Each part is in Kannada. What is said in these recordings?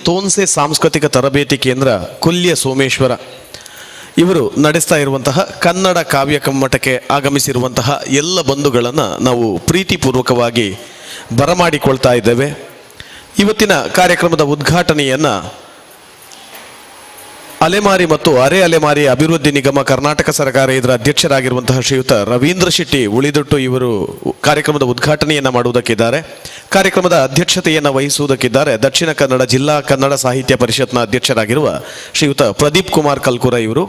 ತೋನ್ಸೆ ಸಾಂಸ್ಕೃತಿಕ ತರಬೇತಿ ಕೇಂದ್ರ ಕೊಲ್ಯ ಸೋಮೇಶ್ವರ ಇವರು ನಡೆಸ್ತಾ ಇರುವಂತಹ ಕನ್ನಡ ಕಾವ್ಯ ಕಮ್ಮಟಕ್ಕೆ ಆಗಮಿಸಿರುವಂತಹ ಎಲ್ಲ ಬಂಧುಗಳನ್ನು ನಾವು ಪ್ರೀತಿಪೂರ್ವಕವಾಗಿ ಬರಮಾಡಿಕೊಳ್ತಾ ಇದ್ದೇವೆ. ಇವತ್ತಿನ ಕಾರ್ಯಕ್ರಮದ ಉದ್ಘಾಟನೆಯನ್ನು ಅಲೆಮಾರಿ ಮತ್ತು ಅರೆ ಅಲೆಮಾರಿ ಅಭಿವೃದ್ಧಿ ನಿಗಮ ಕರ್ನಾಟಕ ಸರ್ಕಾರ ಇದರ ಅಧ್ಯಕ್ಷರಾಗಿರುವಂತಹ ಶ್ರೀಯುತ ರವೀಂದ್ರ ಶೆಟ್ಟಿ ಉಳಿದೊಟ್ಟು ಇವರು ಕಾರ್ಯಕ್ರಮದ ಉದ್ಘಾಟನೆಯನ್ನು ಮಾಡುವುದಕ್ಕಿದ್ದಾರೆ. ಕಾರ್ಯಕ್ರಮದ ಅಧ್ಯಕ್ಷತೆಯನ್ನು ವಹಿಸುವುದಕ್ಕಿದ್ದಾರೆ ದಕ್ಷಿಣ ಕನ್ನಡ ಜಿಲ್ಲಾ ಕನ್ನಡ ಸಾಹಿತ್ಯ ಪರಿಷತ್ನ ಅಧ್ಯಕ್ಷರಾಗಿರುವ ಶ್ರೀಯುತ ಪ್ರದೀಪ್ ಕುಮಾರ್ ಕಲ್ಕುರ ಇವರು.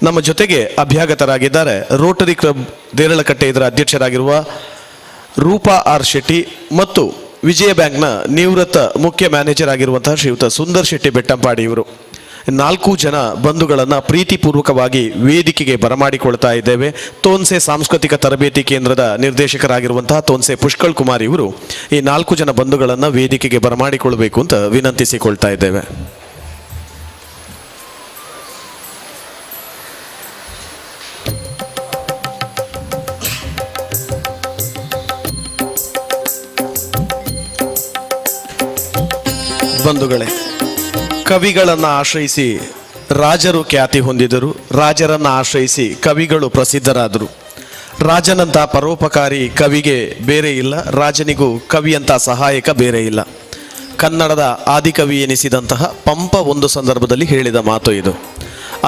ನಮ್ಮ ಜೊತೆಗೆ ಅಭ್ಯಾಗತರಾಗಿದ್ದಾರೆ ರೋಟರಿ ಕ್ಲಬ್ ರಳಕಟ ಇದರ ಅಧ್ಯಕ್ಷರಾಗಿರುವ ರೂಪಾ ಆರ್ ಶೆಟ್ಟಿ ಮತ್ತು ವಿಜಯ ಬ್ಯಾಂಕ್ನ ನಿವೃತ್ತ ಮುಖ್ಯ ಮ್ಯಾನೇಜರ್ ಆಗಿರುವಂತಹ ಶ್ರೀಯುತ ಸುಂದರ್ ಶೆಟ್ಟಿ ಬೆಟ್ಟಂಪಾಡಿ ಇವರು. 4 ಜನ ಬಂಧುಗಳನ್ನು ಪ್ರೀತಿಪೂರ್ವಕವಾಗಿ ವೇದಿಕೆಗೆ ಬರಮಾಡಿಕೊಳ್ತಾ ಇದ್ದೇವೆ. ತೋನ್ಸೆ ಸಾಂಸ್ಕೃತಿಕ ತರಬೇತಿ ಕೇಂದ್ರದ ನಿರ್ದೇಶಕರಾಗಿರುವಂತಹ ತೋನ್ಸೆ ಪುಷ್ಕಳ್ ಕುಮಾರ್ ಇವರು ಈ 4 ಜನ ಬಂಧುಗಳನ್ನು ವೇದಿಕೆಗೆ ಬರಮಾಡಿಕೊಳ್ಳಬೇಕು ಅಂತ ವಿನಂತಿಸಿಕೊಳ್ತಾ ಇದ್ದೇವೆ. ಬಂಧುಗಳೇ, ಕವಿಗಳನ್ನು ಆಶ್ರಯಿಸಿ ರಾಜರು ಖ್ಯಾತಿ ಹೊಂದಿದರು, ರಾಜರನ್ನು ಆಶ್ರಯಿಸಿ ಕವಿಗಳು ಪ್ರಸಿದ್ಧರಾದರು. ರಾಜನಂಥ ಪರೋಪಕಾರಿ ಕವಿಗೆ ಬೇರೆ ಇಲ್ಲ, ರಾಜನಿಗೂ ಕವಿಯಂಥ ಸಹಾಯಕ ಬೇರೆ ಇಲ್ಲ. ಕನ್ನಡದ ಆದಿಕವಿ ಎನಿಸಿದಂತಹ ಪಂಪ ಒಂದು ಸಂದರ್ಭದಲ್ಲಿ ಹೇಳಿದ ಮಾತು ಇದು.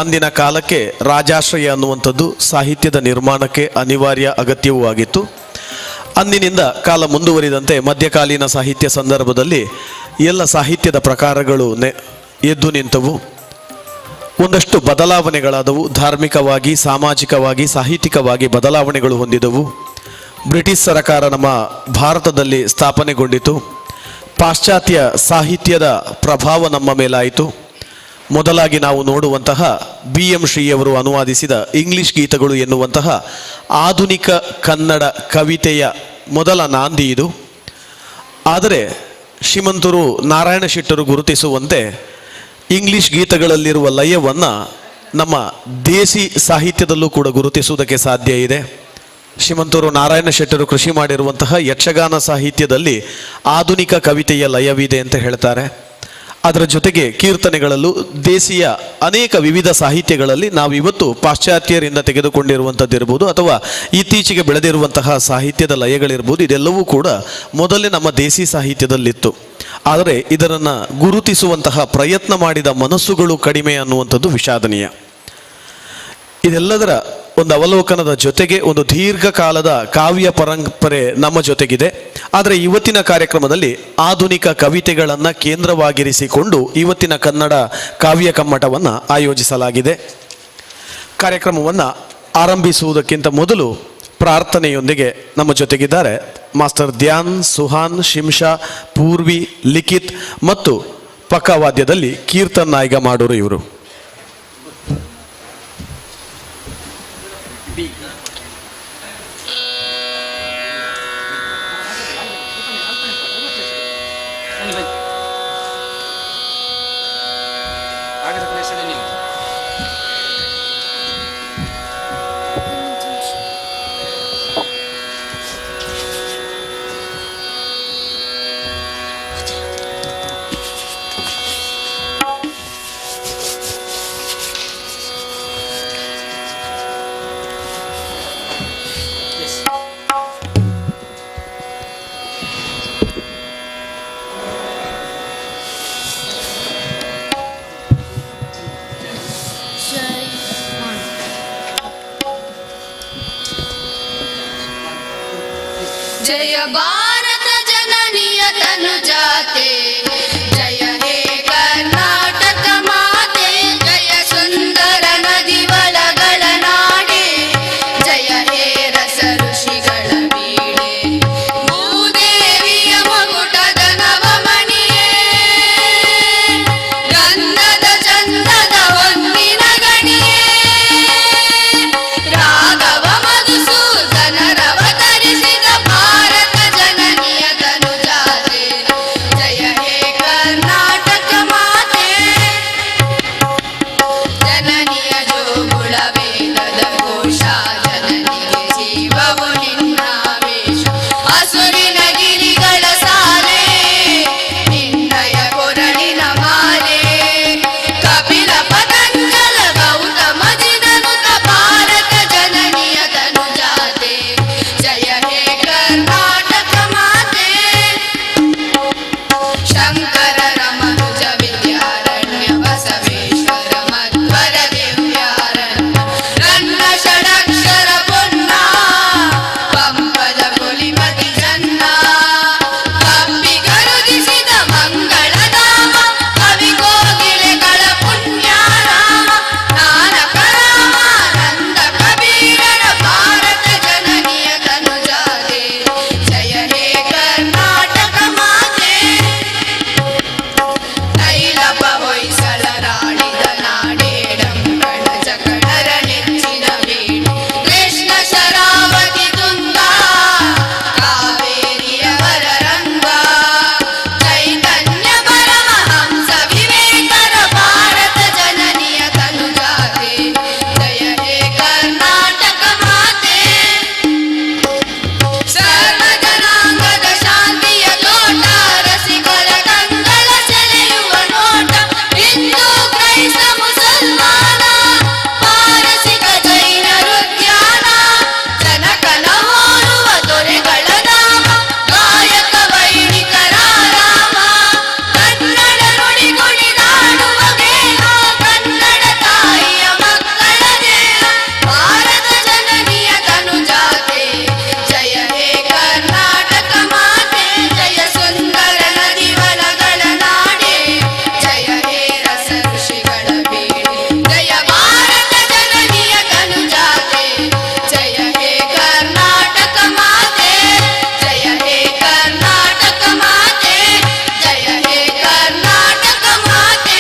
ಅಂದಿನ ಕಾಲಕ್ಕೆ ರಾಜಾಶ್ರಯ ಅನ್ನುವಂಥದ್ದು ಸಾಹಿತ್ಯದ ನಿರ್ಮಾಣಕ್ಕೆ ಅನಿವಾರ್ಯ ಅಗತ್ಯವೂ ಆಗಿತ್ತು. ಅಂದಿನಿಂದ ಕಾಲ ಮುಂದುವರಿದಂತೆ ಮಧ್ಯಕಾಲೀನ ಸಾಹಿತ್ಯ ಸಂದರ್ಭದಲ್ಲಿ ಎಲ್ಲ ಸಾಹಿತ್ಯದ ಪ್ರಕಾರಗಳು ಎದ್ದು ನಿಂತವು. ಒಂದಷ್ಟು ಬದಲಾವಣೆಗಳಾದವು. ಧಾರ್ಮಿಕವಾಗಿ, ಸಾಮಾಜಿಕವಾಗಿ, ಸಾಹಿತ್ಯಿಕವಾಗಿ ಬದಲಾವಣೆಗಳು ಹೊಂದಿದವು. ಬ್ರಿಟಿಷ್ ಸರ್ಕಾರ ನಮ್ಮ ಭಾರತದಲ್ಲಿ ಸ್ಥಾಪನೆಗೊಂಡಿತು. ಪಾಶ್ಚಾತ್ಯ ಸಾಹಿತ್ಯದ ಪ್ರಭಾವ ನಮ್ಮ ಮೇಲಾಯಿತು. ಮೊದಲಾಗಿ ನಾವು ನೋಡುವಂತಹ BM ಶ್ರೀಯವರು ಅನುವಾದಿಸಿದ ಇಂಗ್ಲಿಷ್ ಗೀತಗಳು ಎನ್ನುವಂತಹ ಆಧುನಿಕ ಕನ್ನಡ ಕವಿತೆಯ ಮೊದಲ ನಾಂದಿ ಇದು. ಆದರೆ ಶ್ರೀಮಂತರು ನಾರಾಯಣ ಶೆಟ್ಟರು ಗುರುತಿಸುವಂತೆ ಇಂಗ್ಲಿಷ್ ಗೀತಗಳಲ್ಲಿರುವ ಲಯವನ್ನು ನಮ್ಮ ದೇಸಿ ಸಾಹಿತ್ಯದಲ್ಲೂ ಕೂಡ ಗುರುತಿಸುವುದಕ್ಕೆ ಸಾಧ್ಯ ಇದೆ. ಶ್ರೀಮಂತರು ನಾರಾಯಣ ಶೆಟ್ಟರು ಕೃಷಿ ಮಾಡಿರುವಂತಹ ಯಕ್ಷಗಾನ ಸಾಹಿತ್ಯದಲ್ಲಿ ಆಧುನಿಕ ಕವಿತೆಯ ಲಯವಿದೆ ಅಂತ ಹೇಳ್ತಾರೆ. ಅದರ ಜೊತೆಗೆ ಕೀರ್ತನೆಗಳಲ್ಲೂ ದೇಸಿಯ ಅನೇಕ ವಿವಿಧ ಸಾಹಿತ್ಯಗಳಲ್ಲಿ ನಾವು ಇವತ್ತು ಪಾಶ್ಚಾತ್ಯರಿಂದ ತೆಗೆದುಕೊಂಡಿರುವಂಥದ್ದಿರ್ಬೋದು ಅಥವಾ ಇತ್ತೀಚೆಗೆ ಬೆಳೆದಿರುವಂತಹ ಸಾಹಿತ್ಯದ ಲಯಗಳಿರ್ಬೋದು, ಇದೆಲ್ಲವೂ ಕೂಡ ಮೊದಲೇ ನಮ್ಮ ದೇಸಿ ಸಾಹಿತ್ಯದಲ್ಲಿತ್ತು. ಆದರೆ ಇದನ್ನು ಗುರುತಿಸುವಂತಹ ಪ್ರಯತ್ನ ಮಾಡಿದ ಮನಸ್ಸುಗಳು ಕಡಿಮೆ ಅನ್ನುವಂಥದ್ದು ವಿಷಾದನೀಯ. ಇದೆಲ್ಲದರ ಒಂದು ಅವಲೋಕನದ ಜೊತೆಗೆ ಒಂದು ದೀರ್ಘಕಾಲದ ಕಾವ್ಯ ಪರಂಪರೆ ನಮ್ಮ ಜೊತೆಗಿದೆ. ಆದರೆ ಇವತ್ತಿನ ಕಾರ್ಯಕ್ರಮದಲ್ಲಿ ಆಧುನಿಕ ಕವಿತೆಗಳನ್ನು ಕೇಂದ್ರವಾಗಿರಿಸಿಕೊಂಡು ಇವತ್ತಿನ ಕನ್ನಡ ಕಾವ್ಯ ಕಮ್ಮಟವನ್ನು ಆಯೋಜಿಸಲಾಗಿದೆ. ಕಾರ್ಯಕ್ರಮವನ್ನು ಆರಂಭಿಸುವುದಕ್ಕಿಂತ ಮೊದಲು ಪ್ರಾರ್ಥನೆಯೊಂದಿಗೆ ನಮ್ಮ ಜೊತೆಗಿದ್ದಾರೆ ಮಾಸ್ಟರ್ ಧ್ಯಾನ್, ಸುಹಾನ್, ಶಿಂಷಾ, ಪೂರ್ವಿ, ಲಿಖಿತ್ ಮತ್ತು ಪಕ್ಕವಾದ್ಯದಲ್ಲಿ ಕೀರ್ತನ್ ನಾಯ್ಗ ಮಾಡೋರು ಇವರು. जय भारत जननीय तनु जाते, जय हे कर्नाटक माते, जय सुंदर नदी वलಗಳ ನಾಡೆ, जय हे रस ಋಷಿಗಳ ಬೀಡೆ, ಭೂದೇವಿಯ ಮಗುಟದ ನವಮಣಿಯೇ, ಗಂಧದ ಚಂದದ ಹೊನ್ನಿನ ಗಣಿಯೇ, ರಾಘವ ಮಧುಸೂದನರವತರಿಸಿದ ಭಾರತ ಜನನಿಯ ತನು ಜಾತೆ, ಜಯ ಹೇ ವರರ ಮನುಜ ವಿದ್ಯಾರಣ್ಯ ಬಸವೇಶ್ವರ ಮಧ್ವರ ದಿವ್ಯಾರಣ್ಯ ರನ್ನ ಷಡಕ್ಷರ ಪುಣ್ಯ ಪಂಪದ ಪುಲಿಮತಿ ಜನ್ನ ಕಪ್ಪಿ ಕರುಗಿಸಿದ ಮಂಗಳಧಾಮ ಕವಿ ಕೋಗಿಲೆಗಳ ಪುಣ್ಯಾರಾಮ ನಾನಕ ರಾಮಾನಂದ ಕಬೀರರ ಭಾರತ ಜನನಿಯ ತನುಜಾತೆ ಜಯ ಹೇ ಕರ್ನಾಟಕ ಮಾತೆ ತೈಲಪ ಹೊಯ್ಸಳರಾಡಿದ ನಾಡೇಡಂಬಳ ಜಕಣರ ನೆಚ್ಚಿನ ಬೇಡಿ ಕೃಷ್ಣ ಶರಾವತಿ ತುಂಗಾ ಕಾವೇರಿಯ ವರರಂಗ ಚೈತನ್ಯ ಪರಮಹಂಸ ವಿವೇಕರ ಭಾರತ ಜನನಿಯ ತನುಜಾತೆ ಜಯ ಹೇ ಕರ್ನಾಟಕ ಮಾತೆ ಸರ್ವ ಜನಾಂಗದ ಶಾಂತಿಯ ತೋಟ ರಸಿಕರ ಕಂಗಳ ಸೆಳೆಯುವ ನೋಟ ಹಿಂದೂ ಕ್ರೈಸ್ತ ಮುಸಲ್ಮಾನ ಪಾರಸಿಕ ಜೈನರುದ್ಯಾನ ಜನಕನ ಹೋಲುವ ದೊರೆಗಳ ಧಾಮ ಗಾಯಕ ವೈಣಿಕರ ರಾಮ ಕನ್ನಡ ನುಡಿ ಕುಣಿದಾಡುವ ಗೇಹ ಕನ್ನಡ ತಾಯಿಯ ಮಕ್ಕಳ ದೇಹ ಭಾರತ ಜನನಿಯ ತನುಜಾತೆ ಜಯ ಹೇ ಕರ್ನಾಟಕ ಮಾತೆ ಜಯ ಸುಂದರ ನದಿವನಗಳ ನಾಡೆ ಜಯ ಹೇ ರಸ ಋಷಿಗಳ ಬೀಡೆ ಜಯ ಭಾರತ ಜನನಿಯ ತನುಜಾತೆ ಜಯ ಹೇ ಕರ್ನಾಟಕ ಮಾತೆ ಜಯ ಹೇ ಕರ್ನಾಟಕ ಮಾತೆ ಜಯ ಹೇ ಕರ್ನಾಟಕ ಮಾತೆ.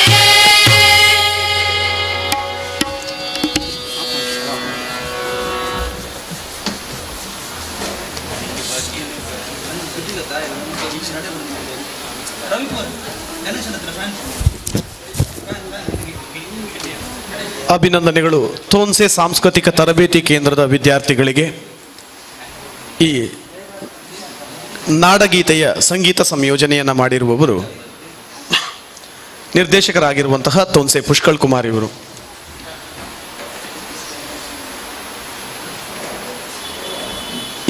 ಅಭಿನಂದನೆಗಳು ತೋನ್ಸೆ ಸಾಂಸ್ಕೃತಿಕ ತರಬೇತಿ ಕೇಂದ್ರದ ವಿದ್ಯಾರ್ಥಿಗಳಿಗೆ. ಈ ನಾಡಗೀತೆಯ ಸಂಗೀತ ಸಂಯೋಜನೆಯನ್ನು ಮಾಡಿರುವವರು ನಿರ್ದೇಶಕರಾಗಿರುವಂತಹ ತೋನ್ಸೆ ಪುಷ್ಕಳ್ ಕುಮಾರ್ ಇವರು.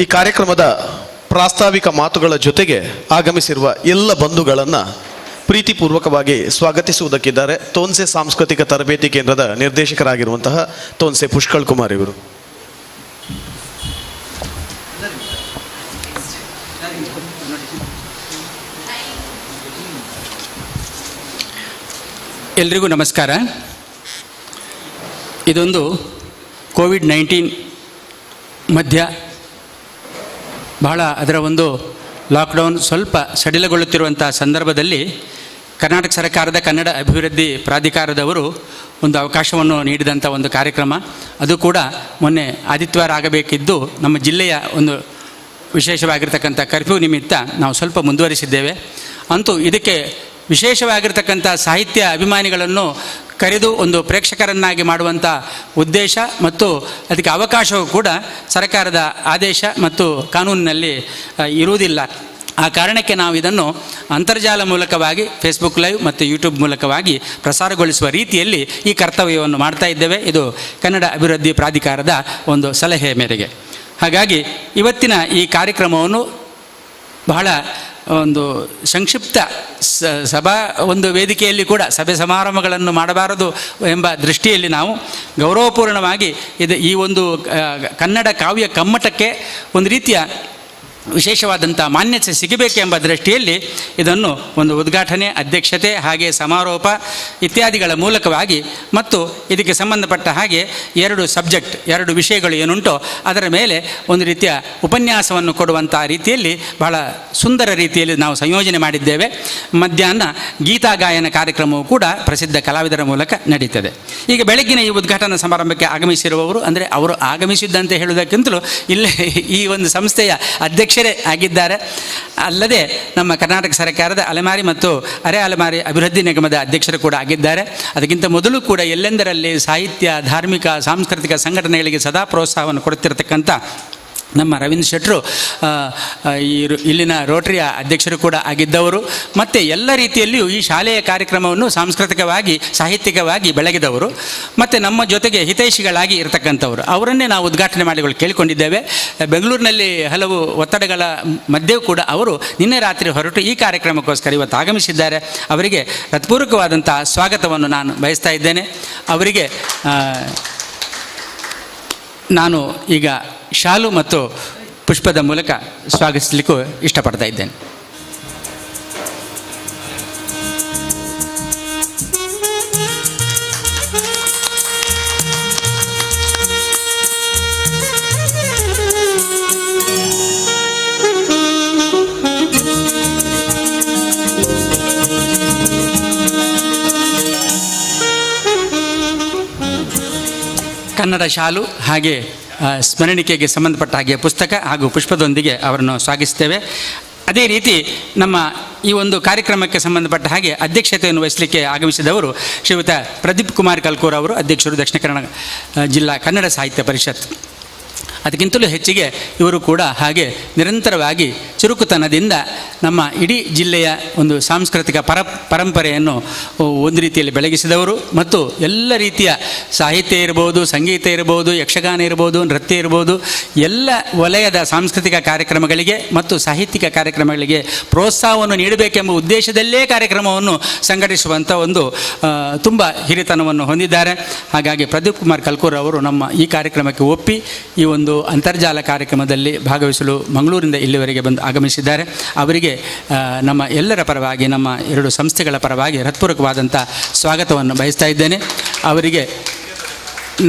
ಈ ಕಾರ್ಯಕ್ರಮದ ಪ್ರಾಸ್ತಾವಿಕ ಮಾತುಗಳ ಜೊತೆಗೆ ಆಗಮಿಸಿರುವ ಎಲ್ಲ ಬಂಧುಗಳನ್ನು ಪ್ರೀತಿಪೂರ್ವಕವಾಗಿ ಸ್ವಾಗತಿಸುವುದಕ್ಕಿದ್ದಾರೆ ತೋನ್ಸೆ ಸಾಂಸ್ಕೃತಿಕ ತರಬೇತಿ ಕೇಂದ್ರದ ನಿರ್ದೇಶಕರಾಗಿರುವಂತಹ ತೋನ್ಸೆ ಪುಷ್ಕಳ್ ಕುಮಾರ್ ಇವರು. ಎಲ್ರಿಗೂ ನಮಸ್ಕಾರ. ಇದೊಂದು ಕೋವಿಡ್-19 ಮಧ್ಯ ಬಹಳ ಅದರ ಒಂದು ಲಾಕ್ಡೌನ್ ಸ್ವಲ್ಪ ಸಡಿಲಗೊಳ್ಳುತ್ತಿರುವಂಥ ಸಂದರ್ಭದಲ್ಲಿ ಕರ್ನಾಟಕ ಸರ್ಕಾರದ ಕನ್ನಡ ಅಭಿವೃದ್ಧಿ ಪ್ರಾಧಿಕಾರದವರು ಒಂದು ಅವಕಾಶವನ್ನು ನೀಡಿದಂಥ ಒಂದು ಕಾರ್ಯಕ್ರಮ. ಅದು ಕೂಡ ಮೊನ್ನೆ ಆದಿತ್ಯವಾರ ಆಗಬೇಕಿದ್ದು ನಮ್ಮ ಜಿಲ್ಲೆಯ ಒಂದು ವಿಶೇಷವಾಗಿರ್ತಕ್ಕಂಥ ಕರ್ಫ್ಯೂ ನಿಮಿತ್ತ ನಾವು ಸ್ವಲ್ಪ ಮುಂದುವರಿಸಿದ್ದೇವೆ. ಅಂತೂ ಇದಕ್ಕೆ ವಿಶೇಷವಾಗಿರ್ತಕ್ಕಂಥ ಸಾಹಿತ್ಯ ಅಭಿಮಾನಿಗಳನ್ನು ಕರೆದು ಒಂದು ಪ್ರೇಕ್ಷಕರನ್ನಾಗಿ ಮಾಡುವಂಥ ಉದ್ದೇಶ ಮತ್ತು ಅದಕ್ಕೆ ಅವಕಾಶವೂ ಕೂಡ ಸರ್ಕಾರದ ಆದೇಶ ಮತ್ತು ಕಾನೂನಿನಲ್ಲಿ ಇರುವುದಿಲ್ಲ. ಆ ಕಾರಣಕ್ಕೆ ನಾವು ಇದನ್ನು ಅಂತರ್ಜಾಲ ಮೂಲಕವಾಗಿ ಫೇಸ್ಬುಕ್ ಲೈವ್ ಮತ್ತು ಯೂಟ್ಯೂಬ್ ಮೂಲಕವಾಗಿ ಪ್ರಸಾರಗೊಳಿಸುವ ರೀತಿಯಲ್ಲಿ ಈ ಕರ್ತವ್ಯವನ್ನು ಮಾಡ್ತಾ ಇದ್ದೇವೆ. ಇದು ಕನ್ನಡ ಅಭಿವೃದ್ಧಿ ಪ್ರಾಧಿಕಾರದ ಒಂದು ಸಲಹೆ ಮೇರೆಗೆ. ಹಾಗಾಗಿ ಇವತ್ತಿನ ಈ ಕಾರ್ಯಕ್ರಮವನ್ನು ಬಹಳ ಒಂದು ಸಂಕ್ಷಿಪ್ತ ಸಭಾ ಒಂದು ವೇದಿಕೆಯಲ್ಲಿ ಕೂಡ ಸಭೆ ಸಮಾರಂಭಗಳನ್ನು ಮಾಡಬಾರದು ಎಂಬ ದೃಷ್ಟಿಯಲ್ಲಿ ನಾವು ಗೌರವಪೂರ್ಣವಾಗಿ ಈ ಒಂದು ಕನ್ನಡ ಕಾವ್ಯ ಕಮ್ಮಟಕ್ಕೆ ಒಂದು ರೀತಿಯ ವಿಶೇಷವಾದಂಥ ಮಾನ್ಯತೆ ಸಿಗಬೇಕೆಂಬ ದೃಷ್ಟಿಯಲ್ಲಿ ಇದನ್ನು ಒಂದು ಉದ್ಘಾಟನೆ, ಅಧ್ಯಕ್ಷತೆ, ಹಾಗೆ ಸಮಾರೋಪ ಇತ್ಯಾದಿಗಳ ಮೂಲಕವಾಗಿ ಮತ್ತು ಇದಕ್ಕೆ ಸಂಬಂಧಪಟ್ಟ ಹಾಗೆ ಎರಡು ವಿಷಯಗಳು ಏನುಂಟೋ ಅದರ ಮೇಲೆ ಒಂದು ರೀತಿಯ ಉಪನ್ಯಾಸವನ್ನು ಕೊಡುವಂಥ ರೀತಿಯಲ್ಲಿ ಬಹಳ ಸುಂದರ ರೀತಿಯಲ್ಲಿ ನಾವು ಸಂಯೋಜನೆ ಮಾಡಿದ್ದೇವೆ. ಮಧ್ಯಾಹ್ನ ಗೀತಾ ಗಾಯನ ಕಾರ್ಯಕ್ರಮವೂ ಕೂಡ ಪ್ರಸಿದ್ಧ ಕಲಾವಿದರ ಮೂಲಕ ನಡೀತದೆ. ಈಗ ಬೆಳಗ್ಗಿನ ಈ ಉದ್ಘಾಟನಾ ಸಮಾರಂಭಕ್ಕೆ ಆಗಮಿಸಿರುವವರು ಅಂದರೆ ಅವರು ಆಗಮಿಸಿದ್ದಂತೆ ಹೇಳುವುದಕ್ಕಿಂತಲೂ ಇಲ್ಲೇ ಈ ಒಂದು ಸಂಸ್ಥೆಯ ಅಧ್ಯಕ್ಷರೇ ಆಗಿದ್ದಾರೆ. ಅಲ್ಲದೆ ನಮ್ಮ ಕರ್ನಾಟಕ ಸರ್ಕಾರದ ಅಲೆಮಾರಿ ಮತ್ತು ಅರೆ ಅಲೆಮಾರಿ ಅಭಿವೃದ್ಧಿ ನಿಗಮದ ಅಧ್ಯಕ್ಷರು ಕೂಡ ಆಗಿದ್ದಾರೆ. ಅದಕ್ಕಿಂತ ಮೊದಲು ಕೂಡ ಎಲ್ಲೆಂದರಲ್ಲಿ ಸಾಹಿತ್ಯ, ಧಾರ್ಮಿಕ, ಸಾಂಸ್ಕೃತಿಕ ಸಂಘಟನೆಗಳಿಗೆ ಸದಾ ಪ್ರೋತ್ಸಾಹವನ್ನು ಕೊಡುತ್ತಿರತಕ್ಕಂಥ ನಮ್ಮ ರವೀಂದ್ರ ಶೆಟ್ಟರು ಇಲ್ಲಿನ ರೋಟರಿಯ ಅಧ್ಯಕ್ಷರು ಕೂಡ ಆಗಿದ್ದವರು, ಮತ್ತು ಎಲ್ಲ ರೀತಿಯಲ್ಲಿಯೂ ಈ ಶಾಲೆಯ ಕಾರ್ಯಕ್ರಮವನ್ನು ಸಾಂಸ್ಕೃತಿಕವಾಗಿ ಸಾಹಿತ್ಯಿಕವಾಗಿ ಬೆಳಗಿದವರು, ಮತ್ತು ನಮ್ಮ ಜೊತೆಗೆ ಹಿತೈಷಿಗಳಾಗಿ ಇರತಕ್ಕಂಥವ್ರು. ಅವರನ್ನೇ ನಾವು ಉದ್ಘಾಟನೆ ಮಾಡಿಗಳು ಕೇಳಿಕೊಂಡಿದ್ದೇವೆ. ಬೆಂಗಳೂರಿನಲ್ಲಿ ಹಲವು ಒತ್ತಡಗಳ ಮಧ್ಯೆಯೂ ಕೂಡ ಅವರು ನಿನ್ನೆ ರಾತ್ರಿ ಹೊರಟು ಈ ಕಾರ್ಯಕ್ರಮಕ್ಕೋಸ್ಕರ ಇವತ್ತು ಆಗಮಿಸಿದ್ದಾರೆ. ಅವರಿಗೆ ಹೃತ್ಪೂರ್ವಕವಾದಂಥ ಸ್ವಾಗತವನ್ನು ನಾನು ಬಯಸ್ತಾ ಇದ್ದೇನೆ. ಅವರಿಗೆ ನಾನು ಈಗ ಶಾಲು ಮತ್ತು ಪುಷ್ಪದ ಮೂಲಕ ಸ್ವಾಗತಿಸಲಿಕ್ಕೂ ಇಷ್ಟಪಡ್ತಾ ಇದ್ದೇನೆ. ಕನ್ನಡ ಶಾಲು ಹಾಗೆ ಸ್ಮರಣಿಕೆಗೆ ಸಂಬಂಧಪಟ್ಟ ಹಾಗೆ ಪುಸ್ತಕ ಹಾಗೂ ಪುಷ್ಪದೊಂದಿಗೆ ಅವರನ್ನು ಸ್ವಾಗತಿಸ್ತೇವೆ. ಅದೇ ರೀತಿ ನಮ್ಮ ಈ ಒಂದು ಕಾರ್ಯಕ್ರಮಕ್ಕೆ ಸಂಬಂಧಪಟ್ಟ ಹಾಗೆ ಅಧ್ಯಕ್ಷತೆಯನ್ನು ವಹಿಸಲಿಕ್ಕೆ ಆಗಮಿಸಿದವರು ಶ್ರೀಯುತ ಪ್ರದೀಪ್ ಕುಮಾರ್ ಕಲ್ಕೂರ್ ಅವರು, ಅಧ್ಯಕ್ಷರು ದಕ್ಷಿಣ ಕನ್ನಡ ಜಿಲ್ಲಾ ಕನ್ನಡ ಸಾಹಿತ್ಯ ಪರಿಷತ್. ಅದಕ್ಕಿಂತಲೂ ಹೆಚ್ಚಿಗೆ ಇವರು ಕೂಡ ಹಾಗೆ ನಿರಂತರವಾಗಿ ಚುರುಕುತನದಿಂದ ನಮ್ಮ ಇಡೀ ಜಿಲ್ಲೆಯ ಒಂದು ಸಾಂಸ್ಕೃತಿಕ ಪರಂಪರೆಯನ್ನು ಒಂದು ರೀತಿಯಲ್ಲಿ ಬೆಳಗಿಸಿದವರು, ಮತ್ತು ಎಲ್ಲ ರೀತಿಯ ಸಾಹಿತ್ಯ ಇರ್ಬೋದು, ಸಂಗೀತ ಇರ್ಬೋದು, ಯಕ್ಷಗಾನ ಇರ್ಬೋದು, ನೃತ್ಯ ಇರ್ಬೋದು, ಎಲ್ಲ ವಲಯದ ಸಾಂಸ್ಕೃತಿಕ ಕಾರ್ಯಕ್ರಮಗಳಿಗೆ ಮತ್ತು ಸಾಹಿತ್ಯಿಕ ಕಾರ್ಯಕ್ರಮಗಳಿಗೆ ಪ್ರೋತ್ಸಾಹವನ್ನು ನೀಡಬೇಕೆಂಬ ಉದ್ದೇಶದಲ್ಲೇ ಕಾರ್ಯಕ್ರಮವನ್ನು ಸಂಘಟಿಸುವಂಥ ಒಂದು ತುಂಬ ಹಿರಿತನವನ್ನು ಹೊಂದಿದ್ದಾರೆ. ಹಾಗಾಗಿ ಪ್ರದೀಪ್ ಕುಮಾರ್ ಕಲ್ಕೂರ್ ಅವರು ನಮ್ಮ ಈ ಕಾರ್ಯಕ್ರಮಕ್ಕೆ ಒಪ್ಪಿ ಈ ಒಂದು ಅಂತರ್ಜಾಲ ಕಾರ್ಯಕ್ರಮದಲ್ಲಿ ಭಾಗವಹಿಸಲು ಮಂಗಳೂರಿನಿಂದ ಇಲ್ಲಿವರೆಗೆ ಬಂದು ಆಗಮಿಸಿದ್ದಾರೆ. ಅವರಿಗೆ ನಮ್ಮ ಎಲ್ಲರ ಪರವಾಗಿ, ನಮ್ಮ ಎರಡು ಸಂಸ್ಥೆಗಳ ಪರವಾಗಿ ಹೃತ್ಪೂರ್ವಕವಾದಂಥ ಸ್ವಾಗತವನ್ನು ಬಯಸ್ತಾ ಇದ್ದೇನೆ. ಅವರಿಗೆ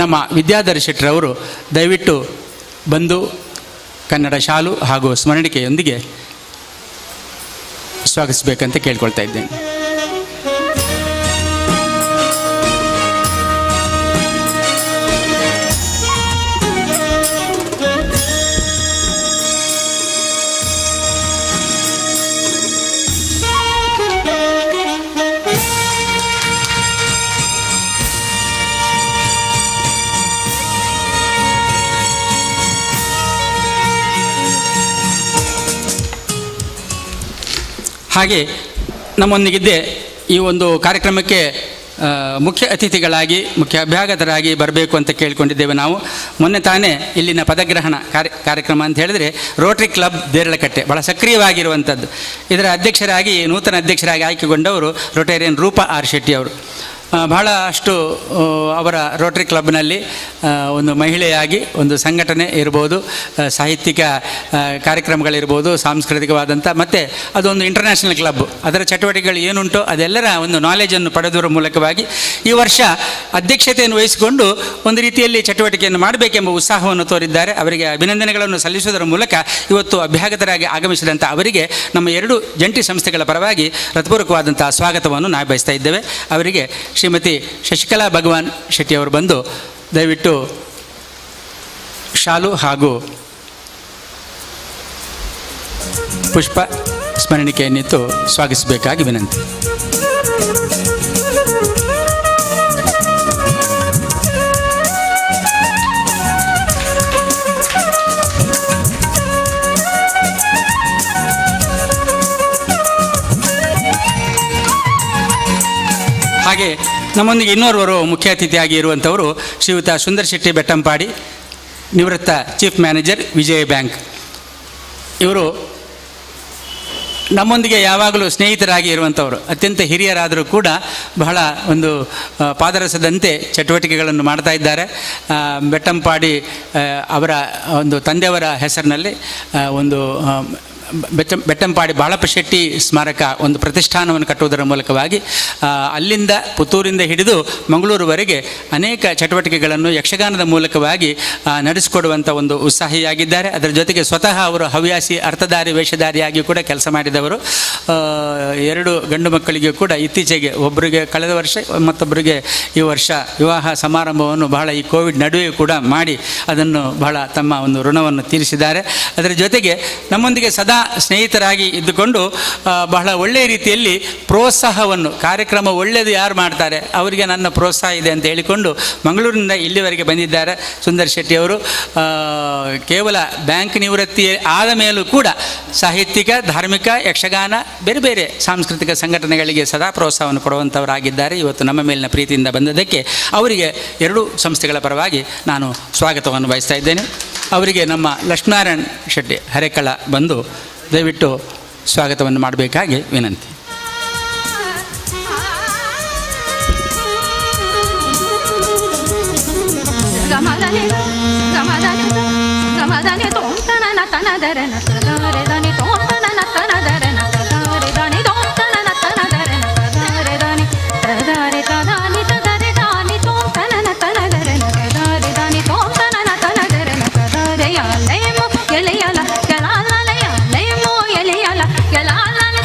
ನಮ್ಮ ವಿದ್ಯಾಧರ ಶೆಟ್ಟರವರು ದಯವಿಟ್ಟು ಬಂದು ಕನ್ನಡ ಶಾಲು ಹಾಗೂ ಸ್ಮರಣಿಕೆಯೊಂದಿಗೆ ಸ್ವಾಗತಿಸಬೇಕಂತ ಕೇಳ್ಕೊಳ್ತಾ ಇದ್ದೇನೆ. ಹಾಗೆ ನಮ್ಮೊಂದಿಗಿದ್ದೆ ಈ ಒಂದು ಕಾರ್ಯಕ್ರಮಕ್ಕೆ ಮುಖ್ಯ ಅತಿಥಿಗಳಾಗಿ, ಮುಖ್ಯ ಅಭ್ಯಾಗತರಾಗಿ ಬರಬೇಕು ಅಂತ ಕೇಳಿಕೊಂಡಿದ್ದೇವೆ ನಾವು. ಮೊನ್ನೆ ತಾನೇ ಇಲ್ಲಿನ ಪದಗ್ರಹಣ ಕಾರ್ಯಕ್ರಮ ಅಂತ ಹೇಳಿದರೆ ರೋಟರಿ ಕ್ಲಬ್ ರಳಕಟ್ಟೆ ಭಾಳ ಸಕ್ರಿಯವಾಗಿರುವಂಥದ್ದು. ಇದರ ಅಧ್ಯಕ್ಷರಾಗಿ, ನೂತನ ಅಧ್ಯಕ್ಷರಾಗಿ ಆಯ್ಕೆಗೊಂಡವರು ರೋಟೇರಿಯನ್ ರೂಪಾ ಆರ್ ಶೆಟ್ಟಿ ಅವರು. ಬಹಳಷ್ಟು ಅವರ ರೋಟರಿ ಕ್ಲಬ್ನಲ್ಲಿ ಒಂದು ಮಹಿಳೆಯಾಗಿ ಒಂದು ಸಂಘಟನೆ ಇರ್ಬೋದು, ಸಾಹಿತ್ಯಿಕ ಕಾರ್ಯಕ್ರಮಗಳಿರ್ಬೋದು, ಸಾಂಸ್ಕೃತಿಕವಾದಂಥ, ಮತ್ತು ಅದೊಂದು ಇಂಟರ್ನ್ಯಾಷನಲ್ ಕ್ಲಬ್, ಅದರ ಚಟುವಟಿಕೆಗಳು ಏನುಂಟೋ ಅದೆಲ್ಲರ ಒಂದು ನಾಲೆಜನ್ನು ಪಡೆದರ ಮೂಲಕವಾಗಿ ಈ ವರ್ಷ ಅಧ್ಯಕ್ಷತೆಯನ್ನು ವಹಿಸಿಕೊಂಡು ಒಂದು ರೀತಿಯಲ್ಲಿ ಚಟುವಟಿಕೆಯನ್ನು ಮಾಡಬೇಕೆಂಬ ಉತ್ಸಾಹವನ್ನು ತೋರಿದ್ದಾರೆ. ಅವರಿಗೆ ಅಭಿನಂದನೆಗಳನ್ನು ಸಲ್ಲಿಸುವುದರ ಮೂಲಕ ಇವತ್ತು ಅಭ್ಯಾಗತರಾಗಿ ಆಗಮಿಸಿದಂಥ ಅವರಿಗೆ ನಮ್ಮ ಎರಡು ಜಂಟಿ ಸಂಸ್ಥೆಗಳ ಪರವಾಗಿ ಹೃತ್ಪೂರ್ವಕವಾದಂಥ ಸ್ವಾಗತವನ್ನು ನಾವು ಬಯಸ್ತಾ ಇದ್ದೇವೆ. ಅವರಿಗೆ ಶ್ರೀಮತಿ ಶಶಿಕಲಾ ಭಗವಾನ್ ಶೆಟ್ಟಿಯವರು ಬಂದು ದಯವಿಟ್ಟು ಶಾಲು ಹಾಗೂ ಪುಷ್ಪ ಸ್ಮರಣಿಕೆಯನ್ನಿತ್ತು ಸ್ವಾಗತಿಸಬೇಕಾಗಿ ವಿನಂತಿ. ಹಾಗೆ ನಮ್ಮೊಂದಿಗೆ ಇನ್ನೋರ್ವರು ಮುಖ್ಯ ಅತಿಥಿಯಾಗಿ ಇರುವಂಥವರು ಶ್ರೀಯುತ ಸುಂದರ್ ಶೆಟ್ಟಿ ಬೆಟ್ಟಂಪಾಡಿ, ನಿವೃತ್ತ ಚೀಫ್ ಮ್ಯಾನೇಜರ್ ವಿಜಯ ಬ್ಯಾಂಕ್. ಇವರು ನಮ್ಮೊಂದಿಗೆ ಯಾವಾಗಲೂ ಸ್ನೇಹಿತರಾಗಿ ಇರುವಂಥವರು, ಅತ್ಯಂತ ಹಿರಿಯರಾದರೂ ಕೂಡ ಬಹಳ ಒಂದು ಪಾದರಸದಂತೆ ಚಟುವಟಿಕೆಗಳನ್ನು ಮಾಡ್ತಾ ಇದ್ದಾರೆ. ಬೆಟ್ಟಂಪಾಡಿ ಅವರ ಒಂದು ತಂದೆಯವರ ಹೆಸರಿನಲ್ಲಿ ಒಂದು ಬೆಟ್ಟಂಪಾಡಿ ಬಾಳಪ್ಪ ಶೆಟ್ಟಿ ಸ್ಮಾರಕ ಒಂದು ಪ್ರತಿಷ್ಠಾನವನ್ನು ಕಟ್ಟುವುದರ ಮೂಲಕವಾಗಿ ಅಲ್ಲಿಂದ ಪುತ್ತೂರಿಂದ ಹಿಡಿದು ಮಂಗಳೂರುವರೆಗೆ ಅನೇಕ ಚಟುವಟಿಕೆಗಳನ್ನು ಯಕ್ಷಗಾನದ ಮೂಲಕವಾಗಿ ನಡೆಸಿಕೊಡುವಂಥ ಒಂದು ಉತ್ಸಾಹಿಯಾಗಿದ್ದಾರೆ. ಅದರ ಜೊತೆಗೆ ಸ್ವತಃ ಅವರು ಹವ್ಯಾಸಿ ಅರ್ಥಧಾರಿ ವೇಷಧಾರಿಯಾಗಿ ಕೂಡ ಕೆಲಸ ಮಾಡಿದವರು. 2 ಗಂಡು ಮಕ್ಕಳಿಗೆ ಕೂಡ ಇತ್ತೀಚೆಗೆ ಒಬ್ಬರಿಗೆ ಕಳೆದ ವರ್ಷ, ಮತ್ತೊಬ್ಬರಿಗೆ ಈ ವರ್ಷ ವಿವಾಹ ಸಮಾರಂಭವನ್ನು ಬಹಳ ಈ ಕೋವಿಡ್ ನಡುವೆ ಕೂಡ ಮಾಡಿ ಅದನ್ನು ಬಹಳ ತಮ್ಮ ಒಂದು ಋಣವನ್ನು ತೀರಿಸಿದ್ದಾರೆ. ಅದರ ಜೊತೆಗೆ ನಮ್ಮೊಂದಿಗೆ ಸದಾ ಸ್ನೇಹಿತರಾಗಿ ಇದ್ದುಕೊಂಡು ಬಹಳ ಒಳ್ಳೆಯ ರೀತಿಯಲ್ಲಿ ಪ್ರೋತ್ಸಾಹವನ್ನು, ಕಾರ್ಯಕ್ರಮ ಒಳ್ಳೆಯದು ಯಾರು ಮಾಡ್ತಾರೆ ಅವರಿಗೆ ನನ್ನ ಪ್ರೋತ್ಸಾಹ ಇದೆ ಅಂತ ಹೇಳಿಕೊಂಡು ಮಂಗಳೂರಿನಿಂದ ಇಲ್ಲಿವರೆಗೆ ಬಂದಿದ್ದಾರೆ ಸುಂದರ್ ಶೆಟ್ಟಿಯವರು. ಕೇವಲ ಬ್ಯಾಂಕ್ ನಿವೃತ್ತಿ ಆದ ಮೇಲೂ ಕೂಡ ಸಾಹಿತ್ಯಿಕ, ಧಾರ್ಮಿಕ, ಯಕ್ಷಗಾನ, ಬೇರೆ ಬೇರೆ ಸಾಂಸ್ಕೃತಿಕ ಸಂಘಟನೆಗಳಿಗೆ ಸದಾ ಪ್ರೋತ್ಸಾಹವನ್ನು ಕೊಡುವಂಥವರಾಗಿದ್ದಾರೆ. ಇವತ್ತು ನಮ್ಮ ಮೇಲಿನ ಪ್ರೀತಿಯಿಂದ ಬಂದದ್ದಕ್ಕೆ ಅವರಿಗೆ ಎರಡೂ ಸಂಸ್ಥೆಗಳ ಪರವಾಗಿ ನಾನು ಸ್ವಾಗತವನ್ನು ಬಯಸ್ತಾ ಇದ್ದೇನೆ. ಅವರಿಗೆ ನಮ್ಮ ಲಕ್ಷ್ಮೀನಾರಾಯಣ್ ಶೆಟ್ಟಿ ಹರೇಕಳ ಬಂದು ದಯವಿಟ್ಟು ಸ್ವಾಗತವನ್ನು ಮಾಡಬೇಕಾಗಿ ವಿನಂತಿ.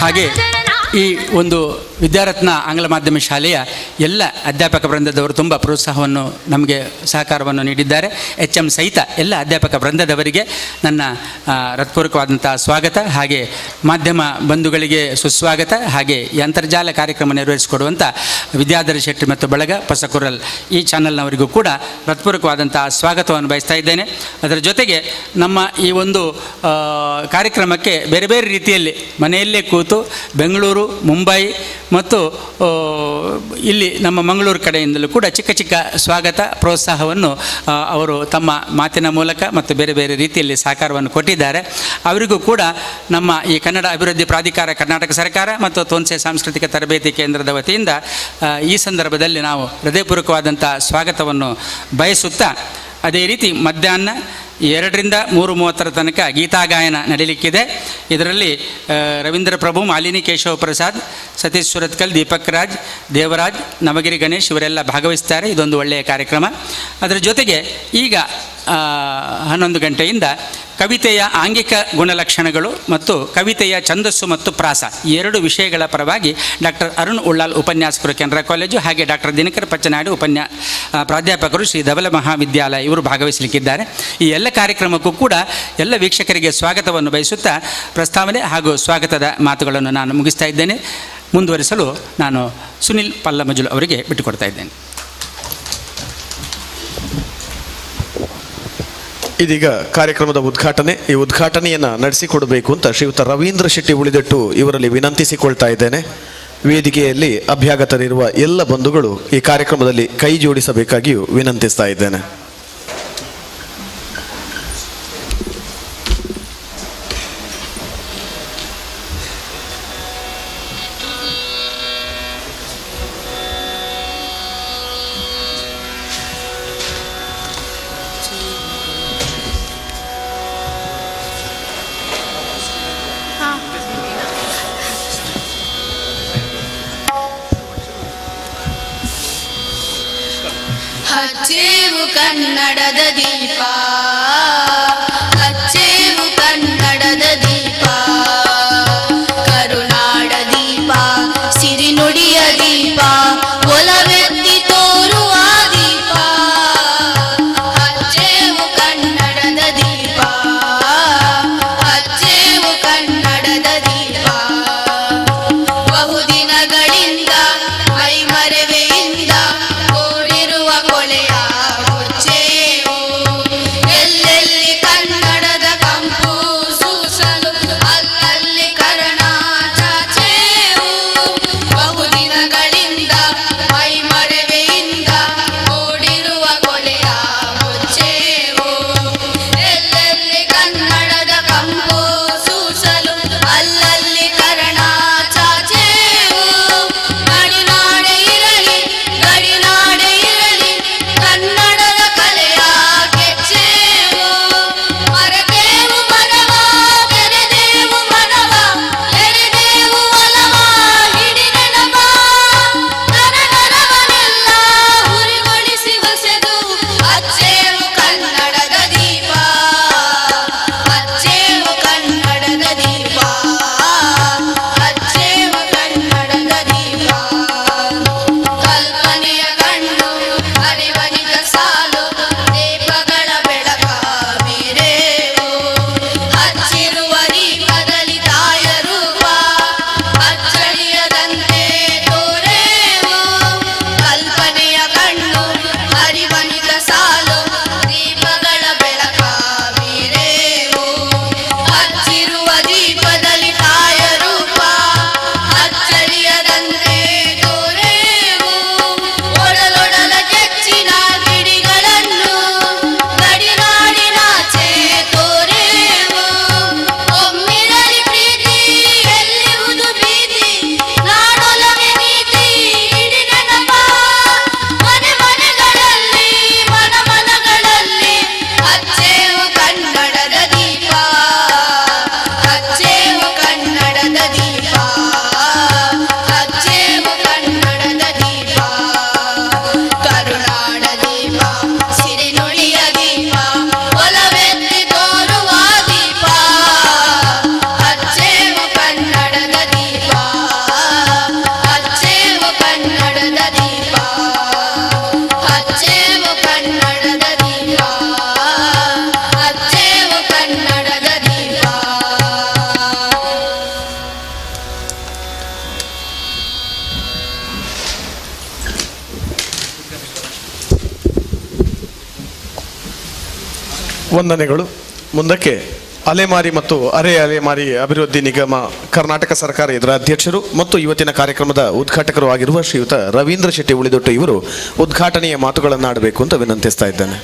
ಹಾಗೆ ಈ ಒಂದು ವಿದ್ಯಾರತ್ನ ಆಂಗ್ಲ ಮಾಧ್ಯಮ ಶಾಲೆಯ ಎಲ್ಲ ಅಧ್ಯಾಪಕ ವೃಂದದವರು ತುಂಬ ಪ್ರೋತ್ಸಾಹವನ್ನು ನಮಗೆ ಸಹಕಾರವನ್ನು ನೀಡಿದ್ದಾರೆ. HM ಸಹಿತ ಎಲ್ಲ ಅಧ್ಯಾಪಕ ವೃಂದದವರಿಗೆ ನನ್ನ ಹೃತ್ಪೂರ್ವಕವಾದಂಥ ಸ್ವಾಗತ. ಹಾಗೆ ಮಾಧ್ಯಮ ಬಂಧುಗಳಿಗೆ ಸುಸ್ವಾಗತ. ಹಾಗೆ ಈ ಅಂತರ್ಜಾಲ ಕಾರ್ಯಕ್ರಮ ನೆರವೇರಿಸಿಕೊಡುವಂಥ ವಿದ್ಯಾಧರ ಶೆಟ್ಟಿ ಮತ್ತು ಬಳಗ ಪಸಕುರಲ್ ಈ ಚಾನಲ್ನವರಿಗೂ ಕೂಡ ಹೃತ್ಪೂರ್ವಕವಾದಂಥ ಸ್ವಾಗತವನ್ನು ಬಯಸ್ತಾ ಇದ್ದೇನೆ. ಅದರ ಜೊತೆಗೆ ನಮ್ಮ ಈ ಒಂದು ಕಾರ್ಯಕ್ರಮಕ್ಕೆ ಬೇರೆ ಬೇರೆ ರೀತಿಯಲ್ಲಿ ಮನೆಯಲ್ಲೇ ಕೂತು ಬೆಂಗಳೂರು, ಮುಂಬೈ ಮತ್ತು ಇಲ್ಲಿ ನಮ್ಮ ಮಂಗಳೂರು ಕಡೆಯಿಂದಲೂ ಕೂಡ ಚಿಕ್ಕ ಚಿಕ್ಕ ಸ್ವಾಗತ, ಪ್ರೋತ್ಸಾಹವನ್ನು ಅವರು ತಮ್ಮ ಮಾತಿನ ಮೂಲಕ ಮತ್ತು ಬೇರೆ ಬೇರೆ ರೀತಿಯಲ್ಲಿ ಸಹಕಾರವನ್ನು ಕೊಟ್ಟಿದ್ದಾರೆ. ಅವರಿಗೂ ಕೂಡ ನಮ್ಮ ಈ ಕನ್ನಡ ಅಭಿವೃದ್ಧಿ ಪ್ರಾಧಿಕಾರ, ಕರ್ನಾಟಕ ಸರ್ಕಾರ ಮತ್ತು ತೋನ್ಸೆ ಸಾಂಸ್ಕೃತಿಕ ತರಬೇತಿ ಕೇಂದ್ರದ ವತಿಯಿಂದ ಈ ಸಂದರ್ಭದಲ್ಲಿ ನಾವು ಹೃದಯಪೂರ್ವಕವಾದಂಥ ಸ್ವಾಗತವನ್ನು ಬಯಸುತ್ತಾ, ಅದೇ ರೀತಿ ಮಧ್ಯಾಹ್ನ 2ರಿಂದ 3:30 ತನಕ ಗೀತಾಗಾಯನ ನಡೀಲಿಕ್ಕಿದೆ. ಇದರಲ್ಲಿ ರವೀಂದ್ರ ಪ್ರಭು, ಮಾಲಿನಿ ಕೇಶವ ಪ್ರಸಾದ್, ಸತೀಶ್ ಸುರತ್ಕಲ್, ದೀಪಕ್ ರಾಜ್, ದೇವರಾಜ್, ನವಗಿರಿ ಗಣೇಶ್ ಇವರೆಲ್ಲ ಭಾಗವಹಿಸ್ತಾರೆ. ಇದೊಂದು ಒಳ್ಳೆಯ ಕಾರ್ಯಕ್ರಮ. ಅದರ ಜೊತೆಗೆ ಈಗ 11 ಗಂಟೆಯಿಂದ ಕವಿತೆಯ ಆಂಗಿಕ ಗುಣಲಕ್ಷಣಗಳು ಮತ್ತು ಕವಿತೆಯ ಛಂದಸ್ಸು ಮತ್ತು ಪ್ರಾಸ ಈ 2 ವಿಷಯಗಳ ಪರವಾಗಿ ಡಾಕ್ಟರ್ ಅರುಣ್ ಉಳ್ಳಾಲ್ ಉಪನ್ಯಾಸಕರು, ಕೆನರಾ ಕಾಲೇಜು, ಹಾಗೆ ಡಾಕ್ಟರ್ ದಿನಕರ್ ಪಚ್ಚನಾಡು ಪ್ರಾಧ್ಯಾಪಕರು, ಶ್ರೀ ಧವಲ ಮಹಾವಿದ್ಯಾಲಯ ಇವರು ಭಾಗವಹಿಸಲಿಕ್ಕಿದ್ದಾರೆ. ಈ ಎಲ್ಲ ಕಾರ್ಯಕ್ರಮಕ್ಕೂ ಕೂಡ ಎಲ್ಲ ವೀಕ್ಷಕರಿಗೆ ಸ್ವಾಗತವನ್ನು ಬಯಸುತ್ತಾ ಪ್ರಸ್ತಾವನೆ ಹಾಗೂ ಸ್ವಾಗತದ ಮಾತುಗಳನ್ನು ನಾನು ಮುಗಿಸ್ತಾ ಇದ್ದೇನೆ. ಮುಂದುವರಿಸಲು ನಾನು ಸುನಿಲ್ ಪಲ್ಲಮಜುಲ್ ಅವರಿಗೆ ಬಿಟ್ಟುಕೊಡ್ತಾ ಇದ್ದೇನೆ. ಇದೀಗ ಕಾರ್ಯಕ್ರಮದ ಉದ್ಘಾಟನೆ. ಈ ಉದ್ಘಾಟನೆಯನ್ನು ನಡೆಸಿಕೊಡಬೇಕು ಅಂತ ಶ್ರೀಯುತ ರವೀಂದ್ರ ಶೆಟ್ಟಿ ಉಳಿದಟ್ಟು ಇವರಲ್ಲಿ ವಿನಂತಿಸಿಕೊಳ್ತಾ ಇದ್ದೇನೆ. ವೇದಿಕೆಯಲ್ಲಿ ಅಭ್ಯಾಗತರಿರುವ ಎಲ್ಲ ಬಂಧುಗಳು ಈ ಕಾರ್ಯಕ್ರಮದಲ್ಲಿ ಕೈ ಜೋಡಿಸಬೇಕಾಗಿಯೂ ವಿನಂತಿಸ್ತಾ ಇದ್ದೇನೆ. ಹಚ್ಚೇವು ಕನ್ನಡದ ದೀಪ, ಹಚ್ಚೇವು ಕನ್ನಡದ ದೀಪ, ಕರುನಾಡ ದೀಪ, ಸಿರಿನುಡಿಯ ದೀಪ, ಒಲವೆತ್ತಿ ತೋರುವ ದೀಪ. ಹಚ್ಚೇವು ಕನ್ನಡದ ದೀಪ, ಹಚ್ಚೇವು ಕನ್ನಡದ ದೀಪ. ಬಹುದಿನಗಳಿಂದ ಮೈಮರೆವೆಯಿಂದ ಕೊಳೆಯ ಮುಚ್ಚೇವು, ಎಲ್ಲೆಲ್ಲಿ ವಂದನೆಗಳು. ಮುಂದಕ್ಕೆ ಅಲೆಮಾರಿ ಮತ್ತು ಅರೆ ಅಲೆಮಾರಿ ಅಭಿವೃದ್ಧಿ ನಿಗಮ ಕರ್ನಾಟಕ ಸರ್ಕಾರ ಇದರ ಅಧ್ಯಕ್ಷರು ಮತ್ತು ಇವತ್ತಿನ ಕಾರ್ಯಕ್ರಮದ ಉದ್ಘಾಟಕರು ಆಗಿರುವ ಶ್ರೀಯುತ ರವೀಂದ್ರ ಶೆಟ್ಟಿ ಉಳಿದೊಟ್ಟು ಇವರು ಉದ್ಘಾಟನೆಯ ಮಾತುಗಳನ್ನು ಆಡಬೇಕು ಅಂತ ವಿನಂತಿಸ್ತಾ ಇದ್ದೇನೆ.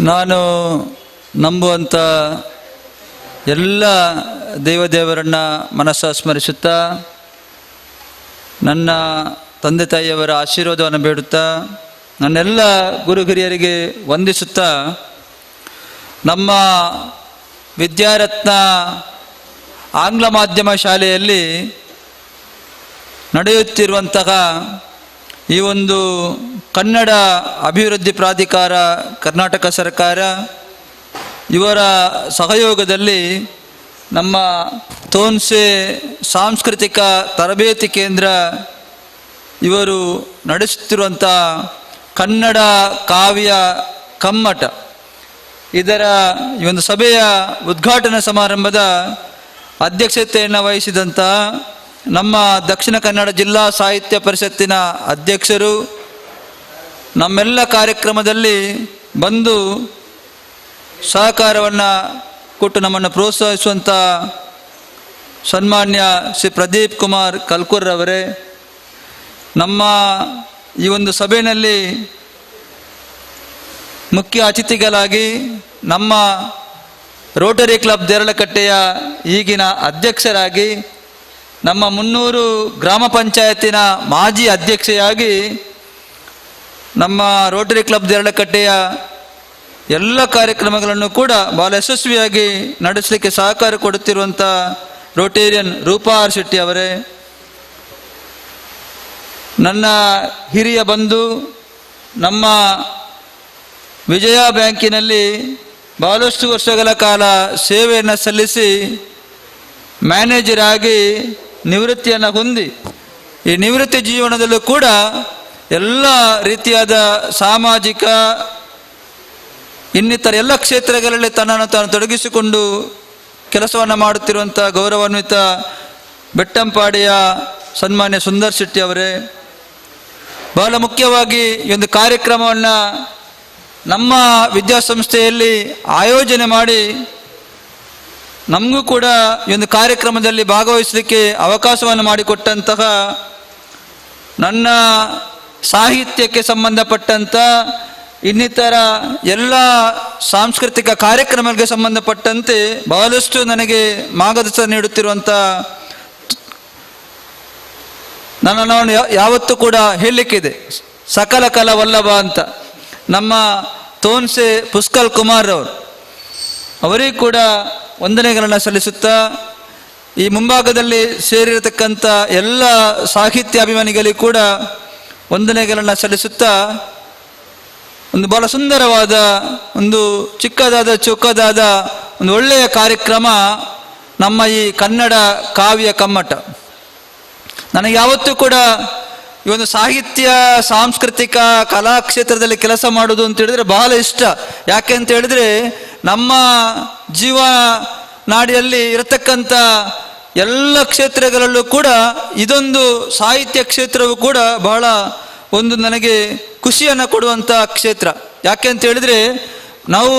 ನಾನು ನಂಬುವಂಥ ಎಲ್ಲ ದೇವದೇವರನ್ನು ಮನಸ್ಸು ಸ್ಮರಿಸುತ್ತಾ ನನ್ನ ತಂದೆ ತಾಯಿಯವರ ಆಶೀರ್ವಾದವನ್ನು ಬೇಡುತ್ತಾ ನನ್ನೆಲ್ಲ ಗುರು ಹಿರಿಯರಿಗೆ ವಂದಿಸುತ್ತಾ ನಮ್ಮ ವಿದ್ಯಾರತ್ನ ಆಂಗ್ಲ ಮಾಧ್ಯಮ ಶಾಲೆಯಲ್ಲಿ ನಡೆಯುತ್ತಿರುವಂತಹ ಈ ಒಂದು ಕನ್ನಡ ಅಭಿವೃದ್ಧಿ ಪ್ರಾಧಿಕಾರ ಕರ್ನಾಟಕ ಸರ್ಕಾರ ಇವರ ಸಹಯೋಗದಲ್ಲಿ ನಮ್ಮ ತೋನ್ಸೆ ಸಾಂಸ್ಕೃತಿಕ ತರಬೇತಿ ಕೇಂದ್ರ ಇವರು ನಡೆಸುತ್ತಿರುವಂಥ ಕನ್ನಡ ಕಾವ್ಯ ಕಮ್ಮಟ ಇದರ ಈ ಒಂದು ಸಭೆಯ ಉದ್ಘಾಟನಾ ಸಮಾರಂಭದ ಅಧ್ಯಕ್ಷತೆಯನ್ನು ವಹಿಸಿದಂಥ ನಮ್ಮ ದಕ್ಷಿಣ ಕನ್ನಡ ಜಿಲ್ಲಾ ಸಾಹಿತ್ಯ ಪರಿಷತ್ತಿನ ಅಧ್ಯಕ್ಷರು ನಮ್ಮೆಲ್ಲ ಕಾರ್ಯಕ್ರಮದಲ್ಲಿ ಬಂದು ಸಹಕಾರವನ್ನು ಕೊಟ್ಟು ನಮ್ಮನ್ನು ಪ್ರೋತ್ಸಾಹಿಸುವಂಥ ಸನ್ಮಾನ್ಯ ಶ್ರೀ ಪ್ರದೀಪ್ ಕುಮಾರ್ ಕಲ್ಕೂರ್ರವರೇ, ನಮ್ಮ ಈ ಒಂದು ಸಭೆಯಲ್ಲಿ ಮುಖ್ಯ ಅತಿಥಿಗಳಾಗಿ ನಮ್ಮ ರೋಟರಿ ಕ್ಲಬ್ ದೇರಳಕಟ್ಟೆಯ ಈಗಿನ ಅಧ್ಯಕ್ಷರಾಗಿ ನಮ್ಮ 300 ಗ್ರಾಮ ಪಂಚಾಯತಿನ ಮಾಜಿ ಅಧ್ಯಕ್ಷೆಯಾಗಿ ನಮ್ಮ ರೋಟರಿ ಕ್ಲಬ್ ದೇರಳಕಟ್ಟೆಯ ಎಲ್ಲ ಕಾರ್ಯಕ್ರಮಗಳನ್ನು ಕೂಡ ಬಹಳ ಯಶಸ್ವಿಯಾಗಿ ನಡೆಸಲಿಕ್ಕೆ ಸಹಕಾರ ಕೊಡುತ್ತಿರುವಂಥ ರೋಟೇರಿಯನ್ ರೂಪಾ ಆರ್ ಶೆಟ್ಟಿ ಅವರೇ, ನನ್ನ ಹಿರಿಯ ಬಂಧು ನಮ್ಮ ವಿಜಯ ಬ್ಯಾಂಕಿನಲ್ಲಿ ಬಹಳಷ್ಟು ವರ್ಷಗಳ ಕಾಲ ಸೇವೆಯನ್ನು ಸಲ್ಲಿಸಿ ಮ್ಯಾನೇಜರ್ ಆಗಿ ನಿವೃತ್ತಿಯನ್ನು ಹೊಂದಿ ಈ ನಿವೃತ್ತಿ ಜೀವನದಲ್ಲೂ ಕೂಡ ಎಲ್ಲ ರೀತಿಯಾದ ಸಾಮಾಜಿಕ ಇನ್ನಿತರ ಎಲ್ಲ ಕ್ಷೇತ್ರಗಳಲ್ಲಿ ತನ್ನನ್ನು ತಾನು ತೊಡಗಿಸಿಕೊಂಡು ಕೆಲಸವನ್ನು ಮಾಡುತ್ತಿರುವಂಥ ಗೌರವಾನ್ವಿತ ಬೆಟ್ಟಂಪಾಡಿಯ ಸನ್ಮಾನ್ಯ ಸುಂದರ್ ಶೆಟ್ಟಿ ಅವರೇ, ಬಹಳ ಮುಖ್ಯವಾಗಿ ಈ ಒಂದು ಕಾರ್ಯಕ್ರಮವನ್ನು ನಮ್ಮ ವಿದ್ಯಾಸಂಸ್ಥೆಯಲ್ಲಿ ಆಯೋಜನೆ ಮಾಡಿ ನಮಗೂ ಕೂಡ ಈ ಒಂದು ಕಾರ್ಯಕ್ರಮದಲ್ಲಿ ಭಾಗವಹಿಸಲಿಕ್ಕೆ ಅವಕಾಶವನ್ನು ಮಾಡಿಕೊಟ್ಟಂತಹ ನನ್ನ ಸಾಹಿತ್ಯಕ್ಕೆ ಸಂಬಂಧಪಟ್ಟಂಥ ಇನ್ನಿತರ ಎಲ್ಲ ಸಾಂಸ್ಕೃತಿಕ ಕಾರ್ಯಕ್ರಮಗಳಿಗೆ ಸಂಬಂಧಪಟ್ಟಂತೆ ಬಹಳಷ್ಟು ನನಗೆ ಮಾರ್ಗದರ್ಶನ ನೀಡುತ್ತಿರುವಂಥ ನನ್ನನ್ನು ಯಾವತ್ತೂ ಕೂಡ ಹೇಳಲಿಕ್ಕಿದೆ ಸಕಲ ಕಲಾ ವಲ್ಲಭ ಅಂತ ನಮ್ಮ ತೋನ್ಸೆ ಪುಷ್ಕಲ್ ಕುಮಾರ್ ಅವರಿಗೂ ಕೂಡ ವಂದನೆಗಳನ್ನು ಸಲ್ಲಿಸುತ್ತಾ ಈ ಮುಂಭಾಗದಲ್ಲಿ ಸೇರಿರತಕ್ಕಂಥ ಎಲ್ಲ ಸಾಹಿತ್ಯ ಅಭಿಮಾನಿಗಳಿಗೂ ಕೂಡ ವಂದನೆಗಳನ್ನು ಸಲ್ಲಿಸುತ್ತಾ ಒಂದು ಬಹಳ ಸುಂದರವಾದ ಒಂದು ಚಿಕ್ಕದಾದ ಚೊಕ್ಕದಾದ ಒಂದು ಒಳ್ಳೆಯ ಕಾರ್ಯಕ್ರಮ ನಮ್ಮ ಈ ಕನ್ನಡ ಕಾವ್ಯ ಕಮ್ಮಟ. ನನಗೆ ಯಾವತ್ತೂ ಕೂಡ ಈ ಒಂದು ಸಾಹಿತ್ಯ ಸಾಂಸ್ಕೃತಿಕ ಕಲಾ ಕ್ಷೇತ್ರದಲ್ಲಿ ಕೆಲಸ ಮಾಡೋದು ಅಂತ ಹೇಳಿದ್ರೆ ಬಹಳ ಇಷ್ಟ. ಯಾಕೆ ಅಂತ ಹೇಳಿದ್ರೆ ನಮ್ಮ ಜೀವ ನಾಡಿಯಲ್ಲಿ ಇರತಕ್ಕಂಥ ಎಲ್ಲ ಕ್ಷೇತ್ರಗಳಲ್ಲೂ ಕೂಡ ಇದೊಂದು ಸಾಹಿತ್ಯ ಕ್ಷೇತ್ರವು ಕೂಡ ಬಹಳ ಒಂದು ನನಗೆ ಖುಷಿಯನ್ನು ಕೊಡುವಂಥ ಕ್ಷೇತ್ರ. ಯಾಕೆ ಅಂತ ಹೇಳಿದ್ರೆ ನಾವು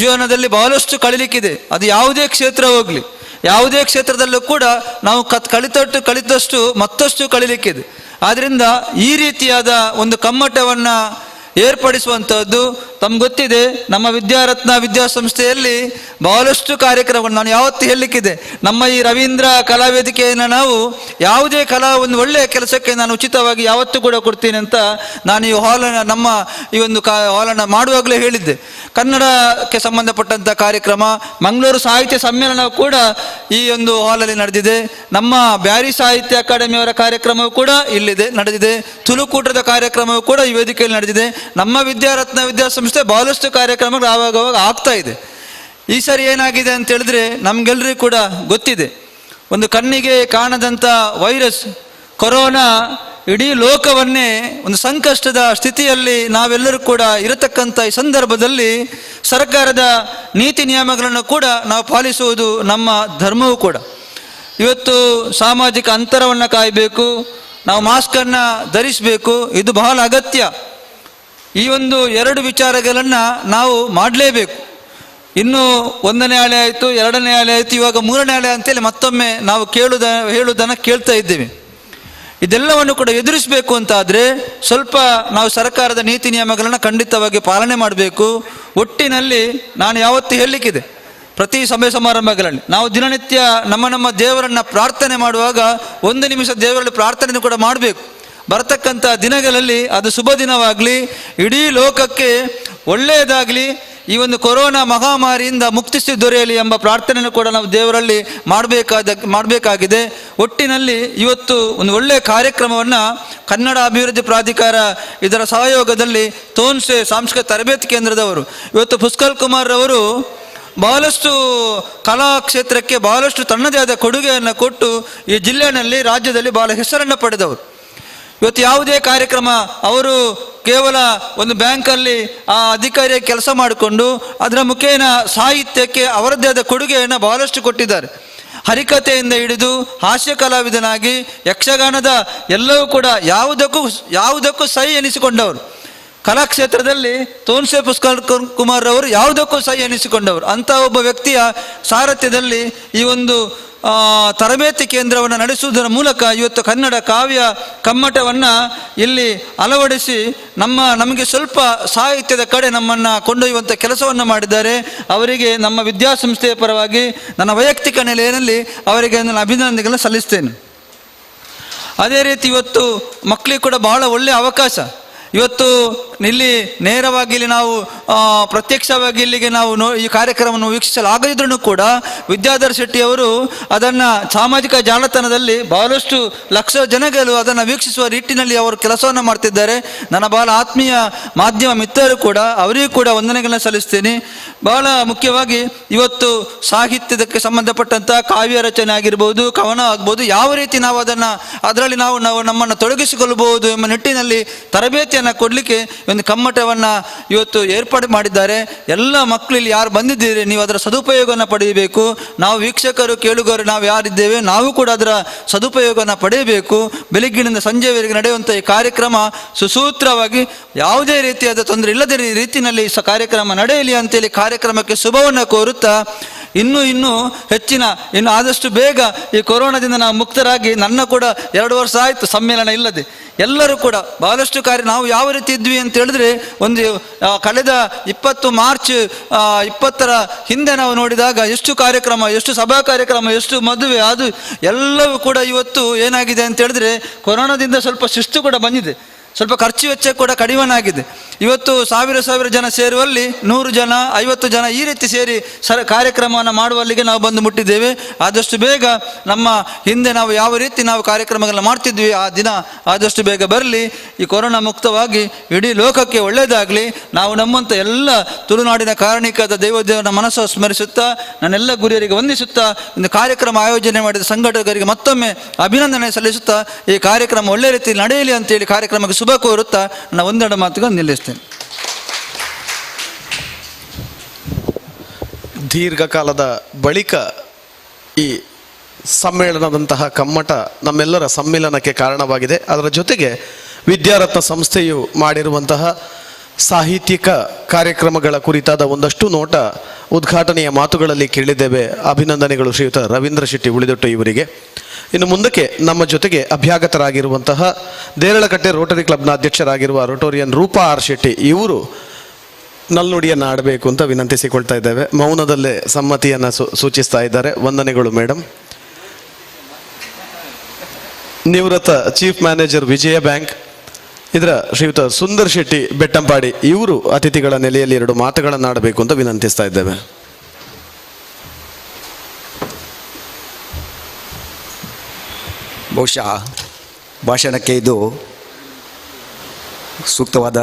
ಜೀವನದಲ್ಲಿ ಬಹಳಷ್ಟು ಕಳೀಲಿಕ್ಕಿದೆ, ಅದು ಯಾವುದೇ ಕ್ಷೇತ್ರ ಹೋಗಲಿ, ಯಾವುದೇ ಕ್ಷೇತ್ರದಲ್ಲೂ ಕೂಡ ನಾವು ಕಲಿತಷ್ಟು ಮತ್ತಷ್ಟು ಕಳೀಲಿಕ್ಕಿದೆ. ಆದ್ದರಿಂದ ಈ ರೀತಿಯಾದ ಒಂದು ಕಮ್ಮಟವನ್ನು ಏರ್ಪಡಿಸುವಂಥದ್ದು ತಮ್ಗೆ ಗೊತ್ತಿದೆ. ನಮ್ಮ ವಿದ್ಯಾರತ್ನ ವಿದ್ಯಾಸಂಸ್ಥೆಯಲ್ಲಿ ಬಹಳಷ್ಟು ಕಾರ್ಯಕ್ರಮಗಳು ನಾನು ಯಾವತ್ತೂ ಹೇಳಲಿಕ್ಕಿದೆ. ನಮ್ಮ ಈ ರವೀಂದ್ರ ಕಲಾವೇದಿಕೆಯನ್ನು ನಾವು ಯಾವುದೇ ಒಂದು ಒಳ್ಳೆಯ ಕೆಲಸಕ್ಕೆ ನಾನು ಉಚಿತವಾಗಿ ಯಾವತ್ತೂ ಕೂಡ ಕೊಡ್ತೀನಿ ಅಂತ ನಾನು ಈ ಹಾಲನ್ನು ನಮ್ಮ ಈ ಒಂದು ಹಾಲನ್ನು ಮಾಡುವಾಗಲೇ ಹೇಳಿದ್ದೆ. ಕನ್ನಡಕ್ಕೆ ಸಂಬಂಧಪಟ್ಟಂಥ ಕಾರ್ಯಕ್ರಮ, ಮಂಗಳೂರು ಸಾಹಿತ್ಯ ಸಮ್ಮೇಳನ ಕೂಡ ಈ ಒಂದು ಹಾಲಲ್ಲಿ ನಡೆದಿದೆ. ನಮ್ಮ ಬ್ಯಾರಿ ಸಾಹಿತ್ಯ ಅಕಾಡೆಮಿಯವರ ಕಾರ್ಯಕ್ರಮವೂ ಕೂಡ ಇಲ್ಲಿದೆ ನಡೆದಿದೆ. ತುಳುಕೂಟದ ಕಾರ್ಯಕ್ರಮವೂ ಕೂಡ ಈ ವೇದಿಕೆಯಲ್ಲಿ ನಡೆದಿದೆ. ನಮ್ಮ ವಿದ್ಯಾರತ್ನ ವಿದ್ಯಾಸಂಸ್ಥೆ ಬಹಳಷ್ಟು ಕಾರ್ಯಕ್ರಮಗಳು ಆವಾಗವಾಗ ಆಗ್ತಾ ಇದೆ. ಈ ಸರಿ ಏನಾಗಿದೆ ಅಂತ ಹೇಳಿದ್ರೆ ನಮ್ಗೆಲ್ರಿಗೂ ಕೂಡ ಗೊತ್ತಿದೆ, ಒಂದು ಕಣ್ಣಿಗೆ ಕಾಣದಂಥ ವೈರಸ್ ಕೊರೋನಾ ಇಡೀ ಲೋಕವನ್ನೇ ಒಂದು ಸಂಕಷ್ಟದ ಸ್ಥಿತಿಯಲ್ಲಿ ನಾವೆಲ್ಲರೂ ಕೂಡ ಇರತಕ್ಕಂಥ ಈ ಸಂದರ್ಭದಲ್ಲಿ ಸರ್ಕಾರದ ನೀತಿ ನಿಯಮಗಳನ್ನು ಕೂಡ ನಾವು ಪಾಲಿಸುವುದು ನಮ್ಮ ಧರ್ಮವೂ ಕೂಡ. ಇವತ್ತು ಸಾಮಾಜಿಕ ಅಂತರವನ್ನು ಕಾಯಬೇಕು, ನಾವು ಮಾಸ್ಕನ್ನು ಧರಿಸಬೇಕು, ಇದು ಬಹಳ ಅಗತ್ಯ. ಈ ಒಂದು 2 ವಿಚಾರಗಳನ್ನು ನಾವು ಮಾಡಲೇಬೇಕು. ಇನ್ನು 1ನೇ ಅಲೆ ಆಯಿತು, 2ನೇ ಅಲೆ ಆಯಿತು, ಇವಾಗ 3ನೇ ಅಲೆ ಅಂತೇಳಿ ಮತ್ತೊಮ್ಮೆ ನಾವು ಹೇಳುವುದನ್ನು ಕೇಳ್ತಾ ಇದ್ದೇವೆ. ಇದೆಲ್ಲವನ್ನು ಕೂಡ ಎದುರಿಸಬೇಕು ಅಂತಾದರೆ ಸ್ವಲ್ಪ ನಾವು ಸರ್ಕಾರದ ನೀತಿ ನಿಯಮಗಳನ್ನು ಖಂಡಿತವಾಗಿ ಪಾಲನೆ ಮಾಡಬೇಕು. ಒಟ್ಟಿನಲ್ಲಿ ನಾನು ಯಾವತ್ತೂ ಹೇಳಲಿಕ್ಕಿದೆ, ಪ್ರತಿ ಸಭೆ ಸಮಾರಂಭಗಳಲ್ಲಿ ನಾವು ದಿನನಿತ್ಯ ನಮ್ಮ ದೇವರನ್ನು ಪ್ರಾರ್ಥನೆ ಮಾಡುವಾಗ 1 ನಿಮಿಷ ದೇವರಲ್ಲಿ ಪ್ರಾರ್ಥನೆ ಕೂಡ ಮಾಡಬೇಕು. ಬರತಕ್ಕಂಥ ದಿನಗಳಲ್ಲಿ ಅದು ಶುಭ ದಿನವಾಗಲಿ, ಇಡೀ ಲೋಕಕ್ಕೆ ಒಳ್ಳೆಯದಾಗಲಿ, ಈ ಒಂದು ಕೊರೋನಾ ಮಹಾಮಾರಿಯಿಂದ ಮುಕ್ತಿಸಿ ದೊರೆಯಲಿ ಎಂಬ ಪ್ರಾರ್ಥನೆಯನ್ನು ಕೂಡ ನಾವು ದೇವರಲ್ಲಿ ಮಾಡಬೇಕಾಗಿದೆ. ಒಟ್ಟಿನಲ್ಲಿ ಇವತ್ತು ಒಂದು ಒಳ್ಳೆಯ ಕಾರ್ಯಕ್ರಮವನ್ನು ಕನ್ನಡ ಅಭಿವೃದ್ಧಿ ಪ್ರಾಧಿಕಾರ ಇದರ ಸಹಯೋಗದಲ್ಲಿ ತೋನ್ಸೆ ಸಾಂಸ್ಕೃತಿಕ ತರಬೇತಿ ಕೇಂದ್ರದವರು ಇವತ್ತು ಪುಷ್ಕಲ್ ಕುಮಾರ್ ಅವರು ಬಹಳಷ್ಟು ಕಲಾ ಕ್ಷೇತ್ರಕ್ಕೆ ಬಹಳಷ್ಟು ತನ್ನದೇ ಆದ ಕೊಡುಗೆಯನ್ನು ಕೊಟ್ಟು ಈ ಜಿಲ್ಲೆಯಲ್ಲಿ ರಾಜ್ಯದಲ್ಲಿ ಬಹಳ ಹೆಸರನ್ನು ಪಡೆದವರು. ಇವತ್ತು ಯಾವುದೇ ಕಾರ್ಯಕ್ರಮ ಅವರು ಕೇವಲ ಒಂದು ಬ್ಯಾಂಕಲ್ಲಿ ಆ ಅಧಿಕಾರಿಯಾಗಿ ಕೆಲಸ ಮಾಡಿಕೊಂಡು ಅದರ ಮುಖೇನ ಸಾಹಿತ್ಯಕ್ಕೆ ಅವರದ್ದೇ ಆದ ಕೊಡುಗೆಯನ್ನು ಬಹಳಷ್ಟು ಕೊಟ್ಟಿದ್ದಾರೆ. ಹರಿಕಥೆಯಿಂದ ಹಿಡಿದು ಹಾಸ್ಯ ಕಲಾವಿದನಾಗಿ ಯಕ್ಷಗಾನದ ಎಲ್ಲವೂ ಕೂಡ ಯಾವುದಕ್ಕೂ ಸೈ ಎನಿಸಿಕೊಂಡವರು. ಕಲಾಕ್ಷೇತ್ರದಲ್ಲಿ ತೋನ್ಸೆ ಪುಷ್ಕಲ್ ಕುಮಾರ್ ಅವರು ಯಾವುದಕ್ಕೂ ಸೈ ಎನಿಸಿಕೊಂಡವರು. ಅಂಥ ಒಬ್ಬ ವ್ಯಕ್ತಿಯ ಸಾರಥ್ಯದಲ್ಲಿ ಈ ಒಂದು ತರಬೇತಿ ಕೇಂದ್ರವನ್ನು ನಡೆಸುವುದರ ಮೂಲಕ ಇವತ್ತು ಕನ್ನಡ ಕಾವ್ಯ ಕಮ್ಮಟವನ್ನು ಇಲ್ಲಿ ಅಳವಡಿಸಿ ನಮಗೆ ಸ್ವಲ್ಪ ಸಾಹಿತ್ಯದ ಕಡೆ ನಮ್ಮನ್ನು ಕೊಂಡೊಯ್ಯುವಂಥ ಕೆಲಸವನ್ನು ಮಾಡಿದ್ದಾರೆ. ಅವರಿಗೆ ನಮ್ಮ ವಿದ್ಯಾಸಂಸ್ಥೆಯ ಪರವಾಗಿ ನನ್ನ ವೈಯಕ್ತಿಕ ನೆಲೆಯಲ್ಲಿ ಅವರಿಗೆ ನಾನು ಅಭಿನಂದನೆಗಳನ್ನು ಸಲ್ಲಿಸ್ತೇನೆ. ಅದೇ ರೀತಿ ಇವತ್ತು ಮಕ್ಕಳಿಗೆ ಕೂಡ ಬಹಳ ಒಳ್ಳೆಯ ಅವಕಾಶ. ಇವತ್ತು ಇಲ್ಲಿ ನೇರವಾಗಿ ಇಲ್ಲಿ ನಾವು ಪ್ರತ್ಯಕ್ಷವಾಗಿ ಇಲ್ಲಿಗೆ ನಾವು ಈ ಕಾರ್ಯಕ್ರಮವನ್ನು ವೀಕ್ಷಿಸಲಾಗದಿದ್ರೂ ಕೂಡ ವಿದ್ಯಾಧರ್ ಶೆಟ್ಟಿಯವರು ಅದನ್ನು ಸಾಮಾಜಿಕ ಜಾಲತಾಣದಲ್ಲಿ ಬಹಳಷ್ಟು ಲಕ್ಷ ಜನಗಳು ಅದನ್ನು ವೀಕ್ಷಿಸುವ ನಿಟ್ಟಿನಲ್ಲಿ ಅವರು ಕೆಲಸವನ್ನು ಮಾಡ್ತಿದ್ದಾರೆ. ನನ್ನ ಬಹಳ ಆತ್ಮೀಯ ಮಾಧ್ಯಮ ಮಿತ್ರರು ಕೂಡ ಅವರಿಗೂ ಕೂಡ ವಂದನೆಗಳನ್ನು ಸಲ್ಲಿಸ್ತೀನಿ. ಬಹಳ ಮುಖ್ಯವಾಗಿ ಇವತ್ತು ಸಾಹಿತ್ಯದಕ್ಕೆ ಸಂಬಂಧಪಟ್ಟಂಥ ಕಾವ್ಯ ರಚನೆ ಆಗಿರ್ಬೋದು, ಕವನ ಆಗ್ಬೋದು, ಯಾವ ರೀತಿ ನಾವು ಅದರಲ್ಲಿ ನಾವು ನಮ್ಮನ್ನು ತೊಡಗಿಸಿಕೊಳ್ಳಬಹುದು ಎಂಬ ನಿಟ್ಟಿನಲ್ಲಿ ತರಬೇತಿಯನ್ನು ಕೊಡಲಿಕ್ಕೆ ಒಂದು ಕಮ್ಮಟವನ್ನು ಇವತ್ತು ಏರ್ಪಾಡು ಮಾಡಿದ್ದಾರೆ. ಎಲ್ಲ ಮಕ್ಕಳು ಇಲ್ಲಿ ಯಾರು ಬಂದಿದ್ದೀರಿ ನೀವು ಅದರ ಸದುಪಯೋಗವನ್ನು ಪಡೆಯಬೇಕು. ನಾವು ವೀಕ್ಷಕರು ಕೇಳುಗರು ನಾವು ಯಾರಿದ್ದೇವೆ ನಾವು ಕೂಡ ಅದರ ಸದುಪಯೋಗವನ್ನು ಪಡೆಯಬೇಕು. ಬೆಳಗ್ಗಿನಿಂದ ಸಂಜೆವರೆಗೆ ನಡೆಯುವಂಥ ಈ ಕಾರ್ಯಕ್ರಮ ಸುಸೂತ್ರವಾಗಿ ಯಾವುದೇ ರೀತಿಯಾದ ತೊಂದರೆ ಇಲ್ಲದ ರೀತಿಯಲ್ಲಿ ಕಾರ್ಯಕ್ರಮ ನಡೆಯಲಿ ಅಂತೇಳಿ ಕಾರ್ಯಕ್ರಮಕ್ಕೆ ಶುಭವನ್ನು ಕೋರುತ್ತಾ ಇನ್ನೂ ಹೆಚ್ಚಿನ ಆದಷ್ಟು ಬೇಗ ಈ ಕೊರೋನಾದಿಂದ ನಾವು ಮುಕ್ತರಾಗಿ ನನ್ನ ಕೂಡ 2 ವರ್ಷ ಆಯಿತು ಸಮ್ಮೇಳನ ಇಲ್ಲದೆ ಎಲ್ಲರೂ ಕೂಡ ಬಹಳಷ್ಟು ನಾವು ಯಾವ ರೀತಿ ಇದ್ವಿ ಅಂತ ಹೇಳಿದ್ರೆ ಒಂದು ಕಳೆದ 20 ಮಾರ್ಚ್ 20ರ ಹಿಂದೆ ನಾವು ನೋಡಿದಾಗ ಎಷ್ಟು ಕಾರ್ಯಕ್ರಮ, ಎಷ್ಟು ಸಭಾ ಕಾರ್ಯಕ್ರಮ, ಎಷ್ಟು ಮದುವೆ, ಅದು ಎಲ್ಲವೂ ಕೂಡ ಇವತ್ತು ಏನಾಗಿದೆ ಅಂತ ಹೇಳಿದ್ರೆ ಕೊರೋನಾದಿಂದ ಸ್ವಲ್ಪ ಶಿಸ್ತು ಕೂಡ ಬಂದಿದೆ, ಸ್ವಲ್ಪ ಖರ್ಚು ವೆಚ್ಚ ಕೂಡ ಕಡಿಮೆಯಾಗಿದೆ. ಇವತ್ತು ಸಾವಿರ ಜನ ಸೇರುವಲ್ಲಿ 100 ಜನ 50 ಜನ ಈ ರೀತಿ ಸೇರಿ ಕಾರ್ಯಕ್ರಮವನ್ನು ಮಾಡುವಲ್ಲಿಗೆ ನಾವು ಬಂದು ಮುಟ್ಟಿದ್ದೇವೆ. ಆದಷ್ಟು ಬೇಗ ನಮ್ಮ ಹಿಂದೆ ನಾವು ಯಾವ ರೀತಿ ನಾವು ಕಾರ್ಯಕ್ರಮಗಳನ್ನ ಮಾಡ್ತಿದ್ವಿ ಆ ದಿನ ಆದಷ್ಟು ಬೇಗ ಬರಲಿ. ಈ ಕೊರೋನಾ ಮುಕ್ತವಾಗಿ ಇಡೀ ಲೋಕಕ್ಕೆ ಒಳ್ಳೆಯದಾಗಲಿ. ನಾವು ನಮ್ಮಂಥ ಎಲ್ಲ ತುಳುನಾಡಿನ ಕಾರಣಿಕದ ದೇವದೇವನ ಮನಸ್ಸು ಸ್ಮರಿಸುತ್ತಾ ನನ್ನೆಲ್ಲ ಗುರಿಯರಿಗೆ ವಂದಿಸುತ್ತಾ ಒಂದು ಕಾರ್ಯಕ್ರಮ ಆಯೋಜನೆ ಮಾಡಿದ ಸಂಘಟಕರಿಗೆ ಮತ್ತೊಮ್ಮೆ ಅಭಿನಂದನೆ ಸಲ್ಲಿಸುತ್ತಾ ಈ ಕಾರ್ಯಕ್ರಮ ಒಳ್ಳೆ ರೀತಿ ನಡೆಯಲಿ ಅಂತೇಳಿ ಕಾರ್ಯಕ್ರಮಕ್ಕೆ ಶುಭ ಕೋರುತ್ತಾ ನಾನು ಒಂದೆರಡು ಮಾತುಗಳನ್ನು ನಿಲ್ಲಿಸ್ತೇನೆ. ದೀರ್ಘಕಾಲದ ಬಳಿಕ ಈ ಸಮ್ಮೇಳನದಂತಹ ಕಮ್ಮಟ ನಮ್ಮೆಲ್ಲರ ಸಮ್ಮಿಲನಕ್ಕೆ ಕಾರಣವಾಗಿದೆ. ಅದರ ಜೊತೆಗೆ ವಿದ್ಯಾರತ್ನ ಸಂಸ್ಥೆಯು ಮಾಡಿರುವಂತಹ ಸಾಹಿತ್ಯಿಕ ಕಾರ್ಯಕ್ರಮಗಳ ಕುರಿತಾದ ಒಂದಷ್ಟು ನೋಟ ಉದ್ಘಾಟನೆಯ ಮಾತುಗಳಲ್ಲಿ ಕೇಳಿದ್ದೇವೆ. ಅಭಿನಂದನೆಗಳು ಶ್ರೀಯುತ ರವೀಂದ್ರ ಶೆಟ್ಟಿ ಉಳಿದೊಟ್ಟು ಇವರಿಗೆ. ಇನ್ನು ಮುಂದಕ್ಕೆ ನಮ್ಮ ಜೊತೆಗೆ ಅಭ್ಯಾಗತರಾಗಿರುವಂತಹ ದೇರಳಕಟ್ಟೆ ರೋಟರಿ ಕ್ಲಬ್ನ ಅಧ್ಯಕ್ಷರಾಗಿರುವ ರೋಟೋರಿಯನ್ ರೂಪಾ ಆರ್ ಶೆಟ್ಟಿ ಇವರು ನಲ್ನುಡಿಯನ್ನು ಆಡಬೇಕು ಅಂತ ವಿನಂತಿಸಿಕೊಳ್ತಾ ಇದ್ದೇವೆ. ಮೌನದಲ್ಲೇ ಸಮ್ಮತಿಯನ್ನು ಸೂಚಿಸ್ತಾ ಇದ್ದಾರೆ. ವಂದನೆಗಳು ಮೇಡಮ್. ನಿವೃತ್ತ ಚೀಫ್ ಮ್ಯಾನೇಜರ್ ವಿಜಯ ಬ್ಯಾಂಕ್ ಇದರ ಶ್ರೀಯುತ ಸುಂದರ್ ಶೆಟ್ಟಿ ಬೆಟ್ಟಂಪಾಡಿ ಇವರು ಅತಿಥಿಗಳ ನೆಲೆಯಲ್ಲಿ 2 ಮಾತುಗಳನ್ನು ಆಡಬೇಕು ಅಂತ ವಿನಂತಿಸ್ತಾ ಇದ್ದೇವೆ. ಬಹುಶಃ ಭಾಷಣಕ್ಕೆ ಇದು ಸೂಕ್ತವಾದ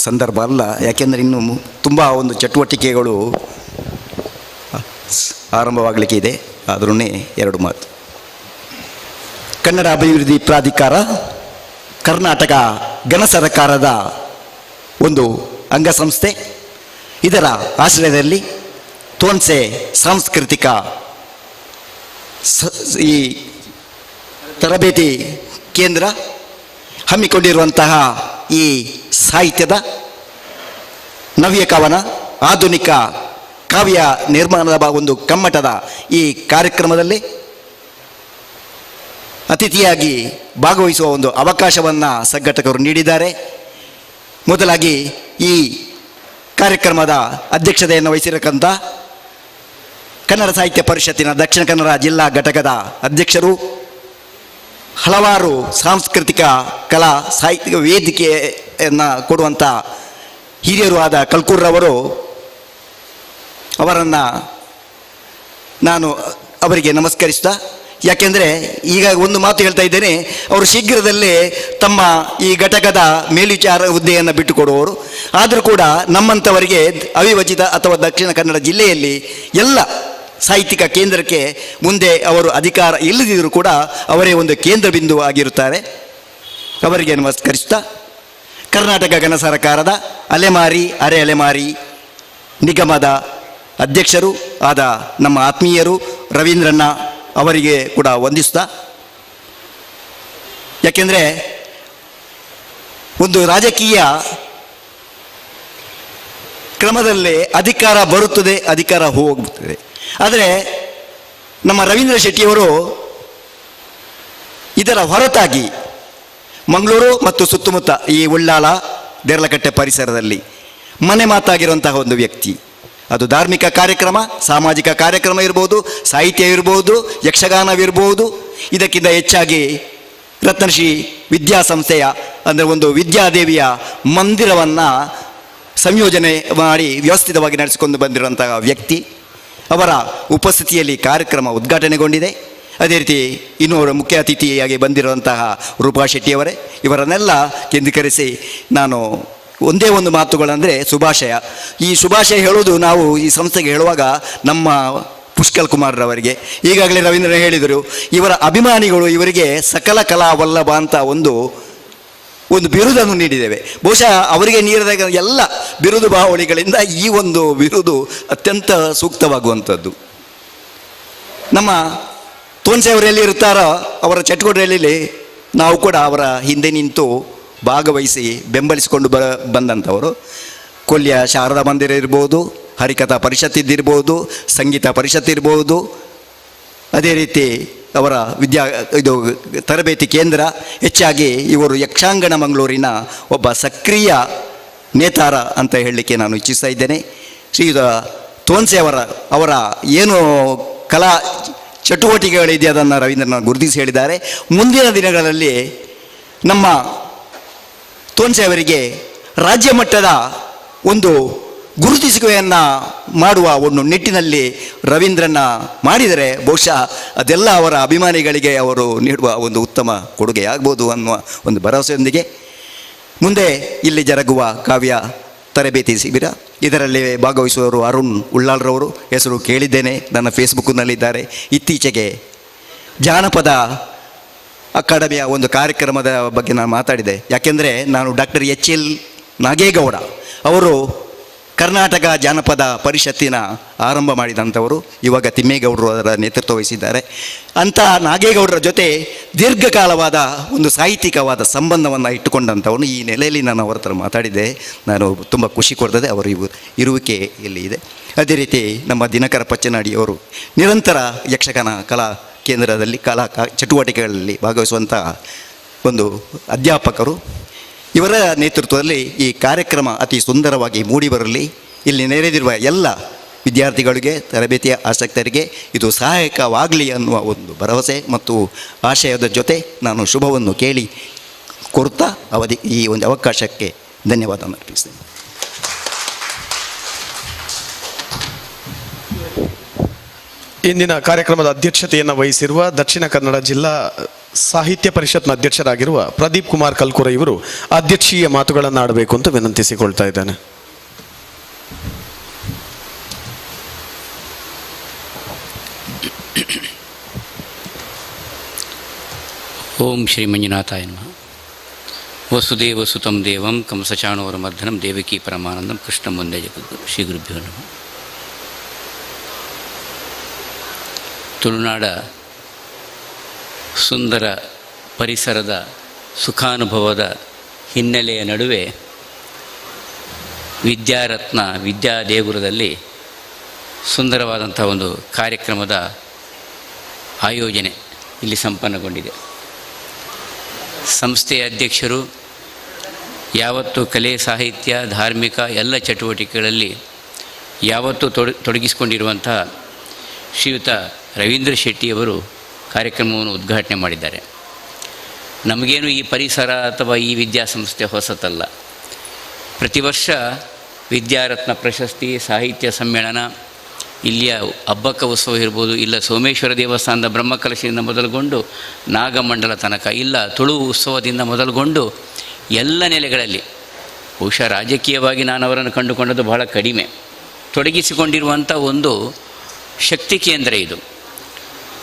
ಸಂದರ್ಭ ಅಲ್ಲ, ಯಾಕೆಂದರೆ ಇನ್ನು ತುಂಬ ಒಂದು ಚಟುವಟಿಕೆಗಳು ಆರಂಭವಾಗಲಿಕ್ಕೆ ಇದೆ. ಆದ್ರೂ 2 ಮಾತು. ಕನ್ನಡ ಅಭಿವೃದ್ಧಿ ಪ್ರಾಧಿಕಾರ ಕರ್ನಾಟಕ ಘನ ಸರ್ಕಾರದ ಒಂದು ಅಂಗಸಂಸ್ಥೆ. ಇದರ ಆಶ್ರಯದಲ್ಲಿ ತೋನ್ಸೆ ಸಾಂಸ್ಕೃತಿಕ ಈ ತರಬೇತಿ ಕೇಂದ್ರ ಹಮ್ಮಿಕೊಂಡಿರುವಂತಹ ಈ ಸಾಹಿತ್ಯದ ನವ್ಯ ಕವನ ಆಧುನಿಕ ಕಾವ್ಯ ನಿರ್ಮಾಣದ ಒಂದು ಕಮ್ಮಟದ ಈ ಕಾರ್ಯಕ್ರಮದಲ್ಲಿ ಅತಿಥಿಯಾಗಿ ಭಾಗವಹಿಸುವ ಒಂದು ಅವಕಾಶವನ್ನು ಸಂಘಟಕರು ನೀಡಿದ್ದಾರೆ. ಮೊದಲಾಗಿ ಈ ಕಾರ್ಯಕ್ರಮದ ಅಧ್ಯಕ್ಷತೆಯನ್ನು ವಹಿಸಿರತಕ್ಕಂಥ ಕನ್ನಡ ಸಾಹಿತ್ಯ ಪರಿಷತ್ತಿನ ದಕ್ಷಿಣ ಕನ್ನಡ ಜಿಲ್ಲಾ ಘಟಕದ ಅಧ್ಯಕ್ಷರು, ಹಲವಾರು ಸಾಂಸ್ಕೃತಿಕ ಕಲಾ ಸಾಹಿತ್ಯಿಕ ವೇದಿಕೆಯನ್ನು ಕೊಡುವಂಥ ಹಿರಿಯರು ಆದ ಕಲ್ಕೂರ್ರವರು, ಅವರನ್ನು ನಾನು ಅವರಿಗೆ ನಮಸ್ಕರಿಸ್ತಾ, ಯಾಕೆಂದರೆ ಈಗ ಒಂದು ಮಾತು ಹೇಳ್ತಾ ಇದ್ದೇನೆ, ಅವರು ಶೀಘ್ರದಲ್ಲೇ ತಮ್ಮ ಈ ಘಟಕದ ಮೇಲ್ವಿಚಾರ ಹುದ್ದೆಯನ್ನು ಬಿಟ್ಟುಕೊಡುವವರು. ಆದರೂ ಕೂಡ ನಮ್ಮಂಥವರಿಗೆ ಅವಿಭಜಿತ ಅಥವಾ ದಕ್ಷಿಣ ಕನ್ನಡ ಜಿಲ್ಲೆಯಲ್ಲಿ ಎಲ್ಲ ಸಾಹಿತ್ಯಿಕ ಕೇಂದ್ರಕ್ಕೆ ಮುಂದೆ ಅವರು ಅಧಿಕಾರ ಇಲ್ಲದಿದ್ದರೂ ಕೂಡ ಅವರೇ ಒಂದು ಕೇಂದ್ರ ಬಿಂದು ಆಗಿರುತ್ತಾರೆ. ಅವರಿಗೆ ನಮಸ್ಕರಿಸ್ತಾ, ಕರ್ನಾಟಕ ಘನ ಸರ್ಕಾರದ ಅಲೆಮಾರಿ ಅರೆ ಅಲೆಮಾರಿ ನಿಗಮದ ಅಧ್ಯಕ್ಷರು ಆದ ನಮ್ಮ ಆತ್ಮೀಯರು ರವೀಂದ್ರಣ್ಣ ಅವರಿಗೆ ಕೂಡ ವಂದಿಸ್ತಾ, ಯಾಕೆಂದರೆ ಒಂದು ರಾಜಕೀಯ ಕ್ರಮದಲ್ಲೇ ಅಧಿಕಾರ ಬರುತ್ತದೆ, ಅಧಿಕಾರ ಹೋಗುತ್ತದೆ. ಆದರೆ ನಮ್ಮ ರವೀಂದ್ರ ಶೆಟ್ಟಿಯವರು ಇದರ ಹೊರತಾಗಿ ಮಂಗಳೂರು ಮತ್ತು ಸುತ್ತಮುತ್ತ ಈ ಉಳ್ಳಾಲ ದೇರ್ಲಕಟ್ಟೆ ಪರಿಸರದಲ್ಲಿ ಮನೆ ಮಾತಾಗಿರುವಂತಹ ಒಂದು ವ್ಯಕ್ತಿ. ಅದು ಧಾರ್ಮಿಕ ಕಾರ್ಯಕ್ರಮ, ಸಾಮಾಜಿಕ ಕಾರ್ಯಕ್ರಮ ಇರ್ಬೋದು, ಸಾಹಿತ್ಯ ಇರ್ಬೋದು, ಯಕ್ಷಗಾನವಿರ್ಬೋದು. ಇದಕ್ಕಿಂತ ಹೆಚ್ಚಾಗಿ ರತ್ನಶ್ರೀ ವಿದ್ಯಾಸಂಸ್ಥೆಯ ಅಂದರೆ ಒಂದು ವಿದ್ಯಾದೇವಿಯ ಮಂದಿರವನ್ನು ಸಂಯೋಜನೆ ಮಾಡಿ ವ್ಯವಸ್ಥಿತವಾಗಿ ನಡೆಸಿಕೊಂಡು ಬಂದಿರುವಂತಹ ವ್ಯಕ್ತಿ. ಅವರ ಉಪಸ್ಥಿತಿಯಲ್ಲಿ ಕಾರ್ಯಕ್ರಮ ಉದ್ಘಾಟನೆಗೊಂಡಿದೆ. ಅದೇ ರೀತಿ ಇನ್ನೂರು ಮುಖ್ಯ ಅತಿಥಿಯಾಗಿ ಬಂದಿರುವಂತಹ ರೂಪಾ ಶೆಟ್ಟಿಯವರೇ, ಇವರನ್ನೆಲ್ಲ ಕೇಂದ್ರೀಕರಿಸಿ ನಾನು ಒಂದೇ ಒಂದು ಮಾತುಗಳಂದರೆ ಶುಭಾಶಯ. ಈ ಶುಭಾಶಯ ಹೇಳೋದು ನಾವು ಈ ಸಂಸ್ಥೆಗೆ ಹೇಳುವಾಗ ನಮ್ಮ ಪುಷ್ಕಲ್ ಕುಮಾರ್ರವರಿಗೆ, ಈಗಾಗಲೇ ರವೀಂದ್ರ ಹೇಳಿದರು, ಇವರ ಅಭಿಮಾನಿಗಳು ಇವರಿಗೆ ಸಕಲ ಕಲಾ ವಲ್ಲಭ ಅಂತ ಒಂದು ಬಿರುದನ್ನು ನೀಡಿದ್ದೇವೆ. ಬಹುಶಃ ಅವರಿಗೆ ನೀಡಿದ ಎಲ್ಲ ಬಿರುದು ಬಾವಳಿಗಳಿಂದ ಈ ಒಂದು ಬಿರುದು ಅತ್ಯಂತ ಸೂಕ್ತವಾಗುವಂಥದ್ದು. ನಮ್ಮ ತೋನ್ಸೆ ಅವರು ಎಲ್ಲಿ ಇರ್ತಾರೋ ಅವರ ಚಟುವಟಿಕೆಯಲ್ಲಿ ನಾವು ಕೂಡ ಅವರ ಹಿಂದೆ ನಿಂತು ಭಾಗವಹಿಸಿ ಬೆಂಬಲಿಸಿಕೊಂಡು ಬಂದಂಥವರು. ಕೊಲ್ಲಿಯ ಶಾರದಾ ಮಂದಿರ ಇರ್ಬೋದು, ಹರಿಕಥಾ ಪರಿಷತ್ತಿದ್ದಿರ್ಬೋದು, ಸಂಗೀತ ಪರಿಷತ್ ಇರ್ಬೋದು, ಅದೇ ರೀತಿ ಅವರ ಇದು ತರಬೇತಿ ಕೇಂದ್ರ. ಹೆಚ್ಚಾಗಿ ಇವರು ಯಕ್ಷಾಂಗಣ ಮಂಗಳೂರಿನ ಒಬ್ಬ ಸಕ್ರಿಯ ನೇತಾರ ಅಂತ ಹೇಳಲಿಕ್ಕೆ ನಾನು ಇಚ್ಛಿಸ್ತಾ ಇದ್ದೇನೆ. ಶ್ರೀಯುತ ತೋನ್ಸೆ ಅವರ ಏನು ಕಲಾ ಚಟುವಟಿಕೆಗಳಿದೆ ಅದನ್ನು ರವೀಂದ್ರನಾಥ್ ಗುರುತಿಸಿ ಹೇಳಿದ್ದಾರೆ. ಮುಂದಿನ ದಿನಗಳಲ್ಲಿ ನಮ್ಮ ತೋನ್ಸೆ ಅವರಿಗೆ ರಾಜ್ಯ ಮಟ್ಟದ ಒಂದು ಗುರುತಿಸುವಿಕೆಯನ್ನು ಮಾಡುವ ಒಂದು ನಿಟ್ಟಿನಲ್ಲಿ ರವೀಂದ್ರನ ಮಾಡಿದರೆ ಬಹುಶಃ ಅದೆಲ್ಲ ಅವರ ಅಭಿಮಾನಿಗಳಿಗೆ ಅವರು ನೀಡುವ ಒಂದು ಉತ್ತಮ ಕೊಡುಗೆ ಆಗ್ಬೋದು ಅನ್ನುವ ಒಂದು ಭರವಸೆಯೊಂದಿಗೆ ಮುಂದೆ ಇಲ್ಲಿ ಜರುಗುವ ಕಾವ್ಯ ತರಬೇತಿ ಶಿಬಿರ, ಇದರಲ್ಲಿ ಭಾಗವಹಿಸುವವರು ಅರುಣ್ ಉಳ್ಳಾಲ್ರವರು ಹೆಸರು ಕೇಳಿದ್ದೇನೆ, ನನ್ನ ಫೇಸ್ಬುಕ್ನಲ್ಲಿದ್ದಾರೆ. ಇತ್ತೀಚೆಗೆ ಜಾನಪದ ಅಕಾಡೆಮಿಯ ಒಂದು ಕಾರ್ಯಕ್ರಮದ ಬಗ್ಗೆ ನಾನು ಮಾತಾಡಿದೆ. ಯಾಕೆಂದರೆ ನಾನು ಡಾಕ್ಟರ್ HL ನಾಗೇಗೌಡ ಅವರು ಕರ್ನಾಟಕ ಜಾನಪದ ಪರಿಷತ್ತಿನ ಆರಂಭ ಮಾಡಿದಂಥವರು, ಇವಾಗ ತಿಮ್ಮೇಗೌಡರು ಅದರ ನೇತೃತ್ವ ವಹಿಸಿದ್ದಾರೆ. ಅಂಥ ನಾಗೇಗೌಡರ ಜೊತೆ ದೀರ್ಘಕಾಲವಾದ ಒಂದು ಸಾಹಿತ್ಯಿಕವಾದ ಸಂಬಂಧವನ್ನು ಇಟ್ಟುಕೊಂಡಂಥವನು. ಈ ನೆಲೆಯಲ್ಲಿ ನಾನು ಅವರ ಹತ್ರ ಮಾತಾಡಿದ್ದೆ, ನಾನು ತುಂಬ ಖುಷಿ ಕೊಡ್ತದೆ ಅವರ ಇರುವಿಕೆ ಇಲ್ಲಿ ಇದೆ. ಅದೇ ರೀತಿ ನಮ್ಮ ದಿನಕರ ಪಚ್ಚನಾಡಿಯವರು ನಿರಂತರ ಯಕ್ಷಗಾನ ಕಲಾ ಕೇಂದ್ರದಲ್ಲಿ ಕಲಾ ಚಟುವಟಿಕೆಗಳಲ್ಲಿ ಭಾಗವಹಿಸುವಂಥ ಒಂದು ಅಧ್ಯಾಪಕರು. ಇವರ ನೇತೃತ್ವದಲ್ಲಿ ಈ ಕಾರ್ಯಕ್ರಮ ಅತಿ ಸುಂದರವಾಗಿ ಮೂಡಿಬರಲಿ. ಇಲ್ಲಿ ನೆರೆದಿರುವ ಎಲ್ಲ ವಿದ್ಯಾರ್ಥಿಗಳಿಗೆ, ತರಬೇತಿಯ ಆಸಕ್ತರಿಗೆ ಇದು ಸಹಾಯಕವಾಗಲಿ ಅನ್ನುವ ಒಂದು ಭರವಸೆ ಮತ್ತು ಆಶಯದ ಜೊತೆ ನಾನು ಶುಭವನ್ನು ಕೇಳಿ ಕೋರುತ್ತಾ ಈ ಒಂದು ಅವಕಾಶಕ್ಕೆ ಧನ್ಯವಾದ ಅರ್ಪಿಸ್ತೇನೆ. ಇಂದಿನ ಕಾರ್ಯಕ್ರಮದ ಅಧ್ಯಕ್ಷತೆಯನ್ನು ವಹಿಸಿರುವ ದಕ್ಷಿಣ ಕನ್ನಡ ಜಿಲ್ಲಾ ಸಾಹಿತ್ಯ ಪರಿಷತ್ನ ಅಧ್ಯಕ್ಷರಾಗಿರುವ ಪ್ರದೀಪ್ ಕುಮಾರ್ ಕಲ್ಕುರ ಇವರು ಅಧ್ಯಕ್ಷೀಯ ಮಾತುಗಳನ್ನು ಆಡಬೇಕು ಅಂತ ವಿನಂತಿಸಿಕೊಳ್ತಾ ಇದ್ದಾನೆ. ಓಂ ಶ್ರೀ ಮಂಜುನಾಥಾಯ ನಮಃ. ವಸುದೇವಸುತಂ ದೇವಂ ಕಂಸಚಾಣೂರಮರ್ಧನಂ ದೇವಕೀ ಪರಮಾನಂದಂ ಕೃಷ್ಣ ಮುಂದೆ ಜಗದ್ಗುರು ಶ್ರೀ ಗುರುಭ್ಯೋ ನಮಃ. ತುಳುನಾಡ ಸುಂದರ ಪರಿಸರದ ಸುಖಾನುಭವದ ಹಿನ್ನೆಲೆಯ ನಡುವೆ ವಿದ್ಯಾರತ್ನ ವಿದ್ಯಾದೇಗುರದಲ್ಲಿ ಸುಂದರವಾದಂಥ ಒಂದು ಕಾರ್ಯಕ್ರಮದ ಆಯೋಜನೆ ಇಲ್ಲಿ ಸಂಪನ್ನಗೊಂಡಿದೆ. ಸಂಸ್ಥೆಯ ಅಧ್ಯಕ್ಷರು ಯಾವತ್ತೂ ಕಲೆ, ಸಾಹಿತ್ಯ, ಧಾರ್ಮಿಕ ಎಲ್ಲ ಚಟುವಟಿಕೆಗಳಲ್ಲಿ ಯಾವತ್ತೂ ತೊಡಗಿಸಿಕೊಂಡಿರುವಂಥ ಶ್ರೀಯುತ ರವೀಂದ್ರ ಶೆಟ್ಟಿಯವರು ಕಾರ್ಯಕ್ರಮವನ್ನು ಉದ್ಘಾಟನೆ ಮಾಡಿದ್ದಾರೆ. ನಮಗೇನು ಈ ಪರಿಸರ ಅಥವಾ ಈ ವಿದ್ಯಾಸಂಸ್ಥೆ ಹೊಸತಲ್ಲ. ಪ್ರತಿ ವರ್ಷ ವಿದ್ಯಾರತ್ನ ಪ್ರಶಸ್ತಿ, ಸಾಹಿತ್ಯ ಸಮ್ಮೇಳನ, ಇಲ್ಲಿಯ ಹಬ್ಬಕ್ಕ ಉತ್ಸವ ಇರ್ಬೋದು, ಇಲ್ಲ ಸೋಮೇಶ್ವರ ದೇವಸ್ಥಾನದ ಬ್ರಹ್ಮಕಲಶದಿಂದ ಮೊದಲುಗೊಂಡು ನಾಗಮಂಡಲ ತನಕ, ಇಲ್ಲ ತುಳು ಉತ್ಸವದಿಂದ ಮೊದಲುಗೊಂಡು ಎಲ್ಲ ನೆಲೆಗಳಲ್ಲಿ, ಬಹುಶಃ ರಾಜಕೀಯವಾಗಿ ನಾನು ಅವರನ್ನು ಕಂಡುಕೊಂಡದ್ದು ಬಹಳ ಕಡಿಮೆ, ತೊಡಗಿಸಿಕೊಂಡಿರುವಂಥ ಒಂದು ಶಕ್ತಿ ಕೇಂದ್ರ ಇದು.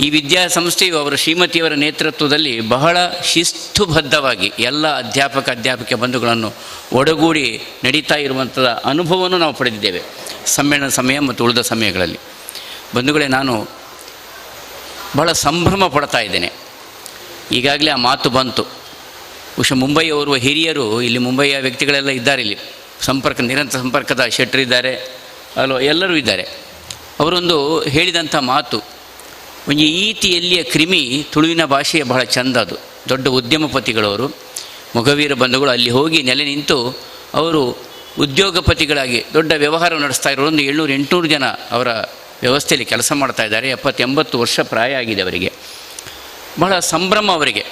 ಈ ವಿದ್ಯಾಸಂಸ್ಥೆಯು ಅವರ ಶ್ರೀಮತಿಯವರ ನೇತೃತ್ವದಲ್ಲಿ ಬಹಳ ಶಿಸ್ತುಬದ್ಧವಾಗಿ ಎಲ್ಲ ಅಧ್ಯಾಪಕ ಬಂಧುಗಳನ್ನು ಒಡಗೂಡಿ ನಡೀತಾ ಇರುವಂಥದ ಅನುಭವವನ್ನು ನಾವು ಪಡೆದಿದ್ದೇವೆ ಸಮ್ಮೇಳನ ಸಮಯ ಮತ್ತು ಉಳಿದ ಸಮಯಗಳಲ್ಲಿ. ಬಂಧುಗಳೇ, ನಾನು ಬಹಳ ಸಂಭ್ರಮ ಪಡ್ತಾ ಇದ್ದೇನೆ. ಈಗಾಗಲೇ ಆ ಮಾತು ಬಂತು. ಬಹುಶಃ ಮುಂಬೈಯ ಓರ್ವ ಹಿರಿಯರು, ಇಲ್ಲಿ ಮುಂಬೈಯ ವ್ಯಕ್ತಿಗಳೆಲ್ಲ ಇದ್ದಾರೆ, ಇಲ್ಲಿ ನಿರಂತರ ಸಂಪರ್ಕದ ಶೆಟ್ಟರಿದ್ದಾರೆ, ಅಲ್ಲೋ ಎಲ್ಲರೂ ಇದ್ದಾರೆ. ಅವರೊಂದು ಹೇಳಿದಂಥ ಮಾತು, ಒಂದು ಈತಿಯಲ್ಲಿಯ ಕ್ರಿಮಿ ತುಳುವಿನ ಭಾಷೆಯ ಬಹಳ ಚೆಂದ. ಅದು ದೊಡ್ಡ ಉದ್ಯಮಪತಿಗಳವರು, ಮೊಗವೀರ ಬಂಧುಗಳು ಅಲ್ಲಿ ಹೋಗಿ ನೆಲೆ ನಿಂತು ಅವರು ಉದ್ಯೋಗಪತಿಗಳಾಗಿ ದೊಡ್ಡ ವ್ಯವಹಾರ ನಡೆಸ್ತಾ ಇರೋರು. ಒಂದು 700-800 ಜನ ಅವರ ವ್ಯವಸ್ಥೆಯಲ್ಲಿ ಕೆಲಸ ಮಾಡ್ತಾ ಇದ್ದಾರೆ. 70-80 ವರ್ಷ ಪ್ರಾಯ ಆಗಿದೆ ಅವರಿಗೆ. ಬಹಳ ಸಂಭ್ರಮ ಅವರಿಗೆ.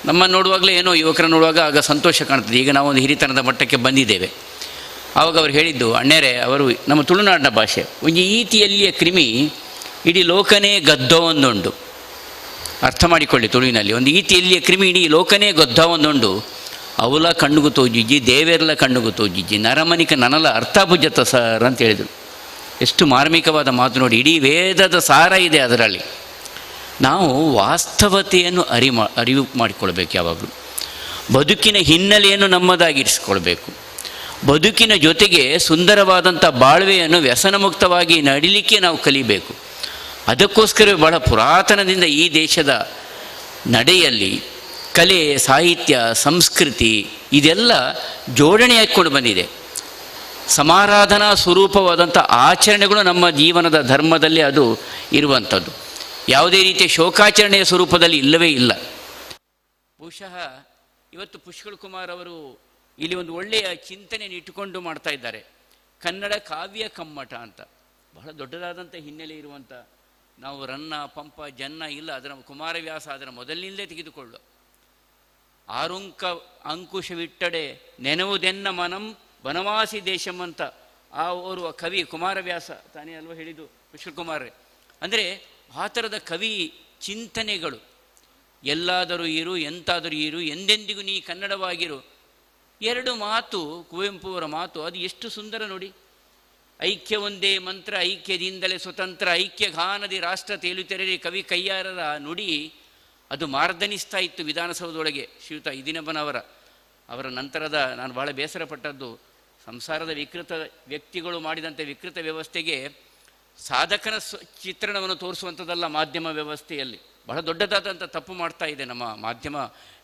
ನಮ್ಮನ್ನು ನೋಡುವಾಗಲೇ ಏನೋ ಯುವಕರ ನೋಡುವಾಗ ಆಗ ಸಂತೋಷ ಕಾಣ್ತದೆ. ಈಗ ನಾವೊಂದು ಹಿರಿತನದ ಮಟ್ಟಕ್ಕೆ ಬಂದಿದ್ದೇವೆ. ಆವಾಗ ಅವರು ಹೇಳಿದ್ದು, ಅಣ್ಣರೇ, ಅವರು ನಮ್ಮ ತುಳುನಾಡಿನ ಭಾಷೆ, ಒಂದು ಈತಿಯಲ್ಲಿಯ ಕ್ರಿಮಿ ಇಡೀ ಲೋಕನೇ ಗದ್ದೋ ಒಂದುಂಡು. ಅರ್ಥ ಮಾಡಿಕೊಳ್ಳಿ, ತುಳುವಿನಲ್ಲಿ ಒಂದು ಈತಿಯಲ್ಲಿಯ ಕ್ರಿಮಿ ಇಡೀ ಲೋಕನೇ ಗದ್ದ ಒಂದುಂಡು. ಅವಲ ಕಣ್ಣುಗು ತೋಜಿಜ್ಜಿ, ದೇವೇರ್ಲ ಕಣ್ಣುಗು ತೋಜಿಜ್ಜಿ, ನರಮನಿಕ ನನಲ ಅರ್ಥಭುಜತ ಸರ್ ಅಂತ ಹೇಳಿದರು. ಎಷ್ಟು ಮಾರ್ಮಿಕವಾದ ಮಾತು ನೋಡಿ. ಇಡೀ ವೇದದ ಸಾರ ಇದೆ ಅದರಲ್ಲಿ. ನಾವು ವಾಸ್ತವತೆಯನ್ನು ಅರಿವು ಮಾಡಿಕೊಳ್ಬೇಕು. ಯಾವಾಗಲೂ ಬದುಕಿನ ಹಿನ್ನೆಲೆಯನ್ನು ನಮ್ಮದಾಗಿರಿಸಿಕೊಳ್ಬೇಕು. ಬದುಕಿನ ಜೊತೆಗೆ ಸುಂದರವಾದಂಥ ಬಾಳ್ವೆಯನ್ನು ವ್ಯಸನಮುಕ್ತವಾಗಿ ನಡಿಲಿಕ್ಕೆ ನಾವು ಕಲಿಬೇಕು. ಅದಕ್ಕೋಸ್ಕರವೇ ಬಹಳ ಪುರಾತನದಿಂದ ಈ ದೇಶದ ನಡೆಯಲ್ಲಿ ಕಲೆ, ಸಾಹಿತ್ಯ, ಸಂಸ್ಕೃತಿ ಇದೆಲ್ಲ ಜೋಡಣೆ ಹಾಕ್ಕೊಂಡು ಬಂದಿದೆ. ಸಮಾರಾಧನಾ ಸ್ವರೂಪವಾದಂಥ ಆಚರಣೆಗಳು ನಮ್ಮ ಜೀವನದ ಧರ್ಮದಲ್ಲಿ ಅದು ಇರುವಂಥದ್ದು. ಯಾವುದೇ ರೀತಿಯ ಶೋಕಾಚರಣೆಯ ಸ್ವರೂಪದಲ್ಲಿ ಇಲ್ಲವೇ ಇಲ್ಲ. ಬಹುಶಃ ಇವತ್ತು ಪುಷ್ಕಳ್ ಕುಮಾರ್ ಅವರು ಇಲ್ಲಿ ಒಂದು ಒಳ್ಳೆಯ ಚಿಂತನೆಯನ್ನು ಇಟ್ಟುಕೊಂಡು ಮಾಡ್ತಾ ಇದ್ದಾರೆ. ಕನ್ನಡ ಕಾವ್ಯ ಕಮ್ಮಟ ಅಂತ ಬಹಳ ದೊಡ್ಡದಾದಂಥ ಹಿನ್ನೆಲೆ ಇರುವಂಥ, ನಾವು ರನ್ನ, ಪಂಪ, ಜನ್ನ ಇಲ್ಲ, ಅದರ ಕುಮಾರವ್ಯಾಸ ಅದರ ಮೊದಲಿನಿಂದಲೇ ತೆಗೆದುಕೊಳ್ಳು. ಆರುಂಕ ಅಂಕುಶವಿಟ್ಟಡೆ ನೆನವುದೆನ್ನ ಮನಂ ಬನವಾಸಿ ದೇಶಂ ಅಂತ ಆ ಓರ್ವ ಕವಿ ಕುಮಾರವ್ಯಾಸ ತಾನೇ ಅಲ್ವ ಹೇಳಿದ್ದು ಪುಷ್ಕಳ್ ಕುಮಾರ್. ಅಂದರೆ ಆ ಥರದ ಕವಿ ಚಿಂತನೆಗಳು, ಎಲ್ಲಾದರೂ ಇರು, ಎಂತಾದರೂ ಇರು, ಎಂದೆಂದಿಗೂ ನೀ ಕನ್ನಡವಾಗಿರು. 2 ಮಾತು, ಕುವೆಂಪು ಅವರ ಮಾತು, ಅದು ಎಷ್ಟು ಸುಂದರ ನೋಡಿ. ಐಕ್ಯ ಒಂದೇ ಮಂತ್ರ, ಐಕ್ಯದಿಂದಲೇ ಸ್ವತಂತ್ರ, ಐಕ್ಯ ಗಾನದಿ ರಾಷ್ಟ್ರ ತೇಲುತೆರೆ ಕವಿ ಕಯ್ಯಾರರ ನುಡಿ ಅದು ಮಾರ್ದನಿಸ್ತಾ ಇತ್ತು ವಿಧಾನಸೌಧದೊಳಗೆ. ಶ್ರೀಯುತ ಅವರ ನಂತರದ ನಾನು ಭಾಳ ಬೇಸರಪಟ್ಟದ್ದು, ಸಂಸಾರದ ವಿಕೃತ ವ್ಯಕ್ತಿಗಳು ಮಾಡಿದಂಥ ವಿಕೃತ ವ್ಯವಸ್ಥೆಗೆ ಸಾಧಕನ ಚಿತ್ರಣವನ್ನು ತೋರಿಸುವಂಥದ್ದಲ್ಲ ಮಾಧ್ಯಮ ವ್ಯವಸ್ಥೆಯಲ್ಲಿ. ಬಹಳ ದೊಡ್ಡದಾದಂಥ ತಪ್ಪು ಮಾಡ್ತಾ ಇದೆ ನಮ್ಮ ಮಾಧ್ಯಮ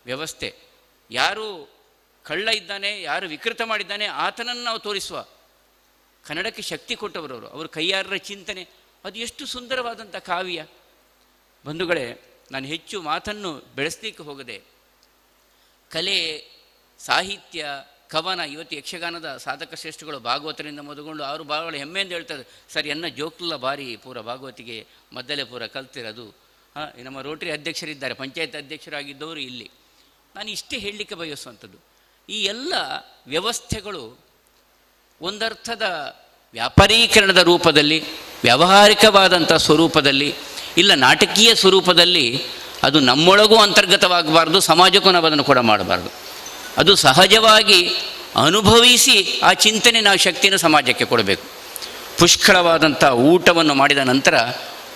ವ್ಯವಸ್ಥೆ. ಯಾರು ಕಳ್ಳ ಇದ್ದಾನೆ, ಯಾರು ವಿಕೃತ ಮಾಡಿದ್ದಾನೆ ಆತನನ್ನು ನಾವು ತೋರಿಸುವ. ಕನ್ನಡಕ್ಕೆ ಶಕ್ತಿ ಕೊಟ್ಟವರವರು, ಅವರು ಕೈಯಾರರ ಚಿಂತನೆ, ಅದು ಎಷ್ಟು ಸುಂದರವಾದಂಥ ಕಾವ್ಯ. ಬಂಧುಗಳೇ, ನಾನು ಹೆಚ್ಚು ಮಾತನ್ನು ಬೆಳೆಸಲಿಕ್ಕೆ ಹೋಗದೆ, ಕಲೆ, ಸಾಹಿತ್ಯ, ಕವನ, ಇವತ್ತು ಯಕ್ಷಗಾನದ ಸಾಧಕ ಶ್ರೇಷ್ಠಗಳು ಭಾಗವತರಿಂದ ಮೊದಲುಗೊಂಡು ಅವರು ಬಹಳ ಹೆಮ್ಮೆಯಿಂದ ಹೇಳ್ತಾರೆ, ಸರ್ ಎನ್ನ ಜೋಕ್ಲ ಬಾರಿ ಪೂರ ಭಾಗವತಿಗೆ ಮದ್ದಲೆ ಪೂರ ಕಲ್ತಿರೋದು. ನಮ್ಮ ರೋಟರಿ ಅಧ್ಯಕ್ಷರಿದ್ದಾರೆ, ಪಂಚಾಯತ್ ಅಧ್ಯಕ್ಷರಾಗಿದ್ದವರು ಇಲ್ಲಿ. ನಾನು ಇಷ್ಟೇ ಹೇಳಲಿಕ್ಕೆ ಬಯಸುವಂಥದ್ದು, ಈ ಎಲ್ಲ ವ್ಯವಸ್ಥೆಗಳು ಒಂದರ್ಥದ ವ್ಯಾಪಾರೀಕರಣದ ರೂಪದಲ್ಲಿ, ವ್ಯಾವಹಾರಿಕವಾದಂಥ ಸ್ವರೂಪದಲ್ಲಿ, ಇಲ್ಲ ನಾಟಕೀಯ ಸ್ವರೂಪದಲ್ಲಿ ಅದು ನಮ್ಮೊಳಗೂ ಅಂತರ್ಗತವಾಗಬಾರ್ದು, ಸಮಾಜಕ್ಕೂ ನಾವು ಅದನ್ನು ಕೂಡ ಮಾಡಬಾರ್ದು. ಅದು ಸಹಜವಾಗಿ ಅನುಭವಿಸಿ ಆ ಚಿಂತನೆ ನಾವು ಶಕ್ತಿಯನ್ನು ಸಮಾಜಕ್ಕೆ ಕೊಡಬೇಕು. ಪುಷ್ಕಳವಾದಂಥ ಊಟವನ್ನು ಮಾಡಿದ ನಂತರ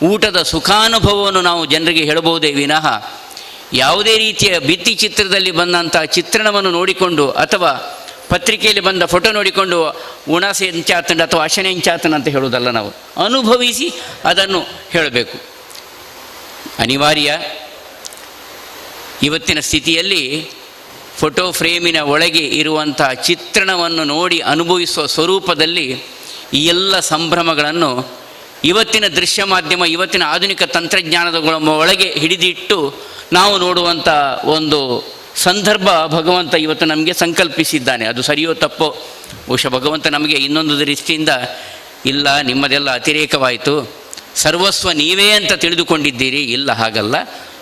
ಊಟದ ಸುಖಾನುಭವವನ್ನು ನಾವು ಜನರಿಗೆ ಹೇಳಬಹುದೇ ವಿನಃ ಯಾವುದೇ ರೀತಿಯ ಭಿತ್ತಿ ಚಿತ್ರದಲ್ಲಿ ಬಂದಂಥ ಚಿತ್ರಣವನ್ನು ನೋಡಿಕೊಂಡು ಅಥವಾ ಪತ್ರಿಕೆಯಲ್ಲಿ ಬಂದ ಫೋಟೋ ನೋಡಿಕೊಂಡು ಉಣಾಸೆ ಎಂಚಾತಂಡ ಅಥವಾ ಅಶನೆ ಎಂಚಾತನ ಅಂತ ಹೇಳುವುದಲ್ಲ, ನಾವು ಅನುಭವಿಸಿ ಅದನ್ನು ಹೇಳಬೇಕು. ಅನಿವಾರ್ಯ. ಇವತ್ತಿನ ಸ್ಥಿತಿಯಲ್ಲಿ ಫೋಟೋ ಫ್ರೇಮಿನ ಒಳಗೆ ಇರುವಂಥ ಚಿತ್ರಣವನ್ನು ನೋಡಿ ಅನುಭವಿಸುವ ಸ್ವರೂಪದಲ್ಲಿ ಈ ಎಲ್ಲ ಸಂಭ್ರಮಗಳನ್ನು ಇವತ್ತಿನ ದೃಶ್ಯ ಮಾಧ್ಯಮ, ಇವತ್ತಿನ ಆಧುನಿಕ ತಂತ್ರಜ್ಞಾನದ ಒಳಗೆ ಹಿಡಿದಿಟ್ಟು ನಾವು ನೋಡುವಂಥ ಒಂದು ಸಂದರ್ಭ ಭಗವಂತ ಇವತ್ತು ನಮಗೆ ಸಂಕಲ್ಪಿಸಿದ್ದಾನೆ. ಅದು ಸರಿಯೋ ತಪ್ಪೋ, ಬಹುಶಃ ಭಗವಂತ ನಮಗೆ ಇನ್ನೊಂದು ದೃಷ್ಟಿಯಿಂದ ಇಲ್ಲ ನಿಮ್ಮದೆಲ್ಲ ಅತಿರೇಕವಾಯಿತು, ಸರ್ವಸ್ವ ನೀವೇ ಅಂತ ತಿಳಿದುಕೊಂಡಿದ್ದೀರಿ, ಇಲ್ಲ ಹಾಗಲ್ಲ,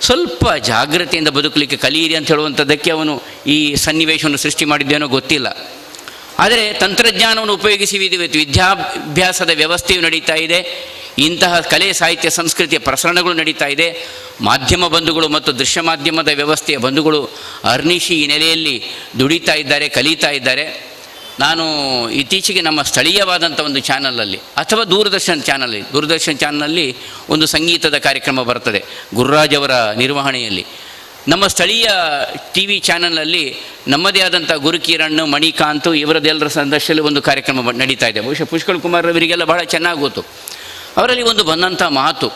ಸ್ವಲ್ಪ ಜಾಗ್ರತೆಯಿಂದ ಬದುಕಲಿಕ್ಕೆ ಕಲಿಯಿರಿ ಅಂತ ಹೇಳುವಂಥದ್ದಕ್ಕೆ ಅವನು ಈ ಸನ್ನಿವೇಶವನ್ನು ಸೃಷ್ಟಿ ಮಾಡಿದ್ದೇನೋ ಗೊತ್ತಿಲ್ಲ. ಆದರೆ ತಂತ್ರಜ್ಞಾನವನ್ನು ಉಪಯೋಗಿಸಿ ವಿದ್ಯಾಭ್ಯಾಸದ ವ್ಯವಸ್ಥೆಯು ನಡೀತಾ ಇದೆ, ಇಂತಹ ಕಲೆ ಸಾಹಿತ್ಯ ಸಂಸ್ಕೃತಿಯ ಪ್ರಸರಣಗಳು ನಡೀತಾ ಇದೆ. ಮಾಧ್ಯಮ ಬಂಧುಗಳು ಮತ್ತು ದೃಶ್ಯ ಮಾಧ್ಯಮದ ವ್ಯವಸ್ಥೆಯ ಬಂಧುಗಳು ಅರ್ನಿಶಿ ಈ ನೆಲೆಯಲ್ಲಿ ದುಡಿತಾ ಇದ್ದಾರೆ, ಕಲಿತಾ ಇದ್ದಾರೆ. ನಾನು ಇತ್ತೀಚೆಗೆ ನಮ್ಮ ಸ್ಥಳೀಯವಾದಂಥ ಒಂದು ಚಾನಲಲ್ಲಿ ಅಥವಾ ದೂರದರ್ಶನ ಚಾನಲಲ್ಲಿ ಒಂದು ಸಂಗೀತದ ಕಾರ್ಯಕ್ರಮ ಬರ್ತದೆ ಗುರುರಾಜ್ ಅವರ ನಿರ್ವಹಣೆಯಲ್ಲಿ. ನಮ್ಮ ಸ್ಥಳೀಯ ಟಿ ವಿ ಚಾನಲ್ನಲ್ಲಿ ನಮ್ಮದೇ ಆದಂಥ ಗುರುಕಿರಣ್, ಮಣಿಕಾಂತ್ ಇವರದೆಲ್ಲರ ಸಂದರ್ಶನದಲ್ಲಿ ಒಂದು ಕಾರ್ಯಕ್ರಮ ನಡೀತಾ ಇದೆ. ಬಹುಶಃ ಪುಷ್ಕಳ್ ಕುಮಾರ್ ಅವರಿಗೆಲ್ಲ ಬಹಳ ಚೆನ್ನಾಗಿ ಗೊತ್ತು. ಅವರಲ್ಲಿ ಒಂದು ಬಂದಂಥ ಮಾತು,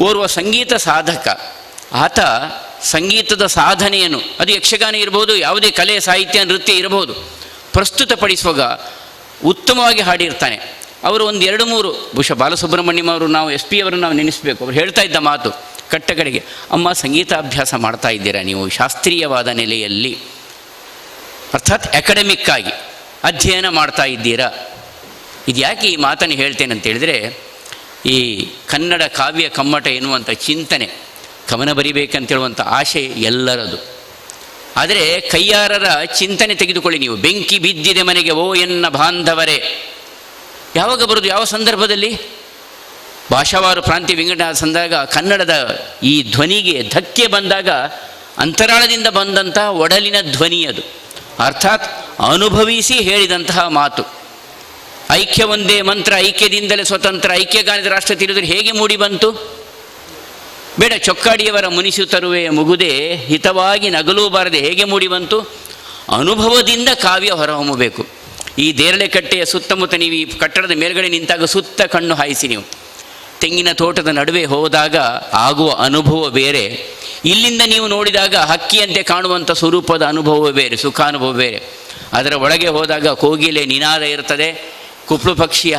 ಓರ್ವ ಸಂಗೀತ ಸಾಧಕ ಆತ ಸಂಗೀತದ ಸಾಧನೆಯನ್ನು, ಅದು ಯಕ್ಷಗಾನ ಇರ್ಬೋದು, ಯಾವುದೇ ಕಲೆ ಸಾಹಿತ್ಯ ನೃತ್ಯ ಇರಬಹುದು, ಪ್ರಸ್ತುತಪಡಿಸುವಾಗ ಉತ್ತಮವಾಗಿ ಹಾಡಿರ್ತಾನೆ. ಅವರು ಒಂದು 2-3 ಬಹುಶಃ ಬಾಲಸುಬ್ರಹ್ಮಣ್ಯಂ ಅವರು, ನಾವು SP ಅವರನ್ನು ನಾವು ನೆನೆಸಬೇಕು. ಅವರು ಹೇಳ್ತಾ ಇದ್ದ ಮಾತು ಕಟ್ಟಕಡೆಗೆ, ಅಮ್ಮ ಸಂಗೀತಾಭ್ಯಾಸ ಮಾಡ್ತಾ ಇದ್ದೀರಾ ನೀವು ಶಾಸ್ತ್ರೀಯವಾದ ನೆಲೆಯಲ್ಲಿ, ಅರ್ಥಾತ್ ಅಕಾಡೆಮಿಕ್ ಆಗಿ ಅಧ್ಯಯನ ಮಾಡ್ತಾ ಇದ್ದೀರಾ. ಇದು ಯಾಕೆ ಈ ಮಾತನ್ನು ಹೇಳ್ತೇನೆ ಅಂತೇಳಿದರೆ, ಈ ಕನ್ನಡ ಕಾವ್ಯ ಕಮ್ಮಟ ಎನ್ನುವಂಥ ಚಿಂತನೆ, ಕವನ ಬರಿಬೇಕಂತೇಳುವಂಥ ಆಶೆ ಎಲ್ಲರದು. ಆದರೆ ಕೈಯಾರರ ಚಿಂತನೆ ತೆಗೆದುಕೊಳ್ಳಿ ನೀವು. ಬೆಂಕಿ ಬಿದ್ದಿದೆ ಮನೆಗೆ ಓ ಎನ್ನ ಬಾಂಧವರೇ, ಯಾವಾಗ ಬರೋದು, ಯಾವ ಸಂದರ್ಭದಲ್ಲಿ? ಭಾಷಾವಾರು ಪ್ರಾಂತ್ಯ ವಿಂಗಡಣೆ ಸಂದಾಗ ಕನ್ನಡದ ಈ ಧ್ವನಿಗೆ ಧಕ್ಕೆ ಬಂದಾಗ ಅಂತರಾಳದಿಂದ ಬಂದಂತಹ ಒಡಲಿನ ಧ್ವನಿ ಅದು, ಅರ್ಥಾತ್ ಅನುಭವಿಸಿ ಹೇಳಿದಂತಹ ಮಾತು. ಐಕ್ಯ ಒಂದೇ ಮಂತ್ರ, ಐಕ್ಯದಿಂದಲೇ ಸ್ವತಂತ್ರ, ಐಕ್ಯಗಾನದ ರಾಷ್ಟ್ರ ತಿಳಿದರೆ ಹೇಗೆ ಮೂಡಿ ಬಂತು? ಬೇಡ, ಚೊಕ್ಕಾಡಿಯವರ ಮುನಿಸು ತರುವೆ ಮುಗುದೆ ಹಿತವಾಗಿ ನಗಲು ಬಾರದೆ ಹೇಗೆ ಮೂಡಿ ಬಂತು? ಅನುಭವದಿಂದ ಕಾವ್ಯ ಹೊರಹೊಮ್ಮಬೇಕು. ಈ ದೇರಳೆಕಟ್ಟೆಯ ಸುತ್ತಮುತ್ತ ನೀವು ಈ ಕಟ್ಟಡದ ಮೇಲ್ಗಡೆ ನಿಂತಾಗ ಸುತ್ತ ಕಣ್ಣು ಹಾಯಿಸಿ ನೀವು ತೆಂಗಿನ ತೋಟದ ನಡುವೆ ಹೋದಾಗ ಆಗುವ ಅನುಭವ ಬೇರೆ, ಇಲ್ಲಿಂದ ನೀವು ನೋಡಿದಾಗ ಹಕ್ಕಿಯಂತೆ ಕಾಣುವಂಥ ಸ್ವರೂಪದ ಅನುಭವ ಬೇರೆ, ಸುಖಾನುಭವ ಬೇರೆ. ಅದರ ಒಳಗೆ ಹೋದಾಗ ಕೋಗಿಲೆ ನಿನಾದ ಇರ್ತದೆ, ಕುಪ್ಳು ಪಕ್ಷಿಯ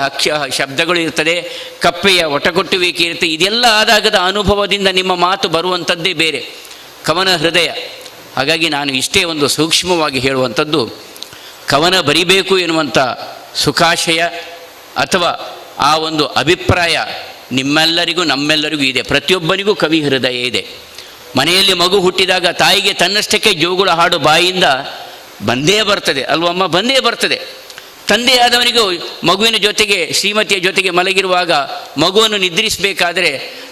ಶಬ್ದಗಳು ಇರ್ತದೆ, ಕಪ್ಪೆಯ ಒಟಕೊಟ್ಟುವಿಕೆ ಇರುತ್ತೆ. ಇದೆಲ್ಲ ಆದಾಗದ ಅನುಭವದಿಂದ ನಿಮ್ಮ ಮಾತು ಬರುವಂಥದ್ದೇ ಬೇರೆ, ಕವನ ಹೃದಯ. ಹಾಗಾಗಿ ನಾನು ಇಷ್ಟೇ ಒಂದು ಸೂಕ್ಷ್ಮವಾಗಿ ಹೇಳುವಂಥದ್ದು, ಕವನ ಬರಿಬೇಕು ಎನ್ನುವಂಥ ಸುಖಾಶಯ ಅಥವಾ ಆ ಒಂದು ಅಭಿಪ್ರಾಯ ನಿಮ್ಮೆಲ್ಲರಿಗೂ ನಮ್ಮೆಲ್ಲರಿಗೂ ಇದೆ. ಪ್ರತಿಯೊಬ್ಬನಿಗೂ ಕವಿ ಹೃದಯ ಇದೆ. ಮನೆಯಲ್ಲಿ ಮಗು ಹುಟ್ಟಿದಾಗ ತಾಯಿಗೆ ತನ್ನಷ್ಟಕ್ಕೆ ಜೋಗುಳ ಹಾಡು ಬಾಯಿಂದ ಬಂದೇ ಬರ್ತದೆ ಅಲ್ವಮ್ಮ, ಬಂದೇ ಬರ್ತದೆ. ತಂದೆಯಾದವನಿಗೂ ಮಗುವಿನ ಜೊತೆಗೆ, ಶ್ರೀಮತಿಯ ಜೊತೆಗೆ ಮಲಗಿರುವಾಗ ಮಗುವನ್ನು ನಿದ್ರಿಸಬೇಕಾದ್ರೆ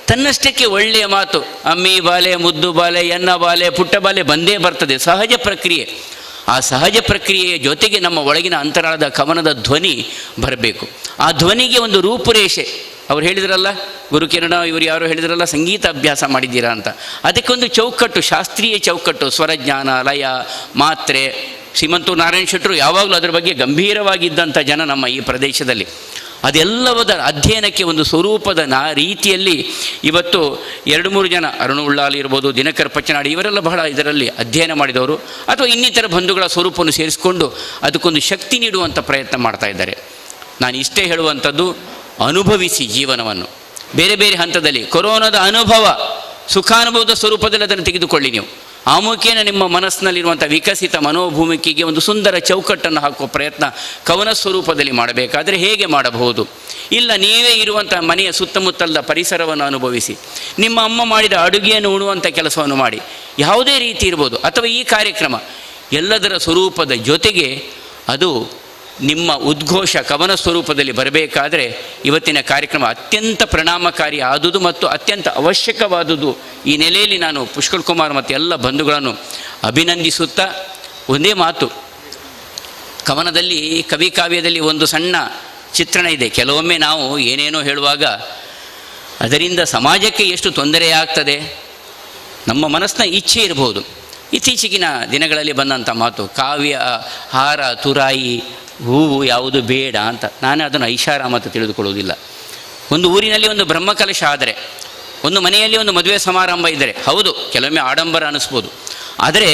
ತನ್ನಷ್ಟಕ್ಕೆ ಒಳ್ಳೆಯ ಮಾತು, ಅಮ್ಮಿ ಬಾಲೆ, ಮುದ್ದು ಬಾಲೆ, ಎನ್ನ ಬಾಲೆ, ಪುಟ್ಟ ಬಾಲೆ ಬಂದೇ ಬರ್ತದೆ. ಸಹಜ ಪ್ರಕ್ರಿಯೆ. ಆ ಸಹಜ ಪ್ರಕ್ರಿಯೆಯ ಜೊತೆಗೆ ನಮ್ಮ ಒಳಗಿನ ಅಂತರಾಳದ ಕವನದ ಧ್ವನಿ ಬರಬೇಕು. ಆ ಧ್ವನಿಗೆ ಒಂದು ರೂಪುರೇಷೆ. ಅವ್ರು ಹೇಳಿದ್ರಲ್ಲ, ಗುರುಕಿರಣ ಇವರು ಯಾರು ಹೇಳಿದ್ರಲ್ಲ, ಸಂಗೀತ ಅಭ್ಯಾಸ ಮಾಡಿದ್ದೀರಾ ಅಂತ. ಅದಕ್ಕೊಂದು ಚೌಕಟ್ಟು, ಶಾಸ್ತ್ರೀಯ ಚೌಕಟ್ಟು, ಸ್ವರಜ್ಞಾನ, ಲಯ, ಮಾತ್ರೆ. ಶ್ರೀಮಂತೂರು ನಾರಾಯಣ ಶೆಟ್ಟರು ಯಾವಾಗಲೂ ಅದರ ಬಗ್ಗೆ ಗಂಭೀರವಾಗಿದ್ದಂಥ ಜನ ನಮ್ಮ ಈ ಪ್ರದೇಶದಲ್ಲಿ. ಅದೆಲ್ಲವದ ಅಧ್ಯಯನಕ್ಕೆ ಒಂದು ಸ್ವರೂಪದ ರೀತಿಯಲ್ಲಿ ಇವತ್ತು 2-3 ಜನ, ಅರುಣ ಉಳ್ಳಾಲ್ ಇರ್ಬೋದು, ದಿನಕರ್ ಪಚ್ಚನಾಡಿ, ಇವರೆಲ್ಲ ಬಹಳ ಇದರಲ್ಲಿ ಅಧ್ಯಯನ ಮಾಡಿದವರು ಅಥವಾ ಇನ್ನಿತರ ಬಂಧುಗಳ ಸ್ವರೂಪವನ್ನು ಸೇರಿಸಿಕೊಂಡು ಅದಕ್ಕೊಂದು ಶಕ್ತಿ ನೀಡುವಂಥ ಪ್ರಯತ್ನ ಮಾಡ್ತಾ ಇದ್ದಾರೆ. ನಾನು ಇಷ್ಟೇ ಹೇಳುವಂಥದ್ದು, ಅನುಭವಿಸಿ ಜೀವನವನ್ನು ಬೇರೆ ಬೇರೆ ಹಂತದಲ್ಲಿ. ಕೊರೋನಾದ ಅನುಭವ ಸುಖಾನುಭವದ ಸ್ವರೂಪದಲ್ಲಿ ಅದನ್ನು ತೆಗೆದುಕೊಳ್ಳಿ ನೀವು. ಆ ಮುಖೇನ ನಿಮ್ಮ ಮನಸ್ಸಿನಲ್ಲಿರುವಂಥ ವಿಕಸಿತ ಮನೋಭೂಮಿಕೆಗೆ ಒಂದು ಸುಂದರ ಚೌಕಟ್ಟನ್ನು ಹಾಕುವ ಪ್ರಯತ್ನ ಕವನ ಸ್ವರೂಪದಲ್ಲಿ ಮಾಡಬೇಕಾದರೆ ಹೇಗೆ ಮಾಡಬಹುದು? ಇಲ್ಲ, ನೀವೇ ಇರುವಂಥ ಮನೆಯ ಸುತ್ತಮುತ್ತಲ ಪರಿಸರವನ್ನು ಅನುಭವಿಸಿ, ನಿಮ್ಮ ಅಮ್ಮ ಮಾಡಿದ ಅಡುಗೆಯನ್ನು ಉಣುವಂಥ ಕೆಲಸವನ್ನು ಮಾಡಿ, ಯಾವುದೇ ರೀತಿ ಇರ್ಬೋದು. ಅಥವಾ ಈ ಕಾರ್ಯಕ್ರಮ ಎಲ್ಲದರ ಸ್ವರೂಪದ ಜೊತೆಗೆ ಅದು ನಿಮ್ಮ ಉದ್ಘೋಷ ಕವನ ಸ್ವರೂಪದಲ್ಲಿ ಬರಬೇಕಾದರೆ ಇವತ್ತಿನ ಕಾರ್ಯಕ್ರಮ ಅತ್ಯಂತ ಪರಿಣಾಮಕಾರಿ ಆದುದು ಮತ್ತು ಅತ್ಯಂತ ಅವಶ್ಯಕವಾದುದು. ಈ ನೆಲೆಯಲ್ಲಿ ನಾನು ಪುಷ್ಕಳ್ ಕುಮಾರ್ ಮತ್ತು ಎಲ್ಲ ಬಂಧುಗಳನ್ನು ಅಭಿನಂದಿಸುತ್ತಾ ಒಂದೇ ಮಾತು, ಕವನದಲ್ಲಿ, ಕವಿ ಕಾವ್ಯದಲ್ಲಿ ಒಂದು ಸಣ್ಣ ಚಿತ್ರಣ ಇದೆ. ಕೆಲವೊಮ್ಮೆ ನಾವು ಏನೇನೋ ಹೇಳುವಾಗ ಅದರಿಂದ ಸಮಾಜಕ್ಕೆ ಎಷ್ಟು ತೊಂದರೆಯಾಗ್ತದೆ, ನಮ್ಮ ಮನಸ್ಸಿನ ಇಚ್ಛೆ ಇರಬಹುದು. ಇತ್ತೀಚೆಗಿನ ದಿನಗಳಲ್ಲಿ ಬಂದಂಥ ಮಾತು ಕಾವ್ಯ, ಹಾರ, ತುರಾಯಿ, ಹೂವು ಯಾವುದು ಬೇಡ ಅಂತ. ನಾನು ಅದನ್ನು ಐಷಾರಾಮ ಅಂತ ತಿಳಿದುಕೊಳ್ಳುವುದಿಲ್ಲ. ಒಂದು ಊರಿನಲ್ಲಿ ಒಂದು ಬ್ರಹ್ಮಕಲಶ ಆದರೆ, ಒಂದು ಮನೆಯಲ್ಲಿ ಒಂದು ಮದುವೆ ಸಮಾರಂಭ ಇದ್ದರೆ, ಹೌದು ಕೆಲವೊಮ್ಮೆ ಆಡಂಬರ ಅನ್ನಿಸ್ಬೋದು. ಆದರೆ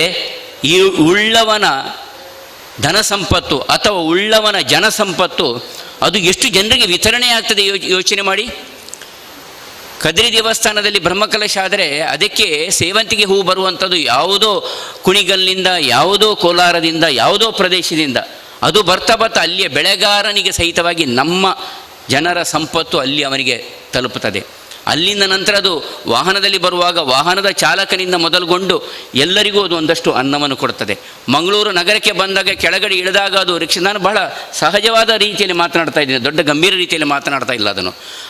ಈ ಉಳ್ಳವನ ಧನ ಸಂಪತ್ತು ಅಥವಾ ಉಳ್ಳವನ ಜನಸಂಪತ್ತು ಅದು ಎಷ್ಟು ಜನರಿಗೆ ವಿತರಣೆ ಆಗ್ತದೆ ಯೋಚನೆ ಮಾಡಿ. ಕದ್ರಿ ದೇವಸ್ಥಾನದಲ್ಲಿ ಬ್ರಹ್ಮಕಲಶ ಆದರೆ ಅದಕ್ಕೆ ಸೇವಂತಿಗೆ ಹೂ ಬರುವಂಥದ್ದು ಯಾವುದೋ ಕುಣಿಗಲ್ಲಿಂದ, ಯಾವುದೋ ಕೋಲಾರದಿಂದ, ಯಾವುದೋ ಪ್ರದೇಶದಿಂದ. ಅದು ಬರ್ತಾ ಬರ್ತಾ ಅಲ್ಲಿಯ ಬೆಳೆಗಾರನಿಗೆ ಸಹಿತವಾಗಿ ನಮ್ಮ ಜನರ ಸಂಪತ್ತು ಅಲ್ಲಿ ಅವನಿಗೆ ತಲುಪುತ್ತದೆ. ಅಲ್ಲಿಂದ ನಂತರ ಅದು ವಾಹನದಲ್ಲಿ ಬರುವಾಗ ವಾಹನದ ಚಾಲಕನಿಂದ ಮೊದಲುಗೊಂಡು ಎಲ್ಲರಿಗೂ ಅದು ಒಂದಷ್ಟು ಅನ್ನವನ್ನು ಕೊಡುತ್ತದೆ. ಮಂಗಳೂರು ನಗರಕ್ಕೆ ಬಂದಾಗ ಕೆಳಗಡೆ ಇಳಿದಾಗ ಅದು ರಿಕ್ಷಾ, ನಾನು ಬಹಳ ಸಹಜವಾದ ರೀತಿಯಲ್ಲಿ ಮಾತನಾಡ್ತಾ ಇದ್ದೀನಿ, ದೊಡ್ಡ ಗಂಭೀರ ರೀತಿಯಲ್ಲಿ ಮಾತನಾಡ್ತಾ ಇಲ್ಲ.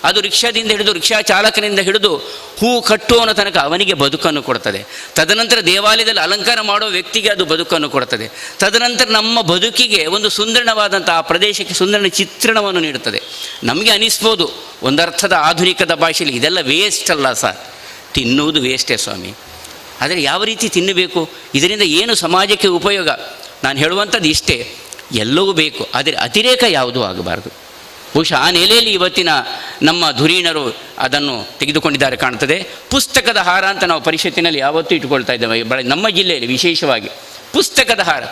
ಅದು ರಿಕ್ಷಾದಿಂದ ಹಿಡಿದು, ರಿಕ್ಷಾ ಚಾಲಕನಿಂದ ಹಿಡಿದು ಹೂ ಕಟ್ಟುವವನ ತನಕ ಅವನಿಗೆ ಬದುಕನ್ನು ಕೊಡ್ತದೆ. ತದನಂತರ ದೇವಾಲಯದಲ್ಲಿ ಅಲಂಕಾರ ಮಾಡೋ ವ್ಯಕ್ತಿಗೆ ಅದು ಬದುಕನ್ನು ಕೊಡ್ತದೆ. ತದನಂತರ ನಮ್ಮ ಬದುಕಿಗೆ ಒಂದು ಸುಂದರವಾದಂಥ ಆ ಪ್ರದೇಶಕ್ಕೆ ಸುಂದರ ಚಿತ್ರಣವನ್ನು ನೀಡುತ್ತದೆ. ನಮಗೆ ಅನಿಸ್ಬೋದು ಒಂದರ್ಥದ ಆಧುನಿಕದ ಭಾಷೆಯಲ್ಲಿ ಇದೆಲ್ಲ ವೇಸ್ಟ್ ಅಲ್ಲ ಸರ್, ತಿನ್ನುವುದು ವೇಸ್ಟೇ ಸ್ವಾಮಿ. ಆದರೆ ಯಾವ ರೀತಿ ತಿನ್ನಬೇಕು, ಇದರಿಂದ ಏನು ಸಮಾಜಕ್ಕೆ ಉಪಯೋಗ? ನಾನು ಹೇಳುವಂಥದ್ದು ಇಷ್ಟೇ, ಎಲ್ಲವೂ ಬೇಕು, ಆದರೆ ಅತಿರೇಕ ಯಾವುದೂ ಆಗಬಾರ್ದು. ಬಹುಶಃ ಆ ನೆಲೆಯಲ್ಲಿ ಇವತ್ತಿನ ನಮ್ಮ ಧುರೀಣರು ಅದನ್ನು ತೆಗೆದುಕೊಂಡಿದ್ದಾರೆ ಕಾಣ್ತದೆ. ಪುಸ್ತಕದ ಹಾರ ಅಂತ ನಾವು ಪರಿಷತ್ತಿನಲ್ಲಿ ಯಾವತ್ತೂ ಇಟ್ಕೊಳ್ತಾ ಇದ್ದೇವೆ. ನಮ್ಮ ಜಿಲ್ಲೆಯಲ್ಲಿ ವಿಶೇಷವಾಗಿ ಪುಸ್ತಕದ ಹಾರ,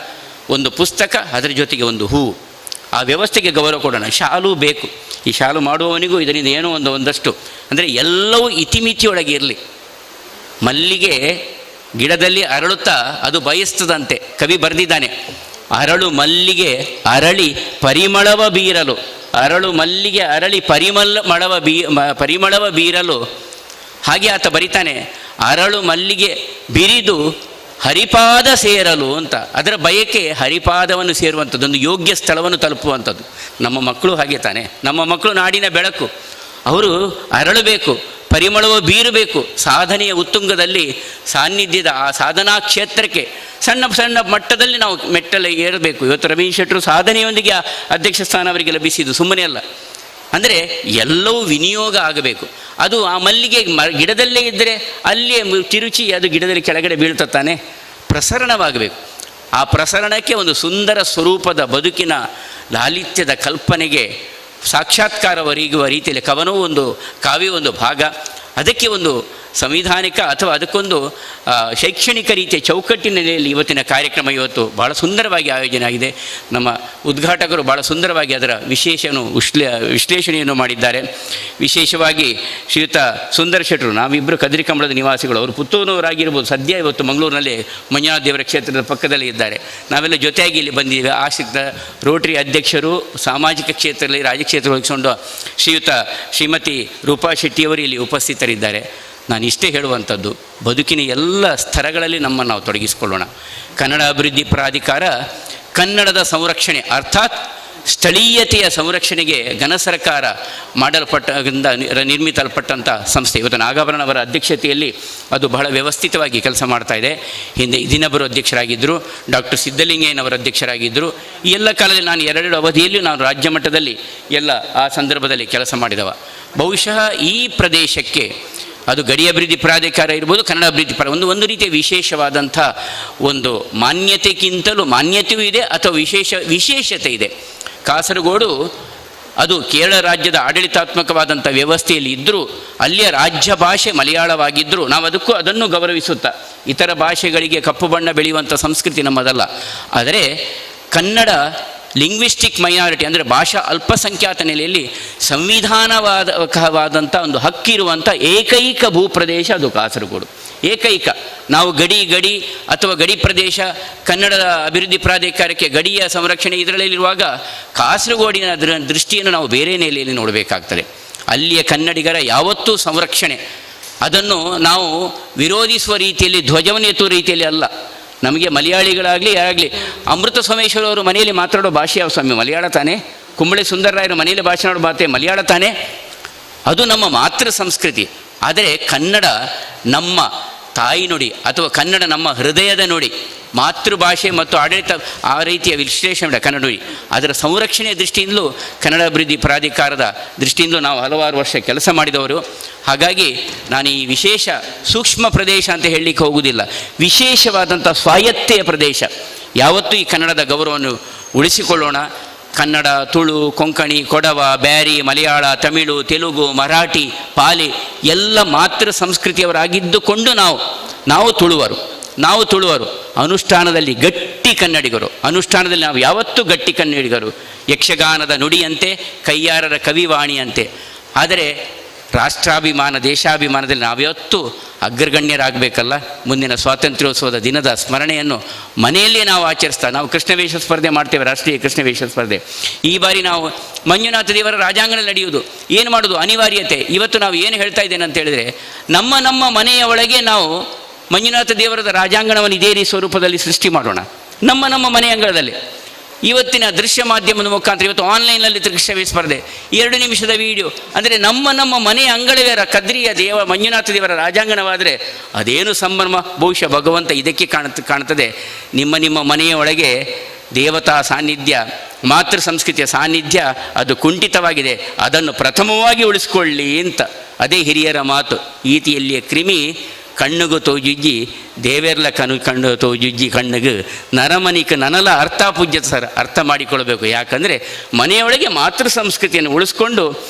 ಒಂದು ಪುಸ್ತಕ, ಅದರ ಜೊತೆಗೆ ಒಂದು ಹೂವು, ಆ ವ್ಯವಸ್ಥೆಗೆ ಗೌರವ ಕೊಡೋಣ. ಶಾಲು ಬೇಕು, ಈ ಶಾಲು ಮಾಡುವವನಿಗೂ ಇದರಿಂದ ಏನೋ ಒಂದಷ್ಟು, ಅಂದರೆ ಎಲ್ಲವೂ ಇತಿಮಿತಿಯೊಳಗೆ ಇರಲಿ. ಮಲ್ಲಿಗೆ ಗಿಡದಲ್ಲಿ ಅರಳುತ್ತಾ ಅದು ಬಯಸ್ತದಂತೆ. ಕವಿ ಬರೆದಿದ್ದಾನೆ, ಅರಳು ಮಲ್ಲಿಗೆ ಅರಳಿ ಪರಿಮಳವ ಬೀರಲು, ಅರಳು ಮಲ್ಲಿಗೆ ಅರಳಿ ಪರಿಮಳವ ಬೀರಲು. ಹಾಗೆ ಆತ ಬರಿತಾನೆ, ಅರಳು ಮಲ್ಲಿಗೆ ಬಿರಿದು ಹರಿಪಾದ ಸೇರಲು ಅಂತ. ಅದರ ಬಯಕೆ ಹರಿಪಾದವನ್ನು ಸೇರುವಂಥದ್ದು, ಒಂದು ಯೋಗ್ಯ ಸ್ಥಳವನ್ನು ತಲುಪುವಂಥದ್ದು. ನಮ್ಮ ಮಕ್ಕಳು ಹಾಗೆ ತಾನೆ, ನಮ್ಮ ಮಕ್ಕಳು ನಾಡಿನ ಬೆಳಕು, ಅವರು ಅರಳಬೇಕು, ಪರಿಮಳವ ಬೀರಬೇಕು. ಸಾಧನೆಯ ಉತ್ತುಂಗದಲ್ಲಿ ಸಾನ್ನಿಧ್ಯದ ಆ ಸಾಧನಾ ಕ್ಷೇತ್ರಕ್ಕೆ ಸಣ್ಣ ಸಣ್ಣ ಮಟ್ಟದಲ್ಲಿ ನಾವು ಮೆಟ್ಟಲು ಏರಬೇಕು. ಇವತ್ತು ರವೀಂದ್ರ ಶೆಟ್ಟರು ಸಾಧನೆಯೊಂದಿಗೆ ಅಧ್ಯಕ್ಷ ಸ್ಥಾನ ಅವರಿಗೆ ಲಭಿಸಿದ್ದು ಸುಮ್ಮನೆ ಅಲ್ಲ. ಅಂದರೆ ಎಲ್ಲವೂ ವಿನಿಯೋಗ ಆಗಬೇಕು. ಅದು ಆ ಮಲ್ಲಿಗೆ ಗಿಡದಲ್ಲೇ ಇದ್ದರೆ ಅಲ್ಲಿಯೇ ತಿರುಚಿ ಅದು ಗಿಡದಲ್ಲಿ ಕೆಳಗಡೆ ಬೀಳ್ತಾನೆ, ಪ್ರಸರಣವಾಗಬೇಕು. ಆ ಪ್ರಸರಣಕ್ಕೆ ಒಂದು ಸುಂದರ ಸ್ವರೂಪದ ಬದುಕಿನ ಲಾಲಿತ್ಯದ ಕಲ್ಪನೆಗೆ ಸಾಕ್ಷಾತ್ಕಾರ ಒದಗುವ ರೀತಿಯಲ್ಲಿ ಕವನವೂ ಒಂದು, ಕಾವ್ಯ ಒಂದು ಭಾಗ. ಅದಕ್ಕೆ ಒಂದು ಸಂವಿಧಾನಿಕ ಅಥವಾ ಅದಕ್ಕೊಂದು ಶೈಕ್ಷಣಿಕ ರೀತಿಯ ಚೌಕಟ್ಟಿನ ನೆಲೆಯಲ್ಲಿ ಇವತ್ತಿನ ಕಾರ್ಯಕ್ರಮ ಇವತ್ತು ಭಾಳ ಸುಂದರವಾಗಿ ಆಯೋಜನೆ ಆಗಿದೆ. ನಮ್ಮ ಉದ್ಘಾಟಕರು ಭಾಳ ಸುಂದರವಾಗಿ ಅದರ ವಿಶ್ಲೇಷಣೆಯನ್ನು ಮಾಡಿದ್ದಾರೆ. ವಿಶೇಷವಾಗಿ ಶ್ರೀಯುತ ಸುಂದರ ಶೆಟ್ಟರು, ನಾವಿಬ್ಬರು ಕದ್ರಿ ಕಂಬಳದ ನಿವಾಸಿಗಳು, ಅವರು ಪುತ್ತೂರಿನವರಾಗಿರ್ಬೋದು, ಸದ್ಯ ಇವತ್ತು ಮಂಗಳೂರಿನಲ್ಲಿ ಮಂಜುನಾಥ ದೇವರ ಕ್ಷೇತ್ರದ ಪಕ್ಕದಲ್ಲಿ ಇದ್ದಾರೆ. ನಾವೆಲ್ಲ ಜೊತೆಯಾಗಿ ಇಲ್ಲಿ ಬಂದಿದ್ದೇವೆ. ಆಶ್ರಿತ ರೋಟರಿ ಅಧ್ಯಕ್ಷರು, ಸಾಮಾಜಿಕ ಕ್ಷೇತ್ರದಲ್ಲಿ ರಾಜಕ್ಷೇತ್ರ ವಹಿಸಿಕೊಂಡು ಶ್ರೀಮತಿ ರೂಪಾ ಶೆಟ್ಟಿಯವರು ಇಲ್ಲಿ ಉಪಸ್ಥಿತರಿದ್ದಾರೆ. ನಾನು ಇಷ್ಟೇ ಹೇಳುವಂಥದ್ದು, ಬದುಕಿನ ಎಲ್ಲ ಸ್ತರಗಳಲ್ಲಿ ನಮ್ಮನ್ನು ನಾವು ತೊಡಗಿಸಿಕೊಳ್ಳೋಣ. ಕನ್ನಡ ಅಭಿವೃದ್ಧಿ ಪ್ರಾಧಿಕಾರ ಕನ್ನಡದ ಸಂರಕ್ಷಣೆ ಅರ್ಥಾತ್ ಸ್ಥಳೀಯತೆಯ ಸಂರಕ್ಷಣೆಗೆ ಘನ ಸರ್ಕಾರ ನಿರ್ಮಿಸಲ್ಪಟ್ಟಂಥ ಸಂಸ್ಥೆ. ಇವತ್ತು ನಾಗಾಭರಣ ಅವರ ಅಧ್ಯಕ್ಷತೆಯಲ್ಲಿ ಅದು ಬಹಳ ವ್ಯವಸ್ಥಿತವಾಗಿ ಕೆಲಸ ಮಾಡ್ತಾ ಇದೆ. ಹಿಂದೆ ದಿನಬರು ಅಧ್ಯಕ್ಷರಾಗಿದ್ದರು, ಡಾಕ್ಟರ್ ಸಿದ್ದಲಿಂಗಯ್ಯನವರ ಅಧ್ಯಕ್ಷರಾಗಿದ್ದರು. ಈ ಎಲ್ಲ ಕಾಲದಲ್ಲಿ ನಾನು 2 ಅವಧಿಯಲ್ಲಿ ನಾನು ರಾಜ್ಯ ಮಟ್ಟದಲ್ಲಿ ಎಲ್ಲ ಆ ಸಂದರ್ಭದಲ್ಲಿ ಕೆಲಸ ಮಾಡಿದವ. ಬಹುಶಃ ಈ ಪ್ರದೇಶಕ್ಕೆ ಅದು ಗಡಿ ಅಭಿವೃದ್ಧಿ ಪ್ರಾಧಿಕಾರ ಇರ್ಬೋದು, ಕನ್ನಡ ಅಭಿವೃದ್ಧಿ ಒಂದು ರೀತಿಯ ವಿಶೇಷವಾದಂಥ ಒಂದು ಮಾನ್ಯತೆಗಿಂತಲೂ ಮಾನ್ಯತೆಯೂ ಇದೆ ಅಥವಾ ವಿಶೇಷತೆ ಇದೆ. ಕಾಸರಗೋಡು ಅದು ಕೇರಳ ರಾಜ್ಯದ ಆಡಳಿತಾತ್ಮಕವಾದಂಥ ವ್ಯವಸ್ಥೆಯಲ್ಲಿ ಇದ್ದರೂ ಅಲ್ಲಿಯ ರಾಜ್ಯ ಭಾಷೆ ಮಲಯಾಳವಾಗಿದ್ದರೂ ನಾವು ಅದನ್ನು ಗೌರವಿಸುತ್ತಾ, ಇತರ ಭಾಷೆಗಳಿಗೆ ಕಪ್ಪು ಬಣ್ಣ ಬೆಳೆಯುವಂಥ ಸಂಸ್ಕೃತಿ ನಮ್ಮದಲ್ಲ. ಆದರೆ ಕನ್ನಡ ಲಿಂಗ್ವಿಸ್ಟಿಕ್ ಮೈನಾರಿಟಿ ಅಂದರೆ ಭಾಷಾ ಅಲ್ಪಸಂಖ್ಯಾತ ನೆಲೆಯಲ್ಲಿ ಸಂವಿಧಾನವಾದಂಥ ಒಂದು ಹಕ್ಕಿರುವಂಥ ಏಕೈಕ ಭೂಪ್ರದೇಶ ಅದು ಕಾಸರಗೋಡು. ಏಕೈಕ. ನಾವು ಗಡಿ ಅಥವಾ ಗಡಿ ಪ್ರದೇಶ ಕನ್ನಡದ ಅಭಿವೃದ್ಧಿ ಪ್ರಾಧಿಕಾರಕ್ಕೆ ಗಡಿಯ ಸಂರಕ್ಷಣೆ ಇದರಲ್ಲಿರುವಾಗ ಕಾಸರಗೋಡಿನ ದೃಷ್ಟಿಯನ್ನು ನಾವು ಬೇರೆ ನೆಲೆಯಲ್ಲಿ ನೋಡಬೇಕಾಗ್ತದೆ. ಅಲ್ಲಿಯ ಕನ್ನಡಿಗರ ಯಾವತ್ತೂ ಸಂರಕ್ಷಣೆ, ಅದನ್ನು ನಾವು ವಿರೋಧಿಸುವ ರೀತಿಯಲ್ಲಿ, ಧ್ವಜವನ್ನು ಎತ್ತುವ ರೀತಿಯಲ್ಲಿ ಅಲ್ಲ. ನಮಗೆ ಮಲಯಾಳಿಗಳಾಗಲಿ ಯಾರಾಗಲಿ, ಅಮೃತ ಸೋಮೇಶ್ವರ ಅವರು ಮನೆಯಲ್ಲಿ ಮಾತಾಡೋ ಭಾಷೆ ಯಾವ ಸ್ವಾಮಿ? ಮಲಯಾಳ ತಾನೇ. ಕುಂಬಳೆ ಸುಂದರರಾಯರು ಮನೆಯಲ್ಲಿ ಭಾಷೆ ಮಾತೆ ಮಲಯಾಳ ತಾನೇ. ಅದು ನಮ್ಮ ಮಾತೃ ಸಂಸ್ಕೃತಿ. ಆದರೆ ಕನ್ನಡ ನಮ್ಮ ತಾಯಿ ನುಡಿ ಅಥವಾ ಕನ್ನಡ ನಮ್ಮ ಹೃದಯದ ನುಡಿ, ಮಾತೃಭಾಷೆ ಮತ್ತು ಆಡಳಿತ ಆ ರೀತಿಯ ವಿಶ್ಲೇಷಣೆ ಕನ್ನಡ ನುಡಿ. ಅದರ ಸಂರಕ್ಷಣೆಯ ದೃಷ್ಟಿಯಿಂದಲೂ ಕನ್ನಡ ಅಭಿವೃದ್ಧಿ ಪ್ರಾಧಿಕಾರದ ದೃಷ್ಟಿಯಿಂದಲೂ ನಾವು ಹಲವಾರು ವರ್ಷ ಕೆಲಸ ಮಾಡಿದವರು. ಹಾಗಾಗಿ ನಾನು ಈ ವಿಶೇಷ ಸೂಕ್ಷ್ಮ ಪ್ರದೇಶ ಅಂತ ಹೇಳಲಿಕ್ಕೆ ಹೋಗುವುದಿಲ್ಲ, ವಿಶೇಷವಾದಂಥ ಸ್ವಾಯತ್ತೆಯ ಪ್ರದೇಶ. ಯಾವತ್ತೂ ಈ ಕನ್ನಡದ ಗೌರವವನ್ನು ಉಳಿಸಿಕೊಳ್ಳೋಣ. ಕನ್ನಡ, ತುಳು, ಕೊಂಕಣಿ, ಕೊಡವ, ಬ್ಯಾರಿ, ಮಲಯಾಳ, ತಮಿಳು, ತೆಲುಗು, ಮರಾಠಿ, ಪಾಲಿ ಎಲ್ಲ ಮಾತೃ ಸಂಸ್ಕೃತಿಯವರಾಗಿದ್ದುಕೊಂಡು ನಾವು ತುಳುವರು ಅನುಷ್ಠಾನದಲ್ಲಿ ಗಟ್ಟಿ ಕನ್ನಡಿಗರು. ಅನುಷ್ಠಾನದಲ್ಲಿ ನಾವು ಯಾವತ್ತೂ ಗಟ್ಟಿ ಕನ್ನಡಿಗರು. ಯಕ್ಷಗಾನದ ನುಡಿಯಂತೆ, ಕೈಯಾರರ ಕವಿವಾಣಿಯಂತೆ. ಆದರೆ ರಾಷ್ಟ್ರಾಭಿಮಾನ, ದೇಶಾಭಿಮಾನದಲ್ಲಿ ನಾವ್ಯಾವತ್ತೂ ಅಗ್ರಗಣ್ಯರಾಗಬೇಕಲ್ಲ. ಮುಂದಿನ ಸ್ವಾತಂತ್ರ್ಯೋತ್ಸವದ ದಿನದ ಸ್ಮರಣೆಯನ್ನು ಮನೆಯಲ್ಲೇ ನಾವು ನಾವು ಕೃಷ್ಣವೇಷ ಸ್ಪರ್ಧೆ ಮಾಡ್ತೇವೆ, ರಾಷ್ಟ್ರೀಯ ಕೃಷ್ಣವೇಷ ಸ್ಪರ್ಧೆ. ಈ ಬಾರಿ ನಾವು ಮಂಜುನಾಥ ದೇವರ ರಾಜಾಂಗಣ ನಡೆಯುವುದು. ಏನು ಮಾಡೋದು, ಅನಿವಾರ್ಯತೆ. ಇವತ್ತು ನಾವು ಏನು ಹೇಳ್ತಾ ಇದ್ದೇನೆ ಅಂತ ಹೇಳಿದರೆ, ನಮ್ಮ ಮನೆಯ ಒಳಗೆ ನಾವು ಮಂಜುನಾಥ ದೇವರದ ರಾಜಾಂಗಣವನ್ನು ಇದೇ ಸ್ವರೂಪದಲ್ಲಿ ಸೃಷ್ಟಿ ಮಾಡೋಣ, ನಮ್ಮ ಮನೆ ಅಂಗಳದಲ್ಲಿ. ಇವತ್ತಿನ ದೃಶ್ಯ ಮಾಧ್ಯಮದ ಮುಖಾಂತರ ಇವತ್ತು ಆನ್ಲೈನಲ್ಲಿ ಕೃಷ್ಣವೇ ಸ್ಪರ್ಧೆ 2 ನಿಮಿಷದ ವಿಡಿಯೋ. ಅಂದರೆ ನಮ್ಮ ಮನೆಯ ಅಂಗಳವೇ ಕದ್ರಿಯ ಮಂಜುನಾಥ ದೇವರ ರಾಜಾಂಗಣವಾದರೆ ಅದೇನು ಸಂಭ್ರಮ. ಬಹುಶಃ ಭಗವಂತ ಇದಕ್ಕೆ ಕಾಣುತ್ತದೆ, ನಿಮ್ಮ ಮನೆಯ ಒಳಗೆ ದೇವತಾ ಸಾನ್ನಿಧ್ಯ, ಮಾತೃ ಸಂಸ್ಕೃತಿಯ ಸಾನ್ನಿಧ್ಯ ಅದು ಕುಂಠಿತವಾಗಿದೆ, ಅದನ್ನು ಪ್ರಥಮವಾಗಿ ಉಳಿಸ್ಕೊಳ್ಳಿ ಅಂತ. ಅದೇ ಹಿರಿಯರ ಮಾತು. ಈತಿಯಲ್ಲಿಯ ಕ್ರಿಮಿ ಕಣ್ಣುಗು ತೋಜುಜ್ಜಿ ದೇವೆರ್ಲ ಕಣ್ಣು ತೋಜುಜ್ಜಿ ಕಣ್ಣುಗು ನರಮನಿಕ ನನಲ ಅರ್ಥ ಪೂಜ್ಯ ಸರ್. ಅರ್ಥ ಮಾಡಿಕೊಳ್ಬೇಕು. ಯಾಕಂದರೆ ಮನೆಯೊಳಗೆ ಮಾತೃ ಸಂಸ್ಕೃತಿಯನ್ನು ಉಳಿಸ್ಕೊಂಡು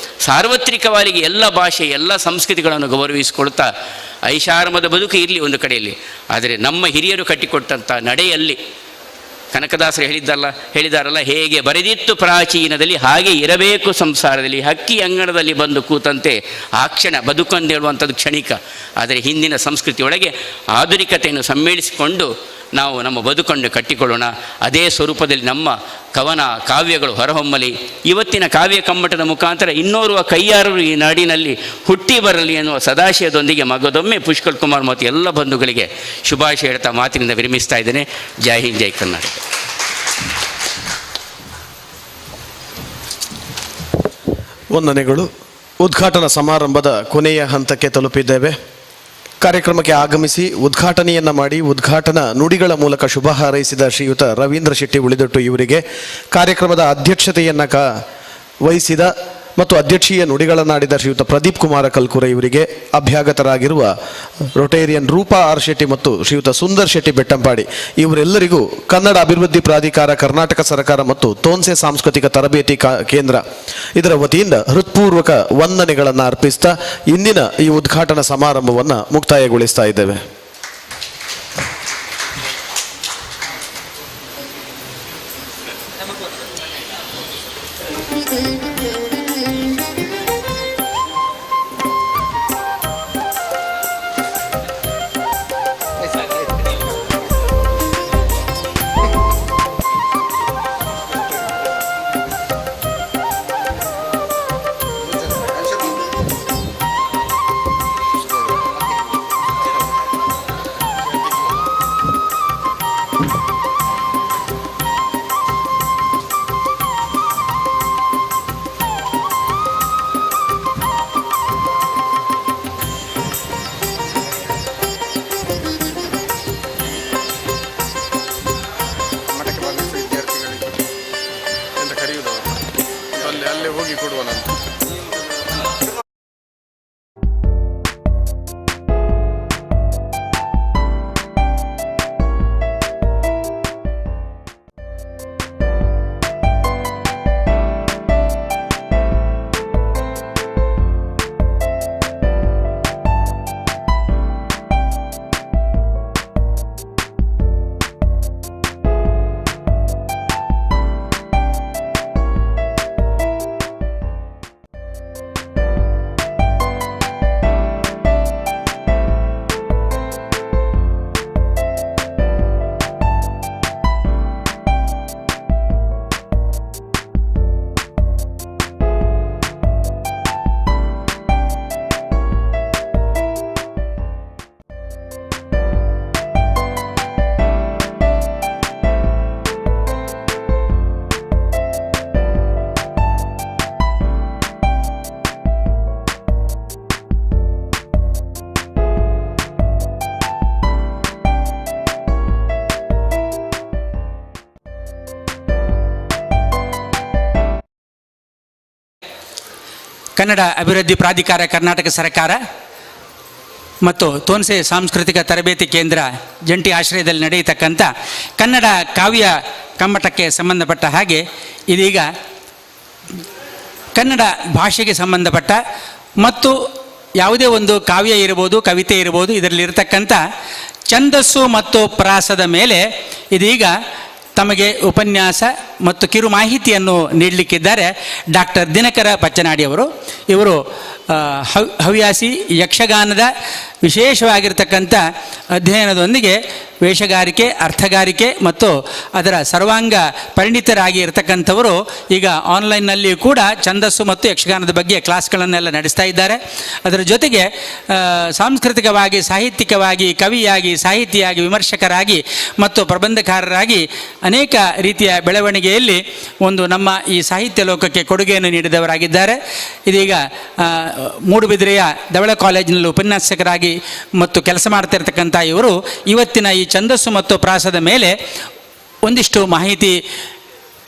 ಸಾರ್ವತ್ರಿಕವಾಗಿ ಎಲ್ಲ ಭಾಷೆ, ಎಲ್ಲ ಸಂಸ್ಕೃತಿಗಳನ್ನು ಗೌರವಿಸಿಕೊಳ್ತಾ ಐಷಾರಾಮದ ಬದುಕು ಇರಲಿ ಒಂದು ಕಡೆಯಲ್ಲಿ. ಆದರೆ ನಮ್ಮ ಹಿರಿಯರು ಕಟ್ಟಿಕೊಟ್ಟಂಥ ನಡೆಯಲ್ಲಿ ಕನಕದಾಸರು ಹೇಳಿದಾರಲ್ಲ, ಹೇಗೆ ಬರೆದಿತ್ತು ಪ್ರಾಚೀನದಲ್ಲಿ ಹಾಗೆ ಇರಬೇಕು ಸಂಸಾರದಲ್ಲಿ, ಹಕ್ಕಿ ಅಂಗಣದಲ್ಲಿ ಬಂದು ಕೂತಂತೆ ಆ ಕ್ಷಣ ಬದುಕೊಂದು ಹೇಳುವಂಥದ್ದು ಕ್ಷಣಿಕ. ಆದರೆ ಹಿಂದಿನ ಸಂಸ್ಕೃತಿಯೊಳಗೆ ಆಧುನಿಕತೆಯನ್ನು ಸಮ್ಮೇಳಿಸಿಕೊಂಡು ನಾವು ನಮ್ಮ ಬದುಕನ್ನು ಕಟ್ಟಿಕೊಳ್ಳೋಣ. ಅದೇ ಸ್ವರೂಪದಲ್ಲಿ ನಮ್ಮ ಕವನ ಕಾವ್ಯಗಳು ಹೊರಹೊಮ್ಮಲಿ. ಇವತ್ತಿನ ಕಾವ್ಯ ಕಮ್ಮಟದ ಮುಖಾಂತರ ಇನ್ನೋರ್ವ ಕೈಯಾರರು ಈ ನಾಡಿನಲ್ಲಿ ಹುಟ್ಟಿ ಬರಲಿ ಎನ್ನುವ ಸದಾಶಯದೊಂದಿಗೆ ಮಗದೊಮ್ಮೆ ಪುಷ್ಕಲ್ ಕುಮಾರ್ ಮತ್ತು ಎಲ್ಲ ಬಂಧುಗಳಿಗೆ ಶುಭಾಶಯ ಹೇಳ್ತಾ ಮಾತಿನಿಂದ ವಿರಮಿಸ್ತಾ ಇದ್ದೇನೆ. ಜೈ ಹಿಂದ್, ಜೈ ಕರ್ನಾಟಕ. ವಂದನೆಗಳು. ಉದ್ಘಾಟನಾ ಸಮಾರಂಭದ ಕೊನೆಯ ಹಂತಕ್ಕೆ ತಲುಪಿದ್ದೇವೆ. ಕಾರ್ಯಕ್ರಮಕ್ಕೆ ಆಗಮಿಸಿ ಉದ್ಘಾಟನೆಯನ್ನು ಮಾಡಿ ಉದ್ಘಾಟನಾ ನುಡಿಗಳ ಮೂಲಕ ಶುಭ ಹಾರೈಸಿದ ಶ್ರೀಯುತ ರವೀಂದ್ರ ಶೆಟ್ಟಿ ಉಳಿದೊಟ್ಟು ಇವರಿಗೆ, ಕಾರ್ಯಕ್ರಮದ ಅಧ್ಯಕ್ಷತೆಯನ್ನು ವಹಿಸಿದ ಮತ್ತು ಅಧ್ಯಕ್ಷೀಯ ನುಡಿಗಳನ್ನಾಡಿದ ಶ್ರೀಯುತ ಪ್ರದೀಪ್ ಕುಮಾರ ಕಲ್ಕುರೆ ಇವರಿಗೆ, ಅಭ್ಯಾಗತರಾಗಿರುವ ರೊಟೇರಿಯನ್ ರೂಪಾ ಆರ್ ಶೆಟ್ಟಿ ಮತ್ತು ಶ್ರೀಯುತ ಸುಂದರ್ ಶೆಟ್ಟಿ ಬೆಟ್ಟಂಪಾಡಿ ಇವರೆಲ್ಲರಿಗೂ ಕನ್ನಡ ಅಭಿವೃದ್ಧಿ ಪ್ರಾಧಿಕಾರ, ಕರ್ನಾಟಕ ಸರ್ಕಾರ ಮತ್ತು ತೋನ್ಸೆ ಸಾಂಸ್ಕೃತಿಕ ತರಬೇತಿ ಕೇಂದ್ರ ಇದರ ವತಿಯಿಂದ ಹೃತ್ಪೂರ್ವಕ ವಂದನೆಗಳನ್ನು ಅರ್ಪಿಸ್ತಾ ಇಂದಿನ ಈ ಉದ್ಘಾಟನಾ ಸಮಾರಂಭವನ್ನು ಮುಕ್ತಾಯಗೊಳಿಸ್ತಾ ಇದ್ದೇವೆ. ಕನ್ನಡ ಅಭಿವೃದ್ಧಿ ಪ್ರಾಧಿಕಾರ ಕರ್ನಾಟಕ ಸರ್ಕಾರ ಮತ್ತು ತೋನ್ಸೆ ಸಾಂಸ್ಕೃತಿಕ ತರಬೇತಿ ಕೇಂದ್ರ ಜಂಟಿ ಆಶ್ರಯದಲ್ಲಿ ನಡೆಯತಕ್ಕಂಥ ಕನ್ನಡ ಕಾವ್ಯ ಕಮ್ಮಟಕ್ಕೆ ಸಂಬಂಧಪಟ್ಟ ಹಾಗೆ ಇದೀಗ ಕನ್ನಡ ಭಾಷೆಗೆ ಸಂಬಂಧಪಟ್ಟ ಮತ್ತು ಯಾವುದೇ ಒಂದು ಕಾವ್ಯ ಇರ್ಬೋದು, ಕವಿತೆ ಇರ್ಬೋದು, ಇದರಲ್ಲಿರ್ತಕ್ಕಂಥ ಛಂದಸ್ಸು ಮತ್ತು ಪ್ರಾಸದ ಮೇಲೆ ಇದೀಗ ತಮಗೆ ಉಪನ್ಯಾಸ ಮತ್ತು ಕಿರು ಮಾಹಿತಿಯನ್ನು ನೀಡಲಿಕ್ಕಿದ್ದಾರೆ ಡಾಕ್ಟರ್ ದಿನಕರ ಪಚ್ಚನಾಡಿಯವರು. ಇವರು ಹವ್ಯಾಸಿ ಯಕ್ಷಗಾನದ ವಿಶೇಷವಾಗಿರ್ತಕ್ಕಂಥ ಅಧ್ಯಯನದೊಂದಿಗೆ ವೇಷಗಾರಿಕೆ, ಅರ್ಥಗಾರಿಕೆ ಮತ್ತು ಅದರ ಸರ್ವಾಂಗ ಪರಿಣಿತರಾಗಿ ಇರತಕ್ಕಂಥವರು ಈಗ ಆನ್ಲೈನ್ನಲ್ಲಿಯೂ ಕೂಡ ಛಂದಸ್ಸು ಮತ್ತು ಯಕ್ಷಗಾನದ ಬಗ್ಗೆ ಕ್ಲಾಸ್ಗಳನ್ನೆಲ್ಲ ನಡೆಸ್ತಾ ಇದ್ದಾರೆ. ಅದರ ಜೊತೆಗೆ ಸಾಂಸ್ಕೃತಿಕವಾಗಿ, ಸಾಹಿತ್ಯಿಕವಾಗಿ, ಕವಿಯಾಗಿ, ಸಾಹಿತಿಯಾಗಿ, ವಿಮರ್ಶಕರಾಗಿ ಮತ್ತು ಪ್ರಬಂಧಕಾರರಾಗಿ ಅನೇಕ ರೀತಿಯ ಬೆಳವಣಿಗೆಯಲ್ಲಿ ಒಂದು ನಮ್ಮ ಈ ಸಾಹಿತ್ಯ ಲೋಕಕ್ಕೆ ಕೊಡುಗೆಯನ್ನು ನೀಡಿದವರಾಗಿದ್ದಾರೆ. ಇದೀಗ ಮೂಡುಬಿದಿರೆಯ ಧವಳ ಕಾಲೇಜಿನಲ್ಲಿ ಉಪನ್ಯಾಸಕರಾಗಿ ಮತ್ತು ಕೆಲಸ ಮಾಡ್ತಿರ್ತಕ್ಕಂಥ ಇವರು ಇವತ್ತಿನ ಈ ಛಂದಸ್ಸು ಮತ್ತು ಪ್ರಾಸದ ಮೇಲೆ ಒಂದಿಷ್ಟು ಮಾಹಿತಿ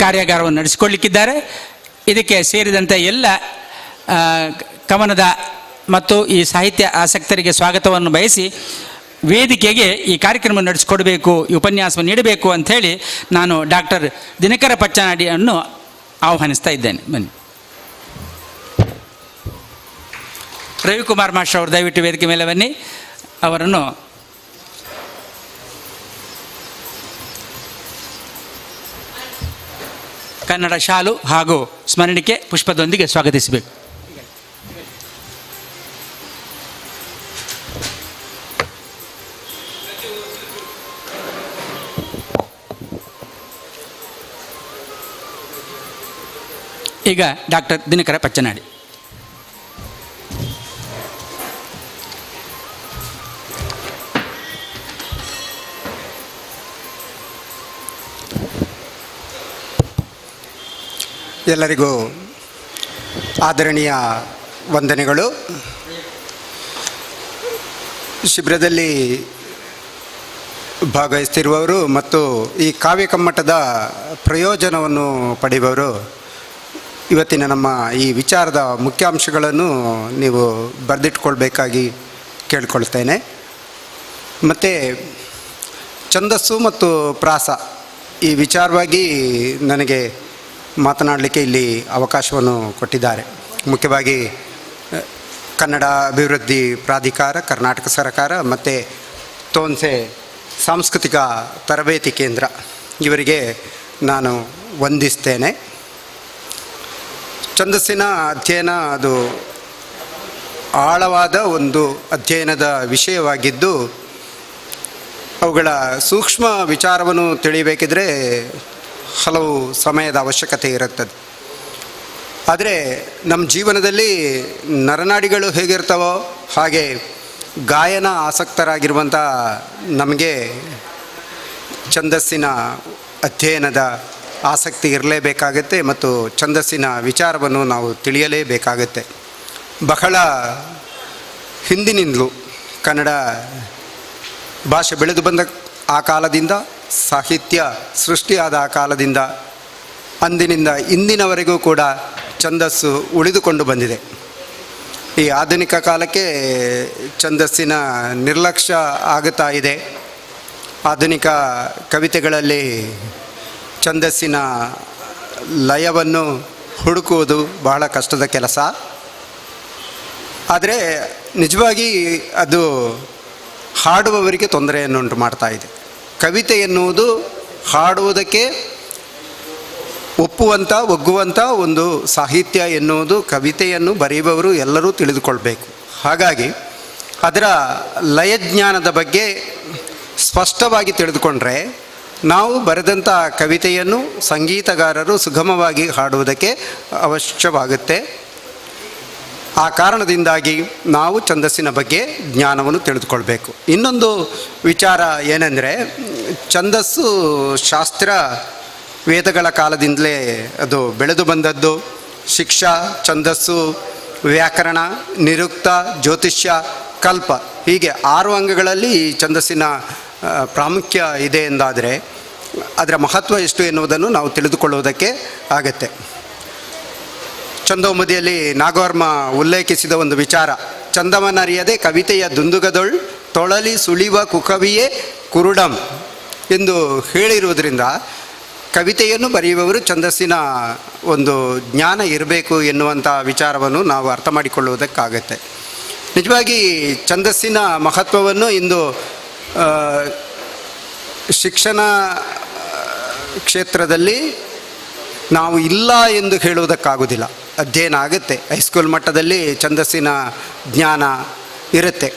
ಕಾರ್ಯಾಗಾರವನ್ನು ನಡೆಸಿಕೊಳ್ಳಲಿಕ್ಕಿದ್ದಾರೆ. ಇದಕ್ಕೆ ಸೇರಿದಂತೆ ಎಲ್ಲ ಕವನದ ಮತ್ತು ಈ ಸಾಹಿತ್ಯ ಆಸಕ್ತರಿಗೆ ಸ್ವಾಗತವನ್ನು ಬಯಸಿ ವೇದಿಕೆಗೆ ಈ ಕಾರ್ಯಕ್ರಮ ನಡೆಸಿಕೊಡಬೇಕು, ಈ ಉಪನ್ಯಾಸವನ್ನು ನೀಡಬೇಕು ಅಂಥೇಳಿ ನಾನು ಡಾಕ್ಟರ್ ದಿನಕರ ಪಚ್ಚನಾಡಿಯನ್ನು ಆಹ್ವಾನಿಸ್ತಾ ಇದ್ದೇನೆ. ಬನ್ನಿ. ರವಿಕುಮಾರ್ ಮಾಸ್ಟರ್ ಅವರು ದಯವಿಟ್ಟು ವೇದಿಕೆ ಮೇಲೆ ಬನ್ನಿ. ಅವರನ್ನು ಕನ್ನಡ ಶಾಲು ಹಾಗೂ ಸ್ಮರಣಿಕೆ ಪುಷ್ಪದೊಂದಿಗೆ ಸ್ವಾಗತಿಸಬೇಕು. ಈಗ ಡಾಕ್ಟರ್ ದಿನಕರ ಪಚ್ಚನಾಡಿ. ಎಲ್ಲರಿಗೂ ಆದರಣೀಯ ವಂದನೆಗಳು. ಶಿಬಿರದಲ್ಲಿ ಭಾಗವಹಿಸ್ತಿರುವವರು ಮತ್ತು ಈ ಕಾವ್ಯ ಕಮ್ಮಟದ ಪ್ರಯೋಜನವನ್ನು ಪಡೆಯುವವರು ಇವತ್ತಿನ ನಮ್ಮ ಈ ವಿಚಾರದ ಮುಖ್ಯಾಂಶಗಳನ್ನು ನೀವು ಬರೆದಿಟ್ಕೊಳ್ಬೇಕಾಗಿ ಕೇಳ್ಕೊಳ್ತೇನೆ. ಮತ್ತು ಛಂದಸ್ಸು ಮತ್ತು ಪ್ರಾಸ ಈ ವಿಚಾರವಾಗಿ ನನಗೆ ಮಾತನಾಡಲಿಕ್ಕೆ ಇಲ್ಲಿ ಅವಕಾಶವನ್ನು ಕೊಟ್ಟಿದ್ದಾರೆ. ಮುಖ್ಯವಾಗಿ ಕನ್ನಡ ಅಭಿವೃದ್ಧಿ ಪ್ರಾಧಿಕಾರ ಕರ್ನಾಟಕ ಸರ್ಕಾರ ಮತ್ತು ತೋನ್ಸೆ ಸಾಂಸ್ಕೃತಿಕ ತರಬೇತಿ ಕೇಂದ್ರ ಇವರಿಗೆ ನಾನು ವಂದಿಸ್ತೇನೆ. ಛಂದಸ್ಸಿನ ಅಧ್ಯಯನ ಅದು ಆಳವಾದ ಒಂದು ಅಧ್ಯಯನದ ವಿಷಯವಾಗಿದ್ದು ಅವುಗಳ ಸೂಕ್ಷ್ಮ ವಿಚಾರವನ್ನು ತಿಳಿಯಬೇಕಿದ್ರೆ ಹಲವು ಸಮಯದ ಅವಶ್ಯಕತೆ ಇರುತ್ತದೆ. ಆದರೆ ನಮ್ಮ ಜೀವನದಲ್ಲಿ ನರನಾಡಿಗಳು ಹೇಗಿರ್ತಾವೋ ಹಾಗೆ ಗಾಯನ ಆಸಕ್ತರಾಗಿರುವಂಥ ನಮಗೆ ಛಂದಸ್ಸಿನ ಅಧ್ಯಯನದ ಆಸಕ್ತಿ ಇರಲೇಬೇಕಾಗತ್ತೆ ಮತ್ತು ಛಂದಸ್ಸಿನ ವಿಚಾರವನ್ನು ನಾವು ತಿಳಿಯಲೇಬೇಕಾಗತ್ತೆ. ಬಹಳ ಹಿಂದಿನಿಂದಲೂ ಕನ್ನಡ ಭಾಷೆ ಬೆಳೆದು ಬಂದ ಆ ಕಾಲದಿಂದ, ಸಾಹಿತ್ಯ ಸೃಷ್ಟಿಯಾದ ಆ ಕಾಲದಿಂದ ಅಂದಿನಿಂದ ಇಂದಿನವರೆಗೂ ಕೂಡ ಛಂದಸ್ಸು ಉಳಿದುಕೊಂಡು ಬಂದಿದೆ. ಈ ಆಧುನಿಕ ಕಾಲಕ್ಕೆ ಛಂದಸ್ಸಿನ ನಿರ್ಲಕ್ಷ್ಯ ಆಗುತ್ತಾ ಇದೆ. ಆಧುನಿಕ ಕವಿತೆಗಳಲ್ಲಿ ಛಂದಸ್ಸಿನ ಲಯವನ್ನು ಹುಡುಕುವುದು ಬಹಳ ಕಷ್ಟದ ಕೆಲಸ. ಆದರೆ ನಿಜವಾಗಿ ಅದು ಹಾಡುವವರಿಗೆ ತೊಂದರೆಯನ್ನುಂಟು ಮಾಡ್ತಾ ಇದೆ. ಕವಿತೆ ಎನ್ನುವುದು ಹಾಡುವುದಕ್ಕೆ ಒಪ್ಪುವಂಥ, ಒಗ್ಗುವಂಥ ಒಂದು ಸಾಹಿತ್ಯ ಎನ್ನುವುದು ಕವಿತೆಯನ್ನು ಬರೆಯುವವರು ಎಲ್ಲರೂ ತಿಳಿದುಕೊಳ್ಬೇಕು. ಹಾಗಾಗಿ ಅದರ ಲಯಜ್ಞಾನದ ಬಗ್ಗೆ ಸ್ಪಷ್ಟವಾಗಿ ತಿಳಿದುಕೊಂಡ್ರೆ ನಾವು ಬರೆದಂಥ ಕವಿತೆಯನ್ನು ಸಂಗೀತಗಾರರು ಸುಗಮವಾಗಿ ಹಾಡುವುದಕ್ಕೆ ಅವಶ್ಯವಾಗುತ್ತೆ. ಆ ಕಾರಣದಿಂದಾಗಿ ನಾವು ಛಂದಸ್ಸಿನ ಬಗ್ಗೆ ಜ್ಞಾನವನ್ನು ತಿಳಿದುಕೊಳ್ಬೇಕು. ಇನ್ನೊಂದು ವಿಚಾರ ಏನೆಂದರೆ, ಛಂದಸ್ಸು ಶಾಸ್ತ್ರ ವೇದಗಳ ಕಾಲದಿಂದಲೇ ಅದು ಬೆಳೆದು ಬಂದದ್ದು. ಶಿಕ್ಷಾ, ಛಂದಸ್ಸು, ವ್ಯಾಕರಣ, ನಿರುಕ್ತ, ಜ್ಯೋತಿಷ್ಯ, ಕಲ್ಪ ಹೀಗೆ 6 ಅಂಗಗಳಲ್ಲಿ ಈ ಛಂದಸ್ಸಿನ ಪ್ರಾಮುಖ್ಯ ಇದೆ ಎಂದಾದರೆ ಅದರ ಮಹತ್ವ ಎಷ್ಟು ಎನ್ನುವುದನ್ನು ನಾವು ತಿಳಿದುಕೊಳ್ಳುವುದಕ್ಕೆ ಆಗತ್ತೆ. ಚಂದೋಮದಿಯಲ್ಲಿ ನಾಗವರ್ಮ ಉಲ್ಲೇಖಿಸಿದ ಒಂದು ವಿಚಾರ, ಚಂದವನರಿಯದೆ ಕವಿತೆಯ ದುಂದುಗದೊಳ್ ತೊಳಲಿ ಸುಳಿವ ಕುಕವಿಯೇ ಕುರುಡಂ ಎಂದು ಹೇಳಿರುವುದರಿಂದ ಕವಿತೆಯನ್ನು ಬರೆಯುವವರು ಛಂದಸ್ಸಿನ ಒಂದು ಜ್ಞಾನ ಇರಬೇಕು ಎನ್ನುವಂಥ ವಿಚಾರವನ್ನು ನಾವು ಅರ್ಥ ಮಾಡಿಕೊಳ್ಳುವುದಕ್ಕಾಗತ್ತೆ. ನಿಜವಾಗಿ ಛಂದಸ್ಸಿನ ಮಹತ್ವವನ್ನು ಇಂದು ಶಿಕ್ಷಣ ಕ್ಷೇತ್ರದಲ್ಲಿ ನಾವು ಇಲ್ಲ ಎಂದು ಹೇಳುವುದಕ್ಕಾಗೋದಿಲ್ಲ. ಅಧ್ಯಯನ ಆಗುತ್ತೆ, ಹೈಸ್ಕೂಲ್ ಮಟ್ಟದಲ್ಲಿ ಛಂದಸ್ಸಿನ ಜ್ಞಾನ ಇರುತ್ತೆ.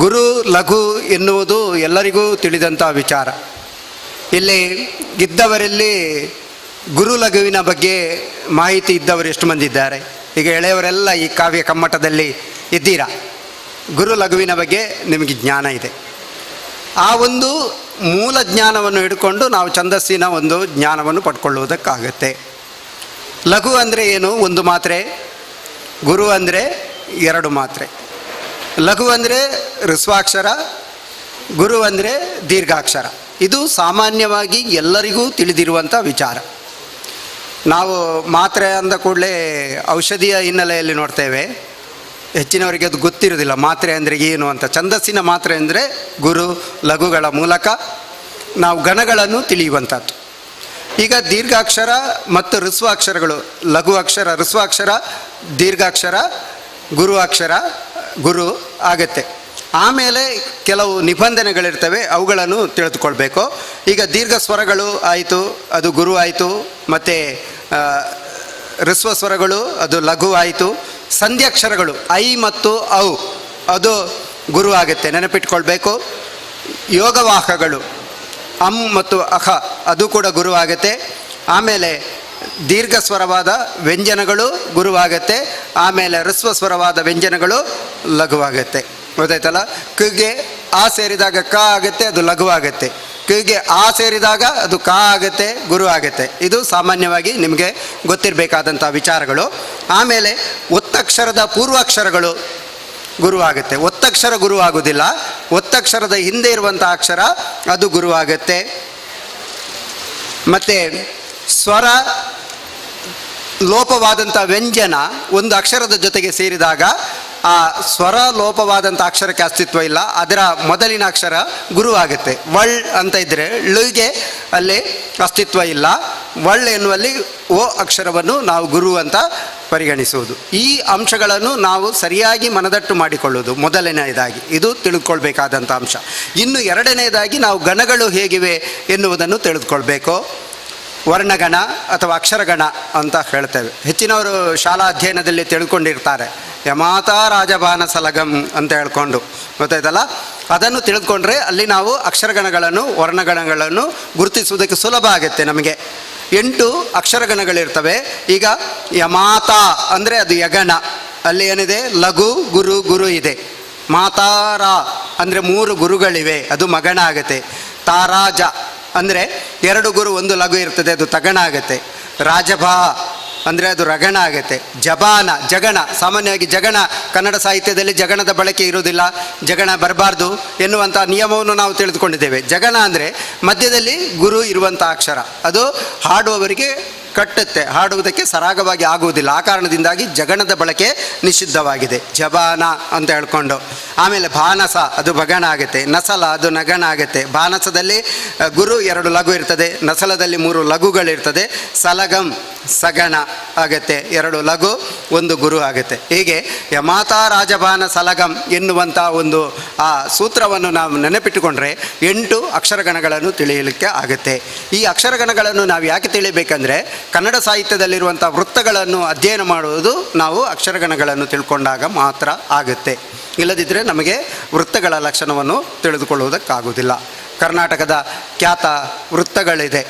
ಗುರು ಲಘು ಎನ್ನುವುದು ಎಲ್ಲರಿಗೂ ತಿಳಿದಂಥ ವಿಚಾರ. ಇಲ್ಲಿ ಇದ್ದವರಲ್ಲಿ ಗುರು ಲಘುವಿನ ಬಗ್ಗೆ ಮಾಹಿತಿ ಇದ್ದವರು ಎಷ್ಟು ಮಂದಿ ಇದ್ದಾರೆ? ಈಗ ಎಳೆಯವರೆಲ್ಲ ಈ ಕಾವ್ಯ ಕಮ್ಮಟದಲ್ಲಿ ಇದ್ದೀರಾ. ಗುರು ಲಘುವಿನ ಬಗ್ಗೆ ನಿಮಗೆ ಜ್ಞಾನ ಇದೆ. ಆ ಒಂದು ಮೂಲ ಜ್ಞಾನವನ್ನು ಹಿಡ್ಕೊಂಡು ನಾವು ಛಂದಸ್ಸಿನ ಒಂದು ಜ್ಞಾನವನ್ನು ಪಡ್ಕೊಳ್ಳುವುದಕ್ಕಾಗತ್ತೆ. ಲಘು ಅಂದರೆ ಏನು? ಒಂದು ಮಾತ್ರೆ. ಗುರು ಅಂದರೆ 2 ಮಾತ್ರೆ. ಲಘು ಅಂದರೆ ಹ್ರಸ್ವಾಕ್ಷರ, ಗುರು ಅಂದರೆ ದೀರ್ಘಾಕ್ಷರ. ಇದು ಸಾಮಾನ್ಯವಾಗಿ ಎಲ್ಲರಿಗೂ ತಿಳಿದಿರುವಂಥ ವಿಚಾರ. ನಾವು ಮಾತ್ರೆ ಅಂದ ಕೂಡಲೇ ಔಷಧಿಯ ಹಿನ್ನೆಲೆಯಲ್ಲಿ ನೋಡ್ತೇವೆ, ಹೆಚ್ಚಿನವರಿಗೆ ಅದು ಗೊತ್ತಿರೋದಿಲ್ಲ ಮಾತ್ರೆ ಅಂದರೆ ಏನು ಅಂತ. ಛಂದಸ್ಸಿನ ಮಾತ್ರೆ ಅಂದರೆ ಗುರು ಲಘುಗಳ ಮೂಲಕ ನಾವು ಗಣಗಳನ್ನು ತಿಳಿಯುವಂಥದ್ದು. ಈಗ ದೀರ್ಘಾಕ್ಷರ ಮತ್ತು ಹ್ರಸ್ವಾಕ್ಷರಗಳು, ಲಘು ಅಕ್ಷರ ಹ್ರಸ್ವಾಕ್ಷರ, ದೀರ್ಘಾಕ್ಷರ ಗುರು ಅಕ್ಷರ ಗುರು ಆಗತ್ತೆ. ಆಮೇಲೆ ಕೆಲವು ನಿಬಂಧನೆಗಳಿರ್ತವೆ, ಅವುಗಳನ್ನು ತಿಳಿದುಕೊಳ್ಬೇಕು. ಈಗ ದೀರ್ಘ ಸ್ವರಗಳು ಆಯಿತು, ಅದು ಗುರು ಆಯಿತು. ಮತ್ತು ಹ್ರಸ್ವ ಸ್ವರಗಳು ಅದು ಲಘು ಆಯಿತು. ಸಂಧ್ಯಾಕ್ಷರಗಳು ಐ ಮತ್ತು ಔ ಅದು ಗುರು ಆಗುತ್ತೆ, ನೆನಪಿಟ್ಕೊಳ್ಬೇಕು. ಯೋಗವಾಹಗಳು ಅಂ ಮತ್ತು ಅಖ ಅದು ಕೂಡ ಗುರು ಆಗುತ್ತೆ. ಆಮೇಲೆ ದೀರ್ಘ ಸ್ವರವಾದ ವ್ಯಂಜನಗಳು ಗುರುವಾಗತ್ತೆ. ಆಮೇಲೆ ಹ್ರಸ್ವ ಸ್ವರವಾದ ವ್ಯಂಜನಗಳು ಲಘುವಾಗತ್ತೆ. ಗೊತ್ತಾಯ್ತಲ್ಲ? ಕಿಗೆ ಆ ಸೇರಿದಾಗ ಕ ಆಗುತ್ತೆ, ಅದು ಲಘುವಾಗತ್ತೆ. ಕಿಗೆ ಆ ಸೇರಿದಾಗ ಅದು ಕ ಆಗುತ್ತೆ, ಗುರು ಆಗುತ್ತೆ. ಇದು ಸಾಮಾನ್ಯವಾಗಿ ನಿಮಗೆ ಗೊತ್ತಿರಬೇಕಾದಂಥ ವಿಚಾರಗಳು. ಆಮೇಲೆ ಒತ್ತಕ್ಷರದ ಪೂರ್ವಾಕ್ಷರಗಳು ಗುರು ಆಗುತ್ತೆ. ಒತ್ತಕ್ಷರ ಗುರು ಆಗುವುದಿಲ್ಲ, ಒತ್ತಕ್ಷರದ ಹಿಂದೆ ಇರುವಂಥ ಅಕ್ಷರ ಅದು ಗುರು ಆಗುತ್ತೆ. ಮತ್ತು ಸ್ವರ ಲೋಪವಾದಂಥ ವ್ಯಂಜನ ಒಂದು ಅಕ್ಷರದ ಜೊತೆಗೆ ಸೇರಿದಾಗ ಆ ಸ್ವರ ಲೋಪವಾದಂಥ ಅಕ್ಷರಕ್ಕೆ ಅಸ್ತಿತ್ವ ಇಲ್ಲ, ಅದರ ಮೊದಲಿನ ಅಕ್ಷರ ಗುರು ಆಗುತ್ತೆ. ವಳ್ ಅಂತ ಇದ್ದರೆ ಳುಗೆ ಅಲ್ಲಿ ಅಸ್ತಿತ್ವ ಇಲ್ಲ. ವಳ್ ಎನ್ನುವಲ್ಲಿ ಓ ಅಕ್ಷರವನ್ನು ನಾವು ಗುರು ಅಂತ ಪರಿಗಣಿಸುವುದು. ಈ ಅಂಶಗಳನ್ನು ನಾವು ಸರಿಯಾಗಿ ಮನದಟ್ಟು ಮಾಡಿಕೊಳ್ಳುವುದು ಮೊದಲನೆಯದಾಗಿ, ಇದು ತಿಳಿದುಕೊಳ್ಬೇಕಾದಂಥ ಅಂಶ. ಇನ್ನು ಎರಡನೆಯದಾಗಿ ನಾವು ಗಣಗಳು ಹೇಗಿವೆ ಎನ್ನುವುದನ್ನು ತಿಳಿದುಕೊಳ್ಬೇಕು. ವರ್ಣಗಣ ಅಥವಾ ಅಕ್ಷರಗಣ ಅಂತ ಹೇಳ್ತೇವೆ. ಹೆಚ್ಚಿನವರು ಶಾಲಾ ಅಧ್ಯಯನದಲ್ಲಿ ತಿಳ್ಕೊಂಡಿರ್ತಾರೆ, ಯಮಾತ ರಾಜಭಾನ ಸಲಗಂ ಅಂತ ಹೇಳ್ಕೊಂಡು, ಗೊತ್ತಾಯ್ತಲ್ಲ? ಅದನ್ನು ತಿಳಿದುಕೊಂಡ್ರೆ ಅಲ್ಲಿ ನಾವು ಅಕ್ಷರಗಣಗಳನ್ನು ವರ್ಣಗಣಗಳನ್ನು ಗುರುತಿಸುವುದಕ್ಕೆ ಸುಲಭ ಆಗುತ್ತೆ ನಮಗೆ. 8 ಅಕ್ಷರಗಣಗಳಿರ್ತವೆ. ಈಗ ಯಮಾತ ಅಂದರೆ ಅದು ಯಗಣ, ಅಲ್ಲಿ ಏನಿದೆ ಲಘು ಗುರು ಗುರು ಇದೆ. ಮಾತಾರ ಅಂದರೆ 3 ಗುರುಗಳಿವೆ, ಅದು ಮಗಣ ಆಗುತ್ತೆ. ತಾರಾಜ ಅಂದರೆ 2 ಗುರು 1 ಲಘು ಇರ್ತದೆ, ಅದು ತಗಣ ಆಗುತ್ತೆ. ರಾಜಭಾ ಅಂದರೆ ಅದು ರಗಣ ಆಗುತ್ತೆ. ಜಬಾನ ಜಗಣ, ಸಾಮಾನ್ಯವಾಗಿ ಜಗಣ ಕನ್ನಡ ಸಾಹಿತ್ಯದಲ್ಲಿ ಜಗಣದ ಬಳಕೆ ಇರುವುದಿಲ್ಲ, ಜಗಣ ಬರಬಾರ್ದು ಎನ್ನುವಂಥ ನಿಯಮವನ್ನು ನಾವು ತಿಳಿದುಕೊಂಡಿದ್ದೇವೆ. ಜಗಣ ಅಂದರೆ ಮಧ್ಯದಲ್ಲಿ ಗುರು ಇರುವಂಥ ಅಕ್ಷರ, ಅದು ಹಾಡುವವರಿಗೆ ಕಟ್ಟುತ್ತೆ, ಹಾಡುವುದಕ್ಕೆ ಸರಾಗವಾಗಿ ಆಗುವುದಿಲ್ಲ. ಆ ಕಾರಣದಿಂದಾಗಿ ಜಗಣದ ಬಳಕೆ ನಿಷಿದ್ಧವಾಗಿದೆ, ಜಬಾನ ಅಂತ ಹೇಳ್ಕೊಂಡು. ಆಮೇಲೆ ಭಾನಸ ಅದು ಭಗಣ ಆಗುತ್ತೆ. ನಸಲ ಅದು ನಗಣ ಆಗುತ್ತೆ. ಭಾನಸದಲ್ಲಿ ಗುರು 2 ಲಘು ಇರ್ತದೆ, ನಸಲದಲ್ಲಿ 3 ಲಘುಗಳಿರ್ತದೆ. ಸಲಗಂ ಸಗಣ ಆಗುತ್ತೆ, 2 ಲಘು 1 ಗುರು ಆಗುತ್ತೆ. ಹೀಗೆ ಯಮಾತ ರಾಜಭಾನ ಸಲಗಂ ಎನ್ನುವಂಥ ಒಂದು ಆ ಸೂತ್ರವನ್ನು ನಾವು ನೆನಪಿಟ್ಟುಕೊಂಡ್ರೆ 8 ಅಕ್ಷರಗಣಗಳನ್ನು ತಿಳಿಯಲಿಕ್ಕೆ ಆಗುತ್ತೆ. ಈ ಅಕ್ಷರಗಣಗಳನ್ನು ನಾವು ಯಾಕೆ ತಿಳಿಯಬೇಕಂದ್ರೆ, ಕನ್ನಡ ಸಾಹಿತ್ಯದಲ್ಲಿರುವಂಥ ವೃತ್ತಗಳನ್ನು ಅಧ್ಯಯನ ಮಾಡುವುದು ನಾವು ಅಕ್ಷರಗಣಗಳನ್ನು ತಿಳ್ಕೊಂಡಾಗ ಮಾತ್ರ ಆಗುತ್ತೆ. ಇಲ್ಲದಿದ್ದರೆ ನಮಗೆ ವೃತ್ತಗಳ ಲಕ್ಷಣವನ್ನು ತಿಳಿದುಕೊಳ್ಳುವುದಕ್ಕಾಗುವುದಿಲ್ಲ. ಕರ್ನಾಟಕದ ಖ್ಯಾತ ವೃತ್ತಗಳಿದೆ,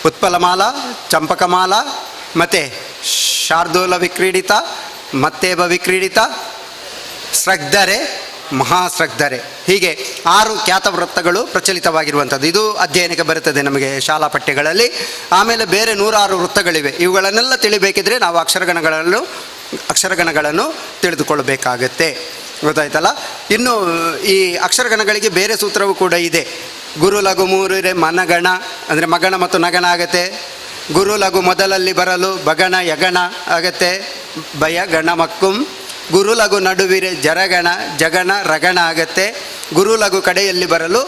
ಉತ್ಪಲಮಾಲ, ಚಂಪಕಮಾಲ, ಮತ್ತು ಶಾರ್ದೂಲ ವಿಕ್ರೀಡಿತ, ಮತ್ತೇಬ ವಿಕ್ರೀಡಿತ, ಸ್ರಗ್ಧರೆ, ಮಹಾಸ್ರಗ್ಧರೆ, ಹೀಗೆ 6 ಖ್ಯಾತ ವೃತ್ತಗಳು ಪ್ರಚಲಿತವಾಗಿರುವಂಥದ್ದು. ಇದು ಅಧ್ಯಯನಕ್ಕೆ ಬರುತ್ತದೆ ನಮಗೆ ಶಾಲಾ ಪಠ್ಯಗಳಲ್ಲಿ. ಆಮೇಲೆ ಬೇರೆ 106 ವೃತ್ತಗಳಿವೆ. ಇವುಗಳನ್ನೆಲ್ಲ ತಿಳಿಬೇಕಿದ್ರೆ ನಾವು ಅಕ್ಷರಗಣಗಳನ್ನು ತಿಳಿದುಕೊಳ್ಳಬೇಕಾಗತ್ತೆ. ಗೊತ್ತಾಯ್ತಲ್ಲ? ಇನ್ನು ಈ ಅಕ್ಷರಗಣಗಳಿಗೆ ಬೇರೆ ಸೂತ್ರವೂ ಕೂಡ ಇದೆ. ಗುರು ಲಘು 3 ಮನಗಣ ಅಂದರೆ ಮಗಣ ಮತ್ತು ನಗಣ ಆಗುತ್ತೆ. ಗುರು ಲಘು ಮೊದಲಲ್ಲಿ ಬರಲು ಬಗಣ ಯಗಣ ಆಗತ್ತೆ, ಭಯ ಗಣ ಮಕ್ಕುಂ. ಗುರು ಲಘು ನಡುವಿರೆ ಜರಗಣ ಜಗಣ ರಗಣ ಆಗತ್ತೆ. ಗುರು ಲಘು ಕಡೆಯಲ್ಲಿ ಬರಲು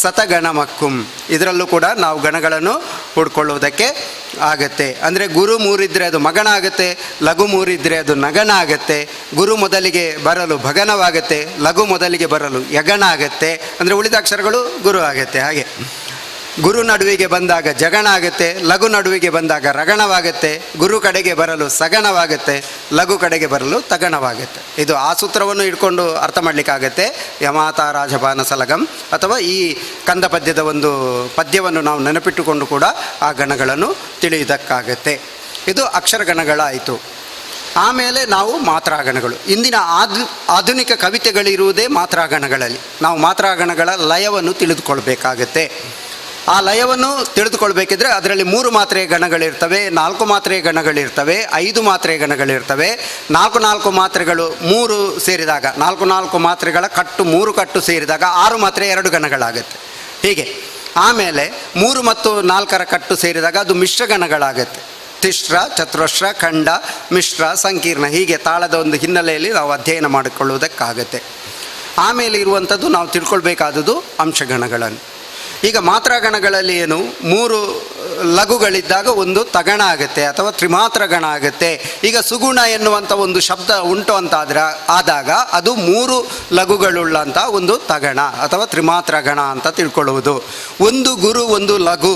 ಸತಗಣ ಮಕ್ಕುಂ. ಇದರಲ್ಲೂ ಕೂಡ ನಾವು ಗಣಗಳನ್ನು ಹುಡ್ಕೊಳ್ಳುವುದಕ್ಕೆ ಆಗತ್ತೆ. ಅಂದರೆ ಗುರು ಮೂರಿದ್ರೆ ಅದು ಮಗಣ ಆಗುತ್ತೆ, ಲಘು ಮೂರಿದ್ರೆ ಅದು ನಗಣ ಆಗತ್ತೆ. ಗುರು ಮೊದಲಿಗೆ ಬರಲು ಭಗನವಾಗತ್ತೆ, ಲಘು ಮೊದಲಿಗೆ ಬರಲು ಯಗಣ ಆಗತ್ತೆ. ಅಂದರೆ ಉಳಿದ ಅಕ್ಷರಗಳು ಗುರು ಆಗತ್ತೆ. ಹಾಗೆ ಗುರು ನಡುವಿಗೆ ಬಂದಾಗ ಜಗಣ ಆಗುತ್ತೆ, ಲಘು ನಡುವಿಗೆ ಬಂದಾಗ ರಗಣವಾಗುತ್ತೆ. ಗುರು ಕಡೆಗೆ ಬರಲು ಸಗಣವಾಗುತ್ತೆ, ಲಘು ಕಡೆಗೆ ಬರಲು ತಗಣವಾಗುತ್ತೆ. ಇದು ಆ ಸೂತ್ರವನ್ನು ಇಟ್ಕೊಂಡು ಅರ್ಥ ಮಾಡಲಿಕ್ಕಾಗತ್ತೆ. ಯಮಾತ ರಾಜಪಾನ ಸಲಗಂ ಅಥವಾ ಈ ಕಂದ ಪದ್ಯದ ಒಂದು ಪದ್ಯವನ್ನು ನಾವು ನೆನಪಿಟ್ಟುಕೊಂಡು ಕೂಡ ಆ ಗಣಗಳನ್ನು ತಿಳಿಯುವುದಕ್ಕಾಗತ್ತೆ. ಇದು ಅಕ್ಷರಗಣಗಳಾಯಿತು. ಆಮೇಲೆ ನಾವು ಮಾತ್ರಾಗಣಗಳು. ಇಂದಿನ ಆಧುನಿಕ ಕವಿತೆಗಳಿರುವುದೇ ಮಾತ್ರಾಗಣಗಳಲ್ಲಿ. ನಾವು ಮಾತ್ರಾಗಣಗಳ ಲಯವನ್ನು ತಿಳಿದುಕೊಳ್ಬೇಕಾಗತ್ತೆ. ಆ ಲಯವನ್ನು ತಿಳಿದುಕೊಳ್ಬೇಕಿದ್ರೆ ಅದರಲ್ಲಿ 3 ಮಾತ್ರೆಯ ಗಣಗಳಿರ್ತವೆ, 4 ಮಾತ್ರೆಯ ಗಣಗಳಿರ್ತವೆ, 5 ಮಾತ್ರೆಯ ಗಣಗಳಿರ್ತವೆ. 4 ಮಾತ್ರೆಗಳು 3 ಸೇರಿದಾಗ, 4 ಮಾತ್ರೆಗಳ ಕಟ್ಟು 3 ಕಟ್ಟು ಸೇರಿದಾಗ 6 ಮಾತ್ರೆ 2 ಗಣಗಳಾಗುತ್ತೆ. ಹೀಗೆ ಆಮೇಲೆ 3 ಮತ್ತು 4ರ ಕಟ್ಟು ಸೇರಿದಾಗ ಅದು ಮಿಶ್ರಗಣಗಳಾಗುತ್ತೆ. ತಿಶ್ರ, ಚತುರಶ್ರ, ಖಂಡ, ಮಿಶ್ರ, ಸಂಕೀರ್ಣ, ಹೀಗೆ ತಾಳದ ಒಂದು ಹಿನ್ನೆಲೆಯಲ್ಲಿ ನಾವು ಅಧ್ಯಯನ ಮಾಡಿಕೊಳ್ಳುವುದಕ್ಕಾಗತ್ತೆ. ಆಮೇಲೆ ಇರುವಂಥದ್ದು ನಾವು ತಿಳ್ಕೊಳ್ಬೇಕಾದದ್ದು ಅಂಶಗಣಗಳನ್ನು. ಈಗ ಮಾತ್ರಾಗಣಗಳಲ್ಲಿ ಏನು, 3 ಲಘುಗಳಿದ್ದಾಗ ಒಂದು ತಗಣ ಆಗುತ್ತೆ ಅಥವಾ ತ್ರಿಮಾತ್ರ ಗಣ ಆಗುತ್ತೆ. ಈಗ ಸುಗುಣ ಎನ್ನುವಂಥ ಒಂದು ಶಬ್ದ ಉಂಟು ಆದಾಗ ಅದು 3 ಲಘುಗಳುಳ್ಳಂಥ ಒಂದು ತಗಣ ಅಥವಾ ತ್ರಿಮಾತ್ರ ಗಣ ಅಂತ ತಿಳ್ಕೊಳ್ಳುವುದು. ಒಂದು ಗುರು ಒಂದು ಲಘು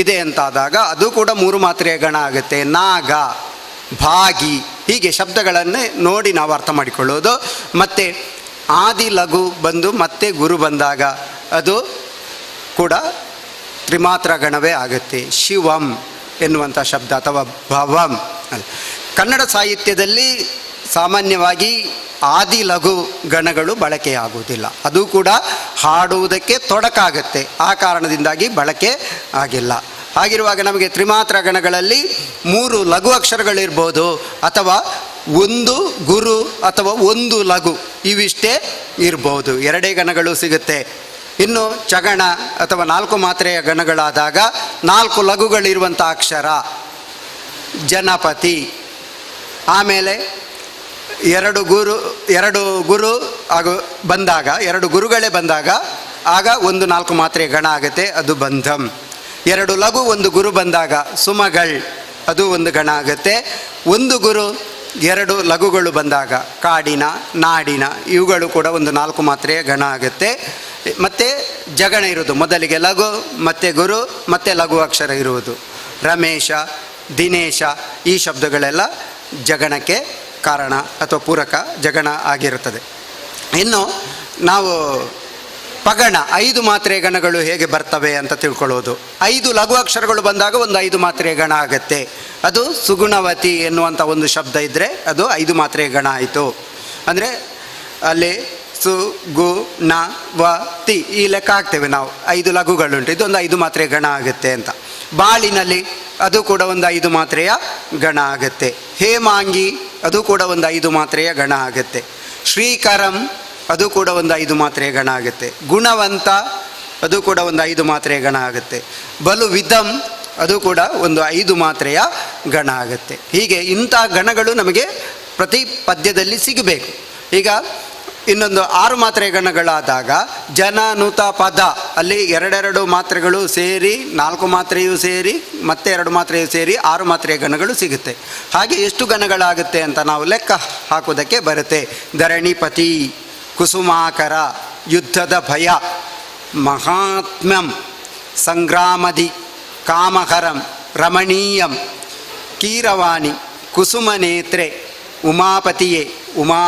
ಇದೆ ಅಂತಾದಾಗ ಅದು ಕೂಡ 3 ಮಾತ್ರೆಯ ಗಣ ಆಗುತ್ತೆ. ನಾಗ, ಭಾಗಿ, ಹೀಗೆ ಶಬ್ದಗಳನ್ನೇ ನೋಡಿ ನಾವು ಅರ್ಥ ಮಾಡಿಕೊಳ್ಳುವುದು. ಮತ್ತು ಆದಿ ಲಘು ಬಂದು ಮತ್ತೆ ಗುರು ಬಂದಾಗ ಅದು ಕೂಡ ತ್ರಿಮಾತ್ರ ಗಣವೇ ಆಗುತ್ತೆ. ಶಿವಂ ಎನ್ನುವಂಥ ಶಬ್ದ ಅಥವಾ ಭವಂ. ಕನ್ನಡ ಸಾಹಿತ್ಯದಲ್ಲಿ ಸಾಮಾನ್ಯವಾಗಿ ಆದಿ ಲಘು ಗಣಗಳು ಬಳಕೆಯಾಗುವುದಿಲ್ಲ. ಅದು ಕೂಡ ಹಾಡುವುದಕ್ಕೆ ತೊಡಕಾಗತ್ತೆ. ಆ ಕಾರಣದಿಂದಾಗಿ ಬಳಕೆ ಆಗಿಲ್ಲ. ಹಾಗಿರುವಾಗ ನಮಗೆ ತ್ರಿಮಾತ್ರ ಗಣಗಳಲ್ಲಿ 3 ಲಘು ಅಕ್ಷರಗಳಿರ್ಬೋದು ಅಥವಾ 1 ಗುರು ಅಥವಾ 1 ಲಘು, ಇವಿಷ್ಟೇ ಇರ್ಬೋದು. 2 ಗಣಗಳು ಸಿಗುತ್ತೆ. ಇನ್ನು ಚಗಣ ಅಥವಾ 4 ಮಾತ್ರೆಯ ಗಣಗಳಾದಾಗ 4 ಲಘುಗಳಿರುವಂಥ ಅಕ್ಷರ ಜನಪತಿ. ಆಮೇಲೆ 2 ಗುರು ಬಂದಾಗ 2 ಗುರುಗಳೇ ಬಂದಾಗ ಆಗ 1 4 ಮಾತ್ರೆಯ ಗಣ ಆಗುತ್ತೆ, ಅದು ಬಂಧಂ. 2 ಲಘು 1 ಗುರು ಬಂದಾಗ ಸುಮಗಳ್, ಅದು ಒಂದು ಗಣ ಆಗುತ್ತೆ. 1 ಗುರು 2 ಲಘುಗಳು ಬಂದಾಗ ಕಾಡಿನ, ನಾಡಿನ, ಇವುಗಳು ಕೂಡ ಒಂದು 4 ಮಾತ್ರೆಯ ಗಣ ಆಗುತ್ತೆ. ಮತ್ತು ಜಗಣ ಇರುವುದು ಮೊದಲಿಗೆ ಲಘು, ಮತ್ತು ಗುರು, ಮತ್ತು ಲಘು ಅಕ್ಷರ ಇರುವುದು. ರಮೇಶ, ದಿನೇಶ, ಈ ಶಬ್ದಗಳೆಲ್ಲ ಜಗಣಕ್ಕೆ ಕಾರಣ ಅಥವಾ ಪೂರಕ ಜಗಣ ಆಗಿರುತ್ತದೆ. ಇನ್ನು ನಾವು ಪಗಣ 5 ಮಾತ್ರೆಯ ಗಣಗಳು ಹೇಗೆ ಬರ್ತವೆ ಅಂತ ತಿಳ್ಕೊಳ್ಳೋದು. 5 ಲಘು ಅಕ್ಷರಗಳು ಬಂದಾಗ ಒಂದು 5 ಮಾತ್ರೆಯ ಗಣ ಆಗುತ್ತೆ. ಅದು ಸುಗುಣವತಿ ಎನ್ನುವಂಥ ಒಂದು ಶಬ್ದ ಇದ್ದರೆ ಅದು 5 ಮಾತ್ರೆಯ ಗಣ ಆಯಿತು. ಅಂದರೆ ಅಲ್ಲಿ ಸು ಗು ನ ವ ತಿ ಈ ಲೆಕ್ಕ ಹಾಕ್ತೇವೆ ನಾವು. 5 ಲಘುಗಳುಂಟು, ಇದೊಂದು 5 ಮಾತ್ರೆಯ ಗಣ ಆಗುತ್ತೆ ಅಂತ. ಬಾಳಿನಲ್ಲಿ ಅದು ಕೂಡ ಒಂದು 5 ಮಾತ್ರೆಯ ಗಣ ಆಗುತ್ತೆ. ಹೇಮಾಂಗಿ ಅದು ಕೂಡ ಒಂದು 5 ಮಾತ್ರೆಯ ಗಣ ಆಗುತ್ತೆ. ಶ್ರೀಕರಂ ಅದು ಕೂಡ ಒಂದು 5 ಮಾತ್ರೆಯ ಗಣ ಆಗುತ್ತೆ. ಗುಣವಂತ ಅದು ಕೂಡ ಒಂದು 5 ಮಾತ್ರೆಯ ಗಣ ಆಗುತ್ತೆ. ಬಲು ವಿಧಂ ಅದು ಕೂಡ ಒಂದು 5 ಮಾತ್ರೆಯ ಗಣ ಆಗುತ್ತೆ. ಹೀಗೆ ಇಂಥ ಗಣಗಳು ನಮಗೆ ಪ್ರತಿ ಪದ್ಯದಲ್ಲಿ ಸಿಗಬೇಕು. ಈಗ ಇನ್ನೊಂದು 6 ಮಾತ್ರೆಯ ಗಣಗಳಾದಾಗ ಜನ, ನುತ, ಪದ, ಅಲ್ಲಿ 2 ಮಾತ್ರೆಗಳು ಸೇರಿ 4 ಮಾತ್ರೆಯೂ ಸೇರಿ ಮತ್ತೆ 2 ಮಾತ್ರೆಯೂ ಸೇರಿ 6 ಮಾತ್ರೆಯ ಗಣಗಳು ಸಿಗುತ್ತೆ. ಹಾಗೆ ಎಷ್ಟು ಗಣಗಳಾಗುತ್ತೆ ಅಂತ ನಾವು ಲೆಕ್ಕ ಹಾಕೋದಕ್ಕೆ ಬರುತ್ತೆ. ಧರಣಿಪತಿ, ಕುಸುಮಾಕರ, ಯುದ್ಧದ ಭಯ, ಮಹಾತ್ಮ್ಯಂ, ಸಂಗ್ರಾಮದಿ, ಕಾಮಹರಂ, ರಮಣೀಯಂ, ಕೀರವಾಣಿ, ಕುಸುಮನೇತ್ರೆ, ಉಮಾಪತಿಯೇ, ಉಮಾ,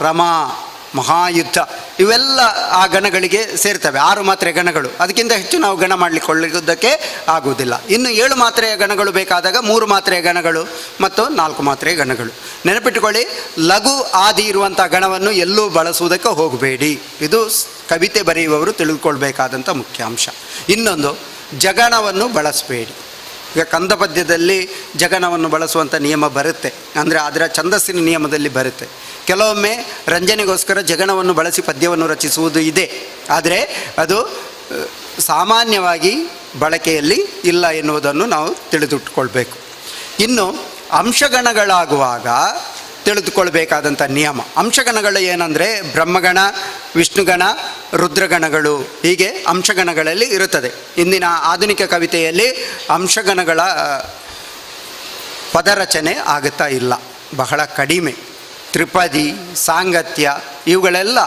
ರಮಾ, ಮಹಾಯುದ್ಧ, ಇವೆಲ್ಲ ಆ ಗಣಗಳಿಗೆ ಸೇರ್ತವೆ. 6 ಮಾತ್ರೆಯ ಗಣಗಳು. ಅದಕ್ಕಿಂತ ಹೆಚ್ಚು ನಾವು ಗಣ ಮಾಡಲಿಕ್ಕೊಳ್ಳೋದಕ್ಕೆ ಆಗುವುದಿಲ್ಲ. ಇನ್ನು 7 ಮಾತ್ರೆಯ ಗಣಗಳು ಬೇಕಾದಾಗ 3 ಮಾತ್ರೆಯ ಗಣಗಳು ಮತ್ತು 4 ಮಾತ್ರೆಯ ಗಣಗಳು. ನೆನಪಿಟ್ಟುಕೊಳ್ಳಿ, ಲಘು ಆದಿ ಇರುವಂಥ ಗಣವನ್ನು ಎಲ್ಲೂ ಬಳಸುವುದಕ್ಕೆ ಹೋಗಬೇಡಿ. ಇದು ಕವಿತೆ ಬರೆಯುವವರು ತಿಳಿದುಕೊಳ್ಬೇಕಾದಂಥ ಮುಖ್ಯ ಅಂಶ. ಇನ್ನೊಂದು, ಜಗಣವನ್ನು ಬಳಸಬೇಡಿ. ಈಗ ಕಂದ ಪದ್ಯದಲ್ಲಿ ಜಗಣವನ್ನು ಬಳಸುವಂಥ ನಿಯಮ ಬರುತ್ತೆ, ಅಂದರೆ ಅದರ ಛಂದಸ್ಸಿನ ನಿಯಮದಲ್ಲಿ ಬರುತ್ತೆ. ಕೆಲವೊಮ್ಮೆ ರಂಜನೆಗೋಸ್ಕರ ಜಗಣವನ್ನು ಬಳಸಿ ಪದ್ಯವನ್ನು ರಚಿಸುವುದು ಇದೆ. ಆದರೆ ಅದು ಸಾಮಾನ್ಯವಾಗಿ ಬಳಕೆಯಲ್ಲಿ ಇಲ್ಲ ಎನ್ನುವುದನ್ನು ನಾವು ತಿಳಿದುಕೊಳ್ಬೇಕು. ಇನ್ನು ಅಂಶಗಣಗಳಾಗುವಾಗ ತಿಳಿದುಕೊಳ್ಬೇಕಾದಂಥ ನಿಯಮ. ಅಂಶಗಣಗಳು ಏನಂದರೆ ಬ್ರಹ್ಮಗಣ, ವಿಷ್ಣುಗಣ, ರುದ್ರಗಣಗಳು, ಹೀಗೆ ಅಂಶಗಣಗಳಲ್ಲಿ ಇರುತ್ತದೆ. ಇಂದಿನ ಆಧುನಿಕ ಕವಿತೆಯಲ್ಲಿ ಅಂಶಗಣಗಳ ಪದರಚನೆ ಆಗುತ್ತಾ ಇಲ್ಲ, ಬಹಳ ಕಡಿಮೆ. ತ್ರಿಪದಿ, ಸಾಂಗತ್ಯ ಇವುಗಳೆಲ್ಲ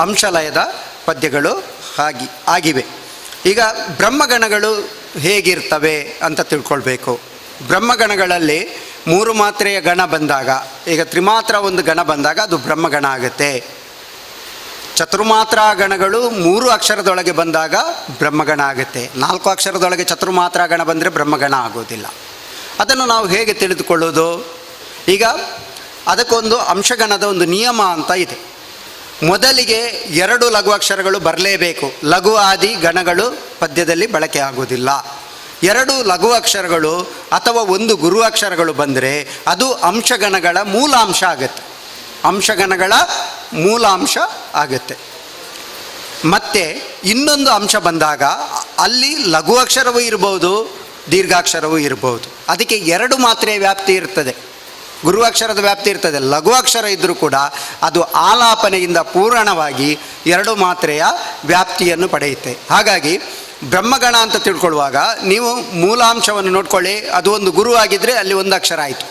ಅಂಶಲಯದ ಪದ್ಯಗಳು ಆಗಿವೆ. ಈಗ ಬ್ರಹ್ಮಗಣಗಳು ಹೇಗಿರ್ತವೆ ಅಂತ ತಿಳ್ಕೊಳ್ಬೇಕು. ಬ್ರಹ್ಮಗಣಗಳಲ್ಲಿ 3 ಮಾತ್ರೆಯ ಗಣ ಬಂದಾಗ, ಈಗ ತ್ರಿಮಾತ್ರ ಒಂದು ಗಣ ಬಂದಾಗ ಅದು ಬ್ರಹ್ಮಗಣ ಆಗುತ್ತೆ. ಚತುರ್ಮಾತ್ರಾ ಗಣಗಳು 3 ಅಕ್ಷರದೊಳಗೆ ಬಂದಾಗ ಬ್ರಹ್ಮಗಣ ಆಗುತ್ತೆ. 4 ಅಕ್ಷರದೊಳಗೆ ಚತುರ್ಮಾತ್ರಾ ಗಣ ಬಂದರೆ ಬ್ರಹ್ಮಗಣ ಆಗೋದಿಲ್ಲ. ಅದನ್ನು ನಾವು ಹೇಗೆ ತಿಳಿದುಕೊಳ್ಳೋದು? ಈಗ ಅದಕ್ಕೊಂದು ಅಂಶಗಣದ ಒಂದು ನಿಯಮ ಅಂತ ಇದೆ. ಮೊದಲಿಗೆ 2 ಲಘು ಅಕ್ಷರಗಳು ಬರಲೇಬೇಕು. ಲಘು ಆದಿ ಗಣಗಳು ಪದ್ಯದಲ್ಲಿ ಬಳಕೆ ಆಗೋದಿಲ್ಲ. 2 ಲಘು ಅಕ್ಷರಗಳು ಅಥವಾ 1 ಗುರು ಅಕ್ಷರಗಳು ಬಂದರೆ ಅದು ಅಂಶಗಣಗಳ ಮೂಲಾಂಶ ಆಗುತ್ತೆ. ಅಂಶಗಣಗಳ ಮೂಲಾಂಶ ಆಗುತ್ತೆ. ಮತ್ತು ಇನ್ನೊಂದು ಅಂಶ ಬಂದಾಗ ಅಲ್ಲಿ ಲಘು ಅಕ್ಷರವೂ ಇರ್ಬೋದು, ದೀರ್ಘಾಕ್ಷರವೂ ಇರ್ಬೋದು. ಅದಕ್ಕೆ 2 ಮಾತ್ರೆಯ ವ್ಯಾಪ್ತಿ ಇರ್ತದೆ. ಗುರು ಅಕ್ಷರದ ವ್ಯಾಪ್ತಿ ಇರ್ತದೆ. ಲಘು ಅಕ್ಷರ ಇದ್ದರೂ ಕೂಡ ಅದು ಆಲಾಪನೆಯಿಂದ ಪೂರ್ಣವಾಗಿ 2 ಮಾತ್ರೆಯ ವ್ಯಾಪ್ತಿಯನ್ನು ಪಡೆಯುತ್ತೆ. ಹಾಗಾಗಿ ಬ್ರಹ್ಮಗಣ ಅಂತ ತಿಳ್ಕೊಳ್ಳುವಾಗ ನೀವು ಮೂಲಾಂಶವನ್ನು ನೋಡ್ಕೊಳ್ಳಿ. ಅದು ಒಂದು ಗುರು ಆಗಿದ್ದರೆ ಅಲ್ಲಿ 1 ಅಕ್ಷರ ಆಯಿತು.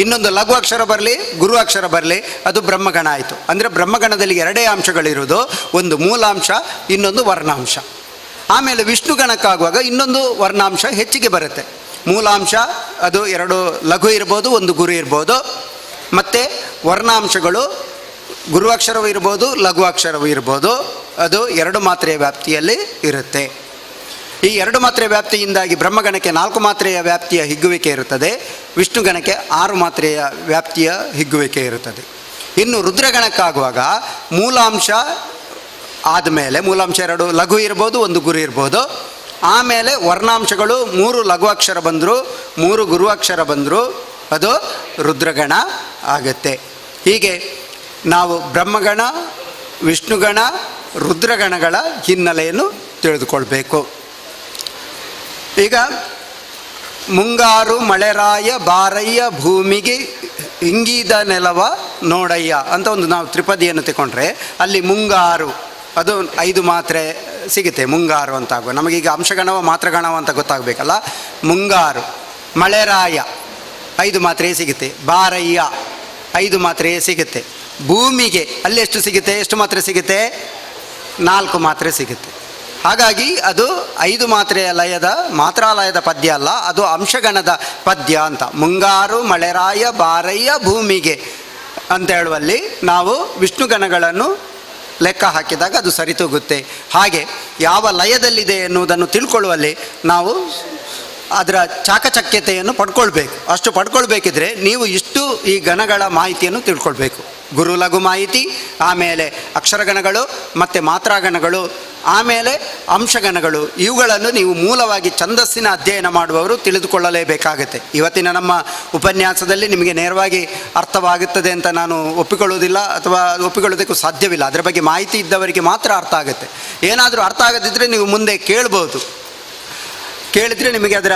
ಇನ್ನೊಂದು ಲಘು ಅಕ್ಷರ ಬರಲಿ, ಗುರು ಅಕ್ಷರ ಬರಲಿ, ಅದು ಬ್ರಹ್ಮಗಣ ಆಯಿತು. ಅಂದರೆ ಬ್ರಹ್ಮಗಣದಲ್ಲಿ 2 ಅಂಶಗಳಿರುವುದು, ಒಂದು ಮೂಲಾಂಶ, ಇನ್ನೊಂದು ವರ್ಣಾಂಶ. ಆಮೇಲೆ ವಿಷ್ಣು ಗಣಕ್ಕಾಗುವಾಗ ಇನ್ನೊಂದು ವರ್ಣಾಂಶ ಹೆಚ್ಚಿಗೆ ಬರುತ್ತೆ. ಮೂಲಾಂಶ ಅದು 2 ಲಘು ಇರ್ಬೋದು, 1 ಗುರು ಇರ್ಬೋದು. ಮತ್ತು ವರ್ಣಾಂಶಗಳು ಗುರು ಅಕ್ಷರವೂ ಇರ್ಬೋದು, ಲಘು ಅಕ್ಷರವೂ ಇರ್ಬೋದು. ಅದು 2 ಮಾತ್ರೆಯ ವ್ಯಾಪ್ತಿಯಲ್ಲಿ ಇರುತ್ತೆ. ಈ 2 ಮಾತ್ರೆಯ ವ್ಯಾಪ್ತಿಯಿಂದಾಗಿ ಬ್ರಹ್ಮಗಣಕ್ಕೆ 4 ಮಾತ್ರೆಯ ವ್ಯಾಪ್ತಿಯ ಹಿಗ್ಗುವಿಕೆ ಇರುತ್ತದೆ. ವಿಷ್ಣುಗಣಕ್ಕೆ 6 ಮಾತ್ರೆಯ ವ್ಯಾಪ್ತಿಯ ಹಿಗ್ಗುವಿಕೆ ಇರುತ್ತದೆ. ಇನ್ನು ರುದ್ರಗಣಕ್ಕಾಗುವಾಗ ಮೂಲಾಂಶ ಆದಮೇಲೆ ಮೂಲಾಂಶ 2 ಲಘು ಇರ್ಬೋದು, 1 ಗುರು ಇರ್ಬೋದು. ಆಮೇಲೆ ವರ್ಣಾಂಶಗಳು 3 ಲಘು ಅಕ್ಷರ ಬಂದರು, 3 ಗುರು ಅಕ್ಷರ ಬಂದರು, ಅದು ರುದ್ರಗಣ ಆಗುತ್ತೆ. ಹೀಗೆ ನಾವು ಬ್ರಹ್ಮಗಣ, ವಿಷ್ಣುಗಣ, ರುದ್ರಗಣಗಳ ಹಿನ್ನೆಲೆಯನ್ನು ತಿಳಿದುಕೊಳ್ಬೇಕು. ಈಗ ಮುಂಗಾರು ಮಳೆರಾಯ ಬಾರಯ್ಯ ಭೂಮಿಗೆ ಇಂಗಿದ ನೆಲವ ನೋಡಯ್ಯ ಅಂತ ಒಂದು ನಾವು ತ್ರಿಪದಿಯನ್ನು ತಗೊಂಡ್ರೆ ಅಲ್ಲಿ ಮುಂಗಾರು ಅದು 5 ಮಾತ್ರೆ ಸಿಗುತ್ತೆ. ಮುಂಗಾರು ಅಂತಾಗುವ ನಮಗೀಗ ಅಂಶಗಣವ ಮಾತ್ರಗಣವ ಅಂತ ಗೊತ್ತಾಗಬೇಕಲ್ಲ. ಮುಂಗಾರು, ಮಳೆರಾಯ 5 ಮಾತ್ರೆ ಸಿಗುತ್ತೆ. ಬಾರಯ್ಯ 5 ಮಾತ್ರೆ ಸಿಗುತ್ತೆ. ಭೂಮಿಗೆ ಅಲ್ಲಿ ಎಷ್ಟು ಸಿಗುತ್ತೆ? ಎಷ್ಟು ಮಾತ್ರೆ ಸಿಗುತ್ತೆ? 4 ಮಾತ್ರೆ ಸಿಗುತ್ತೆ. ಹಾಗಾಗಿ ಅದು 5 ಮಾತ್ರೆಯ ಲಯದ ಮಾತ್ರಾಲಯದ ಪದ್ಯ ಅಲ್ಲ, ಅದು ಅಂಶಗಣದ ಪದ್ಯ ಅಂತ. ಮುಂಗಾರು ಮಳೆರಾಯ ಬಾರಯ್ಯ ಭೂಮಿಗೆ ಅಂತ ಹೇಳುವಲ್ಲಿ ನಾವು ವಿಷ್ಣುಗಣಗಳನ್ನು ಲೆಕ್ಕ ಹಾಕಿದಾಗ ಅದು ಸರಿತೂಗುತ್ತೆ. ಹಾಗೆ ಯಾವ ಲಯದಲ್ಲಿದೆ ಎನ್ನುವುದನ್ನು ತಿಳ್ಕೊಳ್ಳುವಲ್ಲಿ ನಾವು ಅದರ ಚಾಕಚಕ್ಯತೆಯನ್ನು ಪಡ್ಕೊಳ್ಬೇಕು. ಅಷ್ಟು ಪಡ್ಕೊಳ್ಬೇಕಿದ್ರೆ ನೀವು ಇಷ್ಟು ಈ ಗಣಗಳ ಮಾಹಿತಿಯನ್ನು ತಿಳ್ಕೊಳ್ಬೇಕು. ಗುರು ಲಘು ಮಾಹಿತಿ, ಆಮೇಲೆ ಅಕ್ಷರಗಣಗಳು ಮತ್ತು ಮಾತ್ರಾಗಣಗಳು, ಆಮೇಲೆ ಅಂಶಗಣಗಳು. ಇವುಗಳನ್ನು ನೀವು ಮೂಲವಾಗಿ ಛಂದಸ್ಸಿನ ಅಧ್ಯಯನ ಮಾಡುವವರು ತಿಳಿದುಕೊಳ್ಳಲೇಬೇಕಾಗುತ್ತೆ. ಇವತ್ತಿನ ನಮ್ಮ ಉಪನ್ಯಾಸದಲ್ಲಿ ನಿಮಗೆ ನೇರವಾಗಿ ಅರ್ಥವಾಗುತ್ತದೆ ಅಂತ ನಾನು ಒಪ್ಪಿಕೊಳ್ಳುವುದಿಲ್ಲ, ಅಥವಾ ಒಪ್ಪಿಕೊಳ್ಳೋದಕ್ಕೂ ಸಾಧ್ಯವಿಲ್ಲ. ಅದರ ಬಗ್ಗೆ ಮಾಹಿತಿ ಇದ್ದವರಿಗೆ ಮಾತ್ರ ಅರ್ಥ ಆಗುತ್ತೆ. ಏನಾದರೂ ಅರ್ಥ ಆಗದಿದ್ದರೆ ನೀವು ಮುಂದೆ ಕೇಳಿದರೆ ನಿಮಗೆ ಅದರ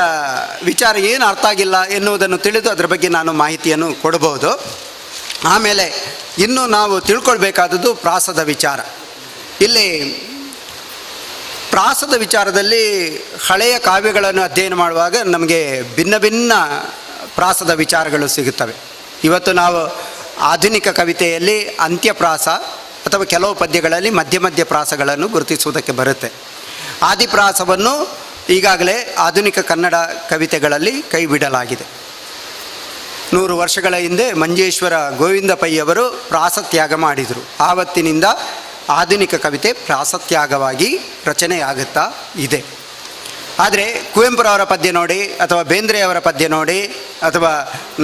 ವಿಚಾರ ಏನು ಅರ್ಥ ಆಗಿಲ್ಲ ಎನ್ನುವುದನ್ನು ತಿಳಿದು ಅದರ ಬಗ್ಗೆ ನಾನು ಮಾಹಿತಿಯನ್ನು ಕೊಡಬಹುದು. ಆಮೇಲೆ ಇನ್ನು ನಾವು ತಿಳ್ಕೊಳ್ಬೇಕಾದದ್ದು ಪ್ರಾಸದ ವಿಚಾರ. ಇಲ್ಲಿ ಪ್ರಾಸದ ವಿಚಾರದಲ್ಲಿ ಹಳೆಯ ಕಾವ್ಯಗಳನ್ನು ಅಧ್ಯಯನ ಮಾಡುವಾಗ ನಮಗೆ ಭಿನ್ನ ಭಿನ್ನ ಪ್ರಾಸದ ವಿಚಾರಗಳು ಸಿಗುತ್ತವೆ. ಇವತ್ತು ನಾವು ಆಧುನಿಕ ಕವಿತೆಯಲ್ಲಿ ಅಂತ್ಯಪ್ರಾಸ ಅಥವಾ ಕೆಲವು ಪದ್ಯಗಳಲ್ಲಿ ಮಧ್ಯ ಮಧ್ಯ ಪ್ರಾಸಗಳನ್ನು ಗುರುತಿಸುವುದಕ್ಕೆ ಬರುತ್ತೆ. ಆದಿಪ್ರಾಸವನ್ನು ಈಗಾಗಲೇ ಆಧುನಿಕ ಕನ್ನಡ ಕವಿತೆಗಳಲ್ಲಿ ಕೈ ಬಿಡಲಾಗಿದೆ. 100 ವರ್ಷಗಳ ಹಿಂದೆ ಮಂಜೇಶ್ವರ ಗೋವಿಂದ ಪೈಯವರು ಪ್ರಾಸತ್ಯಾಗ ಮಾಡಿದರು. ಆವತ್ತಿನಿಂದ ಆಧುನಿಕ ಕವಿತೆ ಪ್ರಾಸತ್ಯಾಗವಾಗಿ ರಚನೆಯಾಗುತ್ತಾ ಇದೆ. ಆದರೆ ಕುವೆಂಪುರವರ ಪದ್ಯ ನೋಡಿ, ಅಥವಾ ಬೇಂದ್ರೆಯವರ ಪದ್ಯ ನೋಡಿ, ಅಥವಾ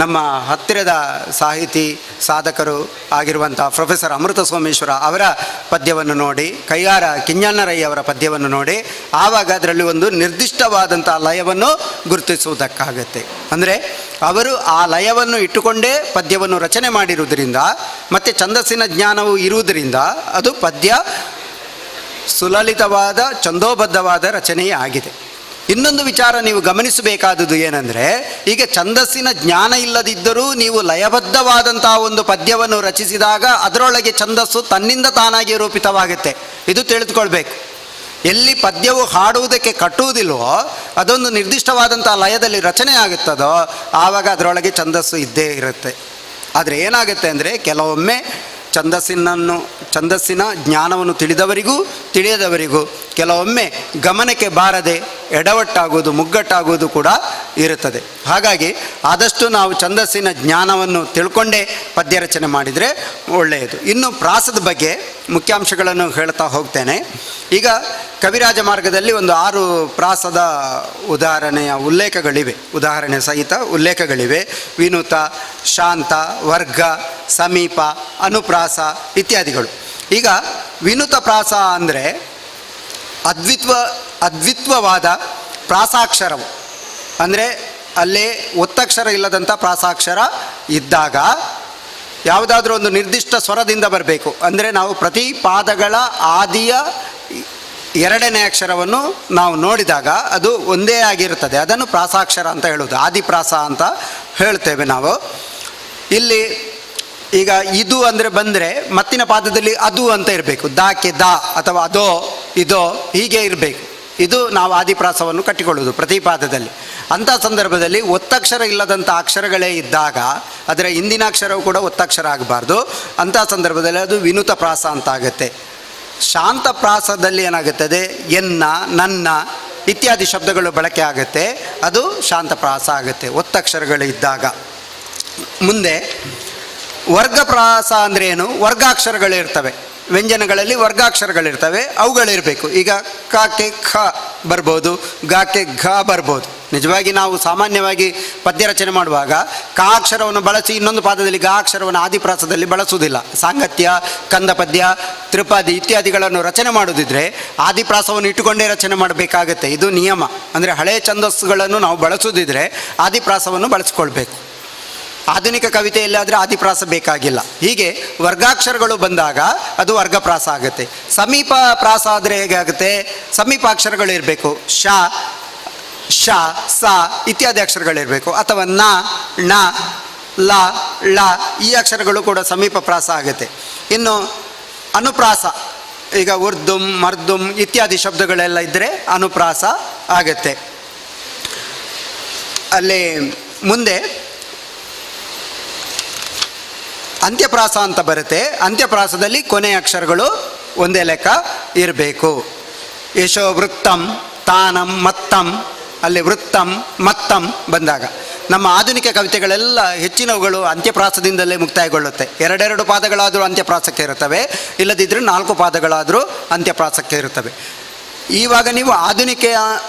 ನಮ್ಮ ಹತ್ತಿರದ ಸಾಹಿತಿ ಸಾಧಕರು ಆಗಿರುವಂಥ ಪ್ರೊಫೆಸರ್ ಅಮೃತ ಸೋಮೇಶ್ವರ ಅವರ ಪದ್ಯವನ್ನು ನೋಡಿ, ಕೈಯಾರ ಕಿಞ್ಞಣ್ಣರಯ್ಯವರ ಪದ್ಯವನ್ನು ನೋಡಿ, ಆವಾಗ ಅದರಲ್ಲಿ ಒಂದು ನಿರ್ದಿಷ್ಟವಾದಂಥ ಲಯವನ್ನು ಗುರುತಿಸುವುದಕ್ಕಾಗತ್ತೆ. ಅಂದರೆ ಅವರು ಆ ಲಯವನ್ನು ಇಟ್ಟುಕೊಂಡೇ ಪದ್ಯವನ್ನು ರಚನೆ ಮಾಡಿರುವುದರಿಂದ ಮತ್ತು ಛಂದಸ್ಸಿನ ಜ್ಞಾನವು ಇರುವುದರಿಂದ ಅದು ಪದ್ಯ ಸುಲಲಿತವಾದ ಛಂದೋಬದ್ಧವಾದ ರಚನೆಯೇ ಆಗಿದೆ. ಇನ್ನೊಂದು ವಿಚಾರ ನೀವು ಗಮನಿಸಬೇಕಾದುದು ಏನಂದರೆ, ಈಗ ಛಂದಸ್ಸಿನ ಜ್ಞಾನ ಇಲ್ಲದಿದ್ದರೂ ನೀವು ಲಯಬದ್ಧವಾದಂತಹ ಒಂದು ಪದ್ಯವನ್ನು ರಚಿಸಿದಾಗ ಅದರೊಳಗೆ ಛಂದಸ್ಸು ತನ್ನಿಂದ ತಾನಾಗಿ ರೂಪಿತವಾಗುತ್ತೆ. ಇದು ತಿಳಿದುಕೊಳ್ಬೇಕು. ಎಲ್ಲಿ ಪದ್ಯವು ಹಾಡುವುದಕ್ಕೆ ಕಟ್ಟುವುದಿಲ್ವೋ, ಅದೊಂದು ನಿರ್ದಿಷ್ಟವಾದಂಥ ಲಯದಲ್ಲಿ ರಚನೆ ಆಗುತ್ತದೋ ಆವಾಗ ಅದರೊಳಗೆ ಛಂದಸ್ಸು ಇದ್ದೇ ಇರುತ್ತೆ. ಆದರೆ ಏನಾಗುತ್ತೆ ಅಂದರೆ, ಕೆಲವೊಮ್ಮೆ ಛಂದಸ್ಸಿನ ಜ್ಞಾನವನ್ನು ತಿಳಿದವರಿಗೂ ತಿಳಿಯದವರಿಗೂ ಕೆಲವೊಮ್ಮೆ ಗಮನಕ್ಕೆ ಬಾರದೆ ಎಡವಟ್ಟಾಗುವುದು, ಮುಗ್ಗಟ್ಟಾಗುವುದು ಕೂಡ ಇರುತ್ತದೆ. ಹಾಗಾಗಿ ಆದಷ್ಟು ನಾವು ಛಂದಸ್ಸಿನ ಜ್ಞಾನವನ್ನು ತಿಳ್ಕೊಂಡೇ ಪದ್ಯ ರಚನೆ ಮಾಡಿದರೆ ಒಳ್ಳೆಯದು. ಇನ್ನು ಪ್ರಾಸದ ಬಗ್ಗೆ ಮುಖ್ಯಾಂಶಗಳನ್ನು ಹೇಳ್ತಾ ಹೋಗ್ತೇನೆ. ಈಗ ಕವಿರಾಜ ಮಾರ್ಗದಲ್ಲಿ ಒಂದು 6 ಪ್ರಾಸದ ಉದಾಹರಣೆ ಸಹಿತ ಉಲ್ಲೇಖಗಳಿವೆ. ವಿನುತ, ಶಾಂತ, ವರ್ಗ, ಸಮೀಪ, ಅನುಪ್ರಾಸ ಇತ್ಯಾದಿಗಳು. ಈಗ ವಿನುತ ಪ್ರಾಸ ಅಂದರೆ ಅದ್ವಿತ್ವವಾದ ಪ್ರಾಸಾಕ್ಷರವು, ಅಂದರೆ ಅಲ್ಲೇ ಒತ್ತಕ್ಷರ ಇಲ್ಲದಂಥ ಪ್ರಾಸಾಕ್ಷರ ಇದ್ದಾಗ ಯಾವುದಾದ್ರೂ ಒಂದು ನಿರ್ದಿಷ್ಟ ಸ್ವರದಿಂದ ಬರಬೇಕು. ಅಂದರೆ ನಾವು ಪ್ರತಿ ಪಾದಗಳ ಆದಿಯ 2ನೇ ಅಕ್ಷರವನ್ನು ನಾವು ನೋಡಿದಾಗ ಅದು ಒಂದೇ ಆಗಿರುತ್ತದೆ. ಅದನ್ನು ಪ್ರಾಸಾಕ್ಷರ ಅಂತ ಹೇಳೋದು, ಆದಿಪ್ರಾಸ ಅಂತ ಹೇಳ್ತೇವೆ ನಾವು. ಇಲ್ಲಿ ಈಗ ಇದು ಅಂದರೆ ಬಂದರೆ ಮತ್ತಿನ ಪಾದದಲ್ಲಿ ಅದು ಅಂತ ಇರಬೇಕು. ದಾಕ್ಕೆ ದಾ ಅಥವಾ ಅದೋ ಇದೋ ಹೀಗೆ ಇರಬೇಕು. ಇದು ನಾವು ಆದಿಪ್ರಾಸವನ್ನು ಕಟ್ಟಿಕೊಳ್ಳುವುದು ಪ್ರತಿ ಪಾದದಲ್ಲಿ. ಅಂಥ ಸಂದರ್ಭದಲ್ಲಿ ಒತ್ತಕ್ಷರ ಇಲ್ಲದಂಥ ಅಕ್ಷರಗಳೇ ಇದ್ದಾಗ ಅದರ ಹಿಂದಿನ ಅಕ್ಷರವು ಕೂಡ ಒತ್ತಕ್ಷರ ಆಗಬಾರ್ದು. ಅಂಥ ಸಂದರ್ಭದಲ್ಲಿ ಅದು ವಿನುತ ಪ್ರಾಸ ಅಂತ ಆಗುತ್ತೆ. ಶಾಂತ ಪ್ರಾಸದಲ್ಲಿ ಏನಾಗುತ್ತದೆ, ಎನ್ನ, ನನ್ನ ಇತ್ಯಾದಿ ಶಬ್ದಗಳು ಬಳಕೆ ಆಗುತ್ತೆ. ಅದು ಶಾಂತ ಪ್ರಾಸ ಆಗುತ್ತೆ ಒತ್ತಕ್ಷರಗಳಿದ್ದಾಗ. ಮುಂದೆ ವರ್ಗ ಪ್ರಾಸ ಅಂದರೆ ಏನು? ವರ್ಗಾಕ್ಷರಗಳಿರ್ತವೆ, ವ್ಯಂಜನಗಳಲ್ಲಿ ವರ್ಗಾಕ್ಷರಗಳಿರ್ತವೆ, ಅವುಗಳಿರಬೇಕು. ಈಗ ಕಾಕೆ ಖ ಬರ್ಬೋದು, ಗಾಕೆ ಘ ಬರ್ಬೋದು. ನಿಜವಾಗಿ ನಾವು ಸಾಮಾನ್ಯವಾಗಿ ಪದ್ಯ ರಚನೆ ಮಾಡುವಾಗ ಕಾ ಅಕ್ಷರವನ್ನು ಬಳಸಿ ಇನ್ನೊಂದು ಪಾದದಲ್ಲಿ ಗಾ ಅಕ್ಷರವನ್ನು ಆದಿಪ್ರಾಸದಲ್ಲಿ ಬಳಸುವುದಿಲ್ಲ. ಸಾಂಗತ್ಯ, ಕಂದ ಪದ್ಯ, ತ್ರಿಪದಿ ಇತ್ಯಾದಿಗಳನ್ನು ರಚನೆ ಮಾಡುವುದಿದ್ರೆ ಆದಿಪ್ರಾಸವನ್ನು ಇಟ್ಟುಕೊಂಡೇ ರಚನೆ ಮಾಡಬೇಕಾಗತ್ತೆ. ಇದು ನಿಯಮ. ಅಂದರೆ ಹಳೆಯ ಛಂದಸ್ಸುಗಳನ್ನು ನಾವು ಬಳಸುವುದಿದ್ರೆ ಆದಿಪ್ರಾಸವನ್ನು ಬಳಸಿಕೊಳ್ಬೇಕು. ಆಧುನಿಕ ಕವಿತೆಯಲ್ಲಾದರೆ ಆದಿಪ್ರಾಸ ಬೇಕಾಗಿಲ್ಲ. ಹೀಗೆ ವರ್ಗಾಕ್ಷರಗಳು ಬಂದಾಗ ಅದು ವರ್ಗಪ್ರಾಸ ಆಗುತ್ತೆ. ಸಮೀಪ ಪ್ರಾಸ ಆದರೆ ಹೇಗಾಗುತ್ತೆ? ಸಮೀಪಾಕ್ಷರಗಳಿರಬೇಕು. ಶ, ಶ, ಸ ಇತ್ಯಾದಿ ಅಕ್ಷರಗಳಿರಬೇಕು. ಅಥವಾ ನ, ಣ, ಲ, ಳ ಈ ಅಕ್ಷರಗಳು ಕೂಡ ಸಮೀಪ ಪ್ರಾಸ ಆಗುತ್ತೆ. ಇನ್ನು ಅನುಪ್ರಾಸ, ಈಗ ಉರ್ದುಂ, ಮರ್ದುಂ ಇತ್ಯಾದಿ ಶಬ್ದಗಳೆಲ್ಲ ಇದ್ದರೆ ಅನುಪ್ರಾಸ ಆಗುತ್ತೆ. ಅಲ್ಲಿ ಮುಂದೆ ಅಂತ್ಯಪ್ರಾಸ ಅಂತ ಬರುತ್ತೆ. ಅಂತ್ಯಪ್ರಾಸದಲ್ಲಿ ಕೊನೆಯ ಅಕ್ಷರಗಳು ಒಂದೇ ಲೆಕ್ಕ ಇರಬೇಕು. ಯಶೋ ವೃತ್ತಂ, ತಾನಂ, ಮತ್ತಂ, ಅಲ್ಲಿ ವೃತ್ತಂ ಮತ್ತಂ ಬಂದಾಗ ನಮ್ಮ ಆಧುನಿಕ ಕವಿತೆಗಳೆಲ್ಲ ಹೆಚ್ಚಿನವುಗಳು ಅಂತ್ಯಪ್ರಾಸದಿಂದಲೇ ಮುಕ್ತಾಯಗೊಳ್ಳುತ್ತೆ. 2 ಪಾದಗಳಾದರೂ ಅಂತ್ಯಪ್ರಾಸಕ್ಕೆ ಇರುತ್ತವೆ, ಇಲ್ಲದಿದ್ದರೆ 4 ಪಾದಗಳಾದರೂ ಅಂತ್ಯಪ್ರಾಸಕ್ಕೆ ಇರುತ್ತವೆ. ಇವಾಗ ನೀವು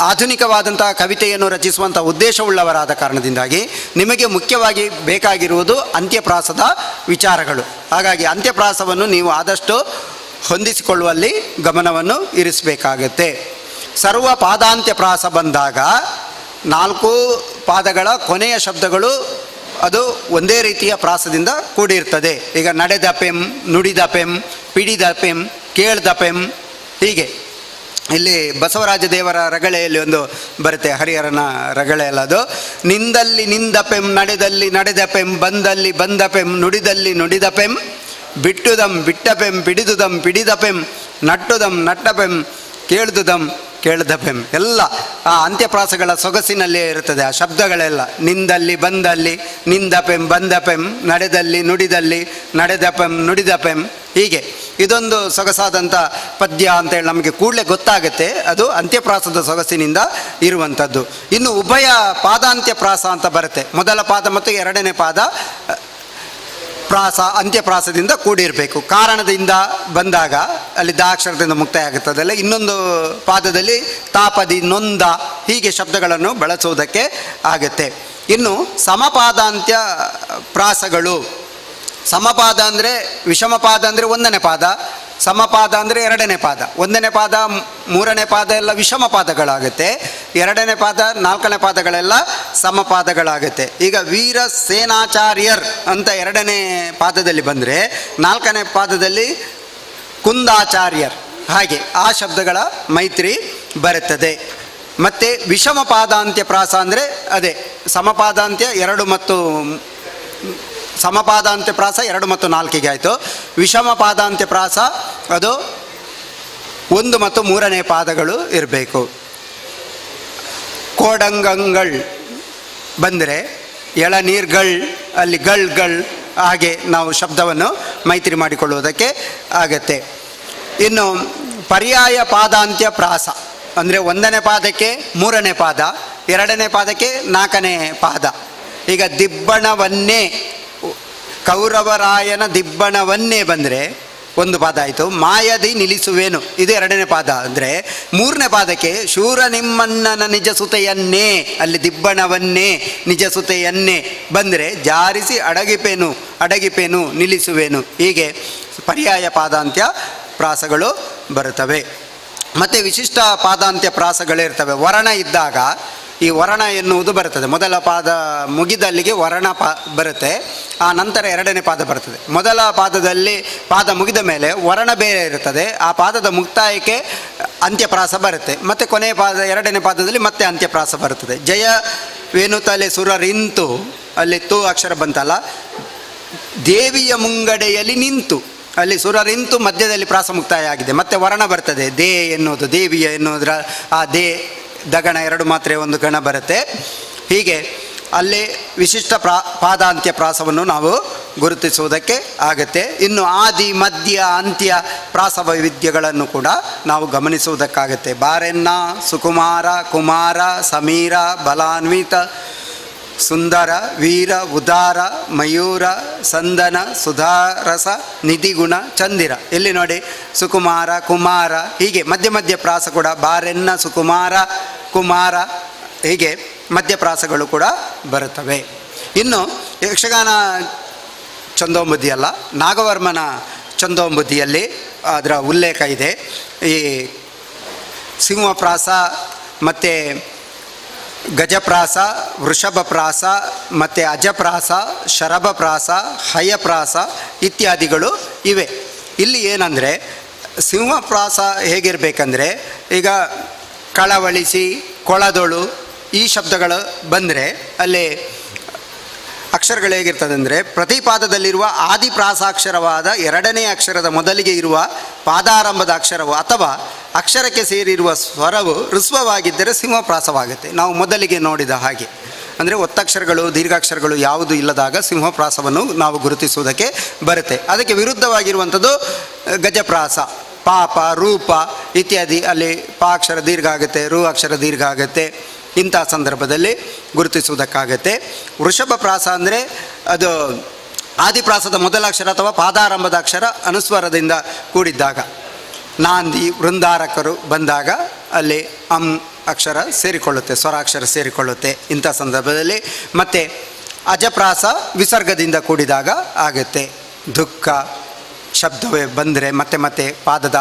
ಆಧುನಿಕವಾದಂತಹ ಕವಿತೆಯನ್ನು ರಚಿಸುವಂಥ ಉದ್ದೇಶವುಳ್ಳವರಾದ ಕಾರಣದಿಂದಾಗಿ ನಿಮಗೆ ಮುಖ್ಯವಾಗಿ ಬೇಕಾಗಿರುವುದು ಅಂತ್ಯಪ್ರಾಸದ ವಿಚಾರಗಳು. ಹಾಗಾಗಿ ಅಂತ್ಯಪ್ರಾಸವನ್ನು ನೀವು ಆದಷ್ಟು ಹೊಂದಿಸಿಕೊಳ್ಳುವಲ್ಲಿ ಗಮನವನ್ನು ಇರಿಸಬೇಕಾಗತ್ತೆ. ಸರ್ವ ಪಾದಾಂತ್ಯ ಪ್ರಾಸ ಬಂದಾಗ 4 ಪಾದಗಳ ಕೊನೆಯ ಶಬ್ದಗಳು ಅದು ಒಂದೇ ರೀತಿಯ ಪ್ರಾಸದಿಂದ ಕೂಡಿರ್ತದೆ. ಈಗ ನಡೆದ ಪೆಂ, ನುಡಿದ ಪೆಂ, ಪಿಡಿದ ಪೆಂ, ಕೇಳ್ದ ಪೆಂ ಹೀಗೆ. ಇಲ್ಲಿ ಬಸವರಾಜ ದೇವರ ರಗಳೆಯಲ್ಲಿ ಒಂದು ಬರುತ್ತೆ, ಹರಿಹರನ ರಗಳೆ ಅಲ್ಲ ಅದು. ನಿಂದಲ್ಲಿ ನಿಂದ ಪೆಂ, ನಡೆದಲ್ಲಿ ನಡೆದ ಪೆಂ, ಬಂದಲ್ಲಿ ಬಂದ ಪೆಂ, ನುಡಿದಲ್ಲಿ ನುಡಿದ ಪೆಂ, ಬಿಟ್ಟುದಂ ಬಿಟ್ಟ ಪೆಂ, ಪಿಡಿದುದಂ ಪಿಡಿದ ಪೆಂ, ನಟ್ಟುದಂ ನಟ್ಟ ಪೆಂ, ಕೇಳ್ದುದಂ ಕೇಳ್ದ ಪೆಂ. ಎಲ್ಲ ಆ ಅಂತ್ಯಪ್ರಾಸಗಳ ಸೊಗಸಿನಲ್ಲೇ ಇರುತ್ತದೆ ಆ ಶಬ್ದಗಳೆಲ್ಲ. ನಿಂದಲ್ಲಿ ಬಂದಲ್ಲಿ, ನಿಂದ ಪೆಂ ಬಂದ ಪೆಂ, ನಡೆದಲ್ಲಿ ನುಡಿದಲ್ಲಿ ನಡೆದ ಪೆಂ, ನುಡಿದ ಪೆಂ ಹೀಗೆ. ಇದೊಂದು ಸೊಗಸಾದಂಥ ಪದ್ಯ ಅಂತೇಳಿ ನಮಗೆ ಕೂಡಲೇ ಗೊತ್ತಾಗುತ್ತೆ. ಅದು ಅಂತ್ಯಪ್ರಾಸದ ಸೊಗಸಿನಿಂದ ಇರುವಂಥದ್ದು. ಇನ್ನು ಉಭಯ ಪಾದಾಂತ್ಯಪ್ರಾಸ ಅಂತ ಬರುತ್ತೆ. ಮೊದಲ ಪಾದ ಮತ್ತು 2ನೇ ಪಾದ ಪ್ರಾಸ ಅಂತ್ಯಪ್ರಾಸದಿಂದ ಕೂಡಿರಬೇಕು. ಕಾರಣದಿಂದ ಬಂದಾಗ ಅಲ್ಲಿ ದಾಕ್ಷರದಿಂದ ಮುಕ್ತಾಯ ಆಗುತ್ತದಲ್ಲ. ಇನ್ನೊಂದು ಪಾದದಲ್ಲಿ ತಾಪದಿ, ನೊಂದ ಹೀಗೆ ಶಬ್ದಗಳನ್ನು ಬಳಸುವುದಕ್ಕೆ ಆಗುತ್ತೆ. ಇನ್ನು ಸಮಪಾದಾಂತ್ಯ ಪ್ರಾಸಗಳು. ಸಮಪಾದ ಅಂದರೆ, ವಿಷಮಪಾದ ಅಂದರೆ 1ನೇ ಪಾದ, ಸಮಪಾದ ಅಂದರೆ 2ನೇ ಪಾದ. 1ನೇ ಪಾದ 3ನೇ ಪಾದ ಎಲ್ಲ ವಿಷಮ ಪಾದಗಳಾಗುತ್ತೆ. 2ನೇ ಪಾದ 4ನೇ ಪಾದಗಳೆಲ್ಲ ಸಮಪಾದಗಳಾಗುತ್ತೆ. ಈಗ ವೀರ ಸೇನಾಚಾರ್ಯರ್ ಅಂತ 2ನೇ ಪಾದದಲ್ಲಿ ಬಂದರೆ 4ನೇ ಪಾದದಲ್ಲಿ ಕುಂದಾಚಾರ್ಯರ್ ಹಾಗೆ ಆ ಶಬ್ದಗಳ ಮೈತ್ರಿ ಬರುತ್ತದೆ. ಮತ್ತು ವಿಷಮ ಪಾದಾಂತ್ಯ ಪ್ರಾಸ ಅಂದರೆ ಅದೇ ಸಮಪಾದಾಂತ್ಯ 2 ಮತ್ತು ಸಮಪಾದಾಂತ್ಯ ಪ್ರಾಸ 2 ಮತ್ತು 4ಗೆ ಆಯಿತು. ವಿಷಮ ಪಾದಾಂತ್ಯ ಪ್ರಾಸ ಅದು 1 ಮತ್ತು 3ನೇ ಪಾದಗಳು ಇರಬೇಕು. ಕೋಡಂಗಂಗಳ್ ಬಂದರೆ ಎಳನೀರ್ಗಳ್ ಅಲ್ಲಿ ಗಳ್ ಹಾಗೆ ನಾವು ಶಬ್ದವನ್ನು ಮೈತ್ರಿ ಮಾಡಿಕೊಳ್ಳುವುದಕ್ಕೆ ಆಗತ್ತೆ. ಇನ್ನು ಪರ್ಯಾಯ ಪಾದಾಂತ್ಯ ಪ್ರಾಸ ಅಂದರೆ 1ನೇ ಪಾದಕ್ಕೆ 3ನೇ ಪಾದ, 2ನೇ ಪಾದಕ್ಕೆ 4ನೇ ಪಾದ. ಈಗ ದಿಬ್ಬಣವನ್ನೇ ಕೌರವರಾಯನ ದಿಬ್ಬಣವನ್ನೇ ಬಂದರೆ 1 ಪಾದ ಆಯಿತು. ಮಾಯದಿ ನಿಲ್ಲಿಸುವೇನು ಇದು 2ನೇ ಪಾದ. ಅಂದರೆ 3ನೇ ಪಾದಕ್ಕೆ ಶೂರ ನಿಮ್ಮಣ್ಣನ ನಿಜ ಸುತೆಯನ್ನೇ ಅಲ್ಲಿ ದಿಬ್ಬಣವನ್ನೇ ನಿಜ ಸುತೆಯನ್ನೇ ಬಂದರೆ ಜಾರಿಸಿ ಅಡಗಿಪೇನು ನಿಲ್ಲಿಸುವೇನು. ಹೀಗೆ ಪರ್ಯಾಯ ಪಾದಾಂತ್ಯ ಪ್ರಾಸಗಳು ಬರುತ್ತವೆ. ಮತ್ತು ವಿಶಿಷ್ಟ ಪಾದಾಂತ್ಯ ಪ್ರಾಸಗಳಿರ್ತವೆ. ವರ್ಣ ಇದ್ದಾಗ ಈ ವರ್ಣ ಎನ್ನುವುದು ಬರುತ್ತದೆ. ಮೊದಲ ಪಾದ ಮುಗಿದಲ್ಲಿಗೆ ವರ್ಣ ಬರುತ್ತೆ, ಆ ನಂತರ 2ನೇ ಪಾದ ಬರ್ತದೆ. ಮೊದಲ ಪಾದದಲ್ಲಿ ಪಾದ ಮುಗಿದ ಮೇಲೆ ವರ್ಣ ಬೇರೆ ಇರುತ್ತದೆ, ಆ ಪಾದದ ಮುಕ್ತಾಯಕ್ಕೆ ಅಂತ್ಯಪ್ರಾಸ ಬರುತ್ತೆ. ಮತ್ತು ಕೊನೆಯ ಪಾದ 2ನೇ ಪಾದದಲ್ಲಿ ಮತ್ತೆ ಅಂತ್ಯಪ್ರಾಸ ಬರುತ್ತದೆ. ಜಯ ವೇಣುತಲೆ ಸುರರಿಂತು ಅಲ್ಲಿ ತು ಅಕ್ಷರ ಬಂತಲ್ಲ, ದೇವಿಯ ಮುಂಗಡೆಯಲ್ಲಿ ನಿಂತು ಅಲ್ಲಿ ಸುರರಿಂತು ಮಧ್ಯದಲ್ಲಿ ಪ್ರಾಸ ಮುಕ್ತಾಯ ಆಗಿದೆ. ಮತ್ತೆ ವರ್ಣ ಬರ್ತದೆ ದೇ ಎನ್ನುವುದು, ದೇವಿಯ ಎನ್ನುವುದರ ಆ ದೇ ದಗಣ 2 ಮಾತ್ರೆ 1 ಗಣ ಬರುತ್ತೆ. ಹೀಗೆ ಅಲ್ಲಿ ವಿಶಿಷ್ಟ ಪಾದಾಂತ್ಯ ಪ್ರಾಸವನ್ನು ನಾವು ಗುರುತಿಸುವುದಕ್ಕೆ ಆಗತ್ತೆ. ಇನ್ನು ಆದಿ ಮಧ್ಯ ಅಂತ್ಯ ಪ್ರಾಸ ವೈವಿಧ್ಯಗಳನ್ನು ಕೂಡ ನಾವು ಗಮನಿಸುವುದಕ್ಕಾಗತ್ತೆ. ಬಾರೆನ್ನ ಸುಕುಮಾರ ಕುಮಾರ ಸಮೀರ ಬಲಾನ್ವಿತ ಸುಂದರ ವೀರ ಉದಾರ ಮಯೂರ ಸಂದನ ಸುಧಾರಸ ನಿಧಿಗುಣ ಚಂದಿರ. ಇಲ್ಲಿ ನೋಡಿ ಸುಕುಮಾರ ಕುಮಾರ ಹೀಗೆ ಮಧ್ಯ ಮಧ್ಯ ಪ್ರಾಸ ಕೂಡ ಬಾರೆನ್ನ ಸುಕುಮಾರ ಕುಮಾರ ಹೀಗೆ ಮಧ್ಯಪ್ರಾಸಗಳು ಕೂಡ ಬರುತ್ತವೆ. ಇನ್ನು ಯಕ್ಷಗಾನ ಛಂದೋಂಬುದ್ಧಿ ಅಲ್ಲ, ನಾಗವರ್ಮನ ಛಂದೋಂಬುದ್ಧಿಯಲ್ಲಿ ಅದರ ಉಲ್ಲೇಖ ಇದೆ. ಈ ಸಿಂಹಪ್ರಾಸ ಮತ್ತು ಗಜಪ್ರಾಸ, ವೃಷಭಪ್ರಾಸ ಮತ್ತು ಅಜಪ್ರಾಸ, ಶರಭಪ್ರಾಸ, ಹಯಪ್ರಾಸ ಇತ್ಯಾದಿಗಳು ಇವೆ. ಇಲ್ಲಿ ಏನಂದರೆ ಸಿಂಹಪ್ರಾಸ ಹೇಗಿರಬೇಕಂದ್ರೆ, ಈಗ ಕಳವಳಿಸಿ ಕೊಳದೊಳು ಈ ಶಬ್ದಗಳು ಬಂದರೆ ಅಲ್ಲಿ ಅಕ್ಷರಗಳು ಹೇಗಿರ್ತದೆ ಅಂದರೆ, ಪ್ರತಿಪಾದದಲ್ಲಿರುವ ಆದಿಪ್ರಾಸಾಕ್ಷರವಾದ 2ನೇ ಅಕ್ಷರದ ಮೊದಲಿಗೆ ಇರುವ ಪಾದಾರಂಭದ ಅಕ್ಷರವು ಅಥವಾ ಅಕ್ಷರಕ್ಕೆ ಸೇರಿರುವ ಸ್ವರವು ಹೃಸ್ವವಾಗಿದ್ದರೆ ಸಿಂಹಪ್ರಾಸವಾಗುತ್ತೆ. ನಾವು ಮೊದಲಿಗೆ ನೋಡಿದ ಹಾಗೆ ಅಂದರೆ ಒತ್ತಕ್ಷರಗಳು ದೀರ್ಘಾಕ್ಷರಗಳು ಯಾವುದು ಇಲ್ಲದಾಗ ಸಿಂಹಪ್ರಾಸವನ್ನು ನಾವು ಗುರುತಿಸುವುದಕ್ಕೆ ಬರುತ್ತೆ. ಅದಕ್ಕೆ ವಿರುದ್ಧವಾಗಿರುವಂಥದ್ದು ಗಜಪ್ರಾಸ, ಪಾಪ ರೂಪ ಇತ್ಯಾದಿ. ಅಲ್ಲಿ ಪಾ ಅಕ್ಷರ ದೀರ್ಘ ಆಗುತ್ತೆ, ರು ಅಕ್ಷರ ದೀರ್ಘ ಆಗುತ್ತೆ. ಇಂಥ ಸಂದರ್ಭದಲ್ಲಿ ಗುರುತಿಸುವುದಕ್ಕಾಗತ್ತೆ. ವೃಷಭ ಪ್ರಾಸ ಅಂದರೆ ಅದು ಆದಿಪ್ರಾಸದ ಮೊದಲ ಅಕ್ಷರ ಅಥವಾ ಪಾದಾರಂಭದ ಅಕ್ಷರ ಅನುಸ್ವರದಿಂದ ಕೂಡಿದ್ದಾಗ, ನಾಂದಿ ವೃಂದಾರಕರು ಬಂದಾಗ ಅಲ್ಲಿ ಅಕ್ಷರ ಸೇರಿಕೊಳ್ಳುತ್ತೆ, ಸ್ವರಾಕ್ಷರ ಸೇರಿಕೊಳ್ಳುತ್ತೆ. ಇಂಥ ಸಂದರ್ಭದಲ್ಲಿ ಮತ್ತು ಅಜಪ್ರಾಸ ವಿಸರ್ಗದಿಂದ ಕೂಡಿದಾಗ ಆಗುತ್ತೆ. ದುಃಖ ಶಬ್ದವೇ ಬಂದರೆ ಮತ್ತೆ ಮತ್ತೆ ಪಾದದ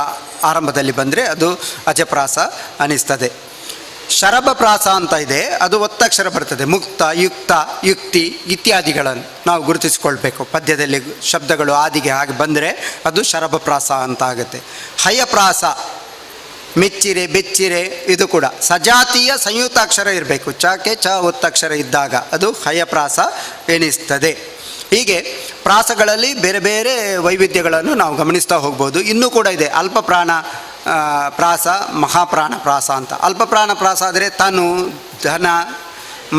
ಆರಂಭದಲ್ಲಿ ಬಂದರೆ ಅದು ಅಜಪ್ರಾಸ ಅನಿಸ್ತದೆ. ಶರಭಪ್ರಾಸ ಅಂತ ಇದೆ, ಅದು ಒತ್ತಕ್ಷರ ಬರ್ತದೆ. ಮುಕ್ತ, ಯುಕ್ತ, ಯುಕ್ತಿ ಇತ್ಯಾದಿಗಳನ್ನು ನಾವು ಗುರುತಿಸಿಕೊಳ್ಬೇಕು. ಪದ್ಯದಲ್ಲಿ ಶಬ್ದಗಳು ಆದಿಗೆ ಹಾಗೆ ಬಂದರೆ ಅದು ಶರಭಪ್ರಾಸ ಅಂತ ಆಗುತ್ತೆ. ಹಯಪ್ರಾಸ ಮೆಚ್ಚಿರೆ ಬೆಚ್ಚಿರೆ ಇದು ಕೂಡ ಸಜಾತಿಯ ಸಂಯುಕ್ತಾಕ್ಷರ ಇರಬೇಕು. ಚಕ್ಕೆ ಚ ಒತ್ತಕ್ಷರ ಇದ್ದಾಗ ಅದು ಹಯಪ್ರಾಸ ಎನಿಸ್ತದೆ. ಹೀಗೆ ಪ್ರಾಸಗಳಲ್ಲಿ ಬೇರೆ ಬೇರೆ ವೈವಿಧ್ಯಗಳನ್ನು ನಾವು ಗಮನಿಸ್ತಾ ಹೋಗ್ಬೋದು. ಇನ್ನೂ ಕೂಡ ಇದೆ ಅಲ್ಪಪ್ರಾಣ ಪ್ರಾಸ, ಮಹಾಪ್ರಾಣ ಪ್ರಾಸ ಅಂತ. ಅಲ್ಪಪ್ರಾಣ ಪ್ರಾಸ ಆದರೆ ತನು, ಧನ,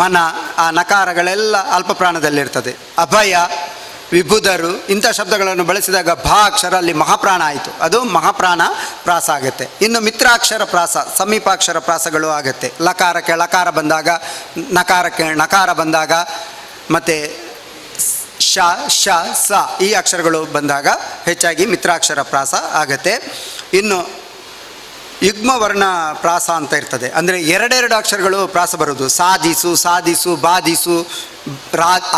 ಮನ ಆ ನಕಾರಗಳೆಲ್ಲ ಅಲ್ಪಪ್ರಾಣದಲ್ಲಿರ್ತದೆ. ಅಭಯ, ವಿಭುಧರು ಇಂಥ ಶಬ್ದಗಳನ್ನು ಬಳಸಿದಾಗ ಭಾ ಅಕ್ಷರ ಅಲ್ಲಿ ಮಹಾಪ್ರಾಣ ಆಯಿತು, ಅದು ಮಹಾಪ್ರಾಣ ಪ್ರಾಸ ಆಗುತ್ತೆ. ಇನ್ನು ಮಿತ್ರಾಕ್ಷರ ಪ್ರಾಸ, ಸಮೀಪಾಕ್ಷರ ಪ್ರಾಸಗಳು ಆಗುತ್ತೆ. ಲಕಾರಕ್ಕೆ ಲಕಾರ ಬಂದಾಗ, ನಕಾರಕ್ಕೆ ನಕಾರ ಬಂದಾಗ, ಮತ್ತು ಶ ಶ ಸ ಈ ಅಕ್ಷರಗಳು ಬಂದಾಗ ಹೆಚ್ಚಾಗಿ ಮಿತ್ರಾಕ್ಷರ ಪ್ರಾಸ ಆಗತ್ತೆ. ಇನ್ನು ಯುಗ್ಮವರ್ಣ ಪ್ರಾಸ ಅಂತ ಇರ್ತದೆ, ಅಂದರೆ ಎರಡೆರಡು ಅಕ್ಷರಗಳು ಪ್ರಾಸ ಬರೋದು. ಸಾಧಿಸು, ಸಾಧಿಸು, ಬಾಧಿಸು,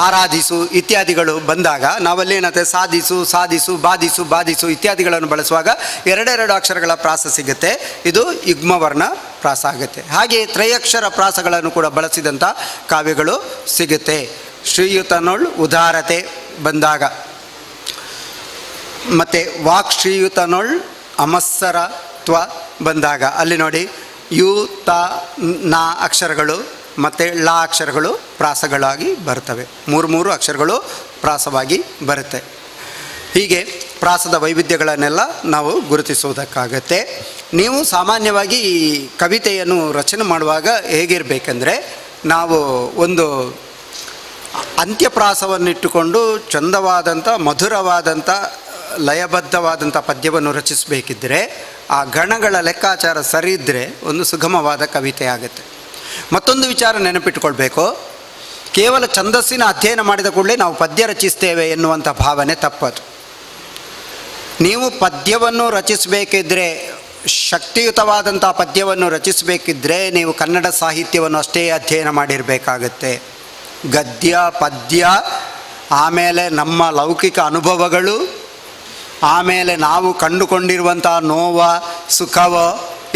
ಆರಾಧಿಸು ಇತ್ಯಾದಿಗಳು ಬಂದಾಗ ನಾವಲ್ಲಿ ಏನಾಗುತ್ತೆ, ಸಾಧಿಸು, ಸಾಧಿಸು, ಬಾಧಿಸು, ಬಾಧಿಸು ಇತ್ಯಾದಿಗಳನ್ನು ಬಳಸುವಾಗ ಎರಡೆರಡು ಅಕ್ಷರಗಳ ಪ್ರಾಸ ಸಿಗುತ್ತೆ. ಇದು ಯುಗ್ಮವರ್ಣ ಪ್ರಾಸ ಆಗುತ್ತೆ. ಹಾಗೆ ತ್ರಯಕ್ಷರ ಪ್ರಾಸಗಳನ್ನು ಕೂಡ ಬಳಸಿದಂಥ ಕಾವ್ಯಗಳು ಸಿಗುತ್ತೆ. ಶ್ರೀಯುತನೊಳ್ ಉದಾರತೆ ಬಂದಾಗ, ಮತ್ತು ವಾಕ್ ಶ್ರೀಯುತನೊಳ್ ಅಮತ್ಸರ ತ್ವ ಬಂದಾಗ ಅಲ್ಲಿ ನೋಡಿ ಯು ತ ನ ಅಕ್ಷರಗಳು ಮತ್ತು ಳ ಅಕ್ಷರಗಳು ಪ್ರಾಸಗಳಾಗಿ ಬರ್ತವೆ. ಮೂರು ಅಕ್ಷರಗಳು ಪ್ರಾಸವಾಗಿ ಬರುತ್ತೆ. ಹೀಗೆ ಪ್ರಾಸದ ವೈವಿಧ್ಯಗಳನ್ನೆಲ್ಲ ನಾವು ಗುರುತಿಸುವುದಕ್ಕಾಗತ್ತೆ. ನೀವು ಸಾಮಾನ್ಯವಾಗಿ ಈ ಕವಿತೆಯನ್ನು ರಚನೆ ಮಾಡುವಾಗ ಹೇಗಿರಬೇಕಂದ್ರೆ, ನಾವು ಒಂದು ಅಂತ್ಯಪ್ರಾಸವನ್ನಿಟ್ಟುಕೊಂಡು ಚಂದವಾದಂಥ ಮಧುರವಾದಂಥ ಲಯಬದ್ಧವಾದಂಥ ಪದ್ಯವನ್ನು ರಚಿಸಬೇಕಿದ್ದರೆ ಆ ಗಣಗಳ ಲೆಕ್ಕಾಚಾರ ಸರಿ ಇದ್ದರೆ ಒಂದು ಸುಗಮವಾದ ಕವಿತೆ ಆಗುತ್ತೆ. ಮತ್ತೊಂದು ವಿಚಾರ ನೆನಪಿಟ್ಟುಕೊಳ್ಬೇಕು, ಕೇವಲ ಛಂದಸ್ಸಿನ ಅಧ್ಯಯನ ಮಾಡಿದ ಕೂಡಲೇ ನಾವು ಪದ್ಯ ರಚಿಸ್ತೇವೆ ಎನ್ನುವಂಥ ಭಾವನೆ ತಪ್ಪದು. ನೀವು ಪದ್ಯವನ್ನು ರಚಿಸಬೇಕಿದ್ರೆ, ಶಕ್ತಿಯುತವಾದಂಥ ಪದ್ಯವನ್ನು ರಚಿಸಬೇಕಿದ್ರೆ ನೀವು ಕನ್ನಡ ಸಾಹಿತ್ಯವನ್ನು ಅಷ್ಟೇ ಅಧ್ಯಯನ ಮಾಡಿರಬೇಕಾಗತ್ತೆ. ಗದ್ಯ ಪದ್ಯ, ಆಮೇಲೆ ನಮ್ಮ ಲೌಕಿಕ ಅನುಭವಗಳು, ಆಮೇಲೆ ನಾವು ಕಂಡುಕೊಂಡಿರುವಂಥ ನೋವ ಸುಖವ,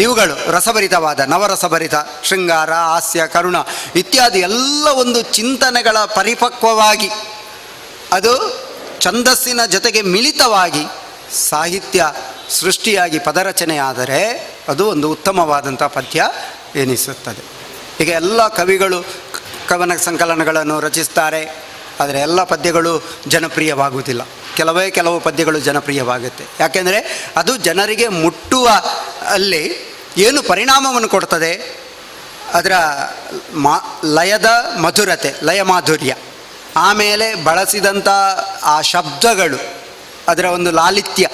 ಇವುಗಳು ರಸಭರಿತವಾದ ನವರಸಭರಿತ ಶೃಂಗಾರ, ಹಾಸ್ಯ, ಕರುಣ ಇತ್ಯಾದಿ ಎಲ್ಲ ಒಂದು ಚಿಂತನೆಗಳ ಪರಿಪಕ್ವವಾಗಿ ಅದು ಛಂದಸ್ಸಿನ ಜೊತೆಗೆ ಮಿಳಿತವಾಗಿ ಸಾಹಿತ್ಯ ಸೃಷ್ಟಿಯಾಗಿ ಪದರಚನೆ ಆದರೆ ಅದು ಒಂದು ಉತ್ತಮವಾದಂಥ ಪದ್ಯ ಎನಿಸುತ್ತದೆ. ಈಗ ಎಲ್ಲ ಕವಿಗಳು ಕವನ ಸಂಕಲನಗಳನ್ನು ರಚಿಸ್ತಾರೆ, ಆದರೆ ಎಲ್ಲ ಪದ್ಯಗಳು ಜನಪ್ರಿಯವಾಗುವುದಿಲ್ಲ. ಕೆಲವು ಪದ್ಯಗಳು ಜನಪ್ರಿಯವಾಗುತ್ತೆ. ಯಾಕೆಂದರೆ ಅದು ಜನರಿಗೆ ಮುಟ್ಟುವ ಅಲ್ಲಿ ಏನು ಪರಿಣಾಮವನ್ನು ಕೊಡ್ತದೆ, ಅದರ ಲಯದ ಮಧುರತೆ, ಲಯ ಮಾಧುರ್ಯ, ಆಮೇಲೆ ಬಳಸಿದಂಥ ಆ ಶಬ್ದಗಳು, ಅದರ ಒಂದು ಲಾಲಿತ್ಯ,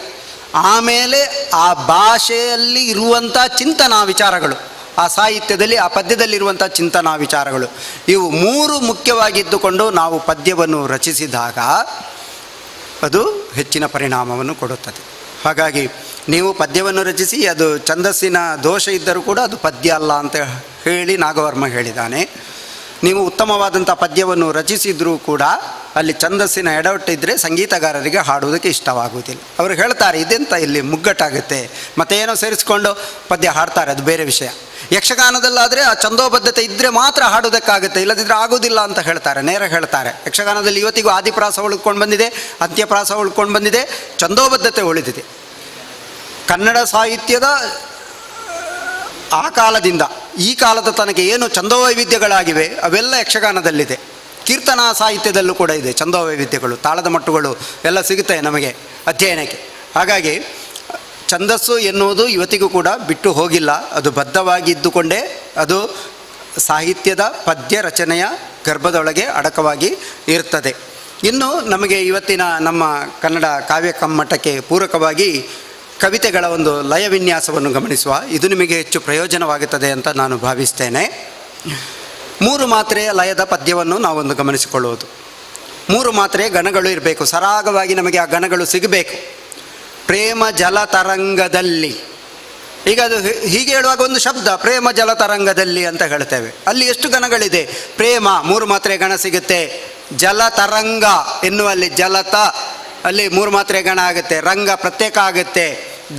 ಆಮೇಲೆ ಆ ಭಾಷೆಯಲ್ಲಿ ಇರುವಂಥ ಚಿಂತನಾ ವಿಚಾರಗಳು, ಆ ಸಾಹಿತ್ಯದಲ್ಲಿ ಆ ಪದ್ಯದಲ್ಲಿರುವಂಥ ಚಿಂತನಾ ವಿಚಾರಗಳು, ಇವು ಮೂರು ಮುಖ್ಯವಾಗಿದ್ದುಕೊಂಡು ನಾವು ಪದ್ಯವನ್ನು ರಚಿಸಿದಾಗ ಅದು ಹೆಚ್ಚಿನ ಪರಿಣಾಮವನ್ನು ಕೊಡುತ್ತದೆ. ಹಾಗಾಗಿ ನೀವು ಪದ್ಯವನ್ನು ರಚಿಸಿ, ಅದು ಛಂದಸ್ಸಿನ ದೋಷ ಇದ್ದರೂ ಕೂಡ ಅದು ಪದ್ಯ ಅಲ್ಲ ಅಂತ ಹೇಳಿ ನಾಗವರ್ಮ ಹೇಳಿದ್ದಾನೆ. ನೀವು ಉತ್ತಮವಾದಂಥ ಪದ್ಯವನ್ನು ರಚಿಸಿದರೂ ಕೂಡ ಅಲ್ಲಿ ಛಂದಸ್ಸಿನ ಎಡವಟ್ಟಿದ್ದರೆ ಸಂಗೀತಗಾರರಿಗೆ ಹಾಡುವುದಕ್ಕೆ ಇಷ್ಟವಾಗುವುದಿಲ್ಲ. ಅವರು ಹೇಳ್ತಾರೆ ಇದೆಂತ ಇಲ್ಲಿ ಮುಗ್ಗಟ್ಟಾಗುತ್ತೆ, ಮತ್ತೇನೋ ಸೇರಿಸ್ಕೊಂಡು ಪದ್ಯ ಹಾಡ್ತಾರೆ, ಅದು ಬೇರೆ ವಿಷಯ. ಯಕ್ಷಗಾನದಲ್ಲಾದರೆ ಆ ಛಂದೋಬದ್ಧತೆ ಇದ್ದರೆ ಮಾತ್ರ ಹಾಡೋದಕ್ಕಾಗುತ್ತೆ, ಇಲ್ಲದಿದ್ದರೆ ಆಗೋದಿಲ್ಲ ಅಂತ ಹೇಳ್ತಾರೆ, ನೇರ ಹೇಳ್ತಾರೆ. ಯಕ್ಷಗಾನದಲ್ಲಿ ಇವತ್ತಿಗೂ ಆದಿಪ್ರಾಸ ಉಳ್ಕೊಂಡು ಬಂದಿದೆ, ಅಂತ್ಯಪ್ರಾಸ ಉಳ್ಕೊಂಡು ಬಂದಿದೆ, ಛಂದೋಬದ್ಧತೆ ಉಳಿದಿದೆ. ಕನ್ನಡ ಸಾಹಿತ್ಯದ ಆ ಕಾಲದಿಂದ ಈ ಕಾಲದ ತನಕ ಏನು ಛಂದೋವೈವಿಧ್ಯಗಳಾಗಿವೆ ಅವೆಲ್ಲ ಯಕ್ಷಗಾನದಲ್ಲಿದೆ. ಕೀರ್ತನಾ ಸಾಹಿತ್ಯದಲ್ಲೂ ಕೂಡ ಇದೆ ಛಂದೋವೈವಿಧ್ಯಗಳು, ತಾಳದ ಮಟ್ಟುಗಳು ಎಲ್ಲ ಸಿಗುತ್ತೆ ನಮಗೆ ಅಧ್ಯಯನಕ್ಕೆ. ಹಾಗಾಗಿ ಛಂದಸ್ಸು ಎನ್ನುವುದು ಇವತ್ತಿಗೂ ಕೂಡ ಬಿಟ್ಟು ಹೋಗಿಲ್ಲ, ಅದು ಬದ್ಧವಾಗಿ ಇದ್ದುಕೊಂಡೇ ಅದು ಸಾಹಿತ್ಯದ ಪದ್ಯ ರಚನೆಯ ಗರ್ಭದೊಳಗೆ ಅಡಕವಾಗಿ ಇರ್ತದೆ. ಇನ್ನು ನಮಗೆ ಇವತ್ತಿನ ನಮ್ಮ ಕನ್ನಡ ಕಾವ್ಯ ಕಮ್ಮಟಕ್ಕೆ ಪೂರಕವಾಗಿ ಕವಿತೆಗಳ ಒಂದು ಲಯ ವಿನ್ಯಾಸವನ್ನು ಗಮನಿಸುವ, ಇದು ನಿಮಗೆ ಹೆಚ್ಚು ಪ್ರಯೋಜನವಾಗುತ್ತದೆ ಅಂತ ನಾನು ಭಾವಿಸ್ತೇನೆ. 3 ಮಾತ್ರೆಯ ಲಯದ ಪದ್ಯವನ್ನು ನಾವೊಂದು ಗಮನಿಸಿಕೊಳ್ಳುವುದು. 3 ಮಾತ್ರೆಯ ಗಣಗಳು ಇರಬೇಕು, ಸರಾಗವಾಗಿ ನಮಗೆ ಆ ಗಣಗಳು ಸಿಗಬೇಕು. ಪ್ರೇಮ ಜಲ ತರಂಗದಲ್ಲಿ, ಈಗ ಅದು ಹೀಗೆ ಹೇಳುವಾಗ ಒಂದು ಶಬ್ದ ಪ್ರೇಮ ಜಲ ತರಂಗದಲ್ಲಿ ಅಂತ ಹೇಳ್ತೇವೆ. ಅಲ್ಲಿ ಎಷ್ಟು ಗಣಗಳಿದೆ? ಪ್ರೇಮ 3 ಮಾತ್ರೆ ಗಣ ಸಿಗುತ್ತೆ. ಜಲ ತರಂಗ ಎನ್ನುವಲ್ಲಿ ಜಲತ ಅಲ್ಲಿ 3 ಮಾತ್ರೆ ಗಣ ಆಗುತ್ತೆ, ರಂಗ ಪ್ರತ್ಯೇಕ ಆಗುತ್ತೆ,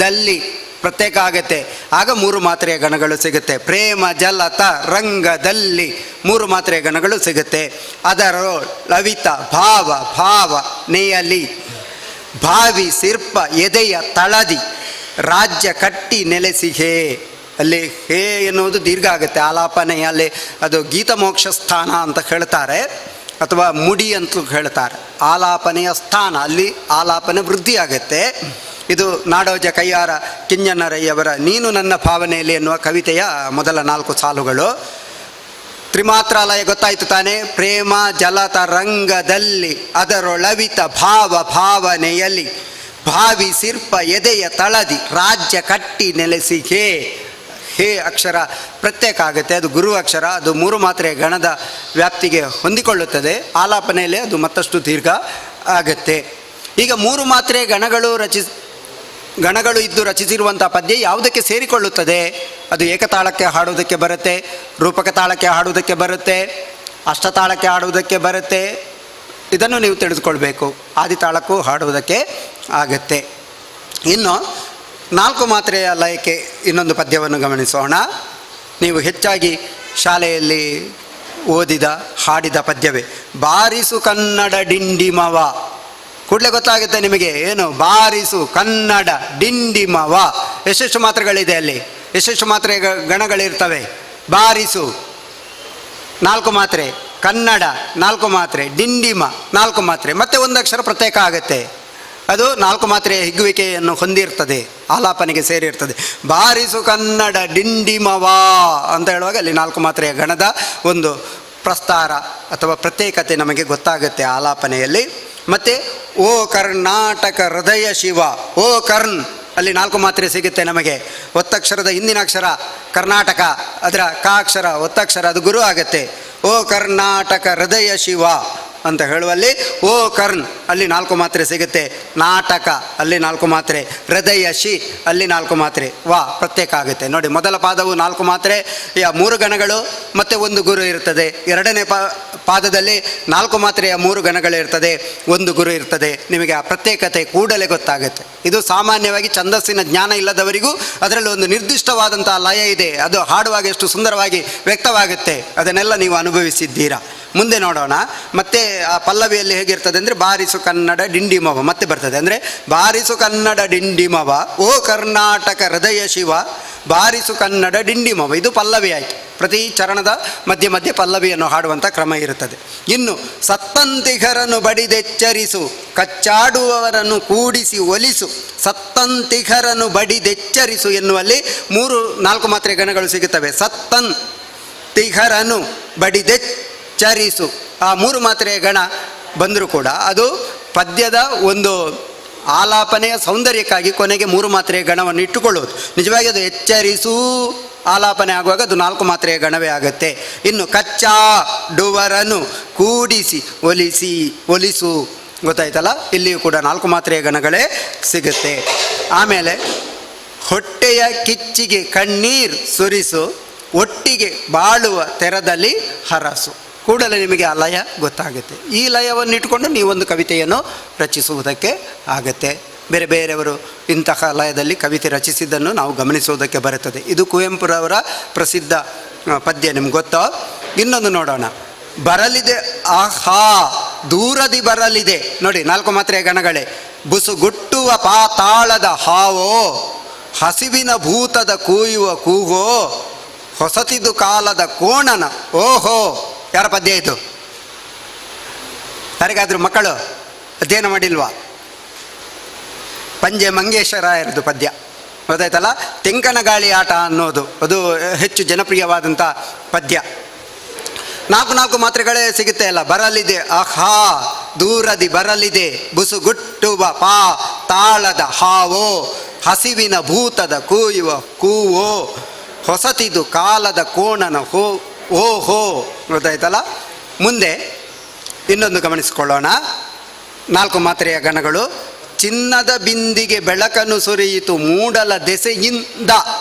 ದಲ್ಲಿ ಪ್ರತ್ಯೇಕ ಆಗುತ್ತೆ, ಆಗ 3 ಮಾತ್ರೆಯ ಗಣಗಳು ಸಿಗುತ್ತೆ. ಪ್ರೇಮ ಜಲತ ರಂಗದಲ್ಲಿ 3 ಮಾತ್ರೆಯ ಗಣಗಳು ಸಿಗುತ್ತೆ. ಅದರ ಲವಿತ ಭಾವ ಭಾವ ನೆಯಲಿ, ಭಾವಿ ಸಿರ್ಪ ಎದೆಯ ತಳದಿ, ರಾಜ್ಯ ಕಟ್ಟಿ ನೆಲೆಸಿಹೇ. ಅಲ್ಲಿ ಹೇ ಎನ್ನುವುದು ದೀರ್ಘ ಆಗುತ್ತೆ, ಆಲಾಪನೆಯಲ್ಲಿ ಅದು ಗೀತಮೋಕ್ಷ ಸ್ಥಾನ ಅಂತ ಹೇಳ್ತಾರೆ, ಅಥವಾ ಮುಡಿ ಅಂತಲೂ ಹೇಳ್ತಾರೆ. ಆಲಾಪನೆಯ ಸ್ಥಾನ, ಅಲ್ಲಿ ಆಲಾಪನೆ ವೃದ್ಧಿ ಆಗುತ್ತೆ. ಇದು ನಾಡೋಜ ಕೈಯಾರ ಕಿಂಜಣ್ಣರಯ್ಯವರ ನೀನು ನನ್ನ ಭಾವನೆಯಲ್ಲಿ ಎನ್ನುವ ಕವಿತೆಯ ಮೊದಲ 4 ಸಾಲುಗಳು. ತ್ರಿಮಾತ್ರಾಲಯ ಗೊತ್ತಾಯಿತು ತಾನೇ? ಪ್ರೇಮ ಜಲತ ರಂಗದಲ್ಲಿ, ಅದರೊಳವಿತ ಭಾವ ಭಾವನೆಯಲ್ಲಿ, ಭಾವಿ ಸಿರ್ಪ ಎದೆಯ ತಳದಿ, ರಾಜ್ಯ ಕಟ್ಟಿ ನೆಲೆಸಿ ಹೇ. ಹೇ ಅಕ್ಷರ ಪ್ರತ್ಯೇಕ ಆಗುತ್ತೆ, ಅದು ಗುರು ಅಕ್ಷರ, ಅದು 3 ಮಾತ್ರೆ ಗಣದ ವ್ಯಾಪ್ತಿಗೆ ಹೊಂದಿಕೊಳ್ಳುತ್ತದೆ. ಆಲಾಪನೆಯಲ್ಲಿ ಅದು ಮತ್ತಷ್ಟು ದೀರ್ಘ ಆಗುತ್ತೆ. ಈಗ 3 ಮಾತ್ರೆ ಗಣಗಳು ಇದ್ದು ರಚಿಸಿರುವಂಥ ಪದ್ಯ ಯಾವುದಕ್ಕೆ ಸೇರಿಕೊಳ್ಳುತ್ತದೆ? ಅದು ಏಕತಾಳಕ್ಕೆ ಹಾಡುವುದಕ್ಕೆ ಬರುತ್ತೆ, ರೂಪಕ ತಾಳಕ್ಕೆ ಹಾಡುವುದಕ್ಕೆ ಬರುತ್ತೆ, ಅಷ್ಟತಾಳಕ್ಕೆ ಹಾಡುವುದಕ್ಕೆ ಬರುತ್ತೆ. ಇದನ್ನು ನೀವು ತಿಳಿದುಕೊಳ್ಬೇಕು. ಆದಿತಾಳಕ್ಕೂ ಹಾಡುವುದಕ್ಕೆ ಆಗತ್ತೆ. ಇನ್ನು 4 ಮಾತ್ರೆಯ ಲಯಕ್ಕೆ ಇನ್ನೊಂದು ಪದ್ಯವನ್ನು ಗಮನಿಸೋಣ. ನೀವು ಹೆಚ್ಚಾಗಿ ಶಾಲೆಯಲ್ಲಿ ಓದಿದ ಹಾಡಿದ ಪದ್ಯವೇ. ಬಾರಿಸು ಕನ್ನಡ ಡಿಂಡಿಮವ ಕೂಡಲೇ ಗೊತ್ತಾಗುತ್ತೆ ನಿಮಗೆ ಏನು ಬಾರಿಸು ಕನ್ನಡ ಡಿಂಡಿಮವ. ಎಷ್ಟೆಷ್ಟು ಮಾತ್ರೆಗಳಿದೆ ಅಲ್ಲಿ, ಎಷ್ಟೆಷ್ಟು ಮಾತ್ರೆ ಗಣಗಳಿರ್ತವೆ. ಬಾರಿಸು 4 ಮಾತ್ರೆ, ಕನ್ನಡ 4 ಮಾತ್ರೆ, ಡಿಂಡಿಮ 4 ಮಾತ್ರೆ, ಮತ್ತೆ ಒಂದು ಅಕ್ಷರ ಪ್ರತ್ಯೇಕ ಆಗುತ್ತೆ. ಅದು 4 ಮಾತ್ರೆಯ ಹಿಗ್ಗುವಿಕೆಯನ್ನು ಹೊಂದಿರ್ತದೆ, ಆಲಾಪನೆಗೆ ಸೇರಿರ್ತದೆ. ಬಾರಿಸು ಕನ್ನಡ ಡಿಂಡಿಮವಾ ಅಂತ ಹೇಳುವಾಗ ಅಲ್ಲಿ 4 ಮಾತ್ರೆಯ ಗಣದ ಒಂದು ಪ್ರಸ್ತಾರ ಅಥವಾ ಪ್ರತ್ಯೇಕತೆ ನಮಗೆ ಗೊತ್ತಾಗುತ್ತೆ ಆಲಾಪನೆಯಲ್ಲಿ. ಮತ್ತು ಓ ಕರ್ನಾಟಕ ಹೃದಯ ಶಿವ, ಓ ಕರ್ನ್ ಅಲ್ಲಿ 4 ಮಾತ್ರೆ ಸಿಗುತ್ತೆ ನಮಗೆ. ಒತ್ತಕ್ಷರದ ಹಿಂದಿನ ಅಕ್ಷರ ಕರ್ನಾಟಕ, ಅದರ ಕ ಅಕ್ಷರ ಒತ್ತಕ್ಷರ, ಅದು ಗುರು ಆಗುತ್ತೆ. ಓ ಕರ್ನಾಟಕ ಹೃದಯ ಶಿವ ಅಂತ ಹೇಳುವಲ್ಲಿ ಓ ಕರ್ನ್ ಅಲ್ಲಿ 4 ಮಾತ್ರೆ ಸಿಗುತ್ತೆ. ನಾಟಕ ಅಲ್ಲಿ 4 ಮಾತ್ರೆ, ಹೃದಯ ಶಿ ಅಲ್ಲಿ 4 ಮಾತ್ರೆ, ವಾ ಪ್ರತ್ಯೇಕ ಆಗುತ್ತೆ. ನೋಡಿ, ಮೊದಲ ಪಾದವು 4 ಮಾತ್ರೆ, 3 ಗಣಗಳು ಮತ್ತು 1 ಗುರು ಇರ್ತದೆ. ಎರಡನೇ ಪಾದದಲ್ಲಿ 4 ಮಾತ್ರೆಯ 3 ಗಣಗಳಿರ್ತದೆ, 1 ಗುರು ಇರ್ತದೆ. ನಿಮಗೆ ಆ ಪ್ರತ್ಯೇಕತೆ ಕೂಡಲೇ ಗೊತ್ತಾಗುತ್ತೆ. ಇದು ಸಾಮಾನ್ಯವಾಗಿ ಛಂದಸ್ಸಿನ ಜ್ಞಾನ ಇಲ್ಲದವರಿಗೂ ಅದರಲ್ಲಿ ಒಂದು ನಿರ್ದಿಷ್ಟವಾದಂಥ ಲಯ ಇದೆ, ಅದು ಹಾಡುವಾಗ ಎಷ್ಟು ಸುಂದರವಾಗಿ ವ್ಯಕ್ತವಾಗುತ್ತೆ, ಅದನ್ನೆಲ್ಲ ನೀವು ಅನುಭವಿಸಿದ್ದೀರಾ. ಮುಂದೆ ನೋಡೋಣ. ಮತ್ತೆ ಆ ಪಲ್ಲವಿಯಲ್ಲಿ ಹೇಗಿರ್ತದೆ ಅಂದರೆ ಬಾರಿಸು ಕನ್ನಡ ಡಿಂಡಿಮವ ಮತ್ತೆ ಬರ್ತದೆ. ಅಂದರೆ ಬಾರಿಸು ಕನ್ನಡ ಡಿಂಡಿಮವ, ಓ ಕರ್ನಾಟಕ ಹೃದಯ ಶಿವ, ಬಾರಿಸು ಕನ್ನಡ ಡಿಂಡಿಮವ. ಇದು ಪಲ್ಲವಿ ಆಯಿತು. ಪ್ರತಿ ಚರಣದ ಮಧ್ಯೆ ಮಧ್ಯೆ ಪಲ್ಲವಿಯನ್ನು ಹಾಡುವಂಥ ಕ್ರಮ ಇರುತ್ತದೆ. ಇನ್ನು ಸತ್ತಂತಿಗರನ್ನು ಬಡಿದೆಚ್ಚರಿಸು, ಕಚ್ಚಾಡುವವರನ್ನು ಕೂಡಿಸಿ ಒಲಿಸು. ಸತ್ತಂತಿಗರನ್ನು ಬಡಿದೆಚ್ಚರಿಸು ಎನ್ನುವಲ್ಲಿ 4 ಮಾತ್ರೆ ಗಣಗಳು ಸಿಗುತ್ತವೆ. ಸತ್ತಂತಿಗರನ್ನು ಬಡಿದೆಚ್ಚರಿಸು, ಆ 3 ಮಾತ್ರೆಯ ಗಣ ಬಂದರೂ ಕೂಡ ಅದು ಪದ್ಯದ ಒಂದು ಆಲಾಪನೆಯ ಸೌಂದರ್ಯಕ್ಕಾಗಿ ಕೊನೆಗೆ 3 ಮಾತ್ರೆಯ ಗಣವನ್ನು ಇಟ್ಟುಕೊಳ್ಳುವುದು. ನಿಜವಾಗಿ ಅದು ಎಚ್ಚರಿಸು ಆಲಾಪನೆ ಆಗುವಾಗ ಅದು 4 ಮಾತ್ರೆಯ ಗಣವೇ ಆಗುತ್ತೆ. ಇನ್ನು ಕಚ್ಚಾಡುವರನ್ನು ಕೂಡಿಸಿ ಒಲಿಸು, ಗೊತ್ತಾಯ್ತಲ್ಲ, ಇಲ್ಲಿಯೂ ಕೂಡ 4 ಮಾತ್ರೆಯ ಗಣಗಳೇ ಸಿಗುತ್ತೆ. ಆಮೇಲೆ ಹೊಟ್ಟೆಯ ಕಿಚ್ಚಿಗೆ ಕಣ್ಣೀರ್ ಸುರಿಸು, ಒಟ್ಟಿಗೆ ಬಾಳುವ ತೆರದಲ್ಲಿ ಹರಸು. ಕೂಡಲೇ ನಿಮಗೆ ಆ ಲಯ ಗೊತ್ತಾಗುತ್ತೆ. ಈ ಲಯವನ್ನು ಇಟ್ಟುಕೊಂಡು ನೀವೊಂದು ಕವಿತೆಯನ್ನು ರಚಿಸುವುದಕ್ಕೆ ಆಗತ್ತೆ. ಬೇರೆ ಬೇರೆಯವರು ಇಂತಹ ಲಯದಲ್ಲಿ ಕವಿತೆ ರಚಿಸಿದ್ದನ್ನು ನಾವು ಗಮನಿಸುವುದಕ್ಕೆ ಬರುತ್ತದೆ. ಇದು ಕುವೆಂಪುರವರ ಪ್ರಸಿದ್ಧ ಪದ್ಯ, ನಿಮ್ಗೆ ಗೊತ್ತೋ. ಇನ್ನೊಂದು ನೋಡೋಣ. ಬರಲಿದೆ ಆಹಾ ದೂರದಿ ಬರಲಿದೆ. ನೋಡಿ, 4 ಮಾತ್ರೆಯ ಗಣಗಳೇ. ಬುಸುಗುಟ್ಟುವ ಪಾತಾಳದ ಹಾವೋ, ಹಸಿವಿನ ಭೂತದ ಕೂಯುವ ಕೂಗೋ, ಹೊಸತಿದು ಕಾಲದ ಕೋಣನ. ಓಹೋ, ಯಾರ ಪದ್ಯ ಇದು? ಯಾರಿಗಾದ್ರೂ ಮಕ್ಕಳು ಅಧ್ಯಯನ ಮಾಡಿಲ್ವಾ? ಪಂಜೆ ಮಂಗೇಶರಾಯರದು ಪದ್ಯ, ಗೊತ್ತಾಯ್ತಲ್ಲ. ತೆಂಕನ ಗಾಳಿ ಆಟ ಅನ್ನೋದು ಅದು ಹೆಚ್ಚು ಜನಪ್ರಿಯವಾದಂಥ ಪದ್ಯ. 4 ಮಾತ್ರೆಗಳೇ ಸಿಗುತ್ತೆ ಅಲ್ಲ. ಬರಲಿದೆ ಆಹಾ ದೂರದಿ ಬರಲಿದೆ, ಬುಸುಗುಟ್ಟುವ ಪಾ ತಾಳದ ಹಾವೋ, ಹಸಿವಿನ ಭೂತದ ಕೂಯುವ ಕೂವೋ, ಹೊಸತಿದು ಕಾಲದ ಕೋಣನ ಓಹೋ, ಗೊತ್ತಾಯ್ತಲ್ಲ. ಮುಂದೆ ಇನ್ನೊಂದು ಗಮನಿಸಿಕೊಳ್ಳೋಣ. 4 ಮಾತ್ರೆಯ ಗಣಗಳು. ಚಿನ್ನದ ಬಿಂದಿಗೆ ಬೆಳಕನ್ನು ಸುರಿಯಿತು ಮೂಡಲ ದೆಸೆಯಿಂದ,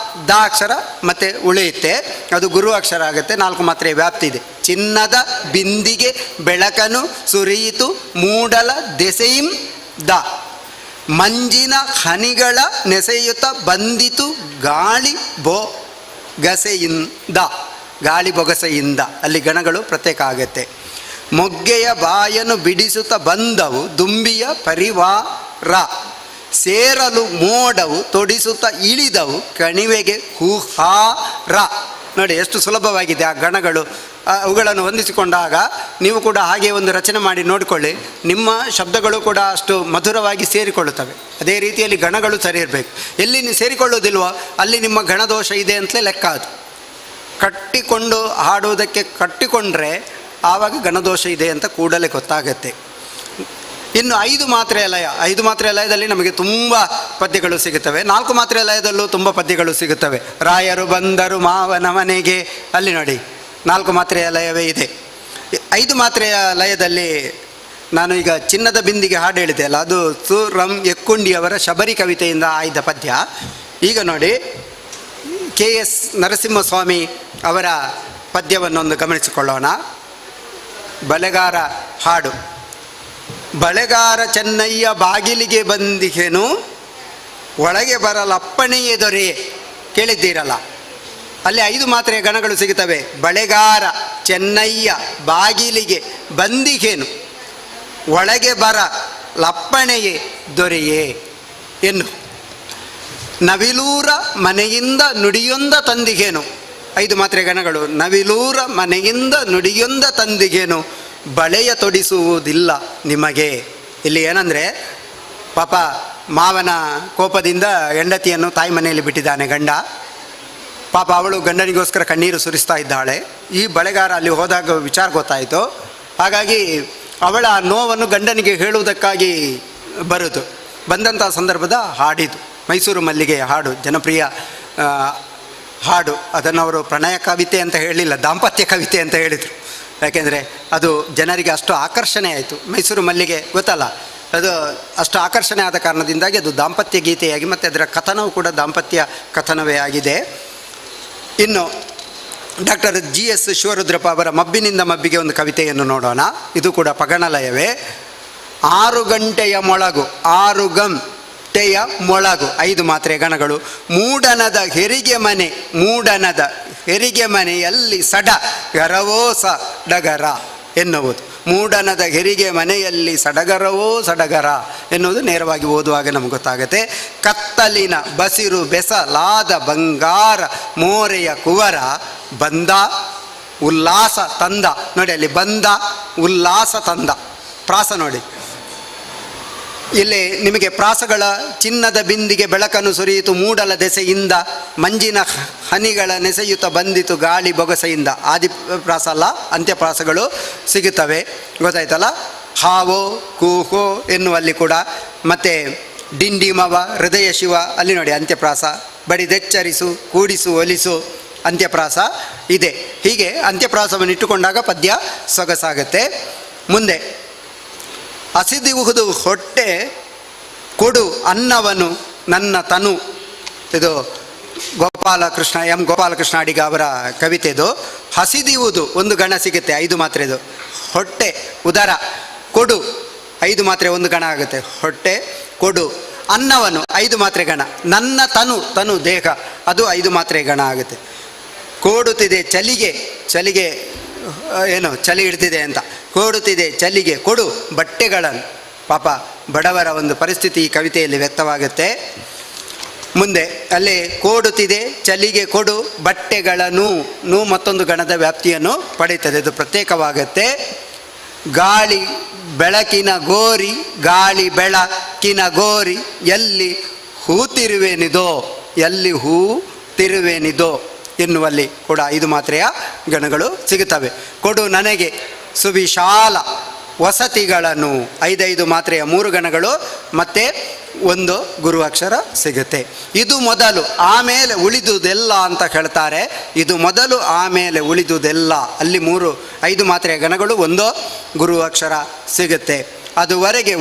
ದ ಅಕ್ಷರ ಮತ್ತೆ ಉಳಿಯುತ್ತೆ, ಅದು ಗುರು ಅಕ್ಷರ ಆಗುತ್ತೆ. 4 ಮಾತ್ರೆಯ ವ್ಯಾಪ್ತಿ ಇದೆ. ಚಿನ್ನದ ಬಿಂದಿಗೆ ಬೆಳಕನ್ನು ಸುರಿಯಿತು ಮೂಡಲ ದೆಸೆಯಿಂದ, ಮಂಜಿನ ಹನಿಗಳ ನೆಸೆಯುತ್ತ ಬಂದಿತು ಗಾಳಿ ಬೊಗಸೆಯಿಂದ, ಗಾಳಿ ಬೊಗಸೆಯಿಂದ ಅಲ್ಲಿ ಗಣಗಳು ಪ್ರತ್ಯೇಕ ಆಗುತ್ತೆ. ಮೊಗ್ಗೆಯ ಬಾಯನ್ನು ಬಿಡಿಸುತ್ತ ಬಂದವು ದುಂಬಿಯ ಪರಿವಾರ, ಸೇರಲು ಮೋಡವು ತೊಡಿಸುತ್ತ ಇಳಿದವು ಕಣಿವೆಗೆ ಕುಹಾರ. ನೋಡಿ, ಎಷ್ಟು ಸುಲಭವಾಗಿದೆ ಆ ಗಣಗಳು. ಅವುಗಳನ್ನು ಹೊಂದಿಸಿಕೊಂಡಾಗ ನೀವು ಕೂಡ ಹಾಗೆ ಒಂದು ರಚನೆ ಮಾಡಿ ನೋಡಿಕೊಳ್ಳಿ, ನಿಮ್ಮ ಶಬ್ದಗಳು ಕೂಡ ಅಷ್ಟು ಮಧುರವಾಗಿ ಸೇರಿಕೊಳ್ಳುತ್ತವೆ. ಅದೇ ರೀತಿಯಲ್ಲಿ ಗಣಗಳು ಸರಿ ಇರಬೇಕು. ಎಲ್ಲಿ ನೀವು ಸೇರಿಕೊಳ್ಳೋದಿಲ್ವೋ ಅಲ್ಲಿ ನಿಮ್ಮ ಗಣದೋಷ ಇದೆ ಅಂತಲೇ ಲೆಕ್ಕ. ಅದು ಕಟ್ಟಿಕೊಂಡು ಹಾಡುವುದಕ್ಕೆ ಕಟ್ಟಿಕೊಂಡ್ರೆ ಆವಾಗ ಗಣದೋಷ ಇದೆ ಅಂತ ಕೂಡಲೇ ಗೊತ್ತಾಗತ್ತೆ. ಇನ್ನು 5 ಮಾತ್ರೆಯ ಲಯ. 5 ಮಾತ್ರೆಯ ಲಯದಲ್ಲಿ ನಮಗೆ ತುಂಬ ಪದ್ಯಗಳು ಸಿಗುತ್ತವೆ. 4 ಮಾತ್ರೆಯ ಲಯದಲ್ಲೂ ತುಂಬ ಪದ್ಯಗಳು ಸಿಗುತ್ತವೆ. ರಾಯರು ಬಂದರು ಮಾವನ ಮನೆಗೆ, ಅಲ್ಲಿ ನೋಡಿ 4 ಮಾತ್ರೆಯ ಲಯವೇ ಇದೆ. 5 ಮಾತ್ರೆಯ ಲಯದಲ್ಲಿ ನಾನು ಈಗ ಚಿನ್ನದ ಬಿಂದಿಗೆ ಹಾಡು ಹೇಳಿದೆ ಅಲ್ಲ, ಅದು ಸುರಂ ಎಕ್ಕುಂಡಿಯವರ ಶಬರಿ ಕವಿತೆಯಿಂದ ಆಯ್ದ ಪದ್ಯ. ಈಗ ನೋಡಿ, KS ನರಸಿಂಹಸ್ವಾಮಿ ಅವರ ಪದ್ಯವನ್ನೊಂದು ಗಮನಿಸಿಕೊಳ್ಳೋಣ. ಬಳೆಗಾರ ಹಾಡು. ಬಳೆಗಾರ ಚೆನ್ನಯ್ಯ ಬಾಗಿಲಿಗೆ ಬಂದಿಗೆನು, ಒಳಗೆ ಬರಲಪ್ಪಣೆಯೇ ದೊರೆ. ಕೇಳಿದ್ದೀರಲ್ಲ, ಅಲ್ಲಿ 5 ಮಾತ್ರೆಯ ಗಣಗಳು ಸಿಗುತ್ತವೆ. ಬಳೆಗಾರ ಚೆನ್ನಯ್ಯ ಬಾಗಿಲಿಗೆ ಬಂದಿಗೆನು, ಒಳಗೆ ಬರ ಲಪ್ಪಣೆಯೇ ದೊರೆಯೇ ಎನ್ನು. ನವಿಲೂರ ಮನೆಯಿಂದ ನುಡಿಯೊಂದ ತಂದಿಗೇನು, 5 ಮಾತ್ರೆ ಗಣಗಳು. ನವಿಲೂರ ಮನೆಯಿಂದ ನುಡಿಯೊಂದ ತಂದಿಗೇನು, ಬಳೆಯ ತೊಡಿಸುವುದಿಲ್ಲ ನಿಮಗೆ. ಇಲ್ಲಿ ಏನಂದರೆ, ಪಾಪ ಮಾವನ ಕೋಪದಿಂದ ಹೆಂಡತಿಯನ್ನು ತಾಯಿ ಮನೆಯಲ್ಲಿ ಬಿಟ್ಟಿದ್ದಾನೆ ಗಂಡ. ಪಾಪ ಅವಳು ಗಂಡನಿಗೋಸ್ಕರ ಕಣ್ಣೀರು ಸುರಿಸ್ತಾ ಇದ್ದಾಳೆ. ಈ ಬಳೆಗಾರ ಅಲ್ಲಿ ಹೋದಾಗ ವಿಚಾರ ಗೊತ್ತಾಯಿತು. ಹಾಗಾಗಿ ಅವಳ ನೋವನ್ನು ಗಂಡನಿಗೆ ಹೇಳುವುದಕ್ಕಾಗಿ ಬಂದಂಥ ಸಂದರ್ಭದ ಹಾಡಿದು ಮೈಸೂರು ಮಲ್ಲಿಗೆಯ ಹಾಡು, ಜನಪ್ರಿಯ ಹಾಡು. ಅದನ್ನು ಅವರು ಪ್ರಣಯ ಕವಿತೆ ಅಂತ ಹೇಳಿಲ್ಲ, ದಾಂಪತ್ಯ ಕವಿತೆ ಅಂತ ಹೇಳಿದರು. ಯಾಕೆಂದರೆ ಅದು ಜನರಿಗೆ ಅಷ್ಟು ಆಕರ್ಷಣೆ ಆಯಿತು. ಮೈಸೂರು ಮಲ್ಲಿಗೆ ಗೊತ್ತಲ್ಲ, ಅದು ಅಷ್ಟು ಆಕರ್ಷಣೆ ಆದ ಕಾರಣದಿಂದಾಗಿ ಅದು ದಾಂಪತ್ಯ ಗೀತೆಯಾಗಿ, ಮತ್ತು ಅದರ ಕಥನವೂ ಕೂಡ ದಾಂಪತ್ಯ ಕಥನವೇ ಆಗಿದೆ. ಇನ್ನು ಡಾಕ್ಟರ್ GS ಶಿವರುದ್ರಪ್ಪ ಅವರ ಮಬ್ಬಿನಿಂದ ಮಬ್ಬಿಗೆ ಒಂದು ಕವಿತೆಯನ್ನು ನೋಡೋಣ. ಇದು ಕೂಡ ಪಗಣಲಯವೇ. 6 ಗಂಟೆಯ ಮೊಳಗು, 6 ಗಂಟೆಯ ಮೊಳಗು, 5 ಮಾತ್ರೆ ಗಣಗಳು. ಮೂಡನದ ಹೆರಿಗೆ ಮನೆ, ಮೂಡನದ ಹೆರಿಗೆ ಮನೆಯಲ್ಲಿ ಸಡಗರವೋ ಸಡಗರ ಎನ್ನುವುದು. ಮೂಡನದ ಹೆರಿಗೆ ಮನೆಯಲ್ಲಿ ಸಡಗರವೋ ಸಡಗರ ಎನ್ನುವುದು ನೇರವಾಗಿ ಓದುವಾಗ ನಮ್ಗೆ ಗೊತ್ತಾಗುತ್ತೆ. ಕತ್ತಲಿನ ಬಸಿರು ಬೆಸಲಾದ ಬಂಗಾರ ಮೋರೆಯ ಕುವರ ಬಂದ ಉಲ್ಲಾಸ ತಂದ. ನೋಡಿ ಅಲ್ಲಿ ಬಂದ ಉಲ್ಲಾಸ ತಂದ, ಪ್ರಾಸ ನೋಡಿ. ಇಲ್ಲಿ ನಿಮಗೆ ಪ್ರಾಸಗಳ ಚಿನ್ನದ ಬಿಂದಿಗೆ ಬೆಳಕನ್ನು ಸುರಿಯಿತು ಮೂಡಲ ದೆಸೆಯಿಂದ, ಮಂಜಿನ ಹನಿಗಳ ನೆಸೆಯುತ್ತ ಬಂದಿತು ಗಾಳಿ ಬೊಗಸೆಯಿಂದ. ಆದಿ ಪ್ರಾಸ ಅಲ್ಲ, ಅಂತ್ಯಪ್ರಾಸಗಳು ಸಿಗುತ್ತವೆ, ಗೊತ್ತಾಯ್ತಲ್ಲ. ಹಾವೋ ಕೂಹೋ ಎನ್ನುವಲ್ಲಿ ಕೂಡ, ಮತ್ತು ಡಿಂಡಿಮವ ಹೃದಯ ಶಿವ ಅಲ್ಲಿ ನೋಡಿ ಅಂತ್ಯಪ್ರಾಸ. ಬಡಿದೆಚ್ಚರಿಸು ಕೂಡಿಸು ಒಲಿಸು ಅಂತ್ಯಪ್ರಾಸ ಇದೆ. ಹೀಗೆ ಅಂತ್ಯಪ್ರಾಸವನ್ನು ಇಟ್ಟುಕೊಂಡಾಗ ಪದ್ಯ ಸೊಗಸಾಗುತ್ತೆ. ಮುಂದೆ ಹಸಿದಿಹುದು ಹೊಟ್ಟೆ ಕೊಡು ಅನ್ನವನು ನನ್ನ ತನು. ಇದು ಗೋಪಾಲಕೃಷ್ಣ ಗೋಪಾಲಕೃಷ್ಣ ಅಡಿಗ ಅವರ ಕವಿತೆದು. ಹಸಿದಿವುದು ಒಂದು ಗಣ ಸಿಗುತ್ತೆ, 5 ಮಾತ್ರೆದು. ಹೊಟ್ಟೆ ಉದರ, ಕೊಡು 5 ಮಾತ್ರೆ ಒಂದು ಗಣ ಆಗುತ್ತೆ. ಹೊಟ್ಟೆ ಕೊಡು, ಅನ್ನವನು 5 ಮಾತ್ರೆ ಗಣ, ನನ್ನ ತನು ತನು ದೇಹ ಅದು 5 ಮಾತ್ರೆ ಗಣ ಆಗುತ್ತೆ. ಕೋಡುತ್ತಿದೆ ಚಳಿಗೆ ಏನು ಚಳಿ ಹಿಡ್ತಿದೆ ಅಂತ, ಕೋಡುತ್ತಿದೆ ಚಳಿಗೆ ಕೊಡು ಬಟ್ಟೆಗಳನ್ನು. ಪಾಪ ಬಡವರ ಒಂದು ಪರಿಸ್ಥಿತಿ ಈ ಕವಿತೆಯಲ್ಲಿ ವ್ಯಕ್ತವಾಗುತ್ತೆ. ಮುಂದೆ ಅಲ್ಲೇ ಕೋಡುತ್ತಿದೆ ಚಳಿಗೆ ಕೊಡು ಬಟ್ಟೆಗಳನ್ನು ಮತ್ತೊಂದು ಗಣದ ವ್ಯಾಪ್ತಿಯನ್ನು ಪಡೆಯುತ್ತದೆ, ಇದು ಪ್ರತ್ಯೇಕವಾಗುತ್ತೆ. ಗಾಳಿ ಬೆಳಕಿನ ಗೋರಿ, ಗಾಳಿ ಬೆಳಕಿನ ಗೋರಿ ಎಲ್ಲಿ ಹೂ ತಿರುವೆನಿದೋ, ಎಲ್ಲಿ ಹೂ ತಿರುವೆನಿದೋ ಎನ್ನುವಲ್ಲಿ ಕೂಡ 5 ಮಾತ್ರೆಯ ಗಣಗಳು ಸಿಗುತ್ತವೆ. ಕೊಡು ನನಗೆ ಸುವಿಶಾಲ ವಸತಿಗಳನ್ನು, 5 ಮಾತ್ರೆಯ 3 ಗಣಗಳು, ಮತ್ತು 1 ಗುರು ಅಕ್ಷರ ಸಿಗುತ್ತೆ. ಇದು ಮೊದಲು ಆಮೇಲೆ ಉಳಿದುದೆಲ್ಲ ಅಂತ ಹೇಳ್ತಾರೆ. ಇದು ಮೊದಲು ಆಮೇಲೆ ಉಳಿದುದೆಲ್ಲ, ಅಲ್ಲಿ 5 ಮಾತ್ರೆಯ ಗಣಗಳು, 1 ಗುರು ಅಕ್ಷರ ಸಿಗುತ್ತೆ. ಅದುವರೆಗೆ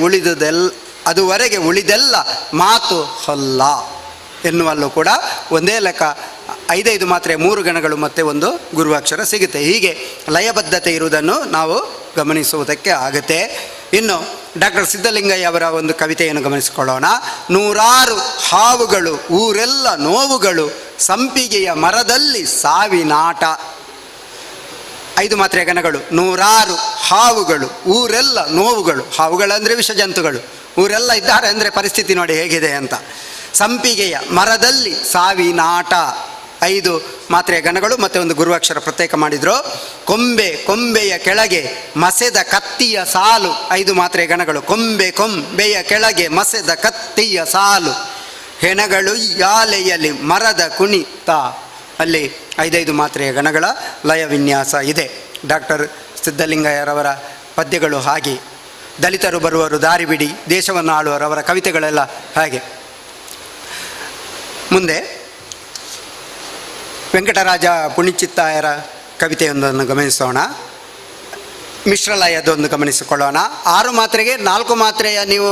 ಉಳಿದೆಲ್ಲ ಮಾತು ಹೊಲ್ಲ ಎನ್ನುವಲ್ಲೂ ಕೂಡ ಒಂದೇ ಲೆಕ್ಕ 5 ಮಾತ್ರೆ 3 ಗಣಗಳು ಮತ್ತು 1 ಗುರುವಾಕ್ಷರ ಸಿಗುತ್ತೆ. ಹೀಗೆ ಲಯಬದ್ಧತೆ ಇರುವುದನ್ನು ನಾವು ಗಮನಿಸುವುದಕ್ಕೆ ಆಗುತ್ತೆ. ಇನ್ನು ಡಾಕ್ಟರ್ ಸಿದ್ಧಲಿಂಗಯ್ಯ ಅವರ ಒಂದು ಕವಿತೆಯನ್ನು ಗಮನಿಸಿಕೊಳ್ಳೋಣ. 100 ಹಾವುಗಳು ಊರೆಲ್ಲ ನೋವುಗಳು, ಸಂಪಿಗೆಯ ಮರದಲ್ಲಿ ಸಾವಿನಾಟ. 5 ಮಾತ್ರೆಯ ಗಣಗಳು. 100 ಹಾವುಗಳು ಊರೆಲ್ಲ ನೋವುಗಳು, ಹಾವುಗಳಂದರೆ ವಿಷ ಜಂತುಗಳು, ಊರೆಲ್ಲ ಇದ್ದಾರೆ ಅಂದರೆ ಪರಿಸ್ಥಿತಿ ನೋಡಿ ಹೇಗಿದೆ ಅಂತ. ಸಂಪಿಗೆಯ ಮರದಲ್ಲಿ ಸಾವಿನಾಟ, 5 ಮಾತ್ರೆಯ ಗಣಗಳು ಮತ್ತು 1 ಗುರುವಾಕ್ಷರ ಪ್ರತ್ಯೇಕ ಮಾಡಿದರು. ಕೊಂಬೆಯ ಕೆಳಗೆ ಮಸೆದ ಕತ್ತಿಯ ಸಾಲು, 5 ಮಾತ್ರೆಯ ಗಣಗಳು. ಕೊಂಬೆಯ ಕೆಳಗೆ ಮಸೆದ ಕತ್ತಿಯ ಸಾಲು, ಹೆಣಗಳು ಯಾಲೆಯಲ್ಲಿ ಮರದ ಕುಣಿತ, ಅಲ್ಲಿ 5 ಮಾತ್ರೆಯ ಗಣಗಳ ಲಯ ವಿನ್ಯಾಸ ಇದೆ. ಡಾಕ್ಟರ್ ಸಿದ್ಧಲಿಂಗಯ್ಯರವರ ಪದ್ಯಗಳು ಹಾಗೆ. ದಲಿತರು ಬರುವರು ದಾರಿ ಬಿಡಿ, ದೇಶವನ್ನು ಆಳುವರವರ ಕವಿತೆಗಳೆಲ್ಲ ಹಾಗೆ. ಮುಂದೆ ವೆಂಕಟರಾಜ ಪುಣಿಚಿತ್ತಾಯರ ಕವಿತೆಯೊಂದನ್ನು ಗಮನಿಸೋಣ. ಮಿಶ್ರಲಯದೊಂದು ಗಮನಿಸಿಕೊಳ್ಳೋಣ. 6 ಮಾತ್ರೆಗೆ 4 ಮಾತ್ರೆಯ ನೀವು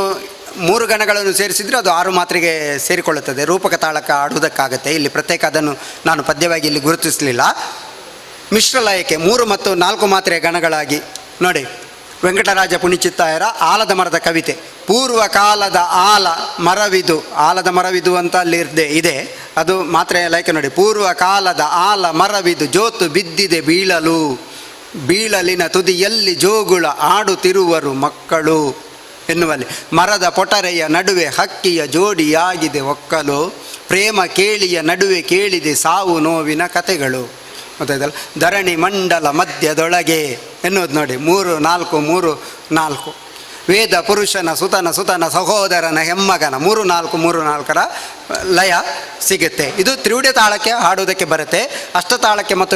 3 ಗಣಗಳನ್ನು ಸೇರಿಸಿದರೆ ಅದು 6 ಮಾತ್ರೆಗೆ ಸೇರಿಕೊಳ್ಳುತ್ತದೆ. ರೂಪಕ ತಾಳಕ ಆಡುವುದಕ್ಕಾಗತ್ತೆ. ಇಲ್ಲಿ ಪ್ರತ್ಯೇಕ ಅದನ್ನು ನಾನು ಪದ್ಯವಾಗಿ ಇಲ್ಲಿ ಗುರುತಿಸಲಿಲ್ಲ. ಮಿಶ್ರಲಯಕ್ಕೆ 3 ಮತ್ತು 4 ಮಾತ್ರೆಯ ಗಣಗಳಾಗಿ ನೋಡಿ. ವೆಂಕಟರಾಜ ಪುಣಿಚಿತ್ತಾಯರ ಆಲದ ಮರದ ಕವಿತೆ. ಪೂರ್ವ ಕಾಲದ ಆಲ ಮರವಿದು, ಆಲದ ಮರವಿದು ಅಂತ ಅಲ್ಲಿ ಇದೆ, ಅದು ಮಾತ್ರೆಯ ಲೈಕೆ ನೋಡಿ. ಪೂರ್ವ ಕಾಲದ ಆಲ ಮರವಿದು ಜೋತು ಬಿದ್ದಿದೆ ಬೀಳಲಿನ ತುದಿಯಲ್ಲಿ ಜೋಗುಳ ಆಡುತ್ತಿರುವರು ಮಕ್ಕಳು ಎನ್ನುವಲ್ಲಿ. ಮರದ ಪೊಟರೆಯ ನಡುವೆ ಹಕ್ಕಿಯ ಜೋಡಿಯಾಗಿದೆ ಒಕ್ಕಲು, ಪ್ರೇಮ ಕೇಳಿಯ ನಡುವೆ ಕೇಳಿದೆ ಸಾವು ನೋವಿನ ಕತೆಗಳು. ಗೊತ್ತಾಯ್ತಲ್ಲ, ಧರಣಿ ಮಂಡಲ ಮಧ್ಯದೊಳಗೆ ಎನ್ನುವುದು ನೋಡಿ, 3 4 3 4. ವೇದ ಪುರುಷನ ಸುತನ ಸುತನ ಸಹೋದರನ ಹೆಮ್ಮಗನ 3 4 3 4ರ ಲಯ ಸಿಗುತ್ತೆ. ಇದು ತ್ರಿವುಡೆ ತಾಳಕ್ಕೆ ಹಾಡುವುದಕ್ಕೆ ಬರುತ್ತೆ. ಅಷ್ಟತಾಳಕ್ಕೆ ಮತ್ತು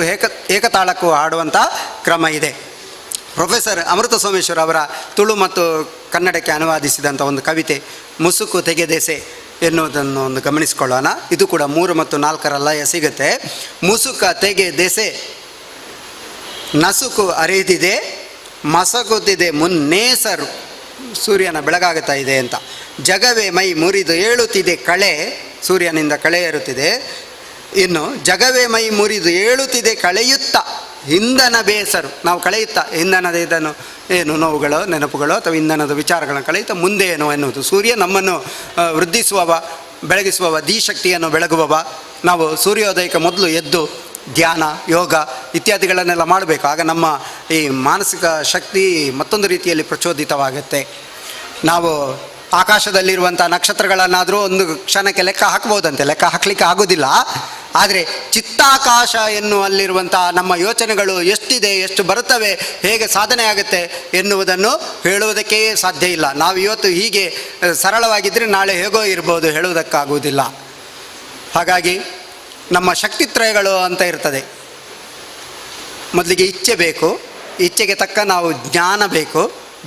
ಏಕತಾಳಕ್ಕೂ ಹಾಡುವಂಥ ಕ್ರಮ ಇದೆ. ಪ್ರೊಫೆಸರ್ ಅಮೃತ ಸೋಮೇಶ್ವರ್ ಅವರ ತುಳು ಮತ್ತು ಕನ್ನಡಕ್ಕೆ ಅನುವಾದಿಸಿದಂಥ ಒಂದು ಕವಿತೆ ಮುಸುಕು ತೆಗೆದೆಸೆ ಎನ್ನುವುದನ್ನು ಒಂದು ಗಮನಿಸಿಕೊಳ್ಳೋಣ. ಇದು ಕೂಡ 3 ಮತ್ತು 4ರ ಲಯ ಸಿಗುತ್ತೆ. ಮುಸುಕ ತೆಗೆದೆಸೆ ನಸುಕು ಅರಿದಿದೆ, ಮಸಗುತ್ತಿದೆ ಮುನ್ನೇಸರು, ಸೂರ್ಯನ ಬೆಳಗಾಗುತ್ತಾ ಇದೆ ಅಂತ. ಜಗವೇ ಮೈ ಮುರಿದು ಏಳುತ್ತಿದೆ ಕಳೆ, ಸೂರ್ಯನಿಂದ ಕಳೆ ಏರುತ್ತಿದೆ. ಇನ್ನು ಜಗವೇ ಮೈ ಮುರಿದು ಏಳುತ್ತಿದೆ ಕಳೆಯುತ್ತ ಇಂಧನ ಬೇಸರು, ನಾವು ಕಳೆಯುತ್ತಾ ಇಂಧನದ ಇದನ್ನು ಏನು ನೋವುಗಳು ನೆನಪುಗಳು ಅಥವಾ ಇಂಧನದ ವಿಚಾರಗಳನ್ನು ಕಳೆಯುತ್ತಾ ಮುಂದೆ ಏನು ಎನ್ನುವುದು. ಸೂರ್ಯ ನಮ್ಮನ್ನು ವೃದ್ಧಿಸುವವ, ಬೆಳಗಿಸುವವ, ಧೀಶಕ್ತಿಯನ್ನು ಬೆಳಗುವವ. ನಾವು ಸೂರ್ಯೋದಯಕ್ಕೆ ಮೊದಲು ಎದ್ದು ಧ್ಯಾನ, ಯೋಗ ಇತ್ಯಾದಿಗಳನ್ನೆಲ್ಲ ಮಾಡಬೇಕು. ಆಗ ನಮ್ಮ ಈ ಮಾನಸಿಕ ಶಕ್ತಿ ಮತ್ತೊಂದು ರೀತಿಯಲ್ಲಿ ಪ್ರಚೋದಿತವಾಗುತ್ತೆ. ನಾವು ಆಕಾಶದಲ್ಲಿರುವಂಥ ನಕ್ಷತ್ರಗಳನ್ನಾದರೂ ಒಂದು ಕ್ಷಣಕ್ಕೆ ಲೆಕ್ಕ ಹಾಕ್ಬೋದಂತೆ, ಲೆಕ್ಕ ಹಾಕಲಿಕ್ಕೆ ಆಗೋದಿಲ್ಲ. ಆದರೆ ಚಿತ್ತಾಕಾಶ ಎನ್ನುವಲ್ಲಿರುವಂಥ ನಮ್ಮ ಯೋಚನೆಗಳು ಎಷ್ಟಿದೆ, ಎಷ್ಟು ಬರುತ್ತವೆ, ಹೇಗೆ ಸಾಧನೆ ಆಗುತ್ತೆ ಎನ್ನುವುದನ್ನು ಹೇಳುವುದಕ್ಕೇ ಸಾಧ್ಯ ಇಲ್ಲ. ನಾವು ಇವತ್ತು ಹೀಗೆ ಸರಳವಾಗಿದ್ದರೆ ನಾಳೆ ಹೇಗೋ ಇರ್ಬೋದು, ಹೇಳುವುದಕ್ಕಾಗುವುದಿಲ್ಲ. ಹಾಗಾಗಿ ನಮ್ಮ ಶಕ್ತಿತ್ರಯಗಳು ಅಂತ ಇರ್ತದೆ. ಮೊದಲಿಗೆ ಇಚ್ಛೆ ಬೇಕು, ಇಚ್ಛೆಗೆ ತಕ್ಕ ನಾವು ಜ್ಞಾನ ಬೇಕು,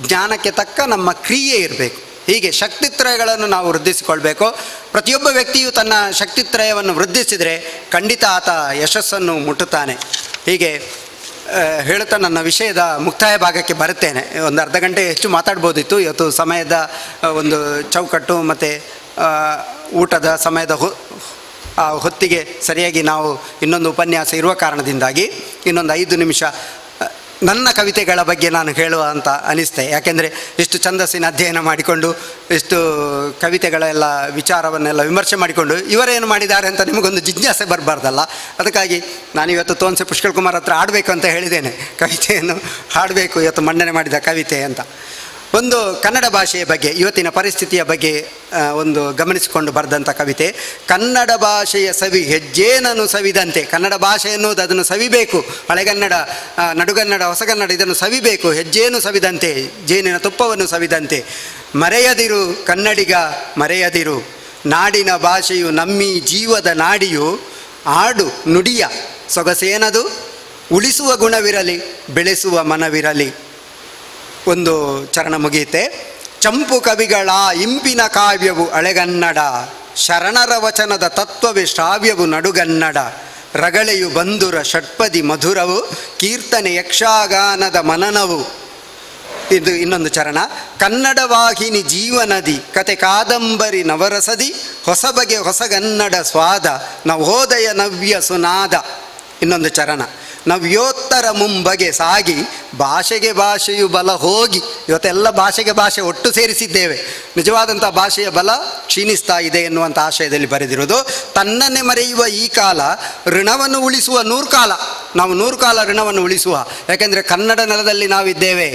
ಜ್ಞಾನಕ್ಕೆ ತಕ್ಕ ನಮ್ಮ ಕ್ರಿಯೆ ಇರಬೇಕು. ಹೀಗೆ ಶಕ್ತಿತ್ರಯಗಳನ್ನು ನಾವು ವೃದ್ಧಿಸಿಕೊಳ್ಬೇಕು. ಪ್ರತಿಯೊಬ್ಬ ವ್ಯಕ್ತಿಯು ತನ್ನ ಶಕ್ತಿತ್ರಯವನ್ನು ವೃದ್ಧಿಸಿದರೆ ಖಂಡಿತ ಆತ ಯಶಸ್ಸನ್ನು ಮುಟ್ಟುತ್ತಾನೆ. ಹೀಗೆ ಹೇಳುತ್ತಾ ನನ್ನ ವಿಷಯದ ಮುಕ್ತಾಯ ಭಾಗಕ್ಕೆ ಬರುತ್ತೇನೆ. ಒಂದು ಅರ್ಧ ಗಂಟೆ ಹೆಚ್ಚು ಮಾತಾಡ್ಬೋದಿತ್ತು. ಇವತ್ತು ಸಮಯದ ಒಂದು ಚೌಕಟ್ಟು ಮತ್ತು ಊಟದ ಸಮಯದ ಹೊತ್ತಿಗೆ ಸರಿಯಾಗಿ ನಾವು ಇನ್ನೊಂದು ಉಪನ್ಯಾಸ ಇರುವ ಕಾರಣದಿಂದಾಗಿ ಇನ್ನೊಂದು 5 ನಿಮಿಷ ನನ್ನ ಕವಿತೆಗಳ ಬಗ್ಗೆ ನಾನು ಹೇಳುವ ಅಂತ ಅನಿಸ್ತೆ. ಯಾಕೆಂದರೆ ಇಷ್ಟು ಛಂದಸ್ಸಿನ ಅಧ್ಯಯನ ಮಾಡಿಕೊಂಡು, ಇಷ್ಟು ಕವಿತೆಗಳೆಲ್ಲ ವಿಚಾರವನ್ನೆಲ್ಲ ವಿಮರ್ಶೆ ಮಾಡಿಕೊಂಡು ಇವರೇನು ಮಾಡಿದ್ದಾರೆ ಅಂತ ನಿಮಗೊಂದು ಜಿಜ್ಞಾಸೆ ಬರಬಾರ್ದಲ್ಲ. ಅದಕ್ಕಾಗಿ ನಾನಿವತ್ತು ತೋನ್ಸೆ ಪುಷ್ಕಳ್ ಕುಮಾರ್ ಹತ್ರ ಹಾಡಬೇಕು ಅಂತ ಹೇಳಿದ್ದೇನೆ. ಕವಿತೆಯನ್ನು ಹಾಡಬೇಕು, ಇವತ್ತು ಮಂಡನೆ ಮಾಡಿದ ಕವಿತೆ ಅಂತ. ಒಂದು ಕನ್ನಡ ಭಾಷೆಯ ಬಗ್ಗೆ, ಇವತ್ತಿನ ಪರಿಸ್ಥಿತಿಯ ಬಗ್ಗೆ ಒಂದು ಗಮನಿಸಿಕೊಂಡು ಬರೆದಂಥ ಕವಿತೆ. ಕನ್ನಡ ಭಾಷೆಯ ಸವಿ ಹೆಜ್ಜೇನನ್ನು ಸವಿದಂತೆ. ಕನ್ನಡ ಭಾಷೆ ಎನ್ನುವುದು ಅದನ್ನು ಸವಿಬೇಕು. ಹಳೆಗನ್ನಡ, ನಡುಗನ್ನಡ, ಹೊಸಗನ್ನಡ ಇದನ್ನು ಸವಿಬೇಕು. ಹೆಜ್ಜೇನು ಸವಿದಂತೆ, ಜೇನಿನ ತುಪ್ಪವನ್ನು ಸವಿದಂತೆ. ಮರೆಯದಿರು ಕನ್ನಡಿಗ ಮರೆಯದಿರು, ನಾಡಿನ ಭಾಷೆಯು ನಮ್ಮಿ ಜೀವದ ನಾಡಿಯು. ಆಡು ನುಡಿಯ ಸೊಗಸೇನದು, ಉಳಿಸುವ ಗುಣವಿರಲಿ ಬೆಳೆಸುವ ಮನವಿರಲಿ. ಒಂದು ಚರಣ ಮುಗಿಯುತ್ತೆ. ಚಂಪು ಕವಿಗಳ ಇಂಪಿನ ಕಾವ್ಯವು ಹಳೆಗನ್ನಡ, ಶರಣರ ವಚನದ ತತ್ವವೇ ಶ್ರಾವ್ಯವು ನಡುಗನ್ನಡ. ರಗಳೆಯು ಬಂಧುರ ಷಟ್ಪದಿ ಮಧುರವು, ಕೀರ್ತನೆ ಯಕ್ಷಗಾನದ ಮನನವು. ಇದು ಇನ್ನೊಂದು ಚರಣ. ಕನ್ನಡ ವಾಹಿನಿ ಜೀವನದಿ, ಕತೆ ಕಾದಂಬರಿ ನವರಸದಿ, ಹೊಸ ಬಗೆ ಹೊಸಗನ್ನಡ ಸ್ವಾದ, ನವೋದಯ ನವ್ಯ ಸುನಾದ. ಇನ್ನೊಂದು ಚರಣ. ನವ್ಯೋತ್ತರ ಮುಂಬಗೆ ಸಾಗಿ, ಭಾಷೆಗೆ ಭಾಷೆಯು ಬಲ ಹೋಗಿ. ಇವತ್ತೆಲ್ಲ ಭಾಷೆಗೆ ಭಾಷೆ ಒಟ್ಟು ಸೇರಿಸಿದ್ದೇವೆ. ನಿಜವಾದಂಥ ಭಾಷೆಯ ಬಲ ಕ್ಷೀಣಿಸ್ತಾ ಇದೆ ಎನ್ನುವಂಥ ಆಶಯದಲ್ಲಿ ಬರೆದಿರೋದು. ತನ್ನನ್ನೇ ಮರೆಯುವ ಈ ಕಾಲ, ಋಣವನ್ನು ಉಳಿಸುವ 100 ಕಾಲ. ನಾವು 100 ಕಾಲ ಋಣವನ್ನು ಉಳಿಸುವ. ಯಾಕೆಂದರೆ ಕನ್ನಡ ನೆಲದಲ್ಲಿ ನಾವಿದ್ದೇವೆ.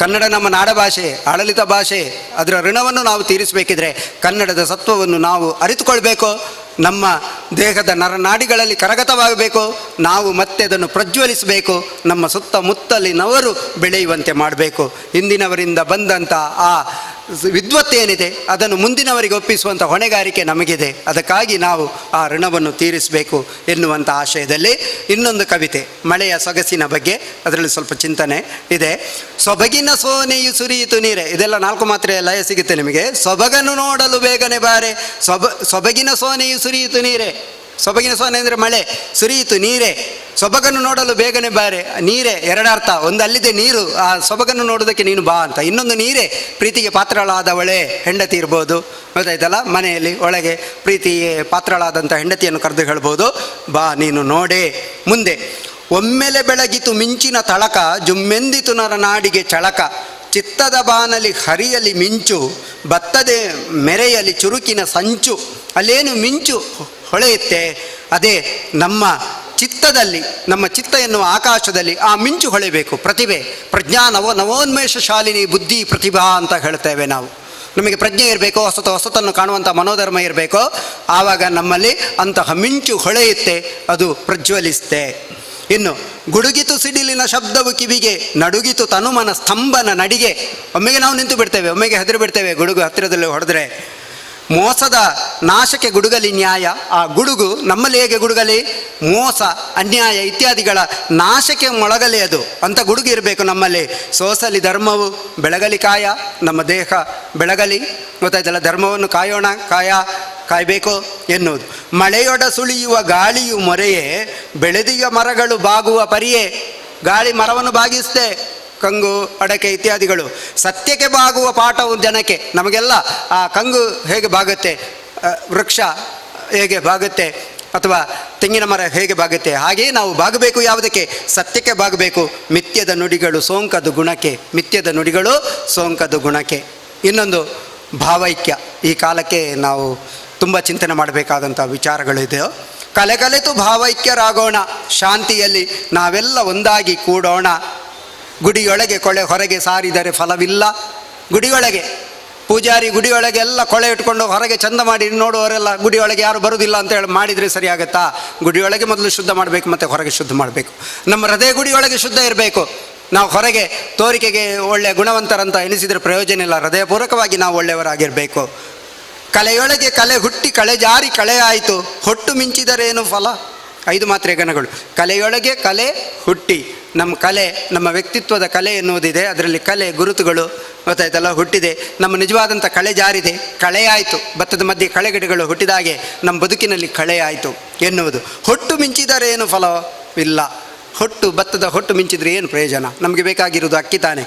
ಕನ್ನಡ ನಮ್ಮ ನಾಡಭಾಷೆ, ಆಡಳಿತ ಭಾಷೆ. ಅದರ ಋಣವನ್ನು ನಾವು ತೀರಿಸಬೇಕಿದ್ರೆ ಕನ್ನಡದ ಸತ್ವವನ್ನು ನಾವು ಅರಿತುಕೊಳ್ಬೇಕು. ನಮ್ಮ ದೇಹದ ನರನಾಡಿಗಳಲ್ಲಿ ಕರಗತವಾಗಬೇಕು. ನಾವು ಮತ್ತೆ ಅದನ್ನು ಪ್ರಜ್ವಲಿಸಬೇಕು. ನಮ್ಮ ಸುತ್ತಮುತ್ತಲಿನವರು ಬೆಳೆಯುವಂತೆ ಮಾಡಬೇಕು. ಹಿಂದಿನವರಿಂದ ಬಂದಂಥ ಆ ವಿದ್ವತ್ತೇನಿದೆ ಅದನ್ನು ಮುಂದಿನವರಿಗೆ ಒಪ್ಪಿಸುವಂಥ ಹೊಣೆಗಾರಿಕೆ ನಮಗಿದೆ. ಅದಕ್ಕಾಗಿ ನಾವು ಆ ಋಣವನ್ನು ತೀರಿಸಬೇಕು ಎನ್ನುವಂಥ ಆಶಯದಲ್ಲಿ ಇನ್ನೊಂದು ಕವಿತೆ, ಮಳೆಯ ಸೊಗಸಿನ ಬಗ್ಗೆ. ಅದರಲ್ಲಿ ಸ್ವಲ್ಪ ಚಿಂತನೆ ಇದೆ. ಸೊಬಗಿನ ಸೋನೆಯು ಸುರಿಯಿತು ನೀರೆ. ಇದೆಲ್ಲ 4 ಮಾತ್ರೆಯ ಲಯ ಸಿಗುತ್ತೆ ನಿಮಗೆ. ಸೊಬಗನ್ನು ನೋಡಲು ಬೇಗನೆ ಬಾರೆ, ಸೊಬಗಿನ ಸೋನೆಯು ಸುರಿಯಿತು ನೀರೆ. ಸೊಬಗಿನ ಸೋನೆ ಅಂದರೆ ಮಳೆ, ಸುರಿಯಿತು ನೀರೆ. ಸೊಬಗನ್ನು ನೋಡಲು ಬೇಗನೆ ಬಾರೆ. ನೀರೇ 2 ಅರ್ಥ. ಒಂದು ಅಲ್ಲಿದೆ ನೀರು, ಆ ಸೊಬಗನ್ನು ನೋಡೋದಕ್ಕೆ ನೀನು ಬಾ ಅಂತ. ಇನ್ನೊಂದು ನೀರೇ, ಪ್ರೀತಿಗೆ ಪಾತ್ರಳಾದವಳೆ ಹೆಂಡತಿ ಇರ್ಬೋದು. ಗೊತ್ತಾಯ್ತಲ್ಲ, ಮನೆಯಲ್ಲಿ ಒಳಗೆ ಪ್ರೀತಿಗೆ ಪಾತ್ರಳಾದಂಥ ಹೆಂಡತಿಯನ್ನು ಕರೆದು ಹೇಳ್ಬೋದು, ಬಾ ನೀನು ನೋಡೇ. ಮುಂದೆ ಒಮ್ಮೆಲೆ ಬೆಳಗಿತು ಮಿಂಚಿನ ತಳಕ, ಜುಮ್ಮೆಂದಿತು ನರನಾಡಿಗೆ ಚಳಕ. ಚಿತ್ತದ ಬಾನಲಿ ಹರಿಯಲಿ ಮಿಂಚು, ಬತ್ತದೆ ಮೆರೆಯಲಿ ಚುರುಕಿನ ಸಂಚು. ಅಲ್ಲೇನು ಮಿಂಚು ಹೊಳೆಯುತ್ತೆ, ಅದೇ ನಮ್ಮ ಚಿತ್ತದಲ್ಲಿ, ನಮ್ಮ ಚಿತ್ತ ಎನ್ನುವ ಆಕಾಶದಲ್ಲಿ ಆ ಮಿಂಚು ಹೊಳೆಬೇಕು. ಪ್ರತಿಭೆ, ಪ್ರಜ್ಞಾ ನವೋನ್ಮೇಷ ಶಾಲಿನಿ ಬುದ್ಧಿ ಪ್ರತಿಭಾ ಅಂತ ಹೇಳ್ತೇವೆ ನಾವು. ನಮಗೆ ಪ್ರಜ್ಞೆ ಇರಬೇಕು, ಹೊಸತನ್ನು ಕಾಣುವಂಥ ಮನೋಧರ್ಮ ಇರಬೇಕು. ಆವಾಗ ನಮ್ಮಲ್ಲಿ ಅಂತಹ ಮಿಂಚು ಹೊಳೆಯುತ್ತೆ, ಅದು ಪ್ರಜ್ವಲಿಸುತ್ತೆ. ಇನ್ನು ಗುಡುಗಿತು ಸಿಡಿಲಿನ ಶಬ್ದವು ಕಿವಿಗೆ, ನಡುಗಿತು ತನುಮನ ಸ್ತಂಭನ ನಡಿಗೆ. ಒಮ್ಮೆಗೆ ನಾವು ನಿಂತು ಬಿಡ್ತೇವೆ, ಒಮ್ಮೆಗೆ ಹೆದರಿ ಬಿಡ್ತೇವೆ ಗುಡುಗು ಹತ್ತಿರದಲ್ಲಿ ಹೊಡೆದ್ರೆ. ಮೋಸದ ನಾಶಕ್ಕೆ ಗುಡುಗಲಿ ನ್ಯಾಯ. ಆ ಗುಡುಗು ನಮ್ಮಲ್ಲಿ ಹೇಗೆ ಗುಡುಗಲಿ, ಮೋಸ ಅನ್ಯಾಯ ಇತ್ಯಾದಿಗಳ ನಾಶಕ್ಕೆ ಮೊಳಗಲಿ ಅದು ಅಂತ ಗುಡುಗು ಇರಬೇಕು ನಮ್ಮಲ್ಲಿ. ಸೋಸಲಿ ಧರ್ಮವು ಬೆಳಗಲಿ ಕಾಯ, ನಮ್ಮ ದೇಹ ಬೆಳಗಲಿ, ಗೊತ್ತಾಯ್ತಲ್ಲ, ಧರ್ಮವನ್ನು ಕಾಯಬೇಕು ಎನ್ನುವುದು. ಮಳೆಯೊಡ ಸುಳಿಯುವ ಗಾಳಿಯು ಮೊರೆಯೇ, ಬೆಳೆದಿಯ ಮರಗಳು ಬಾಗುವ ಪರಿಯೇ. ಗಾಳಿ ಮರವನ್ನು ಬಾಗಿಸುತ್ತೆ, ಕಂಗು ಅಡಕೆ ಇತ್ಯಾದಿಗಳು. ಸತ್ಯಕ್ಕೆ ಬಾಗುವ ಪಾಠವು ಜನಕ್ಕೆ. ನಮಗೆಲ್ಲ ಆ ಕಂಗು ಹೇಗೆ ಬಾಗುತ್ತೆ, ವೃಕ್ಷ ಹೇಗೆ ಬಾಗುತ್ತೆ, ಅಥವಾ ತೆಂಗಿನ ಮರ ಹೇಗೆ ಬಾಗುತ್ತೆ, ಹಾಗೆಯೇ ನಾವು ಬಾಗಬೇಕು. ಯಾವುದಕ್ಕೆ? ಸತ್ಯಕ್ಕೆ ಬಾಗಬೇಕು. ಮಿಥ್ಯದ ನುಡಿಗಳು ಸೋಂಕದು ಗುಣಕ್ಕೆ, ಮಿಥ್ಯದ ನುಡಿಗಳು ಸೋಂಕದು ಗುಣಕ್ಕೆ. ಇನ್ನೊಂದು ಭಾವೈಕ್ಯ. ಈ ಕಾಲಕ್ಕೆ ನಾವು ತುಂಬ ಚಿಂತನೆ ಮಾಡಬೇಕಾದಂಥ ವಿಚಾರಗಳಿದೆಯೋ. ಕಲೆತು ಭಾವೈಕ್ಯರಾಗೋಣ, ಶಾಂತಿಯಲ್ಲಿ ನಾವೆಲ್ಲ ಒಂದಾಗಿ ಕೂಡೋಣ. ಗುಡಿಯೊಳಗೆ ಕೊಳೆ ಹೊರಗೆ ಸಾರಿದರೆ ಫಲವಿಲ್ಲ. ಗುಡಿಯೊಳಗೆ ಪೂಜಾರಿ ಗುಡಿಯೊಳಗೆ ಎಲ್ಲ ಕೊಳೆ ಇಟ್ಕೊಂಡು ಹೊರಗೆ ಚಂದ ಮಾಡಿ ನೋಡುವವರೆಲ್ಲ ಗುಡಿಯೊಳಗೆ ಯಾರು ಬರುವುದಿಲ್ಲ ಅಂತ ಹೇಳಿ ಮಾಡಿದರೆ ಸರಿಯಾಗತ್ತಾ? ಗುಡಿಯೊಳಗೆ ಮೊದಲು ಶುದ್ಧ ಮಾಡಬೇಕು, ಮತ್ತು ಹೊರಗೆ ಶುದ್ಧ ಮಾಡಬೇಕು. ನಮ್ಮ ಹೃದಯ ಗುಡಿಯೊಳಗೆ ಶುದ್ಧ ಇರಬೇಕು. ನಾವು ಹೊರಗೆ ತೋರಿಕೆಗೆ ಒಳ್ಳೆಯ ಗುಣವಂತರಂತ ಎನಿಸಿದರೆ ಪ್ರಯೋಜನ ಇಲ್ಲ. ಹೃದಯಪೂರ್ವಕವಾಗಿ ನಾವು ಒಳ್ಳೆಯವರಾಗಿರಬೇಕು. ಕಲೆಯೊಳಗೆ ಕಲೆ ಹುಟ್ಟಿ ಕಳೆ ಜಾರಿ ಕಳೆ ಆಯಿತು, ಹೊಟ್ಟು ಮಿಂಚಿದರೇನು ಫಲ. 5 ಮಾತ್ರೆ ಗಣಗಳು. ಕಲೆಯೊಳಗೆ ಕಲೆ ಹುಟ್ಟಿ, ನಮ್ಮ ಕಲೆ, ನಮ್ಮ ವ್ಯಕ್ತಿತ್ವದ ಕಲೆ ಎನ್ನುವುದಿದೆ, ಅದರಲ್ಲಿ ಕಲೆ ಗುರುತುಗಳು ಗೊತ್ತಾಯ್ತಲ್ಲ ಹುಟ್ಟಿದೆ. ನಮ್ಮ ನಿಜವಾದಂಥ ಕಳೆ ಜಾರಿದೆ, ಕಳೆ ಆಯಿತು. ಭತ್ತದ ಮಧ್ಯೆ ಕಳೆಗಿಡಗಳು ಹುಟ್ಟಿದಾಗೆ ನಮ್ಮ ಬದುಕಿನಲ್ಲಿ ಕಳೆ ಆಯಿತು ಎನ್ನುವುದು. ಹೊಟ್ಟು ಮಿಂಚಿದರೇನು ಫಲವಿಲ್ಲ. ಭತ್ತದ ಹೊಟ್ಟು ಮಿಂಚಿದ್ರೆ ಏನು ಪ್ರಯೋಜನ? ನಮಗೆ ಬೇಕಾಗಿರುವುದು ಅಕ್ಕಿ ತಾನೆ.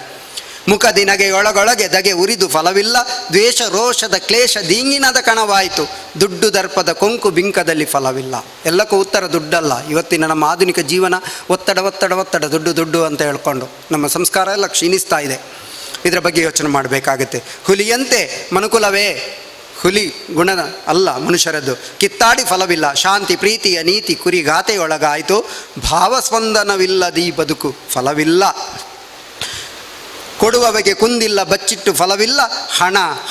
ಮುಖದಿ ನಗೆಯೊಳಗೊಳಗೆ ದಗೆ ಉರಿದು ಫಲವಿಲ್ಲ. ದ್ವೇಷ ರೋಷದ ಕ್ಲೇಶ ದೀಂಗಿನದ ಕಣವಾಯಿತು. ದುಡ್ಡು ದರ್ಪದ ಕೊಂಕು ಬಿಂಕದಲ್ಲಿ ಫಲವಿಲ್ಲ. ಎಲ್ಲಕ್ಕೂ ಉತ್ತರ ದುಡ್ಡಲ್ಲ. ಇವತ್ತಿನ ನಮ್ಮ ಆಧುನಿಕ ಜೀವನ ಒತ್ತಡ ದುಡ್ಡು ಅಂತ ಹೇಳ್ಕೊಂಡು ನಮ್ಮ ಸಂಸ್ಕಾರ ಎಲ್ಲ ಕ್ಷೀಣಿಸ್ತಾ ಇದೆ. ಇದರ ಬಗ್ಗೆ ಯೋಚನೆ ಮಾಡಬೇಕಾಗುತ್ತೆ. ಹುಲಿಯಂತೆ ಮನುಕುಲವೇ, ಹುಲಿ ಗುಣದ ಅಲ್ಲ ಮನುಷ್ಯರದ್ದು. ಕಿತ್ತಾಡಿ ಫಲವಿಲ್ಲ. ಶಾಂತಿ ಪ್ರೀತಿಯ ನೀತಿ ಕುರಿಗಾತೆಯೊಳಗಾಯಿತು. ಭಾವಸ್ಪಂದನವಿಲ್ಲದೀ ಬದುಕು ಫಲವಿಲ್ಲ. ಕೊಡುವವಗೆ ಕುಂದಿಲ್ಲ ಬಚ್ಚಿಟ್ಟು ಫಲವಿಲ್ಲ.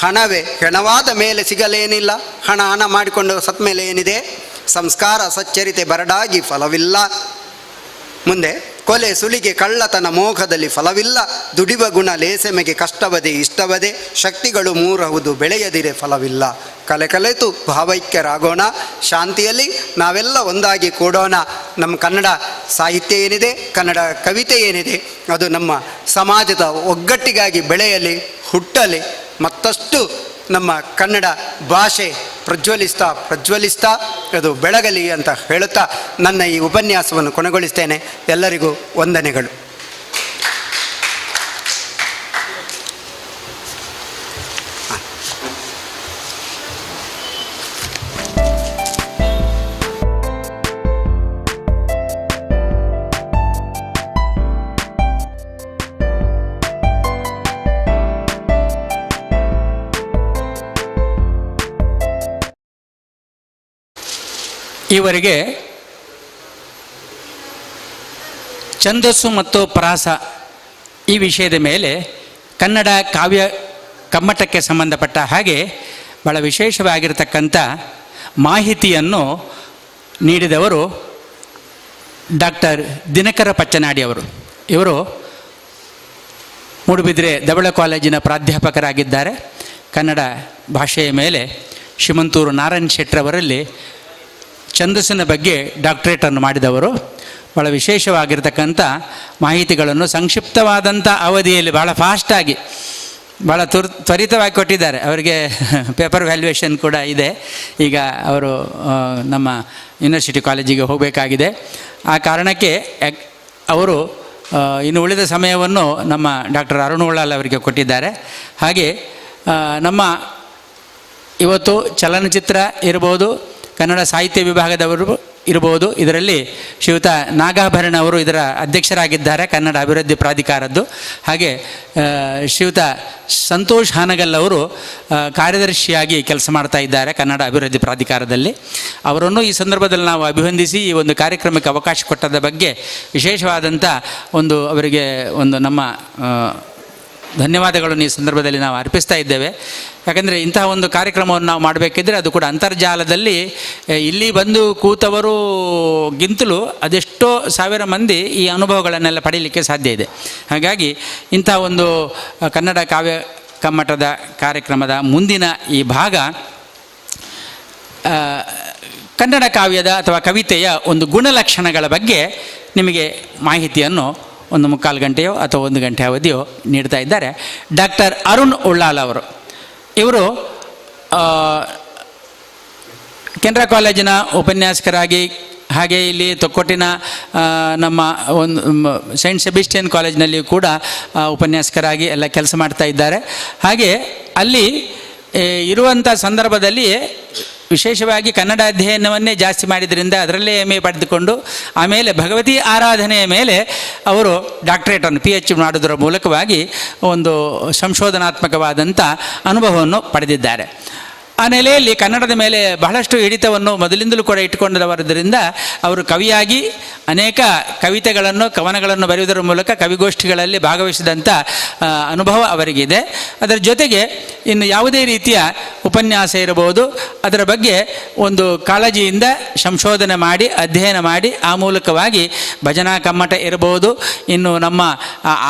ಹಣವೇ ಹೆಣವಾದ ಮೇಲೆ ಸಿಗಲೇನಿಲ್ಲ. ಹಣ ಮಾಡಿಕೊಂಡು ಸತ್ ಮೇಲೆ ಏನಿದೆ? ಸಂಸ್ಕಾರ ಸಚ್ಚರಿತೆ ಬರಡಾಗಿ ಫಲವಿಲ್ಲ. ಮುಂದೆ ಕೊಲೆ ಸುಲಿಗೆ ಕಳ್ಳತನ ಮೋಹದಲ್ಲಿ ಫಲವಿಲ್ಲ. ದುಡಿವ ಗುಣ ಲೇಸೆಮೆಗೆ ಕಷ್ಟವದೆ ಇಷ್ಟವದೆ. ಶಕ್ತಿಗಳು ಮೂರಹುದು ಬೆಳೆಯದಿರೆ ಫಲವಿಲ್ಲ. ಕಲೆತು ಭಾವೈಕ್ಯರಾಗೋಣ, ಶಾಂತಿಯಲ್ಲಿ ನಾವೆಲ್ಲ ಒಂದಾಗಿ ಕೂಡೋಣ. ನಮ್ಮ ಕನ್ನಡ ಸಾಹಿತ್ಯ ಏನಿದೆ, ಕನ್ನಡ ಕವಿತೆ ಏನಿದೆ, ಅದು ನಮ್ಮ ಸಮಾಜದ ಒಗ್ಗಟ್ಟಿಗಾಗಿ ಬೆಳೆಯಲಿ, ಹುಟ್ಟಲಿ. ಮತ್ತಷ್ಟು ನಮ್ಮ ಕನ್ನಡ ಭಾಷೆ ಪ್ರಜ್ವಲಿಸ್ತಾ ಅದು ಬೆಳಗಲಿ ಅಂತ ಹೇಳುತ್ತಾ ನನ್ನ ಈ ಉಪನ್ಯಾಸವನ್ನು ಕೊನೆಗೊಳಿಸ್ತೇನೆ. ಎಲ್ಲರಿಗೂ ವಂದನೆಗಳು. ಈವರೆಗೆ ಛಂದಸ್ಸು ಮತ್ತು ಪ್ರಾಸ ಈ ವಿಷಯದ ಮೇಲೆ ಕನ್ನಡ ಕಾವ್ಯ ಕಮ್ಮಟಕ್ಕೆ ಸಂಬಂಧಪಟ್ಟ ಹಾಗೆ ಭಾಳ ವಿಶೇಷವಾಗಿರತಕ್ಕಂಥ ಮಾಹಿತಿಯನ್ನು ನೀಡಿದವರು ಡಾಕ್ಟರ್ ದಿನಕರ ಪಚ್ಚನಾಡಿ ಅವರು. ಇವರು ಮೂಡುಬಿದಿರೆ ದಬಳ ಕಾಲೇಜಿನ ಪ್ರಾಧ್ಯಾಪಕರಾಗಿದ್ದಾರೆ. ಕನ್ನಡ ಭಾಷೆಯ ಮೇಲೆ ಶ್ರೀಮಂತೂರು ನಾರಾಯಣ್ ಶೆಟ್ಟರವರಲ್ಲಿ ಛಂದಸ್ಸಿನ ಬಗ್ಗೆ ಡಾಕ್ಟರೇಟನ್ನು ಮಾಡಿದವರು. ಭಾಳ ವಿಶೇಷವಾಗಿರ್ತಕ್ಕಂಥ ಮಾಹಿತಿಗಳನ್ನು ಸಂಕ್ಷಿಪ್ತವಾದಂಥ ಅವಧಿಯಲ್ಲಿ ಭಾಳ ಫಾಸ್ಟಾಗಿ ಭಾಳ ತ್ವರಿತವಾಗಿ ಕೊಟ್ಟಿದ್ದಾರೆ. ಅವರಿಗೆ ಪೇಪರ್ ವ್ಯಾಲ್ಯೂಯೇಷನ್ ಕೂಡ ಇದೆ. ಈಗ ಅವರು ನಮ್ಮ ಯೂನಿವರ್ಸಿಟಿ ಕಾಲೇಜಿಗೆ ಹೋಗಬೇಕಾಗಿದೆ. ಆ ಕಾರಣಕ್ಕೆ ಅವರು ಇನ್ನು ಉಳಿದ ಸಮಯವನ್ನು ನಮ್ಮ ಡಾಕ್ಟರ್ ಅರುಣ್ ಉಳ್ಳಾಲ್ ಅವರಿಗೆ ಕೊಟ್ಟಿದ್ದಾರೆ. ಹಾಗೆ ನಮ್ಮ ಇವತ್ತು ಚಲನಚಿತ್ರ ಇರ್ಬೋದು, ಕನ್ನಡ ಸಾಹಿತ್ಯ ವಿಭಾಗದವರು ಇರಬಹುದು. ಇದರಲ್ಲಿ ಶ್ರೀಯುತ ನಾಗಾಭರಣ ಅವರು ಇದರ ಅಧ್ಯಕ್ಷರಾಗಿದ್ದಾರೆ, ಕನ್ನಡ ಅಭಿವೃದ್ಧಿ ಪ್ರಾಧಿಕಾರದ್ದು. ಹಾಗೆ ಶ್ರೀಯುತ ಸಂತೋಷ್ ಹಾನಗಲ್ ಅವರು ಕಾರ್ಯದರ್ಶಿಯಾಗಿ ಕೆಲಸ ಮಾಡ್ತಾ ಇದ್ದಾರೆ ಕನ್ನಡ ಅಭಿವೃದ್ಧಿ ಪ್ರಾಧಿಕಾರದಲ್ಲಿ. ಅವರನ್ನು ಈ ಸಂದರ್ಭದಲ್ಲಿ ನಾವು ಅಭಿವಂದಿಸಿ ಈ ಒಂದು ಕಾರ್ಯಕ್ರಮಕ್ಕೆ ಅವಕಾಶ ಕೊಟ್ಟದ ಬಗ್ಗೆ ವಿಶೇಷವಾದಂಥ ಅವರಿಗೆ ನಮ್ಮ ಧನ್ಯವಾದಗಳನ್ನು ಈ ಸಂದರ್ಭದಲ್ಲಿ ನಾವು ಅರ್ಪಿಸ್ತಾ ಇದ್ದೇವೆ. ಯಾಕಂದರೆ ಇಂತಹ ಒಂದು ಕಾರ್ಯಕ್ರಮವನ್ನು ನಾವು ಮಾಡಬೇಕಿದ್ರೆ ಅದು ಕೂಡ ಅಂತರ್ಜಾಲದಲ್ಲಿ ಇಲ್ಲಿ ಬಂದು ಕೂತವರುಗಿಂತಲೂ ಅದೆಷ್ಟೋ ಸಾವಿರ ಮಂದಿ ಈ ಅನುಭವಗಳನ್ನೆಲ್ಲ ಪಡೀಲಿಕ್ಕೆ ಸಾಧ್ಯ ಇದೆ. ಹಾಗಾಗಿ ಇಂಥ ಒಂದು ಕನ್ನಡ ಕಾವ್ಯ ಕಮ್ಮಟದ ಕಾರ್ಯಕ್ರಮದ ಮುಂದಿನ ಈ ಭಾಗ ಕನ್ನಡ ಕಾವ್ಯದ ಅಥವಾ ಕವಿತೆಯ ಒಂದು ಗುಣಲಕ್ಷಣಗಳ ಬಗ್ಗೆ ನಿಮಗೆ ಮಾಹಿತಿಯನ್ನು 1.25 ಗಂಟೆಯೋ ಅಥವಾ 1 ಗಂಟೆ ಅವಧಿಯೋ ನೀಡ್ತಾ ಇದ್ದಾರೆ. ಡಾಕ್ಟರ್ ಅರುಣ್ ಉಳ್ಳಾಲ್ ಅವರು. ಇವರು ಕೆನರಾ ಕಾಲೇಜಿನ ಉಪನ್ಯಾಸಕರಾಗಿ, ಹಾಗೆ ಇಲ್ಲಿ ತೊಕ್ಕೊಟ್ಟಿನ ನಮ್ಮ ಒಂದು ಸೈಂಟ್ ಸೆಬಾಸ್ಟಿಯನ್ ಕಾಲೇಜಿನಲ್ಲಿ ಕೂಡ ಉಪನ್ಯಾಸಕರಾಗಿ ಎಲ್ಲ ಕೆಲಸ ಮಾಡ್ತಾ ಇದ್ದಾರೆ. ಹಾಗೆ ಅಲ್ಲಿ ಇರುವಂಥ ಸಂದರ್ಭದಲ್ಲಿ ವಿಶೇಷವಾಗಿ ಕನ್ನಡ ಅಧ್ಯಯನವನ್ನೇ ಜಾಸ್ತಿ ಮಾಡಿದ್ರಿಂದ ಅದರಲ್ಲೇ MA ಪಡೆದುಕೊಂಡು ಆಮೇಲೆ ಭಗವತಿ ಆರಾಧನೆಯ ಮೇಲೆ ಅವರು ಡಾಕ್ಟರೇಟನ್ನು PhD ಮಾಡೋದರ ಮೂಲಕವಾಗಿ ಒಂದು ಸಂಶೋಧನಾತ್ಮಕವಾದಂಥ ಅನುಭವವನ್ನು ಪಡೆದಿದ್ದಾರೆ. ಆ ನೆಲೆಯಲ್ಲಿ ಕನ್ನಡದ ಮೇಲೆ ಬಹಳಷ್ಟು ಹಿಡಿತವನ್ನು ಮೊದಲಿಂದಲೂ ಕೂಡ ಇಟ್ಟುಕೊಂಡವರಿಂದ ಅವರು ಕವಿಯಾಗಿ ಅನೇಕ ಕವಿತೆಗಳನ್ನು ಕವನಗಳನ್ನು ಬರೆಯುವುದರ ಮೂಲಕ ಕವಿಗೋಷ್ಠಿಗಳಲ್ಲಿ ಭಾಗವಹಿಸಿದಂಥ ಅನುಭವ ಅವರಿಗಿದೆ. ಅದರ ಜೊತೆಗೆ ಇನ್ನು ಯಾವುದೇ ರೀತಿಯ ಉಪನ್ಯಾಸ ಇರಬಹುದು, ಅದರ ಬಗ್ಗೆ ಒಂದು ಕಾಳಜಿಯಿಂದ ಸಂಶೋಧನೆ ಮಾಡಿ ಅಧ್ಯಯನ ಮಾಡಿ ಆ ಮೂಲಕವಾಗಿ ಭಜನಾ ಕಮ್ಮಟ ಇರಬಹುದು, ಇನ್ನು ನಮ್ಮ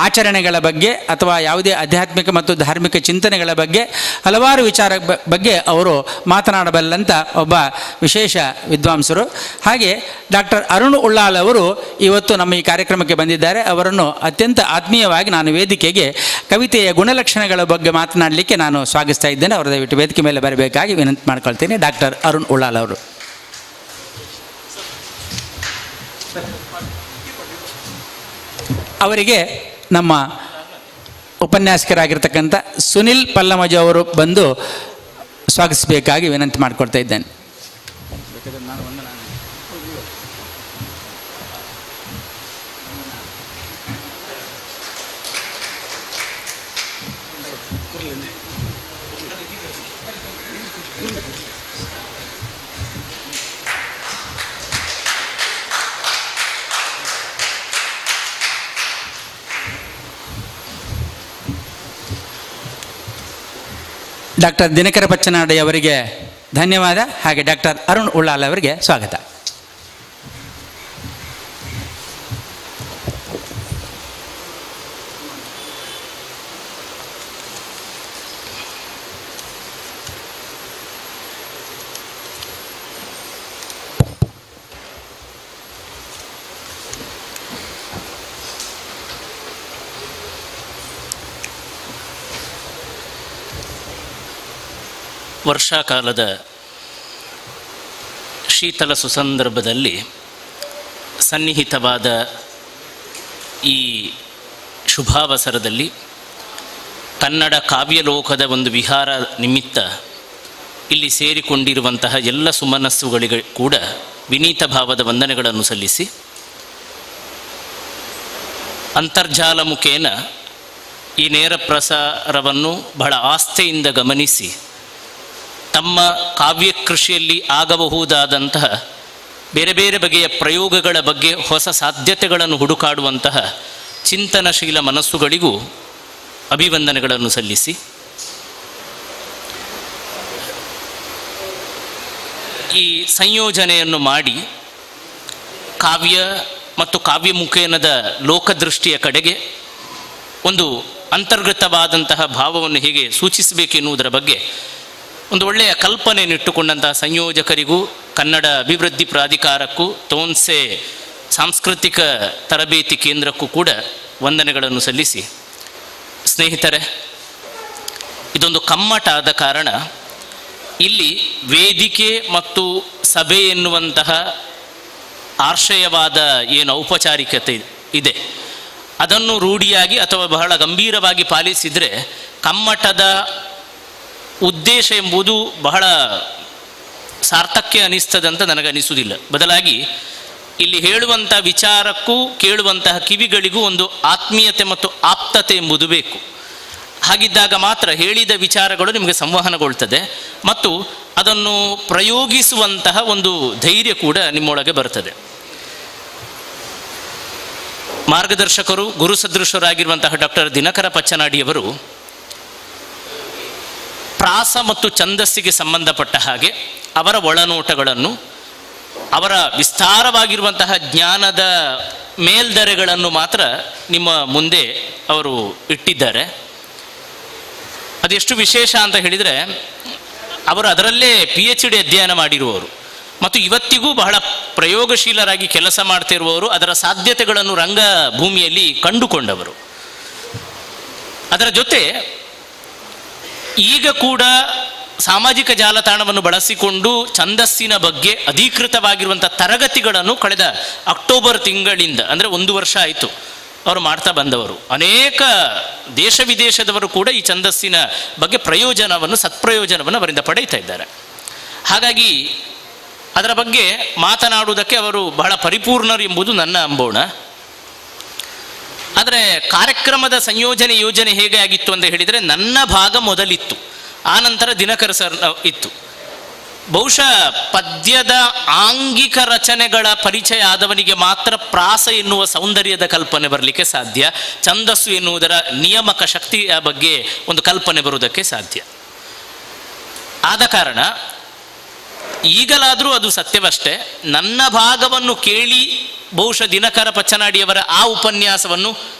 ಆಚರಣೆಗಳ ಬಗ್ಗೆ ಅಥವಾ ಯಾವುದೇ ಆಧ್ಯಾತ್ಮಿಕ ಮತ್ತು ಧಾರ್ಮಿಕ ಚಿಂತನೆಗಳ ಬಗ್ಗೆ ಹಲವಾರು ವಿಚಾರ ಬಗ್ಗೆ ಅವರು ಮಾತನಾಡಬಲ್ಲಂಥ ಒಬ್ಬ ವಿಶೇಷ ವಿದ್ವಾಂಸರು. ಹಾಗೆ ಡಾಕ್ಟರ್ ಅರುಣ್ ಉಳ್ಳಾಲ್ ಅವರು ಇವತ್ತು ನಮ್ಮ ಈ ಕಾರ್ಯಕ್ರಮಕ್ಕೆ ಬಂದಿದ್ದಾರೆ. ಅವರನ್ನು ಅತ್ಯಂತ ಆತ್ಮೀಯವಾಗಿ ನಾನು ವೇದಿಕೆಗೆ ಕವಿತೆಯ ಗುಣಲಕ್ಷಣಗಳ ಬಗ್ಗೆ ಮಾತನಾಡಲಿಕ್ಕೆ ನಾನು ಸ್ವಾಗತಿಸ್ತಾ ಇದ್ದೇನೆ. ಅವರು ದಯವಿಟ್ಟು ವೇದಿಕೆ ಮೇಲೆ ಬರಬೇಕಾಗಿ ವಿನಂತಿ ಮಾಡ್ಕೊಳ್ತೇನೆ. ಡಾಕ್ಟರ್ ಅರುಣ್ ಉಳ್ಳಾಲ್ ಅವರು. ಅವರಿಗೆ ನಮ್ಮ ಉಪನ್ಯಾಸಕರಾಗಿರ್ತಕ್ಕಂಥ ಸುನಿಲ್ ಪಲ್ಲಮಜ ಅವರು ಬಂದು ಸ್ವಾಗತಿಸಬೇಕಾಗಿ ವಿನಂತಿ ಮಾಡಿಕೊಳ್ತಾ ಇದ್ದೇನೆ. ಡಾಕ್ಟರ್ ದಿನಕರ ಪಚ್ಚನಾಡಿ ಅವರಿಗೆ ಧನ್ಯವಾದ. ಹಾಗೆ ಡಾಕ್ಟರ್ ಅರುಣ್ ಉಳ್ಳಾಲ್ ಅವರಿಗೆ ಸ್ವಾಗತ. ವರ್ಷಾಕಾಲದ ಶೀತಲ ಸುಸಂದರ್ಭದಲ್ಲಿ ಸನ್ನಿಹಿತವಾದ ಈ ಶುಭಾವಸರದಲ್ಲಿ ಕನ್ನಡ ಕಾವ್ಯಲೋಕದ ಒಂದು ವಿಹಾರ ನಿಮಿತ್ತ ಇಲ್ಲಿ ಸೇರಿಕೊಂಡಿರುವಂತಹ ಎಲ್ಲ ಸುಮನಸ್ಸುಗಳಿಗೆ ಕೂಡ ವಿನೀತ ಭಾವದ ವಂದನೆಗಳನ್ನು ಸಲ್ಲಿಸಿ, ಅಂತರ್ಜಾಲ ಮುಖೇನ ಈ ನೇರ ಪ್ರಸಾರವನ್ನು ಬಹಳ ಆಸ್ಥೆಯಿಂದ ಗಮನಿಸಿ ತಮ್ಮ ಕಾವ್ಯ ಕೃಷಿಯಲ್ಲಿ ಆಗಬಹುದಾದಂತಹ ಬೇರೆ ಬೇರೆ ಬಗೆಯ ಪ್ರಯೋಗಗಳ ಬಗ್ಗೆ ಹೊಸ ಸಾಧ್ಯತೆಗಳನ್ನು ಹುಡುಕಾಡುವಂತಹ ಚಿಂತನಶೀಲ ಮನಸ್ಸುಗಳಿಗೂ ಅಭಿವಂದನೆಗಳನ್ನು ಸಲ್ಲಿಸಿ, ಈ ಸಂಯೋಜನೆಯನ್ನು ಮಾಡಿ ಕಾವ್ಯ ಮತ್ತು ಕಾವ್ಯ ಮುಖೇನದ ಲೋಕದೃಷ್ಟಿಯ ಕಡೆಗೆ ಒಂದು ಅಂತರ್ಗತವಾದಂತಹ ಭಾವವನ್ನು ಹೇಗೆ ಸೂಚಿಸಬೇಕೆನ್ನುವುದರ ಬಗ್ಗೆ ಒಂದು ಒಳ್ಳೆಯ ಕಲ್ಪನೆಯನ್ನಿಟ್ಟುಕೊಂಡಂತಹ ಸಂಯೋಜಕರಿಗೂ ಕನ್ನಡ ಅಭಿವೃದ್ಧಿ ಪ್ರಾಧಿಕಾರಕ್ಕೂ ತೋನ್ಸೆ ಸಾಂಸ್ಕೃತಿಕ ತರಬೇತಿ ಕೇಂದ್ರಕ್ಕೂ ಕೂಡ ವಂದನೆಗಳನ್ನು ಸಲ್ಲಿಸಿ, ಸ್ನೇಹಿತರೆ, ಇದೊಂದು ಕಮ್ಮಟ ಆದ ಕಾರಣ ಇಲ್ಲಿ ವೇದಿಕೆ ಮತ್ತು ಸಭೆ ಎನ್ನುವಂತಹ ಆಶ್ರಯವಾದ ಏನು ಔಪಚಾರಿಕತೆ ಇದೆ ಅದನ್ನು ರೂಢಿಯಾಗಿ ಅಥವಾ ಬಹಳ ಗಂಭೀರವಾಗಿ ಪಾಲಿಸಿದರೆ ಕಮ್ಮಟದ ಉದ್ದೇಶ ಎಂಬುದು ಬಹಳ ಸಾರ್ಥಕ್ಯ ಅನಿಸ್ತದೆ ಅಂತ ನನಗನಿಸುವುದಿಲ್ಲ. ಬದಲಾಗಿ ಇಲ್ಲಿ ಹೇಳುವಂಥ ವಿಚಾರಕ್ಕೂ ಕೇಳುವಂತಹ ಕಿವಿಗಳಿಗೂ ಒಂದು ಆತ್ಮೀಯತೆ ಮತ್ತು ಆಪ್ತತೆ ಎಂಬುದು ಬೇಕು. ಹಾಗಿದ್ದಾಗ ಮಾತ್ರ ಹೇಳಿದ ವಿಚಾರಗಳು ನಿಮಗೆ ಸಂವಹನಗೊಳ್ತದೆ ಮತ್ತು ಅದನ್ನು ಪ್ರಯೋಗಿಸುವಂತಹ ಒಂದು ಧೈರ್ಯ ಕೂಡ ನಿಮ್ಮೊಳಗೆ ಬರ್ತದೆ. ಮಾರ್ಗದರ್ಶಕರು ಗುರು ಸದೃಶರಾಗಿರುವಂತಹ ಡಾಕ್ಟರ್ ದಿನಕರ ಪಚ್ಚನಾಡಿಯವರು ಪ್ರಾಸ ಮತ್ತು ಛಂದಸ್ಸಿಗೆ ಸಂಬಂಧಪಟ್ಟ ಹಾಗೆ ಅವರ ಒಳನೋಟಗಳನ್ನು, ಅವರ ವಿಸ್ತಾರವಾಗಿರುವಂತಹ ಜ್ಞಾನದ ಮೇಲ್ದರೆಗಳನ್ನು ಮಾತ್ರ ನಿಮ್ಮ ಮುಂದೆ ಅವರು ಇಟ್ಟಿದ್ದಾರೆ. ಅದೆಷ್ಟು ವಿಶೇಷ ಅಂತ ಹೇಳಿದರೆ, ಅವರು ಅದರಲ್ಲೇ PhD ಅಧ್ಯಯನ ಮಾಡಿರುವವರು ಮತ್ತು ಇವತ್ತಿಗೂ ಬಹಳ ಪ್ರಯೋಗಶೀಲರಾಗಿ ಕೆಲಸ ಮಾಡ್ತಿರುವವರು, ಅದರ ಸಾಧ್ಯತೆಗಳನ್ನು ರಂಗಭೂಮಿಯಲ್ಲಿ ಕಂಡುಕೊಂಡವರು. ಅದರ ಜೊತೆ ಈಗ ಕೂಡ ಸಾಮಾಜಿಕ ಜಾಲತಾಣವನ್ನು ಬಳಸಿಕೊಂಡು ಛಂದಸ್ಸಿನ ಬಗ್ಗೆ ಅಧಿಕೃತವಾಗಿರುವಂಥ ತರಗತಿಗಳನ್ನು ಕಳೆದ ಅಕ್ಟೋಬರ್ ತಿಂಗಳಿಂದ, ಅಂದರೆ 1 ವರ್ಷ ಆಯಿತು ಅವರು ಮಾಡ್ತಾ ಬಂದವರು. ಅನೇಕ ದೇಶ ವಿದೇಶದವರು ಕೂಡ ಈ ಛಂದಸ್ಸಿನ ಬಗ್ಗೆ ಸತ್ಪ್ರಯೋಜನವನ್ನು ಅವರಿಂದ ಪಡೆಯುತ್ತಾ ಇದ್ದಾರೆ. ಹಾಗಾಗಿ ಅದರ ಬಗ್ಗೆ ಮಾತನಾಡುವುದಕ್ಕೆ ಅವರು ಬಹಳ ಪರಿಪೂರ್ಣರು ಎಂಬುದು ನನ್ನ ಅಂಬೋಣ. ಆದರೆ ಕಾರ್ಯಕ್ರಮದ ಯೋಜನೆ ಹೇಗೆ ಆಗಿತ್ತು ಅಂತ ಹೇಳಿದರೆ, ನನ್ನ ಭಾಗ ಮೊದಲಿತ್ತು, ಆನಂತರ ದಿನಕರ ಸರ್ ಇತ್ತು. ಬಹುಶಃ ಪದ್ಯದ ಆಂಗಿಕ ರಚನೆಗಳ ಪರಿಚಯ ಆದವನಿಗೆ ಮಾತ್ರ ಪ್ರಾಸ ಎನ್ನುವ ಸೌಂದರ್ಯದ ಕಲ್ಪನೆ ಬರಲಿಕ್ಕೆ ಸಾಧ್ಯ, ಛಂದಸ್ಸು ಎನ್ನುವುದರ ನಿಯಮಕ ಶಕ್ತಿಯ ಬಗ್ಗೆ ಒಂದು ಕಲ್ಪನೆ ಬರುವುದಕ್ಕೆ ಸಾಧ್ಯ. ಆದ ಕಾರಣ ಈಗಲಾದರೂ ಅದು ಸತ್ಯವಷ್ಟೇ, ನನ್ನ ಭಾಗವನ್ನು ಕೇಳಿ ಬಹುಶಃ ದಿನಕರ ಪಚ್ಚನಾಡಿಯವರ ಆ ಉಪನ್ಯಾಸವನ್ನು,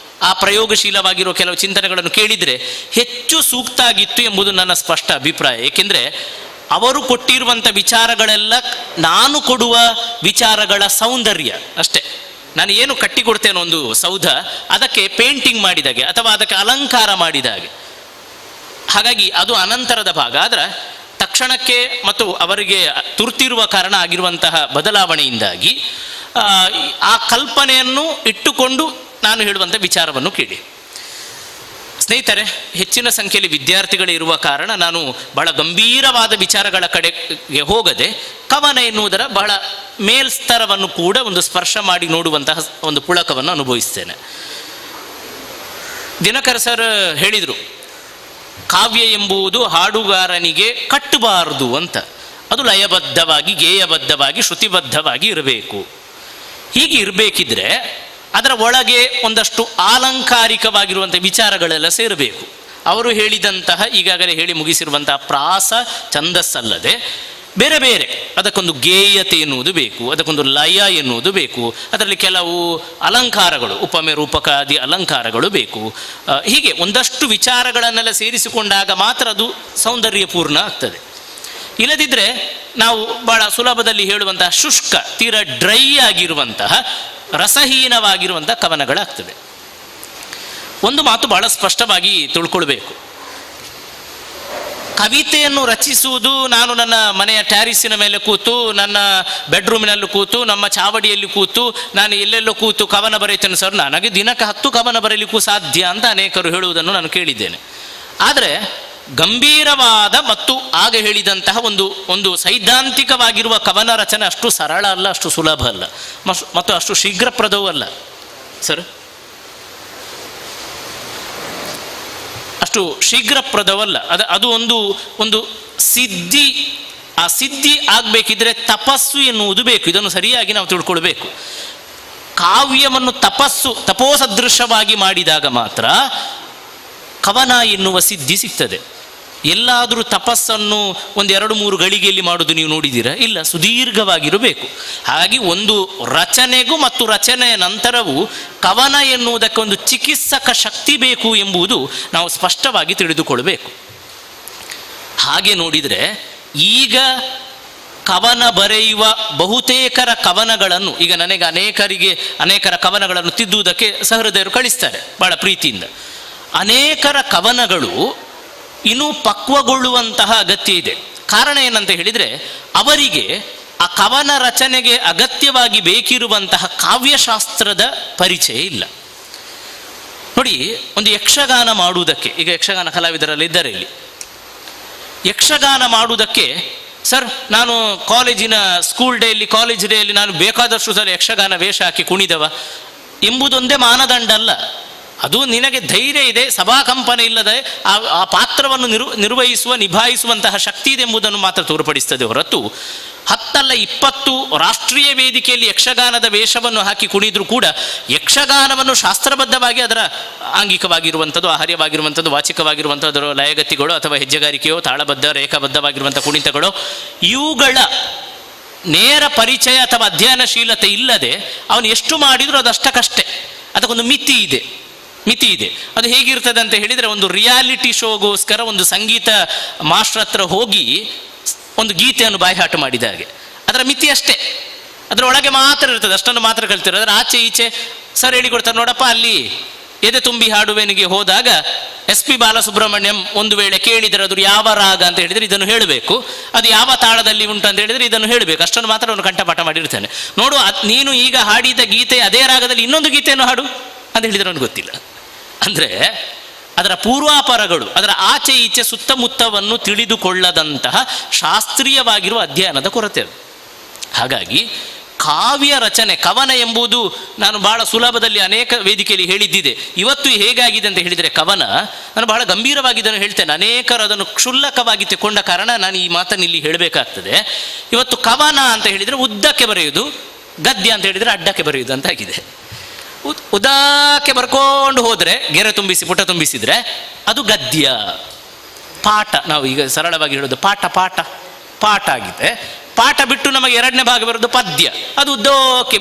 ಆ ಪ್ರಯೋಗಶೀಲವಾಗಿರುವ ಕೆಲವು ಚಿಂತನೆಗಳನ್ನು ಕೇಳಿದರೆ ಹೆಚ್ಚು ಸೂಕ್ತ ಆಗಿತ್ತು ಎಂಬುದು ನನ್ನ ಸ್ಪಷ್ಟ ಅಭಿಪ್ರಾಯ. ಏಕೆಂದರೆ ಅವರು ಕೊಟ್ಟಿರುವಂಥ ವಿಚಾರಗಳೆಲ್ಲ ನಾನು ಕೊಡುವ ವಿಚಾರಗಳ ಸೌಂದರ್ಯ ಅಷ್ಟೇ. ನಾನು ಏನು ಕಟ್ಟಿಕೊಡ್ತೇನೆ ಒಂದು ಸೌಧ, ಅದಕ್ಕೆ ಪೇಂಟಿಂಗ್ ಮಾಡಿದಾಗೆ ಅಥವಾ ಅದಕ್ಕೆ ಅಲಂಕಾರ ಮಾಡಿದಾಗೆ. ಹಾಗಾಗಿ ಅದು ಅನಂತರದ ಭಾಗ. ಆದರೆ ತಕ್ಷಣಕ್ಕೆ ಮತ್ತು ಅವರಿಗೆ ತುರ್ತಿರುವ ಕಾರಣ ಆಗಿರುವಂತಹ ಬದಲಾವಣೆಯಿಂದಾಗಿ ಆ ಕಲ್ಪನೆಯನ್ನು ಇಟ್ಟುಕೊಂಡು ನಾನು ಹೇಳುವಂಥ ವಿಚಾರವನ್ನು ಕೇಳಿ. ಸ್ನೇಹಿತರೆ, ಹೆಚ್ಚಿನ ಸಂಖ್ಯೆಯಲ್ಲಿ ವಿದ್ಯಾರ್ಥಿಗಳು ಇರುವ ಕಾರಣ ನಾನು ಬಹಳ ಗಂಭೀರವಾದ ವಿಚಾರಗಳ ಕಡೆಗೆ ಹೋಗದೆ ಕವನ ಎನ್ನುವುದರ ಬಹಳ ಮೇಲ್ಸ್ತರವನ್ನು ಕೂಡ ಒಂದು ಸ್ಪರ್ಶ ಮಾಡಿ ನೋಡುವಂತಹ ಒಂದು ಪುಳಕವನ್ನು ಅನುಭವಿಸ್ತೇನೆ. ದಿನಕರ ಸರ್ ಹೇಳಿದರು, ಕಾವ್ಯ ಎಂಬುದು ಹಾಡುಗಾರನಿಗೆ ಕಟ್ಟಬಾರದು ಅಂತ. ಅದು ಲಯಬದ್ಧವಾಗಿ, ಗೇಯಬದ್ಧವಾಗಿ, ಶ್ರುತಿಬದ್ಧವಾಗಿ ಇರಬೇಕು. ಹೀಗೆ ಇರಬೇಕಿದ್ರೆ ಅದರ ಒಳಗೆ ಒಂದಷ್ಟು ಆಲಂಕಾರಿಕವಾಗಿರುವಂಥ ವಿಚಾರಗಳೆಲ್ಲ ಸೇರಬೇಕು. ಅವರು ಹೇಳಿದಂತಹ, ಈಗಾಗಲೇ ಹೇಳಿ ಮುಗಿಸಿರುವಂತಹ ಪ್ರಾಸ ಛಂದಸ್ಸಲ್ಲದೆ ಬೇರೆ ಬೇರೆ ಅದಕ್ಕೊಂದು ಗೇಯತೆ ಎನ್ನುವುದು ಬೇಕು, ಅದಕ್ಕೊಂದು ಲಯ ಎನ್ನುವುದು ಬೇಕು, ಅದರಲ್ಲಿ ಕೆಲವು ಅಲಂಕಾರಗಳು, ಉಪಮೆ ರೂಪಕಾದಿ ಅಲಂಕಾರಗಳು ಬೇಕು. ಹೀಗೆ ಒಂದಷ್ಟು ವಿಚಾರಗಳನ್ನೆಲ್ಲ ಸೇರಿಸಿಕೊಂಡಾಗ ಮಾತ್ರ ಅದು ಸೌಂದರ್ಯಪೂರ್ಣ ಆಗ್ತದೆ. ಇಲ್ಲದಿದ್ದರೆ ನಾವು ಬಹಳ ಸುಲಭದಲ್ಲಿ ಹೇಳುವಂತಹ ಶುಷ್ಕ, ತೀರ ಡ್ರೈ ಆಗಿರುವಂತಹ, ರಸಹೀನವಾಗಿರುವಂತಹ ಕವನಗಳಾಗ್ತದೆ. ಒಂದು ಮಾತು ಬಹಳ ಸ್ಪಷ್ಟವಾಗಿ ತಿಳ್ಕೊಳ್ಬೇಕು, ಕವಿತೆಯನ್ನು ರಚಿಸುವುದು ನಾನು ನನ್ನ ಮನೆಯ ಟ್ಯಾರಿಸಿನ ಮೇಲೆ ಕೂತು, ನನ್ನ ಬೆಡ್ರೂಮಿನಲ್ಲಿ ಕೂತು, ನಮ್ಮ ಚಾವಡಿಯಲ್ಲಿ ಕೂತು, ನಾನು ಎಲ್ಲೆಲ್ಲೋ ಕೂತು ಕವನ ಬರೆಯುತ್ತೇನೆ ಸರ್, ನನಗೆ ದಿನಕ್ಕೆ 10 ಕವನ ಬರೀಲಿಕ್ಕೂ ಸಾಧ್ಯ ಅಂತ ಅನೇಕರು ಹೇಳುವುದನ್ನು ನಾನು ಕೇಳಿದ್ದೇನೆ. ಆದರೆ ಗಂಭೀರವಾದ ಮತ್ತು ಆಗ ಹೇಳಿದಂತಹ ಒಂದು ಸೈದ್ಧಾಂತಿಕವಾಗಿರುವ ಕವನ ರಚನೆ ಅಷ್ಟು ಸರಳ ಅಲ್ಲ, ಅಷ್ಟು ಸುಲಭ ಅಲ್ಲ ಮತ್ತು ಅಷ್ಟು ಶೀಘ್ರಪ್ರದವೂ ಅಲ್ಲ ಸರ್, ಅಷ್ಟು ಶೀಘ್ರಪ್ರದವಲ್ಲ. ಅದು ಒಂದು ಸಿದ್ಧಿ. ಆ ಸಿದ್ಧಿ ಆಗಬೇಕಿದ್ರೆ ತಪಸ್ಸು ಎನ್ನುವುದು ಬೇಕು. ಇದನ್ನು ಸರಿಯಾಗಿ ನಾವು ತಿಳ್ಕೊಳ್ಬೇಕು. ಕಾವ್ಯವನ್ನು ತಪೋಸದೃಶವಾಗಿ ಮಾಡಿದಾಗ ಮಾತ್ರ ಕವನ ಎನ್ನುವ ಸಿದ್ಧಿ ಸಿಗ್ತದೆ. ಎಲ್ಲಾದರೂ ತಪಸ್ಸನ್ನು 1-2-3 ಗಳಿಗೆಯಲ್ಲಿ ಮಾಡೋದು ನೀವು ನೋಡಿದ್ದೀರಾ? ಇಲ್ಲ, ಸುದೀರ್ಘವಾಗಿರಬೇಕು. ಹಾಗಾಗಿ ಒಂದು ರಚನೆಗೂ ಮತ್ತು ರಚನೆಯ ನಂತರವೂ ಕವನ ಎನ್ನುವುದಕ್ಕೆ ಒಂದು ಚಿಕಿತ್ಸಕ ಶಕ್ತಿ ಬೇಕು ಎಂಬುದು ನಾವು ಸ್ಪಷ್ಟವಾಗಿ ತಿಳಿದುಕೊಳ್ಬೇಕು. ಹಾಗೆ ನೋಡಿದರೆ ಈಗ ಕವನ ಬರೆಯುವ ಬಹುತೇಕರ ಕವನಗಳನ್ನು, ಈಗ ನನಗೆ ಅನೇಕರ ಕವನಗಳನ್ನು ತಿದ್ದುವುದಕ್ಕೆ ಸಹೃದಯರು ಕಳಿಸ್ತಾರೆ ಬಹಳ ಪ್ರೀತಿಯಿಂದ. ಅನೇಕರ ಕವನಗಳು ಇನ್ನೂ ಪಕ್ವಗೊಳ್ಳುವಂತಹ ಅಗತ್ಯ ಇದೆ. ಕಾರಣ ಏನಂತ ಹೇಳಿದರೆ, ಅವರಿಗೆ ಆ ಕವನ ರಚನೆಗೆ ಅಗತ್ಯವಾಗಿ ಬೇಕಿರುವಂತಹ ಕಾವ್ಯಶಾಸ್ತ್ರದ ಪರಿಚಯ ಇಲ್ಲ. ನೋಡಿ, ಒಂದು ಯಕ್ಷಗಾನ ಮಾಡುವುದಕ್ಕೆ, ಈಗ ಯಕ್ಷಗಾನ ಕಲಾವಿದರಲ್ಲಿ ಇದ್ದಾರೆ ಇಲ್ಲಿ, ಯಕ್ಷಗಾನ ಮಾಡುವುದಕ್ಕೆ ಸರ್ ನಾನು ಕಾಲೇಜಿನ ಸ್ಕೂಲ್ ಡೇಯಲ್ಲಿ ಕಾಲೇಜ್ ಡೇಯಲ್ಲಿ ನಾನು ಬೇಕಾದಷ್ಟು ಸಲ ಯಕ್ಷಗಾನ ವೇಷ ಹಾಕಿ ಕುಣಿದವ ಎಂಬುದೊಂದೇ ಮಾನದಂಡ ಅಲ್ಲ. ಅದು ನಿನಗೆ ಧೈರ್ಯ ಇದೆ, ಸಭಾಕಂಪನೆ ಇಲ್ಲದೆ ಆ ಪಾತ್ರವನ್ನು ನಿಭಾಯಿಸುವಂತಹ ಶಕ್ತಿ ಇದೆ ಎಂಬುದನ್ನು ಮಾತ್ರ ತೋರ್ಪಡಿಸ್ತದೆ ಹೊರತು 10 ಅಲ್ಲ 20 ರಾಷ್ಟ್ರೀಯ ವೇದಿಕೆಯಲ್ಲಿ ಯಕ್ಷಗಾನದ ವೇಷವನ್ನು ಹಾಕಿ ಕುಣಿದ್ರೂ ಕೂಡ ಯಕ್ಷಗಾನವನ್ನು ಶಾಸ್ತ್ರಬದ್ಧವಾಗಿ ಅದರ ಆಂಗಿಕವಾಗಿರುವಂಥದ್ದು, ಆಹಾರ್ಯವಾಗಿರುವಂಥದ್ದು, ವಾಚಿಕವಾಗಿರುವಂಥದ್ದು, ಅದರ ಲಯಗತಿಗಳು ಅಥವಾ ಹೆಜ್ಜೆಗಾರಿಕೆಯೋ ತಾಳಬದ್ಧ ರೇಖಾಬದ್ಧವಾಗಿರುವಂಥ ಕುಣಿತಗಳು ಇವುಗಳ ನೇರ ಪರಿಚಯ ಅಥವಾ ಅಧ್ಯಯನಶೀಲತೆ ಇಲ್ಲದೆ ಅವನು ಎಷ್ಟು ಮಾಡಿದರೂ ಅದು ಅಷ್ಟಕ್ಕಷ್ಟೇ. ಅದಕ್ಕೊಂದು ಮಿತಿ ಇದೆ. ಅದು ಹೇಗಿರ್ತದೆ ಅಂತ ಹೇಳಿದರೆ, ಒಂದು ರಿಯಾಲಿಟಿ ಶೋಗೋಸ್ಕರ ಒಂದು ಸಂಗೀತ ಮಾಸ್ಟರ್ ಹತ್ರ ಹೋಗಿ ಒಂದು ಗೀತೆಯನ್ನು ಬಾಯ್ಹಾಟ ಮಾಡಿದ ಹಾಗೆ. ಅದರ ಮಿತಿ ಅಷ್ಟೇ, ಅದರ ಒಳಗೆ ಮಾತ್ರ ಇರ್ತದೆ, ಅಷ್ಟನ್ನು ಮಾತ್ರ ಕಲ್ತಿರೋದು. ಅದರ ಆಚೆ ಈಚೆ ಸರ್ ಹೇಳಿಕೊಡ್ತಾರೆ, ನೋಡಪ್ಪ ಅಲ್ಲಿ ಎದೆ ತುಂಬಿ ಹಾಡುವೆನಿಗೆ ಹೋದಾಗ SP ಬಾಲಸುಬ್ರಹ್ಮಣ್ಯಂ ಒಂದು ವೇಳೆ ಕೇಳಿದರೆ ಅದು ಯಾವ ರಾಗ ಅಂತ ಹೇಳಿದರೆ ಇದನ್ನು ಹೇಳಬೇಕು, ಅದು ಯಾವ ತಾಳದಲ್ಲಿ ಉಂಟು ಅಂತ ಹೇಳಿದರೆ ಇದನ್ನು ಹೇಳಬೇಕು, ಅಷ್ಟನ್ನು ಮಾತ್ರ ಅವನು ಕಂಠಪಾಠ ಮಾಡಿರ್ತಾನೆ. ನೋಡು ನೀನು ಈಗ ಹಾಡಿದ ಗೀತೆ ಅದೇ ರಾಗದಲ್ಲಿ ಇನ್ನೊಂದು ಗೀತೆಯನ್ನು ಹಾಡು ಅಂತ ಹೇಳಿದರೆ ಅವನಿಗೆ ಗೊತ್ತಿಲ್ಲ. ಅಂದರೆ ಅದರ ಪೂರ್ವಾಪರಗಳು, ಅದರ ಆಚೆ ಈಚೆ ಸುತ್ತಮುತ್ತವನ್ನು ತಿಳಿದುಕೊಳ್ಳದಂತಹ ಶಾಸ್ತ್ರೀಯವಾಗಿರುವ ಅಧ್ಯಯನದ ಕೊರತೆ. ಹಾಗಾಗಿ ಕಾವ್ಯ ರಚನೆ, ಕವನ ಎಂಬುದು ನಾನು ಬಹಳ ಸುಲಭದಲ್ಲಿ ಅನೇಕ ವೇದಿಕೆಯಲ್ಲಿ ಹೇಳಿದ್ದಿದೆ. ಇವತ್ತು ಹೇಗಾಗಿದೆ ಅಂತ ಹೇಳಿದರೆ ಕವನ, ನಾನು ಬಹಳ ಗಂಭೀರವಾಗಿ ಇದನ್ನು ಹೇಳ್ತೇನೆ, ಅನೇಕರು ಅದನ್ನು ಕ್ಷುಲ್ಲಕವಾಗಿ ತೆಕೊಂಡ ಕಾರಣ ನಾನು ಈ ಮಾತನ್ನು ಇಲ್ಲಿ ಹೇಳಬೇಕಾಗ್ತದೆ. ಇವತ್ತು ಕವನ ಅಂತ ಹೇಳಿದರೆ ಉದ್ದಕ್ಕೆ ಬರೆಯುವುದು, ಗದ್ಯ ಅಂತ ಹೇಳಿದರೆ ಅಡ್ಡಕ್ಕೆ ಬರೆಯುವುದು ಅಂತ ಆಗಿದೆ. ಉದಾಕ್ಕೆ ಬರ್ಕೊಂಡು ಹೋದರೆ ಗೆರೆ ತುಂಬಿಸಿ ಪುಟ ತುಂಬಿಸಿದರೆ ಅದು ಗದ್ಯ. ಪಾಠ, ನಾವು ಈಗ ಸರಳವಾಗಿ ಹೇಳೋದು ಪಾಠ ಆಗಿದೆ. ಪಾಠ ಬಿಟ್ಟು ನಮಗೆ ಎರಡನೇ ಭಾಗ ಬರೋದು ಪದ್ಯ, ಅದು ಉದ್ದಕ್ಕೆ.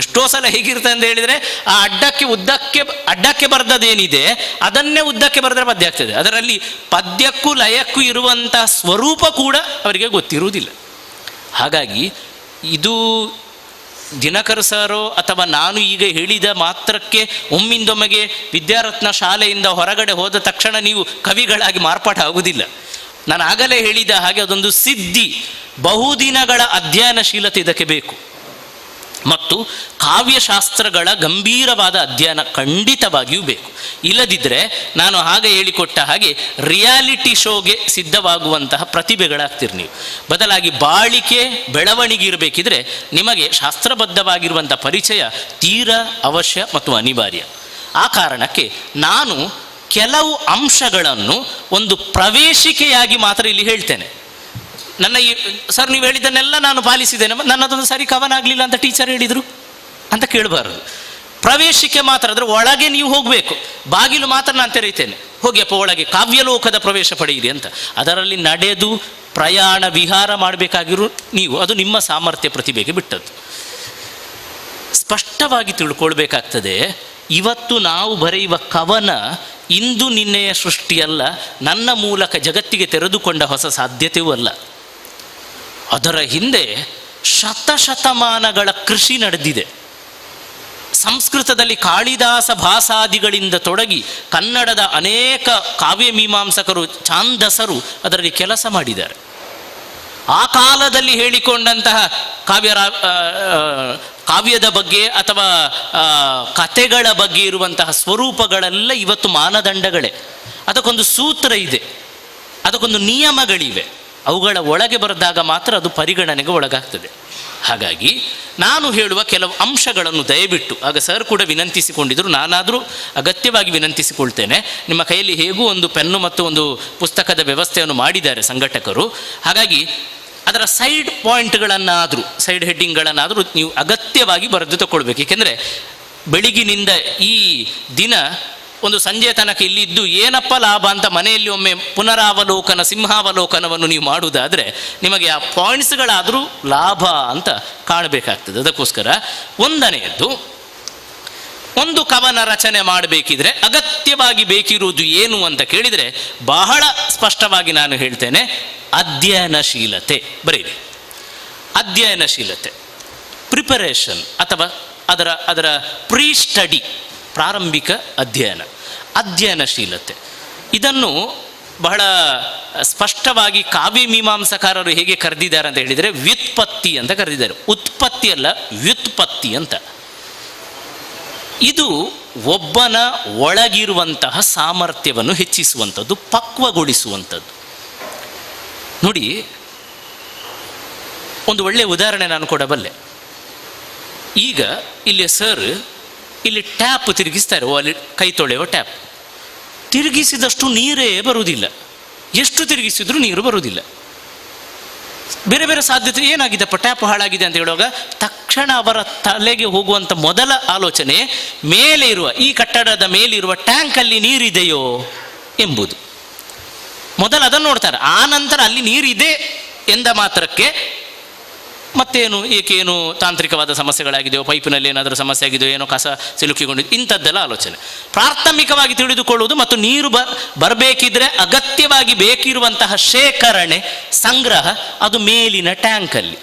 ಎಷ್ಟೋ ಸಲ ಹೇಗಿರುತ್ತೆ ಅಂತ ಹೇಳಿದರೆ, ಆ ಅಡ್ಡಕ್ಕೆ ಬರೆದದೇನಿದೆ ಅದನ್ನೇ ಉದ್ದಕ್ಕೆ ಬರೆದ್ರೆ ಪದ್ಯ ಆಗ್ತದೆ. ಅದರಲ್ಲಿ ಪದ್ಯಕ್ಕೂ ಲಯಕ್ಕೂ ಇರುವಂತಹ ಸ್ವರೂಪ ಕೂಡ ಅವರಿಗೆ ಗೊತ್ತಿರುವುದಿಲ್ಲ. ಹಾಗಾಗಿ ಇದು ದಿನಕರ್ ಸರೋ ಅಥವಾ ನಾನು ಈಗ ಹೇಳಿದ ಮಾತ್ರಕ್ಕೆ ಒಮ್ಮಿಂದೊಮ್ಮೆಗೆ ವಿದ್ಯಾರತ್ನ ಶಾಲೆಯಿಂದ ಹೊರಗಡೆ ಹೋದ ತಕ್ಷಣ ನೀವು ಕವಿಗಳಾಗಿ ಮಾರ್ಪಾಟಾಗುವುದಿಲ್ಲ. ನಾನು ಆಗಲೇ ಹೇಳಿದ ಹಾಗೆ ಅದೊಂದು ಸಿದ್ಧಿ, ಬಹುದಿನಗಳ ಅಧ್ಯಯನಶೀಲತೆ ಇದಕ್ಕೆ ಬೇಕು. ಮತ್ತು ಕಾವ್ಯಶಾಸ್ತ್ರಗಳ ಗಂಭೀರವಾದ ಅಧ್ಯಯನ ಖಂಡಿತವಾಗಿಯೂ ಬೇಕು. ಇಲ್ಲದಿದ್ದರೆ ನಾನು ಹಾಗೆ ಹೇಳಿಕೊಟ್ಟ ಹಾಗೆ ರಿಯಾಲಿಟಿ ಶೋಗೆ ಸಿದ್ಧವಾಗುವಂತಹ ಪ್ರತಿಭೆಗಳಾಗ್ತೀರಿ ನೀವು. ಬದಲಾಗಿ ಬಾಳಿಕೆ ಬೆಳವಣಿಗೆ ಇರಬೇಕಿದ್ರೆ ನಿಮಗೆ ಶಾಸ್ತ್ರಬದ್ಧವಾಗಿರುವಂಥ ಪರಿಚಯ ತೀರಾ ಅವಶ್ಯ ಮತ್ತು ಅನಿವಾರ್ಯ. ಆ ಕಾರಣಕ್ಕೆ ನಾನು ಕೆಲವು ಅಂಶಗಳನ್ನು ಒಂದು ಪ್ರವೇಶಿಕೆಯಾಗಿ ಮಾತ್ರ ಇಲ್ಲಿ ಹೇಳ್ತೇನೆ. ನನ್ನ ಸರ್ ನೀವು ಹೇಳಿದ್ದನ್ನೆಲ್ಲ ನಾನು ಪಾಲಿಸಿದ್ದೇನೆ, ನನ್ನದೊಂದು ಸರಿ ಕವನ ಆಗಲಿಲ್ಲ ಅಂತ ಟೀಚರ್ ಹೇಳಿದರು ಅಂತ ಕೇಳಬಾರದು. ಪ್ರವೇಶಿಕೆ ಮಾತ್ರ, ಅದರ ಒಳಗೆ ನೀವು ಹೋಗಬೇಕು. ಬಾಗಿಲು ಮಾತ್ರ ನಾನು ತೆರೀತೇನೆ, ಹೋಗಿಯಪ್ಪ ಒಳಗೆ ಕಾವ್ಯಲೋಕದ ಪ್ರವೇಶ ಪಡೆಯಿರಿ ಅಂತ. ಅದರಲ್ಲಿ ನಡೆದು ಪ್ರಯಾಣ ವಿಹಾರ ಮಾಡಬೇಕಾಗಿರೋ ನೀವು, ಅದು ನಿಮ್ಮ ಸಾಮರ್ಥ್ಯ ಪ್ರತಿಭೆಗೆ ಬಿಟ್ಟದ್ದು. ಸ್ಪಷ್ಟವಾಗಿ ತಿಳ್ಕೊಳ್ಬೇಕಾಗ್ತದೆ, ಇವತ್ತು ನಾವು ಬರೆಯುವ ಕವನ ಇಂದು ನಿನ್ನೆಯ ಸೃಷ್ಟಿಯಲ್ಲ, ನನ್ನ ಮೂಲಕ ಜಗತ್ತಿಗೆ ತೆರೆದುಕೊಂಡ ಹೊಸ ಸಾಧ್ಯತೆಯೂ ಅಲ್ಲ. ಅದರ ಹಿಂದೆ ಶತಶತಮಾನಗಳ ಕೃಷಿ ನಡೆದಿದೆ. ಸಂಸ್ಕೃತದಲ್ಲಿ ಕಾಳಿದಾಸ ಭಾಸಾದಿಗಳಿಂದ ತೊಡಗಿ ಕನ್ನಡದ ಅನೇಕ ಕಾವ್ಯ ಮೀಮಾಂಸಕರು, ಛಾಂದಸರು ಅದರಲ್ಲಿ ಕೆಲಸ ಮಾಡಿದ್ದಾರೆ. ಆ ಕಾಲದಲ್ಲಿ ಹೇಳಿಕೊಂಡಂತಹ ಕಾವ್ಯದ ಬಗ್ಗೆ ಅಥವಾ ಕಥೆಗಳ ಬಗ್ಗೆ ಇರುವಂತಹ ಸ್ವರೂಪಗಳೆಲ್ಲ ಇವತ್ತು ಮಾನದಂಡಗಳೇ. ಅದಕ್ಕೊಂದು ಸೂತ್ರ ಇದೆ, ಅದಕ್ಕೊಂದು ನಿಯಮಗಳಿವೆ. ಅವುಗಳ ಒಳಗೆ ಬರೆದಾಗ ಮಾತ್ರ ಅದು ಪರಿಗಣನೆಗೆ ಒಳಗಾಗ್ತದೆ. ಹಾಗಾಗಿ ನಾನು ಹೇಳುವ ಕೆಲವು ಅಂಶಗಳನ್ನು ದಯವಿಟ್ಟು, ಆಗ ಸರ್ ಕೂಡ ವಿನಂತಿಸಿಕೊಂಡಿದ್ದರು, ನಾನಾದರೂ ಅಗತ್ಯವಾಗಿ ವಿನಂತಿಸಿಕೊಳ್ತೇನೆ. ನಿಮ್ಮ ಕೈಯಲ್ಲಿ ಹೇಗೂ ಒಂದು ಪೆನ್ನು ಮತ್ತು ಒಂದು ಪುಸ್ತಕದ ವ್ಯವಸ್ಥೆಯನ್ನು ಮಾಡಿದ್ದಾರೆ ಸಂಘಟಕರು. ಹಾಗಾಗಿ ಅದರ ಸೈಡ್ ಪಾಯಿಂಟ್ಗಳನ್ನಾದರೂ, ಸೈಡ್ ಹೆಡ್ಡಿಂಗ್ಗಳನ್ನಾದರೂ ನೀವು ಅಗತ್ಯವಾಗಿ ಬರೆದು ತಗೊಳ್ಬೇಕು. ಏಕೆಂದರೆ ಬೆಳಗಿನಿಂದ ಈ ದಿನ ಒಂದು ಸಂಜೆ ತನಕ ಇಲ್ಲಿದ್ದು ಏನಪ್ಪ ಲಾಭ ಅಂತ ಮನೆಯಲ್ಲಿ ಒಮ್ಮೆ ಪುನರಾವಲೋಕನ, ಸಿಂಹಾವಲೋಕನವನ್ನು ನೀವು ಮಾಡುವುದಾದರೆ ನಿಮಗೆ ಆ ಪಾಯಿಂಟ್ಸ್ಗಳಾದರೂ ಲಾಭ ಅಂತ ಕಾಣಬೇಕಾಗ್ತದೆ. ಅದಕ್ಕೋಸ್ಕರ ಒಂದನೆಯದ್ದು, ಒಂದು ಕವನ ರಚನೆ ಮಾಡಬೇಕಿದ್ರೆ ಅಗತ್ಯವಾಗಿ ಬೇಕಿರುವುದು ಏನು ಅಂತ ಕೇಳಿದರೆ ಬಹಳ ಸ್ಪಷ್ಟವಾಗಿ ನಾನು ಹೇಳ್ತೇನೆ, ಅಧ್ಯಯನಶೀಲತೆ. ಬರೀರಿ, ಅಧ್ಯಯನಶೀಲತೆ, ಪ್ರಿಪರೇಷನ್ ಅಥವಾ ಅದರ ಪ್ರೀ ಸ್ಟಡಿ, ಪ್ರಾರಂಭಿಕ ಅಧ್ಯಯನಶೀಲತೆ. ಇದನ್ನು ಬಹಳ ಸ್ಪಷ್ಟವಾಗಿ ಕಾವ್ಯ ಮೀಮಾಂಸಕಾರರು ಹೇಗೆ ಕರೆದಿದ್ದಾರೆ ಅಂತ ಹೇಳಿದರೆ ವ್ಯುತ್ಪತ್ತಿ ಅಂತ ಕರೆದಿದ್ದಾರೆ. ಉತ್ಪತ್ತಿ ಅಲ್ಲ, ವ್ಯುತ್ಪತ್ತಿ ಅಂತ. ಇದು ಒಬ್ಬನ ಒಳಗಿರುವಂತಹ ಸಾಮರ್ಥ್ಯವನ್ನು ಹೆಚ್ಚಿಸುವಂಥದ್ದು, ಪಕ್ವಗೊಳಿಸುವಂಥದ್ದು. ನೋಡಿ, ಒಂದು ಒಳ್ಳೆಯ ಉದಾಹರಣೆ ನಾನು ಕೊಡಬಲ್ಲೆ. ಈಗ ಇಲ್ಲಿ ಸರ್ ಇಲ್ಲಿ ಟ್ಯಾಪ್ ತಿರುಗಿಸ್ತಾರೆ, ಅಲ್ಲಿ ಕೈ ತೊಳೆಯುವ ಟ್ಯಾಪ್ ತಿರುಗಿಸಿದಷ್ಟು ನೀರೇ ಬರುವುದಿಲ್ಲ, ಎಷ್ಟು ತಿರುಗಿಸಿದ್ರೂ ನೀರು ಬರುವುದಿಲ್ಲ. ಬೇರೆ ಬೇರೆ ಸಾಧ್ಯತೆ ಏನಾಗಿದೆಪ್ಪ ಟ್ಯಾಪ್ ಹಾಳಾಗಿದೆ ಅಂತ ಹೇಳುವಾಗ ತಕ್ಷಣ ಅವರ ತಲೆಗೆ ಹೋಗುವಂಥ ಮೊದಲ ಆಲೋಚನೆ ಮೇಲೆ ಇರುವ ಈ ಕಟ್ಟಡದ ಮೇಲಿರುವ ಟ್ಯಾಂಕಲ್ಲಿ ನೀರಿದೆಯೋ ಎಂಬುದು. ಮೊದಲು ಅದನ್ನು ನೋಡ್ತಾರೆ. ಆ ನಂತರ ಅಲ್ಲಿ ನೀರಿದೆ ಎಂದ ಮಾತ್ರಕ್ಕೆ ಮತ್ತೇನು ಏಕೇನು ತಾಂತ್ರಿಕವಾದ ಸಮಸ್ಯೆಗಳಾಗಿದೆಯೋ, ಪೈಪಿನಲ್ಲಿ ಏನಾದರೂ ಸಮಸ್ಯೆ ಆಗಿದೆಯೋ, ಏನೋ ಕಸ ಸಿಲುಕಿಕೊಂಡಿದ್ದು, ಇಂಥದ್ದೆಲ್ಲ ಆಲೋಚನೆ. ಪ್ರಾಥಮಿಕವಾಗಿ ತಿಳಿದುಕೊಳ್ಳುವುದು ಮತ್ತು ನೀರು ಬರಬೇಕಿದ್ರೆ ಅಗತ್ಯವಾಗಿ ಬೇಕಿರುವಂತಹ ಶೇಖರಣೆ, ಸಂಗ್ರಹ ಅದು ಮೇಲಿನ ಟ್ಯಾಂಕಲ್ಲಿ.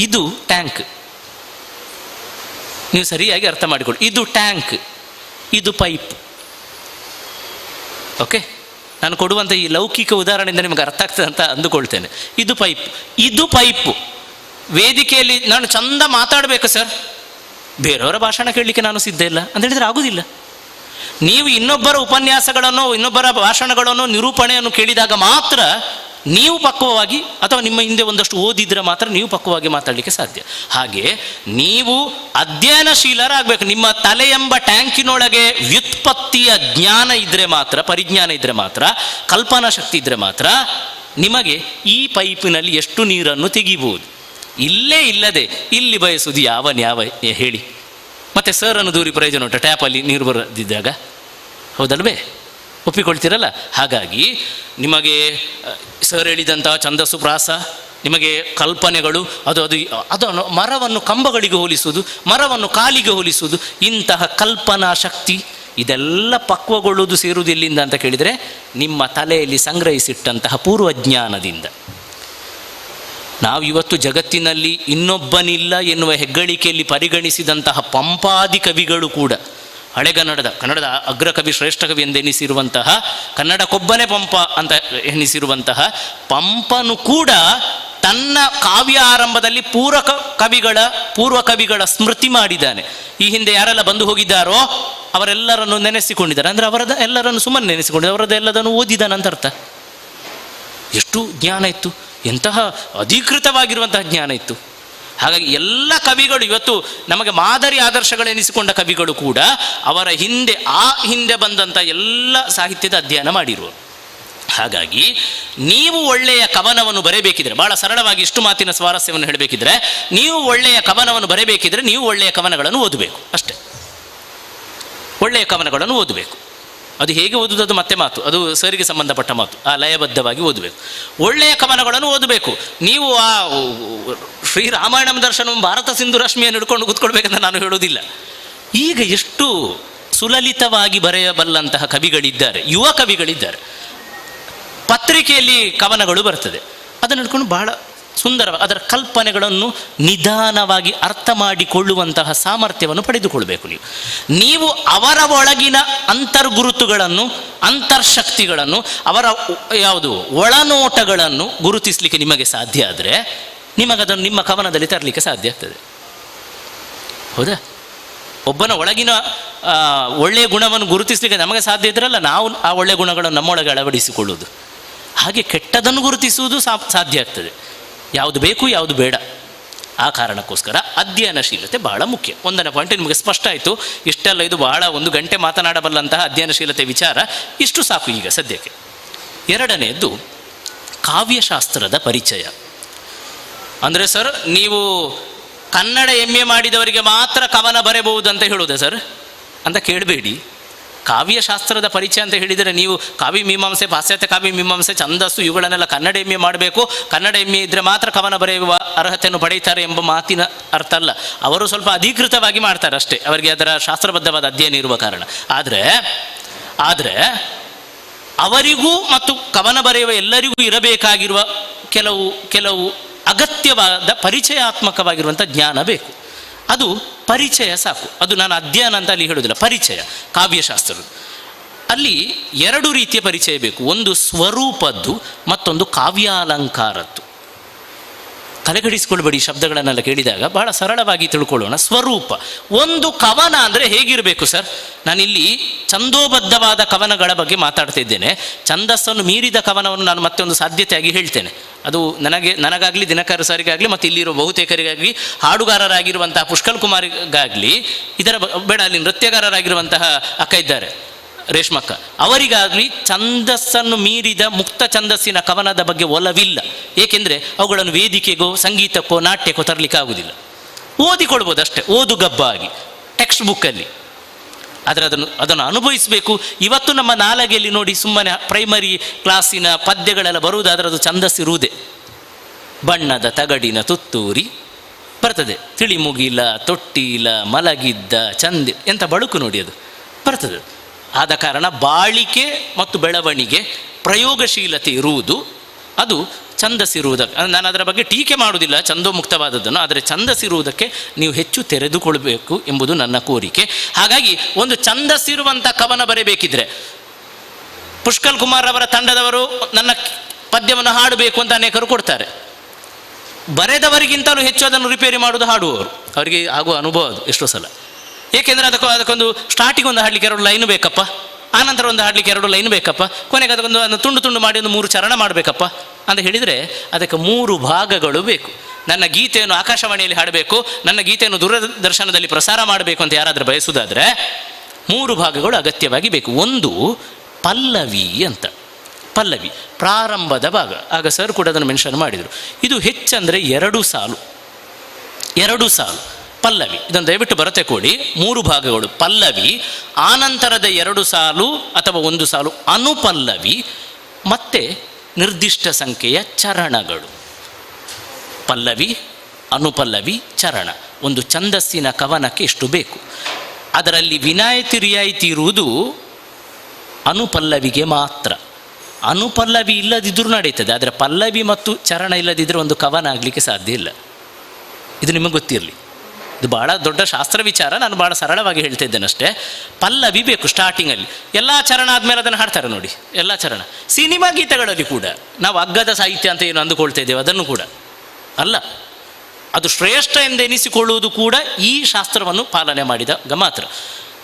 ಇದು ಟ್ಯಾಂಕ್, ನೀವು ಸರಿಯಾಗಿ ಅರ್ಥ ಮಾಡಿಕೊಳ್ಳಿ. ಇದು ಟ್ಯಾಂಕ್, ಇದು ಪೈಪ್. ಓಕೆ, ನಾನು ಕೊಡುವಂಥ ಈ ಲೌಕಿಕ ಉದಾಹರಣೆಯಿಂದ ನಿಮಗೆ ಅರ್ಥ ಆಗ್ತದೆ ಅಂತ ಅಂದುಕೊಳ್ತೇನೆ. ಇದು ಪೈಪು. ವೇದಿಕೆಯಲ್ಲಿ ನಾನು ಚಂದ ಮಾತಾಡಬೇಕು ಸರ್, ಬೇರೆಯವರ ಭಾಷಣ ಕೇಳಲಿಕ್ಕೆ ನಾನು ಸಿದ್ಧ ಇಲ್ಲ ಅಂತ ಹೇಳಿದರೆ ಆಗುವುದಿಲ್ಲ. ನೀವು ಇನ್ನೊಬ್ಬರ ಉಪನ್ಯಾಸಗಳನ್ನು, ಇನ್ನೊಬ್ಬರ ಭಾಷಣಗಳನ್ನು, ನಿರೂಪಣೆಯನ್ನು ಕೇಳಿದಾಗ ಮಾತ್ರ ನೀವು ಪಕ್ವವಾಗಿ, ಅಥವಾ ನಿಮ್ಮ ಹಿಂದೆ ಒಂದಷ್ಟು ಓದಿದ್ರೆ ಮಾತ್ರ ನೀವು ಪಕ್ವವಾಗಿ ಮಾತಾಡಲಿಕ್ಕೆ ಸಾಧ್ಯ. ಹಾಗೆ ನೀವು ಅಧ್ಯಯನಶೀಲರಾಗಬೇಕು. ನಿಮ್ಮ ತಲೆ ಎಂಬ ಟ್ಯಾಂಕಿನೊಳಗೆ ವ್ಯುತ್ಪತ್ತಿಯ ಜ್ಞಾನ ಇದ್ದರೆ ಮಾತ್ರ, ಪರಿಜ್ಞಾನ ಇದ್ದರೆ ಮಾತ್ರ, ಕಲ್ಪನಾ ಶಕ್ತಿ ಇದ್ದರೆ ಮಾತ್ರ ನಿಮಗೆ ಈ ಪೈಪಿನಲ್ಲಿ ಎಷ್ಟು ನೀರನ್ನು ತೆಗಿಬಹುದು. ಇಲ್ಲೇ ಇಲ್ಲದೆ ಇಲ್ಲಿ ಬಯಸುವುದು ಯಾವ ಹೇಳಿ? ಮತ್ತೆ ಸರ್ ಅನ್ನು ದೂರಿ ಪ್ರಯೋಜನ ಉಂಟು ಟ್ಯಾಪಲ್ಲಿ ನೀರು ಬರದಿದ್ದಾಗ? ಹೌದಲ್ವೇ? ಒಪ್ಪಿಕೊಳ್ತೀರಲ್ಲ? ಹಾಗಾಗಿ ನಿಮಗೆ ಸರ್ ಹೇಳಿದಂತಹ ಛಂದಸ್ಸು, ಪ್ರಾಸ, ನಿಮಗೆ ಕಲ್ಪನೆಗಳು, ಅದನ್ನು ಮರವನ್ನು ಕಂಬಗಳಿಗೆ ಹೋಲಿಸುವುದು, ಮರವನ್ನು ಕಾಲಿಗೆ ಹೋಲಿಸುವುದು, ಇಂತಹ ಕಲ್ಪನಾ ಶಕ್ತಿ ಇದೆಲ್ಲ ಪಕ್ವಗೊಳ್ಳುವುದು ಸೇರುವುದು ಎಲ್ಲಿಂದ ಅಂತ ಕೇಳಿದರೆ ನಿಮ್ಮ ತಲೆಯಲ್ಲಿ ಸಂಗ್ರಹಿಸಿಟ್ಟಂತಹ ಪೂರ್ವಜ್ಞಾನದಿಂದ. ನಾವು ಇವತ್ತು ಜಗತ್ತಿನಲ್ಲಿ ಇನ್ನೊಬ್ಬನಿಲ್ಲ ಎನ್ನುವ ಹೆಗ್ಗಳಿಕೆಯಲ್ಲಿ ಪರಿಗಣಿಸಿದಂತಹ ಪಂಪಾದಿ ಕವಿಗಳು ಕೂಡ, ಕನ್ನಡದ ಅಗ್ರಕವಿ, ಶ್ರೇಷ್ಠ ಕವಿ ಎಂದೆನಿಸಿರುವಂತಹ, ಕನ್ನಡಕ್ಕೊಬ್ಬನೇ ಪಂಪ ಅಂತ ಎನಿಸಿರುವಂತಹ ಪಂಪನು ಕೂಡ ತನ್ನ ಕಾವ್ಯ ಆರಂಭದಲ್ಲಿ ಪೂರ್ವ ಕವಿಗಳ ಸ್ಮೃತಿ ಮಾಡಿದ್ದಾನೆ. ಈ ಹಿಂದೆ ಯಾರೆಲ್ಲ ಬಂದು ಹೋಗಿದ್ದಾರೋ ಅವರೆಲ್ಲರನ್ನು ನೆನೆಸಿಕೊಂಡಿದ್ದಾರೆ. ಅಂದರೆ ಅವರದ ಎಲ್ಲರನ್ನು ಸುಮ್ಮನೆ ನೆನೆಸಿಕೊಂಡಿದ್ದಾರೆ, ಅವರದ್ದು ಎಲ್ಲದನ್ನು ಓದಿದ್ದಾನೆ ಅಂತ ಅರ್ಥ. ಎಷ್ಟು ಜ್ಞಾನ ಇತ್ತು, ಎಂತಹ ಅಧಿಕೃತವಾಗಿರುವಂತಹ ಜ್ಞಾನ ಇತ್ತು. ಹಾಗಾಗಿ ಎಲ್ಲ ಕವಿಗಳು ಇವತ್ತು ನಮಗೆ ಮಾದರಿ ಆದರ್ಶಗಳೆನಿಸಿಕೊಂಡ ಕವಿಗಳು ಕೂಡ ಅವರ ಹಿಂದೆ ಬಂದಂಥ ಎಲ್ಲ ಸಾಹಿತ್ಯದ ಅಧ್ಯಯನ ಮಾಡಿರುವರು. ಹಾಗಾಗಿ ನೀವು ಒಳ್ಳೆಯ ಕವನವನ್ನು ಬರೆಯಬೇಕಿದ್ರೆ, ಬಹಳ ಸರಳವಾಗಿ ಇಷ್ಟು ಮಾತಿನ ಸ್ವಾರಸ್ಯವನ್ನು ಹೇಳಬೇಕಿದ್ರೆ, ನೀವು ಒಳ್ಳೆಯ ಕವನವನ್ನು ಬರೆಯಬೇಕಿದ್ರೆ ನೀವು ಒಳ್ಳೆಯ ಕವನಗಳನ್ನು ಓದಬೇಕು ಅಷ್ಟೇ. ಒಳ್ಳೆಯ ಕವನಗಳನ್ನು ಓದಬೇಕು. ಅದು ಹೇಗೆ ಓದುವುದು ಅದು ಮತ್ತೆ ಮಾತು, ಅದು ಸರಿಗೆ ಸಂಬಂಧಪಟ್ಟ ಮಾತು. ಆ ಲಯಬದ್ಧವಾಗಿ ಓದಬೇಕು, ಒಳ್ಳೆಯ ಕವನಗಳನ್ನು ಓದಬೇಕು. ನೀವು ಆ ಶ್ರೀರಾಮಾಯಣಂ ದರ್ಶನಂ ಭಾರತ ಸಿಂಧು ರಶ್ಮಿಯನ್ನು ಹಿಡ್ಕೊಂಡು ಕೂತ್ಕೊಳ್ಬೇಕಂತ ನಾನು ಹೇಳೋದಿಲ್ಲ. ಈಗ ಎಷ್ಟು ಸುಲಲಿತವಾಗಿ ಬರೆಯಬಲ್ಲಂತಹ ಕವಿಗಳಿದ್ದಾರೆ, ಯುವ ಕವಿಗಳಿದ್ದಾರೆ. ಪತ್ರಿಕೆಯಲ್ಲಿ ಕವನಗಳು ಬರ್ತದೆ, ಅದನ್ನು ಹಿಡ್ಕೊಂಡು ಬಹಳ ಸುಂದರ ಅದರ ಕಲ್ಪನೆಗಳನ್ನು ನಿಧಾನವಾಗಿ ಅರ್ಥ ಮಾಡಿಕೊಳ್ಳುವಂತಹ ಸಾಮರ್ಥ್ಯವನ್ನು ಪಡೆದುಕೊಳ್ಬೇಕು. ನೀವು ಅವರ ಒಳಗಿನ ಅಂತರ್ಗುರುತುಗಳನ್ನು, ಅಂತರ್ಶಕ್ತಿಗಳನ್ನು, ಅವರ ಒಳನೋಟಗಳನ್ನು ಗುರುತಿಸಲಿಕ್ಕೆ ನಿಮಗೆ ಸಾಧ್ಯ ಆದರೆ ನಿಮಗದನ್ನು ನಿಮ್ಮ ಕವನದಲ್ಲಿ ತರಲಿಕ್ಕೆ ಸಾಧ್ಯ ಆಗ್ತದೆ. ಹೌದಾ? ಒಬ್ಬನ ಒಳಗಿನ ಒಳ್ಳೆಯ ಗುಣವನ್ನು ಗುರುತಿಸಲಿಕ್ಕೆ ನಮಗೆ ಸಾಧ್ಯ ಇದ್ರಲ್ಲ ನಾವು ಆ ಒಳ್ಳೆಯ ಗುಣಗಳನ್ನು ನಮ್ಮೊಳಗೆ ಅಳವಡಿಸಿಕೊಳ್ಳುವುದು. ಹಾಗೆ ಕೆಟ್ಟದನ್ನು ಗುರುತಿಸುವುದು ಸಾಧ್ಯ ಆಗ್ತದೆ. ಯಾವುದು ಬೇಕು ಯಾವುದು ಬೇಡ. ಆ ಕಾರಣಕ್ಕೋಸ್ಕರ ಅಧ್ಯಯನಶೀಲತೆ ಬಹಳ ಮುಖ್ಯ. ಒಂದನೇ ಪಾಯಿಂಟ್ ನಿಮಗೆ ಸ್ಪಷ್ಟ ಆಯಿತು. ಇಷ್ಟೆಲ್ಲ ಇದು ಬಹಳ 1 ಗಂಟೆ ಮಾತನಾಡಬಲ್ಲಂತಹ ಅಧ್ಯಯನಶೀಲತೆ ವಿಚಾರ ಇಷ್ಟು ಸಾಕು ಈಗ ಸದ್ಯಕ್ಕೆ. ಎರಡನೆಯದ್ದು ಕಾವ್ಯಶಾಸ್ತ್ರದ ಪರಿಚಯ. ಅಂದರೆ ಸರ್ ನೀವು ಕನ್ನಡ MA ಮಾಡಿದವರಿಗೆ ಮಾತ್ರ ಕವನ ಬರೆಯಬಹುದು ಅಂತ ಹೇಳೋದೆ ಸರ್ ಅಂತ ಕೇಳಬೇಡಿ. ಕಾವ್ಯಶಾಸ್ತ್ರದ ಪರಿಚಯ ಅಂತ ಹೇಳಿದರೆ ನೀವು ಕಾವ್ಯ ಮೀಮಾಂಸೆ, ಪಾಶ್ಚಾತ್ಯ ಕಾವ್ಯ ಮೀಮಾಂಸೆ, ಛಂದಸ್ಸು ಇವುಗಳನ್ನೆಲ್ಲ ಕನ್ನಡ MA ಮಾಡಬೇಕು, ಕನ್ನಡ MA ಇದ್ದರೆ ಮಾತ್ರ ಕವನ ಬರೆಯುವ ಅರ್ಹತೆಯನ್ನು ಪಡೆಯುತ್ತಾರೆ ಎಂಬ ಮಾತಿನ ಅರ್ಥ ಅಲ್ಲ. ಅವರು ಸ್ವಲ್ಪ ಅಧಿಕೃತವಾಗಿ ಮಾಡ್ತಾರೆ ಅಷ್ಟೇ, ಅವರಿಗೆ ಅದರ ಶಾಸ್ತ್ರಬದ್ಧವಾದ ಅಧ್ಯಯನ ಇರುವ ಕಾರಣ. ಆದರೆ ಅವರಿಗೂ ಮತ್ತು ಕವನ ಬರೆಯುವ ಎಲ್ಲರಿಗೂ ಇರಬೇಕಾಗಿರುವ ಕೆಲವು ಅಗತ್ಯವಾದ ಪರಿಚಯಾತ್ಮಕವಾಗಿರುವಂಥ ಜ್ಞಾನ ಬೇಕು. ಅದು ಪರಿಚಯ ಸಾಕು. ಅದು ನಾನು ಅಧ್ಯಯನ ಅಂತ ಅಲ್ಲಿ ಹೇಳೋದಿಲ್ಲ, ಪರಿಚಯ. ಕಾವ್ಯಶಾಸ್ತ್ರದ ಅಲ್ಲಿ 2 ರೀತಿಯ ಪರಿಚಯ ಬೇಕು. ಒಂದು ಸ್ವರೂಪದ್ದು, ಮತ್ತೊಂದು ಕಾವ್ಯಾಲಂಕಾರದ್ದು. ತಲೆಗಡಿಸ್ಕೊಳ್ಬೇಡಿ ಶಬ್ದಗಳನ್ನೆಲ್ಲ ಕೇಳಿದಾಗ, ಬಹಳ ಸರಳವಾಗಿ ತಿಳ್ಕೊಳ್ಳೋಣ. ಸ್ವರೂಪ ಒಂದು ಕವನ ಅಂದರೆ ಹೇಗಿರಬೇಕು ಸರ್? ನಾನಿಲ್ಲಿ ಛಂದೋಬದ್ಧವಾದ ಕವನಗಳ ಬಗ್ಗೆ ಮಾತಾಡ್ತಾ ಇದ್ದೇನೆ. ಛಂದಸ್ಸನ್ನು ಮೀರಿದ ಕವನವನ್ನು ನಾನು ಮತ್ತೆ ಒಂದು ಸಾಧ್ಯತೆಯಾಗಿ ಹೇಳ್ತೇನೆ. ಅದು ನನಗಾಗಲಿ ದಿನಕರ ಸರಿಗಾಗಲಿ ಮತ್ತು ಇಲ್ಲಿರೋ ಬಹುತೇಕರಿಗಾಗಲಿ ಹಾಡುಗಾರರಾಗಿರುವಂತಹ ಪುಷ್ಕಲ್ ಕುಮಾರಿಗಾಗಲಿ, ಇದರ ಬೇಡ ಅಲ್ಲಿ ನೃತ್ಯಗಾರರಾಗಿರುವಂತಹ ಅಕ್ಕ ಇದ್ದಾರೆ ರೇಷ್ಮಕ್ಕ, ಅವರಿಗಾಗಲಿ ಛಂದಸ್ಸನ್ನು ಮೀರಿದ ಮುಕ್ತ ಛಂದಸ್ಸಿನ ಕವನದ ಬಗ್ಗೆ ಒಲವಿಲ್ಲ. ಏಕೆಂದರೆ ಅವುಗಳನ್ನು ವೇದಿಕೆಗೋ ಸಂಗೀತಕ್ಕೋ ನಾಟ್ಯಕ್ಕೋ ತರಲಿಕ್ಕೆ ಆಗುವುದಿಲ್ಲ. ಓದಿಕೊಳ್ಬೋದು ಅಷ್ಟೇ, ಓದುಗಬ್ಬ ಆಗಿ ಟೆಕ್ಸ್ಟ್ ಬುಕ್ಕಲ್ಲಿ. ಆದರೆ ಅದನ್ನು ಅನುಭವಿಸಬೇಕು. ಇವತ್ತು ನಮ್ಮ ನಾಲಗೆಯಲ್ಲಿ ನೋಡಿ ಸುಮ್ಮನೆ ಪ್ರೈಮರಿ ಕ್ಲಾಸಿನ ಪದ್ಯಗಳೆಲ್ಲ ಬರುವುದಾದರೆ ಅದು ಛಂದಸ್ಸಿರುವುದೇ. ಬಣ್ಣದ ತಗಡಿನ ತುತ್ತೂರಿ ಬರ್ತದೆ, ತಿಳಿ ಮುಗಿಲ ತೊಟ್ಟಿಲ ಮಲಗಿದ್ದ ಚಂದಿ, ಎಂಥ ಬಳುಕು ನೋಡಿ ಅದು ಬರ್ತದೆ. ಆದ ಕಾರಣ ಬಾಳಿಕೆ ಮತ್ತು ಬೆಳವಣಿಗೆ ಪ್ರಯೋಗಶೀಲತೆ ಇರುವುದು ಅದು ಛಂದಸ್ಸಿರುವುದಕ್ಕೆ. ನಾನು ಅದರ ಬಗ್ಗೆ ಟೀಕೆ ಮಾಡುವುದಿಲ್ಲ ಛಂದೋಮುಕ್ತವಾದದ್ದನ್ನು, ಆದರೆ ಛಂದಸ್ಸಿರುವುದಕ್ಕೆ ನೀವು ಹೆಚ್ಚು ತೆರೆದುಕೊಳ್ಬೇಕು ಎಂಬುದು ನನ್ನ ಕೋರಿಕೆ. ಹಾಗಾಗಿ ಒಂದು ಛಂದಸ್ಸಿರುವಂಥ ಕವನ ಬರೆಯಬೇಕಿದ್ರೆ ಪುಷ್ಕಲ್ ಕುಮಾರ್ ಅವರ ತಂಡದವರು ನನ್ನ ಪದ್ಯವನ್ನು ಹಾಡಬೇಕು ಅಂತ ಅನೇಕರು ಕೊಡ್ತಾರೆ. ಬರೆದವರಿಗಿಂತಲೂ ಹೆಚ್ಚು ಅದನ್ನು ರಿಪೇರಿ ಮಾಡುವುದು ಹಾಡುವವರು, ಅವರಿಗೆ ಆಗುವ ಅನುಭವ ಅದು ಎಷ್ಟೋ ಸಲ. ಏಕೆಂದರೆ ಅದಕ್ಕೊಂದು ಸ್ಟಾರ್ಟಿಂಗ್ ಒಂದು ಹಾಡಲಿಕ್ಕೆ 2 ಲೈನು ಬೇಕಪ್ಪ, ಆನಂತರ ಒಂದು ಹಾಡಲಿಕ್ಕೆ 2 ಲೈನ್ ಬೇಕಪ್ಪ, ಕೊನೆಗೆ ಅದಕ್ಕೊಂದು ತುಂಡು ಮಾಡಿ ಒಂದು 3 ಚರಣ ಮಾಡಬೇಕಪ್ಪ ಅಂತ ಹೇಳಿದರೆ ಅದಕ್ಕೆ 3 ಭಾಗಗಳು ಬೇಕು. ನನ್ನ ಗೀತೆಯನ್ನು ಆಕಾಶವಾಣಿಯಲ್ಲಿ ಹಾಡಬೇಕು, ನನ್ನ ಗೀತೆಯನ್ನು ದೂರದರ್ಶನದಲ್ಲಿ ಪ್ರಸಾರ ಮಾಡಬೇಕು ಅಂತ ಯಾರಾದರೂ ಬಯಸುವುದಾದರೆ 3 ಭಾಗಗಳು ಅಗತ್ಯವಾಗಿ ಬೇಕು. ಒಂದು ಪಲ್ಲವಿ ಅಂತ, ಪಲ್ಲವಿ ಪ್ರಾರಂಭದ ಭಾಗ. ಆಗ ಸರ್ ಕೂಡ ಅದನ್ನು ಮೆನ್ಷನ್ ಮಾಡಿದರು. ಇದು ಹೆಚ್ಚಂದರೆ 2 ಸಾಲು ಪಲ್ಲವಿ. ಇದನ್ನು ದಯವಿಟ್ಟು ಬರತೆ ಕೊಡಿ. 3 ಭಾಗಗಳು ಪಲ್ಲವಿ, ಆನಂತರದ 2 ಸಾಲು ಅಥವಾ 1 ಸಾಲು ಅನುಪಲ್ಲವಿ, ಮತ್ತೆ ನಿರ್ದಿಷ್ಟ ಸಂಖ್ಯೆಯ ಚರಣಗಳು. ಪಲ್ಲವಿ, ಅನುಪಲ್ಲವಿ, ಚರಣ. ಒಂದು ಛಂದಸ್ಸಿನ ಕವನಕ್ಕೆ ಎಷ್ಟು ಬೇಕು. ಅದರಲ್ಲಿ ವಿನಾಯಿತಿ ರಿಯಾಯಿತಿ ಇರುವುದು ಅನುಪಲ್ಲವಿಗೆ ಮಾತ್ರ. ಅನುಪಲ್ಲವಿ ಇಲ್ಲದಿದ್ದರೂ ನಡೀತದೆ, ಆದರೆ ಪಲ್ಲವಿ ಮತ್ತು ಚರಣ ಇಲ್ಲದಿದ್ದರೆ ಒಂದು ಕವನ ಆಗಲಿಕ್ಕೆ ಸಾಧ್ಯ ಇಲ್ಲ. ಇದು ನಿಮಗೆ ಗೊತ್ತಿರಲಿ, ಇದು ಭಾಳ ದೊಡ್ಡ ಶಾಸ್ತ್ರ ವಿಚಾರ. ನಾನು ಭಾಳ ಸರಳವಾಗಿ ಹೇಳ್ತಾ ಇದ್ದೇನೆ ಅಷ್ಟೇ. ಪಲ್ಲವಿ ಬೇಕು ಸ್ಟಾರ್ಟಿಂಗಲ್ಲಿ. ಎಲ್ಲ ಚರಣ ಆದಮೇಲೆ ಅದನ್ನು ಹಾಡ್ತಾರೆ ನೋಡಿ, ಎಲ್ಲ ಚರಣ. ಸಿನಿಮಾ ಗೀತೆಗಳಲ್ಲಿ ಕೂಡ ನಾವು ಅಗ್ಗದ ಸಾಹಿತ್ಯ ಅಂತ ಏನು ಅಂದುಕೊಳ್ತಾ ಇದ್ದೇವೆ, ಅದನ್ನು ಕೂಡ ಅಲ್ಲ, ಅದು ಶ್ರೇಷ್ಠ ಎಂದೆನಿಸಿಕೊಳ್ಳುವುದು ಕೂಡ ಈ ಶಾಸ್ತ್ರವನ್ನು ಪಾಲನೆ ಮಾಡಿದಾಗ ಮಾತ್ರ.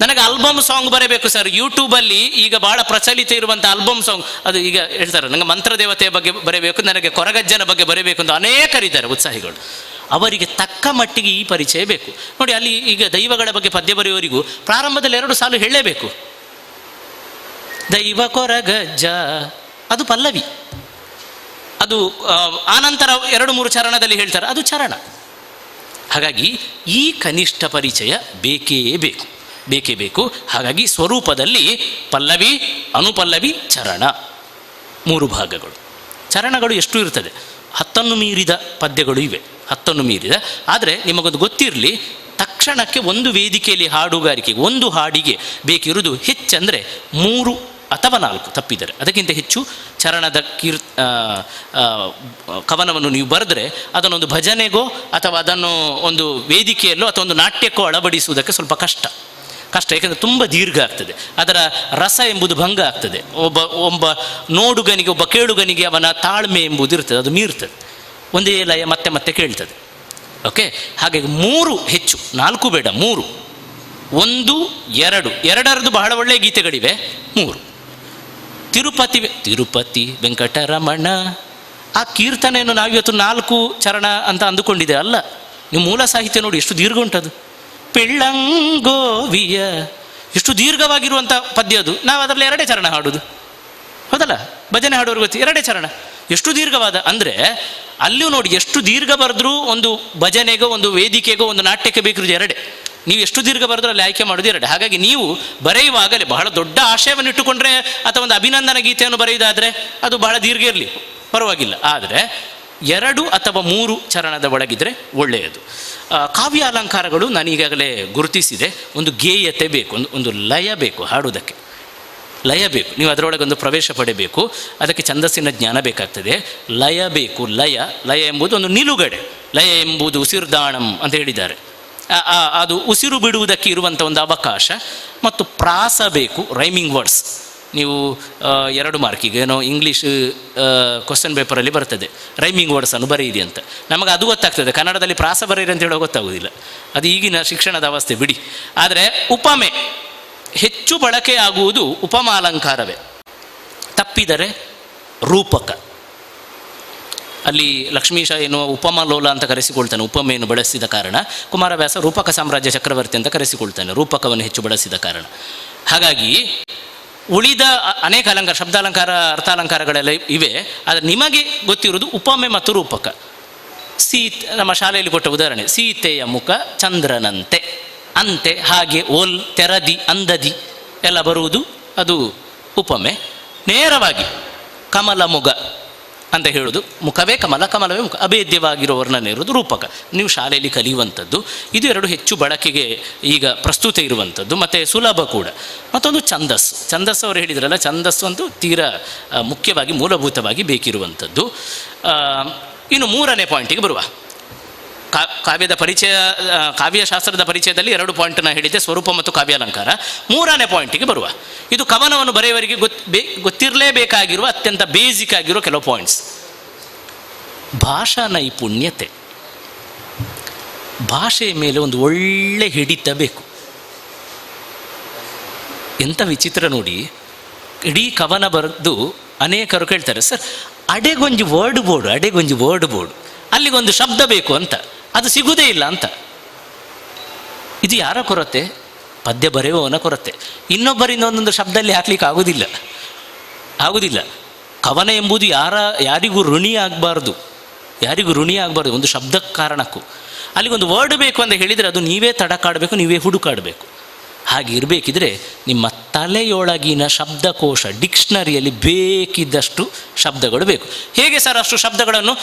ನನಗೆ ಆಲ್ಬಮ್ ಸಾಂಗ್ ಬರಬೇಕು ಸರ್, ಯೂಟ್ಯೂಬಲ್ಲಿ ಈಗ ಭಾಳ ಪ್ರಚಲಿತ ಇರುವಂಥ ಆಲ್ಬಮ್ ಸಾಂಗ್, ಅದು ಈಗ ಹೇಳ್ತಾರೆ ನನಗೆ ಮಂತ್ರದೇವತೆಯ ಬಗ್ಗೆ ಬರೆಯಬೇಕು, ನನಗೆ ಕೊರಗಜ್ಜನ ಬಗ್ಗೆ ಬರೆಯಬೇಕು ಅಂತ ಅನೇಕರಿದ್ದಾರೆ ಉತ್ಸಾಹಿಗಳು. ಅವರಿಗೆ ತಕ್ಕ ಮಟ್ಟಿಗೆ ಈ ಪರಿಚಯ ಬೇಕು ನೋಡಿ. ಅಲ್ಲಿ ಈಗ ದೈವಗಳ ಬಗ್ಗೆ ಪದ್ಯ ಬರೆಯುವವರಿಗೂ ಪ್ರಾರಂಭದಲ್ಲಿ 2 ಸಾಲು ಹೇಳಲೇಬೇಕು. ದೈವ ಕೊರಗಜ್ಜ ಅದು ಪಲ್ಲವಿ, ಅದು ಆನಂತರ 2-3 ಚರಣದಲ್ಲಿ ಹೇಳ್ತಾರೆ, ಅದು ಚರಣ. ಹಾಗಾಗಿ ಈ ಕನಿಷ್ಠ ಪರಿಚಯ ಬೇಕೇ ಬೇಕು. ಹಾಗಾಗಿ ಸ್ವರೂಪದಲ್ಲಿ ಪಲ್ಲವಿ, ಅನುಪಲ್ಲವಿ, ಚರಣ 3 ಭಾಗಗಳು. ಚರಣಗಳು ಎಷ್ಟು ಇರ್ತದೆ? 10 ಮೀರಿದ ಪದ್ಯಗಳು ಇವೆ, 10 ಮೀರಿದ. ಆದರೆ ನಿಮಗೊಂದು ಗೊತ್ತಿರಲಿ, ತಕ್ಷಣಕ್ಕೆ ಒಂದು ವೇದಿಕೆಯಲ್ಲಿ ಹಾಡುಗಾರಿಕೆಗೆ ಒಂದು ಹಾಡಿಗೆ ಬೇಕಿರುವುದು ಹೆಚ್ಚಂದರೆ 3 ಅಥವಾ 4, ತಪ್ಪಿದರೆ ಅದಕ್ಕಿಂತ ಹೆಚ್ಚು ಚರಣದ ಕವನವನ್ನು ನೀವು ಬರೆದ್ರೆ ಅದನ್ನೊಂದು ಭಜನೆಗೋ ಅಥವಾ ಅದನ್ನು ಒಂದು ವೇದಿಕೆಯಲ್ಲೋ ಅಥವಾ ಒಂದು ನಾಟ್ಯಕ್ಕೋ ಅಳವಡಿಸುವುದಕ್ಕೆ ಸ್ವಲ್ಪ ಕಷ್ಟ. ಏಕೆಂದರೆ ತುಂಬ ದೀರ್ಘ ಆಗ್ತದೆ, ಅದರ ರಸ ಎಂಬುದು ಭಂಗ ಆಗ್ತದೆ. ಒಬ್ಬ ನೋಡುಗನಿಗೆ, ಒಬ್ಬ ಕೇಳುಗನಿಗೆ ಅವನ ತಾಳ್ಮೆ ಎಂಬುದು ಇರ್ತದೆ, ಅದು ಮೀರ್ತದೆ. ಒಂದೇ ಲಯ ಮತ್ತೆ ಕೇಳ್ತದೆ. ಓಕೆ, ಹಾಗಾಗಿ 3 ಹೆಚ್ಚು, 4 ಬೇಡ, 3. 1, 2, 2ರದ್ದು ಬಹಳ ಒಳ್ಳೆಯ ಗೀತೆಗಳಿವೆ. 3 ತಿರುಪತಿ ವೆಂಕಟರಮಣ, ಆ ಕೀರ್ತನೆಯನ್ನು ನಾವಿವತ್ತು 4 ಚರಣ ಅಂತ ಅಂದುಕೊಂಡಿದೆ ಅಲ್ಲ. ನೀವು ಮೂಲ ಸಾಹಿತ್ಯ ನೋಡಿ ಎಷ್ಟು ದೀರ್ಘ ಉಂಟದು. ಪಿಳ್ಳಂಗೋವಿಯ ಎಷ್ಟು ದೀರ್ಘವಾಗಿರುವಂಥ ಪದ್ಯ ಅದು. ನಾವು ಅದರಲ್ಲಿ 2 ಚರಣ ಹಾಡೋದು, ಹೌದಲ್ಲ? ಭಜನೆ ಹಾಡೋರು ಗೊತ್ತಿ 2 ಚರಣ ಎಷ್ಟು ದೀರ್ಘವಾದ ಅಂದರೆ, ಅಲ್ಲಿಯೂ ನೋಡಿ ಎಷ್ಟು ದೀರ್ಘ ಬರೆದ್ರೂ ಒಂದು ಭಜನೆಗೋ ಒಂದು ವೇದಿಕೆಗೋ ಒಂದು ನಾಟ್ಯಕ್ಕೆ ಬೇಕಿರೋದು 2. ನೀವು ಎಷ್ಟು ದೀರ್ಘ ಬರೆದ್ರೂ ಅಲ್ಲಿ ಆಯ್ಕೆ ಮಾಡೋದು 2. ಹಾಗಾಗಿ ನೀವು ಬರೆಯುವಾಗಲೇ ಬಹಳ ದೊಡ್ಡ ಆಶಯವನ್ನು ಇಟ್ಟುಕೊಂಡ್ರೆ ಅಥವಾ ಒಂದು ಅಭಿನಂದನಾ ಗೀತೆಯನ್ನು ಬರೆಯುವುದಾದರೆ ಅದು ಬಹಳ ದೀರ್ಘ ಇರಲಿ, ಪರವಾಗಿಲ್ಲ. ಆದರೆ 2 ಅಥವಾ 3 ಚರಣದ ಒಳಗಿದ್ರೆ ಒಳ್ಳೆಯದು. ಕಾವ್ಯ ಅಲಂಕಾರಗಳು ನಾನು ಈಗಾಗಲೇ ಗುರುತಿಸಿದೆ. ಒಂದು ಗೇಯತೆ ಬೇಕು, ಒಂದು ಲಯ ಬೇಕು, ಹಾಡುವುದಕ್ಕೆ ಲಯ ಬೇಕು. ನೀವು ಅದರೊಳಗೆ ಒಂದು ಪ್ರವೇಶ ಪಡೆಯಬೇಕು, ಅದಕ್ಕೆ ಛಂದಸ್ಸಿನ ಜ್ಞಾನ ಬೇಕಾಗ್ತದೆ. ಲಯ ಬೇಕು. ಲಯ ಎಂಬುದು ಒಂದು ನಿಲುಗಡೆ. ಲಯ ಎಂಬುದು ಉಸಿರ್ದಾಣಂ ಅಂತ ಹೇಳಿದ್ದಾರೆ. ಅದು ಉಸಿರು ಬಿಡುವುದಕ್ಕೆ ಇರುವಂಥ ಒಂದು ಅವಕಾಶ. ಮತ್ತು ಪ್ರಾಸ ಬೇಕು, ರೈಮಿಂಗ್ ವರ್ಡ್ಸ್. ನೀವು 2 ಮಾರ್ಕಿಗೆ ಏನೋ ಇಂಗ್ಲೀಷ್ ಕ್ವಶನ್ ಪೇಪರಲ್ಲಿ ಬರ್ತದೆ ರೈಮಿಂಗ್ ವರ್ಡ್ಸನ್ನು ಬರೆಯಿರಿ ಅಂತ. ನಮಗೆ ಅದು ಗೊತ್ತಾಗ್ತದೆ, ಕನ್ನಡದಲ್ಲಿ ಪ್ರಾಸ ಬರೆಯಿರಿ ಅಂತ ಹೇಳೋ ಗೊತ್ತಾಗೋದಿಲ್ಲ. ಅದು ಈಗಿನ ಶಿಕ್ಷಣದ ಅವಸ್ಥೆ ಬಿಡಿ. ಆದರೆ ಉಪಮೆ ಹೆಚ್ಚು ಬಳಕೆ ಆಗುವುದು ಉಪಮಾಲಂಕಾರವೇ, ತಪ್ಪಿದರೆ ರೂಪಕ. ಅಲ್ಲಿ ಲಕ್ಷ್ಮೀಶ ಎನ್ನುವ ಉಪಮಲೋಲ ಅಂತ ಕರೆಸಿಕೊಳ್ತಾನೆ ಉಪಮೆಯನ್ನು ಬಳಸಿದ ಕಾರಣ. ಕುಮಾರವ್ಯಾಸ ರೂಪಕ ಸಾಮ್ರಾಜ್ಯ ಚಕ್ರವರ್ತಿ ಅಂತ ಕರೆಸಿಕೊಳ್ತಾನೆ ರೂಪಕವನ್ನು ಹೆಚ್ಚು ಬಳಸಿದ ಕಾರಣ. ಹಾಗಾಗಿ ಉಳಿದ ಅನೇಕ ಅಲಂಕಾರ, ಶಬ್ದಾಲಂಕಾರ, ಅರ್ಥಾಲಂಕಾರಗಳೆಲ್ಲ ಇವೆ. ಆದರೆ ನಿಮಗೆ ಗೊತ್ತಿರುವುದು ಉಪಮೆ ಮತ್ತು ರೂಪಕ. ನಮ್ಮ ಶಾಲೆಯಲ್ಲಿ ಕೊಟ್ಟ ಉದಾಹರಣೆ, ಸೀತೆಯ ಮುಖ ಚಂದ್ರನಂತೆ, ಅಂತೆ, ಹಾಗೆ, ಓಲ್, ತೆರದಿ, ಅಂದದಿ ಎಲ್ಲ ಬರುವುದು ಅದು ಉಪಮೆ. ನೇರವಾಗಿ ಕಮಲ ಮುಗ ಅಂತ ಹೇಳೋದು, ಮುಖವೇ ಕಮಲ, ಕಮಲವೇ ಮುಖ, ಅಭೇದ್ಯವಾಗಿರೋ ವರ್ಣನೆ ಇರೋದು ರೂಪಕ. ನೀವು ಶಾಲೆಯಲ್ಲಿ ಕಲಿಯುವಂಥದ್ದು ಇದು 2 ಹೆಚ್ಚು ಬಳಕೆಗೆ ಈಗ ಪ್ರಸ್ತುತ ಇರುವಂಥದ್ದು, ಮತ್ತು ಸುಲಭ ಕೂಡ. ಮತ್ತೊಂದು ಛಂದಸ್ಸು. ಛಂದಸ್ಸು ಅವರು ಹೇಳಿದ್ರಲ್ಲ, ಛಂದಸ್ಸು ಅಂತೂ ತೀರಾ ಮುಖ್ಯವಾಗಿ ಮೂಲಭೂತವಾಗಿ ಬೇಕಿರುವಂಥದ್ದು. ಇನ್ನು 3ನೇ ಪಾಯಿಂಟಿಗೆ ಬರುವ. ಕಾವ್ಯದ ಪರಿಚಯ, ಕಾವ್ಯಶಾಸ್ತ್ರದ ಪರಿಚಯದಲ್ಲಿ 2 ಪಾಯಿಂಟನ್ನು ಹೇಳಿದ್ದೆ, ಸ್ವರೂಪ ಮತ್ತು ಕಾವ್ಯಾಲಂಕಾರ. 3ನೇ ಪಾಯಿಂಟಿಗೆ ಬರುವ. ಇದು ಕವನವನ್ನು ಬರೆಯುವವರಿಗೆ ಗೊತ್ತಿರಲೇಬೇಕಾಗಿರುವ ಅತ್ಯಂತ ಬೇಸಿಕ್ ಆಗಿರೋ ಕೆಲವು ಪಾಯಿಂಟ್ಸ್. ಭಾಷಾ ನೈಪುಣ್ಯತೆ. ಭಾಷೆಯ ಮೇಲೆ ಒಂದು ಒಳ್ಳೆ ಹಿಡಿತ ಬೇಕು. ಎಂಥ ವಿಚಿತ್ರ ನೋಡಿ, ಇಡೀ ಕವನ ಬರೆದು ಅನೇಕರು ಕೇಳ್ತಾರೆ, ಸರ್ ಅಡೆಗೊಂಜಿ ವರ್ಡ್ ಬೋರ್ಡು, ಅಲ್ಲಿಗೊಂದು ಶಬ್ದ ಬೇಕು ಅಂತ, ಅದು ಸಿಗುವುದೇ ಇಲ್ಲ ಅಂತ. ಇದು ಯಾರ ಕೊರತೆ? ಪದ್ಯ ಬರೆಯುವವನ ಕೊರತೆ. ಇನ್ನೊಬ್ಬರಿಂದ ಒಂದೊಂದು ಶಬ್ದಲ್ಲಿ ಹಾಕ್ಲಿಕ್ಕೆ ಆಗುವುದಿಲ್ಲ. ಕವನ ಎಂಬುದು ಯಾರಿಗೂ ಋಣಿ ಆಗಬಾರ್ದು, ಒಂದು ಶಬ್ದ ಕಾರಣಕ್ಕೂ. ಅಲ್ಲಿಗೊಂದು ವರ್ಡ್ ಬೇಕು ಅಂತ ಹೇಳಿದರೆ ಅದು ನೀವೇ ತಡಕಾಡಬೇಕು, ನೀವೇ ಹುಡುಕಾಡಬೇಕು. ಹಾಗೆ ಇರಬೇಕಿದ್ರೆ ನಿಮ್ಮ ತಲೆಯೊಳಗಿನ ಶಬ್ದಕೋಶ, ಡಿಕ್ಷನರಿಯಲ್ಲಿ ಬೇಕಿದ್ದಷ್ಟು ಶಬ್ದಗಳು ಬೇಕು. ಹೇಗೆ ಸರ್ ಅಷ್ಟು ಶಬ್ದಗಳನ್ನು?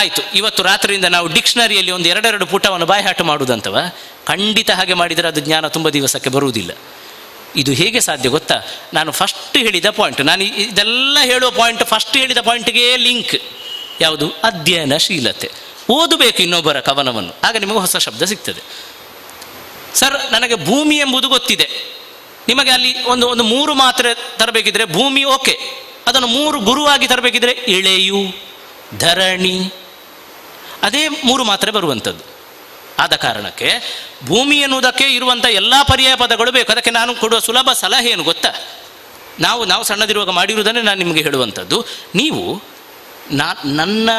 ಆಯಿತು, ಇವತ್ತು ರಾತ್ರಿಯಿಂದ ನಾವು ಡಿಕ್ಷನರಿಯಲ್ಲಿ ಒಂದು 2 ಪುಟವನ್ನು ಬಾಯ್ಹಾಟ ಮಾಡುವುದಂತವ? ಖಂಡಿತ ಹಾಗೆ ಮಾಡಿದರೆ ಅದು ಜ್ಞಾನ ತುಂಬ ದಿವಸಕ್ಕೆ ಬರುವುದಿಲ್ಲ. ಇದು ಹೇಗೆ ಸಾಧ್ಯ ಗೊತ್ತಾ? ನಾನು ಫಸ್ಟ್ ಹೇಳಿದ ಪಾಯಿಂಟ್, ನಾನು ಇದೆಲ್ಲ ಹೇಳುವ ಪಾಯಿಂಟ್, ಫಸ್ಟ್ ಹೇಳಿದ ಪಾಯಿಂಟ್ಗೆ ಲಿಂಕ್ ಯಾವುದು? ಅಧ್ಯಯನಶೀಲತೆ. ಓದಬೇಕು ಇನ್ನೊಬ್ಬರ ಕವನವನ್ನು, ಆಗ ನಿಮಗೆ ಹೊಸ ಶಬ್ದ ಸಿಗ್ತದೆ. ಸರ್ ನನಗೆ ಭೂಮಿ ಎಂಬುದು ಗೊತ್ತಿದೆ, ನಿಮಗೆ ಅಲ್ಲಿ ಒಂದು 3 ಮಾತ್ರೆ ತರಬೇಕಿದ್ರೆ ಭೂಮಿ ಓಕೆ, ಅದನ್ನು 3 ಗುರುವಾಗಿ ತರಬೇಕಿದ್ರೆ ಎಳೆಯು, ಧರಣಿ, ಅದೇ 3 ಮಾತ್ರೆ ಬರುವಂಥದ್ದು. ಆದ ಕಾರಣಕ್ಕೆ ಭೂಮಿ ಎನ್ನುವುದಕ್ಕೆ ಇರುವಂಥ ಎಲ್ಲ ಪರ್ಯಾಯ ಪದಗಳು ಬೇಕು. ಅದಕ್ಕೆ ನಾನು ಕೊಡುವ ಸುಲಭ ಸಲಹೆ ಏನು ಗೊತ್ತಾ? ನಾವು ಸಣ್ಣದಿರುವಾಗ ಮಾಡಿರುವುದನ್ನೇ ನಾನು ನಿಮಗೆ ಹೇಳುವಂಥದ್ದು. ನೀವು ನನ್ನ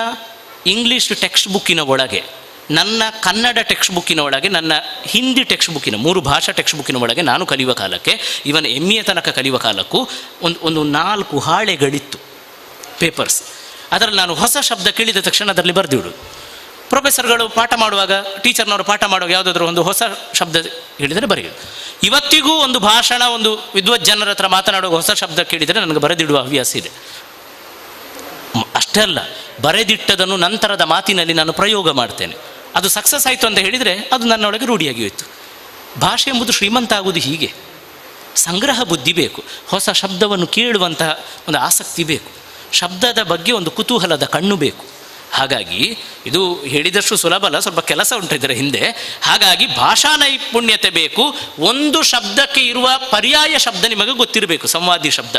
ಇಂಗ್ಲೀಷ್ ಟೆಕ್ಸ್ಟ್ ಬುಕ್ಕಿನ ಒಳಗೆ, ನನ್ನ ಕನ್ನಡ ಟೆಕ್ಸ್ಟ್ ಬುಕ್ಕಿನ ಒಳಗೆ, ನನ್ನ ಹಿಂದಿ ಟೆಕ್ಸ್ಟ್ ಬುಕ್ಕಿನ 3 ಭಾಷಾ ಟೆಕ್ಸ್ಟ್ ಬುಕ್ಕಿನ ಒಳಗೆ ನಾನು ಕಲಿಯುವ ಕಾಲಕ್ಕೆ, ಇವನ್ MA ತನಕ ಕಲಿಯುವ ಕಾಲಕ್ಕೂ ಒಂದು 4 ಹಾಳೆಗಳಿತ್ತು ಪೇಪರ್ಸ್. ಅದರಲ್ಲಿ ನಾನು ಹೊಸ ಶಬ್ದ ಕೇಳಿದ ತಕ್ಷಣ ಅದರಲ್ಲಿ ಬರೆದಿಡು. ಪ್ರೊಫೆಸರ್ಗಳು ಪಾಠ ಮಾಡುವಾಗ, ಟೀಚರ್ನವರು ಪಾಠ ಮಾಡುವಾಗ ಯಾವುದಾದ್ರೂ ಒಂದು ಹೊಸ ಶಬ್ದ ಹೇಳಿದರೆ ಬರೆಯೋದು. ಇವತ್ತಿಗೂ ಒಂದು ಭಾಷಣ, ಒಂದು ವಿದ್ವಜ್ಜನರ ಹತ್ರ ಮಾತನಾಡುವಾಗ ಹೊಸ ಶಬ್ದ ಕೇಳಿದರೆ ನನಗೆ ಬರೆದಿಡುವ ಹವ್ಯಾಸ ಇದೆ. ಅಷ್ಟೇ ಅಲ್ಲ, ಬರೆದಿಟ್ಟದನ್ನು ನಂತರದ ಮಾತಿನಲ್ಲಿ ನಾನು ಪ್ರಯೋಗ ಮಾಡ್ತೇನೆ. ಅದು ಸಕ್ಸಸ್ ಆಯಿತು ಅಂತ ಹೇಳಿದರೆ ಅದು ನನ್ನೊಳಗೆ ರೂಢಿಯಾಗಿ ಹೋಯಿತು. ಭಾಷೆ ಎಂಬುದು ಶ್ರೀಮಂತ ಆಗುವುದು ಹೀಗೆ. ಸಂಗ್ರಹ ಬುದ್ಧಿ ಬೇಕು, ಹೊಸ ಶಬ್ದವನ್ನು ಕೇಳುವಂತಹ ಒಂದು ಆಸಕ್ತಿ ಬೇಕು, ಶಬ್ದದ ಬಗ್ಗೆ ಒಂದು ಕುತೂಹಲದ ಕಣ್ಣು ಬೇಕು. ಹಾಗಾಗಿ ಇದು ಹೇಳಿದಷ್ಟು ಸುಲಭ ಅಲ್ಲ, ಸ್ವಲ್ಪ ಕೆಲಸ ಉಂಟು ಇದರ ಹಿಂದೆ. ಹಾಗಾಗಿ ಭಾಷಾ ನೈಪುಣ್ಯತೆ ಬೇಕು. ಒಂದು ಶಬ್ದಕ್ಕೆ ಇರುವ ಪರ್ಯಾಯ ಶಬ್ದ ನಿಮಗೆ ಗೊತ್ತಿರಬೇಕು, ಸಂವಾದಿ ಶಬ್ದ.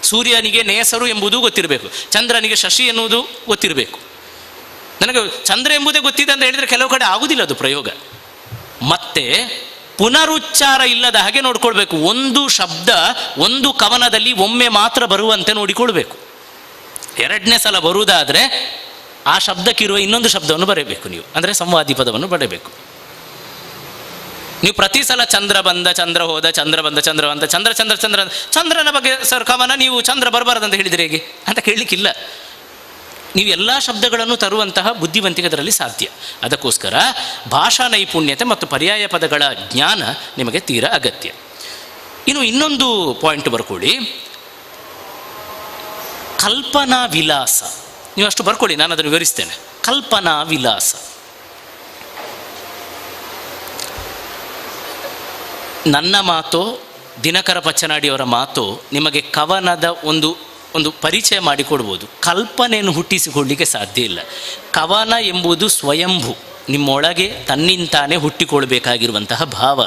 ಸೂರ್ಯನಿಗೆ ನೇಸರು ಎಂಬುದು ಗೊತ್ತಿರಬೇಕು, ಚಂದ್ರನಿಗೆ ಶಶಿ ಎನ್ನುವುದು ಗೊತ್ತಿರಬೇಕು. ನನಗೆ ಚಂದ್ರ ಎಂಬುದೇ ಗೊತ್ತಿದೆ ಅಂತ ಹೇಳಿದರೆ ಕೆಲವು ಕಡೆ ಆಗುವುದಿಲ್ಲ ಅದು ಪ್ರಯೋಗ. ಮತ್ತೆ ಪುನರುಚ್ಚಾರ ಇಲ್ಲದ ಹಾಗೆ ನೋಡಿಕೊಳ್ಬೇಕು. ಒಂದು ಶಬ್ದ ಒಂದು ಕವನದಲ್ಲಿ ಒಮ್ಮೆ ಮಾತ್ರ ಬರುವಂತೆ ನೋಡಿಕೊಳ್ಬೇಕು. 2ನೇ ಸಲ ಬರುವುದಾದರೆ ಆ ಶಬ್ದಕ್ಕಿರುವ ಇನ್ನೊಂದು ಶಬ್ದವನ್ನು ಬರೆಯಬೇಕು ನೀವು, ಅಂದರೆ ಸಂವಾದಿ ಪದವನ್ನು ಬರೆಯಬೇಕು. ನೀವು ಪ್ರತಿ ಸಲ ಚಂದ್ರ ಬಂದ, ಚಂದ್ರ ಹೋದ, ಚಂದ್ರ ಬಂದ, ಚಂದ್ರ ಬಂದ, ಚಂದ್ರನ ಬಗ್ಗೆ ಸರ್ ಕವನ ನೀವು ಚಂದ್ರ ಬರಬಾರದಂತ ಹೇಳಿದರೆ ಹೇಗೆ ಅಂತ ಕೇಳಲಿಕ್ಕಿಲ್ಲ. ನೀವು ಎಲ್ಲ ಶಬ್ದಗಳನ್ನು ತರುವಂತಹ ಬುದ್ಧಿವಂತಿಕೆ ಅದರಲ್ಲಿ ಸಾಧ್ಯ. ಅದಕ್ಕೋಸ್ಕರ ಭಾಷಾ ನೈಪುಣ್ಯತೆ ಮತ್ತು ಪರ್ಯಾಯ ಪದಗಳ ಜ್ಞಾನ ನಿಮಗೆ ತೀರಾ ಅಗತ್ಯ. ಇನ್ನು ಇನ್ನೊಂದು ಪಾಯಿಂಟ್ ಬರ್ಕೊಳ್ಳಿ, ಕಲ್ಪನಾ ವಿಲಾಸ. ನೀವು ಅಷ್ಟು ಬರ್ಕೊಳ್ಳಿ, ನಾನು ಅದನ್ನು ವಿವರಿಸ್ತೇನೆ. ಕಲ್ಪನಾ ವಿಲಾಸ. ನನ್ನ ಮಾತೋ ದಿನಕರ ಪಚ್ಚನಾಡಿಯವರ ಮಾತೋ ನಿಮಗೆ ಕವನದ ಒಂದು ಪರಿಚಯ ಮಾಡಿಕೊಡ್ಬೋದು. ಕಲ್ಪನೆಯನ್ನು ಹುಟ್ಟಿಸಿಕೊಳ್ಳಲಿಕ್ಕೆ ಸಾಧ್ಯ ಇಲ್ಲ. ಕವನ ಎಂಬುದು ಸ್ವಯಂಭೂ, ನಿಮ್ಮೊಳಗೆ ತನ್ನಿಂತಾನೇ ಹುಟ್ಟಿಕೊಳ್ಬೇಕಾಗಿರುವಂತಹ ಭಾವ.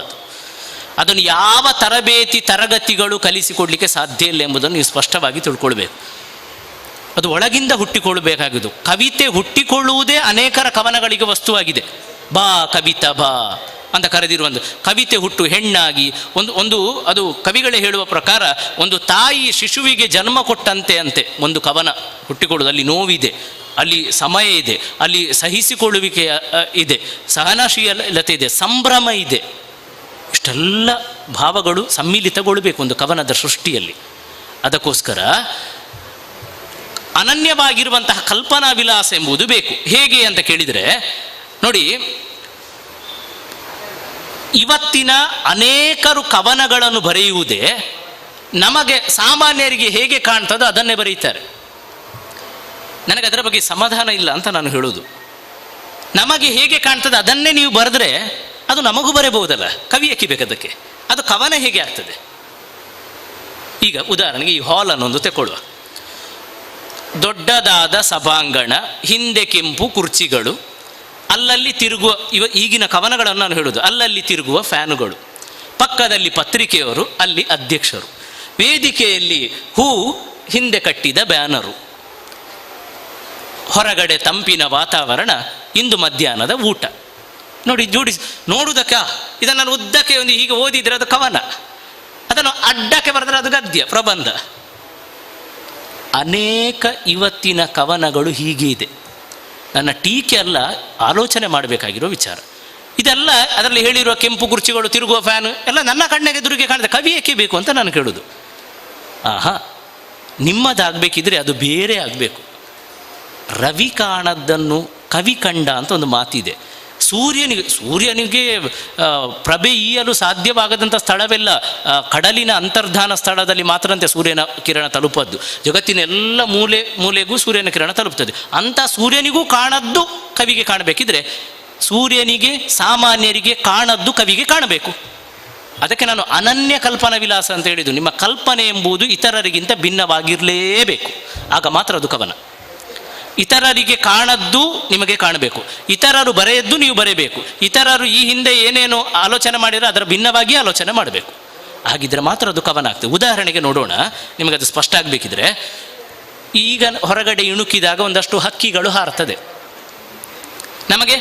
ಅದು ಅದನ್ನು ಯಾವ ತರಬೇತಿ ತರಗತಿಗಳು ಕಲಿಸಿಕೊಡ್ಲಿಕ್ಕೆ ಸಾಧ್ಯ ಇಲ್ಲ ಎಂಬುದನ್ನು ನೀವು ಸ್ಪಷ್ಟವಾಗಿ ತಿಳ್ಕೊಳ್ಬೇಕು. ಅದು ಒಳಗಿಂದ ಹುಟ್ಟಿಕೊಳ್ಳಬೇಕಾಗಿದ್ದು. ಕವಿತೆ ಹುಟ್ಟಿಕೊಳ್ಳುವುದೇ ಅನೇಕರ ಕವನಗಳಿಗೆ ವಸ್ತುವಾಗಿದೆ. ಬಾ ಕವಿತಾ ಬಾ ಅಂತ ಕರೆದಿರುವ ಒಂದು ಕವಿತೆ ಹುಟ್ಟು ಹೆಣ್ಣಾಗಿ ಒಂದು ಅದು ಕವಿಗಳೇ ಹೇಳುವ ಪ್ರಕಾರ ಒಂದು ತಾಯಿ ಶಿಶುವಿಗೆ ಜನ್ಮ ಕೊಟ್ಟಂತೆ ಅಂತೆ ಒಂದು ಕವನ ಹುಟ್ಟಿಕೊಳ್ಳುವುದು. ಅಲ್ಲಿ ನೋವಿದೆ, ಅಲ್ಲಿ ಸಮಯ ಇದೆ, ಅಲ್ಲಿ ಸಹಿಸಿಕೊಳ್ಳುವಿಕೆ ಇದೆ, ಸಹನಶೀಲತೆ ಇದೆ, ಸಂಭ್ರಮ ಇದೆ. ಇಷ್ಟೆಲ್ಲ ಭಾವಗಳು ಸಮ್ಮಿಲಿತಗೊಳ್ಳಬೇಕು ಒಂದು ಕವನದ ಸೃಷ್ಟಿಯಲ್ಲಿ. ಅದಕ್ಕೋಸ್ಕರ ಅನನ್ಯವಾಗಿರುವಂತಹ ಕಲ್ಪನಾ ವಿಲಾಸ ಎಂಬುದು ಬೇಕು. ಹೇಗೆ ಅಂತ ಕೇಳಿದರೆ ನೋಡಿ, ಇವತ್ತಿನ ಅನೇಕರು ಕವನಗಳನ್ನು ಬರೆಯುವುದೇ ನಮಗೆ ಸಾಮಾನ್ಯರಿಗೆ ಹೇಗೆ ಕಾಣ್ತದೋ ಅದನ್ನೇ ಬರೀತಾರೆ. ನನಗೆ ಅದರ ಬಗ್ಗೆ ಸಮಾಧಾನ ಇಲ್ಲ ಅಂತ ನಾನು ಹೇಳೋದು. ನಮಗೆ ಹೇಗೆ ಕಾಣ್ತದೆ ಅದನ್ನೇ ನೀವು ಬರೆದ್ರೆ ಅದು ನಮಗೂ ಬರೆಯಬಹುದಲ್ಲ, ಕವಿ ಎಕ್ಕಿಬೇಕದಕ್ಕೆ. ಅದು ಕವನ ಹೇಗೆ ಆಗ್ತದೆ? ಈಗ ಉದಾಹರಣೆಗೆ ಈ ಹಾಲ್ ಅನ್ನೊಂದು ತೆಕ್ಕೊಳ್ಳುವ. ದೊಡ್ಡದಾದ ಸಭಾಂಗಣ, ಹಿಂದೆ ಕೆಂಪು ಕುರ್ಚಿಗಳು, ಅಲ್ಲಲ್ಲಿ ತಿರುಗುವ ಈಗಿನ ಕವನಗಳನ್ನು ನಾನು ಹೇಳೋದು, ಅಲ್ಲಲ್ಲಿ ತಿರುಗುವ ಫ್ಯಾನುಗಳು, ಪಕ್ಕದಲ್ಲಿ ಪತ್ರಿಕೆಯವರು, ಅಲ್ಲಿ ಅಧ್ಯಕ್ಷರು, ವೇದಿಕೆಯಲ್ಲಿ ಹೂ, ಹಿಂದೆ ಕಟ್ಟಿದ ಬ್ಯಾನರು, ಹೊರಗಡೆ ತಂಪಿನ ವಾತಾವರಣ, ಇಂದು ಮಧ್ಯಾಹ್ನದ ಊಟ. ನೋಡಿ ಜೋಡಿಸಿ ನೋಡುವುದಕ್ಕ ಇದನ್ನು ನಾನು ಉದ್ದಕ್ಕೆ ಒಂದು ಹೀಗೆ ಓದಿದರೆ ಅದು ಕವನ, ಅದನ್ನು ಅಡ್ಡಕ್ಕೆ ಬರೆದರೆ ಅದು ಗದ್ಯ ಪ್ರಬಂಧ. ಅನೇಕ ಇವತ್ತಿನ ಕವನಗಳು ಹೀಗೆ ಇದೆ. ನನ್ನ ಟೀಕೆ ಅಲ್ಲ, ಆಲೋಚನೆ ಮಾಡಬೇಕಾಗಿರೋ ವಿಚಾರ ಇದೆಲ್ಲ. ಅದರಲ್ಲಿ ಹೇಳಿರುವ ಕೆಂಪು ಕುರ್ಚಿಗಳು, ತಿರುಗುವ ಫ್ಯಾನು ಎಲ್ಲ ನನ್ನ ಕಣ್ಣಿಗೆ ಎದುರಿಗೆ ಕಾಣಿದೆ. ಕವಿ ಏಕೆ ಬೇಕು ಅಂತ ನಾನು ಕೇಳೋದು. ಆಹಾ, ನಿಮ್ಮದಾಗಬೇಕಿದ್ರೆ ಅದು ಬೇರೆ ಆಗಬೇಕು. ರವಿ ಕಾಣದ್ದನ್ನು ಕವಿ ಕಂಡ ಅಂತ ಒಂದು ಮಾತಿದೆ. ಸೂರ್ಯನಿಗೆ ಪ್ರಭೆ ಈಯಲು ಸಾಧ್ಯವಾಗದಂಥ ಸ್ಥಳವೆಲ್ಲ ಕಡಲಿನ ಅಂತರ್ಧಾನ ಸ್ಥಳದಲ್ಲಿ ಮಾತ್ರಂತೆ ಸೂರ್ಯನ ಕಿರಣ ತಲುಪದ್ದು. ಜಗತ್ತಿನ ಎಲ್ಲ ಮೂಲೆಗೂ ಸೂರ್ಯನ ಕಿರಣ ತಲುಪ್ತದೆ. ಅಂಥ ಸೂರ್ಯನಿಗೂ ಕಾಣದ್ದು ಕವಿಗೆ ಕಾಣಬೇಕಿದ್ರೆ ಸೂರ್ಯನಿಗೆ ಸಾಮಾನ್ಯರಿಗೆ ಕಾಣದ್ದು ಕವಿಗೆ ಕಾಣಬೇಕು. ಅದಕ್ಕೆ ನಾನು ಅನನ್ಯ ಕಲ್ಪನಾ ವಿಲಾಸ ಅಂತ ಹೇಳಿದ್ದು. ನಿಮ್ಮ ಕಲ್ಪನೆ ಎಂಬುದು ಇತರರಿಗಿಂತ ಭಿನ್ನವಾಗಿರಲೇಬೇಕು, ಆಗ ಮಾತ್ರ ಅದು ಕವನ. ಇತರರಿಗೆ ಕಾಣದ್ದು ನಿಮಗೆ ಕಾಣಬೇಕು, ಇತರರು ಬರೆಯದ್ದು ನೀವು ಬರೆಯಬೇಕು, ಇತರರು ಈ ಹಿಂದೆ ಏನೇನು ಆಲೋಚನೆ ಮಾಡಿದರೆ ಅದರ ಭಿನ್ನವಾಗಿ ಆಲೋಚನೆ ಮಾಡಬೇಕು. ಹಾಗಿದ್ರೆ ಮಾತ್ರ ಅದು ಕವನ ಆಗ್ತದೆ. ಉದಾಹರಣೆಗೆ ನೋಡೋಣ, ನಿಮಗದು ಸ್ಪಷ್ಟ ಆಗಬೇಕಿದ್ರೆ. ಈಗ ಹೊರಗಡೆ ಇಣುಕಿದಾಗ ಒಂದಷ್ಟು ಹಕ್ಕಿಗಳು ಹಾರುತ್ತದೆ. ನಮಗೆ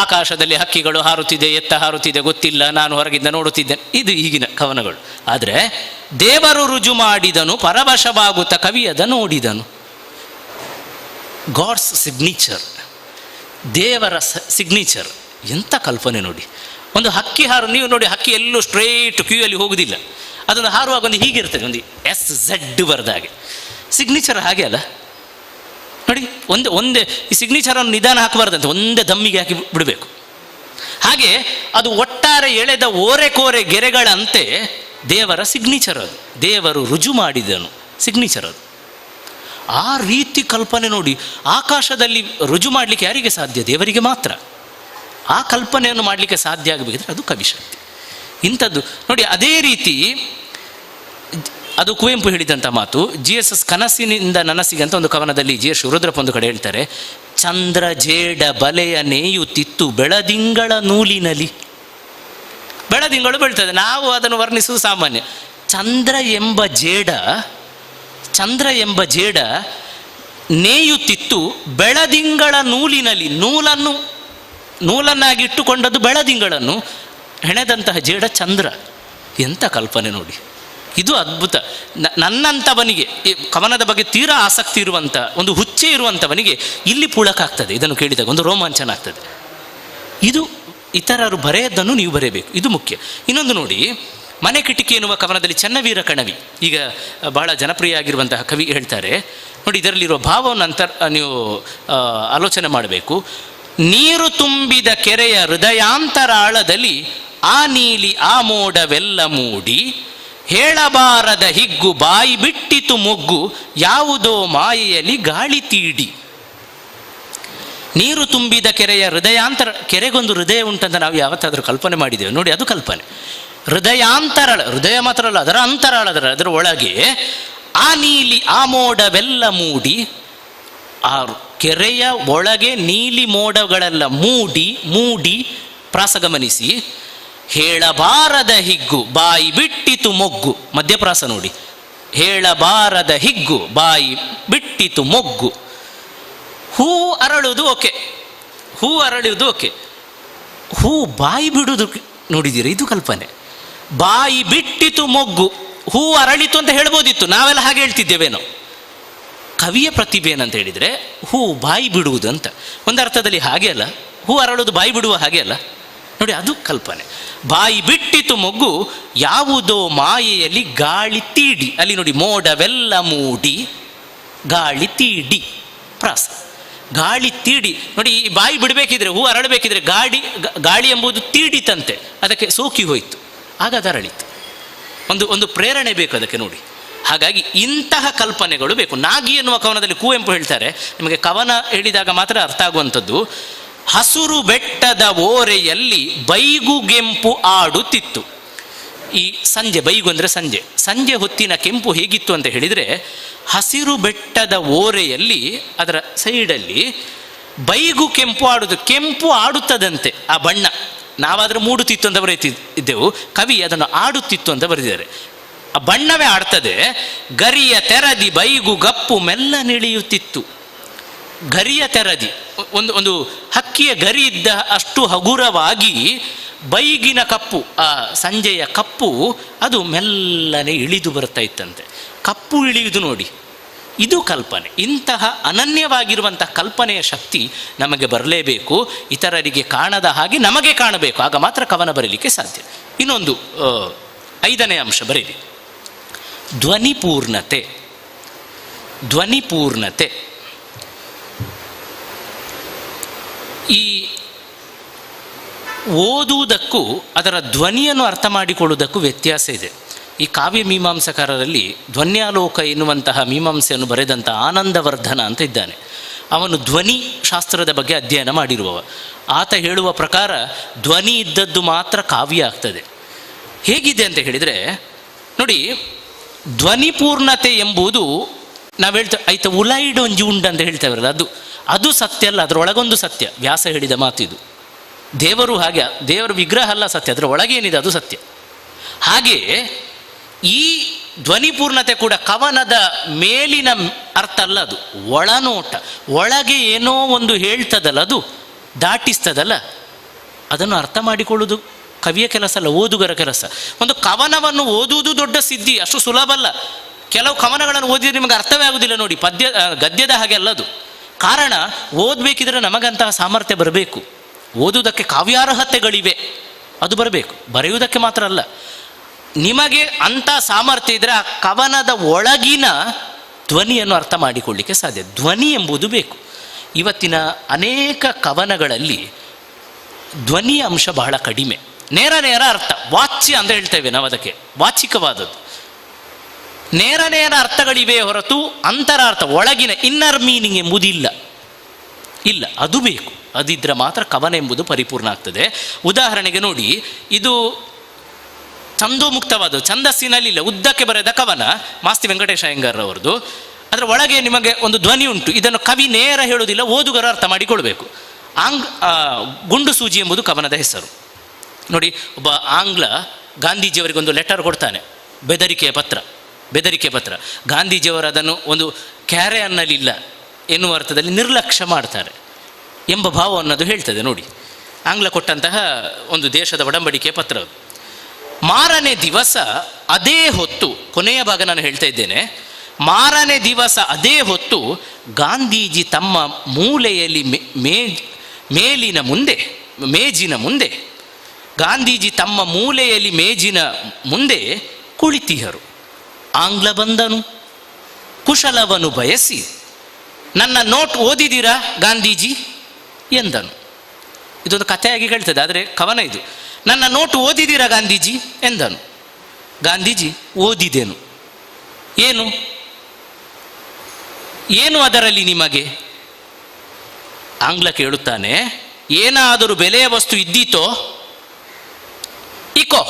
ಆಕಾಶದಲ್ಲಿ ಹಕ್ಕಿಗಳು ಹಾರುತ್ತಿದೆ, ಎತ್ತ ಹಾರುತ್ತಿದೆ ಗೊತ್ತಿಲ್ಲ, ನಾನು ಹೊರಗಿಂದ ನೋಡುತ್ತಿದ್ದೇನೆ, ಇದು ಈಗಿನ ಕವನಗಳು. ಆದರೆ ದೇವರು ರುಜು ಮಾಡಿದನು, ಪರವಶವಾಗುತ್ತ ಕವಿಯದ ನೋಡಿದನು. ಗಾಡ್ಸ್ ಸಿಗ್ನೇಚರ್, ದೇವರ ಸಿಗ್ನೇಚರ್. ಎಂಥ ಕಲ್ಪನೆ ನೋಡಿ. ಒಂದು ಹಕ್ಕಿ ನೀವು ನೋಡಿ, ಹಕ್ಕಿ ಎಲ್ಲೂ ಸ್ಟ್ರೇಟ್ ಕ್ಯೂಯಲ್ಲಿ ಹೋಗುವುದಿಲ್ಲ. ಅದೊಂದು ಹಾರುವಾಗ ಒಂದು ಹೀಗಿರ್ತದೆ, ಒಂದು SZ ಬರೆದಾಗೆ. ಸಿಗ್ನೇಚರ್ ಹಾಗೆ ಅಲ್ಲ ನೋಡಿ. ಒಂದೇ ಈ ಸಿಗ್ನೇಚರನ್ನು ನಿಧಾನ ಹಾಕಬಾರ್ದಂತೆ, ಒಂದೇ ದಮ್ಮಿಗೆ ಹಾಕಿ ಬಿಡಬೇಕು. ಹಾಗೆ ಅದು ಒಟ್ಟಾರೆ ಎಳೆದ ಓರೆಕೋರೆ ಗೆರೆಗಳಂತೆ ದೇವರ ಸಿಗ್ನೇಚರ್ ಅದು. ದೇವರು ರುಜು ಮಾಡಿದನು, ಸಿಗ್ನೇಚರ್ ಅದು. ಆ ರೀತಿ ಕಲ್ಪನೆ ನೋಡಿ. ಆಕಾಶದಲ್ಲಿ ರುಜು ಮಾಡಲಿಕ್ಕೆ ಯಾರಿಗೆ ಸಾಧ್ಯ? ದೇವರಿಗೆ ಮಾತ್ರ. ಆ ಕಲ್ಪನೆಯನ್ನು ಮಾಡಲಿಕ್ಕೆ ಸಾಧ್ಯ ಆಗಬೇಕಿದ್ರೆ ಅದು ಕವಿಶಕ್ತಿ. ಇಂಥದ್ದು ನೋಡಿ. ಅದೇ ರೀತಿ ಅದು ಕುವೆಂಪು ಹೇಳಿದಂಥ ಮಾತು. GSS ಕನಸಿನಿಂದ ನನಸಿಗೆ ಅಂತ ಒಂದು ಕವನದಲ್ಲಿ GS ಶಿವರುದ್ರಪ್ಪ ಒಂದು ಕಡೆ ಹೇಳ್ತಾರೆ, ಚಂದ್ರ ಜೇಡ ಬಲೆಯ ನೇಯುತ್ತಿತ್ತು ಬೆಳದಿಂಗಳ ನೂಲಿನಲ್ಲಿ. ಬೆಳದಿಂಗಳು ಬೀಳ್ತದೆ, ನಾವು ಅದನ್ನು ವರ್ಣಿಸುವುದು ಸಾಮಾನ್ಯ. ಚಂದ್ರ ಎಂಬ ಜೇಡ ನೇಯುತ್ತಿತ್ತು ಬೆಳದಿಂಗಳ ನೂಲಿನಲ್ಲಿ. ನೂಲನ್ನಾಗಿಟ್ಟುಕೊಂಡದ್ದು ಬೆಳದಿಂಗಳನ್ನು, ಹೆಣೆದಂತಹ ಜೇಡ ಚಂದ್ರ. ಎಂಥ ಕಲ್ಪನೆ ನೋಡಿ. ಇದು ಅದ್ಭುತ. ನನ್ನಂಥವನಿಗೆ ಈ ಕವನದ ಬಗ್ಗೆ ತೀರಾ ಆಸಕ್ತಿ ಇರುವಂಥ, ಒಂದು ಹುಚ್ಚೆ ಇರುವಂಥವನಿಗೆ ಇಲ್ಲಿ ಪುಳಕಾಗ್ತದೆ. ಇದನ್ನು ಕೇಳಿದಾಗ ಒಂದು ರೋಮಾಂಚನ ಆಗ್ತದೆ. ಇದು ಇತರರು ಬರೆಯದ್ದನ್ನು ನೀವು ಬರೆಯಬೇಕು, ಇದು ಮುಖ್ಯ. ಇನ್ನೊಂದು ನೋಡಿ, ಮನೆ ಕಿಟಕಿ ಎನ್ನುವ ಕವನದಲ್ಲಿ ಚನ್ನವೀರ ಕಣವಿ, ಈಗ ಬಹಳ ಜನಪ್ರಿಯ ಆಗಿರುವಂತಹ ಕವಿ ಹೇಳ್ತಾರೆ ನೋಡಿ, ಇದರಲ್ಲಿರುವ ಭಾವವನ್ನು ನೀವು ಆಲೋಚನೆ ಮಾಡಬೇಕು. ನೀರು ತುಂಬಿದ ಕೆರೆಯ ಹೃದಯಾಂತರಾಳದಲ್ಲಿ ಆ ನೀಲಿ ಆ ಮೋಡವೆಲ್ಲ ಮೂಡಿ, ಹೇಳಬಾರದ ಹಿಗ್ಗು ಬಾಯಿ ಬಿಟ್ಟಿತು ಮೊಗ್ಗು, ಯಾವುದೋ ಮಾಯೆಯಲ್ಲಿ ಗಾಳಿ ತೀಡಿ. ನೀರು ತುಂಬಿದ ಕೆರೆಯ ಹೃದಯಾಂತರ, ಕೆರೆಗೊಂದು ಹೃದಯ ಉಂಟಂತ ನಾವು ಯಾವತ್ತಾದರೂ ಕಲ್ಪನೆ ಮಾಡಿದ್ದೇವೆ ನೋಡಿ? ಅದು ಕಲ್ಪನೆ. ಹೃದಯಾಂತರಾಳ, ಹೃದಯ ಮಾತ್ರ ಅಲ್ಲ, ಅದರ ಅಂತರಾಳ, ಅದರ ಒಳಗೆ ಆ ನೀಲಿ ಆ ಮೋಡವೆಲ್ಲ ಮೂಡಿ, ಆ ಕೆರೆಯ ಒಳಗೆ ನೀಲಿ ಮೋಡಗಳೆಲ್ಲ ಮೂಡಿ ಪ್ರಾಸ ಗಮನಿಸಿ, ಹೇಳಬಾರದ ಹಿಗ್ಗು ಬಾಯಿ ಬಿಟ್ಟಿತು ಮೊಗ್ಗು, ಮಧ್ಯಪ್ರಾಸ ನೋಡಿ. ಹೇಳಬಾರದ ಹಿಗ್ಗು ಬಾಯಿ ಬಿಟ್ಟಿತು ಮೊಗ್ಗು. ಹೂ ಅರಳುವುದು ಓಕೆ, ಹೂ ಅರಳುವುದು ಓಕೆ, ಹೂ ಬಾಯಿ ಬಿಡುವುದು ನೋಡಿದ್ದೀರಿ, ಇದು ಕಲ್ಪನೆ. ಬಾಯಿ ಬಿಟ್ಟಿತು ಮೊಗ್ಗು, ಹೂ ಅರಳಿತು ಅಂತ ಹೇಳ್ಬೋದಿತ್ತು, ನಾವೆಲ್ಲ ಹಾಗೆ ಹೇಳ್ತಿದ್ದೇವೇನೋ. ಕವಿಯ ಪ್ರತಿಭೆ ಏನಂತ ಹೇಳಿದರೆ ಹೂ ಬಾಯಿ ಬಿಡುವುದು ಅಂತ. ಒಂದು ಅರ್ಥದಲ್ಲಿ ಹಾಗೆ ಅಲ್ಲ, ಹೂ ಅರಳುವುದು ಬಾಯಿ ಬಿಡುವ ಹಾಗೆ ಅಲ್ಲ ನೋಡಿ, ಅದು ಕಲ್ಪನೆ. ಬಾಯಿ ಬಿಟ್ಟಿತು ಮೊಗ್ಗು ಯಾವುದೋ ಮಾಯೆಯಲ್ಲಿ ಗಾಳಿ ತೀಡಿ, ಅಲ್ಲಿ ನೋಡಿ ಮೋಡವೆಲ್ಲ ಮೂಡಿ ಗಾಳಿ ತೀಡಿ ಪ್ರಾಸ. ಗಾಳಿ ತೀಡಿ ನೋಡಿ, ಈ ಬಾಯಿ ಬಿಡಬೇಕಿದ್ರೆ, ಹೂ ಅರಳಬೇಕಿದ್ರೆ ಗಾಳಿ ಎಂಬುದು ತೀಡಿತಂತೆ, ಅದಕ್ಕೆ ಸೋಕಿ ಹೋಯಿತು, ಆಗ ಅದು ಅರಳಿತು. ಒಂದು ಪ್ರೇರಣೆ ಬೇಕು ಅದಕ್ಕೆ ನೋಡಿ. ಹಾಗಾಗಿ ಇಂತಹ ಕಲ್ಪನೆಗಳು ಬೇಕು. ನಾಗಿ ಎನ್ನುವ ಕವನದಲ್ಲಿ ಕುವೆಂಪು ಹೇಳ್ತಾರೆ, ನಿಮಗೆ ಕವನ ಹೇಳಿದಾಗ ಮಾತ್ರ ಅರ್ಥ ಆಗುವಂಥದ್ದು. ಹಸುರು ಬೆಟ್ಟದ ಓರೆಯಲ್ಲಿ ಬೈಗುಗೆಂಪು ಆಡುತ್ತಿತ್ತು. ಈ ಸಂಜೆ, ಬೈಗು ಅಂದರೆ ಸಂಜೆ, ಸಂಜೆ ಹೊತ್ತಿನ ಕೆಂಪು ಹೇಗಿತ್ತು ಅಂತ ಹೇಳಿದರೆ, ಹಸಿರು ಬೆಟ್ಟದ ಓರೆಯಲ್ಲಿ ಅದರ ಸೈಡಲ್ಲಿ ಬೈಗು ಕೆಂಪು ಆಡುದು, ಕೆಂಪು ಆಡುತ್ತದಂತೆ ಆ ಬಣ್ಣ. ನಾವಾದರೆ ಮೂಡುತ್ತಿತ್ತು ಅಂತ ಬರೆಯುತ್ತಿದ್ದೆವು, ಕವಿ ಅದನ್ನು ಆಡುತ್ತಿತ್ತು ಅಂತ ಬರೆದಿದ್ದಾರೆ. ಆ ಬಣ್ಣವೇ ಆಡ್ತದೆ. ಗರಿಯ ತೆರದಿ ಬೈಗು ಗಪ್ಪು ಮೆಲ್ಲ ನಿಳಿಯುತ್ತಿತ್ತು. ಗರಿಯ ತೆರದಿ, ಒಂದು ಹಕ್ಕಿಯ ಗರಿ ಇದ್ದ ಅಷ್ಟು ಹಗುರವಾಗಿ ಬೈಗಿನ ಕಪ್ಪು, ಆ ಸಂಜೆಯ ಕಪ್ಪು ಅದು ಮೆಲ್ಲನೆ ಇಳಿದು ಬರ್ತಾ ಇತ್ತಂತೆ. ಕಪ್ಪು ಇಳಿಯುವುದು ನೋಡಿ, ಇದು ಕಲ್ಪನೆ. ಇಂತಹ ಅನನ್ಯವಾಗಿರುವಂತಹ ಕಲ್ಪನೆಯ ಶಕ್ತಿ ನಮಗೆ ಬರಲೇಬೇಕು, ಇತರರಿಗೆ ಕಾಣದ ಹಾಗೆ ನಮಗೆ ಕಾಣಬೇಕು, ಆಗ ಮಾತ್ರ ಕವನ ಬರೀಲಿಕ್ಕೆ ಸಾಧ್ಯ. ಇನ್ನೊಂದು 5ನೇ ಅಂಶ ಬರೀರಿ, ಧ್ವನಿಪೂರ್ಣತೆ. ಧ್ವನಿಪೂರ್ಣತೆ ಈ ಓದುವುದಕ್ಕೂ ಅದರ ಧ್ವನಿಯನ್ನು ಅರ್ಥ ಮಾಡಿಕೊಳ್ಳುವುದಕ್ಕೂ ವ್ಯತ್ಯಾಸ ಇದೆ. ಈ ಕಾವ್ಯ ಮೀಮಾಂಸಕಾರರಲ್ಲಿ ಧ್ವನ್ಯಾಲೋಕ ಎನ್ನುವಂತಹ ಮೀಮಾಂಸೆಯನ್ನು ಬರೆದಂಥ ಆನಂದವರ್ಧನ ಅಂತ ಇದ್ದಾನೆ. ಅವನು ಧ್ವನಿ ಶಾಸ್ತ್ರದ ಬಗ್ಗೆ ಅಧ್ಯಯನ ಮಾಡಿರುವವ. ಆತ ಹೇಳುವ ಪ್ರಕಾರ ಧ್ವನಿ ಇದ್ದದ್ದು ಮಾತ್ರ ಕಾವ್ಯ ಆಗ್ತದೆ. ಹೇಗಿದೆ ಅಂತ ಹೇಳಿದರೆ ನೋಡಿ, ಧ್ವನಿಪೂರ್ಣತೆ ಎಂಬುದು ನಾವು ಹೇಳ್ತೇವೆ ಆಯ್ತು, ಉಲೈಡೊಂಜಿ ಉಂಡು ಅಂತ ಹೇಳ್ತೇವಲ್ಲ, ಅದು ಸತ್ಯ ಅಲ್ಲ, ಅದರೊಳಗೊಂದು ಸತ್ಯ. ವ್ಯಾಸ ಹೇಳಿದ ಮಾತಿದು. ದೇವರು ಹಾಗೆ, ದೇವರ ವಿಗ್ರಹ ಅಲ್ಲ ಸತ್ಯ, ಅದರ ಒಳಗೇನಿದೆ ಅದು ಸತ್ಯ. ಹಾಗೆ ಈ ಧ್ವನಿಪೂರ್ಣತೆ ಕೂಡ ಕವನದ ಮೇಲಿನ ಅರ್ಥ ಅಲ್ಲ, ಅದು ಒಳನೋಟ. ಒಳಗೆ ಏನೋ ಒಂದು ಹೇಳ್ತದಲ್ಲ, ಅದು ದಾಟಿಸ್ತದಲ್ಲ, ಅದನ್ನು ಅರ್ಥ ಮಾಡಿಕೊಳ್ಳುವುದು ಕವಿಯ ಕೆಲಸ ಅಲ್ಲ, ಓದುಗರ ಕೆಲಸ. ಒಂದು ಕವನವನ್ನು ಓದುವುದು ದೊಡ್ಡ ಸಿದ್ಧಿ, ಅಷ್ಟು ಸುಲಭ ಅಲ್ಲ. ಕೆಲವು ಕವನಗಳನ್ನು ಓದಿದರೆ ನಿಮಗೆ ಅರ್ಥವೇ ಆಗುವುದಿಲ್ಲ ನೋಡಿ, ಗದ್ಯದ ಹಾಗೆ ಅಲ್ಲ ಅದು. ಕಾರಣ, ಓದಬೇಕಿದ್ರೆ ನಮಗಂತಹ ಸಾಮರ್ಥ್ಯ ಬರಬೇಕು. ಓದುವುದಕ್ಕೆ ಕಾವ್ಯಾರ್ಹತೆಗಳಿವೆ, ಅದು ಬರಬೇಕು. ಬರೆಯುವುದಕ್ಕೆ ಮಾತ್ರ ಅಲ್ಲ, ನಿಮಗೆ ಅಂಥ ಸಾಮರ್ಥ್ಯ ಇದ್ದರೆ ಆ ಕವನದ ಒಳಗಿನ ಧ್ವನಿಯನ್ನು ಅರ್ಥ ಮಾಡಿಕೊಳ್ಳಿಕ್ಕೆ ಸಾಧ್ಯ. ಧ್ವನಿ ಎಂಬುದು ಬೇಕು. ಇವತ್ತಿನ ಅನೇಕ ಕವನಗಳಲ್ಲಿ ಧ್ವನಿಯ ಅಂಶ ಬಹಳ ಕಡಿಮೆ. ನೇರ ಅರ್ಥ, ವಾಚ್ಯ ಅಂತ ಹೇಳ್ತೇವೆ ನಾವು, ಅದಕ್ಕೆ ವಾಚಿಕವಾದದ್ದು. ನೇರ ಅರ್ಥಗಳಿವೆ ಹೊರತು ಅಂತರಾರ್ಥ, ಒಳಗಿನ ಇನ್ನರ್ ಮೀನಿಂಗ್ ಎಂಬುದು ಇಲ್ಲ, ಅದು ಬೇಕು. ಅದಿದ್ದರೆ ಮಾತ್ರ ಕವನ ಎಂಬುದು ಪರಿಪೂರ್ಣ ಆಗ್ತದೆ. ಉದಾಹರಣೆಗೆ ನೋಡಿ, ಇದು ಛಂದೋಮುಕ್ತವಾದ ಛಂದಸ್ಸಿನಲ್ಲಿ ಇಲ್ಲ, ಉದ್ದಕ್ಕೆ ಬರೆದ ಕವನ ಮಾಸ್ತಿ ವೆಂಕಟೇಶ ಅಯ್ಯಂಗಾರ್ರವರದು. ಅದರ ಒಳಗೆ ನಿಮಗೆ ಒಂದು ಧ್ವನಿ ಉಂಟು. ಇದನ್ನು ಕವಿ ನೇರ ಹೇಳುವುದಿಲ್ಲ, ಓದುಗರ ಅರ್ಥ ಮಾಡಿಕೊಳ್ಬೇಕು. ಗುಂಡು ಸೂಜಿ ಎಂಬುದು ಕವನದ ಹೆಸರು. ನೋಡಿ, ಒಬ್ಬ ಆಂಗ್ಲ ಗಾಂಧೀಜಿಯವರಿಗೊಂದು ಲೆಟರ್ ಕೊಡ್ತಾನೆ, ಬೆದರಿಕೆ ಪತ್ರ. ಗಾಂಧೀಜಿಯವರು ಅದನ್ನು ಒಂದು ಕ್ಯಾರೆ ಅನ್ನಲಿಲ್ಲ ಎನ್ನುವ ಅರ್ಥದಲ್ಲಿ ನಿರ್ಲಕ್ಷ್ಯ ಮಾಡ್ತಾರೆ ಎಂಬ ಭಾವವನ್ನು ಅದು ಹೇಳ್ತದೆ. ನೋಡಿ, ಆಂಗ್ಲ ಕೊಟ್ಟಂತಹ ಒಂದು ದೇಶದ ಒಡಂಬಡಿಕೆ ಪತ್ರ. ಮಾರನೇ ದಿವಸ ಅದೇ ಹೊತ್ತು, ಕೊನೆಯ ಭಾಗ ನಾನು ಹೇಳ್ತಾ ಇದ್ದೇನೆ, ಮಾರನೇ ದಿವಸ ಅದೇ ಹೊತ್ತು ಗಾಂಧೀಜಿ ತಮ್ಮ ಮೂಲೆಯಲ್ಲಿ ಮೇಜಿನ ಮುಂದೆ ಗಾಂಧೀಜಿ ತಮ್ಮ ಮೂಲೆಯಲ್ಲಿ ಮೇಜಿನ ಮುಂದೆ ಕುಳಿತಿಹರು. ಆಂಗ್ಲ ಬಂದನು, ಕುಶಲವನ್ನು ಬಯಸಿ, ನನ್ನ ನೋಟ್ ಓದಿದ್ದೀರಾ ಗಾಂಧೀಜಿ ಎಂದನು. ಇದೊಂದು ಕಥೆಯಾಗಿ ಹೇಳ್ತದೆ, ಆದರೆ ಕವನ ಇದು. ನನ್ನ ನೋಟು ಓದಿದ್ದೀರಾ ಗಾಂಧೀಜಿ ಎಂದನು. ಗಾಂಧೀಜಿ, ಓದಿದೆನು. ಏನು ಅದರಲ್ಲಿ ನಿಮಗೆ? ಆಂಗ್ಲ ಕೇಳುತ್ತಾನೆ, ಏನಾದರೂ ಬೆಲೆಯ ವಸ್ತು ಇದ್ದೀತೋ ಇಕೋ,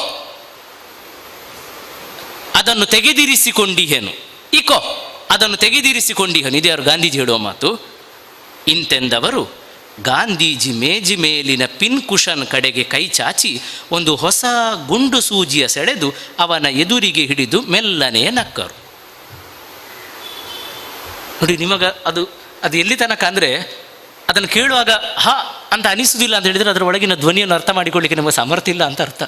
ಅದನ್ನು ತೆಗೆದಿರಿಸಿಕೊಂಡಿಹೇನು. ಅದನ್ನು ತೆಗೆದಿರಿಸಿಕೊಂಡಿಹೇನು. ಇದೇ ಅವರು ಗಾಂಧೀಜಿ ಹೇಳುವ ಮಾತು. ಇಂತೆಂದವರು ಗಾಂಧೀಜಿ ಮೇಜಿ ಮೇಲಿನ ಪಿನ್ ಕುಶನ್ ಕಡೆಗೆ ಕೈ ಚಾಚಿ ಒಂದು ಹೊಸ ಗುಂಡು ಸೂಜಿಯ ಸೆಳೆದು ಅವನ ಎದುರಿಗೆ ಹಿಡಿದು ಮೆಲ್ಲನೆ ನಕ್ಕರು. ನೋಡಿ, ಅದು ಅದು ಎಲ್ಲಿ ತನಕ ಅಂದರೆ ಅದನ್ನು ಕೇಳುವಾಗ ಅಂತ ಅನಿಸುವುದಿಲ್ಲ ಅಂತ ಹೇಳಿದರೆ ಅದರ ಒಳಗಿನ ಧ್ವನಿಯನ್ನು ಅರ್ಥ ಮಾಡಿಕೊಳ್ಳಿಕ್ಕೆ ನಿಮಗೆ ಸಾಮರ್ಥ್ಯ ಇಲ್ಲ ಅಂತ ಅರ್ಥ.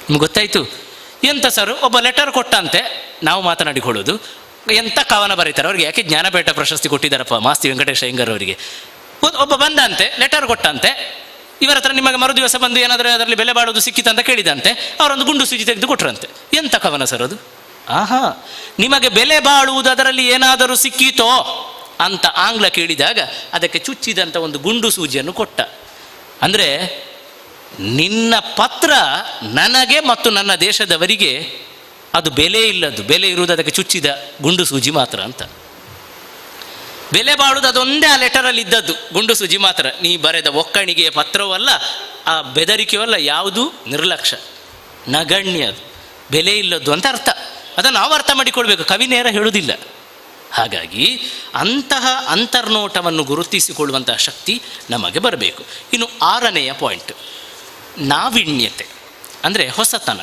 ನಿಮ್ಗೆ ಗೊತ್ತಾಯಿತು? ಎಂತ ಸರ್, ಒಬ್ಬ ಲೆಟರ್ ಕೊಟ್ಟಂತೆ, ನಾವು ಮಾತನಾಡಿಕೊಳ್ಳೋದು, ಎಂಥ ಕವನ ಬರೀತಾರೆ ಅವ್ರಿಗೆ, ಯಾಕೆ ಜ್ಞಾನಪೀಠ ಪ್ರಶಸ್ತಿ ಕೊಟ್ಟಿದ್ದಾರಪ್ಪ ಮಾಸ್ತಿ ವೆಂಕಟೇಶ ಅಯ್ಯಂಗಾರ್ ಅವರಿಗೆ. ಒಬ್ಬ ಬಂದಂತೆ, ಲೆಟರ್ ಕೊಟ್ಟಂತೆ, ಇವರ ಹತ್ರ ನಿಮಗೆ ಮರು ದಿವಸ ಬಂದು ಏನಾದರೂ ಅದರಲ್ಲಿ ಬೆಲೆ ಬಾಳೋದು ಸಿಕ್ಕಿತಂತ ಕೇಳಿದಂತೆ, ಅವರೊಂದು ಗುಂಡು ಸೂಜಿ ತೆಗೆದು ಕೊಟ್ರಂತೆ. ಎಂಥ ಕವನ ಸರ್ ಅದು? ನಿಮಗೆ ಬೆಲೆ ಬಾಳುವುದು ಅದರಲ್ಲಿ ಏನಾದರೂ ಸಿಕ್ಕೀತೋ ಅಂತ ಆಂಗ್ಲ ಕೇಳಿದಾಗ ಅದಕ್ಕೆ ಚುಚ್ಚಿದಂಥ ಒಂದು ಗುಂಡು ಸೂಜಿಯನ್ನು ಕೊಟ್ಟ. ಅಂದರೆ ನಿನ್ನ ಪತ್ರ ನನಗೆ ಮತ್ತು ನನ್ನ ದೇಶದವರಿಗೆ ಅದು ಬೆಲೆ ಇಲ್ಲದ್ದು, ಬೆಲೆ ಇರುವುದು ಅದಕ್ಕೆ ಚುಚ್ಚಿದ ಗುಂಡು ಸೂಜಿ ಮಾತ್ರ ಅಂತ. ಬೆಲೆ ಬಾಳುವುದು ಅದೊಂದೇ ಆ ಲೆಟರಲ್ಲಿ ಇದ್ದದ್ದು, ಗುಂಡು ಸೂಜಿ ಮಾತ್ರ. ನೀ ಬರೆದ ಒಕ್ಕಣಿಗೆಯ ಪತ್ರವೂ ಅಲ್ಲ, ಆ ಬೆದರಿಕೆಯೂ ಅಲ್ಲ, ಯಾವುದು ನಿರ್ಲಕ್ಷ್ಯ, ನಗಣ್ಯ, ಅದು ಬೆಲೆ ಇಲ್ಲದ್ದು ಅಂತ ಅರ್ಥ. ಅದನ್ನು ನಾವು ಅರ್ಥ ಮಾಡಿಕೊಳ್ಬೇಕು, ಕವಿ ನೇರ ಹೇಳುವುದಿಲ್ಲ. ಹಾಗಾಗಿ ಅಂತಹ ಅಂತರ್ನೋಟವನ್ನು ಗುರುತಿಸಿಕೊಳ್ಳುವಂತಹ ಶಕ್ತಿ ನಮಗೆ ಬರಬೇಕು. ಇನ್ನು 6ನೆಯ ಪಾಯಿಂಟ್, ನಾವಿನ್ಯತೆ ಅಂದರೆ ಹೊಸತನ.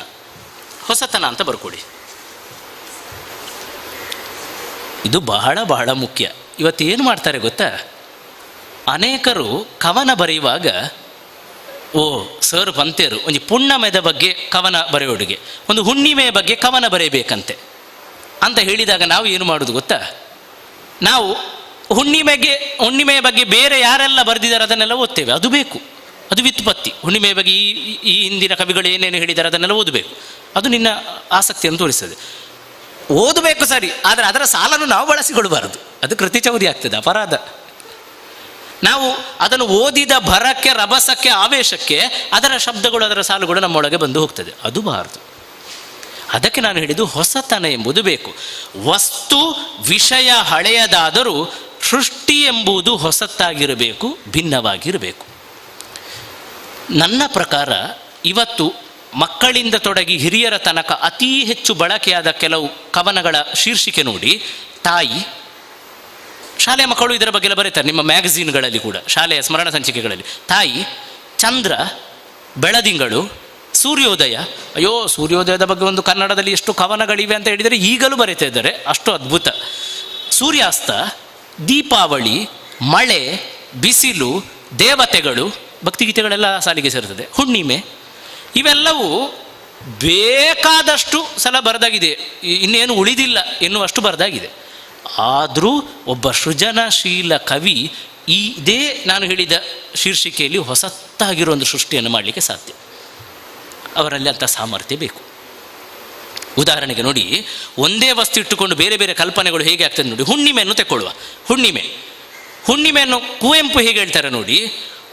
ಹೊಸತನ ಅಂತ ಬರ್ಕೊಡಿ. ಇದು ಬಹಳ ಬಹಳ ಮುಖ್ಯ. ಇವತ್ತೇನು ಮಾಡ್ತಾರೆ ಗೊತ್ತಾ, ಅನೇಕರು ಕವನ ಬರೆಯುವಾಗ ಸರ್ ಪಂತೇರು ಒಂದು ಪುಣ್ಯಮೆದ ಬಗ್ಗೆ ಕವನ ಬರೆಯೋಡಿಗೆ, ಒಂದು ಹುಣ್ಣಿಮೆಯ ಬಗ್ಗೆ ಕವನ ಬರೆಯಬೇಕಂತೆ ಅಂತ ಹೇಳಿದಾಗ ನಾವು ಏನು ಮಾಡೋದು ಗೊತ್ತಾ, ನಾವು ಹುಣ್ಣಿಮೆಯ ಬಗ್ಗೆ ಬೇರೆ ಯಾರೆಲ್ಲ ಬರೆದಿದ್ದಾರೆ ಅದನ್ನೆಲ್ಲ ಓದ್ತೇವೆ. ಅದು ಬೇಕು, ಅದು ವ್ಯುತ್ಪತ್ತಿ. ಹುಣ್ಣಿಮೆಯ ಬಗ್ಗೆ ಈ ಹಿಂದಿನ ಕವಿಗಳು ಏನೇನು ಹೇಳಿದ್ದಾರೆ ಅದನ್ನೆಲ್ಲ ಓದಬೇಕು. ಅದು ನಿನ್ನ ಆಸಕ್ತಿಯನ್ನು ತೋರಿಸ್ತದೆ. ಓದಬೇಕು ಸರಿ, ಆದರೆ ಅದರ ಸಾಲನ್ನು ನಾವು ಬಳಸಿಕೊಳ್ಬಾರದು, ಅದು ಕೃತಿಚೌರ್ಯ ಆಗ್ತದೆ, ಅಪರಾಧ. ನಾವು ಅದನ್ನು ಓದಿದ ಭರಕ್ಕೆ, ರಭಸಕ್ಕೆ, ಆವೇಶಕ್ಕೆ ಅದರ ಶಬ್ದಗಳು, ಅದರ ಸಾಲುಗಳು ನಮ್ಮೊಳಗೆ ಬಂದು ಹೋಗ್ತದೆ, ಅದು ಬಾರದು. ಅದಕ್ಕೆ ನಾನು ಹೇಳಿದ್ದು ಹೊಸತನ ಎಂಬುದು ಬೇಕು. ವಸ್ತು ವಿಷಯ ಹಳೆಯದಾದರೂ ಸೃಷ್ಟಿ ಎಂಬುದು ಹೊಸತಾಗಿರಬೇಕು, ಭಿನ್ನವಾಗಿರಬೇಕು. ನನ್ನ ಪ್ರಕಾರ ಇವತ್ತು ಮಕ್ಕಳಿಂದ ತೊಡಗಿ ಹಿರಿಯರ ತನಕ ಅತೀ ಹೆಚ್ಚು ಬಳಕೆಯಾದ ಕೆಲವು ಕವನಗಳ ಶೀರ್ಷಿಕೆ ನೋಡಿ. ತಾಯಿ, ಶಾಲೆಯ ಮಕ್ಕಳು ಇದರ ಬಗ್ಗೆ ಎಲ್ಲ ಬರೀತಾರೆ, ನಿಮ್ಮ ಮ್ಯಾಗಝೀನ್ಗಳಲ್ಲಿ ಕೂಡ, ಶಾಲೆಯ ಸ್ಮರಣ ಸಂಚಿಕೆಗಳಲ್ಲಿ. ತಾಯಿ, ಚಂದ್ರ, ಬೆಳದಿಂಗಳು, ಸೂರ್ಯೋದಯ. ಅಯ್ಯೋ, ಸೂರ್ಯೋದಯದ ಬಗ್ಗೆ ಒಂದು ಕನ್ನಡದಲ್ಲಿ ಎಷ್ಟು ಕವನಗಳಿವೆ ಅಂತ ಹೇಳಿದರೆ ಈಗಲೂ ಬರೀತಾ ಇದ್ದಾರೆ, ಅಷ್ಟು ಅದ್ಭುತ. ಸೂರ್ಯಾಸ್ತ, ದೀಪಾವಳಿ, ಮಳೆ, ಬಿಸಿಲು, ದೇವತೆಗಳು, ಭಕ್ತಿಗೀತೆಗಳೆಲ್ಲ ಸಾಲಿಗೆ ಸೇರ್ತದೆ, ಹುಣ್ಣಿಮೆ, ಇವೆಲ್ಲವೂ ಬೇಕಾದಷ್ಟು ಸಲ ಬರೆದಾಗಿದೆ, ಇನ್ನೇನು ಉಳಿದಿಲ್ಲ ಎನ್ನುವಷ್ಟು ಬರೆದಾಗಿದೆ. ಆದರೂ ಒಬ್ಬ ಸೃಜನಶೀಲ ಕವಿ ಇದೇ ನಾನು ಹೇಳಿದ ಶೀರ್ಷಿಕೆಯಲ್ಲಿ ಹೊಸತಾಗಿರೋ ಒಂದು ಸೃಷ್ಟಿಯನ್ನು ಮಾಡಲಿಕ್ಕೆ ಸಾಧ್ಯ. ಅವರಲ್ಲಿ ಅಂಥ ಸಾಮರ್ಥ್ಯ ಬೇಕು. ಉದಾಹರಣೆಗೆ ನೋಡಿ, ಒಂದೇ ವಸ್ತು ಇಟ್ಟುಕೊಂಡು ಬೇರೆ ಬೇರೆ ಕಲ್ಪನೆಗಳು ಹೇಗೆ ಆಗ್ತದೆ ನೋಡಿ. ಹುಣ್ಣಿಮೆಯನ್ನು ತೆಕ್ಕೊಳ್ಳುವ. ಹುಣ್ಣಿಮೆಯನ್ನು ಕುವೆಂಪು ಹೇಗೆ ಹೇಳ್ತಾರೆ ನೋಡಿ.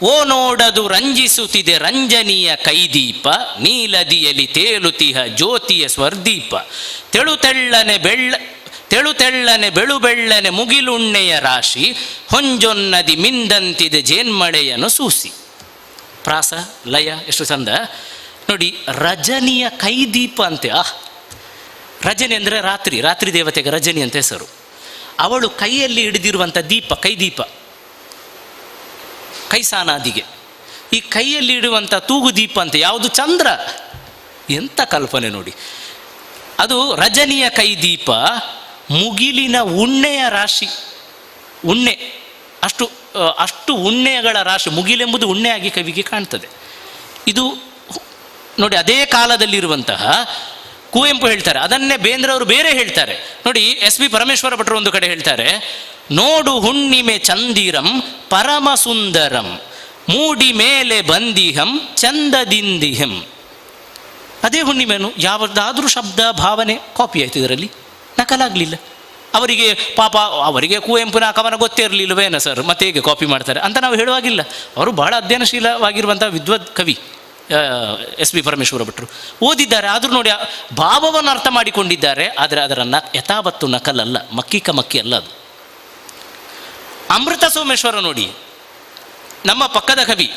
ಓ ನೋಡದು ರಂಜಿಸುತ್ತಿದೆ ರಂಜನೀಯ ಕೈದೀಪ, ನೀಲದಿಯಲಿ ತೇಲುತಿಹ ಜ್ಯೋತಿಯ ಸ್ವರ್ದೀಪ, ತೆಳುತೆಳ್ಳನೆ ಬೆಳು ಬೆಳ್ಳನೆ ಮುಗಿಲುಣ್ಣೆಯ ರಾಶಿ, ಹೊಂಜೊನ್ನದಿ ಮಿಂದಂತಿದೆ ಜೇನ್ಮಳೆಯನ್ನು ಸೂಸಿ. ಪ್ರಾಸ ಲಯ ಎಷ್ಟು ಚಂದ ನೋಡಿ. ರಜನಿಯ ಕೈದೀಪ ಅಂತೆ. ರಜನಿ ಅಂದರೆ ರಾತ್ರಿ ದೇವತೆಗೆ ರಜನಿ ಅಂತ ಹೆಸರು. ಅವಳು ಕೈಯಲ್ಲಿ ಹಿಡಿದಿರುವಂಥ ದೀಪ, ಕೈದೀಪ, ಕೈಸಾನಾದಿಗೆ. ಈ ಕೈಯಲ್ಲಿ ಇಡುವಂಥ ತೂಗು ದೀಪ ಅಂತ ಯಾವುದು? ಚಂದ್ರ. ಎಂಥ ಕಲ್ಪನೆ ನೋಡಿ. ಅದು ರಜನಿಯ ಕೈದೀಪ, ಮುಗಿಲಿನ ಉಣ್ಣೆಯ ರಾಶಿ, ಉಣ್ಣೆ, ಅಷ್ಟು ಉಣ್ಣೆಗಳ ರಾಶಿ, ಮುಗಿಲೆಂಬುದು ಉಣ್ಣೆಯಾಗಿ ಕವಿಗೆ ಕಾಣ್ತದೆ. ಇದು ನೋಡಿ, ಅದೇ ಕಾಲದಲ್ಲಿರುವಂತಹ ಕುವೆಂಪು ಹೇಳ್ತಾರೆ, ಅದನ್ನೇ ಬೇಂದ್ರವರು ಬೇರೆ ಹೇಳ್ತಾರೆ ನೋಡಿ. SP ಪರಮೇಶ್ವರ ಭಟ್ರು ಒಂದು ಕಡೆ ಹೇಳ್ತಾರೆ, ನೋಡು ಹುಣ್ಣಿಮೆ ಚಂದಿರಂ ಪರಮ ಸುಂದರಂ, ಮೂಡಿ ಮೇಲೆ ಬಂದಿಹಂ ಚಂದದಿಂದಿಹಂ. ಅದೇ ಹುಣ್ಣಿಮೆನು ಯಾವುದಾದ್ರೂ ಶಬ್ದ ಭಾವನೆ ಕಾಪಿ ಆಯ್ತು, ಇದರಲ್ಲಿ ನಕಲಾಗಲಿಲ್ಲ. ಅವರಿಗೆ ಕುವೆಂಪುನ ಕವನ ಗೊತ್ತೇ ಇರಲಿಲ್ಲವೇನ ಸರ್, ಮತ್ತೆ ಹೇಗೆ ಕಾಪಿ ಮಾಡ್ತಾರೆ ಅಂತ ನಾವು ಹೇಳುವಾಗಿಲ್ಲ. ಅವರು ಬಹಳ ಅಧ್ಯಯನಶೀಲವಾಗಿರುವಂಥ ವಿದ್ವತ್ ಕವಿ SP ಪರಮೇಶ್ವರ ಭಟ್ರು. ಓದಿದ್ದಾರೆ, ಆದರೂ ನೋಡಿ ಭಾವವನ್ನು ಅರ್ಥ ಮಾಡಿಕೊಂಡಿದ್ದಾರೆ. ಆದರೆ ಅದರ ಯಥಾವತ್ತು ನಕಲಲ್ಲ, ಮಕ್ಕಿ ಅಲ್ಲ ಅದು. ಅಮೃತ ಸೋಮೇಶ್ವರ ನೋಡಿ, ನಮ್ಮ ಪಕ್ಕದ ಕವಿ,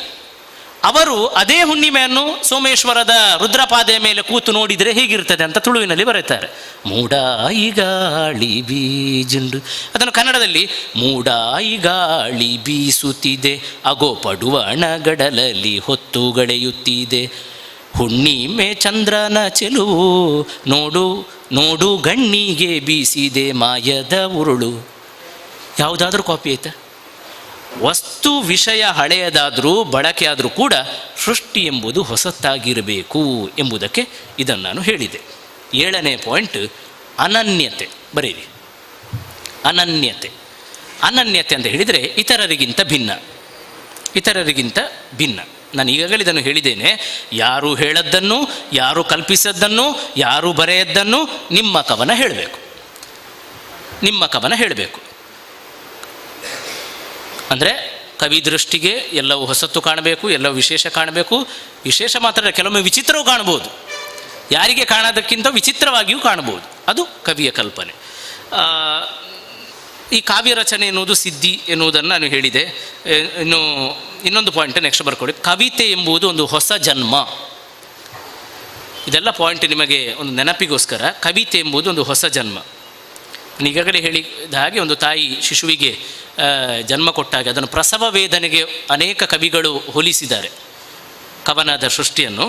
ಅವರು ಅದೇ ಹುಣ್ಣಿಮೆಯನ್ನು ಸೋಮೇಶ್ವರದ ರುದ್ರಪಾದೆಯ ಮೇಲೆ ಕೂತು ನೋಡಿದರೆ ಹೇಗಿರ್ತದೆ ಅಂತ ತುಳುವಿನಲ್ಲಿ ಬರೀತಾರೆ. ಮೂಡಾಯಿ ಗಾಳಿ ಬೀಜುಂಡು, ಅದನ್ನು ಕನ್ನಡದಲ್ಲಿ ಮೂಡಾಯಿ ಗಾಳಿ ಬೀಸುತ್ತಿದೆ, ಅಗೋ ಪಡುವಣಗಡಲಲ್ಲಿ ಹೊತ್ತುಗಳೆಯುತ್ತಿದೆ, ಹುಣ್ಣಿಮೆ ಚಂದ್ರನ ಚೆಲುವು ನೋಡು ನೋಡು ಗಣ್ಣಿಗೆ ಬೀಸಿದೆ ಮಾಯದ ಉರುಳು. ಯಾವುದಾದ್ರೂ ಕಾಪಿ ಆಯ್ತಾ? ವಸ್ತು ವಿಷಯ ಹಳೆಯದಾದರೂ ಬಳಕೆ ಆದರೂ ಕೂಡ ಸೃಷ್ಟಿ ಎಂಬುದು ಹೊಸತಾಗಿರಬೇಕು ಎಂಬುದಕ್ಕೆ ಇದನ್ನು ನಾನು ಹೇಳಿದೆ. 7ನೇ ಪಾಯಿಂಟ್ ಅನನ್ಯತೆ. ಬರೀರಿ, ಅನನ್ಯತೆ. ಅನನ್ಯತೆ ಅಂತ ಹೇಳಿದರೆ ಇತರರಿಗಿಂತ ಭಿನ್ನ, ಇತರರಿಗಿಂತ ಭಿನ್ನ. ನಾನು ಈಗಾಗಲೇ ಇದನ್ನು ಹೇಳಿದ್ದೇನೆ. ಯಾರು ಹೇಳದ್ದನ್ನು, ಯಾರು ಕಲ್ಪಿಸದ್ದನ್ನು, ಯಾರು ಬರೆಯದ್ದನ್ನು ನಿಮ್ಮ ಕವನ ಹೇಳಬೇಕು, ನಿಮ್ಮ ಕವನ ಹೇಳಬೇಕು. ಅಂದರೆ ಕವಿ ದೃಷ್ಟಿಗೆ ಎಲ್ಲವೂ ಹೊಸತು ಕಾಣಬೇಕು, ಎಲ್ಲವೂ ವಿಶೇಷ ಕಾಣಬೇಕು. ವಿಶೇಷ ಮಾತ್ರ, ಕೆಲವೊಮ್ಮೆ ವಿಚಿತ್ರವೂ ಕಾಣ್ಬೋದು, ಯಾರಿಗೆ ಕಾಣೋದಕ್ಕಿಂತ ವಿಚಿತ್ರವಾಗಿಯೂ ಕಾಣ್ಬೋದು. ಅದು ಕವಿಯ ಕಲ್ಪನೆ. ಈ ಕಾವ್ಯ ರಚನೆ ಎನ್ನುವುದು ಸಿದ್ಧಿ ಎನ್ನುವುದನ್ನು ನಾನು ಹೇಳಿದೆ. ಇನ್ನೊಂದು ಪಾಯಿಂಟ್ ನೆಕ್ಸ್ಟ್ ಬರ್ಕೊಡಿ. ಕವಿತೆ ಎಂಬುದು ಒಂದು ಹೊಸ ಜನ್ಮ. ಇದೆಲ್ಲ ಪಾಯಿಂಟ್ ನಿಮಗೆ ಒಂದು ನೆನಪಿಗೋಸ್ಕರ. ಕವಿತೆ ಎಂಬುದು ಒಂದು ಹೊಸ ಜನ್ಮ. ಈಗಾಗಲೇ ಹೇಳಿದ ಹಾಗೆ ಒಂದು ತಾಯಿ ಶಿಶುವಿಗೆ ಜನ್ಮ ಕೊಟ್ಟಾಗ ಅದನ್ನು ಪ್ರಸವ ವೇದನೆಗೆ ಅನೇಕ ಕವಿಗಳು ಹೋಲಿಸಿದ್ದಾರೆ ಕವನದ ಸೃಷ್ಟಿಯನ್ನು.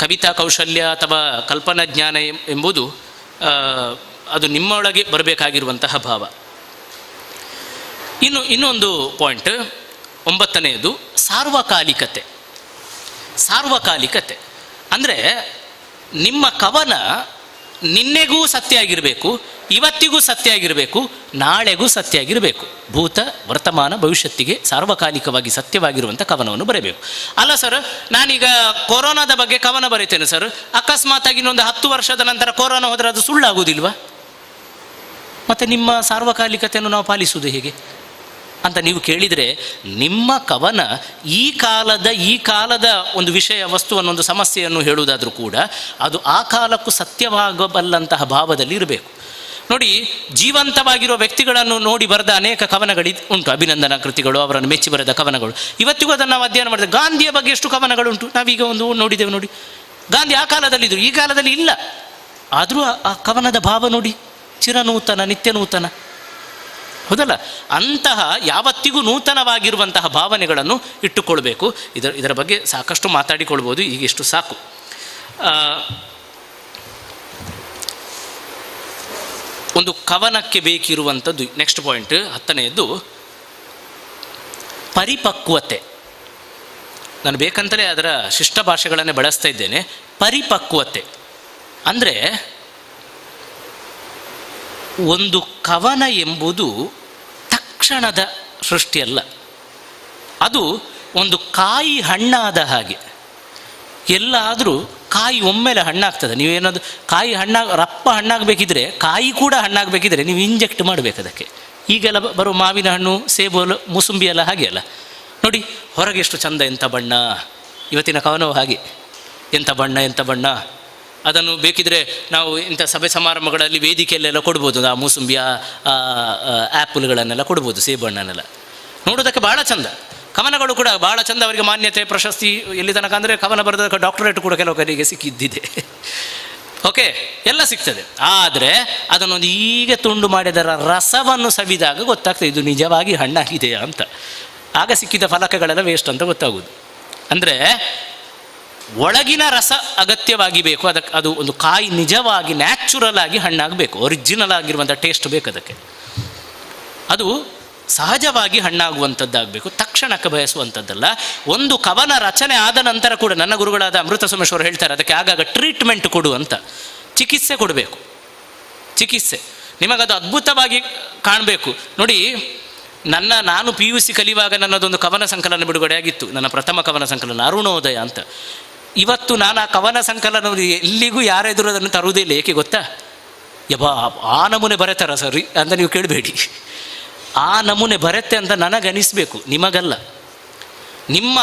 ಕವಿತಾ ಕೌಶಲ್ಯ ಅಥವಾ ಕಲ್ಪನಾ ಜ್ಞಾನ ಎಂಬುದು ಅದು ನಿಮ್ಮೊಳಗೆ ಬರಬೇಕಾಗಿರುವಂತಹ ಭಾವ. ಇನ್ನೊಂದು ಪಾಯಿಂಟ್ 9ನೇದು ಸಾರ್ವಕಾಲಿಕತೆ. ಸಾರ್ವಕಾಲಿಕತೆ ಅಂದರೆ ನಿಮ್ಮ ಕವನ ನಿನ್ನೆಗೂ ಸತ್ಯ ಆಗಿರಬೇಕು, ಇವತ್ತಿಗೂ ಸತ್ಯ ಆಗಿರಬೇಕು, ನಾಳೆಗೂ ಸತ್ಯ ಆಗಿರಬೇಕು. ಭೂತ ವರ್ತಮಾನ ಭವಿಷ್ಯತ್ತಿಗೆ ಸಾರ್ವಕಾಲಿಕವಾಗಿ ಸತ್ಯವಾಗಿರುವಂಥ ಕವನವನ್ನು ಬರೀಬೇಕು. ಅಲ್ಲ ಸರ್, ನಾನೀಗ ಕೊರೋನಾದ ಬಗ್ಗೆ ಕವನ ಬರೀತೇನೆ ಸರ್, ಅಕಸ್ಮಾತಾಗಿ ಇನ್ನೊಂದು 10 ವರ್ಷದ ನಂತರ ಕೊರೋನಾ ಹೋದರೆ ಅದು ಸುಳ್ಳಾಗುವುದಿಲ್ವಾ? ಮತ್ತು ನಿಮ್ಮ ಸಾರ್ವಕಾಲಿಕತೆಯನ್ನು ನಾವು ಪಾಲಿಸುವುದು ಹೇಗೆ ಅಂತ ನೀವು ಕೇಳಿದರೆ, ನಿಮ್ಮ ಕವನ ಈ ಕಾಲದ ಒಂದು ವಿಷಯ ವಸ್ತುವನ್ನು, ಒಂದು ಸಮಸ್ಯೆಯನ್ನು ಹೇಳುವುದಾದರೂ ಕೂಡ ಅದು ಆ ಕಾಲಕ್ಕೂ ಸತ್ಯವಾಗಬಲ್ಲಂತಹ ಭಾವದಲ್ಲಿ ಇರಬೇಕು. ನೋಡಿ, ಜೀವಂತವಾಗಿರುವ ವ್ಯಕ್ತಿಗಳನ್ನು ನೋಡಿ ಬರೆದ ಅನೇಕ ಕವನಗಳು ಉಂಟು, ಅಭಿನಂದನಾ ಕೃತಿಗಳು, ಅವರನ್ನು ಮೆಚ್ಚಿ ಬರೆದ ಕವನಗಳು. ಇವತ್ತಿಗೂ ಅದನ್ನು ನಾವು ಅಧ್ಯಯನ ಮಾಡಿದೆ. ಗಾಂಧಿಯ ಬಗ್ಗೆ ಎಷ್ಟು ಕವನಗಳುಂಟು, ನಾವೀಗ ಒಂದು ನೋಡಿದ್ದೇವೆ. ನೋಡಿ, ಗಾಂಧಿ ಆ ಕಾಲದಲ್ಲಿದ್ದರು, ಈ ಕಾಲದಲ್ಲಿ ಇಲ್ಲ. ಆದರೂ ಆ ಕವನದ ಭಾವ ನೋಡಿ, ಚಿರನೂತನ, ನಿತ್ಯ ನೂತನ, ಹೌದಲ್ಲ? ಅಂತಹ ಯಾವತ್ತಿಗೂ ನೂತನವಾಗಿರುವಂತಹ ಭಾವನೆಗಳನ್ನು ಇಟ್ಟುಕೊಳ್ಬೇಕು. ಇದರ ಬಗ್ಗೆ ಸಾಕಷ್ಟು ಮಾತಾಡಿಕೊಳ್ಬೋದು, ಈಗ ಎಷ್ಟು ಸಾಕು. ಒಂದು ಕವನಕ್ಕೆ ಬೇಕಿರುವಂಥದ್ದು ನೆಕ್ಸ್ಟ್ ಪಾಯಿಂಟ್ 10ನೇದು ಪರಿಪಕ್ವತೆ. ನಾನು ಬೇಕಂತಲೇ ಅದರ ಶಿಷ್ಟ ಭಾಷೆಗಳನ್ನೇ ಬಳಸ್ತಾ ಇದ್ದೇನೆ. ಪರಿಪಕ್ವತೆ ಅಂದರೆ ಒಂದು ಕವನ ಎಂಬುದು ತಕ್ಷಣದ ಸೃಷ್ಟಿಯಲ್ಲ. ಅದು ಒಂದು ಕಾಯಿ ಹಣ್ಣಾದ ಹಾಗೆ. ಎಲ್ಲಾದರೂ ಕಾಯಿ ಒಮ್ಮೆಲೆ ಹಣ್ಣಾಗ್ತದೆ. ನೀವೇನಾದ್ರು ಕಾಯಿ ರಪ್ಪ ಹಣ್ಣಾಗಬೇಕಿದ್ರೆ, ಕಾಯಿ ಕೂಡ ಹಣ್ಣಾಗಬೇಕಿದ್ರೆ ನೀವು ಇಂಜೆಕ್ಟ್ ಮಾಡಬೇಕು ಅದಕ್ಕೆ. ಈಗೆಲ್ಲ ಬರೋ ಮಾವಿನ ಹಣ್ಣು, ಸೇಬು, ಮೂಸುಂಬಿ ಎಲ್ಲ ಹಾಗೆ ಅಲ್ಲ. ನೋಡಿ, ಹೊರಗೆ ಎಷ್ಟು ಚಂದ, ಎಂಥ ಬಣ್ಣ. ಇವತ್ತಿನ ಕವನವು ಹಾಗೆ, ಎಂಥ ಬಣ್ಣ, ಎಂಥ ಬಣ್ಣ. ಅದನ್ನು ಬೇಕಿದ್ರೆ ನಾವು ಇಂಥ ಸಭೆ ಸಮಾರಂಭಗಳಲ್ಲಿ ವೇದಿಕೆಯಲ್ಲೆಲ್ಲ ಕೊಡ್ಬೋದು. ಆ ಮೂಸುಂಬಿಯ ಆ್ಯಪಲ್ಗಳನ್ನೆಲ್ಲ ಕೊಡ್ಬೋದು, ಸೇಬು ಹಣ್ಣನ್ನೆಲ್ಲ. ನೋಡೋದಕ್ಕೆ ಭಾಳ ಚಂದ. ಕವನಗಳು ಕೂಡ ಭಾಳ ಚಂದ. ಅವರಿಗೆ ಮಾನ್ಯತೆ, ಪ್ರಶಸ್ತಿ ಎಲ್ಲಿ ತನಕ ಅಂದರೆ ಕವನ ಬರೆದ ಡಾಕ್ಟರೇಟ್ ಕೂಡ ಕೆಲವು ಕಡೆಗೆ ಸಿಕ್ಕಿದ್ದಿದೆ. ಓಕೆ, ಎಲ್ಲ ಸಿಗ್ತದೆ. ಆದರೆ ಅದನ್ನೊಂದು ಈಗ ತುಂಡು ಮಾಡಿದರ ರಸವನ್ನು ಸವಿದಾಗ ಗೊತ್ತಾಗ್ತದೆ ಇದು ನಿಜವಾಗಿ ಹಣ್ಣಾಗಿದೆಯಾ ಅಂತ. ಆಗ ಸಿಕ್ಕಿದ ಫಲಕಗಳೆಲ್ಲ ವೇಸ್ಟ್ ಅಂತ ಗೊತ್ತಾಗೋದು. ಅಂದರೆ ಒಳಗಿನ ರಸ ಅಗತ್ಯವಾಗಿ ಬೇಕು. ಅದು ಒಂದು ಕಾಯಿ ನಿಜವಾಗಿ ನ್ಯಾಚುರಲ್ ಆಗಿ ಹಣ್ಣಾಗಬೇಕು, ಒರಿಜಿನಲ್ ಆಗಿರುವಂಥ ಟೇಸ್ಟ್ ಬೇಕು ಅದಕ್ಕೆ. ಅದು ಸಹಜವಾಗಿ ಹಣ್ಣಾಗುವಂಥದ್ದಾಗಬೇಕು, ತಕ್ಷಣಕ್ಕೆ ಬಯಸುವಂಥದ್ದಲ್ಲ. ಒಂದು ಕವನ ರಚನೆ ಆದ ನಂತರ ಕೂಡ ನನ್ನ ಗುರುಗಳಾದ ಅಮೃತ ಸೋಮೇಶ್ವರ ಹೇಳ್ತಾರೆ, ಅದಕ್ಕೆ ಆಗಾಗ ಟ್ರೀಟ್ಮೆಂಟ್ ಕೊಡು ಅಂತ. ಚಿಕಿತ್ಸೆ ಕೊಡಬೇಕು, ಚಿಕಿತ್ಸೆ. ನಿಮಗದು ಅದ್ಭುತವಾಗಿ ಕಾಣಬೇಕು. ನೋಡಿ, ನಾನು PUC ಕಲಿಯುವಾಗ ನನ್ನದೊಂದು ಕವನ ಸಂಕಲನ ಬಿಡುಗಡೆ ಆಗಿತ್ತು, ನನ್ನ ಪ್ರಥಮ ಕವನ ಸಂಕಲನ ಅರುಣೋದಯ ಅಂತ. ಇವತ್ತು ನಾನು ಆ ಕವನ ಸಂಕಲನ ಎಲ್ಲಿಗೂ ಯಾರೆದುರು ಅದನ್ನು ತರುವುದೇ ಇಲ್ಲ. ಏಕೆ ಗೊತ್ತಾ? ಆ ನಮೂನೆ ಬರೆತಾರ ಸರಿ ಅಂತ ನೀವು ಕೇಳಬೇಡಿ. ಆ ನಮೂನೆ ಬರುತ್ತೆ ಅಂತ ನನಗನಿಸ್ಬೇಕು, ನಿಮಗಲ್ಲ. ನಿಮ್ಮ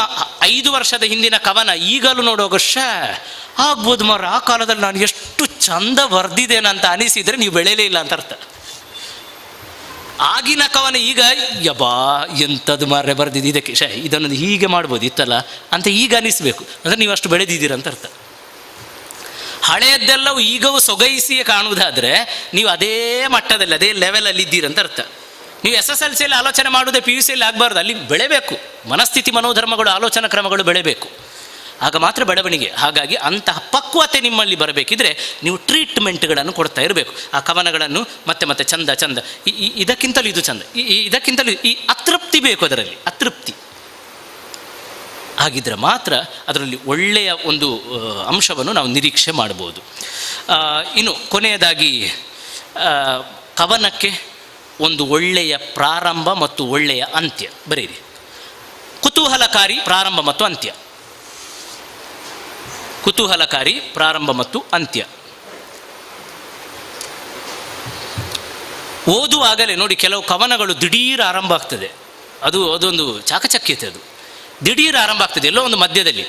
5 ವರ್ಷದ ಹಿಂದಿನ ಕವನ ಈಗಲೂ ನೋಡುವಾಗ ಆಗ್ಬೋದು ಮರ, ಆ ಕಾಲದಲ್ಲಿ ನಾನು ಎಷ್ಟು ಚಂದ ಬರೆದಿದ್ದೇನೆ ಅಂತ ಅನಿಸಿದರೆ ನೀವು ಬೆಳೆಯಲೇ ಇಲ್ಲ ಅಂತ ಅರ್ಥ. ಆಗಿನ ಕವನ ಈಗ ಯಬಾ ಎಂಥದ್ದು ಮಾರ್ರೆ ಬರೆದಿದ್ದು ಇದಕ್ಕೆ ಇದನ್ನು ಹೀಗೆ ಮಾಡ್ಬೋದು ಇತ್ತಲ್ಲ ಅಂತ ಈಗ ಅನಿಸ್ಬೇಕು. ಅಂದರೆ ನೀವು ಅಷ್ಟು ಬೆಳೆದಿದ್ದೀರಂತ ಅರ್ಥ. ಹಳೆಯದ್ದೆಲ್ಲವೂ ಈಗವೂ ಸೊಗೈಸಿಯೇ ಕಾಣುವುದಾದರೆ ನೀವು ಅದೇ ಮಟ್ಟದಲ್ಲಿ ಅದೇ ಲೆವೆಲಲ್ಲಿ ಇದ್ದೀರಂತ ಅರ್ಥ. ನೀವು SSLC ಆಲೋಚನೆ ಮಾಡೋದೇ PUC ಆಗಬಾರ್ದು, ಅಲ್ಲಿ ಬೆಳೆಬೇಕು. ಮನಸ್ಥಿತಿ ಮನೋಧರ್ಮಗಳು ಆಲೋಚನಾ ಕ್ರಮಗಳು ಬೆಳೆಬೇಕು, ಆಗ ಮಾತ್ರ ಬೆಳವಣಿಗೆ. ಹಾಗಾಗಿ ಅಂತಹ ಪಕ್ವತೆ ನಿಮ್ಮಲ್ಲಿ ಬರಬೇಕಿದ್ರೆ ನೀವು ಟ್ರೀಟ್ಮೆಂಟ್ಗಳನ್ನು ಕೊಡ್ತಾ ಇರಬೇಕು. ಆ ಕವನಗಳನ್ನು ಮತ್ತೆ ಮತ್ತೆ ಚಂದ ಚಂದ ಇದಕ್ಕಿಂತಲೂ ಇದು ಚಂದ, ಇದಕ್ಕಿಂತಲೂ ಈ ಅತೃಪ್ತಿ ಬೇಕು, ಅದರಲ್ಲಿ ಅತೃಪ್ತಿ ಆಗಿದ್ರೆ ಮಾತ್ರ ಅದರಲ್ಲಿ ಒಳ್ಳೆಯ ಒಂದು ಅಂಶವನ್ನು ನಾವು ನಿರೀಕ್ಷೆ ಮಾಡ್ಬೋದು. ಇನ್ನು ಕೊನೆಯದಾಗಿ ಕವನಕ್ಕೆ ಒಂದು ಒಳ್ಳೆಯ ಪ್ರಾರಂಭ ಮತ್ತು ಒಳ್ಳೆಯ ಅಂತ್ಯ ಬರೀರಿ. ಕುತೂಹಲಕಾರಿ ಪ್ರಾರಂಭ ಮತ್ತು ಅಂತ್ಯ, ಕುತೂಹಲಕಾರಿ ಪ್ರಾರಂಭ ಮತ್ತು ಅಂತ್ಯ. ಓದುವಾಗಲೇ ನೋಡಿ, ಕೆಲವು ಕವನಗಳು ದಿಢೀರ್ ಆರಂಭ ಆಗ್ತದೆ, ಅದೊಂದು ಚಾಕಚಕ್ಯತೆ. ಅದು ದಿಢೀರ್ ಆರಂಭ ಆಗ್ತದೆ ಎಲ್ಲೋ ಒಂದು ಮಧ್ಯದಲ್ಲಿ.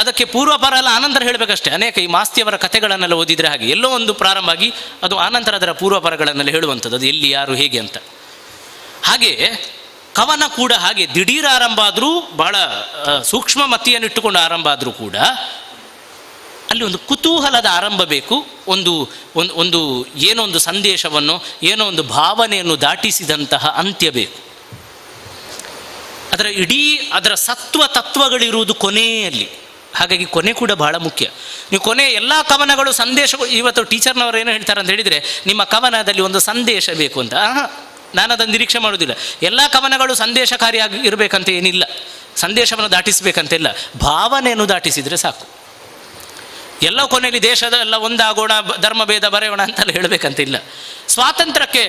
ಅದಕ್ಕೆ ಪೂರ್ವಪರ ಎಲ್ಲ ಆನಂತರ ಹೇಳಬೇಕಷ್ಟೇ. ಅನೇಕ ಈ ಮಾಸ್ತಿಯವರ ಕಥೆಗಳನ್ನೆಲ್ಲ ಓದಿದರೆ ಹಾಗೆ ಎಲ್ಲೋ ಒಂದು ಪ್ರಾರಂಭ ಆಗಿ ಅದು ಆನಂತರ ಅದರ ಪೂರ್ವಪರಗಳನ್ನೆಲ್ಲ ಹೇಳುವಂಥದ್ದು, ಅದು ಎಲ್ಲಿ ಯಾರು ಹೇಗೆ ಅಂತ. ಹಾಗೆ ಕವನ ಕೂಡ ಹಾಗೆ ದಿಢೀರ್ ಆರಂಭ ಆದರೂ, ಬಹಳ ಸೂಕ್ಷ್ಮ ಮತಿಯನ್ನಿಟ್ಟುಕೊಂಡು ಆರಂಭ ಆದರೂ ಕೂಡ ಅಲ್ಲಿ ಒಂದು ಕುತೂಹಲದ ಆರಂಭ ಬೇಕು. ಒಂದು ಏನೋ ಒಂದು ಸಂದೇಶವನ್ನು, ಏನೋ ಒಂದು ಭಾವನೆಯನ್ನು ದಾಟಿಸಿದಂತಹ ಅಂತ್ಯ ಬೇಕು. ಅದರ ಸತ್ವ ತತ್ವಗಳಿರುವುದು ಕೊನೆಯಲ್ಲಿ. ಹಾಗಾಗಿ ಕೊನೆ ಕೂಡ ಬಹಳ ಮುಖ್ಯ. ನೀವು ಕೊನೆ ಎಲ್ಲ ಕವನಗಳು ಸಂದೇಶಗಳು, ಇವತ್ತು ಟೀಚರ್ನವರು ಏನು ಹೇಳ್ತಾರೆ ಅಂತ ಹೇಳಿದರೆ, ನಿಮ್ಮ ಕವನದಲ್ಲಿ ಒಂದು ಸಂದೇಶ ಬೇಕು ಅಂತ. ನಾನು ಅದನ್ನು ನಿರೀಕ್ಷೆ ಮಾಡೋದಿಲ್ಲ. ಎಲ್ಲ ಕವನಗಳು ಸಂದೇಶಕಾರಿಯಾಗಿ ಇರಬೇಕಂತ ಏನಿಲ್ಲ, ಸಂದೇಶವನ್ನು ದಾಟಿಸಬೇಕಂತಿಲ್ಲ, ಭಾವನೆಯನ್ನು ದಾಟಿಸಿದರೆ ಸಾಕು. ಎಲ್ಲ ಕೊನೆಯಲ್ಲಿ ದೇಶದ ಎಲ್ಲ ಒಂದಾಗೋಣ, ಧರ್ಮ ಭೇದ ಬರೆಯೋಣ ಅಂತೆಲ್ಲ ಹೇಳಬೇಕಂತಿಲ್ಲ. ಸ್ವಾತಂತ್ರ್ಯಕ್ಕೆ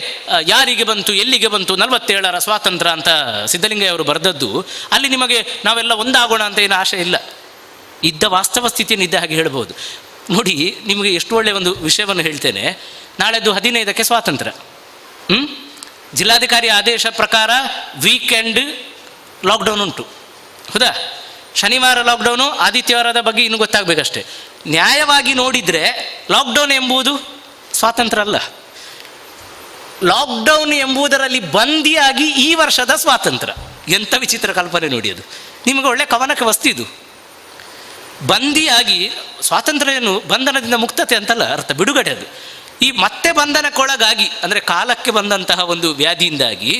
ಯಾರಿಗೆ ಬಂತು, ಎಲ್ಲಿಗೆ ಬಂತು, 47ರ ಸ್ವಾತಂತ್ರ್ಯ ಅಂತ ಸಿದ್ಧಲಿಂಗಯ್ಯವರು ಬರೆದದ್ದು, ಅಲ್ಲಿ ನಿಮಗೆ ನಾವೆಲ್ಲ ಒಂದಾಗೋಣ ಅಂತ ಏನು ಆಶೆ ಇಲ್ಲ. ಇದ್ದ ವಾಸ್ತವ ಸ್ಥಿತಿಯನ್ನು ಇದ್ದ ಹಾಗೆ ಹೇಳ್ಬೋದು. ನೋಡಿ, ನಿಮಗೆ ಎಷ್ಟು ಒಳ್ಳೆಯ ಒಂದು ವಿಷಯವನ್ನು ಹೇಳ್ತೇನೆ. ನಾಳೆದು 15ಕ್ಕೆ ಸ್ವಾತಂತ್ರ್ಯ. ಜಿಲ್ಲಾಧಿಕಾರಿ ಆದೇಶ ಪ್ರಕಾರ ವೀಕೆಂಡ್ ಲಾಕ್ಡೌನ್ ಉಂಟು, ಹೌದಾ? ಶನಿವಾರ ಲಾಕ್ಡೌನು, ಆದಿತ್ಯವಾರದ ಬಗ್ಗೆ ಇನ್ನೂ ಗೊತ್ತಾಗಬೇಕಷ್ಟೇ. ನ್ಯಾಯವಾಗಿ ನೋಡಿದರೆ ಲಾಕ್ಡೌನ್ ಎಂಬುದು ಸ್ವಾತಂತ್ರ್ಯ ಅಲ್ಲ. ಲಾಕ್ಡೌನ್ ಎಂಬುದರಲ್ಲಿ ಬಂದಿಯಾಗಿ ಈ ವರ್ಷದ ಸ್ವಾತಂತ್ರ್ಯ. ಎಂಥ ವಿಚಿತ್ರ ಕಲ್ಪನೆ ನೋಡಿ ಅದು. ನಿಮಗೆ ಒಳ್ಳೆ ಕವನಕ್ಕೆ ವಸ್ತು ಇದು. ಬಂದಿಯಾಗಿ ಸ್ವಾತಂತ್ರ್ಯ ಏನು ಬಂಧನದಿಂದ ಮುಕ್ತತೆ ಅಂತಲ್ಲ ಅರ್ಥ, ಬಿಡುಗಡೆ ಅದು. ಈ ಮತ್ತೆ ಬಂಧನಕ್ಕೊಳಗಾಗಿ, ಅಂದರೆ ಕಾಲಕ್ಕೆ ಬಂದಂತಹ ಒಂದು ವ್ಯಾಧಿಯಿಂದಾಗಿ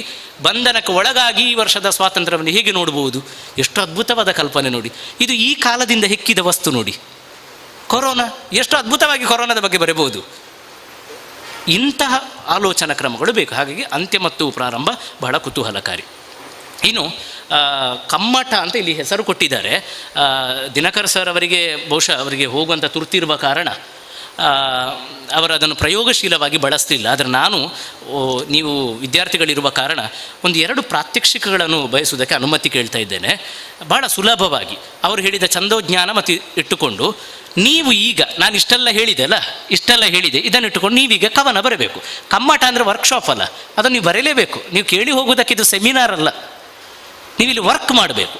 ಬಂಧನಕ್ಕೆ ಒಳಗಾಗಿ ಈ ವರ್ಷದ ಸ್ವಾತಂತ್ರ್ಯವನ್ನು ಹೇಗೆ ನೋಡ್ಬೋದು? ಎಷ್ಟು ಅದ್ಭುತವಾದ ಕಲ್ಪನೆ ನೋಡಿ. ಇದು ಈ ಕಾಲದಿಂದ ಹೆಕ್ಕಿದ ವಸ್ತು ನೋಡಿ. ಕೊರೋನಾ, ಎಷ್ಟು ಅದ್ಭುತವಾಗಿ ಕೊರೋನಾದ ಬಗ್ಗೆ ಬರೆಯಬಹುದು. ಇಂತಹ ಆಲೋಚನಾ ಕ್ರಮಗಳು ಬೇಕು. ಹಾಗಾಗಿ ಅಂತ್ಯ ಮತ್ತು ಪ್ರಾರಂಭ ಬಹಳ ಕುತೂಹಲಕಾರಿ. ಇನ್ನು ಕಮ್ಮಟ ಅಂತ ಇಲ್ಲಿ ಹೆಸರು ಕೊಟ್ಟಿದ್ದಾರೆ. ದಿನಕರ್ ಸರ್ ಅವರಿಗೆ ಬಹುಶಃ ಅವರಿಗೆ ಹೋಗುವಂಥ ತುರ್ತಿರುವ ಕಾರಣ ಅವರು ಅದನ್ನು ಪ್ರಯೋಗಶೀಲವಾಗಿ ಬಳಸಲಿಲ್ಲ. ಆದರೆ ನಾನು, ನೀವು ವಿದ್ಯಾರ್ಥಿಗಳಿರುವ ಕಾರಣ 1-2 ಪ್ರಾತ್ಯಕ್ಷಿಕೆಗಳನ್ನು ಬಯಸುವುದಕ್ಕೆ ಅನುಮತಿ ಕೇಳ್ತಾ ಇದ್ದೇನೆ. ಭಾಳ ಸುಲಭವಾಗಿ ಅವರು ಹೇಳಿದ ಛಂದೋಜ್ಞಾನ ಮತ್ತು ಇಟ್ಟುಕೊಂಡು ನೀವು ಈಗ ನಾನು ಇಷ್ಟೆಲ್ಲ ಹೇಳಿದೆ, ಇದನ್ನು ಇಟ್ಟುಕೊಂಡು ನೀವೀಗ ಕವನ ಬರಬೇಕು. ಕಮ್ಮಟ ಅಂದರೆ ವರ್ಕ್ಶಾಪ್ ಅಲ್ಲ, ಅದನ್ನು ನೀವು ಬರೀಲೇಬೇಕು. ನೀವು ಕೇಳಿ ಹೋಗೋದಕ್ಕೆ ಇದು ಸೆಮಿನಾರ್ ಅಲ್ಲ, ನೀವಿಲ್ಲಿ ವರ್ಕ್ ಮಾಡಬೇಕು.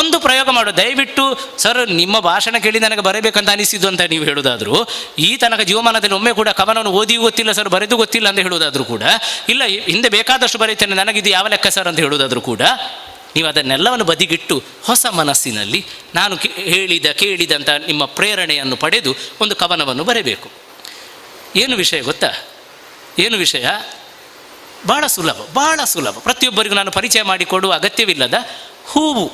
ಒಂದು ಪ್ರಯೋಗ ಮಾಡು. ದಯವಿಟ್ಟು ಸರ್ ನಿಮ್ಮ ಭಾಷಣ ಕೇಳಿ ನನಗೆ ಬರೀಬೇಕಂತ ಅನಿಸಿದ್ದು ಅಂತ ನೀವು ಹೇಳೋದಾದರೂ, ಈ ತನಕ ಜೀವಮಾನದಲ್ಲಿ ಒಮ್ಮೆ ಕೂಡ ಕವನವನ್ನು ಓದಿ ಗೊತ್ತಿಲ್ಲ ಸರ್, ಬರೆದು ಗೊತ್ತಿಲ್ಲ ಅಂತ ಹೇಳೋದಾದರೂ ಕೂಡ, ಇಲ್ಲ ಹಿಂದೆ ಬೇಕಾದಷ್ಟು ಬರೀತೇನೆ ನನಗಿದು ಯಾವ ಲೆಕ್ಕ ಸರ್ ಅಂತ ಹೇಳೋದಾದರೂ ಕೂಡ, ನೀವು ಅದನ್ನೆಲ್ಲವನ್ನು ಬದಿಗಿಟ್ಟು ಹೊಸ ಮನಸ್ಸಿನಲ್ಲಿ ನಾನು ಕೇಳಿದಂಥ ನಿಮ್ಮ ಪ್ರೇರಣೆಯನ್ನು ಪಡೆದು ಒಂದು ಕವನವನ್ನು ಬರೆಯಬೇಕು. ಏನು ವಿಷಯ ಗೊತ್ತಾ? ಏನು ವಿಷಯ? ಭಾಳ ಸುಲಭ. ಪ್ರತಿಯೊಬ್ಬರಿಗೂ ನಾನು ಪರಿಚಯ ಮಾಡಿಕೊಡುವ ಅಗತ್ಯವಿಲ್ಲದ ಹೂವು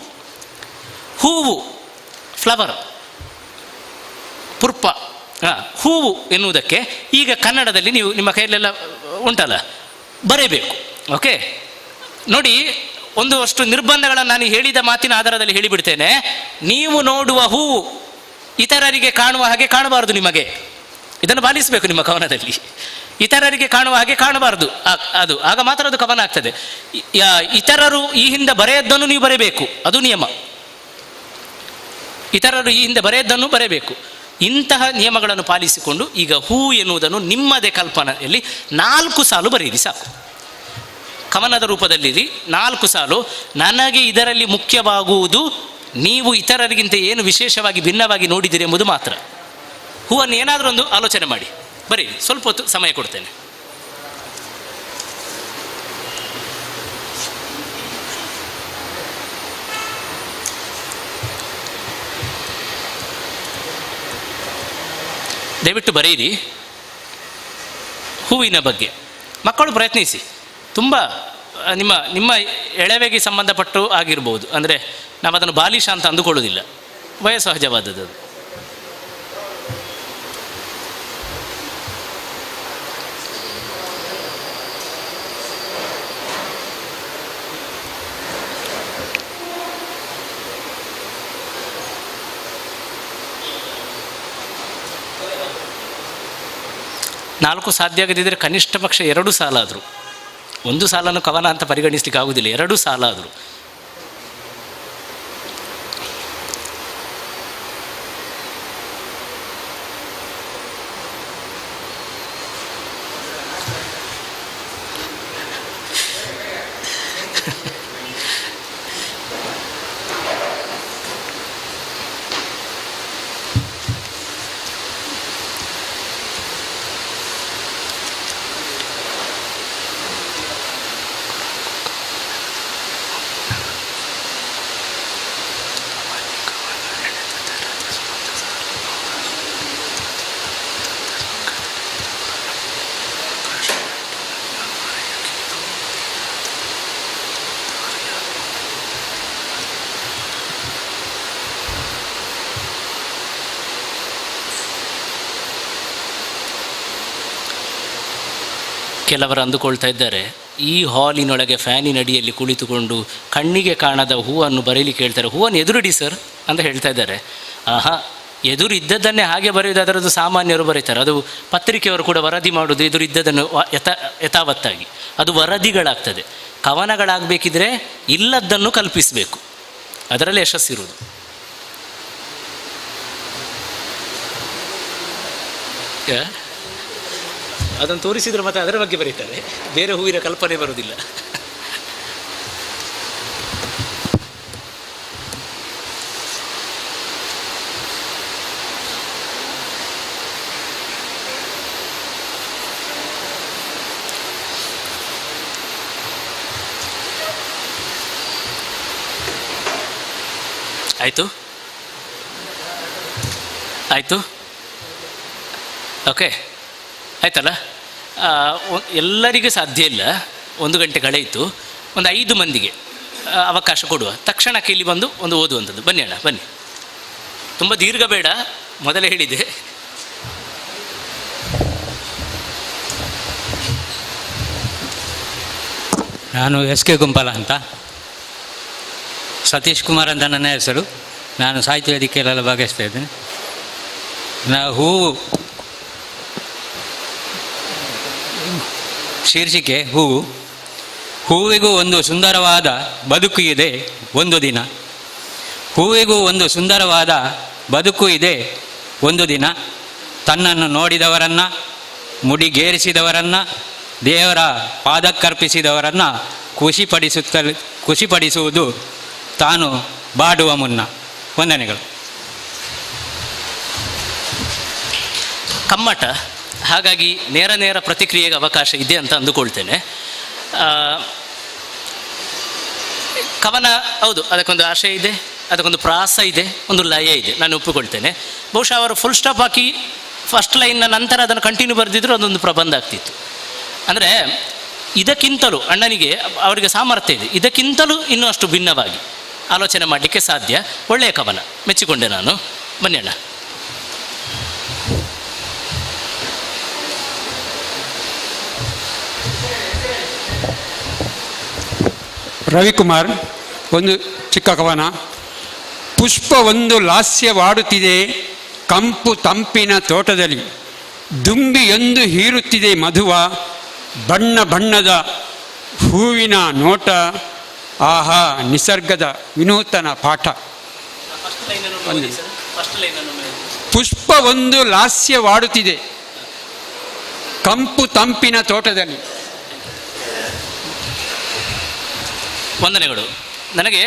ಫ್ಲವರ್, ಪುರ್ಪ, ಹೂವು ಎನ್ನುವುದಕ್ಕೆ ಈಗ ಕನ್ನಡದಲ್ಲಿ ನೀವು ನಿಮ್ಮ ಕೈಯಲ್ಲೆಲ್ಲ ಉಂಟಲ್ಲ, ಬರೆಯಬೇಕು. ಓಕೆ, ನೋಡಿ, ಅಷ್ಟು ನಿರ್ಬಂಧಗಳನ್ನು ನಾನು ಹೇಳಿದ ಮಾತಿನ ಆಧಾರದಲ್ಲಿ ಹೇಳಿಬಿಡ್ತೇನೆ. ನೀವು ನೋಡುವ ಹೂವು ಇತರರಿಗೆ ಕಾಣುವ ಹಾಗೆ ಕಾಣಬಾರದು. ನಿಮಗೆ ಇದನ್ನು ಪಾಲಿಸಬೇಕು ನಿಮ್ಮ ಕವನದಲ್ಲಿ. ಇತರರಿಗೆ ಕಾಣುವ ಹಾಗೆ ಕಾಣಬಾರದು. ಅದು ಆಗ ಮಾತ್ರ ಅದು ಕವನ ಆಗ್ತದೆ. ಇತರರು ಈ ಹಿಂದೆ ಬರೆಯದ್ದನ್ನು ನೀವು ಬರೆಯಬೇಕು, ಅದು ನಿಯಮ. ಇತರರು ಈ ಹಿಂದೆ ಬರೆಯದ್ದನ್ನು ಬರೆಯಬೇಕು. ಇಂತಹ ನಿಯಮಗಳನ್ನು ಪಾಲಿಸಿಕೊಂಡು ಈಗ ಹೂ ಎನ್ನುವುದನ್ನು ನಿಮ್ಮದೇ ಕಲ್ಪನೆಯಲ್ಲಿ 4 ಸಾಲು ಬರೆಯಿರಿ ಸಾಕು. ಕವನದ ರೂಪದಲ್ಲಿರಿ, 4 ಸಾಲು. ನನಗೆ ಇದರಲ್ಲಿ ಮುಖ್ಯವಾಗುವುದು ನೀವು ಇತರರಿಗಿಂತ ಏನು ವಿಶೇಷವಾಗಿ ಭಿನ್ನವಾಗಿ ನೋಡಿದಿರಿ ಎಂಬುದು ಮಾತ್ರ. ಹೂವನ್ನು ಏನಾದರೂ ಒಂದು ಆಲೋಚನೆ ಮಾಡಿ ಬರೀರಿ. ಸ್ವಲ್ಪ ಹೊತ್ತು ಸಮಯ ಕೊಡ್ತೇನೆ. ದಯವಿಟ್ಟು ಬರೆಯಿರಿ. ಹೂವಿನ ಬಗ್ಗೆ ಮಕ್ಕಳು ಪ್ರಯತ್ನಿಸಿ. ತುಂಬ ನಿಮ್ಮ ನಿಮ್ಮ ಎಳವೆಗೆ ಸಂಬಂಧಪಟ್ಟು ಆಗಿರ್ಬೋದು. ಅಂದರೆ ನಾವು ಅದನ್ನು ಬಾಲಿಶ ಅಂತ ಅಂದುಕೊಳ್ಳೋದಿಲ್ಲ, ವಯಸ್ಸಹಜವಾದದ್ದು. 4 ಸಾಧ್ಯ ಆಗದಿದ್ದರೆ ಕನಿಷ್ಠ ಪಕ್ಷ 2 ಸಾಲ ಆದರೂ, ಒಂದು ಸಾಲನ್ನು ಕವನ ಅಂತ ಪರಿಗಣಿಸಲಿಕ್ಕೆ ಆಗುವುದಿಲ್ಲ, 2 ಸಾಲ ಆದರೂ. ಕೆಲವರು ಅಂದುಕೊಳ್ತಾ ಇದ್ದಾರೆ, ಈ ಹಾಲಿನೊಳಗೆ ಫ್ಯಾನಿನ ಅಡಿಯಲ್ಲಿ ಕುಳಿತುಕೊಂಡು ಕಣ್ಣಿಗೆ ಕಾಣದ ಹೂವನ್ನು ಬರೀಲಿಕ್ಕೆ ಹೇಳ್ತಾರೆ, ಹೂವನ್ನು ಎದುರಿಡಿ ಸರ್ ಅಂತ ಹೇಳ್ತಾ ಇದ್ದಾರೆ. ಆಹಾ, ಎದುರು ಇದ್ದದ್ದನ್ನೇ ಹಾಗೆ ಬರೆಯುವುದಾದರೆ ಅದು ಸಾಮಾನ್ಯರು ಬರೀತಾರೆ, ಅದು ಪತ್ರಿಕೆಯವರು ಕೂಡ ವರದಿ ಮಾಡೋದು ಎದುರು ಇದ್ದದನ್ನು ಯಥಾವತ್ತಾಗಿ, ಅದು ವರದಿಗಳಾಗ್ತದೆ. ಕವನಗಳಾಗಬೇಕಿದ್ರೆ ಇಲ್ಲದ್ದನ್ನು ಕಲ್ಪಿಸಬೇಕು, ಅದರಲ್ಲಿ ಯಶಸ್ಸಿರುವುದು. ಅದನ್ನು ತೋರಿಸಿದರೆ ಮತ್ತೆ ಅದರ ಬಗ್ಗೆ ಬರೀತಾರೆ, ಬೇರೆ ಹೂವಿನ ಕಲ್ಪನೆ ಬರುವುದಿಲ್ಲ. ಆಯಿತು ಆಯಿತು ಓಕೆ ಆಯ್ತಲ್ಲ. ಎಲ್ಲರಿಗೂ ಸಾಧ್ಯ ಇಲ್ಲ, 1 ಗಂಟೆ ಕಳೆಯಿತು. ಒಂದು 5 ಮಂದಿಗೆ ಅವಕಾಶ ಕೊಡುವ, ತಕ್ಷಣಕ್ಕೆ ಇಲ್ಲಿ ಬಂದು ಒಂದು ಓದುವಂಥದ್ದು. ಬನ್ನಿ ಅಣ್ಣ, ಬನ್ನಿ. ತುಂಬ ದೀರ್ಘ ಬೇಡ, ಮೊದಲೇ ಹೇಳಿದೆ. ನಾನು ಎಸ್ ಕೆ ಗುಂಪಲ ಅಂತ, ಸತೀಶ್ ಕುಮಾರ್ ಅಂತ ನನ್ನ ಹೆಸರು. ನಾನು ಸಾಹಿತ್ಯ ವೇದಿಕೆಯಲ್ಲೆಲ್ಲ ಭಾಗವಹಿಸ್ತಾ ಇದ್ದೇನೆ. ಹೂವು ಶೀರ್ಷಿಕೆ ಹೂವು. ಹೂವಿಗೂ ಒಂದು ಸುಂದರವಾದ ಬದುಕು ಇದೆ ಒಂದು ದಿನ. ಹೂವಿಗೂ ಒಂದು ಸುಂದರವಾದ ಬದುಕು ಇದೆ ಒಂದು ದಿನ. ತನ್ನನ್ನು ನೋಡಿದವರನ್ನು, ಮುಡಿಗೇರಿಸಿದವರನ್ನು, ದೇವರ ಪಾದಕ್ಕರ್ಪಿಸಿದವರನ್ನು ಖುಷಿಪಡಿಸುವುದು ತಾನು ಬಾಡುವ ಮುನ್ನ. ವಂದನೆಗಳು. ಕಮ್ಮಟ, ಹಾಗಾಗಿ ನೇರ ಪ್ರತಿಕ್ರಿಯೆಗೆ ಅವಕಾಶ ಇದೆ ಅಂತ ಅಂದುಕೊಳ್ತೇನೆ. ಕವನ ಹೌದು, ಅದಕ್ಕೊಂದು ಆಶಯ ಇದೆ, ಅದಕ್ಕೊಂದು ಪ್ರಾಸ ಇದೆ, ಒಂದು ಲಯ ಇದೆ, ನಾನು ಒಪ್ಪಿಕೊಳ್ತೇನೆ. ಬಹುಶಃ ಅವರು ಫುಲ್ ಸ್ಟಾಪ್ ಹಾಕಿ ಫಸ್ಟ್ ಲೈನ್ನ ನಂತರ ಅದನ್ನು ಕಂಟಿನ್ಯೂ ಬರೆದಿದ್ರು ಅದೊಂದು ಪ್ರಬಂಧ ಆಗ್ತಿತ್ತು. ಅಂದರೆ ಇದಕ್ಕಿಂತಲೂ ಅಣ್ಣನಿಗೆ ಅವರಿಗೆ ಸಾಮರ್ಥ್ಯ ಇದೆ, ಇದಕ್ಕಿಂತಲೂ ಇನ್ನೂ ಅಷ್ಟು ಭಿನ್ನವಾಗಿ ಆಲೋಚನೆ ಮಾಡಲಿಕ್ಕೆ ಸಾಧ್ಯ. ಒಳ್ಳೆಯ ಕವನ, ಮೆಚ್ಚಿಕೊಂಡೆ ನಾನು. ಬನ್ನಿ ಅಣ್ಣ. ರವಿಕುಮಾರ್, ಒಂದು ಚಿಕ್ಕ ಕವನ. ಪುಷ್ಪವೊಂದು ಲಾಸ್ಯವಾಡುತ್ತಿದೆ ಕಂಪು ತಂಪಿನ ತೋಟದಲ್ಲಿ, ದುಂಬಿಯೊಂದು ಹೀರುತ್ತಿದೆ ಮಧುವ, ಬಣ್ಣ ಬಣ್ಣದ ಹೂವಿನ ನೋಟ, ಆಹಾ ನಿಸರ್ಗದ ವಿನೂತನ ಪಾಠ. ಪುಷ್ಪವೊಂದು ಲಾಸ್ಯವಾಡುತ್ತಿದೆ ಕಂಪು ತಂಪಿನ ತೋಟದಲ್ಲಿ. ವಂದನೆಗಳು. ನನಗೆ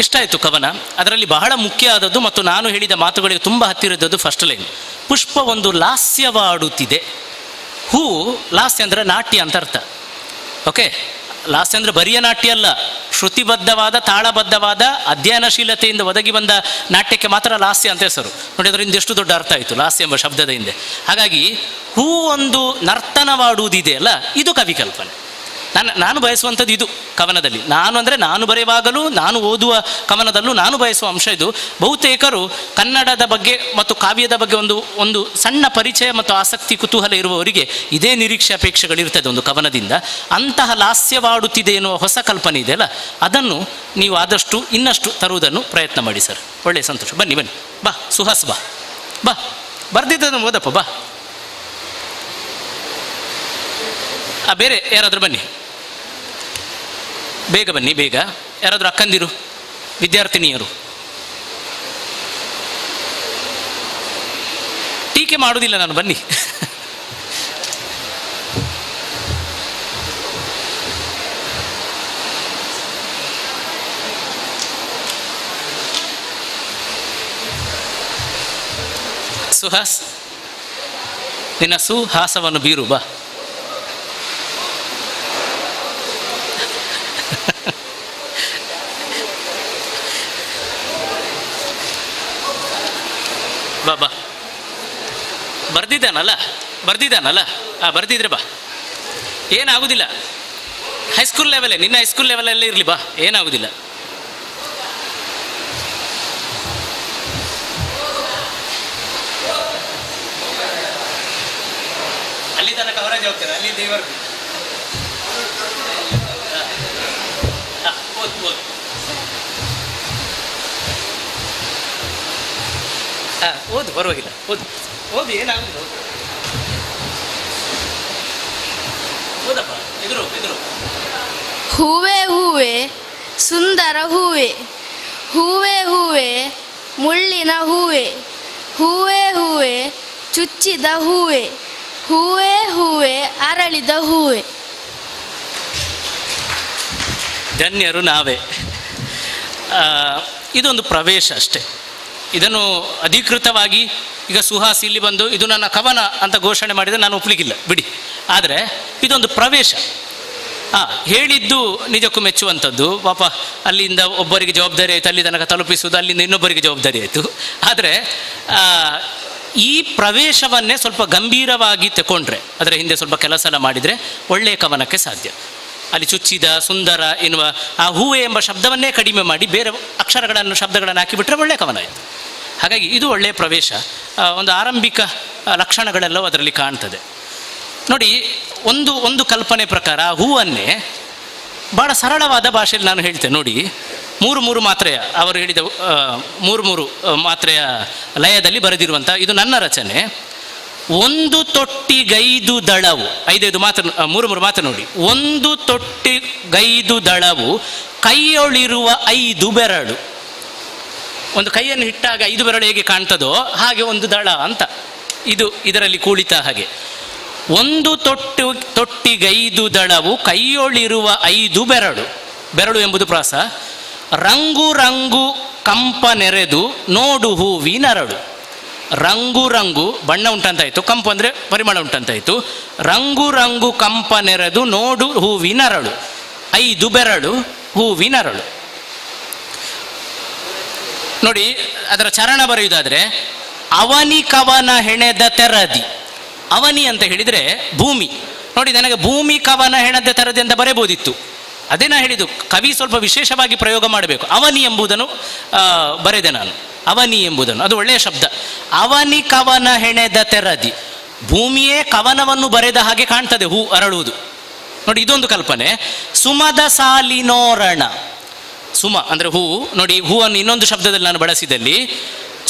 ಇಷ್ಟ ಆಯಿತು ಕವನ. ಅದರಲ್ಲಿ ಬಹಳ ಮುಖ್ಯ ಆದದ್ದು ಮತ್ತು ನಾನು ಹೇಳಿದ ಮಾತುಗಳಿಗೆ ತುಂಬ ಹತ್ತಿರದದ್ದು ಫಸ್ಟ್ ಲೈನ್. ಪುಷ್ಪ ಒಂದು ಲಾಸ್ಯವಾಡುತ್ತಿದೆ. ಹೂ ಲಾಸ್ಯ ಅಂದರೆ ನಾಟ್ಯ ಅಂತ ಅರ್ಥ. ಓಕೆ, ಲಾಸ್ಯ ಅಂದರೆ ಬರಿಯ ನಾಟ್ಯ ಅಲ್ಲ, ಶ್ರುತಿಬದ್ಧವಾದ ತಾಳಬದ್ಧವಾದ ಅಧ್ಯಯನಶೀಲತೆಯಿಂದ ಒದಗಿ ಬಂದ ನಾಟ್ಯಕ್ಕೆ ಮಾತ್ರ ಲಾಸ್ಯ ಅಂತ ಹೆಸರು. ನೋಡಿ ಅದರಿಂದ ಎಷ್ಟು ದೊಡ್ಡ ಅರ್ಥ ಆಯಿತು ಲಾಸ್ಯ ಎಂಬ ಶಬ್ದದ ಹಿಂದೆ. ಹಾಗಾಗಿ ಹೂ ಒಂದು ನರ್ತನವಾಡುವುದಿದೆಯಲ್ಲ, ಇದು ಕವಿ ಕಲ್ಪನೆ. ನಾನು ಬಯಸುವಂಥದ್ದು ಇದು ಕವನದಲ್ಲಿ. ನಾನು ಬರೆಯುವಾಗಲೂ, ನಾನು ಓದುವ ಕವನದಲ್ಲೂ ನಾನು ಬಯಸುವ ಅಂಶ ಇದು. ಬಹುತೇಕರು ಕನ್ನಡದ ಬಗ್ಗೆ ಮತ್ತು ಕಾವ್ಯದ ಬಗ್ಗೆ ಒಂದು ಸಣ್ಣ ಪರಿಚಯ ಮತ್ತು ಆಸಕ್ತಿ ಕುತೂಹಲ ಇರುವವರಿಗೆ ಇದೇ ನಿರೀಕ್ಷೆ ಅಪೇಕ್ಷೆಗಳಿರ್ತದೆ ಒಂದು ಕವನದಿಂದ. ಅಂತಹ ಲಾಸ್ಯವಾಡುತ್ತಿದೆ ಎನ್ನುವ ಹೊಸ ಕಲ್ಪನೆ ಇದೆಯಲ್ಲ, ಅದನ್ನು ನೀವು ಆದಷ್ಟು ಇನ್ನಷ್ಟು ತರುವುದನ್ನು ಪ್ರಯತ್ನ ಮಾಡಿ ಸರ್. ಒಳ್ಳೆಯ ಸಂತೋಷ. ಬನ್ನಿ ಬಾ ಸುಹಾಸ್, ಬಾ ಬರ್ದಿದ್ದನ್ನು ಓದಪ್ಪ, ಬಾ. ಬೇರೆ ಯಾರಾದರೂ ಬನ್ನಿ, ಬೇಗ ಬನ್ನಿ, ಬೇಗ. ಯಾರಾದರೂ ಅಕ್ಕಂದಿರು, ವಿದ್ಯಾರ್ಥಿನಿಯರು. ಟೀಕೆ ಮಾಡುವುದಿಲ್ಲ ನಾನು, ಬನ್ನಿ. ಸುಹಾಸ್, ನಿನ್ನ ಸುಹಾಸವನ್ನು ಬೀರು, ಬಾ. ಬಾ ಬರ್ದಿದ್ದಾನಲ್ಲ, ಬರ್ದಿದ್ರೆ ಬಾ, ಏನಾಗುದಿಲ್ಲ. ಹೈಸ್ಕೂಲ್ ಲೆವೆಲೇ, ನಿನ್ನ ಹೈಸ್ಕೂಲ್ ಲೆವೆಲಲ್ಲೇ ಇರಲಿ, ಬಾ, ಏನಾಗುದಿಲ್ಲ. ಅಲ್ಲಿ ತನಕ ಹೊರಗೆ ಹೋಗ್ತಾರೆ, ಅಲ್ಲಿ ದೇವರು ಓದು, ಪರವಾಗಿಲ್ಲ, ಓದು, ಏನಾಗುದಿಲ್ಲ, ಓದಪ್ಪ. ಎದುರು ಹೂವೇ ಹೂವೇ ಸುಂದರ ಹೂವೇ, ಹೂವೇ ಹೂವೇ ಮುಳ್ಳಿನ ಹೂವೇ, ಹೂವೇ ಹೂವೇ ಚುಚ್ಚಿದ ಹೂವೇ, ಹೂವೇ ಹೂವೇ ಅರಳಿದ ಹೂವೇ. ಧನ್ಯರು ನಾವೇ. ಇದೊಂದು ಪ್ರವೇಶ ಅಷ್ಟೇ. ಇದನ್ನು ಅಧಿಕೃತವಾಗಿ ಈಗ ಸುಹಾಸ್ ಇಲ್ಲಿ ಬಂದು ಇದು ನನ್ನ ಕವನ ಅಂತ ಘೋಷಣೆ ಮಾಡಿದರೆ ನಾನು ಒಪ್ಪಲಿಕ್ಕಿಲ್ಲ, ಬಿಡಿ. ಆದರೆ ಇದೊಂದು ಪ್ರವೇಶ. ಹೇಳಿದ್ದು ನಿಜಕ್ಕೂ ಮೆಚ್ಚುವಂಥದ್ದು. ಪಾಪ ಅಲ್ಲಿಂದ ಒಬ್ಬರಿಗೆ ಜವಾಬ್ದಾರಿ ಆಯಿತು, ಅಲ್ಲಿ ತನಕ ತಲುಪಿಸುವುದು, ಅಲ್ಲಿಂದ ಇನ್ನೊಬ್ಬರಿಗೆ ಜವಾಬ್ದಾರಿ ಆಯಿತು. ಆದರೆ ಈ ಪ್ರವೇಶವನ್ನೇ ಸ್ವಲ್ಪ ಗಂಭೀರವಾಗಿ ತಗೊಂಡ್ರೆ, ಅದರ ಹಿಂದೆ ಸ್ವಲ್ಪ ಕೆಲಸ ಎಲ್ಲ ಮಾಡಿದರೆ ಒಳ್ಳೆಯ ಕವನಕ್ಕೆ ಸಾಧ್ಯ. ಅಲ್ಲಿ ಚುಚ್ಚಿದ, ಸುಂದರ ಎನ್ನುವ ಆ ಹೂವೆ ಎಂಬ ಶಬ್ದವನ್ನೇ ಕಡಿಮೆ ಮಾಡಿ ಬೇರೆ ಶಬ್ದಗಳನ್ನು ಹಾಕಿಬಿಟ್ರೆ ಒಳ್ಳೆಯ ಕವನ ಆಯಿತು. ಹಾಗಾಗಿ ಇದು ಒಳ್ಳೆಯ ಪ್ರವೇಶ. ಒಂದು ಆರಂಭಿಕ ಲಕ್ಷಣಗಳೆಲ್ಲವೂ ಅದರಲ್ಲಿ ಕಾಣ್ತದೆ. ನೋಡಿ, ಒಂದು ಕಲ್ಪನೆ ಪ್ರಕಾರ ಹೂವನ್ನೇ ಭಾಳ ಸರಳವಾದ ಭಾಷೆಯಲ್ಲಿ ನಾನು ಹೇಳ್ತೇನೆ. ನೋಡಿ, ಮೂರು ಮಾತ್ರೆಯ, ಅವರು ಹೇಳಿದ ಮೂರು ಮಾತ್ರೆಯ ಲಯದಲ್ಲಿ ಬರೆದಿರುವಂಥ ಇದು ನನ್ನ ರಚನೆ. ಒಂದು ತೊಟ್ಟಿಗೈದು ದಳವು, 5 ಮಾತ್ರ, 3 ಮಾತ್ರ ನೋಡಿ. ಒಂದು ತೊಟ್ಟಿಗೈದು ದಳವು ಕೈಯೊಳಿರುವ 5 ಬೆರಳು. ಒಂದು ಕೈಯನ್ನು ಇಟ್ಟಾಗ 5 ಬೆರಳು ಹೇಗೆ ಕಾಣ್ತದೋ ಹಾಗೆ ಒಂದು ದಳ ಅಂತ ಇದು ಇದರಲ್ಲಿ ಕೂಳಿತ ಹಾಗೆ. ಒಂದು ತೊಟ್ಟಿಗೈದು ದಳವು ಕೈಯೊಳಿರುವ 5 ಬೆರಳು. ಬೆರಳು ಎಂಬುದು ಪ್ರಾಸ. ರಂಗು ರಂಗು ಕಂಪ ನೆರೆದು ನೋಡು ಹೂವಿನರಳು. ರಂಗು ಬಣ್ಣ ಉಂಟಂತಾಯಿತು, ಕಂಪು ಅಂದರೆ ಪರಿಮಳ ಉಂಟಂತಾಯಿತು. ರಂಗು ಕಂಪ ನೆರೆದು ನೋಡು ಹೂವಿನರಳು, 5 ಬೆರಳು ಹೂವಿನರಳು. ನೋಡಿ, ಅದರ ಚರಣ ಬರೆಯುವುದಾದರೆ, ಅವನಿ ಕವನ ಹೆಣೆದ ತೆರದಿ. ಅವನಿ ಅಂತ ಹೇಳಿದರೆ ಭೂಮಿ. ನೋಡಿ, ನನಗೆ ಭೂಮಿ ಕವನ ಹೆಣೆದ ತೆರದಿ ಅಂತ ಬರೆಯಬಹುದಿತ್ತು. ಅದೇ ನಾ ಹೇಳಿದ್ದು, ಕವಿ ಸ್ವಲ್ಪ ವಿಶೇಷವಾಗಿ ಪ್ರಯೋಗ ಮಾಡಬೇಕು. ಅವನಿ ಎಂಬುದನ್ನು ಬರೆದೆ ನಾನು, ಅವನಿ ಎಂಬುದನ್ನು, ಅದು ಒಳ್ಳೆಯ ಶಬ್ದ. ಅವನಿ ಕವನ ಹೆಣೆದ ತೆರದಿ, ಭೂಮಿಯೇ ಕವನವನ್ನು ಬರೆದ ಹಾಗೆ ಕಾಣ್ತದೆ ಹೂ ಅರಳುವುದು. ನೋಡಿ, ಇದೊಂದು ಕಲ್ಪನೆ. ಸುಮದ ಸಾಲಿನೋರಣ. ಸುಮ ಅಂದರೆ ಹೂವು. ನೋಡಿ, ಹೂವನ್ನು ಇನ್ನೊಂದು ಶಬ್ದದಲ್ಲಿ ನಾನು ಬಳಸಿದಲ್ಲಿ,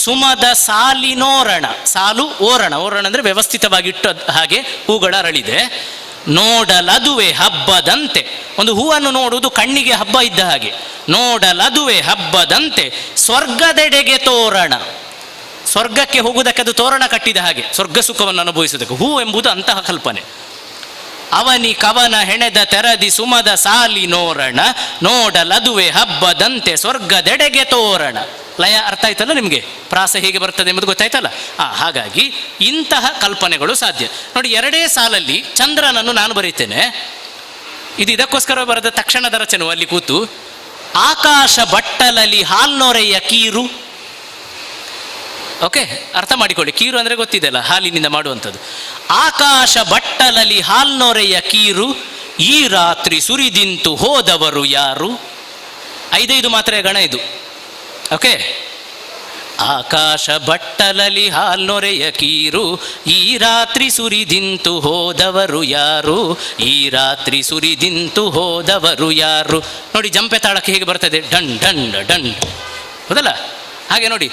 ಸುಮದ ಸಾಲಿನೋರಣ. ಸಾಲು ಓರಣ, ಓರಣ ಅಂದರೆ ವ್ಯವಸ್ಥಿತವಾಗಿಟ್ಟ ಹಾಗೆ ಹೂಗಳ ಅರಳಿದೆ. ನೋಡಲದುವೆ ಹಬ್ಬದಂತೆ. ಒಂದು ಹೂವನ್ನು ನೋಡುವುದು ಕಣ್ಣಿಗೆ ಹಬ್ಬ ಇದ್ದ ಹಾಗೆ. ನೋಡಲದುವೆ ಹಬ್ಬದಂತೆ ಸ್ವರ್ಗದೆಡೆಗೆ ತೋರಣ. ಸ್ವರ್ಗಕ್ಕೆ ಹೋಗುವುದಕ್ಕೆ ಅದು ತೋರಣ ಕಟ್ಟಿದ ಹಾಗೆ, ಸ್ವರ್ಗ ಸುಖವನ್ನು ಅನುಭವಿಸುವುದಕ್ಕೆ ಹೂ ಎಂಬುದು ಅಂತಹ ಕಲ್ಪನೆ. ಅವನಿ ಕವನ ಹೆಣೆದ ತೆರದಿ ಸುಮದ ಸಾಲಿ ನೋರಣ, ನೋಡಲದುವೆ ಹಬ್ಬದಂತೆ ಸ್ವರ್ಗದೆಡೆಗೆ ತೋರಣ. ಲಯ ಅರ್ಥ ಆಯ್ತಲ್ಲ ನಿಮಗೆ? ಪ್ರಾಸ ಹೇಗೆ ಬರ್ತದೆ ಎಂಬುದು ಗೊತ್ತಾಯ್ತಲ್ಲ? ಹಾಗಾಗಿ ಇಂತಹ ಕಲ್ಪನೆಗಳು ಸಾಧ್ಯ. ನೋಡಿ, 2 ಸಾಲಲ್ಲಿ ಚಂದ್ರನನ್ನು ನಾನು ಬರೀತೇನೆ. ಇದು ಇದಕ್ಕೋಸ್ಕರ ಬರೆದ ತಕ್ಷಣದ ರಚನೆ ಅಲ್ಲಿ ಕೂತು. ಆಕಾಶ ಬಟ್ಟಲಲ್ಲಿ ಹಾಲ್ನೊರೆಯ ಕೀರು. ಓಕೆ, ಅರ್ಥ ಮಾಡಿಕೊಳ್ಳಿ. ಕೀರು ಅಂದರೆ ಗೊತ್ತಿದೆಯಲ್ಲ, ಹಾಲಿನಿಂದ ಮಾಡುವಂಥದ್ದು. ಆಕಾಶ ಬಟ್ಟಲಲ್ಲಿ ಹಾಲ್ನೊರೆಯ ಕೀರು, ಈ ರಾತ್ರಿ ಸುರಿದಿಂತು ಹೋದವರು ಯಾರು. 5 ಮಾತ್ರೆ ಗಣ ಇದು. ಓಕೆ, ಆಕಾಶ ಬಟ್ಟಲಲ್ಲಿ ಹಾಲ್ನೊರೆಯ ಕೀರು, ಈ ರಾತ್ರಿ ಸುರಿದಿಂತು ಹೋದವರು ಯಾರು, ಈ ರಾತ್ರಿ ಸುರಿದಿಂತು ಹೋದವರು ಯಾರು. ನೋಡಿ ಜಂಪೆ ತಾಳಕ್ಕೆ ಹೇಗೆ ಬರ್ತದೆ, ಡನ್ ಡನ್ ಡನ್, ಹೌದಲ್ಲ? ಹಾಗೆ ನೋಡಿ,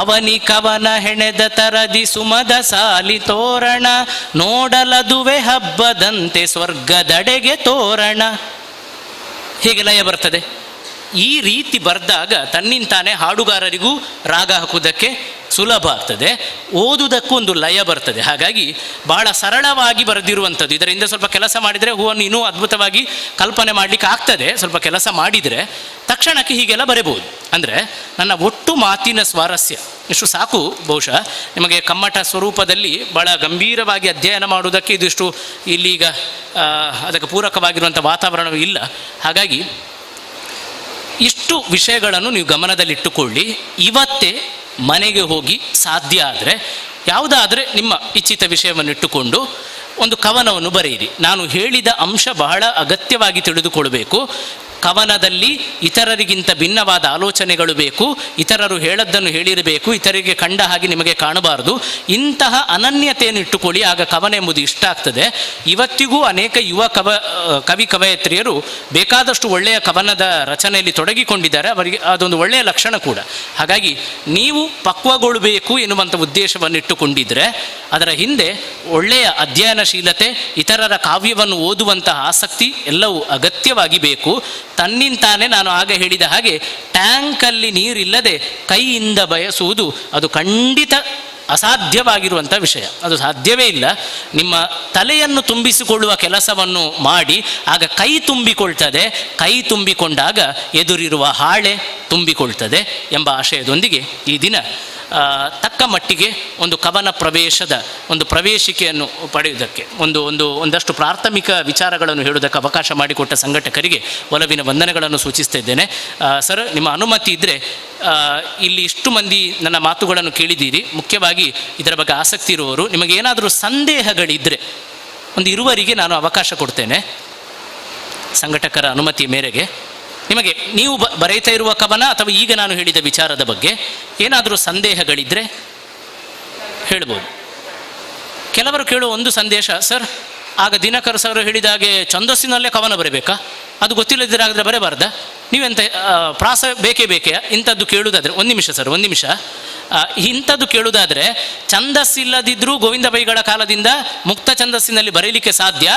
ಅವನಿ ಕವನ ಹೆಣೆದ ತರದಿ ಸುಮದ ಸಾಲಿ ತೋರಣ, ನೋಡಲದುವೆ ಹಬ್ಬದಂತೆ ಸ್ವರ್ಗದಡೆಗೆ ತೋರಣ. ಹೇಗೆ ಲಯ ಬರ್ತದೆ. ಈ ರೀತಿ ಬರೆದಾಗ ತನ್ನಿಂತಾನೆ ಹಾಡುಗಾರರಿಗೂ ರಾಗ ಹಾಕುವುದಕ್ಕೆ ಸುಲಭ ಆಗ್ತದೆ, ಓದುವುದಕ್ಕೂ ಒಂದು ಲಯ ಬರ್ತದೆ. ಹಾಗಾಗಿ ಬಹಳ ಸರಳವಾಗಿ ಬರೆದಿರುವಂಥದ್ದು. ಇದರಿಂದ ಸ್ವಲ್ಪ ಕೆಲಸ ಮಾಡಿದರೆ ಹೂವನ್ನು ಇನ್ನೂ ಅದ್ಭುತವಾಗಿ ಕಲ್ಪನೆ ಮಾಡಲಿಕ್ಕೆ ಆಗ್ತದೆ. ಸ್ವಲ್ಪ ಕೆಲಸ ಮಾಡಿದರೆ ತಕ್ಷಣಕ್ಕೆ ಹೀಗೆಲ್ಲ ಬರೆಯಬಹುದು. ಅಂದರೆ ನನ್ನ ಒಟ್ಟು ಮಾತಿನ ಸ್ವಾರಸ್ಯ ಇಷ್ಟು ಸಾಕು. ಬಹುಶಃ ನಿಮಗೆ ಕಮ್ಮಟ ಸ್ವರೂಪದಲ್ಲಿ ಬಹಳ ಗಂಭೀರವಾಗಿ ಅಧ್ಯಯನ ಮಾಡುವುದಕ್ಕೆ ಇದಿಷ್ಟು ಇಲ್ಲೀಗ ಅದಕ್ಕೆ ಪೂರಕವಾಗಿರುವಂಥ ವಾತಾವರಣವೂ ಇಲ್ಲ. ಹಾಗಾಗಿ ಇಷ್ಟು ವಿಷಯಗಳನ್ನು ನೀವು ಗಮನದಲ್ಲಿಟ್ಟುಕೊಳ್ಳಿ. ಇವತ್ತೇ ಮನೆಗೆ ಹೋಗಿ ಸಾಧ್ಯ ಆದರೆ ಯಾವುದಾದರೆ ನಿಮ್ಮ ಇಚ್ಛಿತ ವಿಷಯವನ್ನು ಇಟ್ಟುಕೊಂಡು ಒಂದು ಕವನವನ್ನು ಬರೆಯಿರಿ. ನಾನು ಹೇಳಿದ ಅಂಶ ಬಹಳ ಅಗತ್ಯವಾಗಿ ತಿಳಿದುಕೊಳ್ಬೇಕು. ಕವನದಲ್ಲಿ ಇತರರಿಗಿಂತ ಭಿನ್ನವಾದ ಆಲೋಚನೆಗಳು ಬೇಕು, ಇತರರು ಹೇಳದ್ದನ್ನು ಹೇಳಿರಬೇಕು, ಇತರರಿಗೆ ಕಂಡ ಹಾಗೆ ನಿಮಗೆ ಕಾಣಬಾರದು. ಇಂತಹ ಅನನ್ಯತೆಯನ್ನು ಇಟ್ಟುಕೊಳ್ಳಿ, ಆಗ ಕವನ ಎಂಬುದು ಇಷ್ಟ ಆಗ್ತದೆ. ಇವತ್ತಿಗೂ ಅನೇಕ ಯುವ ಕವಿ ಕವಯತ್ರಿಯರು ಬೇಕಾದಷ್ಟು ಒಳ್ಳೆಯ ಕವನದ ರಚನೆಯಲ್ಲಿ ತೊಡಗಿಕೊಂಡಿದ್ದಾರೆ. ಅವರಿಗೆ ಅದೊಂದು ಒಳ್ಳೆಯ ಲಕ್ಷಣ ಕೂಡ. ಹಾಗಾಗಿ ನೀವು ಪಕ್ವಗೊಳ್ಳಬೇಕು ಎನ್ನುವಂಥ ಉದ್ದೇಶವನ್ನು ಇಟ್ಟುಕೊಂಡಿದ್ದರೆ ಅದರ ಹಿಂದೆ ಒಳ್ಳೆಯ ಅಧ್ಯಯನಶೀಲತೆ, ಇತರರ ಕಾವ್ಯವನ್ನು ಓದುವಂತಹ ಆಸಕ್ತಿ ಎಲ್ಲವೂ ಅಗತ್ಯವಾಗಿ ಬೇಕು. ತನ್ನಿಂತಾನೆ ನಾನು ಆಗ ಹೇಳಿದ ಹಾಗೆ ಟ್ಯಾಂಕಲ್ಲಿ ನೀರಿಲ್ಲದೆ ಕೈಯಿಂದ ಬಯಸುವುದು ಅದು ಖಂಡಿತ ಅಸಾಧ್ಯವಾಗಿರುವಂಥ ವಿಷಯ. ಅದು ಸಾಧ್ಯವೇ ಇಲ್ಲ. ನಿಮ್ಮ ತಲೆಯನ್ನು ತುಂಬಿಸಿಕೊಳ್ಳುವ ಕೆಲಸವನ್ನು ಮಾಡಿ, ಆಗ ಕೈ ತುಂಬಿಕೊಳ್ತದೆ. ಕೈ ತುಂಬಿಕೊಂಡಾಗ ಎದುರಿರುವ ಹಾಳೆ ತುಂಬಿಕೊಳ್ತದೆ ಎಂಬ ಆಶಯದೊಂದಿಗೆ ಈ ದಿನ ತಕ್ಕ ಮಟ್ಟಿಗೆ ಒಂದು ಕವನ ಪ್ರವೇಶದ ಒಂದು ಪ್ರವೇಶಿಕೆಯನ್ನು ಪಡೆಯುವುದಕ್ಕೆ ಒಂದಷ್ಟು ಪ್ರಾಥಮಿಕ ವಿಚಾರಗಳನ್ನು ಹೇಳುವುದಕ್ಕೆ ಅವಕಾಶ ಮಾಡಿಕೊಟ್ಟ ಸಂಘಟಕರಿಗೆ ಒಲವಿನ ವಂದನೆಗಳನ್ನು ಸೂಚಿಸ್ತಾ ಇದ್ದೇನೆ. ಸರ್, ನಿಮ್ಮ ಅನುಮತಿ ಇದ್ದರೆ ಇಲ್ಲಿ ಇಷ್ಟು ಮಂದಿ ನನ್ನ ಮಾತುಗಳನ್ನು ಕೇಳಿದ್ದೀರಿ. ಮುಖ್ಯವಾಗಿ ಇದರ ಬಗ್ಗೆ ಆಸಕ್ತಿ ಇರುವವರು, ನಿಮಗೇನಾದರೂ ಸಂದೇಹಗಳಿದ್ದರೆ ಒಂದು ಇರುವರಿಗೆ ನಾನು ಅವಕಾಶ ಕೊಡ್ತೇನೆ ಸಂಘಟಕರ ಅನುಮತಿ ಮೇರೆಗೆ. ನಿಮಗೆ ನೀವು ಬರೆಯುತ್ತಾ ಇರುವ ಕವನ ಅಥವಾ ಈಗ ನಾನು ಹೇಳಿದ ವಿಚಾರದ ಬಗ್ಗೆ ಏನಾದರೂ ಸಂದೇಹಗಳಿದ್ದರೆ ಹೇಳ್ಬೋದು. ಕೆಲವರು ಕೇಳುವ ಒಂದು ಸಂದೇಶ, ಸರ್ ಆಗ ದಿನಕರ್ ಸರ್ ಹೇಳಿದ ಹಾಗೆ ಛಂದಸ್ಸಿನಲ್ಲೇ ಕವನ ಬರೀಬೇಕಾ? ಅದು ಗೊತ್ತಿಲ್ಲದಿರಾದರೆ ಬರಬಾರ್ದ? ನೀವೆಂತ ಪ್ರಾಸ ಬೇಕೇ ಇಂಥದ್ದು ಕೇಳುವುದಾದರೆ, ಒಂದು ನಿಮಿಷ ಸರ್, ಒಂದು ನಿಮಿಷ. ಇಂಥದ್ದು ಕೇಳುವುದಾದರೆ ಛಂದಸ್ಸಿಲ್ಲದಿದ್ದರೂ ಗೋವಿಂದ ಬೈಗಳ ಕಾಲದಿಂದ ಮುಕ್ತ ಛಂದಸ್ಸಿನಲ್ಲಿ ಬರೀಲಿಕ್ಕೆ ಸಾಧ್ಯ.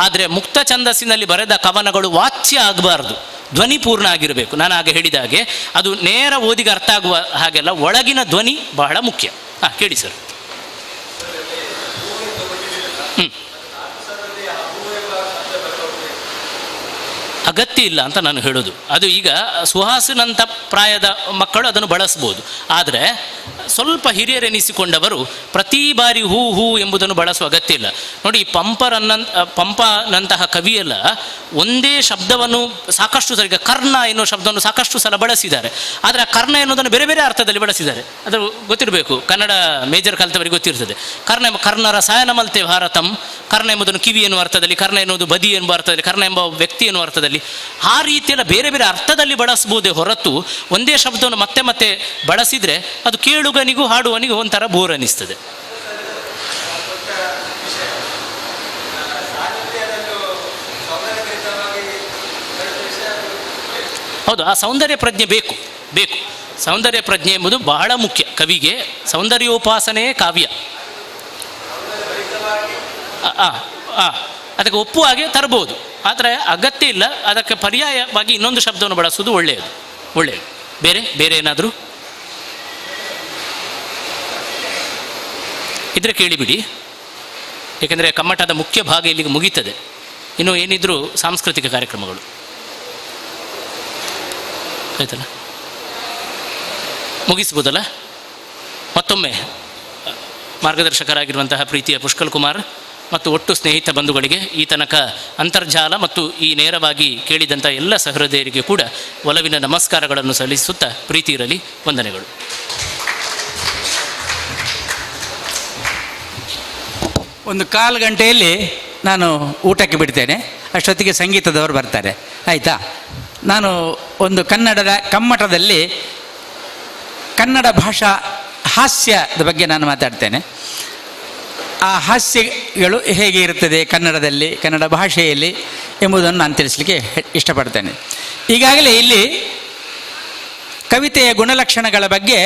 ಆದರೆ ಮುಕ್ತ ಛಂದಸ್ಸಿನಲ್ಲಿ ಬರೆದ ಕವನಗಳು ವಾಚ್ಯ ಆಗಬಾರ್ದು, ಧ್ವನಿಪೂರ್ಣ ಆಗಿರಬೇಕು. ನಾನು ಆಗ ಹೇಳಿದ ಹಾಗೆ ಅದು ನೇರ ಓದಿಗೆ ಅರ್ಥ ಆಗುವ ಹಾಗೆಲ್ಲ ಒಳಗಿನ ಧ್ವನಿ ಬಹಳ ಮುಖ್ಯ. ಕೇಳಿ ಸರ್. ಅಗತ್ಯ ಇಲ್ಲ ಅಂತ ನಾನು ಹೇಳೋದು. ಅದು ಈಗ ಸುಹಾಸಿನಂಥ ಪ್ರಾಯದ ಮಕ್ಕಳು ಅದನ್ನು ಬಳಸ್ಬೋದು. ಆದರೆ ಸ್ವಲ್ಪ ಹಿರಿಯರೆನಿಸಿಕೊಂಡವರು ಪ್ರತಿ ಬಾರಿ ಹೂ ಹೂ ಎಂಬುದನ್ನು ಬಳಸುವ ಅಗತ್ಯ ಇಲ್ಲ. ನೋಡಿ, ಪಂಪನಂತಹ ಕವಿಯೆಲ್ಲ ಒಂದೇ ಶಬ್ದವನ್ನು ಸಾಕಷ್ಟು ಸಲ, ಈಗ ಕರ್ಣ ಎನ್ನುವ ಶಬ್ದವನ್ನು ಸಾಕಷ್ಟು ಸಲ ಬಳಸಿದ್ದಾರೆ. ಆದರೆ ಆ ಕರ್ಣ ಎನ್ನುವುದನ್ನು ಬೇರೆ ಬೇರೆ ಅರ್ಥದಲ್ಲಿ ಬಳಸಿದ್ದಾರೆ. ಅದು ಗೊತ್ತಿರಬೇಕು, ಕನ್ನಡ ಮೇಜರ್ ಕಲಿತವರಿಗೆ ಗೊತ್ತಿರ್ತದೆ. ಕರ್ಣ ರಸಾಯನ ಮಲ್ತೆ ಭಾರತಂ, ಕರ್ಣ ಎಂಬುದನ್ನು ಕಿವಿ ಎನ್ನುವ ಅರ್ಥದಲ್ಲಿ, ಕರ್ಣ ಎನ್ನುವುದು ಬದಿ ಎನ್ನುವ ಅರ್ಥದಲ್ಲಿ, ಕರ್ಣ ಎಂಬ ವ್ಯಕ್ತಿ ಎನ್ನುವ ಅರ್ಥದಲ್ಲಿ. ಆ ರೀತಿಯೆಲ್ಲ ಬೇರೆ ಬೇರೆ ಅರ್ಥದಲ್ಲಿ ಬಳಸಬಹುದೇ ಹೊರತು ಒಂದೇ ಶಬ್ದವನ್ನು ಮತ್ತೆ ಮತ್ತೆ ಬಳಸಿದರೆ ಅದು ಕೇಳುಗನಿಗೂ ಹಾಡುವನಿಗೂ ಒಂಥರ ಬೋರ್ ಅನ್ನಿಸ್ತದೆ. ಹೌದು, ಆ ಸೌಂದರ್ಯ ಪ್ರಜ್ಞೆ ಬೇಕು. ಸೌಂದರ್ಯ ಪ್ರಜ್ಞೆ ಎಂಬುದು ಬಹಳ ಮುಖ್ಯ. ಕವಿಗೆ ಸೌಂದರ್ಯೋಪಾಸನೆಯೇ ಕಾವ್ಯ. ಅದಕ್ಕೆ ಒಪ್ಪುವ ಹಾಗೆ ತರಬಹುದು. ಆದರೆ ಅಗತ್ಯ ಇಲ್ಲ. ಅದಕ್ಕೆ ಪರ್ಯಾಯವಾಗಿ ಇನ್ನೊಂದು ಶಬ್ದವನ್ನು ಬಳಸುವುದು ಒಳ್ಳೆಯದು. ಬೇರೆ ಏನಾದರೂ ಇದ್ರೆ ಕೇಳಿಬಿಡಿ. ಏಕೆಂದರೆ ಕಮ್ಮಟದ ಮುಖ್ಯ ಭಾಗ ಇಲ್ಲಿಗೆ ಮುಗೀತದೆ. ಇನ್ನು ಏನಿದ್ರೂ ಸಾಂಸ್ಕೃತಿಕ ಕಾರ್ಯಕ್ರಮಗಳು ಆಯ್ತಲ್ಲ, ಮುಗಿಸ್ಬೋದಲ್ಲ. ಮತ್ತೊಮ್ಮೆ ಮಾರ್ಗದರ್ಶಕರಾಗಿರುವಂತಹ ಪ್ರೀತಿಯ ಪುಷ್ಕಲ್ ಕುಮಾರ್ ಮತ್ತು ಒಟ್ಟು ಸ್ನೇಹಿತ ಬಂಧುಗಳಿಗೆ ಈ ತನಕ ಅಂತರ್ಜಾಲ ಮತ್ತು ಈ ನೇರವಾಗಿ ಕೇಳಿದಂಥ ಎಲ್ಲ ಸಹೃದಯರಿಗೆ ಕೂಡ ಒಲವಿನ ನಮಸ್ಕಾರಗಳನ್ನು ಸಲ್ಲಿಸುತ್ತಾ ಪ್ರೀತಿ ಇರಲಿ, ವಂದನೆಗಳು. ಒಂದು ಕಾಲು ಗಂಟೆಯಲ್ಲಿ ನಾನು ಊಟಕ್ಕೆ ಬಿಡ್ತೇನೆ, ಅಷ್ಟೊತ್ತಿಗೆ ಸಂಗೀತದವರು ಬರ್ತಾರೆ, ಆಯಿತಾ? ನಾನು ಒಂದು ಕನ್ನಡದ ಕಮ್ಮಟದಲ್ಲಿ ಕನ್ನಡ ಭಾಷಾ ಹಾಸ್ಯದ ಬಗ್ಗೆ ನಾನು ಮಾತಾಡ್ತೇನೆ. ಆ ಹಾಸ್ಯಗಳು ಹೇಗೆ ಇರುತ್ತದೆ ಕನ್ನಡದಲ್ಲಿ, ಕನ್ನಡ ಭಾಷೆಯಲ್ಲಿ ಎಂಬುದನ್ನು ನಾನು ತಿಳಿಸಲಿಕ್ಕೆ ಇಷ್ಟಪಡ್ತೇನೆ. ಈಗಾಗಲೇ ಇಲ್ಲಿ ಕವಿತೆಯ ಗುಣಲಕ್ಷಣಗಳ ಬಗ್ಗೆ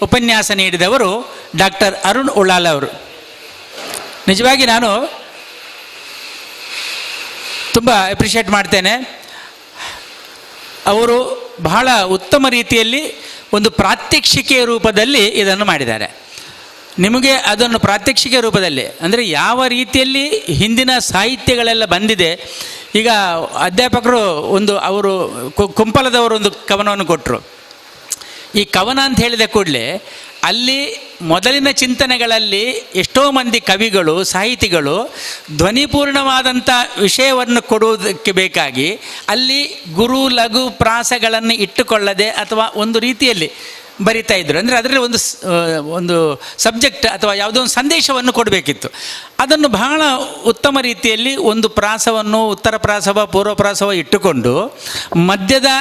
ಉಪನ್ಯಾಸ ನೀಡಿದವರು ಡಾಕ್ಟರ್ ಅರುಣ್ ಉಳ್ಳಾಲ್ ಅವರು. ನಿಜವಾಗಿ ನಾನು ತುಂಬ ಅಪ್ರಿಷಿಯೇಟ್ ಮಾಡ್ತೇನೆ. ಅವರು ಬಹಳ ಉತ್ತಮ ರೀತಿಯಲ್ಲಿ ಒಂದು ಪ್ರಾತ್ಯಕ್ಷಿಕೆಯ ರೂಪದಲ್ಲಿ ಇದನ್ನು ಮಾಡಿದ್ದಾರೆ. ನಿಮಗೆ ಅದನ್ನು ಪ್ರಾತ್ಯಕ್ಷಿಕೆ ರೂಪದಲ್ಲಿ ಅಂದರೆ ಯಾವ ರೀತಿಯಲ್ಲಿ ಹಿಂದಿನ ಸಾಹಿತ್ಯಗಳೆಲ್ಲ ಬಂದಿದೆ. ಈಗ ಅಧ್ಯಾಪಕರು ಅವರು ಕುಂಪಲದವರು ಒಂದು ಕವನವನ್ನು ಕೊಟ್ಟರು. ಈ ಕವನ ಅಂತ ಹೇಳಿದ ಕೂಡಲೇ ಅಲ್ಲಿ ಮೊದಲಿನ ಚಿಂತನೆಗಳಲ್ಲಿ ಎಷ್ಟೋ ಮಂದಿ ಕವಿಗಳು, ಸಾಹಿತಿಗಳು ಧ್ವನಿಪೂರ್ಣವಾದಂಥ ವಿಷಯವನ್ನು ಕೊಡುವುದಕ್ಕೆ ಬೇಕಾಗಿ ಅಲ್ಲಿ ಗುರು ಲಘು ಪ್ರಾಸಗಳನ್ನು ಇಟ್ಟುಕೊಳ್ಳದೆ ಅಥವಾ ಒಂದು ರೀತಿಯಲ್ಲಿ ಬರಿತಾ ಇದ್ದರು. ಅಂದರೆ ಅದರಲ್ಲಿ ಒಂದು ಸಬ್ಜೆಕ್ಟ್ ಅಥವಾ ಯಾವುದೋ ಒಂದು ಸಂದೇಶವನ್ನು ಕೊಡಬೇಕಿತ್ತು. ಅದನ್ನು ಬಹಳ ಉತ್ತಮ ರೀತಿಯಲ್ಲಿ ಒಂದು ಪ್ರಾಸವನ್ನು ಉತ್ತರ ಪ್ರಾಸವ ಪೂರ್ವ ಪ್ರಾಸವ ಇಟ್ಟುಕೊಂಡು ಮಧ್ಯದ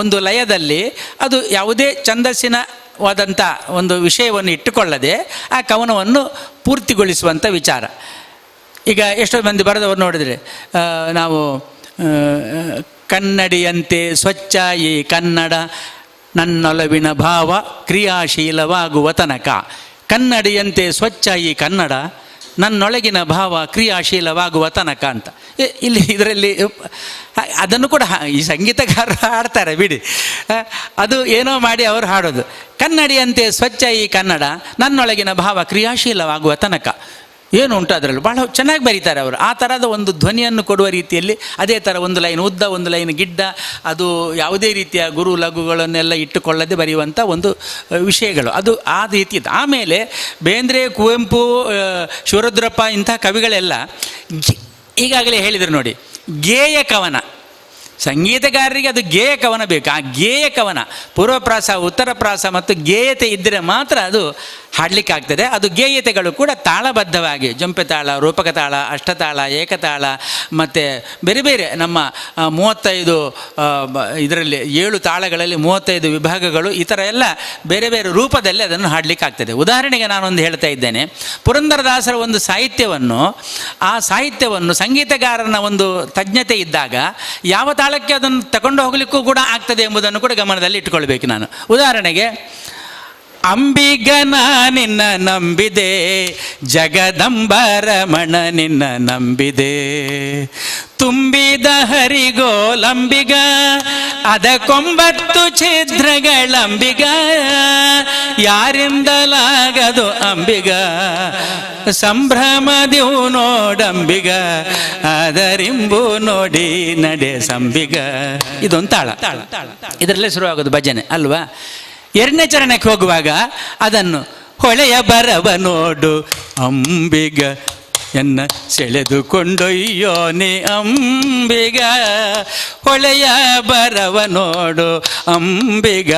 ಒಂದು ಲಯದಲ್ಲಿ ಅದು ಯಾವುದೇ ಛಂದಸ್ಸಿನವಾದಂಥ ಒಂದು ವಿಷಯವನ್ನು ಇಟ್ಟುಕೊಳ್ಳದೆ ಆ ಕವನವನ್ನು ಪೂರ್ತಿಗೊಳಿಸುವಂಥ ವಿಚಾರ. ಈಗ ಎಷ್ಟೋ ಮಂದಿ ಬರೆದವರು ನೋಡಿದರೆ ನಾವು ಕನ್ನಡಿಯಂತೆ ಸ್ವಚ್ಛ ಈ ಕನ್ನಡ ನನ್ನೊಲವಿನ ಭಾವ ಕ್ರಿಯಾಶೀಲವಾಗುವ ತನಕ. ಕನ್ನಡಿಯಂತೆ ಸ್ವಚ್ಛ ಈ ಕನ್ನಡ ನನ್ನೊಳಗಿನ ಭಾವ ಕ್ರಿಯಾಶೀಲವಾಗುವ ತನಕ ಅಂತ ಇದರಲ್ಲಿ ಅದನ್ನು ಕೂಡ ಈ ಸಂಗೀತಗಾರರು ಹಾಡ್ತಾರೆ ಬಿಡಿ. ಅದು ಏನೋ ಮಾಡಿ ಅವರು ಹಾಡೋದು. ಕನ್ನಡಿಯಂತೆ ಸ್ವಚ್ಛ ಈ ಕನ್ನಡ ನನ್ನೊಳಗಿನ ಭಾವ ಕ್ರಿಯಾಶೀಲವಾಗುವ ತನಕ. ಏನು ಉಂಟು ಅದರಲ್ಲಿ ಭಾಳ ಚೆನ್ನಾಗಿ ಬರೀತಾರೆ ಅವರು. ಆ ಥರದ ಒಂದು ಧ್ವನಿಯನ್ನು ಕೊಡುವ ರೀತಿಯಲ್ಲಿ ಅದೇ ಥರ ಒಂದು ಲೈನ್ ಉದ್ದ, ಒಂದು ಲೈನ್ ಗಿಡ್ಡ, ಅದು ಯಾವುದೇ ರೀತಿಯ ಗುರು ಲಘುಗಳನ್ನೆಲ್ಲ ಇಟ್ಟುಕೊಳ್ಳದೆ ಬರೆಯುವಂಥ ಒಂದು ವಿಷಯಗಳು ಅದು ಆ ರೀತಿ. ಆಮೇಲೆ ಬೇಂದ್ರೆ, ಕುವೆಂಪು, ಶಿವರುದ್ರಪ್ಪ ಇಂಥ ಕವಿಗಳೆಲ್ಲ ಈಗಾಗಲೇ ಹೇಳಿದರು ನೋಡಿ, ಗೇಯ ಕವನ. ಸಂಗೀತಗಾರರಿಗೆ ಅದು ಗೇಯ ಕವನ ಬೇಕು. ಆ ಗೇಯ ಕವನ ಪೂರ್ವಪ್ರಾಸ, ಉತ್ತರ ಪ್ರಾಸ ಮತ್ತು ಗೇಯತೆ ಇದ್ದರೆ ಮಾತ್ರ ಅದು ಹಾಡಲಿಕ್ಕಾಗ್ತದೆ. ಅದು ಗೇಯತೆಗಳು ಕೂಡ ತಾಳಬದ್ಧವಾಗಿ ಜಂಪೆ ತಾಳ, ರೂಪಕ ತಾಳ, ಅಷ್ಟತಾಳ, ಏಕತಾಳ ಮತ್ತು ಬೇರೆ ಬೇರೆ ನಮ್ಮ 35 ಇದರಲ್ಲಿ 7 ತಾಳಗಳಲ್ಲಿ 35 ವಿಭಾಗಗಳು, ಈ ಥರ ಎಲ್ಲ ಬೇರೆ ಬೇರೆ ರೂಪದಲ್ಲಿ ಅದನ್ನು ಹಾಡಲಿಕ್ಕಾಗ್ತದೆ. ಉದಾಹರಣೆಗೆ ನಾನೊಂದು ಹೇಳ್ತಾ ಇದ್ದೇನೆ. ಪುರಂದರದಾಸರ ಒಂದು ಸಾಹಿತ್ಯವನ್ನು, ಆ ಸಾಹಿತ್ಯವನ್ನು ಸಂಗೀತಗಾರನ ಒಂದು ತಜ್ಞತೆ ಇದ್ದಾಗ ಯಾವ ತಾಳಕ್ಕೆ ಅದನ್ನು ತಗೊಂಡು ಹೋಗಲಿಕ್ಕೂ ಕೂಡ ಆಗ್ತದೆ ಎಂಬುದನ್ನು ಕೂಡ ಗಮನದಲ್ಲಿ ಇಟ್ಕೊಳ್ಬೇಕು ನಾನು. ಉದಾಹರಣೆಗೆ, ಅಂಬಿಗನ ನಿನ್ನ ನಂಬಿದೆ, ಜಗದಂಬರಮಣ ನಿನ್ನ ನಂಬಿದೆ, ತುಂಬಿದ ಹರಿಗೋಲಂಬಿಗ, ಅದಕ್ಕೊಂಬತ್ತು ಛಿದ್ರಗಳಂಬಿಗ, ಯಾರಿಂದಲಾಗದು ಅಂಬಿಗ, ಸಂಭ್ರಮದಿವು ನೋಡಂಬಿಗ, ಅದರಿಂಬು ನೋಡಿ ನಡೆ ಸಂಬಿಗ. ಇದೊಂದು ತಾಳ. ಇದರಲ್ಲೇ ಶುರುವಾಗೋದು ಭಜನೆ ಅಲ್ವಾ? ಎರಡನೇ ಚರಣಕ್ಕೆ ಹೋಗುವಾಗ ಅದನ್ನು ಹೊಳೆಯ ಬರವ ನೋಡು ಅಂಬಿಗ, ಎನ್ನ ಸೆಳೆದುಕೊಂಡೊಯ್ಯೋನೆ ಅಂಬಿಗ, ಹೊಳೆಯ ಬರವ ನೋಡು ಅಂಬಿಗ,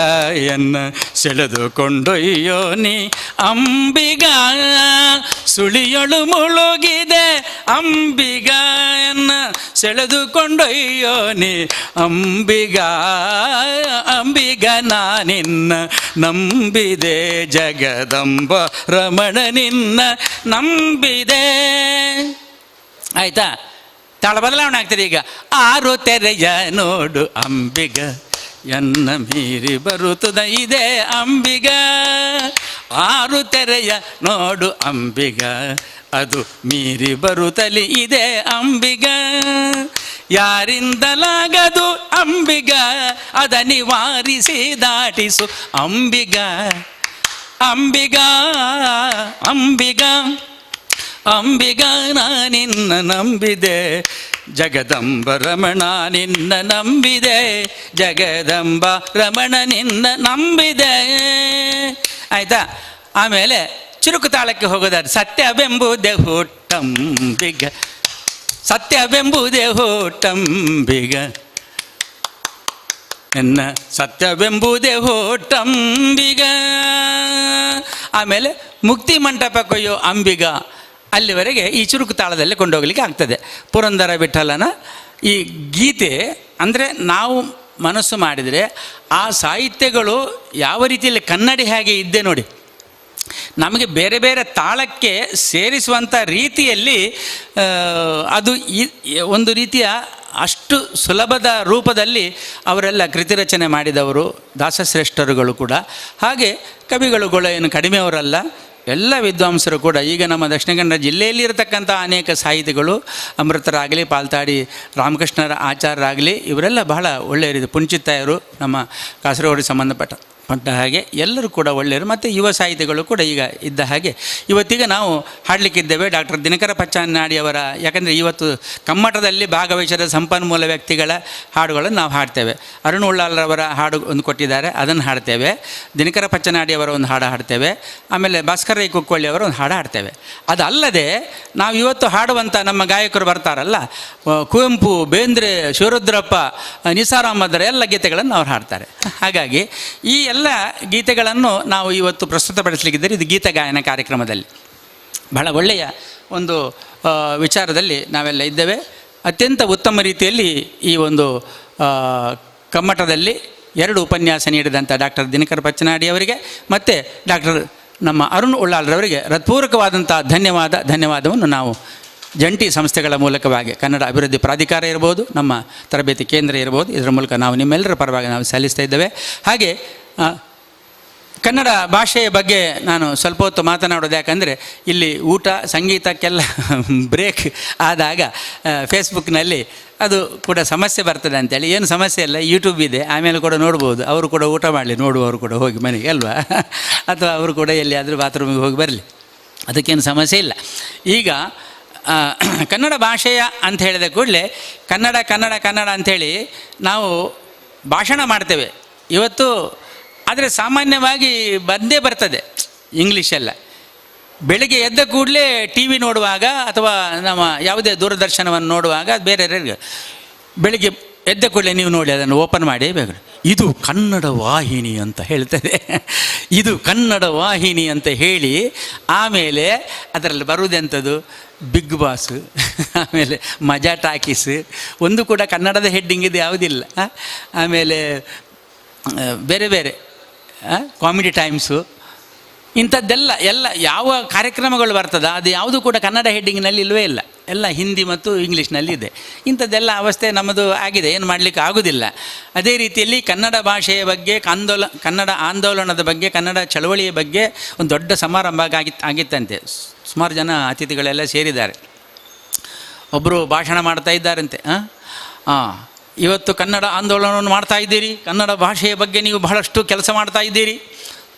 ಎನ್ನ ಸೆಳೆದುಕೊಂಡೊಯ್ಯೋನೆ ಅಂಬಿಗ, ಸುಳಿಯೊಳು ಮುಳುಗಿದೆ ಅಂಬಿಗ, ಎನ್ನ ಸೆಳೆದುಕೊಂಡೊಯ್ಯೋನೆ ಅಂಬಿಗ, ಅಂಬಿಗ ನಾನಿನ್ನ ನಂಬಿದೆ, ಜಗದಂಬ ರಮಣ ನಿನ್ನ ನಂಬಿದೆ. ಆಯ್ತಾ? ತಾಳ ಬದಲಾವಣೆ ಆಗ್ತದೆ. ಈಗ 6 ತೆರೆಯ ನೋಡು ಅಂಬಿಗ, ಎನ್ನ ಮೀರಿ ಬರುತ್ತದೆ ಇದೆ ಅಂಬಿಗ, 6 ತೆರೆಯ ನೋಡು ಅಂಬಿಗ, ಅದು ಮೀರಿ ಬರುತ್ತಲಿ ಇದೆ ಅಂಬಿಗ, ಯಾರಿಂದಲಾಗದು ಅಂಬಿಗ, ಅದ ನಿವಾರಿಸಿ ದಾಟಿಸು ಅಂಬಿಗ, ಅಂಬಿಗ ಅಂಬಿಗ ಅಂಬಿಗ ನಾನಿನ್ನ ನಂಬಿದೆ, ಜಗದಂಬ ರಮಣ ನಿನ್ನ ನಂಬಿದೆ, ಜಗದಂಬ ರಮಣ ನಿನ್ನ ನಂಬಿದೆ. ಆಯಿತಾ? ಆಮೇಲೆ ಚುರುಕು ತಾಳಕ್ಕೆ ಹೋಗೋದಾದ್ರೆ ಸತ್ಯವೆಂಬುದೇ ಹುಟ್ಟಂಬಿಗ, ಸತ್ಯವೆಂಬುದೇ ಹುಟ್ಟಂಬಿಗ, ಎನ್ನ ಸತ್ಯವೆಂಬುದೇ ಹುಟ್ಟಂಬಿಗ. ಆಮೇಲೆ ಮುಕ್ತಿ ಮಂಟಪ ಕೊಯ್ಯೋ ಅಂಬಿಗ, ಅಲ್ಲಿವರೆಗೆ ಈ ಚುರುಕು ತಾಳದಲ್ಲಿ ಕೊಂಡೋಗ್ಲಿಕ್ಕೆ ಆಗ್ತದೆ. ಪುರಂದರ ವಿಠಲನ ಈ ಗೀತೆ ಅಂದರೆ ನಾವು ಮನಸ್ಸು ಮಾಡಿದರೆ ಆ ಸಾಹಿತ್ಯಗಳು ಯಾವ ರೀತಿಯಲ್ಲಿ ಕನ್ನಡಿ ಹಾಗೆ ಇದ್ದೆ ನೋಡಿ, ನಮಗೆ ಬೇರೆ ಬೇರೆ ತಾಳಕ್ಕೆ ಸೇರಿಸುವಂಥ ರೀತಿಯಲ್ಲಿ ಅದು ಒಂದು ರೀತಿಯ ಅಷ್ಟು ಸುಲಭದ ರೂಪದಲ್ಲಿ ಅವರೆಲ್ಲ ಕೃತಿ ರಚನೆ ಮಾಡಿದವರು ದಾಸಶ್ರೇಷ್ಠರುಗಳು ಕೂಡ. ಹಾಗೆ ಕವಿಗಳು ಏನು ಕಡಿಮೆಯವರಲ್ಲ, ಎಲ್ಲ ವಿದ್ವಾಂಸರು ಕೂಡ. ಈಗ ನಮ್ಮ ದಕ್ಷಿಣ ಕನ್ನಡ ಜಿಲ್ಲೆಯಲ್ಲಿ ಇರತಕ್ಕಂಥ ಅನೇಕ ಸಾಹಿತಿಗಳು, ಅಮೃತರಾಗಲಿ, ಪಾಲ್ತಾಡಿ ರಾಮಕೃಷ್ಣರ ಆಚಾರ್ಯರಾಗಲಿ, ಇವರೆಲ್ಲ ಬಹಳ ಒಳ್ಳೆಯರಿದೆ. ಪುಂಚಿತ್ತಾಯರು ನಮ್ಮ ಕಾಸರಗೋಡಿಗೆ ಸಂಬಂಧಪಟ್ಟ ಹಾಗೆ ಎಲ್ಲರೂ ಕೂಡ ಒಳ್ಳೆಯರು. ಮತ್ತು ಯುವ ಸಾಹಿತಿಗಳು ಕೂಡ ಈಗ ಇದ್ದ ಹಾಗೆ ಇವತ್ತಿಗೆ ನಾವು ಹಾಡಲಿಕ್ಕಿದ್ದೇವೆ ಡಾಕ್ಟರ್ ದಿನಕರ ಪಚ್ಚಾನಾಡಿಯವರ. ಯಾಕಂದರೆ ಇವತ್ತು ಕಮ್ಮಟದಲ್ಲಿ ಭಾಗವಹಿಸಿದ ಸಂಪನ್ಮೂಲ ವ್ಯಕ್ತಿಗಳ ಹಾಡುಗಳನ್ನು ನಾವು ಹಾಡ್ತೇವೆ. ಅರುಣ್ ಉಳ್ಳಾಲ್ರವರ ಹಾಡು ಒಂದು ಕೊಟ್ಟಿದ್ದಾರೆ, ಅದನ್ನು ಹಾಡ್ತೇವೆ. ದಿನಕರ ಪಚ್ಚನಾಡಿಯವರ ಒಂದು ಹಾಡು ಹಾಡ್ತೇವೆ. ಆಮೇಲೆ ಭಾಸ್ಕರ ರೈ ಕುಕ್ಕೊಳ್ಳಿಯವರ ಒಂದು ಹಾಡು ಹಾಡ್ತೇವೆ. ಅದಲ್ಲದೆ ನಾವು ಇವತ್ತು ಹಾಡುವಂಥ ನಮ್ಮ ಗಾಯಕರು ಬರ್ತಾರಲ್ಲ, ಕುವೆಂಪು, ಬೇಂದ್ರೆ, ಶಿವರುದ್ರಪ್ಪ, ನಿಸಾರ್ ಅಹಮದರ ಎಲ್ಲ ಗೀತೆಗಳನ್ನು ಅವ್ರು ಹಾಡ್ತಾರೆ. ಹಾಗಾಗಿ ಈ ಎಲ್ಲ ಗೀತೆಗಳನ್ನು ನಾವು ಇವತ್ತು ಪ್ರಸ್ತುತಪಡಿಸಲಿಕ್ಕಿದ್ದರೆ ಇದು ಗೀತ ಗಾಯನ ಕಾರ್ಯಕ್ರಮದಲ್ಲಿ ಬಹಳ ಒಳ್ಳೆಯ ಒಂದು ವಿಚಾರದಲ್ಲಿ ನಾವೆಲ್ಲ ಇದ್ದೇವೆ. ಅತ್ಯಂತ ಉತ್ತಮ ರೀತಿಯಲ್ಲಿ ಈ ಒಂದು ಕಮ್ಮಟದಲ್ಲಿ 2 ಉಪನ್ಯಾಸ ನೀಡಿದಂಥ ಡಾಕ್ಟರ್ ದಿನಕರ ಪಚ್ಚನಾಡಿಯವರಿಗೆ ಮತ್ತು ಡಾಕ್ಟರ್ ನಮ್ಮ ಅರುಣ್ ಉಳ್ಳಾಲ್ರವರಿಗೆ ಹೃತ್ಪೂರ್ವಕವಾದಂಥ ಧನ್ಯವಾದವನ್ನು ನಾವು ಜಂಟಿ ಸಂಸ್ಥೆಗಳ ಮೂಲಕವಾಗಿ ಕನ್ನಡ ಅಭಿವೃದ್ಧಿ ಪ್ರಾಧಿಕಾರ ಇರ್ಬೋದು, ನಮ್ಮ ತರಬೇತಿ ಕೇಂದ್ರ ಇರ್ಬೋದು, ಇದರ ಮೂಲಕ ನಾವು ನಿಮ್ಮೆಲ್ಲರ ಪರವಾಗಿ ನಾವು ಸಲ್ಲಿಸ್ತಾ ಇದ್ದೇವೆ. ಹಾಗೆ ಕನ್ನಡ ಭಾಷೆಯ ಬಗ್ಗೆ ನಾನು ಸ್ವಲ್ಪ ಹೊತ್ತು ಮಾತನಾಡೋದು, ಯಾಕಂದರೆ ಇಲ್ಲಿ ಊಟ ಸಂಗೀತಕ್ಕೆಲ್ಲ ಬ್ರೇಕ್ ಆದಾಗ ಫೇಸ್ಬುಕ್ನಲ್ಲಿ ಅದು ಕೂಡ ಸಮಸ್ಯೆ ಬರ್ತದೆ ಅಂತೇಳಿ. ಏನು ಸಮಸ್ಯೆ ಇಲ್ಲ, ಯೂಟ್ಯೂಬ್ ಇದೆ, ಆಮೇಲೆ ಕೂಡ ನೋಡ್ಬೋದು. ಅವರು ಕೂಡ ಊಟ ಮಾಡಲಿ, ನೋಡುವವರು ಕೂಡ ಹೋಗಿ ಮನೆಗೆ ಅಲ್ವಾ, ಅಥವಾ ಅವರು ಕೂಡ ಎಲ್ಲಿಯಾದರೂ ಬಾತ್ರೂಮಿಗೆ ಹೋಗಿ ಬರಲಿ, ಅದಕ್ಕೇನು ಸಮಸ್ಯೆ ಇಲ್ಲ. ಈಗ ಕನ್ನಡ ಭಾಷೆಯ ಅಂತ ಹೇಳಿದ ಕೂಡಲೇ ಕನ್ನಡ ಕನ್ನಡ ಕನ್ನಡ ಅಂಥೇಳಿ ನಾವು ಭಾಷಣ ಮಾಡ್ತೇವೆ ಇವತ್ತು. ಆದರೆ ಸಾಮಾನ್ಯವಾಗಿ ಬಂದೇ ಬರ್ತದೆ ಇಂಗ್ಲೀಷೆಲ್ಲ. ಬೆಳಿಗ್ಗೆ ಎದ್ದ ಕೂಡಲೇ ಟಿ ವಿ ನೋಡುವಾಗ ಅಥವಾ ನಮ್ಮ ಯಾವುದೇ ದೂರದರ್ಶನವನ್ನು ನೋಡುವಾಗ ಬೇರೆ ಬೆಳಿಗ್ಗೆ ಎದ್ದ ಕೂಡಲೇ ನೀವು ನೋಡಿ ಅದನ್ನು ಓಪನ್ ಮಾಡಿ ಬೇಕು, ಇದು ಕನ್ನಡ ವಾಹಿನಿ ಅಂತ ಹೇಳ್ತದೆ. ಇದು ಕನ್ನಡ ವಾಹಿನಿ ಅಂತ ಹೇಳಿ ಆಮೇಲೆ ಅದರಲ್ಲಿ ಬರುವುದೆಂಥದ್ದು ಬಿಗ್ ಬಾಸ್, ಆಮೇಲೆ ಮಜಾ ಟಾಕೀಸ್, ಒಂದು ಕೂಡ ಕನ್ನಡದ ಹೆಡ್ಡಿಂಗ್ ಇದು ಯಾವುದಿಲ್ಲ. ಆಮೇಲೆ ಬೇರೆ ಬೇರೆ ಕಾಮಿಡಿ ಟೈಮ್ಸು, ಇಂಥದ್ದೆಲ್ಲ ಯಾವ ಕಾರ್ಯಕ್ರಮಗಳು ಬರ್ತದೆ ಅದು ಯಾವುದು ಕೂಡ ಕನ್ನಡ ಹೆಡ್ಡಿಂಗ್ನಲ್ಲಿ ಇಲ್ಲವೇ ಇಲ್ಲ, ಎಲ್ಲ ಹಿಂದಿ ಮತ್ತು ಇಂಗ್ಲೀಷ್ನಲ್ಲಿ ಇದೆ. ಇಂಥದ್ದೆಲ್ಲ ಅವಸ್ಥೆ ನಮ್ಮದು ಆಗಿದೆ, ಏನು ಮಾಡಲಿಕ್ಕೆ ಆಗೋದಿಲ್ಲ. ಅದೇ ರೀತಿಯಲ್ಲಿ ಕನ್ನಡ ಭಾಷೆಯ ಬಗ್ಗೆ ಕನ್ನಡ ಆಂದೋಲನದ ಬಗ್ಗೆ, ಕನ್ನಡ ಚಳವಳಿಯ ಬಗ್ಗೆ ಒಂದು ದೊಡ್ಡ ಸಮಾರಂಭ ಆಗಿತ್ತಂತೆ. ಸುಮಾರು ಜನ ಅತಿಥಿಗಳೆಲ್ಲ ಸೇರಿದ್ದಾರೆ. ಒಬ್ಬರು ಭಾಷಣ ಮಾಡ್ತಾ ಇದ್ದಾರಂತೆ, ಇವತ್ತು ಕನ್ನಡ ಆಂದೋಲನವನ್ನು ಮಾಡ್ತಾ ಇದ್ದೀರಿ, ಕನ್ನಡ ಭಾಷೆಯ ಬಗ್ಗೆ ನೀವು ಬಹಳಷ್ಟು ಕೆಲಸ ಮಾಡ್ತಾ ಇದ್ದೀರಿ,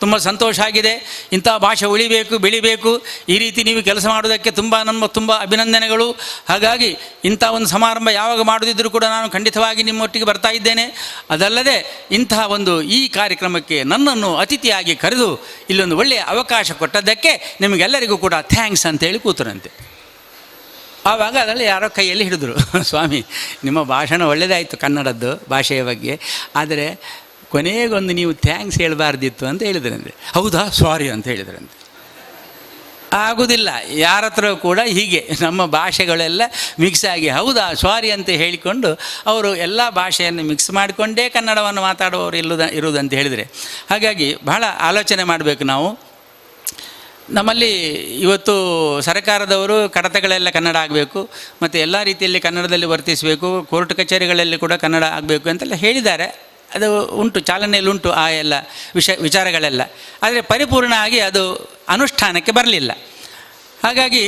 ತುಂಬ ಸಂತೋಷ ಆಗಿದೆ, ಇಂಥ ಭಾಷೆ ಉಳಿಬೇಕು, ಬೆಳಿಬೇಕು, ಈ ರೀತಿ ನೀವು ಕೆಲಸ ಮಾಡೋದಕ್ಕೆ ತುಂಬ ಅಭಿನಂದನೆಗಳು. ಹಾಗಾಗಿ ಇಂಥ ಒಂದು ಸಮಾರಂಭ ಯಾವಾಗ ಮಾಡೋದಿದ್ದರೂ ಕೂಡ ನಾನು ಖಂಡಿತವಾಗಿ ನಿಮ್ಮೊಟ್ಟಿಗೆ ಬರ್ತಾ ಇದ್ದೇನೆ. ಅದಲ್ಲದೆ ಇಂತಹ ಒಂದು ಈ ಕಾರ್ಯಕ್ರಮಕ್ಕೆ ನನ್ನನ್ನು ಅತಿಥಿಯಾಗಿ ಕರೆದು ಇಲ್ಲೊಂದು ಒಳ್ಳೆಯ ಅವಕಾಶ ಕೊಟ್ಟದ್ದಕ್ಕೆ ನಿಮಗೆಲ್ಲರಿಗೂ ಕೂಡ ಥ್ಯಾಂಕ್ಸ್ ಅಂತೇಳಿ ಕೂತರಂತೆ. ಆವಾಗ ಅದರಲ್ಲಿ ಯಾರೋ ಕೈಯಲ್ಲಿ ಹಿಡಿದ್ರು, ಸ್ವಾಮಿ ನಿಮ್ಮ ಭಾಷಣ ಒಳ್ಳೆಯದಾಯಿತು ಕನ್ನಡದ್ದು ಭಾಷೆಯ ಬಗ್ಗೆ, ಆದರೆ ಕೊನೆಗೊಂದು ನೀವು ಥ್ಯಾಂಕ್ಸ್ ಹೇಳಬಾರ್ದಿತ್ತು ಅಂತ ಹೇಳಿದ್ರಂತೆ. ಹೌದಾ, ಸಾರಿ ಅಂತ ಹೇಳಿದ್ರಂತೆ. ಆಗೋದಿಲ್ಲ, ಯಾರ ಹತ್ರ ಕೂಡ ಹೀಗೆ ನಮ್ಮ ಭಾಷೆಗಳೆಲ್ಲ ಮಿಕ್ಸ್ ಆಗಿ ಹೌದಾ ಸಾರಿ ಅಂತ ಹೇಳಿಕೊಂಡು ಅವರು ಎಲ್ಲ ಭಾಷೆಯನ್ನು ಮಿಕ್ಸ್ ಮಾಡಿಕೊಂಡೇ ಕನ್ನಡವನ್ನು ಮಾತಾಡುವವರು ಇರುವುದಂತ ಹೇಳಿದರೆ, ಹಾಗಾಗಿ ಬಹಳ ಆಲೋಚನೆ ಮಾಡಬೇಕು ನಾವು. ನಮ್ಮಲ್ಲಿ ಇವತ್ತು ಸರ್ಕಾರದವರು ಕಡತಗಳೆಲ್ಲ ಕನ್ನಡ ಆಗಬೇಕು ಮತ್ತು ಎಲ್ಲ ರೀತಿಯಲ್ಲಿ ಕನ್ನಡದಲ್ಲಿ ವರ್ತಿಸಬೇಕು, ಕೋರ್ಟ್ ಕಚೇರಿಗಳಲ್ಲಿ ಕೂಡ ಕನ್ನಡ ಆಗಬೇಕು ಅಂತೆಲ್ಲ ಹೇಳಿದ್ದಾರೆ. ಅದು ಉಂಟು, ಚಾಲನೆಯಲ್ಲಿ ಉಂಟು ಆ ಎಲ್ಲ ವಿಚಾರಗಳೆಲ್ಲ. ಆದರೆ ಪರಿಪೂರ್ಣ ಆಗಿ ಅದು ಅನುಷ್ಠಾನಕ್ಕೆ ಬರಲಿಲ್ಲ. ಹಾಗಾಗಿ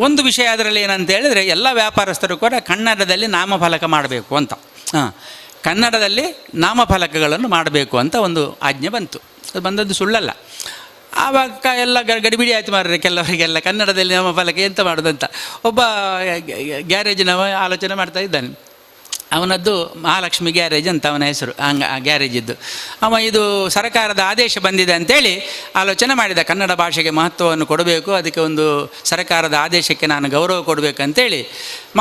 ಒಂದು ವಿಷಯ ಅದರಲ್ಲಿ ಏನಂತ ಹೇಳಿದರೆ, ಎಲ್ಲ ವ್ಯಾಪಾರಸ್ಥರು ಕೂಡ ಕನ್ನಡದಲ್ಲಿ ನಾಮಫಲಕ ಮಾಡಬೇಕು ಅಂತ, ಕನ್ನಡದಲ್ಲಿ ನಾಮಫಲಕಗಳನ್ನು ಮಾಡಬೇಕು ಅಂತ ಒಂದು ಆಜ್ಞೆ ಬಂತು. ಅದು ಬಂದದ್ದು ಸುಳ್ಳಲ್ಲ. ಆವಾಗ ಎಲ್ಲ ಗಡಿಬಿಡಿ ಆಯ್ತು ಮಾರ್ರೆ, ಕೆಲವರಿಗೆಲ್ಲ ಕನ್ನಡದಲ್ಲಿ ನಾಮಫಲಕ ಎಂತ ಮಾಡೋದಂತ. ಒಬ್ಬ ಗ್ಯಾರೇಜಿನವ ಆಲೋಚನೆ ಮಾಡ್ತಾ ಇದ್ದಾನೆ, ಅವನದ್ದು ಮಹಾಲಕ್ಷ್ಮಿ ಗ್ಯಾರೇಜ್ ಅಂತ ಅವನ ಹೆಸರು, ಆ ಗ್ಯಾರೇಜಿದ್ದು. ಇದು ಸರಕಾರದ ಆದೇಶ ಬಂದಿದೆ ಅಂತೇಳಿ ಆಲೋಚನೆ ಮಾಡಿದ, ಕನ್ನಡ ಭಾಷೆಗೆ ಮಹತ್ವವನ್ನು ಕೊಡಬೇಕು, ಅದಕ್ಕೆ ಒಂದು ಸರಕಾರದ ಆದೇಶಕ್ಕೆ ನಾನು ಗೌರವ ಕೊಡಬೇಕು ಅಂತೇಳಿ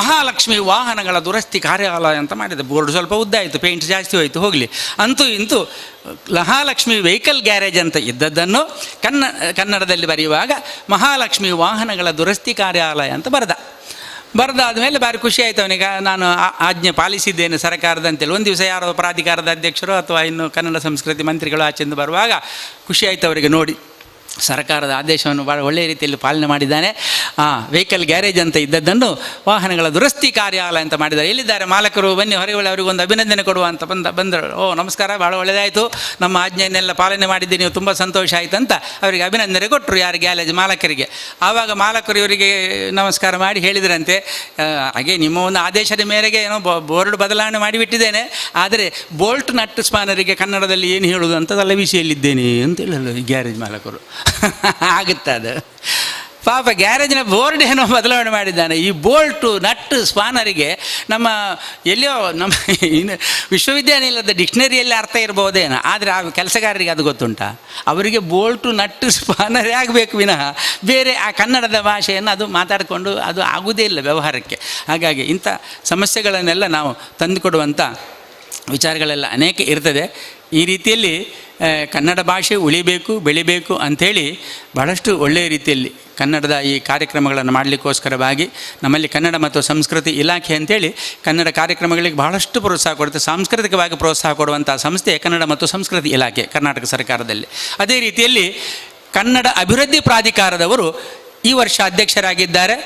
ಮಹಾಲಕ್ಷ್ಮಿ ವಾಹನಗಳ ದುರಸ್ತಿ ಕಾರ್ಯಾಲಯ ಅಂತ ಮಾಡಿದೆ. ಬೋರ್ಡ್ ಸ್ವಲ್ಪ ಉದ್ದ ಆಯಿತು, ಪೇಂಟ್ ಜಾಸ್ತಿ ಹೋಯಿತು, ಹೋಗಲಿ. ಅಂತೂ ಇಂತೂ ಮಹಾಲಕ್ಷ್ಮಿ ವೆಹಿಕಲ್ ಗ್ಯಾರೇಜ್ ಅಂತ ಇದ್ದದ್ದನ್ನು ಕನ್ನಡದಲ್ಲಿ ಬರೆಯುವಾಗ ಮಹಾಲಕ್ಷ್ಮಿ ವಾಹನಗಳ ದುರಸ್ತಿ ಕಾರ್ಯಾಲಯ ಅಂತ ಬರೆದಾದ ಮೇಲೆ ಭಾರಿ ಖುಷಿ ಆಯಿತು ಅವನಿಗೆ. ನಾನು ಆಜ್ಞೆ ಪಾಲಿಸಿದ್ದೇನೆ ಸರ್ಕಾರದಂತೇಳಿ. ಒಂದು ದಿವಸ ಯಾರೋ ಪ್ರಾಧಿಕಾರದ ಅಧ್ಯಕ್ಷರು ಅಥವಾ ಇನ್ನು ಕನ್ನಡ ಸಂಸ್ಕೃತಿ ಮಂತ್ರಿಗಳು ಆಚೆಂದು ಬರುವಾಗ ಖುಷಿ ಆಯಿತು ಅವರಿಗೆ ನೋಡಿ, ಸರ್ಕಾರದ ಆದೇಶವನ್ನು ಭಾಳ ಒಳ್ಳೆಯ ರೀತಿಯಲ್ಲಿ ಪಾಲನೆ ಮಾಡಿದ್ದಾನೆ. ವೆಹಿಕಲ್ ಗ್ಯಾರೇಜ್ ಅಂತ ಇದ್ದದ್ದನ್ನು ವಾಹನಗಳ ದುರಸ್ತಿ ಕಾರ್ಯಾಲಯ ಅಂತ ಮಾಡಿದ್ದಾರೆ. ಎಲ್ಲಿದ್ದಾರೆ ಮಾಲಕರು, ಬನ್ನಿ ಹೊರಗೆ ಅವರಿಗೊಂದು ಅಭಿನಂದನೆ ಕೊಡುವ ಅಂತ ಬಂದರು. ಓ ನಮಸ್ಕಾರ, ಭಾಳ ಒಳ್ಳೆಯದಾಯಿತು, ನಮ್ಮ ಆಜ್ಞೆಯನ್ನೆಲ್ಲ ಪಾಲನೆ ಮಾಡಿದ್ದೀನಿ, ನೀವು ತುಂಬ ಸಂತೋಷ ಆಯಿತು ಅಂತ ಅವರಿಗೆ ಅಭಿನಂದನೆ ಕೊಟ್ಟರು, ಯಾರು ಗ್ಯಾರೇಜ್ ಮಾಲಕರಿಗೆ. ಆವಾಗ ಮಾಲಕರು ಇವರಿಗೆ ನಮಸ್ಕಾರ ಮಾಡಿ ಹೇಳಿದ್ರಂತೆ, ಹಾಗೆ ನಿಮ್ಮ ಒಂದು ಆದೇಶದ ಮೇರೆಗೆ ಏನೋ ಬೋರ್ಡ್ ಬದಲಾವಣೆ ಮಾಡಿಬಿಟ್ಟಿದ್ದೇನೆ, ಆದರೆ ಬೋಲ್ಟ್ ನಟ್ ಸ್ಪಾನರಿಗೆ ಕನ್ನಡದಲ್ಲಿ ಏನು ಹೇಳೋದು ಅಂತ ತಲೆಬಿಸಿಯಲ್ಲಿದ್ದೇನೆ ಅಂತ ಹೇಳಲ್ಲ ಈ ಗ್ಯಾರೇಜ್ ಮಾಲಕರು. ಆಗುತ್ತೆ ಅದು ಪಾಪ, ಗ್ಯಾರೇಜಿನ ಬೋರ್ಡ್ ಏನೋ ಬದಲಾವಣೆ ಮಾಡಿದ್ದಾನೆ. ಈ ಬೋಲ್ಟು ನಟ್ಟು ಸ್ಪಾನರಿಗೆ ನಮ್ಮ ಎಲ್ಲಿಯೋ ನಮ್ಮ ಇನ್ನು ವಿಶ್ವವಿದ್ಯಾನಿಲಯದ ಡಿಕ್ಷನರಿಯಲ್ಲಿ ಅರ್ಥ ಇರ್ಬೋದೇನೋ, ಆದರೆ ಆ ಕೆಲಸಗಾರರಿಗೆ ಅದು ಗೊತ್ತುಂಟಾ? ಅವರಿಗೆ ಬೋಲ್ಟು ನಟ್ಟು ಸ್ಪಾನರೇ ಆಗಬೇಕು ವಿನಃ ಬೇರೆ ಆ ಕನ್ನಡದ ಭಾಷೆಯನ್ನು ಅದು ಮಾತಾಡಿಕೊಂಡು ಅದು ಆಗುವುದೇ ಇಲ್ಲ ವ್ಯವಹಾರಕ್ಕೆ. ಹಾಗಾಗಿ ಇಂಥ ಸಮಸ್ಯೆಗಳನ್ನೆಲ್ಲ ನಾವು ತಂದುಕೊಡುವಂಥ ವಿಚಾರಗಳೆಲ್ಲ ಅನೇಕ ಇರ್ತದೆ. ಈ ರೀತಿಯಲ್ಲಿ ಕನ್ನಡ ಭಾಷೆ ಉಳಿಬೇಕು, ಬೆಳಿಬೇಕು ಅಂಥೇಳಿ ಬಹಳಷ್ಟು ಒಳ್ಳೆಯ ರೀತಿಯಲ್ಲಿ ಕನ್ನಡದ ಈ ಕಾರ್ಯಕ್ರಮಗಳನ್ನು ಮಾಡಲಿಕ್ಕೋಸ್ಕರವಾಗಿ ನಮ್ಮಲ್ಲಿ ಕನ್ನಡ ಮತ್ತು ಸಂಸ್ಕೃತಿ ಇಲಾಖೆ ಅಂಥೇಳಿ ಕನ್ನಡ ಕಾರ್ಯಕ್ರಮಗಳಿಗೆ ಬಹಳಷ್ಟು ಪ್ರೋತ್ಸಾಹ ಕೊಡುತ್ತೆ. ಸಾಂಸ್ಕೃತಿಕವಾಗಿ ಪ್ರೋತ್ಸಾಹ ಕೊಡುವಂಥ ಸಂಸ್ಥೆ ಕನ್ನಡ ಮತ್ತು ಸಂಸ್ಕೃತಿ ಇಲಾಖೆ ಕರ್ನಾಟಕ ಸರ್ಕಾರದಲ್ಲಿ. ಅದೇ ರೀತಿಯಲ್ಲಿ ಕನ್ನಡ ಅಭಿವೃದ್ಧಿ ಪ್ರಾಧಿಕಾರದವರು ಈ ವರ್ಷ ಅಧ್ಯಕ್ಷರಾಗಿದ್ದಾರೆ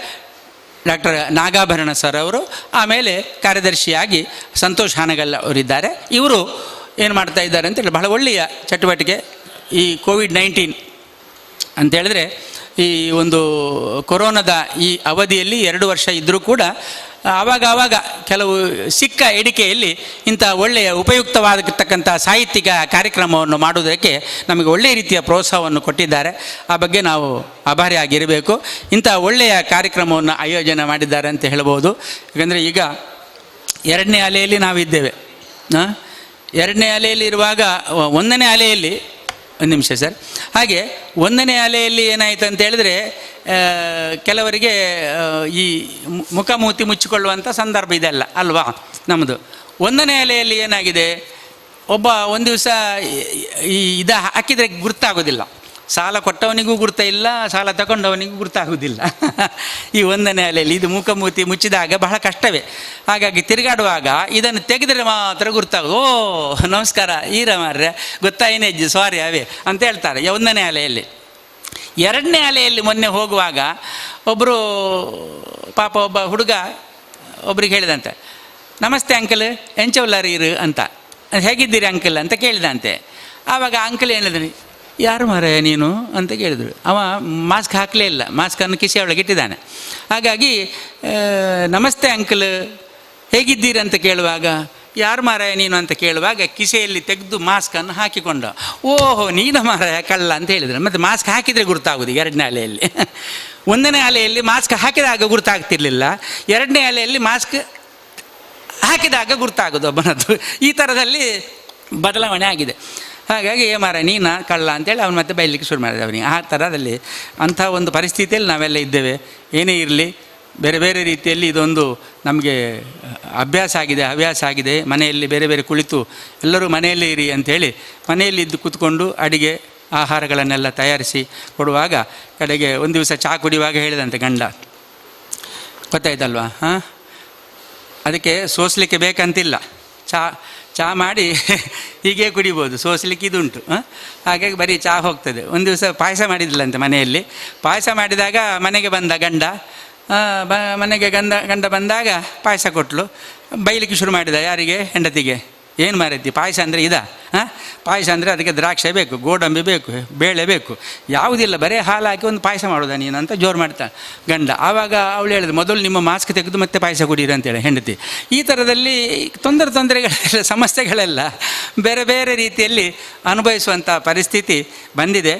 ಡಾಕ್ಟರ್ ನಾಗಾಭರಣ ಸರ್ ಅವರು. ಆಮೇಲೆ ಕಾರ್ಯದರ್ಶಿಯಾಗಿ ಸಂತೋಷ್ ಹಾನಗಲ್ ಅವರಿದ್ದಾರೆ. ಇವರು ಏನು ಮಾಡ್ತಾ ಇದ್ದಾರೆ ಅಂತೇಳಿ ಬಹಳ ಒಳ್ಳೆಯ ಚಟುವಟಿಕೆ. ಈ ಕೋವಿಡ್-19 ಅಂತೇಳಿದ್ರೆ ಈ ಒಂದು ಕೊರೋನಾದ ಈ ಅವಧಿಯಲ್ಲಿ 2 ವರ್ಷ ಇದ್ದರೂ ಕೂಡ ಆವಾಗ ಕೆಲವು ಸಿಕ್ಕ ಎಡಿಕೆಯಲ್ಲಿ ಇಂಥ ಒಳ್ಳೆಯ ಉಪಯುಕ್ತವಾಗಿರ್ತಕ್ಕಂಥ ಸಾಹಿತ್ಯಿಕ ಕಾರ್ಯಕ್ರಮವನ್ನು ಮಾಡುವುದಕ್ಕೆ ನಮಗೆ ಒಳ್ಳೆಯ ರೀತಿಯ ಪ್ರೋತ್ಸಾಹವನ್ನು ಕೊಟ್ಟಿದ್ದಾರೆ. ಆ ಬಗ್ಗೆ ನಾವು ಆಭಾರಿಯಾಗಿರಬೇಕು. ಇಂಥ ಒಳ್ಳೆಯ ಕಾರ್ಯಕ್ರಮವನ್ನು ಆಯೋಜನೆ ಮಾಡಿದ್ದಾರೆ ಅಂತ ಹೇಳ್ಬೋದು. ಯಾಕಂದರೆ ಈಗ 2ನೇ ಅಲೆಯಲ್ಲಿ ನಾವಿದ್ದೇವೆ. 2ನೇ ಅಲೆಯಲ್ಲಿ ಇರುವಾಗ 1ನೇ ಅಲೆಯಲ್ಲಿ, ಒಂದು ನಿಮಿಷ ಸರ್, ಹಾಗೆ 1ನೇ ಅಲೆಯಲ್ಲಿ ಏನಾಯಿತು ಅಂತ ಹೇಳಿದ್ರೆ ಕೆಲವರಿಗೆ ಈ ಮುಖಮೂತಿ ಮುಚ್ಚಿಕೊಳ್ಳುವಂಥ ಸಂದರ್ಭ ಇದೆಲ್ಲ ಅಲ್ವಾ ನಮ್ಮದು. 1ನೇ ಅಲೆಯಲ್ಲಿ ಏನಾಗಿದೆ, ಒಂದು ದಿವಸ ಇದು ಹಾಕಿದರೆ ಗುರ್ತಾಗೋದಿಲ್ಲ, ಸಾಲ ಕೊಟ್ಟವನಿಗೂ ಗುರ್ತ ಇಲ್ಲ, ಸಾಲ ತಗೊಂಡವನಿಗೂ ಗುರ್ತಾಗುವುದಿಲ್ಲ. ಈ 1ನೇ ಅಲೆಯಲ್ಲಿ ಇದು ಮುಖಮೂತಿ ಮುಚ್ಚಿದಾಗ ಬಹಳ ಕಷ್ಟವೇ. ಹಾಗಾಗಿ ತಿರುಗಾಡುವಾಗ ಇದನ್ನು ತೆಗೆದರೆ ಮಾತ್ರ ಗುರ್ತಾಗೋದು. ಓ ನಮಸ್ಕಾರ ಈರಮಾರ್ರೆ, ಗೊತ್ತಾಯಿನೇಜ್ಜಿ, ಸಾರಿ ಅವೇ ಅಂತ ಹೇಳ್ತಾರೆ 1ನೇ ಅಲೆಯಲ್ಲಿ. 2ನೇ ಅಲೆಯಲ್ಲಿ ಮೊನ್ನೆ ಹೋಗುವಾಗ ಒಬ್ಬ ಹುಡುಗ ಒಬ್ರಿಗೆ ಹೇಳಿದಂತೆ, ನಮಸ್ತೆ ಅಂಕಲ್ ಎಂಚವಲ್ಲಾರೀರು ಅಂತ, ಹೇಗಿದ್ದೀರಿ ಅಂಕಲ್ ಅಂತ ಕೇಳಿದಂತೆ. ಆವಾಗ ಅಂಕಲ್ ಹೇಳಿದ್ರಿ, ಯಾರು ಮಾರಾಯ ನೀನು ಅಂತ ಕೇಳಿದ್ರು. ಅವ ಮಾಸ್ಕ್ ಹಾಕಲೇ ಇಲ್ಲ, ಮಾಸ್ಕನ್ನು ಕಿಸೆ ಒಳಗೆ ಇಟ್ಟಿದ್ದಾನೆ. ಹಾಗಾಗಿ ನಮಸ್ತೆ ಅಂಕಲ್ ಹೇಗಿದ್ದೀರಿ ಅಂತ ಕೇಳುವಾಗ, ಯಾರು ಮಾರಾಯ ನೀನು ಅಂತ ಕೇಳುವಾಗ ಕಿಸೆಯಲ್ಲಿ ತೆಗೆದು ಮಾಸ್ಕನ್ನು ಹಾಕಿಕೊಂಡ. ಓಹೋ ನೀನು ಮಾರಾಯ ಕಳ್ಳ ಅಂತ ಹೇಳಿದ್ರು. ಮತ್ತು ಮಾಸ್ಕ್ ಹಾಕಿದರೆ ಗುರ್ತಾಗೋದು 2ನೇ ಅಲೆಯಲ್ಲಿ. 1ನೇ ಅಲೆಯಲ್ಲಿ ಮಾಸ್ಕ್ ಹಾಕಿದಾಗ ಗುರ್ತಾಗ್ತಿರ್ಲಿಲ್ಲ, 2ನೇ ಅಲೆಯಲ್ಲಿ ಮಾಸ್ಕ್ ಹಾಕಿದಾಗ ಗುರ್ತಾಗೋದು ಒಬ್ಬನದ್ದು. ಈ ಥರದಲ್ಲಿ ಬದಲಾವಣೆ ಆಗಿದೆ. ಹಾಗಾಗಿ ಮಾರ ನೀನು ಕಳ್ಳ ಅಂತೇಳಿ ಅವನು ಮತ್ತೆ ಬೈಲಿಕ್ಕೆ ಶುರು ಮಾಡಿದೆ ಅವನಿಗೆ. ಆ ಥರದಲ್ಲಿ ಅಂಥ ಒಂದು ಪರಿಸ್ಥಿತಿಯಲ್ಲಿ ನಾವೆಲ್ಲ ಇದ್ದೇವೆ. ಏನೇ ಇರಲಿ, ಬೇರೆ ಬೇರೆ ರೀತಿಯಲ್ಲಿ ಇದೊಂದು ನಮಗೆ ಹವ್ಯಾಸ ಆಗಿದೆ. ಮನೆಯಲ್ಲಿ ಬೇರೆ ಬೇರೆ ಕುಳಿತು ಎಲ್ಲರೂ ಮನೆಯಲ್ಲೇ ಇರಿ ಅಂಥೇಳಿ ಮನೆಯಲ್ಲಿ ಇದ್ದು ಕೂತ್ಕೊಂಡು ಅಡಿಗೆ ಆಹಾರಗಳನ್ನೆಲ್ಲ ತಯಾರಿಸಿ ಕೊಡುವಾಗ ಕಡೆಗೆ ಒಂದು ದಿವಸ ಚಹಾ ಕುಡಿಯುವಾಗ ಹೇಳಿದಂತೆ ಗಂಡ, ಗೊತ್ತಾಯ್ತಲ್ವಾ, ಅದಕ್ಕೆ ಸೋಸಲಿಕ್ಕೆ ಬೇಕಂತಿಲ್ಲ, ಚಹಾ ಮಾಡಿ ಹೀಗೆ ಕುಡಿಬೋದು, ಸೋಸಲಿಕ್ಕೆ ಇದುಂಟು. ಹಾಗಾಗಿ ಬರೀ ಚಹಾ ಹೋಗ್ತದೆ. ಒಂದು ದಿವಸ ಪಾಯಸ ಮಾಡಿದ್ದಿಲ್ಲಂತೆ ಮನೆಯಲ್ಲಿ. ಪಾಯಸ ಮಾಡಿದಾಗ ಮನೆಗೆ ಬಂದ ಗಂಡ, ಮನೆಗೆ ಗಂಡ ಬಂದಾಗ ಪಾಯಸ ಕೊಟ್ಟಳು. ಬೈಲಿಕ್ಕೆ ಶುರು ಮಾಡಿದ, ಯಾರಿಗೆ? ಹೆಂಡತಿಗೆ. ಏನು ಮಾರೈತಿ, ಪಾಯಸ ಅಂದರೆ ಪಾಯಸ ಅಂದರೆ ಅದಕ್ಕೆ ದ್ರಾಕ್ಷೆ ಬೇಕು, ಗೋಡಂಬಿ ಬೇಕು, ಬೇಳೆ ಬೇಕು, ಯಾವುದಿಲ್ಲ, ಬರೀ ಹಾಲು ಹಾಕಿ ಒಂದು ಪಾಯಸ ಮಾಡೋದ ನೀನು ಅಂತ ಜೋರು ಮಾಡ್ತಾಳೆ ಗಂಡ. ಆವಾಗ ಅವಳು ಹೇಳಿದ್ರು, ಮೊದಲು ನಿಮ್ಮ ಮಾಸ್ಕ್ ತೆಗೆದು ಮತ್ತೆ ಪಾಯಸ ಕುಡೀರಿ ಅಂತೇಳಿ ಹೆಂಡತಿ. ಈ ಥರದಲ್ಲಿ ತೊಂದರೆಗಳೆಲ್ಲ ಸಮಸ್ಯೆಗಳೆಲ್ಲ ಬೇರೆ ಬೇರೆ ರೀತಿಯಲ್ಲಿ ಅನುಭವಿಸುವಂಥ ಪರಿಸ್ಥಿತಿ ಬಂದಿದೆ.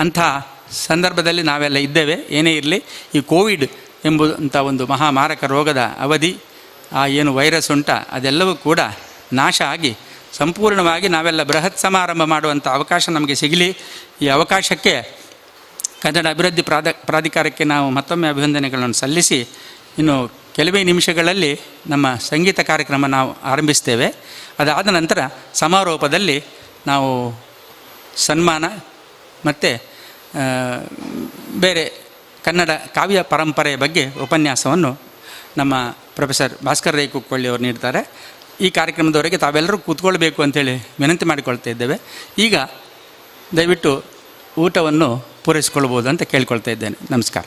ಅಂಥ ಸಂದರ್ಭದಲ್ಲಿ ನಾವೆಲ್ಲ ಇದ್ದೇವೆ. ಏನೇ ಇರಲಿ, ಈ ಕೋವಿಡ್ ಎಂಬುದಂಥ ಒಂದು ಮಹಾಮಾರಕ ರೋಗದ ಅವಧಿ ಆ ಏನು ವೈರಸ್ ಉಂಟ ಅದೆಲ್ಲವೂ ಕೂಡ ನಾಶ ಆಗಿ ಸಂಪೂರ್ಣವಾಗಿ ನಾವೆಲ್ಲ ಬೃಹತ್ ಸಮಾರಂಭ ಮಾಡುವಂಥ ಅವಕಾಶ ನಮಗೆ ಸಿಗಲಿ. ಈ ಅವಕಾಶಕ್ಕೆ ಕನ್ನಡ ಅಭಿವೃದ್ಧಿ ಪ್ರಾಧಿಕಾರಕ್ಕೆ ನಾವು ಮತ್ತೊಮ್ಮೆ ಅಭಿವಂದನೆಗಳನ್ನು ಸಲ್ಲಿಸಿ, ಇನ್ನು ಕೆಲವೇ ನಿಮಿಷಗಳಲ್ಲಿ ನಮ್ಮ ಸಂಗೀತ ಕಾರ್ಯಕ್ರಮ ನಾವು ಆರಂಭಿಸ್ತೇವೆ. ಅದಾದ ನಂತರ ಸಮಾರೋಪದಲ್ಲಿ ನಾವು ಸನ್ಮಾನ ಮತ್ತು ಬೇರೆ ಕನ್ನಡ ಕಾವ್ಯ ಪರಂಪರೆಯ ಬಗ್ಗೆ ಉಪನ್ಯಾಸವನ್ನು ನಮ್ಮ ಪ್ರೊಫೆಸರ್ ಭಾಸ್ಕರ್ ರೈ ಕುಕ್ಕೊಳ್ಳಿ ಅವರು ನೀಡ್ತಾರೆ. ಈ ಕಾರ್ಯಕ್ರಮದವರೆಗೆ ತಾವೆಲ್ಲರೂ ಕೂತ್ಕೊಳ್ಬೇಕು ಅಂತೇಳಿ ವಿನಂತಿ ಮಾಡಿಕೊಳ್ತಾ ಇದ್ದೇವೆ. ಈಗ ದಯವಿಟ್ಟು ಊಟವನ್ನು ಪೂರೈಸಿಕೊಳ್ಬೋದು ಅಂತ ಕೇಳ್ಕೊಳ್ತಾ ಇದ್ದೇನೆ. ನಮಸ್ಕಾರ.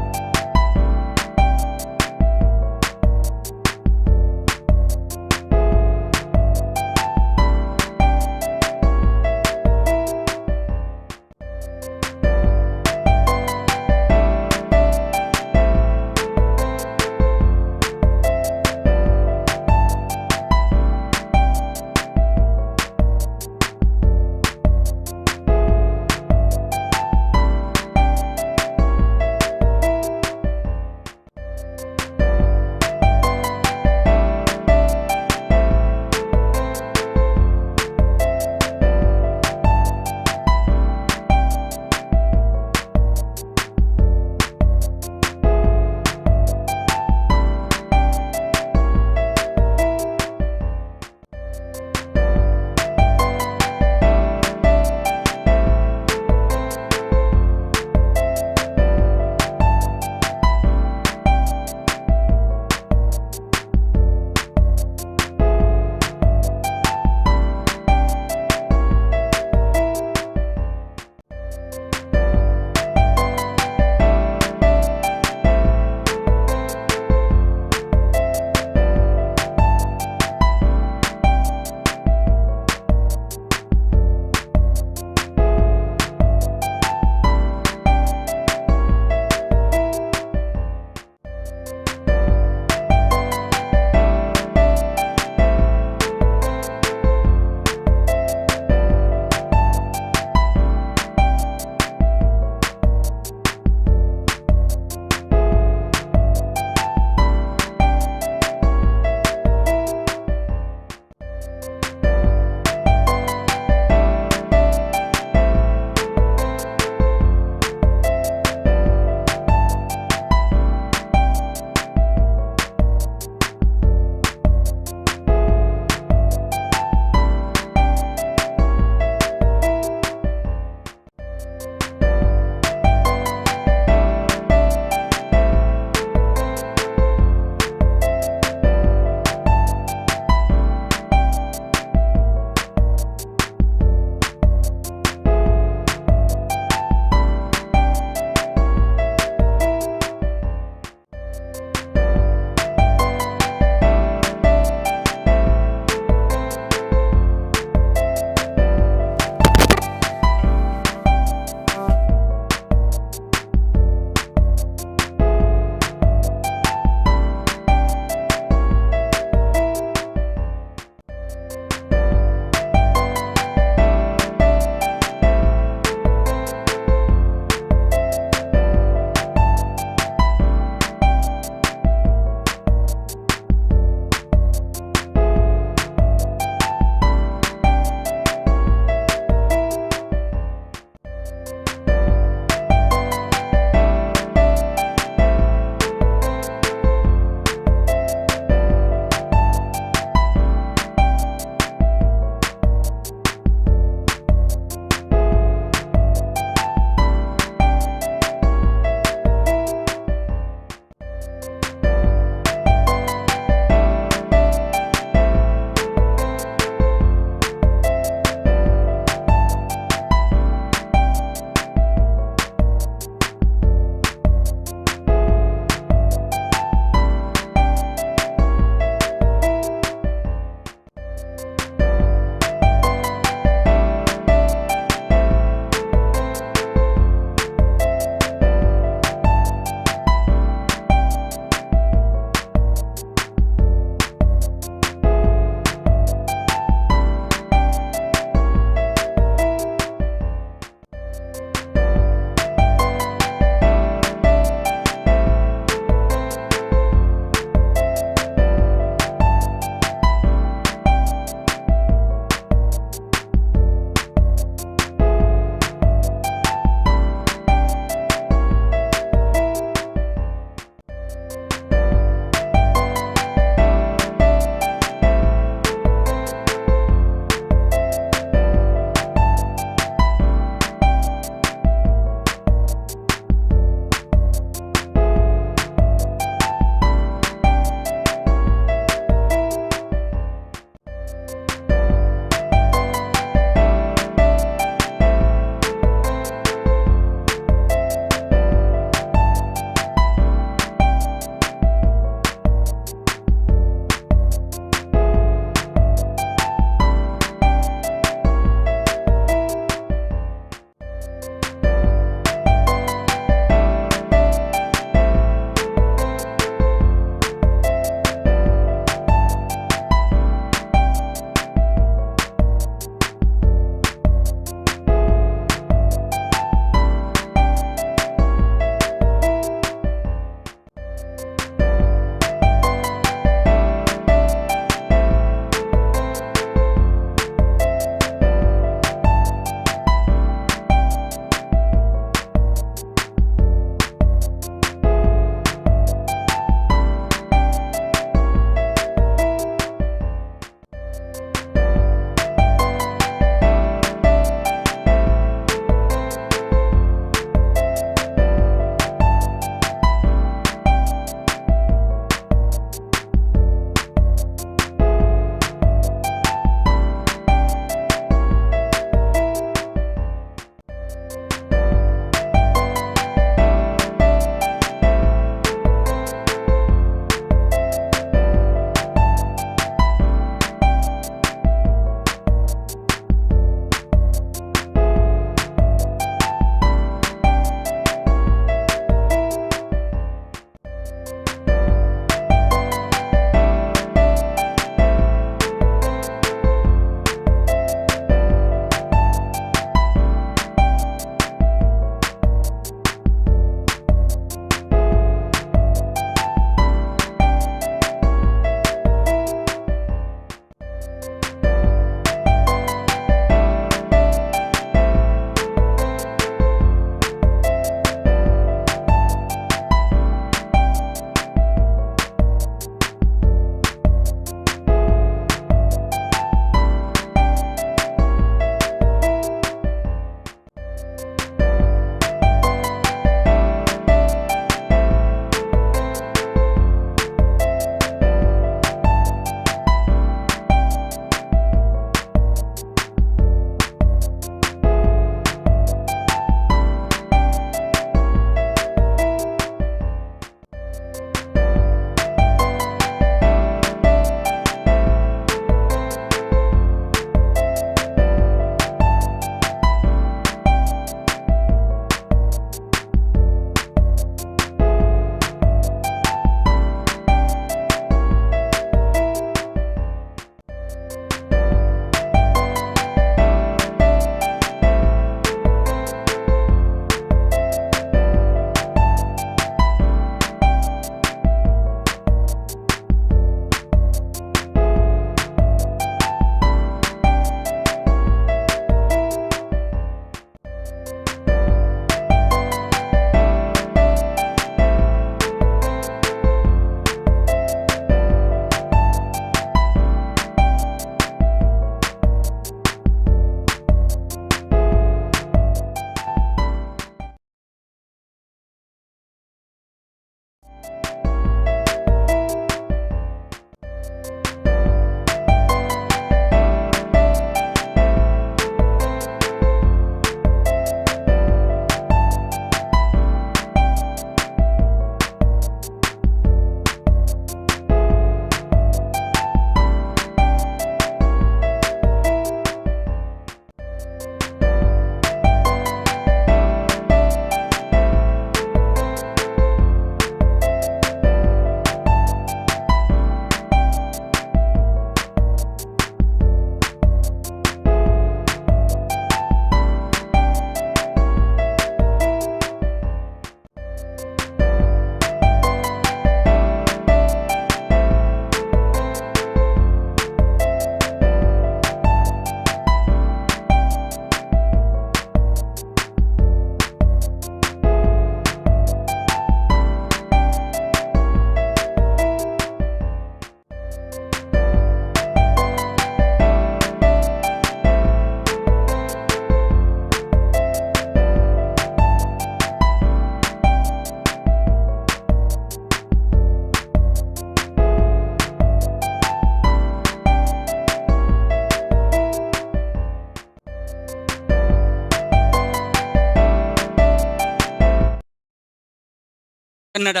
ಕನ್ನಡ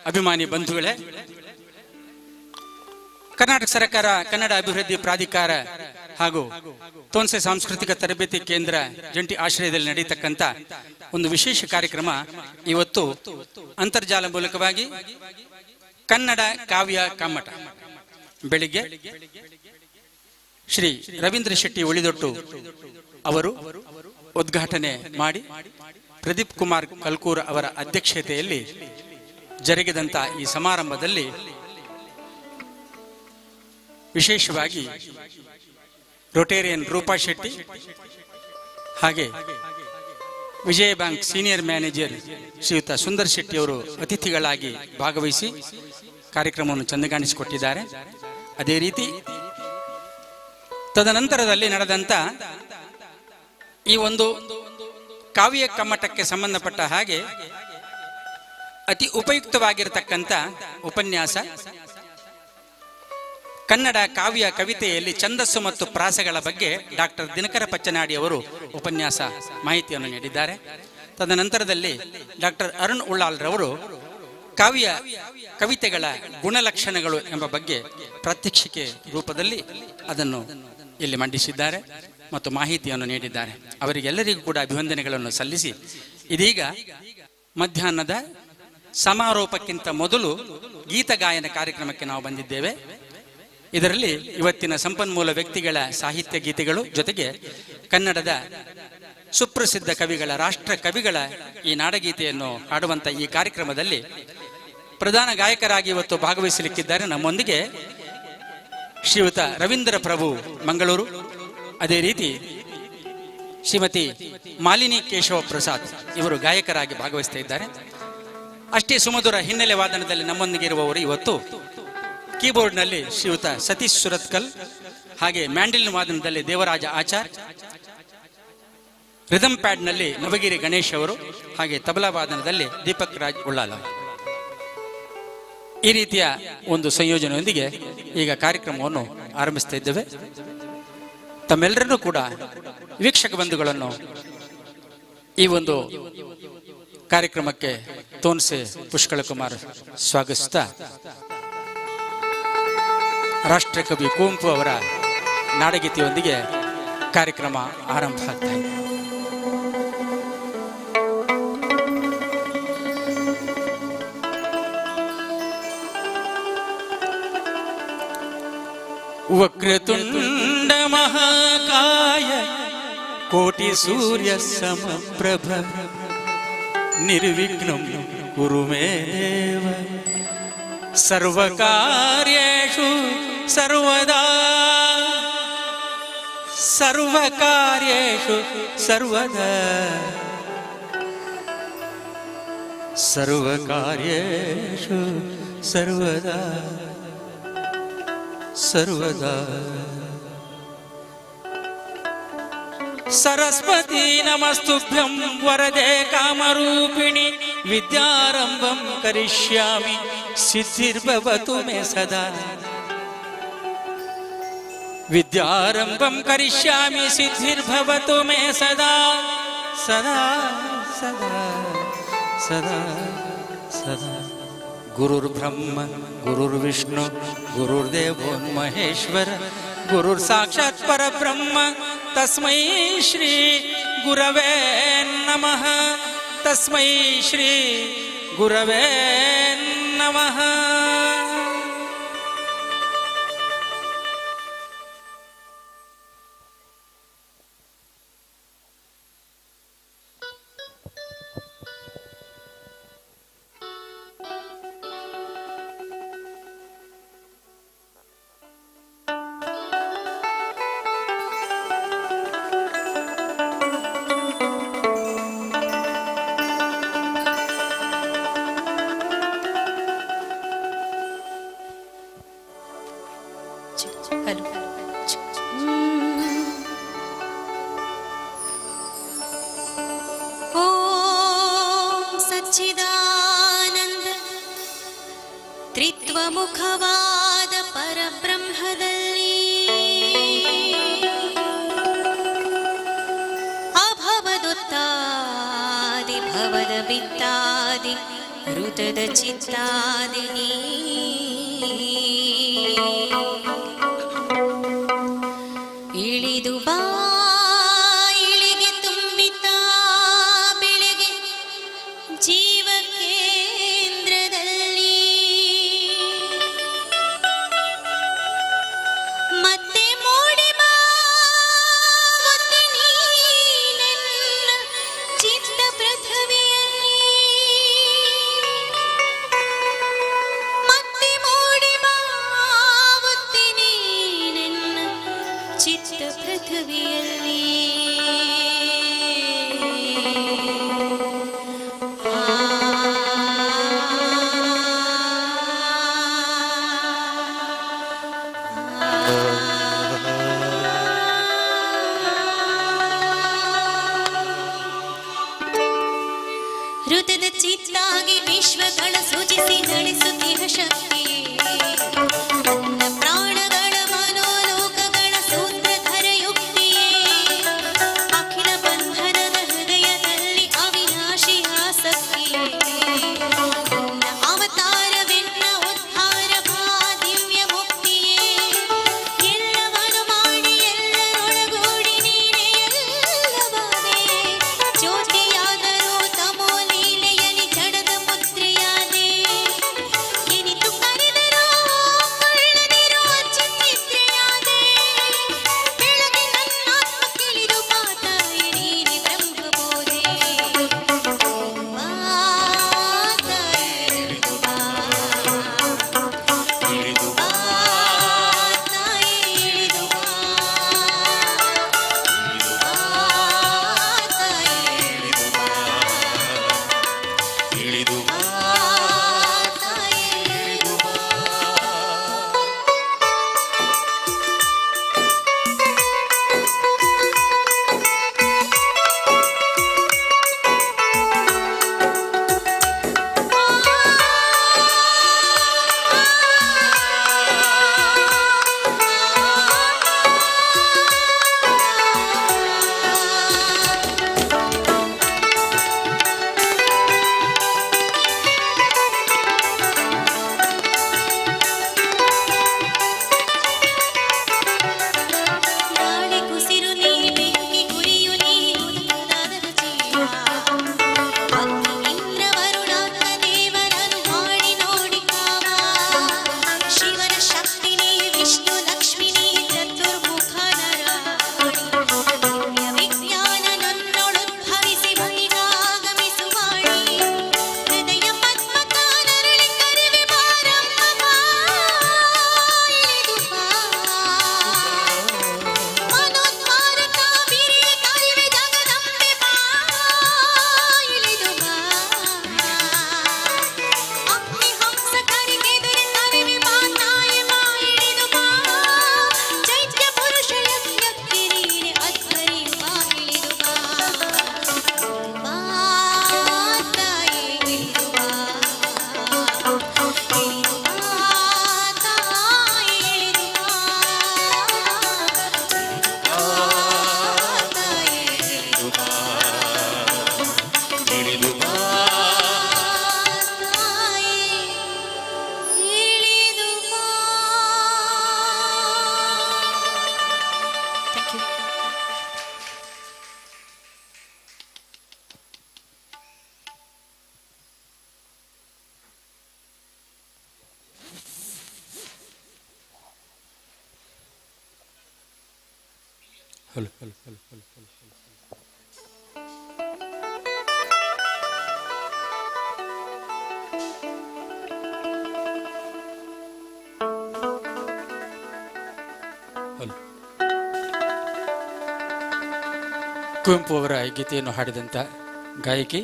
ಅಭಿಮಾನಿ ಬಂಧುಗಳೇ, ಕರ್ನಾಟಕ ಸರ್ಕಾರ ಕನ್ನಡ ಅಭಿವೃದ್ಧಿ ಪ್ರಾಧಿಕಾರ ಹಾಗೂ ತೋನ್ಸೆ ಸಾಂಸ್ಕೃತಿಕ ತರಬೇತಿ ಕೇಂದ್ರ ಜಂಟಿ ಆಶ್ರಯದಲ್ಲಿ ನಡೆಯತಕ್ಕಂಥ ಒಂದು ವಿಶೇಷ ಕಾರ್ಯಕ್ರಮ ಇವತ್ತು ಅಂತರ್ಜಾಲ ಮೂಲಕವಾಗಿ ಕನ್ನಡ ಕಾವ್ಯ ಕಮ್ಮಟ ಬೆಳಿಗ್ಗೆ ಶ್ರೀ ರವೀಂದ್ರ ಶೆಟ್ಟಿ ಉಳಿದೊಟ್ಟು ಅವರು ಉದ್ಘಾಟನೆ ಮಾಡಿ ಪ್ರದೀಪ್ ಕುಮಾರ್ ಕಲ್ಕೂರ್ ಅವರ ಅಧ್ಯಕ್ಷತೆಯಲ್ಲಿ ಜರುಗಿದಂಥ ಈ ಸಮಾರಂಭದಲ್ಲಿ ವಿಶೇಷವಾಗಿ ರೋಟೇರಿಯನ್ ರೂಪಾ ಶೆಟ್ಟಿ ಹಾಗೆ ವಿಜಯ ಬ್ಯಾಂಕ್ ಸೀನಿಯರ್ ಮ್ಯಾನೇಜರ್ ಶ್ರೀಯುತ ಸುಂದರ್ ಶೆಟ್ಟಿ ಅವರು ಅತಿಥಿಗಳಾಗಿ ಭಾಗವಹಿಸಿ ಕಾರ್ಯಕ್ರಮವನ್ನು ಚಂದಗಾಣಿಸಿಕೊಟ್ಟಿದ್ದಾರೆ. ಅದೇ ರೀತಿ ತದನಂತರದಲ್ಲಿ ನಡೆದಂತ ಈ ಒಂದು ಕಾವ್ಯ ಕಮ್ಮಟಕ್ಕೆ ಸಂಬಂಧಪಟ್ಟ ಹಾಗೆ ಅತಿ ಉಪಯುಕ್ತವಾಗಿರತಕ್ಕಂಥ ಉಪನ್ಯಾಸ ಕನ್ನಡ ಕಾವ್ಯ ಕವಿತೆಯಲ್ಲಿ ಛಂದಸ್ಸು ಮತ್ತು ಪ್ರಾಸಗಳ ಬಗ್ಗೆ ಡಾಕ್ಟರ್ ದಿನಕರ ಪಚ್ಚನಾಡಿ ಅವರು ಉಪನ್ಯಾಸ ಮಾಹಿತಿಯನ್ನು ನೀಡಿದ್ದಾರೆ. ತದನಂತರದಲ್ಲಿ ಡಾಕ್ಟರ್ ಅರುಣ್ ಉಳ್ಳಾಲ್ ರವರು ಕಾವ್ಯ ಕವಿತೆಗಳ ಗುಣಲಕ್ಷಣಗಳು ಎಂಬ ಬಗ್ಗೆ ಪ್ರಾತ್ಯಕ್ಷಿಕೆ ರೂಪದಲ್ಲಿ ಅದನ್ನು ಇಲ್ಲಿ ಮಂಡಿಸಿದ್ದಾರೆ ಮತ್ತು ಮಾಹಿತಿಯನ್ನು ನೀಡಿದ್ದಾರೆ. ಅವರಿಗೆಲ್ಲರಿಗೂ ಕೂಡ ಅಭಿವಂದನೆಗಳನ್ನು ಸಲ್ಲಿಸಿ ಇದೀಗ ಮಧ್ಯಾಹ್ನದ ಸಮಾರೋಪಕ್ಕಿಂತ ಮೊದಲು ಗೀತ ಗಾಯನ ಕಾರ್ಯಕ್ರಮಕ್ಕೆ ನಾವು ಬಂದಿದ್ದೇವೆ. ಇದರಲ್ಲಿ ಇವತ್ತಿನ ಸಂಪನ್ಮೂಲ ವ್ಯಕ್ತಿಗಳ ಸಾಹಿತ್ಯ ಗೀತೆಗಳು ಜೊತೆಗೆ ಕನ್ನಡದ ಸುಪ್ರಸಿದ್ಧ ಕವಿಗಳ ರಾಷ್ಟ್ರ ಕವಿಗಳ ಈ ನಾಡಗೀತೆಯನ್ನು ಹಾಡುವಂತ ಈ ಕಾರ್ಯಕ್ರಮದಲ್ಲಿ ಪ್ರಧಾನ ಗಾಯಕರಾಗಿ ಇವತ್ತು ಭಾಗವಹಿಸಲಿಕ್ಕಿದ್ದಾರೆ ನಮ್ಮೊಂದಿಗೆ ಶ್ರೀಯುತ ರವೀಂದ್ರ ಪ್ರಭು ಮಂಗಳೂರು, ಅದೇ ರೀತಿ ಶ್ರೀಮತಿ ಮಾಲಿನಿ ಕೇಶವ ಪ್ರಸಾದ್ ಇವರು ಗಾಯಕರಾಗಿ ಭಾಗವಹಿಸ್ತಾ ಇದ್ದಾರೆ. ಅಷ್ಟೇ ಸುಮಧುರ ಹಿನ್ನೆಲೆ ವಾದನದಲ್ಲಿ ನಮ್ಮೊಂದಿಗೆ ಇರುವವರು ಇವತ್ತು ಕೀಬೋರ್ಡ್ನಲ್ಲಿ ಶ್ರೀಯುತ ಸತೀಶ್ ಸುರತ್ಕಲ್, ಹಾಗೆ ಮ್ಯಾಂಡಿಲ್ ವಾದನದಲ್ಲಿ ದೇವರಾಜ ಆಚಾರ್, ರಿದಮ್ ಪ್ಯಾಡ್ನಲ್ಲಿ ನವಗಿರಿ ಗಣೇಶ್ ಅವರು, ಹಾಗೆ ತಬಲಾ ವಾದನದಲ್ಲಿ ದೀಪಕ್ ರಾಜ್ ಉಳ್ಳಾಲ. ಈ ರೀತಿಯ ಒಂದು ಸಂಯೋಜನೆಯೊಂದಿಗೆ ಈಗ ಕಾರ್ಯಕ್ರಮವನ್ನು ಆರಂಭಿಸ್ತಾ ಇದ್ದೇವೆ. ತಮ್ಮೆಲ್ಲರನ್ನೂ ಕೂಡ ವೀಕ್ಷಕ ಬಂಧುಗಳನ್ನು ಈ ಒಂದು ಕಾರ್ಯಕ್ರಮಕ್ಕೆ ತೋನ್ಸೆ ಪುಷ್ಕಳ ಕುಮಾರ್ ಸ್ವಾಗತಿಸ್ತಾ ರಾಷ್ಟ್ರಕವಿ ಕುವೆಂಪು ಅವರ ನಾಡಗೀತೆಯೊಂದಿಗೆ ಕಾರ್ಯಕ್ರಮ ಆರಂಭ ಆಗ್ತಾ ಇದೆ. ವಕ್ರತುಂಡ ಮಹಾಕಾಯ ಕೋಟಿ ಸೂರ್ಯ ಸಮಪ್ರಭ ನಿರ್ವಿಘ್ನಂ ಕುರು ಮೇ ದೇವ ಸರ್ವಕಾರ್ಯೇಷು ಸರ್ವದಾ ಸರ್ವಕಾರ್ಯೇಷು ಸರ್ವದಾ ಸರ್ವಕಾರ್ಯೇಷು ಸರ್ವದಾ ಸರ್ವದಾ ಸರಸ್ವತಿ ನಮಸ್ತುಭ್ಯಂ ವರದೆ ಕಾಮರೂಪಿಣಿ ವಿದ್ಯಾರಂಭಂ ಕರಿಷ್ಯಾಮಿ ಸಿದ್ಧಿರ್ಭವತು ಮೇ ಸದಾ ವಿದ್ಯಾರಂಭಂ ಕರಿಷ್ಯಾಮಿ ಸಿದ್ಧಿರ್ಭವತು ಮೇ ಸದಾ ಸದಾ ಸದಾ ಸದಾ ಸದಾ. ಗುರುರ್ಬ್ರಹ್ಮ ಗುರುರ್ವಿಷ್ಣು ಗುರುರ್ದೇವೋ ಮಹೇಶ್ವರ ಗುರುರ್ ಸಾಕ್ಷಾತ್ ಪರಬ್ರಹ್ಮ ತಸ್ಮೈ ಶ್ರೀ ಗುರವೇ ನಮಃ ತಸ್ಮೈ ಶ್ರೀ ಗುರವೇ ನಮಃ. ಸಚ್ಚಿದಾನಂದ ತ್ರಿತ್ವಮುಖವಾದ ಪರಬ್ರಹ್ಮದಲ್ಲಿ ಅಭವದುತ್ತಾದಿ ಭವದ ಬಿತ್ತಾದಿ ಋತದ ಚಿತ್ತಾದಿನಿ ಇಳಿದು ಬಾ ಇಳಿಗೆ ತುಂಬಿತ ಬೆಳೆಗೆ ಜೀವ ಕೇಂದ್ರದಲ್ಲಿ ಮತ್ತೆ ಮೂಡಿ ಬಾ ಒತ್ತೆ ನೀನೆನ್ನ ಚಿತ್ತ ಪೃಥ್ವಿಯಲ್ಲಿ ಮತ್ತೆ ಮೂಡಿ ಬಾ ಒತ್ತೆ ನೀನೆನ್ನ ಚಿತ್ತ ಪೃಥ್ವಿಯಲ್ಲಿ ಋತದ ಚಿತ್ತಾಗಿ ವಿಶ್ವಗಳ ಸೂಚಿಸಿ ನಡೆಸುತ್ತಿಹ ಶಕ್ತಿಯೇ ನನ್ನ ಪ್ರಾಣಗಳ ಮನೋಲೋಕಗಳ ಸೂತ್ರಧರ ಯುಕ್ತಿಯೇ ಅಖಿಲ ಬಂಧನದ ಹೃದಯದಲ್ಲಿ ಅವಿನಾಶಿ ಆಸಕ್ತಿಯೇ ನನ್ನ ಅವತಾರವೆನ್ನ ಉದ್ಧಾರ ಭಾ ದಿವ್ಯ ಮುಕ್ತಿಯೇ ಎಲ್ಲವನು ಮಾಡಿ ಎಲ್ಲರೊಳಗೂಡಿ ನೀನೇ ಎಲ್ಲವಾದೆ ಜ್ಯೋತಿಯಾದರೂ ತಮೋ ಲೀಲೆಯಲ್ಲಿ ಜಡದ ಮುದ್ರೆಯಾದೆ ಎನಿತು ಕರೆದರೂ ಕೊಳ್ಳದಿರೋ ಅಚ್ಯುತಿದ್ರೆಯಾದೆ ಬೆಳಗ್ಗೆ ನನ್ನಾತ್ಮ ಕಿಳಿದು ಮಾತಾಯಿ ನೀನೆ ಬ್ರಹ್ಮಬೋಧೆ ಮಾತಾಯಿ ಇಳಿದು ಬಾ ಇಳಿದು ಬಾ ತಾಯಿ ಇಳಿದು ಬಾ ಇಳಿದು ಬಾ ತಾಯಿ ಇಳಿದು ಬಾ ಇಳಿದು ಬಾ ತಾಯಿ ಇಳಿದು ಬಾ ಗಾಳಿ ಕುಸಿರು ನೀ ಬೆಂಕಿ ಗುರಿಯು ನೀ ಉದಾರದ ಜೀವ ಅಗ್ನಿ ಇಂದ್ರ ವರುಣಾಂತ ದೇವರನ್ನು ಮಾಡಿ ನೋಡಿ ಕಾವ ಶಿವನ ಶಕ್ತಿ ನೀ ವಿಷ್ಣು ಲಕ್ಷ್ಮಿ ನೀ ಚತುರ್ಮುಖ ನರಾಣಿ ದಿವ್ಯ ವಿಜ್ಞಾನ ನನ್ನೊಳುದ್ಭವಿಸಿ ಬಳಿಗಾಗಮಿಸುವಾಣಿ ಹೃದಯ ಪದ್ಮಕ ನರಳಿ ಕರೆವೆ ಬಾರಮ್ಮ ಬಾ ಇಳಿದು ಬಾ ಮನೋದ್ವಾರಕ ಬಿರಿಯ ಕರಿವೆ ಜಗದಂಬೆ ಬಾ ಇಳಿದು ಬಾ ಅಗ್ನಿ ಹಂಸ ಕರಿಗೆದುರೆ ಕರಿವೆ ಬಾ ತಾಯಿ ಬಾ ಇಳಿದು ಬಾ ಚೈತ್ಯ ಪುರುಷ ಯಜ್ಞಕ್ಕೆ ನೀನೆ ಅಧ್ವರಿ ಬಾ ಇಳಿದು ಬಾ ಬಾ ತಾಯಿ ಇಳಿದು ಬಾ ಇಳಿದು ಬಾ ತಾಯಿ ಇಳಿದು ಬಾ ತಾಯಿ ಇಳಿದು ಬಾ ಇಳಿದು ಬಾ ತಾಯಿ ಇಳಿದು ಬಾ. Thank you. Hello hello hello hello hello hello Kuvempu ಅವರ ಗೀತೆಯನ್ನು ಹಾಡಿದಂಥ ಗಾಯಕಿ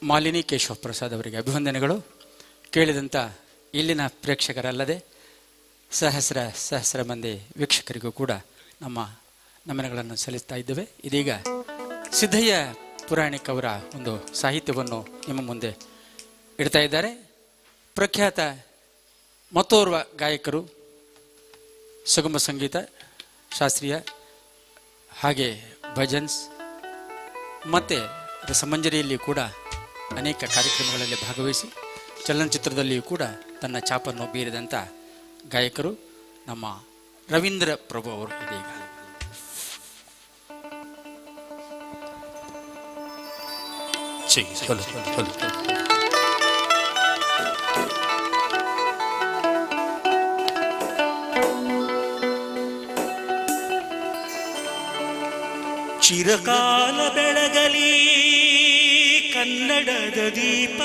ಮಾಲಿನಿ ಕೇಶವ ಪ್ರಸಾದ್ ಅವರಿಗೆ ಅಭಿವಂದನೆಗಳು. ಕೇಳಿದಂಥ ಇಲ್ಲಿನ ಪ್ರೇಕ್ಷಕರಲ್ಲದೆ ಸಹಸ್ರ ಸಹಸ್ರ ಮಂದಿ ವೀಕ್ಷಕರಿಗೂ ಕೂಡ ನಮ್ಮ ನಮನಗಳನ್ನು ಸಲ್ಲಿಸ್ತಾ ಇದ್ದೇವೆ. ಇದೀಗ ಸಿದ್ದಯ್ಯ ಪುರಾಣಿಕ್ ಅವರ ಒಂದು ಸಾಹಿತ್ಯವನ್ನು ನಿಮ್ಮ ಮುಂದೆ ಇಡ್ತಾ ಇದ್ದಾರೆ. ಪ್ರಖ್ಯಾತ ಮತ್ತೋರ್ವ ಗಾಯಕರು, ಸುಗಮ ಸಂಗೀತ, ಶಾಸ್ತ್ರೀಯ, ಹಾಗೆ ಭಜನ್ಸ್ ಮತ್ತು ರಸಮಂಜರಿಯಲ್ಲಿ ಕೂಡ ಅನೇಕ ಕಾರ್ಯಕ್ರಮಗಳಲ್ಲಿ ಭಾಗವಹಿಸಿ ಚಲನಚಿತ್ರದಲ್ಲಿಯೂ ಕೂಡ ತನ್ನ ಛಾಪನ್ನು ಬೀರಿದಂಥ ಗಾಯಕರು ನಮ್ಮ ರವೀಂದ್ರ ಪ್ರಭು ಅವರು ಇದೀಗ. ಚಿರಕಾಲ ಬೆಳಗಲಿ ಕನ್ನಡದ ದೀಪ,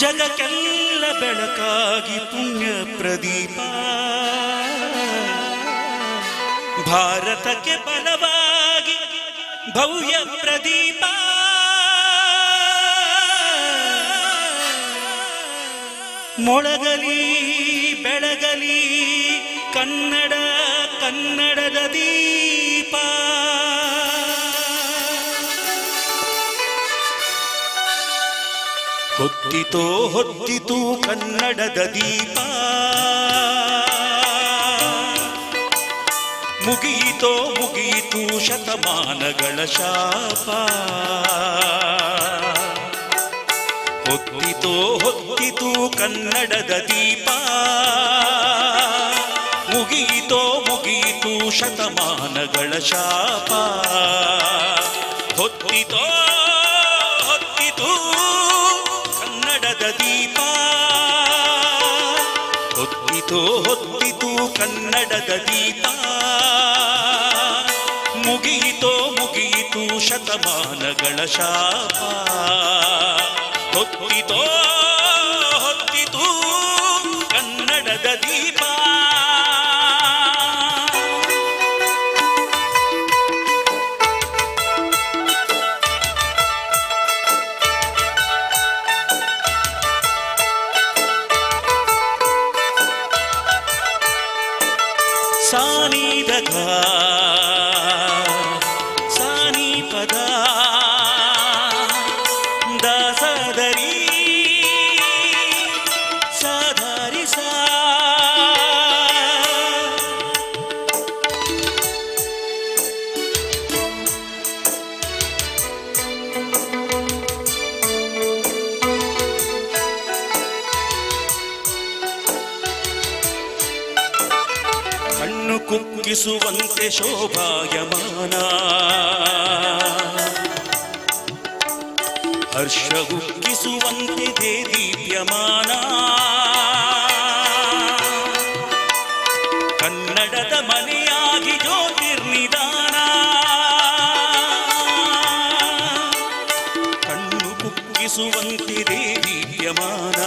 ಜಗಕ್ಕೆಲ್ಲ ಬೆಳಕಾಗಿ ಪುಣ್ಯ ಪ್ರದೀಪ, ಭಾರತಕ್ಕೆ ಬಲವಾಗಿ ಭವ್ಯ ಪ್ರದೀಪ, ಮೊಳಗಲಿ ಬೆಳಗಲಿ ಕನ್ನಡ ಕನ್ನಡದ ದೀಪ. ಹೊತ್ತಿತೋ ಹೊತ್ತಿತು ಕನ್ನಡದ ದೀಪ, ಮುಗಿಯಿತೋ ಮುಗಿಯಿತು ಶತಮಾನಗಳ ಶಾಪ. ಹೊತ್ತಿತೋ ಹೊತ್ತಿತು ಕನ್ನಡದ ದೀಪ, ಮುಗಿಯಿತೋ ಮುಗಿಯಿತು ಶತಮಾನಗಳ ಶಾಪ. ಹೊತ್ತಿತೋ ಹೊತ್ತಿತು ಕನ್ನಡದ ದೀಪ, ಹೊತ್ತಿತೋ ಹೊತ್ತಿತು ಕನ್ನಡದ ದೀಪ, ಮುಗಿಯಿತೋ ಮುಗಿಯಿತು ಶತಮಾನಗಳ ಶಾಪ. ಹೊತ್ತಿತೋ ಹೊತ್ತಿತು ಕನ್ನಡದ ದೀಪ. ಸಾನಿದಗ ಸಾನಿ ಪದ ದಾಸದರಿ ಸಾಧಾರಿ ಸಾ. ಕಣ್ಣು ಕುಕ್ಕಿಸುವಂತೆ ಶೋಭಾಯಮಾನ, ಹರ್ಷ ಉಕ್ಕಿಸುವಂತೆ ದೇದೀಪ್ಯಮಾನ, ಕನ್ನಡದ ಮನೆಯಾಗಿ ಜ್ಯೋತಿರ್ನಿದಾನ. ಕಣ್ಣು ಕುಕ್ಕಿಸುವಂತೆ ದೇದೀಪ್ಯಮಾನ,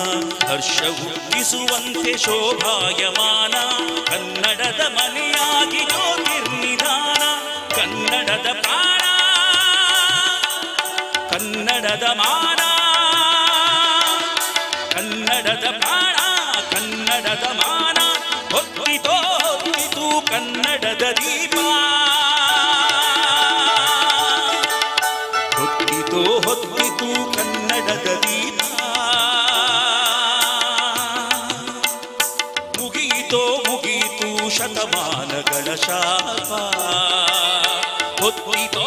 ಹರ್ಷ ಉಕ್ಕಿಸುವಂತೆ ಶೋಭಾಯಮಾನ, ಕನ್ನಡದ ಮನೆಯಾಗಿ ಜ್ಯೋತಿರ್ನಿದಾನ. ಕನ್ನಡದ ಪ್ರಾಣ ಕನ್ನಡದ ಮಾನ, ಕನ್ನಡದ ಪ್ರಾಣ ಕನ್ನಡದ ಮಾನ. ಹೊತ್ತಿತೋ ಹೊತ್ತಿತು ಕನ್ನಡದ ದೀಪ, ಹೊತ್ತಿತೋ ಹೊತ್ತಿತು ಕನ್ನಡದ ದೀಪ, ಮುಗಿಯಿತೋ ಮುಗಿಯಿತು ಶತಮಾನಗಳ ಶಾಪ. ಹೊತ್ತಿತೋ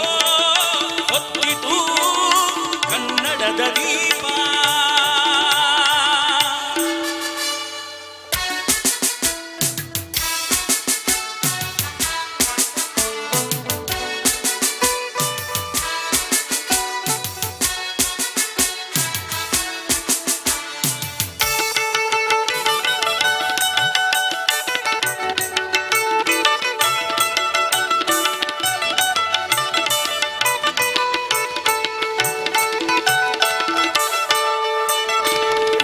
ಹೊತ್ತಿತು ಕನ್ನಡದ ದೀಪ.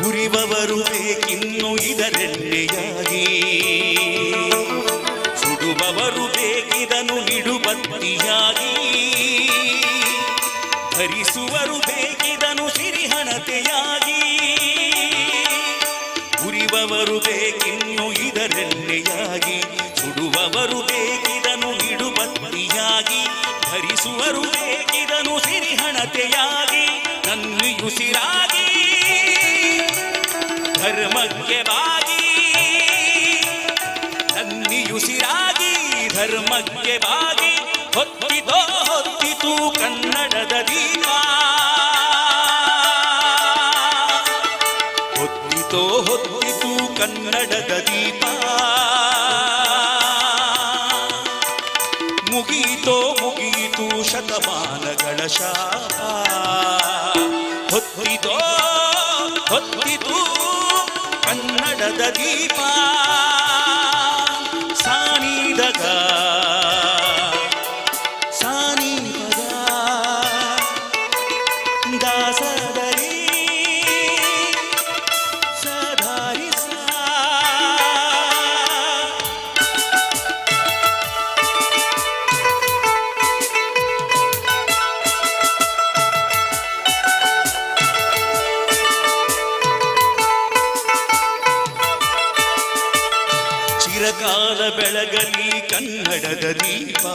ಉರಿವವರು ಬೇಕಿನ್ನು ಇದರೆಣ್ಣೆಯಾಗಿ, ಸುಡುವವರು ಬೇಕಿದನು ನಿಡುಬತ್ತಿಯಾಗಿ, ಧರಿಸುವರು ಬೇಕಿದನು ಸಿರಿಹಣತೆಯಾಗಿ. ಉರಿವವರು ಬೇಕಿನ್ನು ಇದರೆಣ್ಣೆಯಾಗಿ, ಸುಡುವವರು ಬೇಕಿದನು ನಿಡುಬತ್ತಿಯಾಗಿ, ಧರಿಸುವರು ಬೇಕಿದನು ಸಿರಿಹಣತೆಯಾಗಿ. ನನ್ನಿಯುಸಿರಾಗಿ ಧರ್ಮಕ್ಕೆ ಬಾಗಿ, ನನ್ನಿಯುಸಿರಾಗಿ ಧರ್ಮಕ್ಕೆ ಬಾಗಿ, ಹೊತ್ತಿತೋ ಹೊತ್ತಿತು ಕನ್ನಡದ ದೀಪ ಹೊತ್ತಿತೋ ಹೊತ್ತಿತು ಕನ್ನಡದ ದೀಪ ಮುಗೀತೋ ಮುಗೀತು ಶತಮಾನಗಳ ಶಾಪ ಹೊತ್ತಿತೋ ಹೊತ್ತಿತು ಕನ್ನಡದ ದೀಪ ಸಾನಿದಗ ಸಾನಿಪದ ದಾಸದರಿ ಸದಾರಿಸ ಚಿರಕಾಲ ಬೆಳಗಲಿ ಕನ್ನಡದ ದೀಪ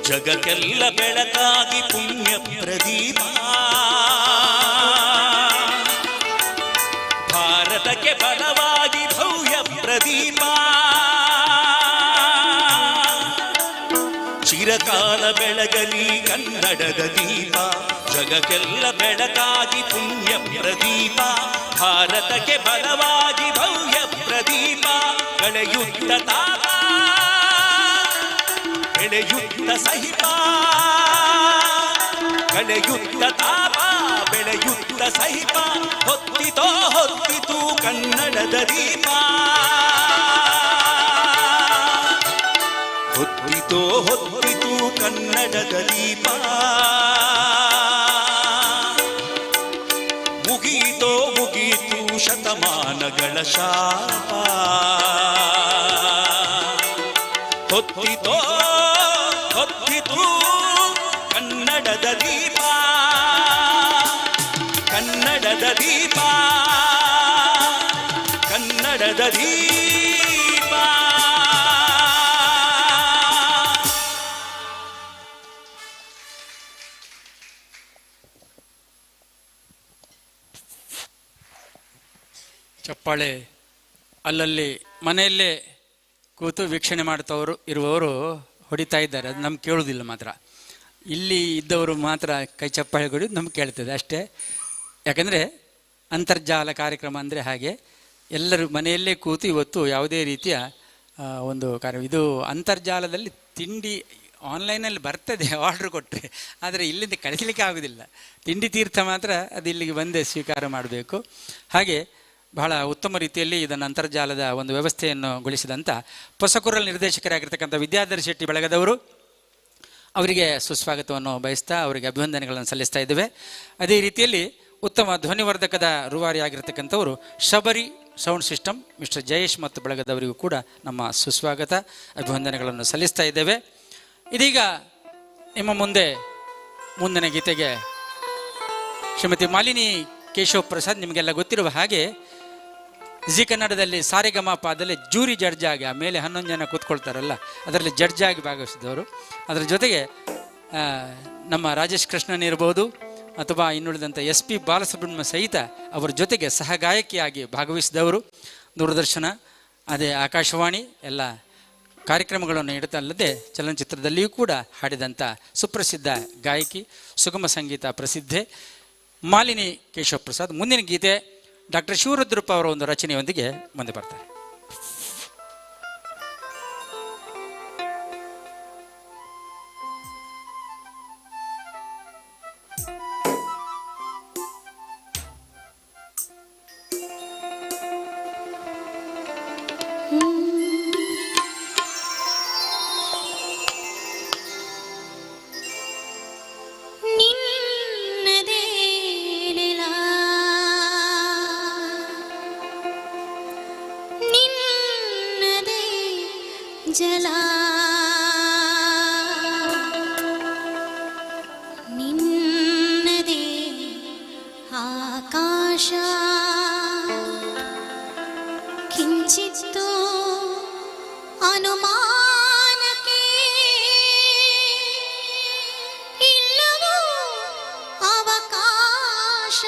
ಜಗಕ್ಕೆಲ್ಲ ಬೆಳಕಾಗಿ ಪುಣ್ಯ ಪ್ರದೀಪ ಭಾರತಕ್ಕೆ ಬಲವಾಗಿ ಭವ್ಯ ಪ್ರದೀಪ ಚಿರಕಾಲ ಬೆಳಗಲಿ ಕನ್ನಡದ ದೀಪ ಜಗಕ್ಕೆಲ್ಲ ಬೆಳಕಾಗಿ ಪುಣ್ಯ ಪ್ರದೀಪ ಭಾರತಕ್ಕೆ ಬಲವಾಗಿ ಭವ್ಯ ಪ್ರದೀಪ ಕಳೆಯುತ್ತ ತಾಪ ಬೆಳೆಯುತ್ತ ಸಹಿತ ಕಳೆಯುತ್ತ ತಾಪ ಬೆಳೆಯುತ್ತ ಸಹಿತ ಹೊತ್ತಿತೋ ಹೊತ್ತಿತು ಕನ್ನಡದ ದೀಪ ಹೊತ್ತಿತೋ ಹೊತ್ತಿತು ಕನ್ನಡದ ದೀಪ ಮುಗೀತೋ ಮುಗೀತು ಶತಮಾನಗಳ ಶಾಪ ಹೊತ್ತಿತೋ ಹೊತ್ತಿತು ಕನ್ನಡದ ದೀಪ ಕನ್ನಡದ ದೀಪ ಕನ್ನಡದ ದೀಪ ಚಪ್ಪಾಳೆ ಅಲ್ಲಲ್ಲಿ ಮನೆಯಲ್ಲೇ ಕೂತು ವೀಕ್ಷಣೆ ಮಾಡ್ತವರು ಇರುವವರು ಹೊಡಿತಾ ಇದ್ದಾರೆ, ಅದು ನಮ್ಗೆ ಕೇಳೋದಿಲ್ಲ ಮಾತ್ರ. ಇಲ್ಲಿ ಇದ್ದವರು ಮಾತ್ರ ಕೈ ಚಪ್ಪಾಳೆ ಹೊಡಿಯೋದು ನಮ್ಗೆ ಕೇಳ್ತದೆ ಅಷ್ಟೇ. ಯಾಕಂದರೆ ಅಂತರ್ಜಾಲ ಕಾರ್ಯಕ್ರಮ ಅಂದರೆ ಹಾಗೆ ಎಲ್ಲರೂ ಮನೆಯಲ್ಲೇ ಕೂತು ಇವತ್ತು ಯಾವುದೇ ರೀತಿಯ ಒಂದು ಕಾರ್ಯ. ಇದು ಅಂತರ್ಜಾಲದಲ್ಲಿ ತಿಂಡಿ ಆನ್ಲೈನಲ್ಲಿ ಬರ್ತದೆ ಆರ್ಡ್ರ್ ಕೊಟ್ಟರೆ, ಆದರೆ ಇಲ್ಲಿಂದ ಕಳಿಸಲಿಕ್ಕೆ ಆಗೋದಿಲ್ಲ. ತಿಂಡಿ ತೀರ್ಥ ಮಾತ್ರ ಅದು ಇಲ್ಲಿಗೆ ಬಂದೇ ಸ್ವೀಕಾರ ಮಾಡಬೇಕು. ಹಾಗೆ ಬಹಳ ಉತ್ತಮ ರೀತಿಯಲ್ಲಿ ಇದನ್ನು ಅಂತರ್ಜಾಲದ ಒಂದು ವ್ಯವಸ್ಥೆಯನ್ನು ಗೊಳಿಸಿದಂಥ ಹೊಸಕುರಲ್ ನಿರ್ದೇಶಕರಾಗಿರ್ತಕ್ಕಂಥ ವಿದ್ಯಾಧರ್ ಶೆಟ್ಟಿ ಬಳಗದವರು ಅವರಿಗೆ ಸುಸ್ವಾಗತವನ್ನು ಬಯಸ್ತಾ ಅವರಿಗೆ ಅಭಿವಂದನೆಗಳನ್ನು ಸಲ್ಲಿಸ್ತಾ ಇದ್ದೇವೆ. ಅದೇ ರೀತಿಯಲ್ಲಿ ಉತ್ತಮ ಧ್ವನಿವರ್ಧಕದ ರೂವಾರಿಯಾಗಿರ್ತಕ್ಕಂಥವರು Shabari sound system mister Jayesh ಮತ್ತು ಬಳಗದವರಿಗೂ ಕೂಡ ನಮ್ಮ ಸುಸ್ವಾಗತ ಅಭಿವಂದನೆಗಳನ್ನು ಸಲ್ಲಿಸ್ತಾ ಇದ್ದೇವೆ. ಇದೀಗ ನಿಮ್ಮ ಮುಂದೆ ಮುಂದಿನ ಗೀತೆಗೆ ಶ್ರೀಮತಿ ಮಾಲಿನಿ ಕೇಶವ್ ಪ್ರಸಾದ್, ನಿಮಗೆಲ್ಲ ಗೊತ್ತಿರುವ ಹಾಗೆ ಜಿ ಕನ್ನಡದಲ್ಲಿ ಸಾರೆಗಮಪದಲ್ಲಿ ಜೂರಿ ಜಡ್ಜ್ ಆಗಿ ಆಮೇಲೆ 11 ಜನ ಕೂತ್ಕೊಳ್ತಾರಲ್ಲ, ಅದರಲ್ಲಿ ಜಡ್ಜ್ ಆಗಿ ಭಾಗವಹಿಸಿದವರು. ಅದರ ಜೊತೆಗೆ ನಮ್ಮ ರಾಜೇಶ್ ಕೃಷ್ಣನ್ ಇರ್ಬೋದು ಅಥವಾ ಇನ್ನುಳಿದಂಥ SP ಬಾಲಸುಬ್ರಹ್ಮಣ್ಯ ಸಹಿತ ಅವರ ಜೊತೆಗೆ ಸಹಗಾಯಕಿಯಾಗಿ ಭಾಗವಹಿಸಿದವರು. ದೂರದರ್ಶನ ಅದೇ ಆಕಾಶವಾಣಿ ಎಲ್ಲ ಕಾರ್ಯಕ್ರಮಗಳನ್ನು ನೀಡುತ್ತಲ್ಲದೆ ಚಲನಚಿತ್ರದಲ್ಲಿಯೂ ಕೂಡ ಹಾಡಿದಂಥ ಸುಪ್ರಸಿದ್ಧ ಗಾಯಕಿ, ಸುಗಮ ಸಂಗೀತ ಪ್ರಸಿದ್ಧೆ ಮಾಲಿನಿ ಕೇಶವ್ ಪ್ರಸಾದ್. ಮುಂದಿನ ಗೀತೆ ಡಾಕ್ಟರ್ ಶಿವರುದ್ರಪ್ಪ ಅವರ ಒಂದು ರಚನೆಯೊಂದಿಗೆ ಮುಂದೆ ಬರ್ತಾರೆ. ಜಲ ನಿನ್ನದೇ ಆಕಾಶ ಕಿಂಚಿತ್ತು ಅನುಮಾನಕ್ಕೆ ಇಲ್ಲವೋ ಅವಕಾಶ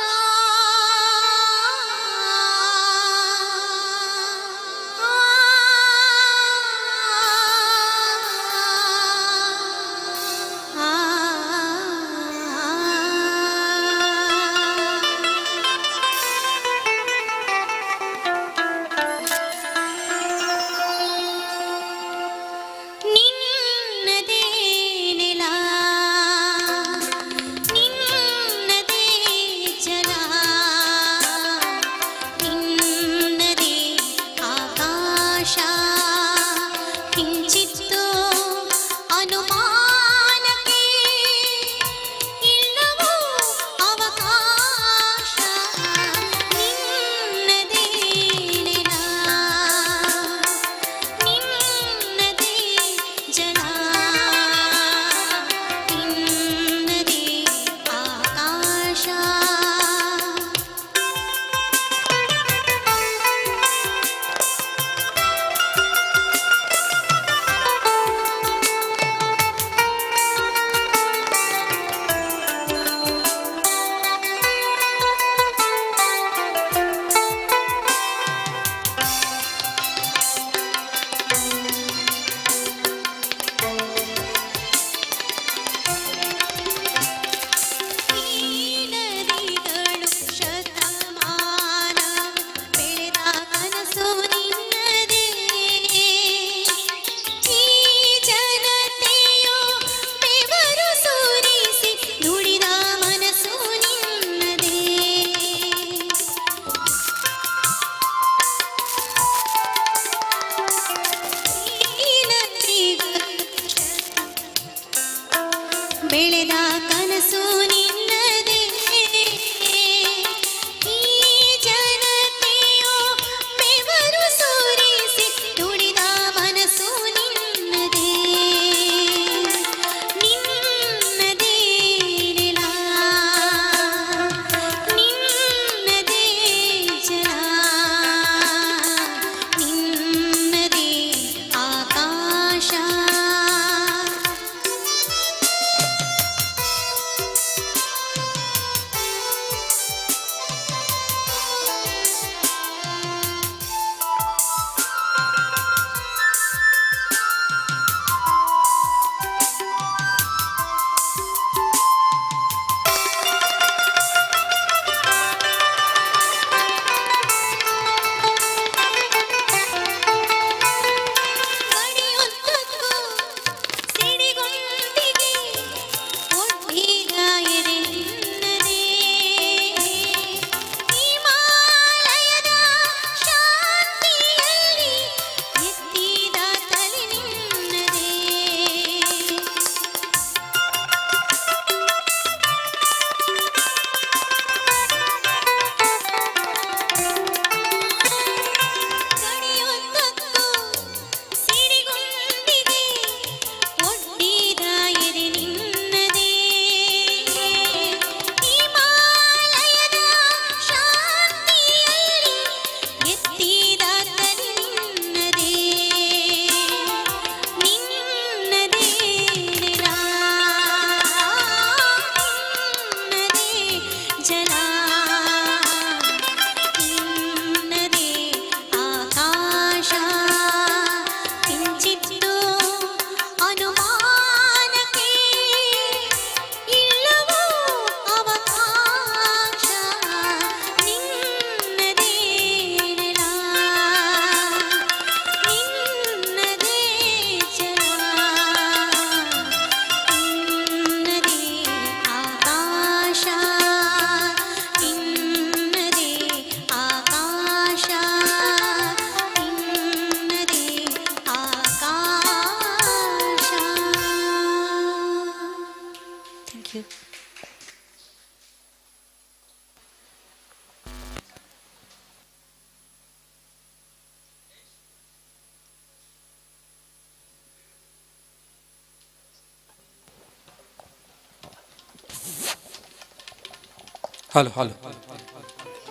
ಹಲೋ ಹಲೋ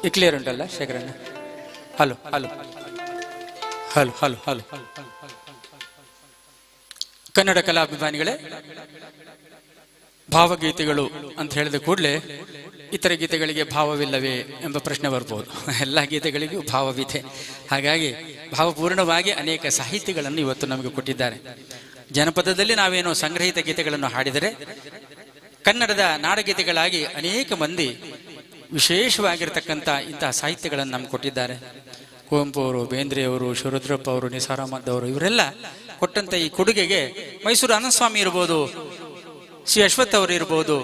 ಈ ಕ್ಲಿಯರ್ ಉಂಟಲ್ಲ ಶೇಖರಣ್ಣ? Hello hello hello hello hello Kannada ಕಲಾಭಿಮಾನಿಗಳೇ, ಭಾವಗೀತೆಗಳು ಅಂತ ಹೇಳಿದ ಕೂಡಲೇ ಇತರ ಗೀತೆಗಳಿಗೆ ಭಾವವಿಲ್ಲವೇ ಎಂಬ ಪ್ರಶ್ನೆ ಬರ್ಬೋದು. ಎಲ್ಲ ಗೀತೆಗಳಿಗೂ ಭಾವವಿದೆ. ಹಾಗಾಗಿ ಭಾವಪೂರ್ಣವಾಗಿ ಅನೇಕ ಸಾಹಿತ್ಯಗಳನ್ನು ಇವತ್ತು ನಮಗೆ ಕೊಟ್ಟಿದ್ದಾರೆ. ಜನಪದದಲ್ಲಿ ನಾವೇನೋ ಸಂಗ್ರಹಿತ ಗೀತೆಗಳನ್ನು ಹಾಡಿದರೆ, ಕನ್ನಡದ ನಾಡಗೀತೆಗಳಾಗಿ ಅನೇಕ ಮಂದಿ ವಿಶೇಷವಾಗಿರ್ತಕ್ಕಂಥ ಇಂತಹ ಸಾಹಿತ್ಯಗಳನ್ನು ನಮ್ಗೆ ಕೊಟ್ಟಿದ್ದಾರೆ. ಕುವೆಂಪು ಅವರು, ಬೇಂದ್ರೆಯವರು, ಶಿವರುದ್ರಪ್ಪ ಅವರು, ನಿಸಾರ್ ಅಹಮದ್ ಅವರು, ಇವರೆಲ್ಲ ಕೊಟ್ಟಂಥ ಈ ಕೊಡುಗೆಗೆ ಮೈಸೂರು ಅನಂತಸ್ವಾಮಿ ಇರ್ಬೋದು, ಶ್ರೀ ಅಶ್ವಥ್ ಅವರು ಇರ್ಬೋದು,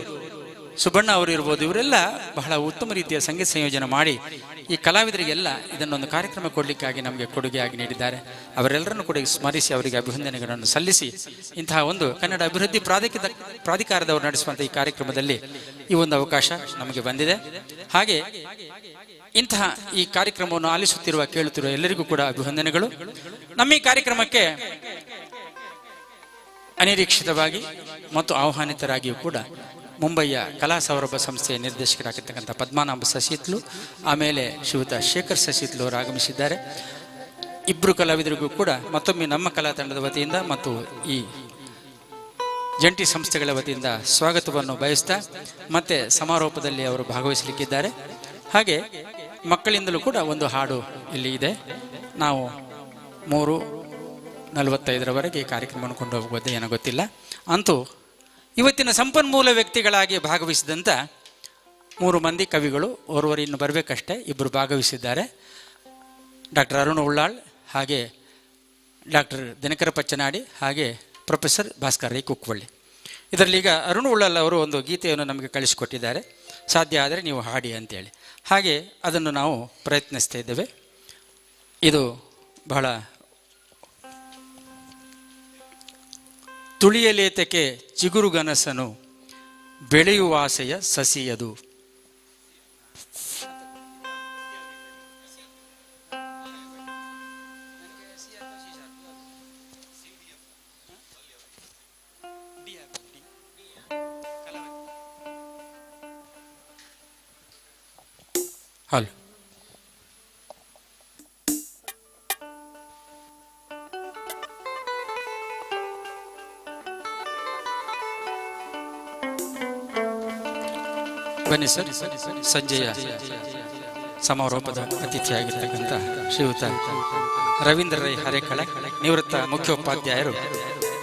ಸುಬ್ಬಣ್ಣ ಅವರು ಇರ್ಬೋದು, ಇವರೆಲ್ಲ ಬಹಳ ಉತ್ತಮ ರೀತಿಯ ಸಂಗೀತ ಸಂಯೋಜನೆ ಮಾಡಿ ಈ ಕಲಾವಿದರಿಗೆಲ್ಲ ಇದನ್ನೊಂದು ಕಾರ್ಯಕ್ರಮ ಕೊಡಲಿಕ್ಕಾಗಿ ನಮಗೆ ಕೊಡುಗೆಯಾಗಿ ನೀಡಿದ್ದಾರೆ. ಅವರೆಲ್ಲರನ್ನು ಕೂಡ ಸ್ಮರಿಸಿ ಅವರಿಗೆ ಅಭಿನಂದನೆಗಳನ್ನು ಸಲ್ಲಿಸಿ, ಇಂತಹ ಒಂದು ಕನ್ನಡ ಅಭಿವೃದ್ಧಿ ಪ್ರಾಧಿಕಾರದವರು ನಡೆಸುವಂಥ ಈ ಕಾರ್ಯಕ್ರಮದಲ್ಲಿ ಈ ಒಂದು ಅವಕಾಶ ನಮಗೆ ಬಂದಿದೆ. ಹಾಗೆ ಇಂತಹ ಈ ಕಾರ್ಯಕ್ರಮವನ್ನು ಆಲಿಸುತ್ತಿರುವ, ಕೇಳುತ್ತಿರುವ ಎಲ್ಲರಿಗೂ ಕೂಡ ಅಭಿನಂದನೆಗಳು. ನಮ್ಮ ಈ ಕಾರ್ಯಕ್ರಮಕ್ಕೆ ಅನಿರೀಕ್ಷಿತವಾಗಿ ಮತ್ತು ಆಹ್ವಾನಿತರಾಗಿಯೂ ಕೂಡ ಮುಂಬಯಿಯ ಕಲಾ ಸೌರಭ ಸಂಸ್ಥೆಯ ನಿರ್ದೇಶಕರಾಗಿರ್ತಕ್ಕಂಥ ಪದ್ಮನಾಭ ಸಸಿತ್ಲು, ಆಮೇಲೆ ಶ್ರೀಯುತ ಶೇಖರ್ ಸಸಿತ್ಲು ಅವರು ಆಗಮಿಸಿದ್ದಾರೆ. ಇಬ್ಬರು ಕಲಾವಿದರಿಗೂ ಕೂಡ ಮತ್ತೊಮ್ಮೆ ನಮ್ಮ ಕಲಾ ತಂಡದ ವತಿಯಿಂದ ಮತ್ತು ಈ ಜಂಟಿ ಸಂಸ್ಥೆಗಳ ವತಿಯಿಂದ ಸ್ವಾಗತವನ್ನು ಬಯಸ್ತಾ, ಮತ್ತೆ ಸಮಾರೋಪದಲ್ಲಿ ಅವರು ಭಾಗವಹಿಸಲಿಕ್ಕಿದ್ದಾರೆ. ಹಾಗೆ ಮಕ್ಕಳಿಂದಲೂ ಕೂಡ ಒಂದು ಹಾಡು ಇಲ್ಲಿ ಇದೆ. ನಾವು 3:45 ಕಾರ್ಯಕ್ರಮವನ್ನು ಕೊಂಡು ಹೋಗುವುದು ಏನೋ ಗೊತ್ತಿಲ್ಲ. ಅಂತೂ ಇವತ್ತಿನ ಸಂಪನ್ಮೂಲ ವ್ಯಕ್ತಿಗಳಾಗಿ ಭಾಗವಹಿಸಿದಂಥ 3 ಮಂದಿ ಕವಿಗಳು, ಓರ್ವರು ಇನ್ನು ಬರಬೇಕಷ್ಟೇ, ಇಬ್ಬರು ಭಾಗವಹಿಸಿದ್ದಾರೆ. ಡಾಕ್ಟರ್ ಅರುಣ್ ಉಳ್ಳಾಳ್, ಹಾಗೆ ಡಾಕ್ಟರ್ ದಿನಕರ ಪಚ್ಚನಾಡಿ, ಹಾಗೆ ಪ್ರೊಫೆಸರ್ ಭಾಸ್ಕರ್ ರೈ ಕುಕ್ವಳ್ಳಿ. ಇದರಲ್ಲಿ ಈಗ ಅರುಣ್ ಉಳ್ಳಾಳ್ ಅವರು ಒಂದು ಗೀತೆಯನ್ನು ನಮಗೆ ಕಳಿಸಿಕೊಟ್ಟಿದ್ದಾರೆ, ಸಾಧ್ಯ ಆದರೆ ನೀವು ಹಾಡಿ ಅಂತೇಳಿ. ಹಾಗೆ ಅದನ್ನು ನಾವು ಪ್ರಯತ್ನಿಸ್ತಾ ಇದ್ದೇವೆ. ಇದು ಬಹಳ ತುಳಿಯಲೇತಕ್ಕೆ ಚಿಗುರುಗನಸನು ಬೆಳೆಯುವಾಸೆಯ ಸಸಿಯದು. ಹಲೋ ಬನ್ನಿ ಸರ್. ಸಂಜೆಯ ಸಮಾರೋಪದ ಅತಿಥಿಯಾಗಿರ್ತಕ್ಕಂಥ ಶ್ರೀಯುತ ರವೀಂದ್ರ ರೈ ಹರೇಕಳ, ನಿವೃತ್ತ ಮುಖ್ಯೋಪಾಧ್ಯಾಯರು,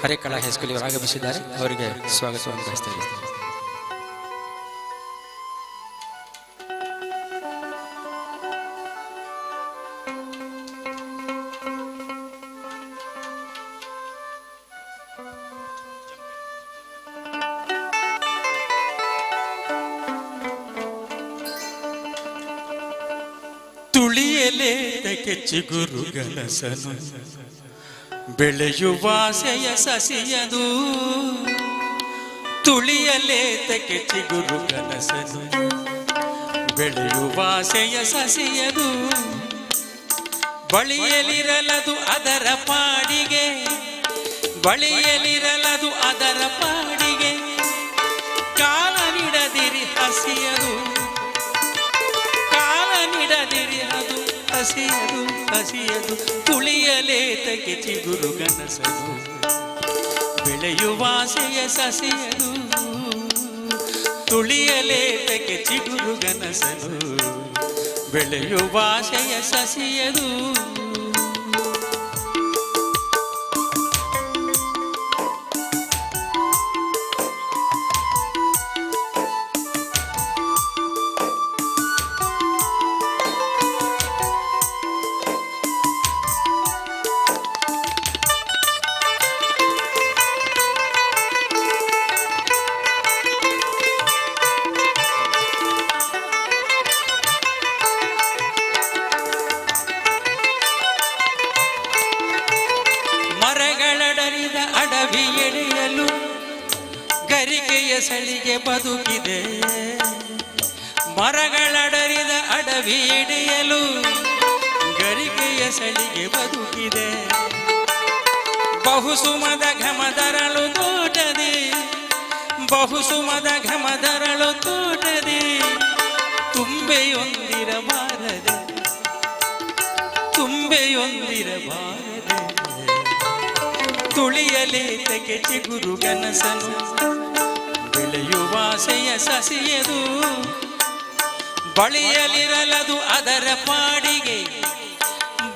ಹರೇಕಳ ಹೈಸ್ಕೂಲ್ ಇವರು ಆಗಮಿಸಿದ್ದಾರೆ. ಅವರಿಗೆ ಸ್ವಾಗತವನ್ನು ಬಯಸ್ತಾ ಇದ್ದಾರೆ. ತುಳಿಯಲೇತಕ್ಕೆ ಚಿಗುರುಗನಸನು ಬೆಳೆಯುವಾಸೆಯ ಸಸಿಯದು. ತುಳಿಯಲೇತಕ್ಕೆ ಚಿಗುರುಗನಸನು ಬೆಳೆಯುವಾಸೆಯ ಸಸಿಯದು. ಬಳಿಯಲಿರಲದು ಅದರ ಪಾಡಿಗೆ, ಬಳಿಯಲಿರಲದು ಅದರ ಪಾಡಿಗೆ, ಕಾಲ ನಿಡದಿರಿ ಹಸಿಯದು, ಕಾಲ ನಿಡದಿರಿ ಅದು ಹಸಿಯದು ಹಸಿಯದು. ತುಳಿಯಲೇತಕ್ಕೆ ಚಿಗುರುಗನಸನು ಬೆಳೆಯುವಾಸೆಯ ಸಸಿಯದು. ತುಳಿಯಲೇತಕ್ಕೆ ಚಿಗುರುಗನಸನು ಬೆಳೆಯುವಾಸೆಯ ಸಸಿಯದು. ಮರಗಳಡರಿದ ಅಡವಿ ಎಳೆಯಲು ಗರಿಕೆಯ ಸಳಿಗೆ ಬದುಕಿದೆ. ಮರಗಳಡರಿದ ಅಡವಿ ಎಡೆಯಲು ಗರಿಕೆಯ ಸಳಿಗೆ ಬದುಕಿದೆ. ಬಹುಸುಮದ ಘಮದರಳು ತೋಟದಿ, ಬಹುಸುಮದ ಘಮದರಳು ತೋಟದಿ, ತುಂಬೆಯೊಂದಿರಬಾರದೆ ತುಂಬೆಯೊಂದಿರಬಾರದೆ ತುಳಿಯಲೇತಕ್ಕೆ ಚಿಗುರು ಕನಸನು ಬೆಳೆಯುವಾಸೆಯ ಸಸಿಯದು ಬಳಿಯಲಿರಲದು ಅದರ ಪಾಡಿಗೆ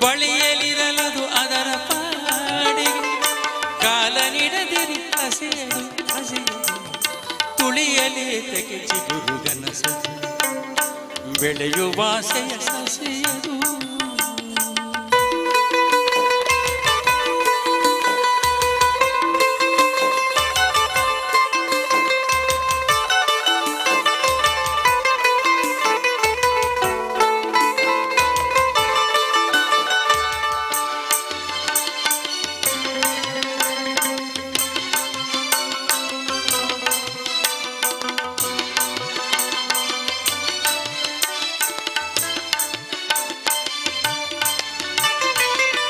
ಬಳಿಯಲಿರಲದು ಅದರ ಪಾಡಿಗೆ ಕಾಲ ನೀಡದಿರಿ ಹಸಿಯದು ಹಸಿಯದು ತುಳಿಯಲೇತಕ್ಕೆ ಚಿಗುರು ಕನಸನು ಬೆಳೆಯುವಾಸೆಯ ಸಸಿಯದು.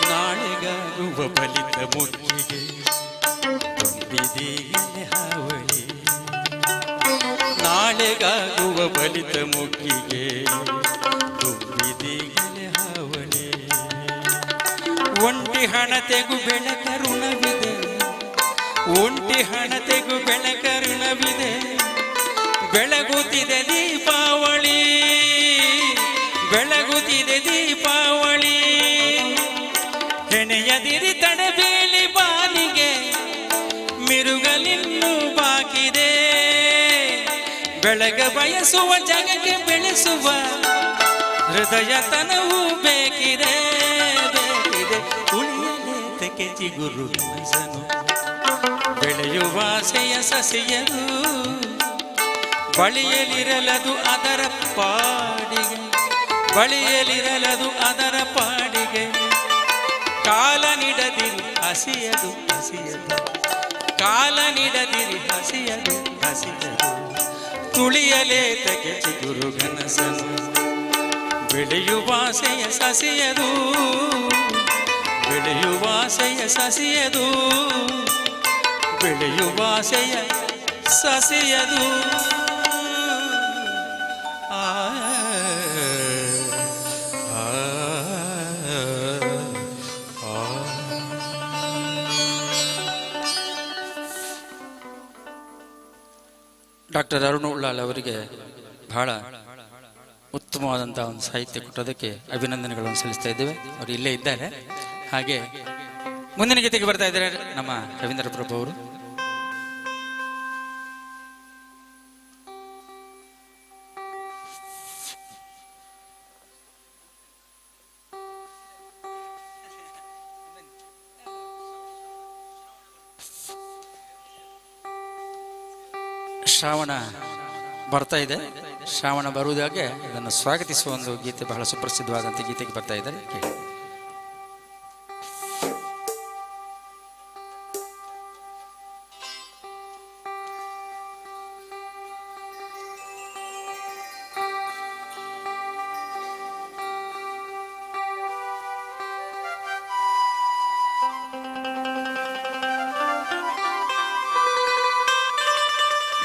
ನಾಳೆಗಾಗುವ ಬಲಿತ ಮುಗ್ಗಿಗೆ ತುಂಬಿದೀಗಲೇ ಹಾವಳಿ ನಾಳೆಗಾಗುವ ಬಲಿತ ಮುಗ್ಗಿಗೆ ತುಂಬಿದೀಗಲೇ ಹಾವಳಿ ಒಂಟಿ ಹಣತೆಗೂ ಬೆಳಕರುಣವಿದೆ ಒಂಟಿ ಹಣತೆಗೂ ಬೆಳಕರುಣವಿದೆ ಬೆಳಗುತ್ತಿದೆ ದೀಪಾವಳಿ ಬೆಳಗುತ್ತಿದೆ ದೀಪಾವಳಿ ಹೆಣೆಯದಿರಿ ತಡಬೇಲಿ ಬಾನಿಗೆ ಮಿರುಗಲಿನ್ನು ಬಾಕಿದೆ ಬೆಳಗ ಬಯಸುವ ಜಗಕ್ಕೆ ಬೆಳೆಸುವ ಹೃದಯ ತನವೂ ಬೇಕಿದೆ ಬೇಕಿದೆ ಉಳಿಯಲೇತಕ್ಕೆ ಚಿಗುರು ಕನಸನು ಬೆಳೆಯುವಾಸೆಯ ಸಸಿಯದು ಬಳಿಯಲಿರಲದು ಅದರ ಪಾಡಿಗೆ ಬಳಿಯಲಿರಲದು ಅದರ ಪಾಡಿಗೆ ಕಾಲ ನೀಡದಿರಿ ಹಸಿಯದು ಹಸಿಯದು ಕಾಲ ನೀಡದಿರಿ ಹಸಿಯದು ಹಸಿಯದು ತುಳಿಯಲೇತಕ್ಕೆ ಚಿಗುರು ಕನಸನು ಬೆಳೆಯುವಾಸೆಯ ಸಸಿಯದು ಬೆಳೆಯುವಾಸೆಯ ಸಸಿಯದು ಬೆಳೆಯುವಾಸೆಯ ಸಸಿಯದು. ಡಾಕ್ಟರ್ ಅರುಣ್ ಉಳ್ಳಾಲ್ ಅವರಿಗೆ ಬಹಳ ಉತ್ತಮವಾದಂಥ ಒಂದು ಸಾಹಿತ್ಯ ಕೊಟ್ಟೋದಕ್ಕೆ ಅಭಿನಂದನೆಗಳನ್ನು ಸಲ್ಲಿಸ್ತಾ ಇದ್ದೇವೆ. ಅವರು ಇಲ್ಲೇ ಇದ್ದಾರೆ. ಹಾಗೆ ಮುಂದಿನ ಗೀತೆಗೆ ಬರ್ತಾ ಇದ್ದಾರೆ ನಮ್ಮ ರವೀಂದ್ರ ಪ್ರಭು ಅವರು. ಶ್ರಾವಣ ಬರ್ತಾ ಇದೆ. ಶ್ರಾವಣ ಬರುವುದಾಗೆ ಇದನ್ನು ಸ್ವಾಗತಿಸುವ ಒಂದು ಗೀತೆ, ಬಹಳ ಸುಪ್ರಸಿದ್ಧವಾದಂಥ ಗೀತೆಗೆ ಬರ್ತಾ ಇದ್ದಾರೆ. ಕೇಳಿ.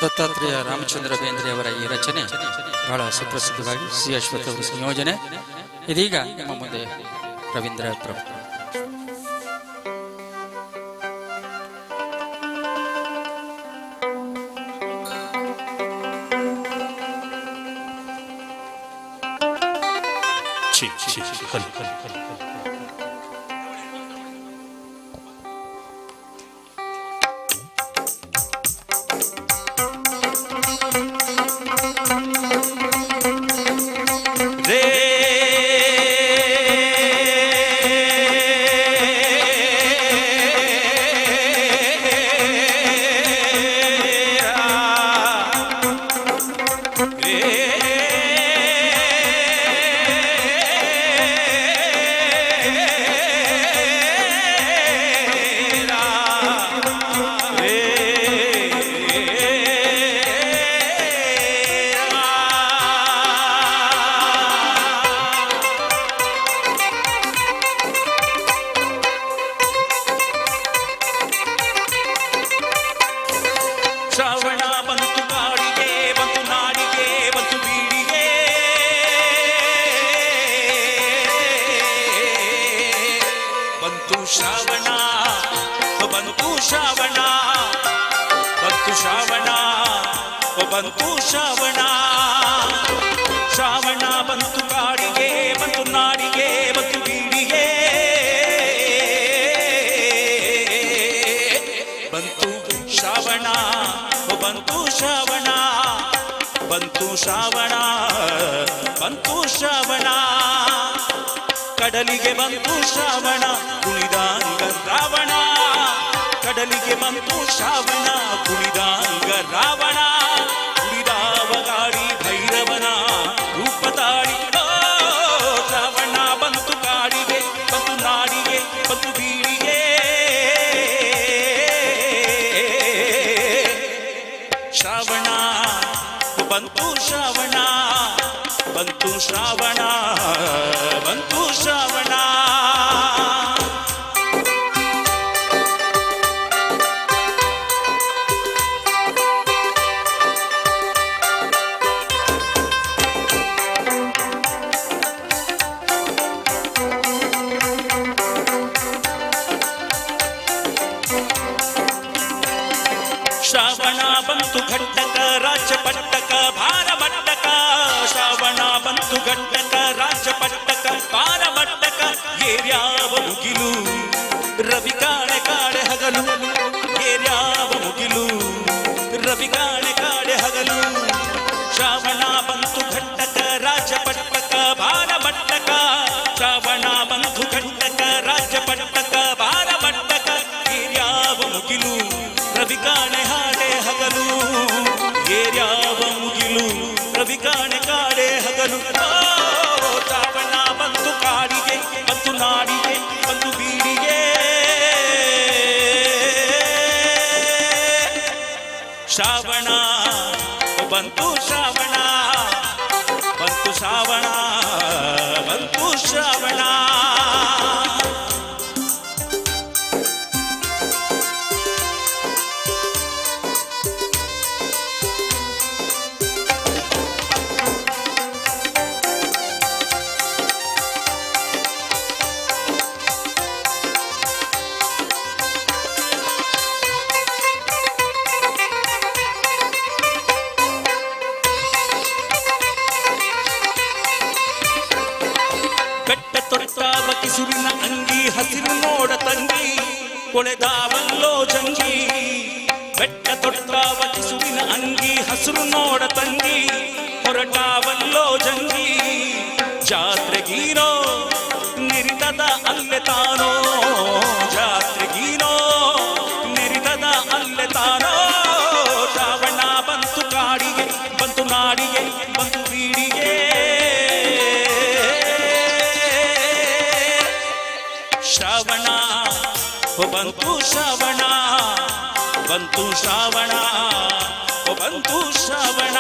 ದತ್ತಾತ್ರೇಯ ರಾಮಚಂದ್ರ ಬೇಂದ್ರೆ ಅವರ ಈ ರಚನೆ ಬಹಳ ಸುಪ್ರಸಿದ್ಧವಾಗಿ ಸಿ ಅಶ್ವಥ್ ಅವರ ಸಂಯೋಜನೆ. ಇದೀಗ ನಿಮ್ಮ ಮುಂದೆ ರವೀಂದ್ರ ಪ್ರಭು. ಶ್ರಾವಣ ಬಂತು ಶ್ರಾವಣ ಬಂತು ಶ್ರಾವಣ ಶ್ರಾವಣ ಬಂತು ಕಾಡಿಗೆ ಬಂತು ನಾಡಿಗೆ ಬಂತು ಬೀಡಿಗೆ ಬಂತು ಶ್ರಾವಣ ಬಂತು ಶ್ರಾವಣ ಬಂತು ಶ್ರಾವಣ ಬಂತು ಶ್ರಾವಣ ಕಡಲಿಗೆ ಬಂತು ಶ್ರಾವಣ ಕುಣಿದಾಂಗ ರಾವಣ ಕಡಲಿಗೆ ಬಂತು ಶ್ರಾವಣ ಕುಣಿದಾಂಗ ರಾವಣ ಕುಣಿದಾವ ಗಾಡಿ ಭೈರವನ ರೂಪ ತಾಳಿ ಶ್ರಾವಣ ಬಂತು ಕಾಡಿಗೆ ಬಂತು ನಾಡಿಗೆ ಬಂತು ಬೀಡಿಗೆ ಶ್ರಾವಣ ಬಂತು ಶ್ರಾವಣ ಬಂತು ಶ್ರಾವಣ ಬಂತು ಶ್ರಾವಣ ಶ್ರಾವಣ ಬಂತು ಘಟ್ಟಕ ರಾಜ್ಯ ಪಟ್ಟಕ ಭಾರ ಬಟ್ಟಕ ಶ್ರಾವಣ ಬಂತು ಘಟ್ಟಕ ರಾಜ್ಯ ಪಟ್ಟಕ ಭಾರ ಬಟ್ಟಕ ಏರ್ಯಾವ ಮುಗಿಲು ರವಿ ಕಾಣೆ ಕಾಡೆ ಹಗಲು ಏರ್ಯಾವ ಮುಗಿಲು ರವಿ ಕಾಣೆ ಕಾಡೆ ಹಗಲು ಶ್ರಾವಣ ಬಂತು ಘಟ್ಟಕ ರಾಜ್ಯ ಪಟ್ಟಕ ಭಾರ ಬಟ್ಟಕ ಶ್ರಾವಣ ಬಂತು ಘಟ್ಟಕ ರಾಜ್ಯ ಪಟ್ಟಕ ಭಾರ ಬಟ್ಟಕ ಏರ್ಯಾವ ಮುಗಿಲು ರವಿ ಕಾಣೆ ಹಾಡೆ ಹಗಲು ಏರ್ಯಾವ ಮುಗಿಲು ರವಿ ಕಾಣೆ ಕಾಡೆ ಹಗಲು ಶ್ರಾವಣ ಬಂತು ಕಾಡಿಗೆ ಬಂತು ನಾಡಿಗೆ ಬಂತು ಬೀಡಿಗೆ ಶ್ರಾವಣ ಬಂತು ಶ್ರಾವಣ ಬಂತು ಶ್ರಾವಣ ಬಂತು ಶ್ರಾವಣ ಕಿಸುರಿನ ಅಂಗಿ ಹಸಿರು ನೋಡ ತಂಗಿ ಕೊಳೆದಾವಲ್ಲೋ ಜಂಗಿ ಬೆಟ್ಟ ತೊಟ್ಟಾವ ಕಿಸುರಿನ ಅಂಗಿ ಹಸಿರು ನೋಡ ತಂಗಿ ಹೊರಟಾವಲ್ಲೋ ಜಂಗಿ ಜಾತ್ರೆಗೀನೋ ನಿರಿತದ ಅಲ್ಲೆ ತಾನೋ ಜಾತ್ರೆಗೀನೋ ನಿರಿತದ ಅಲ್ಲೆ ತಾನೋ ಶ್ರಾವಣ ಬಂತು ಕಾಡಿಗೆ ಬಂತು ನಾಡಿಗೆ ಬಂತು ಬೀಡಿಗೆ ಶ್ರಾವಣ ಬಂತು ಶ್ರಾವಣ ಬಂತು ಶ್ರಾವಣ ಬಂತು ಶ್ರಾವಣ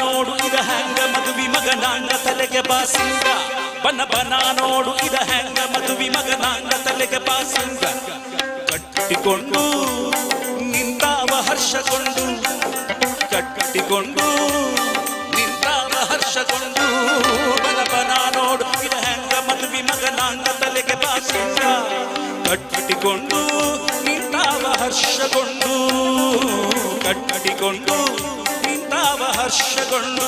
ನೋಡು ಇದ ಹ್ಯಾಂಗ ಮದುವಿ ಮಗನಾಂಗ ತಲೆಗೆ ಬಾಸಿಂಗ ಬನ ಬನ ನೋಡು ಇದ ಹ್ಯಾಂಗ ಮದುವಿ ಮಗನಾಂಗ ತಲೆಗೆ ಬಾಸಿಂಗ ಕಟ್ಟಿಕೊಂಡು ನಿಂತಾವ ಹರ್ಷಗೊಂಡು ಕಟ್ಟಿಕೊಂಡು ನಿಂತಾವ ಹರ್ಷಗೊಂಡು ಬನ ಬನ ನೋಡು ಇದ ಹ್ಯಾಂಗ ಮದುವಿ ಮಗನಾಂಗ ತಲೆಗೆ ಬಾಸಿಂಗ ಕಟ್ಟಿಕೊಂಡು ನಿಂತಾವ ಹರ್ಷಗೊಂಡು ಕಟ್ಟಿಕೊಂಡು ಹರ್ಷಗೊಂಡು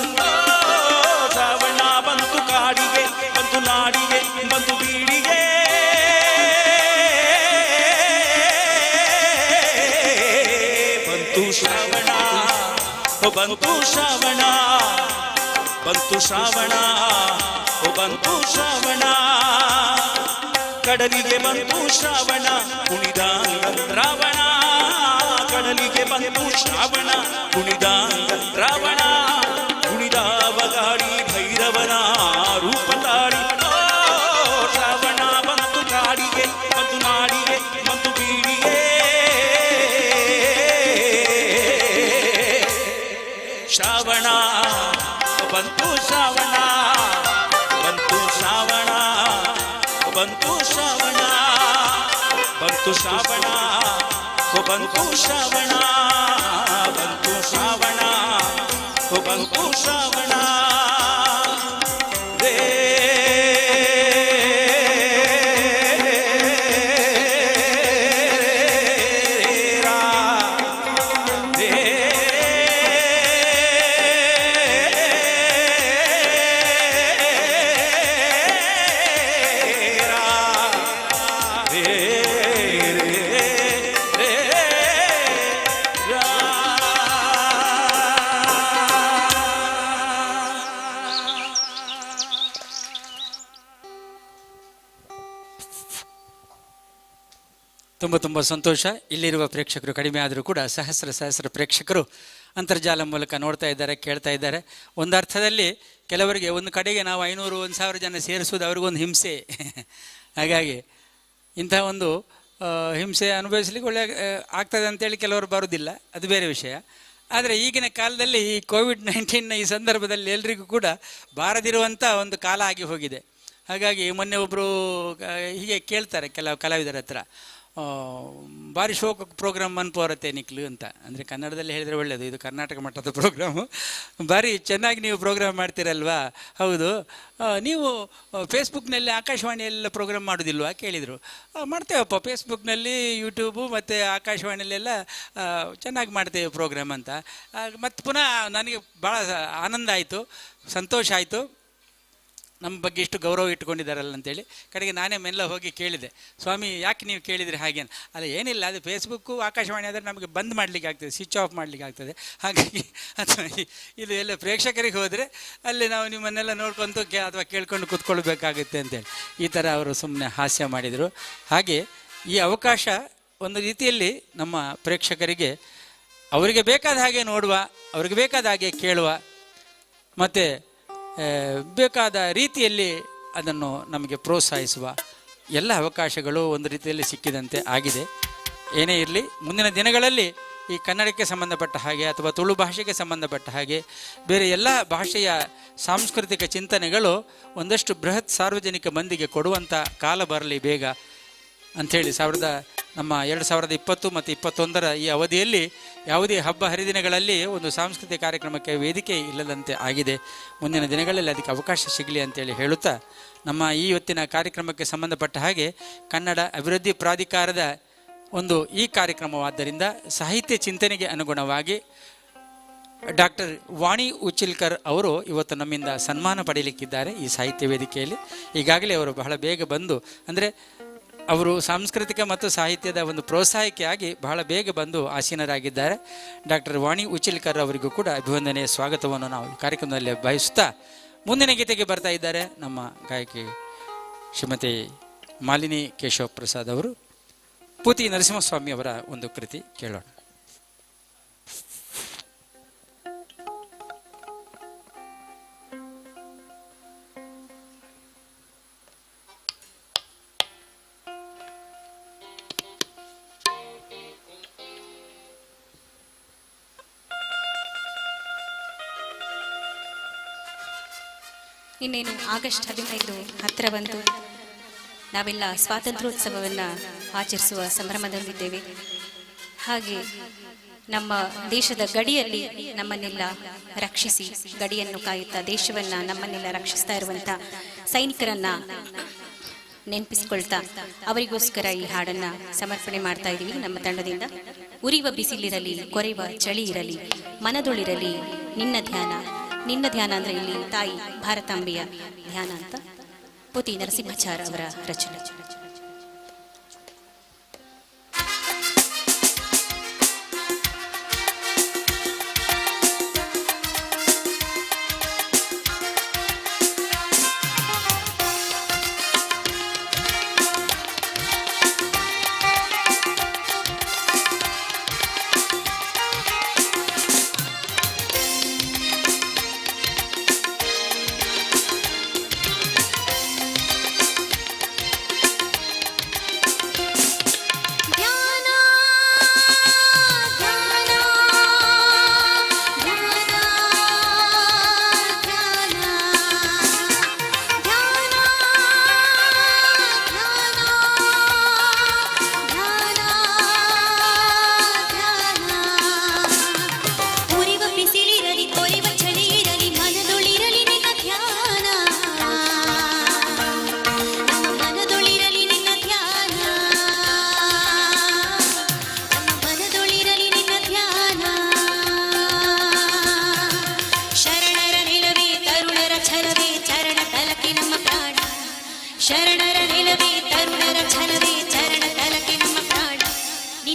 ಶ್ರಾವಣ ಬಂತು ಕಾಡಿಗೆ ಬಂತು ನಾಡಿಗೆ ಬಂತು ಬೀಡಿಗೆ ಬಂತು ಶ್ರಾವಣ ಬಂತು ಶ್ರಾವಣ ಬಂತು ಶ್ರಾವಣ ಬಂತು ಶ್ರಾವಣ ಕಡಲಿಗೆ ಬಂತು ಶ್ರಾವಣ ಕುಣಿದಾಂಗ ರಾವಣ ಕಡಲಿಗೆ ಬಂತು ಶ್ರಾವಣ ಕುಣಿದಾಂಗ ರಾವಣ ಕುಣಿದಾವ ಗಾಡಿ ಭೈರವನ ರೂಪ ತಾಳಿ ಶ್ರಾವಣ ಬಂತು ಕಾಡಿಗೆ ಬಂತು ನಾಡಿಗೆ ಬಂತು ಬೀಡಿಗೆ ಶ್ರಾವಣ ಬಂತು ಶ್ರಾವಣ ಬಂತು ಶ್ರಾವಣ ಬಂತು ಶ್ರಾವಣ ಬಂತು ಶ್ರಾವಣ ಬಂತು ಶ್ರಾವಣ ಬಂತು ಶ್ರಾವಣ ಬಂತು ಶ್ರಾವಣ ತುಂಬ ಸಂತೋಷ. ಇಲ್ಲಿರುವ ಪ್ರೇಕ್ಷಕರು ಕಡಿಮೆ ಆದರೂ ಕೂಡ ಸಹಸ್ರ ಪ್ರೇಕ್ಷಕರು ಅಂತರ್ಜಾಲ ಮೂಲಕ ನೋಡ್ತಾ ಇದ್ದಾರೆ, ಕೇಳ್ತಾ ಇದ್ದಾರೆ. ಒಂದು ಅರ್ಥದಲ್ಲಿ ಕೆಲವರಿಗೆ ಒಂದು ಕಡೆಗೆ ನಾವು 500-1000 ಜನ ಸೇರಿಸೋದು ಅವ್ರಿಗೊಂದು ಹಿಂಸೆ. ಹಾಗಾಗಿ ಇಂಥ ಒಂದು ಹಿಂಸೆ ಅನುಭವಿಸ್ಲಿಕ್ಕೆ ಒಳ್ಳೆ ಆಗ್ತದೆ ಅಂತೇಳಿ ಕೆಲವರು ಬರೋದಿಲ್ಲ, ಅದು ಬೇರೆ ವಿಷಯ. ಆದರೆ ಈಗಿನ ಕಾಲದಲ್ಲಿ ಈ ಕೋವಿಡ್-19 ಈ ಸಂದರ್ಭದಲ್ಲಿ ಎಲ್ರಿಗೂ ಕೂಡ ಬಾರದಿರುವಂಥ ಒಂದು ಕಾಲ ಆಗಿ ಹೋಗಿದೆ. ಹಾಗಾಗಿ ಮೊನ್ನೆ ಒಬ್ಬರು ಹೀಗೆ ಕೇಳ್ತಾರೆ ಕೆಲವು ಕಲಾವಿದರ ಹತ್ರ, ಭಾರಿ ಶೋಕ ಪ್ರೋಗ್ರಾಮ್ ಮನ್ಪೋರತ್ತೆ ನಿಕ್ಲು ಅಂತ. ಅಂದರೆ ಕನ್ನಡದಲ್ಲಿ ಹೇಳಿದರೆ ಒಳ್ಳೆಯದು, ಇದು ಕರ್ನಾಟಕ ಮಟ್ಟದ ಪ್ರೋಗ್ರಾಮು, ಭಾರಿ ಚೆನ್ನಾಗಿ ನೀವು ಪ್ರೋಗ್ರಾಮ್ ಮಾಡ್ತೀರಲ್ವಾ? ಹೌದು, ನೀವು ಫೇಸ್ಬುಕ್ನಲ್ಲಿ ಆಕಾಶವಾಣಿಯೆಲ್ಲ ಪ್ರೋಗ್ರಾಮ್ ಮಾಡೋದಿಲ್ವಾ ಕೇಳಿದರು. ಮಾಡ್ತೇವಪ್ಪ, ಫೇಸ್ಬುಕ್ನಲ್ಲಿ, ಯೂಟ್ಯೂಬು ಮತ್ತು ಆಕಾಶವಾಣಿಯಲ್ಲೆಲ್ಲ ಚೆನ್ನಾಗಿ ಮಾಡ್ತೇವೆ ಪ್ರೋಗ್ರಾಮ್ ಅಂತ. ಮತ್ತು ಪುನಃ ನನಗೆ ಭಾಳ ಆನಂದ ಆಯಿತು, ಸಂತೋಷ ಆಯಿತು, ನಮ್ಮ ಬಗ್ಗೆ ಇಷ್ಟು ಗೌರವ ಇಟ್ಕೊಂಡಿದ್ದಾರಲ್ಲ ಅಂತೇಳಿ. ಕಡೆಗೆ ನಾನೇ ಮೆಲ್ಲ ಹೋಗಿ ಕೇಳಿದೆ, ಸ್ವಾಮಿ ಯಾಕೆ ನೀವು ಕೇಳಿದರೆ ಹಾಗೇನು? ಅಲ್ಲ ಏನಿಲ್ಲ, ಅದು ಫೇಸ್ಬುಕ್ಕು ಆಕಾಶವಾಣಿ ಆದರೆ ನಮಗೆ ಬಂದ್ ಮಾಡಲಿಕ್ಕೆ ಆಗ್ತದೆ, ಸ್ವಿಚ್ ಆಫ್ ಮಾಡಲಿಕ್ಕೆ ಆಗ್ತದೆ. ಹಾಗಾಗಿ ಅಥವಾ ಇದು ಎಲ್ಲ ಪ್ರೇಕ್ಷಕರಿಗೆ ಹೋದರೆ ಅಲ್ಲಿ ನಾವು ನಿಮ್ಮನ್ನೆಲ್ಲ ನೋಡ್ಕೊತು ಅಥವಾ ಕೇಳ್ಕೊಂಡು ಕೂತ್ಕೊಳ್ಬೇಕಾಗುತ್ತೆ ಅಂತೇಳಿ ಈ ಥರ ಅವರು ಸುಮ್ಮನೆ ಹಾಸ್ಯ ಮಾಡಿದರು. ಹಾಗೆ ಈ ಅವಕಾಶ ಒಂದು ರೀತಿಯಲ್ಲಿ ನಮ್ಮ ಪ್ರೇಕ್ಷಕರಿಗೆ ಅವರಿಗೆ ಬೇಕಾದ ಹಾಗೆ ನೋಡುವ, ಅವ್ರಿಗೆ ಬೇಕಾದ ಹಾಗೆ ಕೇಳುವ, ಮತ್ತು ಬೇಕಾದ ರೀತಿಯಲ್ಲಿ ಅದನ್ನು ನಮಗೆ ಪ್ರೋತ್ಸಾಹಿಸುವ ಎಲ್ಲ ಅವಕಾಶಗಳು ಒಂದು ರೀತಿಯಲ್ಲಿ ಸಿಕ್ಕಿದಂತೆ ಆಗಿದೆ. ಏನೇ ಇರಲಿ, ಮುಂದಿನ ದಿನಗಳಲ್ಲಿ ಈ ಕನ್ನಡಕ್ಕೆ ಸಂಬಂಧಪಟ್ಟ ಹಾಗೆ ಅಥವಾ ತುಳು ಭಾಷೆಗೆ ಸಂಬಂಧಪಟ್ಟ ಹಾಗೆ ಬೇರೆ ಎಲ್ಲ ಭಾಷೆಯ ಸಾಂಸ್ಕೃತಿಕ ಚಿಂತನೆಗಳು ಒಂದಷ್ಟು ಬೃಹತ್ ಸಾರ್ವಜನಿಕ ಮಂದಿಗೆ ಕೊಡುವಂಥ ಕಾಲ ಬರಲಿ ಬೇಗ ಅಂಥೇಳಿ ನಮ್ಮ 2020 ಮತ್ತು 2021 ಈ ಅವಧಿಯಲ್ಲಿ ಯಾವುದೇ ಹಬ್ಬ ಹರಿದಿನಗಳಲ್ಲಿ ಒಂದು ಸಾಂಸ್ಕೃತಿಕ ಕಾರ್ಯಕ್ರಮಕ್ಕೆ ವೇದಿಕೆ ಇಲ್ಲದಂತೆ ಆಗಿದೆ. ಮುಂದಿನ ದಿನಗಳಲ್ಲಿ ಅದಕ್ಕೆ ಅವಕಾಶ ಸಿಗಲಿ ಅಂತೇಳಿ ಹೇಳುತ್ತಾ, ನಮ್ಮ ಈ ಇವತ್ತಿನ ಕಾರ್ಯಕ್ರಮಕ್ಕೆ ಸಂಬಂಧಪಟ್ಟ ಹಾಗೆ ಕನ್ನಡ ಅಭಿವೃದ್ಧಿ ಪ್ರಾಧಿಕಾರದ ಒಂದು ಈ ಕಾರ್ಯಕ್ರಮವಾದ್ದರಿಂದ ಸಾಹಿತ್ಯ ಚಿಂತನೆಗೆ ಅನುಗುಣವಾಗಿ ಡಾಕ್ಟರ್ ವಾಣಿ ಉಚಿಲ್ಕರ್ ಅವರು ಇವತ್ತು ನಮ್ಮಿಂದ ಸನ್ಮಾನ ಪಡೆಯಲಿಕ್ಕಿದ್ದಾರೆ ಈ ಸಾಹಿತ್ಯ ವೇದಿಕೆಯಲ್ಲಿ. ಈಗಾಗಲೇ ಅವರು ಬಹಳ ಬೇಗ ಬಂದು, ಅಂದರೆ ಅವರು ಸಾಂಸ್ಕೃತಿಕ ಮತ್ತು ಸಾಹಿತ್ಯದ ಒಂದು ಪ್ರೋತ್ಸಾಹಕ್ಕೆ ಆಗಿ ಬಹಳ ಬೇಗ ಬಂದು ಆಸೀನರಾಗಿದ್ದಾರೆ. ಡಾಕ್ಟರ್ ವಾಣಿ ಉಚಿಲ್ಕರ್ ಅವರಿಗೂ ಕೂಡ ಅಭಿವಂದನೆಯ ಸ್ವಾಗತವನ್ನು ನಾವು ಕಾರ್ಯಕ್ರಮದಲ್ಲಿ ಬಯಸುತ್ತಾ, ಮುಂದಿನ ಗೀತೆಗೆ ಬರ್ತಾ ಇದ್ದಾರೆ ನಮ್ಮ ಗಾಯಕಿ ಶ್ರೀಮತಿ ಮಾಲಿನಿ ಕೇಶವ ಪ್ರಸಾದ್ ಅವರು. ಪೂತಿ ನರಸಿಂಹಸ್ವಾಮಿ ಅವರ ಒಂದು ಕೃತಿ ಕೇಳೋಣ. ಇನ್ನೇನು ಆಗಸ್ಟ್ 15 ಹತ್ತಿರ ಬಂತು. ನಾವೆಲ್ಲ ಸ್ವಾತಂತ್ರ್ಯೋತ್ಸವವನ್ನು ಆಚರಿಸುವ ಸಂಭ್ರಮದಲ್ಲಿದ್ದೇವೆ. ಹಾಗೆ ನಮ್ಮ ದೇಶದ ಗಡಿಯಲ್ಲಿ ನಮ್ಮನ್ನೆಲ್ಲ ರಕ್ಷಿಸಿ, ಗಡಿಯನ್ನು ಕಾಯುತ್ತಾ ದೇಶವನ್ನು ನಮ್ಮನ್ನೆಲ್ಲ ರಕ್ಷಿಸ್ತಾ ಇರುವಂಥ ಸೈನಿಕರನ್ನು ನೆನಪಿಸ್ಕೊಳ್ತಾ ಅವರಿಗೋಸ್ಕರ ಈ ಹಾಡನ್ನು ಸಮರ್ಪಣೆ ಮಾಡ್ತಾ ಇದ್ದೀವಿ ನಮ್ಮ ತಂಡದಿಂದ. ಉರಿಯುವ ಬಿಸಿಲಿರಲಿ, ಕೊರೆಯುವ ಚಳಿ ಇರಲಿ, ಮನದೊಳಿರಲಿ ನಿನ್ನ ಧ್ಯಾನ. ನಿನ್ನ ಧ್ಯಾನ ಅಂದರೆ ಇಲ್ಲಿ ತಾಯಿ ಭಾರತಾಂಬೆಯ ಧ್ಯಾನ ಅಂತ. ಪೂತಿ ನರಸಿಂಹಾಚಾರ್ ಅವರ ರಚನೆ.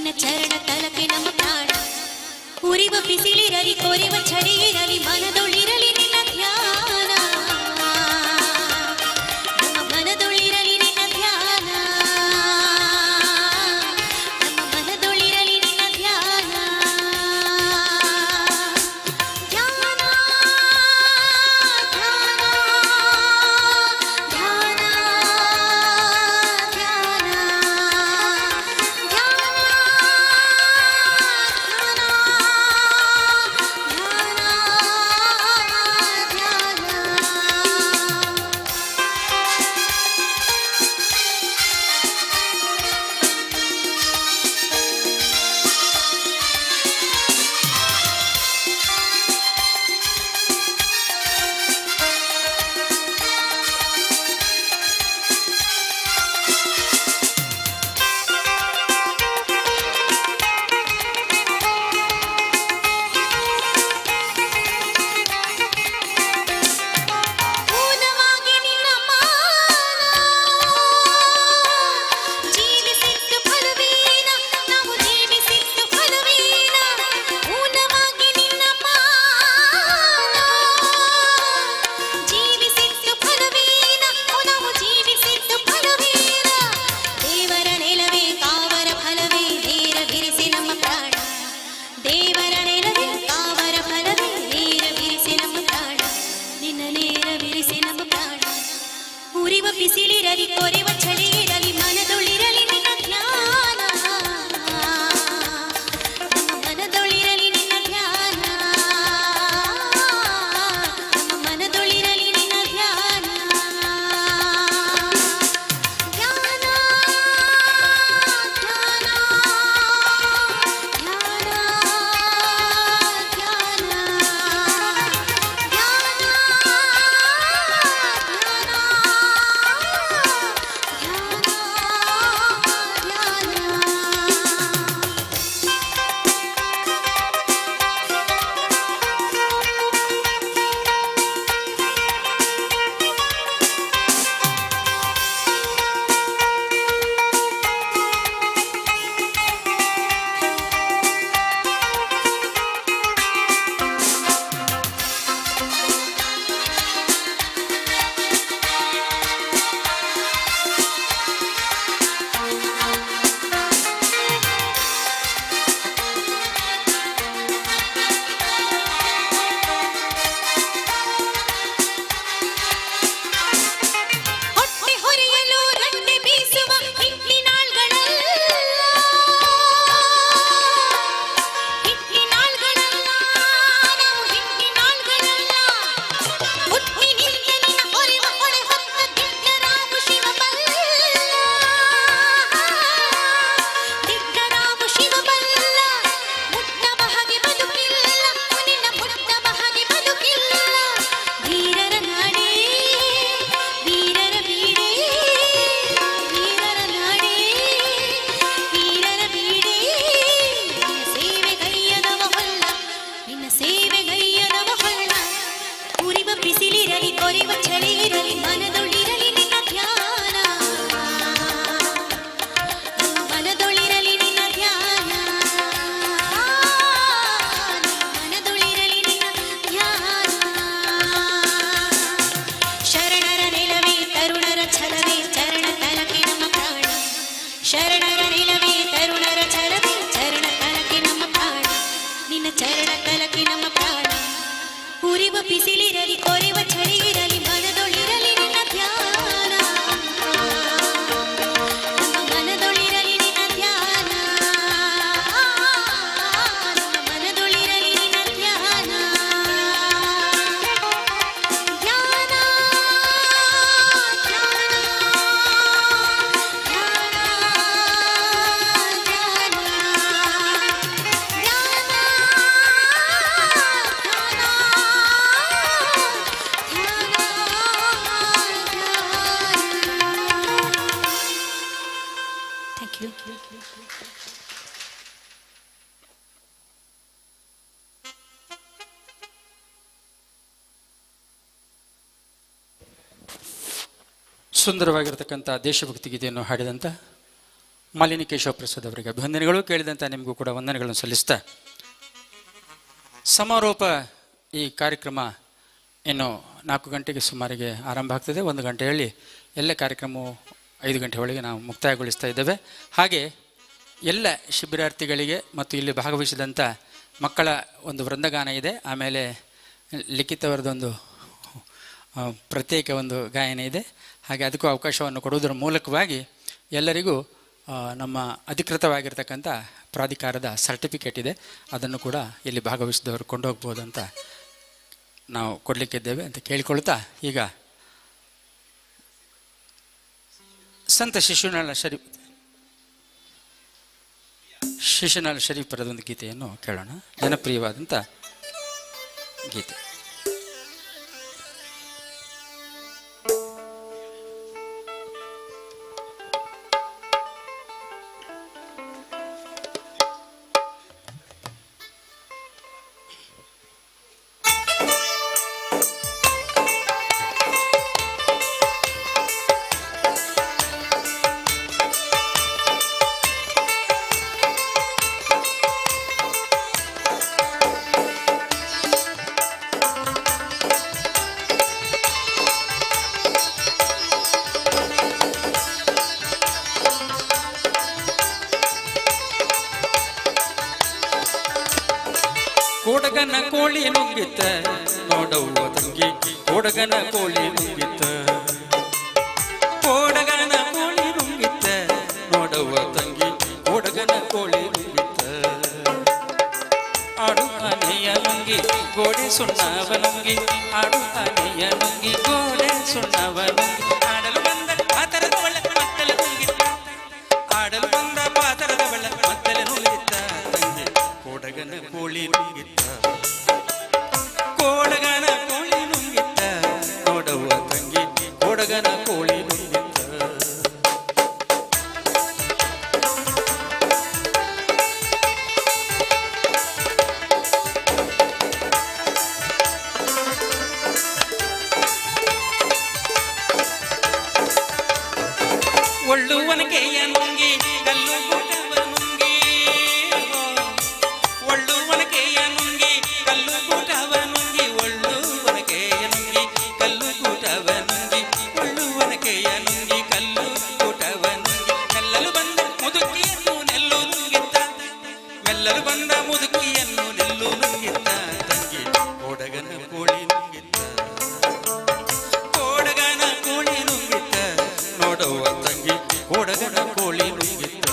ನಿನ್ನ ಚರಣ ತಲಕೆ ನಮ್ಮ ಪ್ರಾಣ. ಉರಿವ ಬಿಸಿಲಿರಲಿ ಕೊರೆವ ಚಳಿ ಇರಲಿ ಮನದೊಳಿರಲಿ ನಿನ್ನ ಧ್ಯಾನ. ನಮ್ಮ ಮನದೊಳಿರಲಿ ನಿನ್ನ ಧ್ಯಾನ. ನಮ್ಮ ಮನದೊಳಿರಲಿ ನಿನ್ನ ಧ್ಯಾನ. ಧ್ಯಾನ ಧ್ಯಾನ ಊನವಾಗಿ ನಿನ್ನ ಮಾನ ಜೀವಿಸಿದ್ದು ಫಲವೀನ ನಾವು ಜೀವಿಸಿದ್ದು ಫಲವೀನ. ಊನವಾಗಿ ನಿನ್ನ ಮಾನ ಜೀವಿಸಿದ್ದು ಫಲವೀನ ನಾವು ಜೀವಿಸಿದ್ದು ಫಲವೀನ. ದೇವರ ನೆಲವೇ ಕಾವರ ಫಲವೇ ನೇರ ಬಿರಿಸಿ ನಮ್ಮ ಪ್ರಾಣ. ದೇವರ ನೆಲವೇ ಕಾವರ ಫಲವೇ ನೇರ ಬಿರಿಸಿ ನಮ್ಮ ಪ್ರಾಣ. ನಿನ್ನ ನೇರ ಬಿರಿಸಿ ನಮ್ಮ ಪ್ರಾಣ. ಉರಿವ ಬಿಸಿಲಿರಲಿ ಕೊರೆವ ಚಳಿ ಇರಲಿ ಮನದೊಳಿರಲಿ ನಿನ್ನ ಧ್ಯಾನ. ನಮ್ಮ ಮನದೊಳಿರಲಿ ನಿನ್ನ ಧ್ಯಾನ. ನಮ್ಮ ಮನದೊಳಿರಲಿ ನಿನ್ನ ಧ್ಯಾನ. ಧ್ಯಾನ ಧ್ಯಾನ ಹೊಟ್ಟೆ ಹೊರೆಯಲು ರಟ್ಟೆ ಬೀಸುವ ಹಿಟ್ಟಿನಾಳ್ಗಳಲ್ಲ. ಹಿಟ್ಟಿನಾಳ್ಗಳಲ್ಲ ನಾವು ಹಿಟ್ಟಿನಾಳ್ಗಳಲ್ಲ. ಹುಟ್ಟಿನಿಂದ ನಿನ್ನ ಹೊರೆವ ಹೊಳೆ ಹೊತ್ತ ದಿಟ್ಟರಾವು ಶಿವಬಲ್ಲ. ದಿಟ್ಟರಾವು ಶಿವಬಲ್ಲ. ಮುಟ್ಟವ ಹಾಗೆ ಬದುಕಿಲ್ಲ ನಿನ್ನ ಮುಟ್ಟವ ಹಾಗೆ ಬದುಕಿಲ್ಲ. ಧೀರರ ನಾಡೇ ವೀರರ ಬೀಡೇ. ವೀರರ ನಾಡೇ ವೀರರ ಬೀಡೇ. ನಿನ್ನ ಸೇವೆಗೈಯದವ ಹೊಲ್ಲ. ನಿನ್ನ ಸೇವೆಗೈಯದವ ಹೊಲ್ಲ. ಉರಿವ ಬಿಸಿಲಿರಲಿ ಕೊರೆವ ಚಳಿ ಇರಲಿ ಮನದೊಳಿರಲಿ ನಿನ್ನ ಧ್ಯಾನ. ನಮ್ಮ ಮನದೊಳಿರಲಿ ನಿನ್ನ ಧ್ಯಾನ. ನಮ್ಮ ಮನದೊಳಿರಲಿ ನಿನ್ನ ಧ್ಯಾನ. ಶರಣರ ನೆಲವೇ ತರುಣರ ಛಲವೇ ಚರಣ ತಲಕೆ ನಮ್ಮ ಪ್ರಾಣ. ಶರಣರ ನೆಲವೇ ತರುಣರ ಛಲವೇ ಚರಣ ತಲಕೆ ನಮ್ಮ ಪ್ರಾಣ. ನಿನ್ನ ಚರಣ ತಲಕೆ ನಮ್ಮ ಪ್ರಾಣ. ಉರಿವ ಬಿಸಿಲಿರಲಿ ಕೊರೆವ ಚಳಿ ಇರಲಿ ಮನದೊಳಿರಲಿ ನಿನ್ನ ಧ್ಯಾನ. ನಮ್ಮ ಮನದೊಳಿರಲಿ ನಿನ್ನ ಧ್ಯಾನ. ನಮ್ಮ ಮನದೊಳಿರಲಿ ನಿನ್ನ ಧ್ಯಾನ. ಧ್ಯಾನ ಥ್ಯಾಂಕ್ ಯು. ಸುಂದರವಾಗಿರತಕ್ಕಂಥ ದೇಶಭಕ್ತಿ ಗೀತೆಯನ್ನು ಹಾಡಿದಂಥ ಮಾಲಿನಿ ಕೇಶವ ಪ್ರಸಾದ್ ಅವರಿಗೆ ಅಭಿವಂದನೆಗಳು. ಕೇಳಿದಂಥ ನಿಮಗೂ ಕೂಡ ವಂದನೆಗಳನ್ನು ಸಲ್ಲಿಸ್ತಾ ಸಮಾರೋಪ ಈ ಕಾರ್ಯಕ್ರಮ ಇನ್ನು 4 ಗಂಟೆಗೆ ಸುಮಾರಿಗೆ ಆರಂಭ ಆಗ್ತದೆ. 1 ಗಂಟೆ ಹೇಳಿ ಎಲ್ಲ ಕಾರ್ಯಕ್ರಮವು 5 ಗಂಟೆ ಒಳಗೆ ನಾವು ಮುಕ್ತಾಯಗೊಳಿಸ್ತಾ ಇದ್ದೇವೆ. ಹಾಗೆ ಎಲ್ಲ ಶಿಬಿರಾರ್ಥಿಗಳಿಗೆ ಮತ್ತು ಇಲ್ಲಿ ಭಾಗವಹಿಸಿದಂಥ ಮಕ್ಕಳ ಒಂದು ವೃಂದಗಾನ ಇದೆ. ಆಮೇಲೆ ಲಿಖಿತವರದೊಂದು ಪ್ರತ್ಯೇಕ ಒಂದು ಗಾಯನ ಇದೆ. ಹಾಗೆ ಅದಕ್ಕೂ ಅವಕಾಶವನ್ನು ಕೊಡುವುದರ ಮೂಲಕವಾಗಿ ಎಲ್ಲರಿಗೂ ನಮ್ಮ ಅಧಿಕೃತವಾಗಿರ್ತಕ್ಕಂಥ ಪ್ರಾಧಿಕಾರದ ಸರ್ಟಿಫಿಕೇಟ್ ಇದೆ, ಅದನ್ನು ಕೂಡ ಇಲ್ಲಿ ಭಾಗವಹಿಸಿದವರು ಕೊಂಡೋಗ್ಬೋದು ಅಂತ ನಾವು ಕೊಡಲಿಕ್ಕಿದ್ದೇವೆ ಅಂತ ಕೇಳಿಕೊಳ್ತಾ, ಈಗ ಸಂತ ಶಿಶುನಾಳ ಶರೀಫ್ ಪರದೊಂದು ಗೀತೆಯನ್ನು ಕೇಳೋಣ. ಜನಪ್ರಿಯವಾದಂಥ ಗೀತೆ. ಕೋಡಗನ ಕೋಳಿ ನುಂಗಿತ್ತ ನೋಡವ್ವ ತಂಗಿ, ಕೋಡಗನ ಕೋಳಿ ನುಂಗಿತ್ತ, ಕೋಡಗನ ಕೋಳಿ ನುಂಗಿತ್ತ ನೋಡವ್ವ ತಂಗಿ, ಕೋಡಗನ ಕೋಳಿ ನುಂಗಿತ್ತ. ಆಡು ಆನೆಯ ನುಂಗಿ ಗೋಡೆ ಸುಣ್ಣವ ನುಂಗಿ, ಆಡು ಆನೆಯ ನುಂಗಿ ಗೋಡೆ ಸುಣ್ಣವ ನುಂಗಿ, ಆಡಲು ಬಂದ ಪಾತರದ ಬಳ್ಳ ಮತ್ತಲೆ ನುಂಗಿತ್ತ, ಆಡಲು ಬಂದ ಪಾತರದ ಬಳ್ಳ ಮತ್ತಲೆ ನುಂಗಿತ್ತ ತಂಗಿ, ಕೋಡಗನ ಕೋಳಿ ನುಂಗಿತ್ತ, ಕೋಡಗನ ಕೋಳಿ ನುಂಗಿತ್ತ ನೋಡವ್ವ ತಂಗಿ, ಕೋಡಗನ ಕೋಳಿ ನುಂಗಿತ್ತ. ಒಳ್ಳುವನಕೆಯ ನುಂಗಿ ಕಲ್ಲು ಗೂಟವ ನುಂಗಿ, ಒಳ್ಳುವನಕೆಯ ನುಂಗಿ ಕಲ್ಲು ಗೂಟವ ನುಂಗಿ, ಒಳ್ಳುವನಕೆಯ ನುಂಗಿ ಕಲ್ಲು ಗೂಟವ ನುಂಗಿ, ಒಳ್ಳುವನಕೆಯ ನುಂಗಿ ಕಲ್ಲು ಗೂಟವ ನುಂಗಿ, ಮೆಲ್ಲಲು ಬಂದ ಮುದುಕಿಯನ್ನು ನೆಲ್ಲು ನುಂಗಿತ್ತ, ಮೆಲ್ಲಲು ಬಂದ ಮುದುಕಿಯನ್ನು ನೆಲ್ಲು ನುಂಗಿತ್ತ ತಂಗಿ, ಕೋಡಗನ ಕೋಳಿ ನುಂಗಿತ್ತ, ಕೋಡಗನ ಕೋಳಿ ನುಂಗಿತ್ತ ನೋಡವ್ವ ತಂಗಿ, ಕೋಡಗನ ಕೋಳಿ ನುಂಗಿತ್ತ.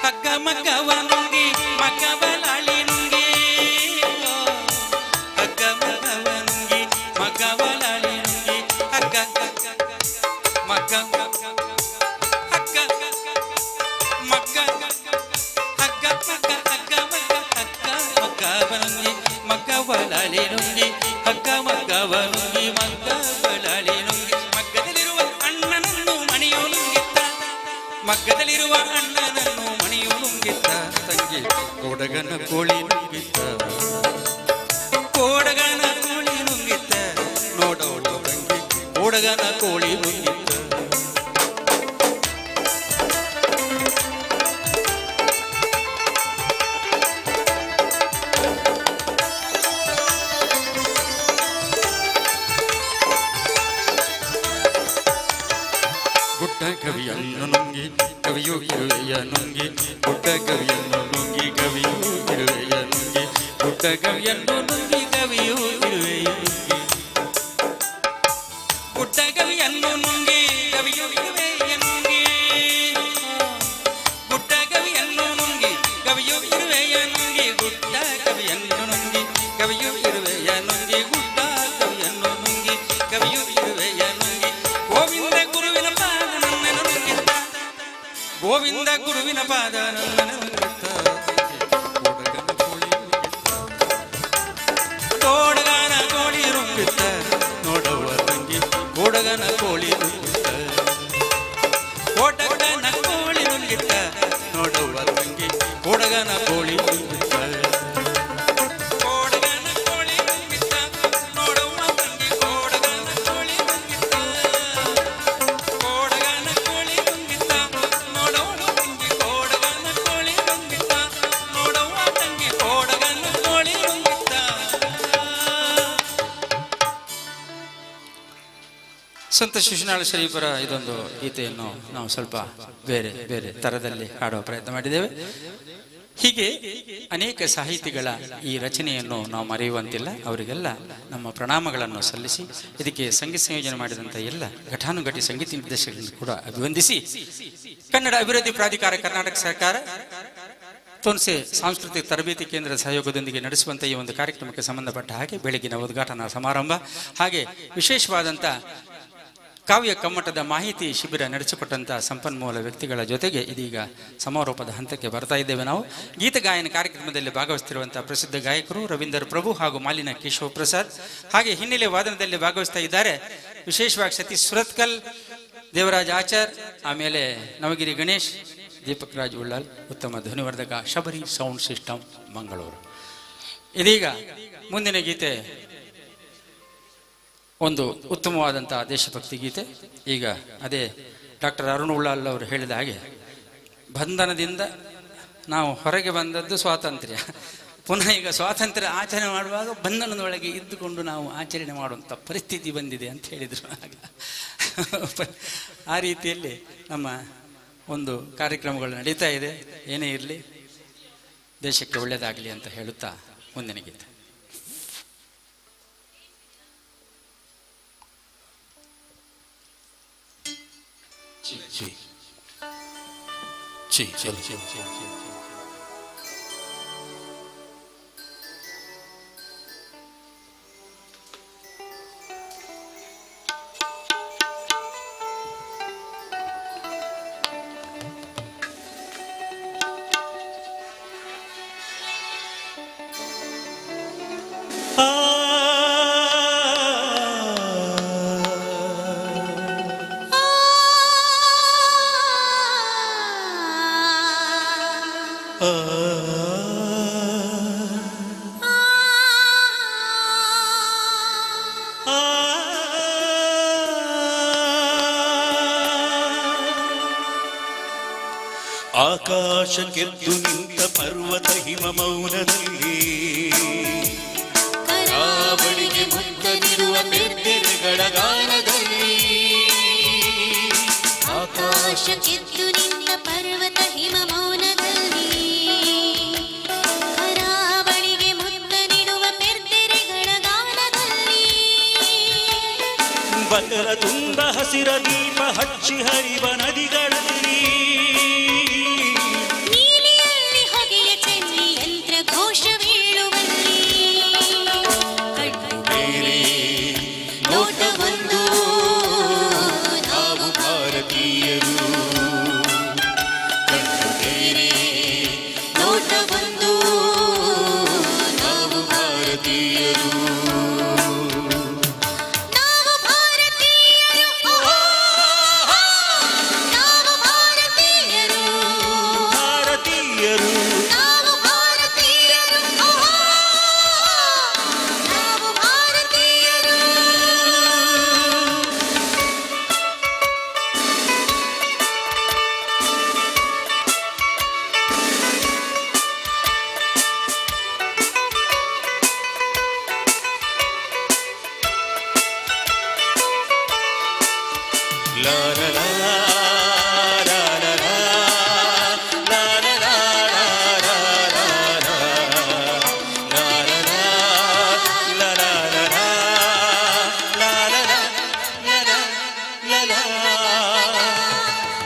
ಹಗ್ಗ ಮಗ್ಗವ ನುಂಗಿ ಮಗ್ಗವಲಾಳಿ ನುಂಗಿ, ಹಗ್ಗ ಮಗ್ಗವ ನುಂಗಿ ಮಗ್ಗವಲಾಳಿ ನುಂಗಿ, ಹಗ್ಗ ಮಗ್ಗ ಹಗ್ಗ ಮಗ್ಗ ಹಗ್ಗ ಮಗ್ಗ ಹಗ್ಗ ಮಗ್ಗ ಹಗ್ಗ ಮಗ್ಗವ ನುಂಗಿ ಮಗ್ಗವಲಾಳಿ ನುಂಗಿ, ಹಗ್ಗ ಮಗ್ಗವ ನುಂಗಿ ಮಗ್ಗವಲಾಳಿ ನುಂಗಿ, ಮಗ್ಗದಲ್ಲಿರುವ ಅಣ್ಣನನ್ನು ಮಣಿಯು ನುಂಗಿತ್ತ, ಮಗ್ಗದಲ್ಲಿರುವ ಅಣ್ಣನನ್ನು ಮಣಿಯು ನುಂಗಿತ್ತ ತಂಗಿ, ಕೋಡಗನ ಕೋಳಿ ನುಂಗಿತ್ತ, ಕೋಡಗನ ಕೋಳಿ ನುಂಗಿತ್ತ ನೋಡೋಣ ತಂಗಿ, ಕೋಡಗನ ಕೋಳಿ ನುಂಗಿತ್ತ. ಗುಡ್ಡ ಕವಿಯನ್ನು ನುಂಗಿ ಕವಿಯು ಇರುವೆಯ ನುಂಗಿ, ಗುಡ್ಡ ಕವಿಯನ್ನು ನುಂಗಿ ಕವಿಯು ಇರುವೆಯ ನುಂಗಿ, ಗುಡ್ಡ ಕವಿಯನ್ನು ನುಂಗಿ ಕವಿಯು ಇರುವೆಯ ನುಂಗಿ, ಗುಡ್ಡ ಕವಿಯನ್ನು ನುಂಗಿ ಕವಿಯು ಇರುವೆಯ ನುಂಗಿ, ಗುಡ್ಡ ಕವಿಯನ್ನು ನುಂಗಿ ಕವಿಯು ಇರುವೆಯ ನುಂಗಿ, ಗುಡ್ಡ ಕವಿಯನ್ನು ನುಂಗಿ ಕವಿಯು ಇರುವೆಯ ನುಂಗಿ, ಗುಡ್ಡ ಕವಿಯನ್ನು ನುಂಗಿ ಕವಿಯು ಇರುವೆಯ ನುಂಗಿ, ಗೋವಿಂದ ಗುರುವಿನ ಪಾದ ನನ್ನನ್ನು ನುಂಗಿತ್ತ, ಗೋವಿಂದ ಗುರುವಿನ ಪಾದ ನನ್ನನ್ನು ನುಂಗಿತ್ತ, ಕೋಡಗನ ಕೋಳಿ ನುಂಗಿತ್ತ, ಕೋಡಗನ ಕೋಳಿ ನುಂಗಿತ್ತ ಕೋಳಿ ನುಂಗಿತ್ತ. ಕೋಡಗನ ಕೋಳಿ ನುಂಗಿತ್ತ ನೋಡವ್ವ ತಂಗಿ ಕೋಡಗನ ಕೋಳಿ ನುಂಗಿತ್ತ ಕೋಡಗನ ಕೋಳಿ ನುಂಗಿತ್ತ ನೋಡವ್ವ ತಂಗಿ ಕೋಡಗನ ಕೋಳಿ ನುಂಗಿತ್ತ ನೋಡವ್ವ ತಂಗಿ ಕೋಡಗನ ಕೋಳಿ ನುಂಗಿತ್ತ. ಸಂತ ಶಿಶುನಾಳ ಶರೀಫರ ಇದೊಂದು ಗೀತೆಯನ್ನು ನಾವು ಸ್ವಲ್ಪ ಬೇರೆ ಬೇರೆ ಥರದಲ್ಲಿ ಹಾಡುವ ಪ್ರಯತ್ನ ಮಾಡಿದ್ದೇವೆ. ಹೀಗೆ ಅನೇಕ ಸಾಹಿತಿಗಳ ಈ ರಚನೆಯನ್ನು ನಾವು ಮರೆಯುವಂತಿಲ್ಲ. ಅವರಿಗೆಲ್ಲ ನಮ್ಮ ಪ್ರಣಾಮಗಳನ್ನು ಸಲ್ಲಿಸಿ ಇದಕ್ಕೆ ಸಂಗೀತ ಸಂಯೋಜನೆ ಮಾಡಿದಂಥ ಎಲ್ಲ ಘಟಾನುಘಟಿ ಸಂಗೀತ ನಿರ್ದೇಶಕರನ್ನು ಕೂಡ ಅಭಿವಂದಿಸಿ, ಕನ್ನಡ ಅಭಿವೃದ್ಧಿ ಪ್ರಾಧಿಕಾರ ಕರ್ನಾಟಕ ಸರ್ಕಾರ ತೋನ್ಸೆ ಸಾಂಸ್ಕೃತಿಕ ತರಬೇತಿ ಕೇಂದ್ರದ ಸಹಯೋಗದೊಂದಿಗೆ ನಡೆಸುವಂಥ ಈ ಒಂದು ಕಾರ್ಯಕ್ರಮಕ್ಕೆ ಸಂಬಂಧಪಟ್ಟ ಹಾಗೆ ಬೆಳಗಿನ ಉದ್ಘಾಟನಾ ಸಮಾರಂಭ ಹಾಗೆ ವಿಶೇಷವಾದಂಥ ಕಾವ್ಯ ಕಮ್ಮಟದ ಮಾಹಿತಿ ಶಿಬಿರ ನಡೆಸಿಕೊಟ್ಟಂಥ ಸಂಪನ್ಮೂಲ ವ್ಯಕ್ತಿಗಳ ಜೊತೆಗೆ ಇದೀಗ ಸಮಾರೋಪದ ಹಂತಕ್ಕೆ ಬರ್ತಾ ಇದ್ದೇವೆ. ನಾವು ಗೀತ ಗಾಯನ ಕಾರ್ಯಕ್ರಮದಲ್ಲಿ ಭಾಗವಹಿಸುತ್ತಿರುವಂಥ ಪ್ರಸಿದ್ಧ ಗಾಯಕರು ರವೀಂದ್ರ ಪ್ರಭು ಹಾಗೂ ಮಾಲಿನ ಕೇಶವ ಪ್ರಸಾದ್, ಹಾಗೆ ಹಿನ್ನೆಲೆ ವಾದನದಲ್ಲಿ ಭಾಗವಹಿಸ್ತಾ ಇದ್ದಾರೆ ವಿಶೇಷವಾಗಿ ಸತೀಶ್ ಸುರತ್ಕಲ್, ದೇವರಾಜ್ ಆಚಾರ್, ಆಮೇಲೆ ನವಗಿರಿ ಗಣೇಶ್, ದೀಪಕ್ ರಾಜ್ ಉಳ್ಳಾಲ್, ಉತ್ತಮ ಧ್ವನಿವರ್ಧಕ ಶಬರಿ ಸೌಂಡ್ ಸಿಸ್ಟಮ್ ಮಂಗಳೂರು. ಇದೀಗ ಮುಂದಿನ ಗೀತೆ ಒಂದು ಉತ್ತಮವಾದಂಥ ದೇಶಭಕ್ತಿ ಗೀತೆ. ಈಗ ಅದೇ ಡಾಕ್ಟರ್ ಅರುಣ್ ಉಳ್ಳಾಲ್ ಅವರು ಹೇಳಿದ ಹಾಗೆ ಬಂಧನದಿಂದ ನಾವು ಹೊರಗೆ ಬಂದದ್ದು ಸ್ವಾತಂತ್ರ್ಯ, ಪುನಃ ಈಗ ಸ್ವಾತಂತ್ರ್ಯ ಆಚರಣೆ ಮಾಡುವಾಗ ಬಂಧನದೊಳಗೆ ಇದ್ದುಕೊಂಡು ನಾವು ಆಚರಣೆ ಮಾಡುವಂಥ ಪರಿಸ್ಥಿತಿ ಬಂದಿದೆ ಅಂತ ಹೇಳಿದರು. ಆಗ ಆ ರೀತಿಯಲ್ಲಿ ನಮ್ಮ ಒಂದು ಕಾರ್ಯಕ್ರಮಗಳು ನಡೀತಾ ಇದೆ. ಏನೇ ಇರಲಿ ದೇಶಕ್ಕೆ ಒಳ್ಳೆಯದಾಗಲಿ ಅಂತ ಹೇಳುತ್ತಾ ಮುಂದಿನ ಗೀತೆ. ಆಕಾಶಕ್ಕೆದ್ದು ನಿಂತ ಪರ್ವತ ಹಿಮ ಮೌನದಲ್ಲಿ ಕರಾವಳಿಗೆ ಮುತ್ತ ನೀಡುವ ಬೆದ್ದೆರೆಗಳ ಗಾನದಲ್ಲಿ. ಆಕಾಶಕ್ಕೆದ್ದು ನಿಂತ ಪರ್ವತ ಹಿಮ ಮೌನದಲ್ಲಿ ಕರಾವಳಿಗೆ ಮುತ್ತ ನೀಡುವ ಬೆದ್ದೆರೆಗಳ ಗಾನದಲ್ಲಿ. ಬಕರ ತುಂಬ ಹಸಿರ ದೀಪ ಹಚ್ಚಿ ಹರಿವ ನದಿಗಳಲ್ಲಿ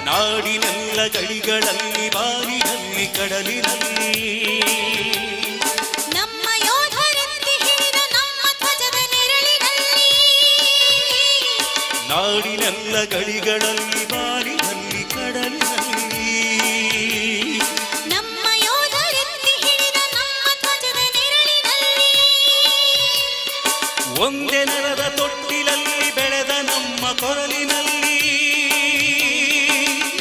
ನಾಡಿನೆಲ್ಲ ಗಡಿಗಳಲ್ಲಿ ಬಾರಿನಲ್ಲಿ ಕಡಲಿನಲ್ಲಿ ನಮ್ಮ ಯೋಧರೆತ್ತಿ ಹಿಡಿದ ನಮ್ಮ ಧ್ವಜದ ನೆರಳಿನಲ್ಲಿ. ನಾಡಿನೆಲ್ಲ ಗಡಿಗಳಲ್ಲಿ ಬಾರಿನಲ್ಲಿ ಕಡಲಿನಲ್ಲಿ ನಮ್ಮ ಯೋಧರೆತ್ತಿ ಹಿಡಿದ ನಮ್ಮ ಧ್ವಜದ ನೆರಳಿನಲ್ಲಿ. ಒಂದೇ ನೆಲದ ತೊಟ್ಟಿಲಲ್ಲಿ ಬೆಳೆದ ನಮ್ಮ ಕೊರಲಿನಲ್ಲಿ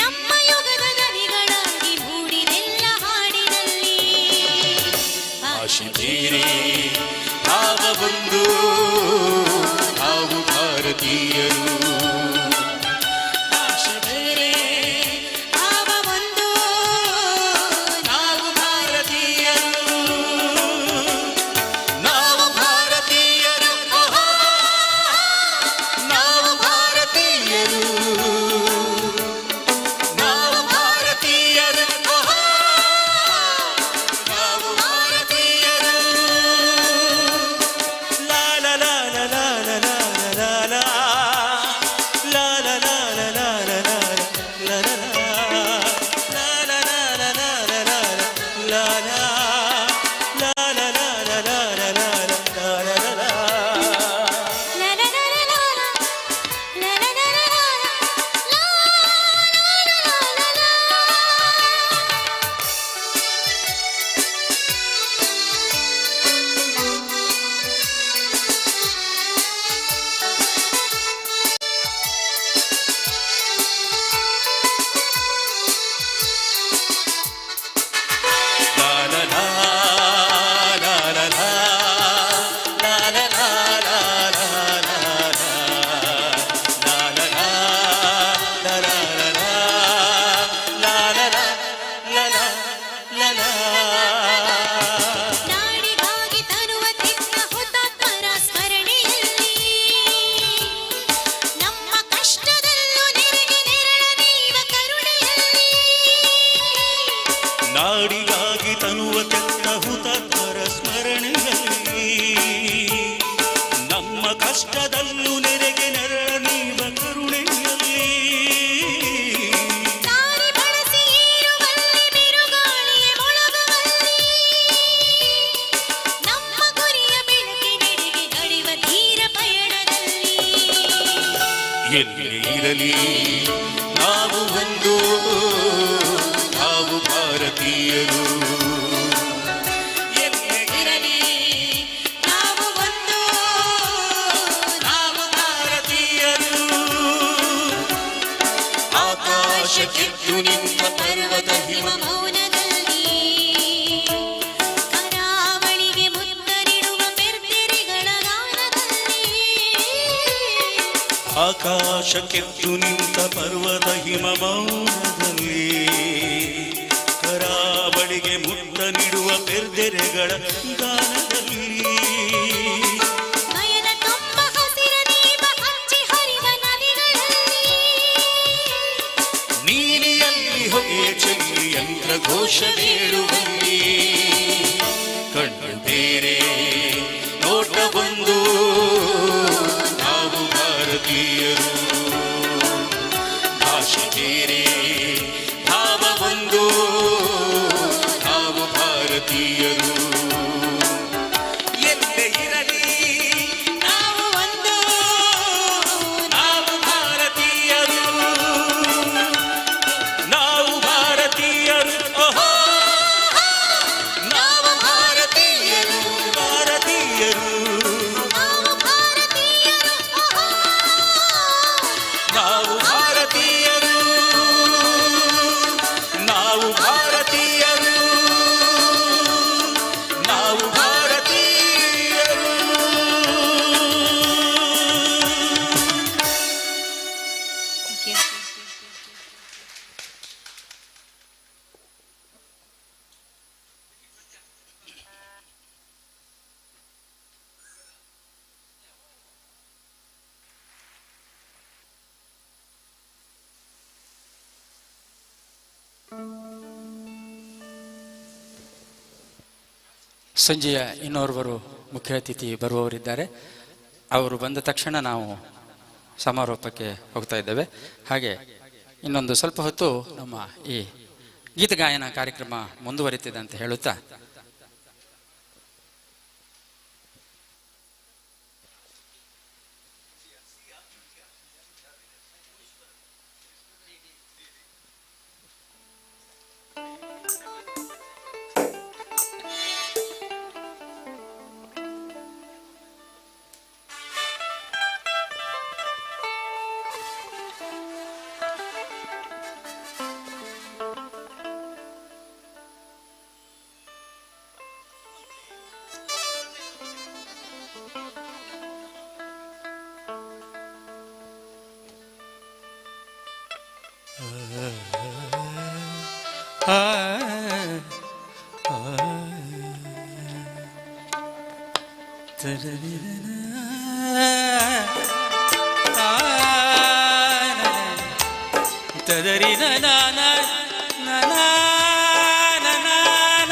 ನಮ್ಮ ಯುಗದ ನದಿಗಳಾಗಿ ಮೂಡಿದೆಲ್ಲ ಹಾಡಿನಲ್ಲಿ. ಭಾಷೆ ಬೇರೆ ಭಾವ ಒಂದು ನಾವು ಭಾರತೀಯರು ಭಾಷೆ ಬೇರೆ ಭಾವ ಒಂದು ನಾವು ಭಾರತೀಯರು ನಾವು ಭಾರತೀಯರು ಓಹೋ, ನಾವು ಭಾರತೀಯರು ನಾವು ಭಾರತೀಯರು ಓಹೋ, ನಾವು ಭಾರತೀಯರು ಲಾ ಲಾ ಲಾ ಲಾ ಲಾ ಲಾ ಲಾ ಲಾ ಲಾ ಲಾ ಲಾ ಲಾ ಲಾ ಲಾ ಲಾ ಲಾ ಲಾ ನಾಡಿಗಾಗಿ ತರುವ ತೆತ್ತ ಹುತಾತ್ಮರ ಸ್ಮರಣೆಯಲ್ಲಿ ನಮ್ಮ ಕಷ್ಟದಲ್ಲೂ ನೆರಗೆ ನೆರಳ ನೀವ ಕರುಣೆಯಲ್ಲಿ ನಾಡಿಗಾಗಿ ತನುವ ತೆತ್ತ ಹುತಾತ್ಮರ ಸ್ಮರಣೆಯಲ್ಲಿ ನಮ್ಮ ಕಷ್ಟದಲ್ಲೂ ನೆರೆಗೆ ನೆರಳ ನೀವ ಕರುಣೆಯಲ್ಲಿ ದಾರಿ ಬಳಸಿ ಏರುವಲ್ಲಿ ಬಿರುಗಾಳಿಯ ಮೊಳಗುವಲ್ಲಿ ನಮ್ಮ ಗುರಿಯ ಬೆಳಕಿನೆಡೆಗೆ ನಡೆಯುವ ಧೀರ ಪಯಣದಲ್ಲಿ ಎಲ್ಲಿ ಇರಲಿ ನಾವು ಒಂದು ನಾವು ಭಾರತೀಯರು ಎಲ್ಲೇ ಇರಲಿ ನಾವು ಒಂದು ನಾವು ಭಾರತೀಯರು ಆಕಾಶ ಕಿತ್ತು ನಿಂತ ಪರ್ವತ ಹಿಮ ಮೌನದಲ್ಲಿ ಕರಾವಳಿಗೆ ಮುತ್ತರಿಡುವ ಬೆರ್ತೆರೆಗಳ ಗಾನದಲ್ಲಿ ಆಕಾಶ ಕೆತ್ತು ನಿಂತ ಪರ್ವತ ಹಿಮ ಮೌನದಲ್ಲಿ ಕರಾವಳಿಗೆ ಮುತ್ತ ನೀಡುವ ಬೆರ್ದೆರೆಗಳ ಗಾನದಲ್ಲಿ ನಯನ ತುಂಬ ಹಸಿರ ದೀಪ ಹಚ್ಚಿ ಹರಿವ ನದಿಗಳಲ್ಲಿ ನೀಲಿಯಲ್ಲಿ ಹೊಗೆಯ ಚೆಲ್ಲಿ ಯಂತ್ರ ಘೋಷ ಬೇಡುವಲ್ಲಿ ಕಣ್ಣು ಬೇರೆ ನೋಟ ಒಂದು ನಾವು ಭಾರತೀಯರು ಭಾಷೆ ಬೇರೆ ಭಾವ ಒಂದು ನಾವು ಭಾರತೀಯರು ಎಲ್ಲೇ ಇರಲಿ ನಾವು ಒಂದು ನಾವು ಭಾರತೀಯರು ನಾವು ಭಾರತೀಯರು ಓಹೋ ನಾವು ಭಾರತೀಯರು ಭಾರತೀಯರು ನಾವು ಭಾರತೀಯರು ಓಹೋ ನಾವು ಭಾರತೀಯರು ನಾವು ಭಾರತೀಯರು ನಾವು ಭಾರತೀಯರು ಥ್ಯಾಂಕ್ ಯು. ಸಂಜೆಯ ಇನ್ನೋರ್ವರು ಮುಖ್ಯ ಅತಿಥಿ ಬರುವವರಿದ್ದಾರೆ. ಅವರು ಬಂದ ತಕ್ಷಣ ನಾವು ಸಮಾರೋಪಕ್ಕೆ ಹೋಗ್ತಾ ಇದ್ದೇವೆ. ಹಾಗೆ ಇನ್ನೊಂದು ಸ್ವಲ್ಪ ಹೊತ್ತು ನಮ್ಮ ಈ ಗೀತಗಾಯನ ಕಾರ್ಯಕ್ರಮ ಮುಂದುವರಿತಿದೆ ಅಂತ ಹೇಳುತ್ತಾ ಆ ಆ ತರರಿರನ ಆ ತದರಿನ ನಾನ ನನ ನನ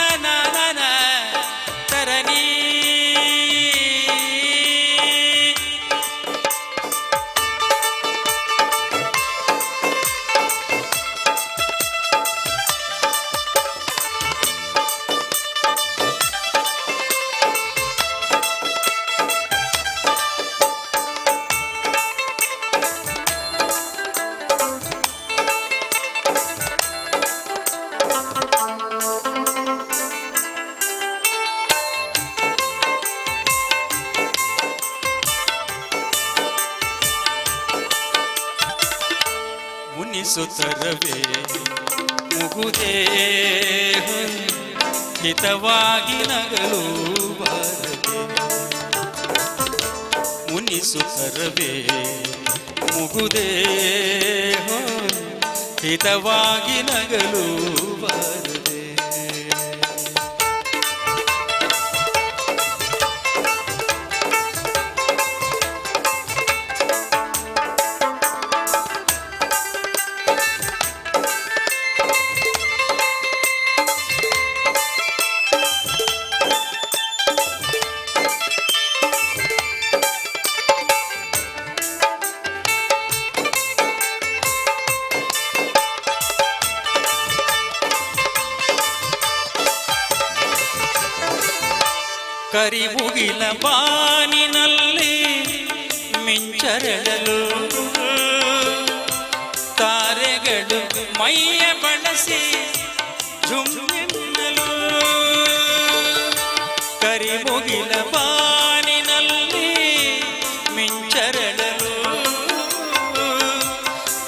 ನನ ನನ ತರಣಿ ಮುನಿಸುತ್ತರವೇ ಮುಗುದೇ ಹಿತವಾಗಿ ನಗಲು ಬಾರದೆ ಮುನಿಸುತ್ತರವೇ ಮುಗುದೇ ಹಿತವಾಗಿ ನಗಲು ಬಾರದೆ ಕರಿಮುಗಿಲ ಬಾನಿನಲ್ಲಿ ಮಿಂಚರಳಲು ತಾರೆಗಳು ಮೈಯ ಬಳಸಿ ಝುಮ್ಮಿನ್ನಲು ಕರಿಮುಗಿಲ ಬಾನಿನಲ್ಲಿ ಮಿಂಚರಳಲು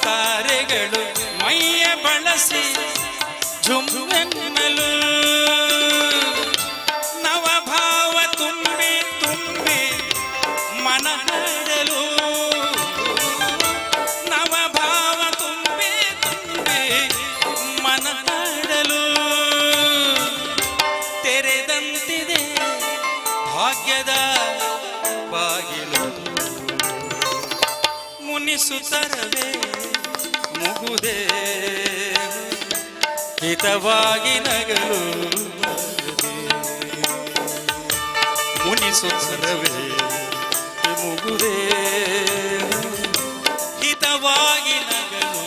ತಾರೆಗಳು ಮೈಯ ಬಳಸಿ ಝುಮ್ಮಿನ್ನಲು ಮನಹಾಡಲು ನವಭಾವ ತುಂಬಿ ತುಂಬಿ ಮನಹಾಡಲು ತೆರೆದಂತಿದೆ ಭಾಗ್ಯದ ಬಾಗಿಲು ಮುನಿಸುತ್ತರವೇ ಮುಗುದೇ ಹಿತವಾಗಿ ನಗಲು ಮುನಿಸುತ್ತರವೇ ಮುಗುದೇ ಹಿತವಾಗಿ ನಗಲು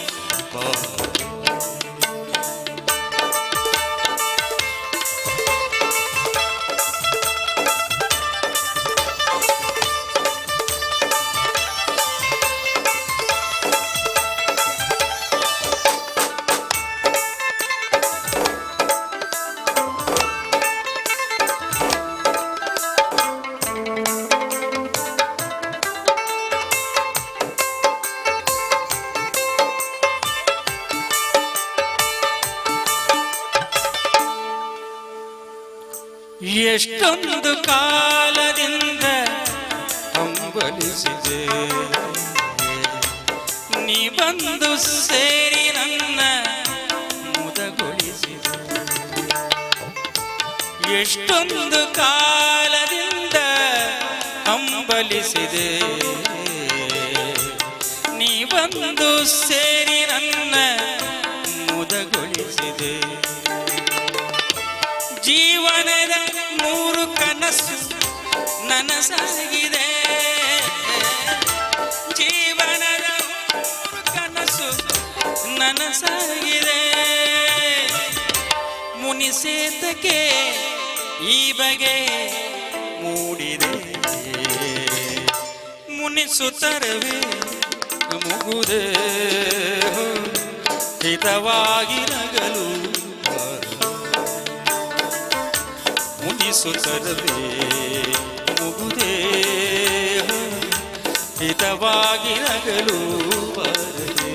ಎಷ್ಟೊಂದು ಕಾಲದಿಂದ ಹಂಬಲಿಸಿದೆ ನೀ ಬಂದು ಸೇರಿ ನನ್ನ ಮುದಗೊಳಿಸಿದೆ ಎಷ್ಟೊಂದು ಕಾಲದಿಂದ ಹಂಬಲಿಸಿದೆ ನೀ ಬಂದು ಸೇರಿ ನನ್ನ ಮುದಗೊಳಿಸಿದೆ ಜೀವನದ ಮೂರು ಕನಸು ನನಸಾಗಿದೆ ಜೀವನದ ಮೂರು ಕನಸು ನನಸಾಗಿದೆ ಮುನಿಸೇತಕ್ಕೆ ಈ ಬಗೆ ಮೂಡಿದೆ ಮುನಿಸುತ್ತರವೇ ಮುಗುದೇ ಹಿತವಾಗಿ ನಗಲು ಮುನಿಸುತ್ತರವೇ ಮುಗುದೇ ಹಿತವಾಗಿ ನಗಲು ಬರದೆ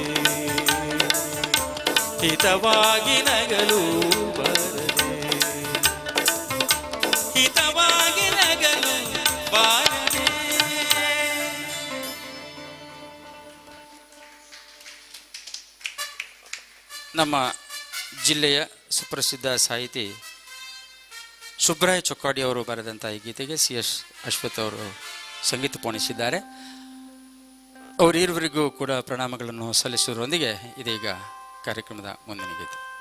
ಹಿತವಾಗಿ ನಗಲು ಬರದೆ ಹಿತವಾಗಿ ನಗಲು ಬಾರದೆ. ನಮ್ಮ ಜಿಲ್ಲೆಯ ಸುಪ್ರಸಿದ್ಧ ಸಾಹಿತಿ ಸುಬ್ರಾಯ ಚೊಕ್ಕಾಡಿ ಅವರು ಬರೆದಂಥ ಈ ಗೀತೆಗೆ CS ಅಶ್ವಥ್ ಅವರು ಸಂಗೀತ ಪೋಣಿಸಿದ್ದಾರೆ. ಅವರಿರುವರಿಗೂ ಕೂಡ ಪ್ರಣಾಮಗಳನ್ನು ಸಲ್ಲಿಸುವುದರೊಂದಿಗೆ ಇದೀಗ ಕಾರ್ಯಕ್ರಮದ ಮುಂದಿನ ಗೀತೆ.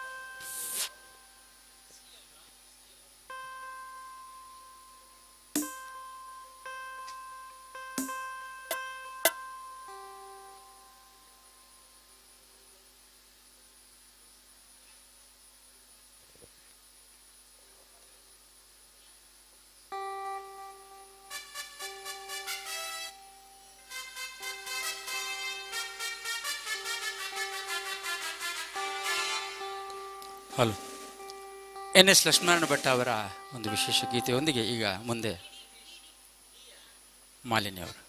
ಹಲೋ. NS ಲಕ್ಷ್ಮೀನಾರಾಯಣ ಭಟ್ ಅವರ ಒಂದು ವಿಶೇಷ ಗೀತೆಯೊಂದಿಗೆ ಈಗ ಮುಂದೆ ಮಾಲಿನಿ ಅವರು.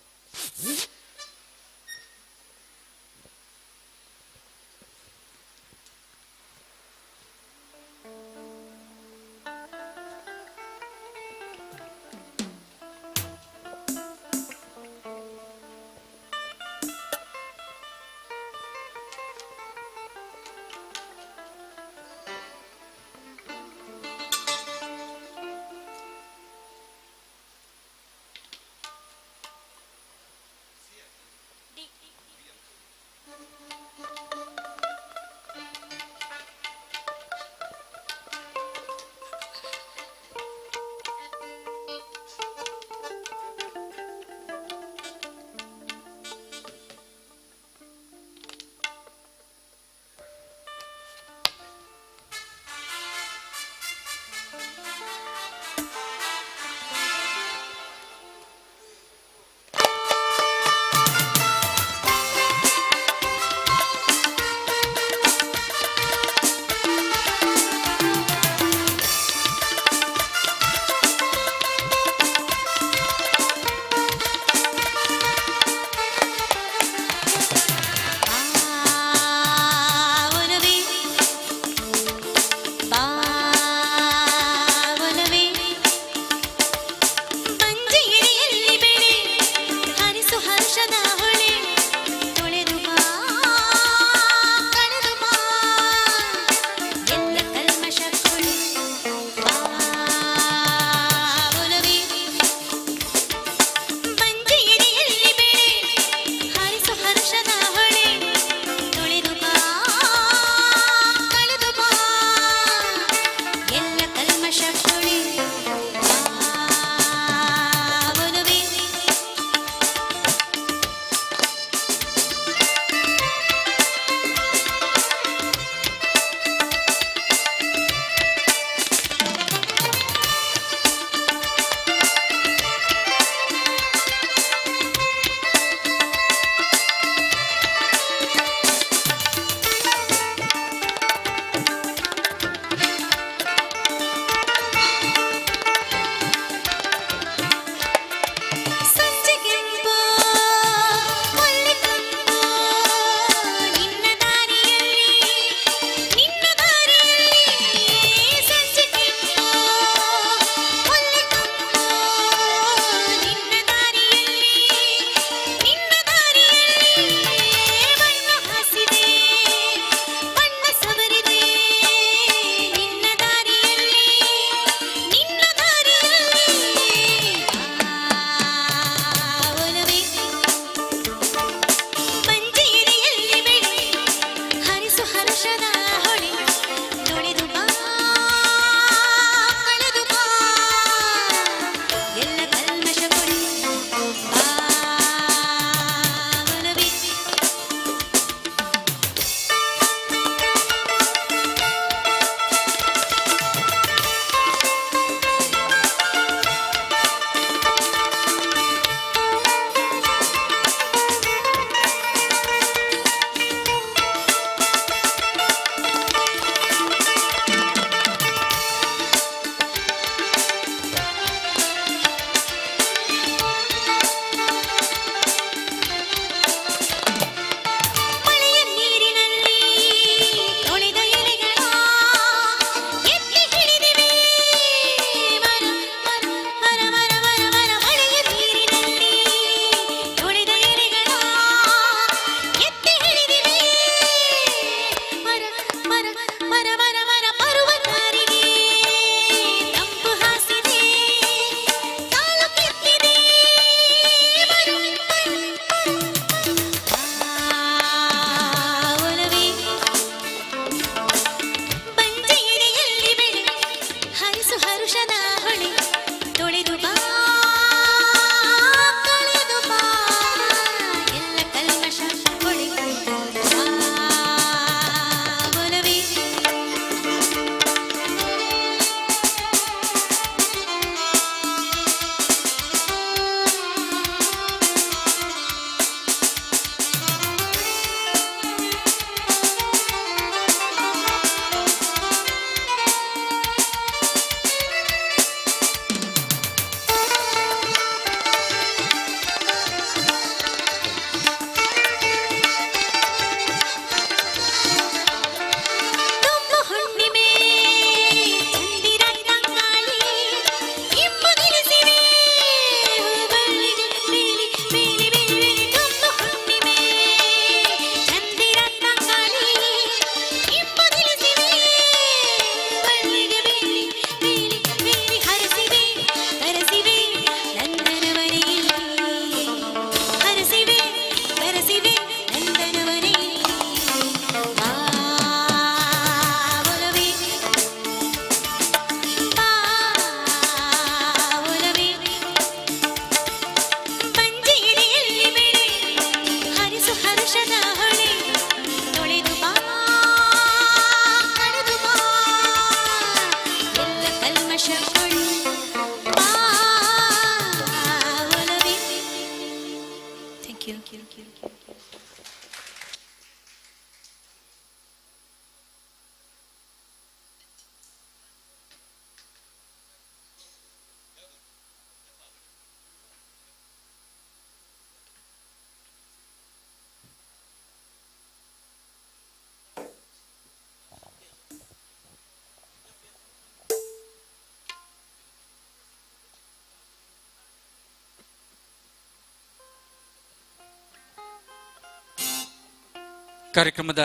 ಕಾರ್ಯಕ್ರಮದ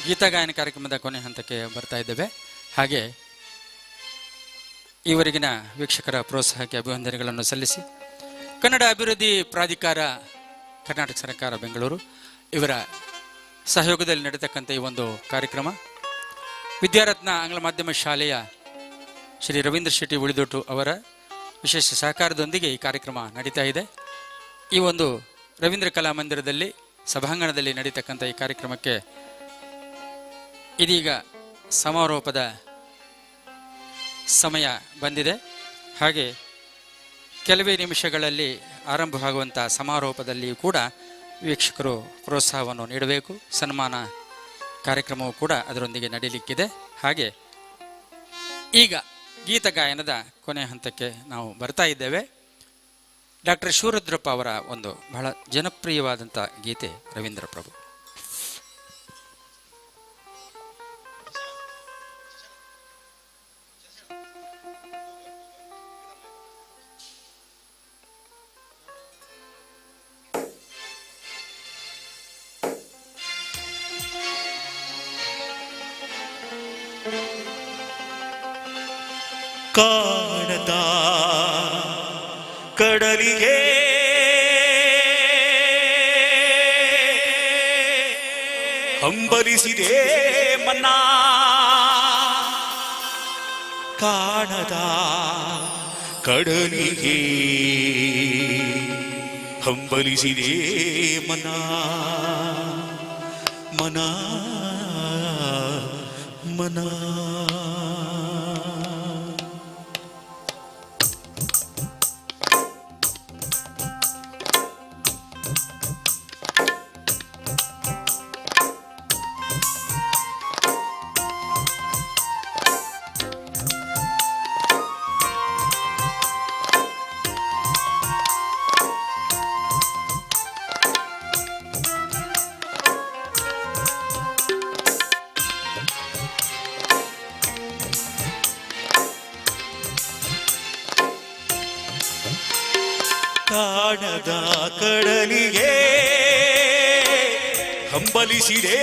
ಗೀತಗಾಯನ ಕಾರ್ಯಕ್ರಮದ ಕೊನೆ ಹಂತಕ್ಕೆ ಬರ್ತಾ ಇದ್ದೇವೆ. ಹಾಗೆ ಈವರೆಗಿನ ವೀಕ್ಷಕರ ಪ್ರೋತ್ಸಾಹಕ್ಕೆ ಅಭಿವಂದನೆಗಳನ್ನು ಸಲ್ಲಿಸಿ ಕನ್ನಡ ಅಭಿವೃದ್ಧಿ ಪ್ರಾಧಿಕಾರ ಕರ್ನಾಟಕ ಸರ್ಕಾರ ಬೆಂಗಳೂರು ಇವರ ಸಹಯೋಗದಲ್ಲಿ ನಡೆತಕ್ಕಂಥ ಈ ಒಂದು ಕಾರ್ಯಕ್ರಮ ವಿದ್ಯಾರತ್ನ ಆಂಗ್ಲ ಮಾಧ್ಯಮ ಶಾಲೆಯ ಶ್ರೀ ರವೀಂದ್ರ ಶೆಟ್ಟಿ ಉಳಿದೊಟ್ಟು ಅವರ ವಿಶೇಷ ಸಹಕಾರದೊಂದಿಗೆ ಈ ಕಾರ್ಯಕ್ರಮ ನಡೀತಾ ಇದೆ. ಈ ಒಂದು ರವೀಂದ್ರ ಕಲಾ ಮಂದಿರದಲ್ಲಿ ಸಭಾಂಗಣದಲ್ಲಿ ನಡೀತಕ್ಕಂಥ ಈ ಕಾರ್ಯಕ್ರಮಕ್ಕೆ ಇದೀಗ ಸಮಾರೋಪದ ಸಮಯ ಬಂದಿದೆ. ಹಾಗೆ ಕೆಲವೇ ನಿಮಿಷಗಳಲ್ಲಿ ಆರಂಭವಾಗುವಂಥ ಸಮಾರೋಪದಲ್ಲಿ ಕೂಡ ವೀಕ್ಷಕರು ಪ್ರೋತ್ಸಾಹವನ್ನು ನೀಡಬೇಕು. ಸನ್ಮಾನ ಕಾರ್ಯಕ್ರಮವು ಕೂಡ ಅದರೊಂದಿಗೆ ನಡೀಲಿಕ್ಕಿದೆ. ಹಾಗೆ ಈಗ ಗೀತಗಾಯನದ ಕೊನೆ ಹಂತಕ್ಕೆ ನಾವು ಬರ್ತಾ ಇದ್ದೇವೆ. ಡಾಕ್ಟರ್ ಶಿವರುದ್ರಪ್ಪ ಅವರ ಒಂದು ಬಹಳ ಜನಪ್ರಿಯವಾದಂಥ ಗೀತೆ ರವೀಂದ್ರ ಪ್ರಭು. ಕಾಣದ ಕಡಲಿಗೆ ಹಂಬಲಿಸಿದೆ ಮನ್ನಾ, ಕಾಣದ ಕಡಲಿಗೆ ಹಂಬಲಿಸಿದೆ ಮನಾ ಮನಾ ಮನಾ. ಕಾಣದ ಕಡಲಿಗೆ ಹಂಬಲಿಸಿದೆ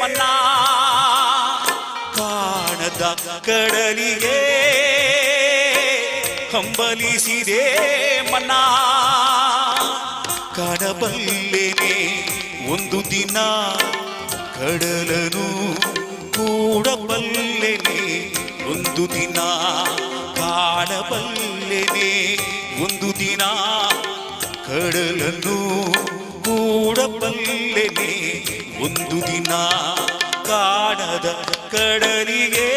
ಮನ್ನಾ, ಕಾಣದ ಕಡಲಿಗೆ ಹಂಬಲಿಸಿದೆ ಮನ್ನಾ. ಕಾಣಬಲ್ಲೆನೆ ಒಂದು ದಿನ ಕಡಲನು, ಕೂಡಬಲ್ಲೆನೆ ಒಂದು ದಿನ, ಕಾಣಬಲ್ಲೆನೆ ಒಂದು ದಿನ ಕಡಲನ್ನು, ಕೂಡಬಲ್ಲೆನೆ ಒಂದು ದಿನ. ಕಾಣದ ಕಡಲಿಗೆ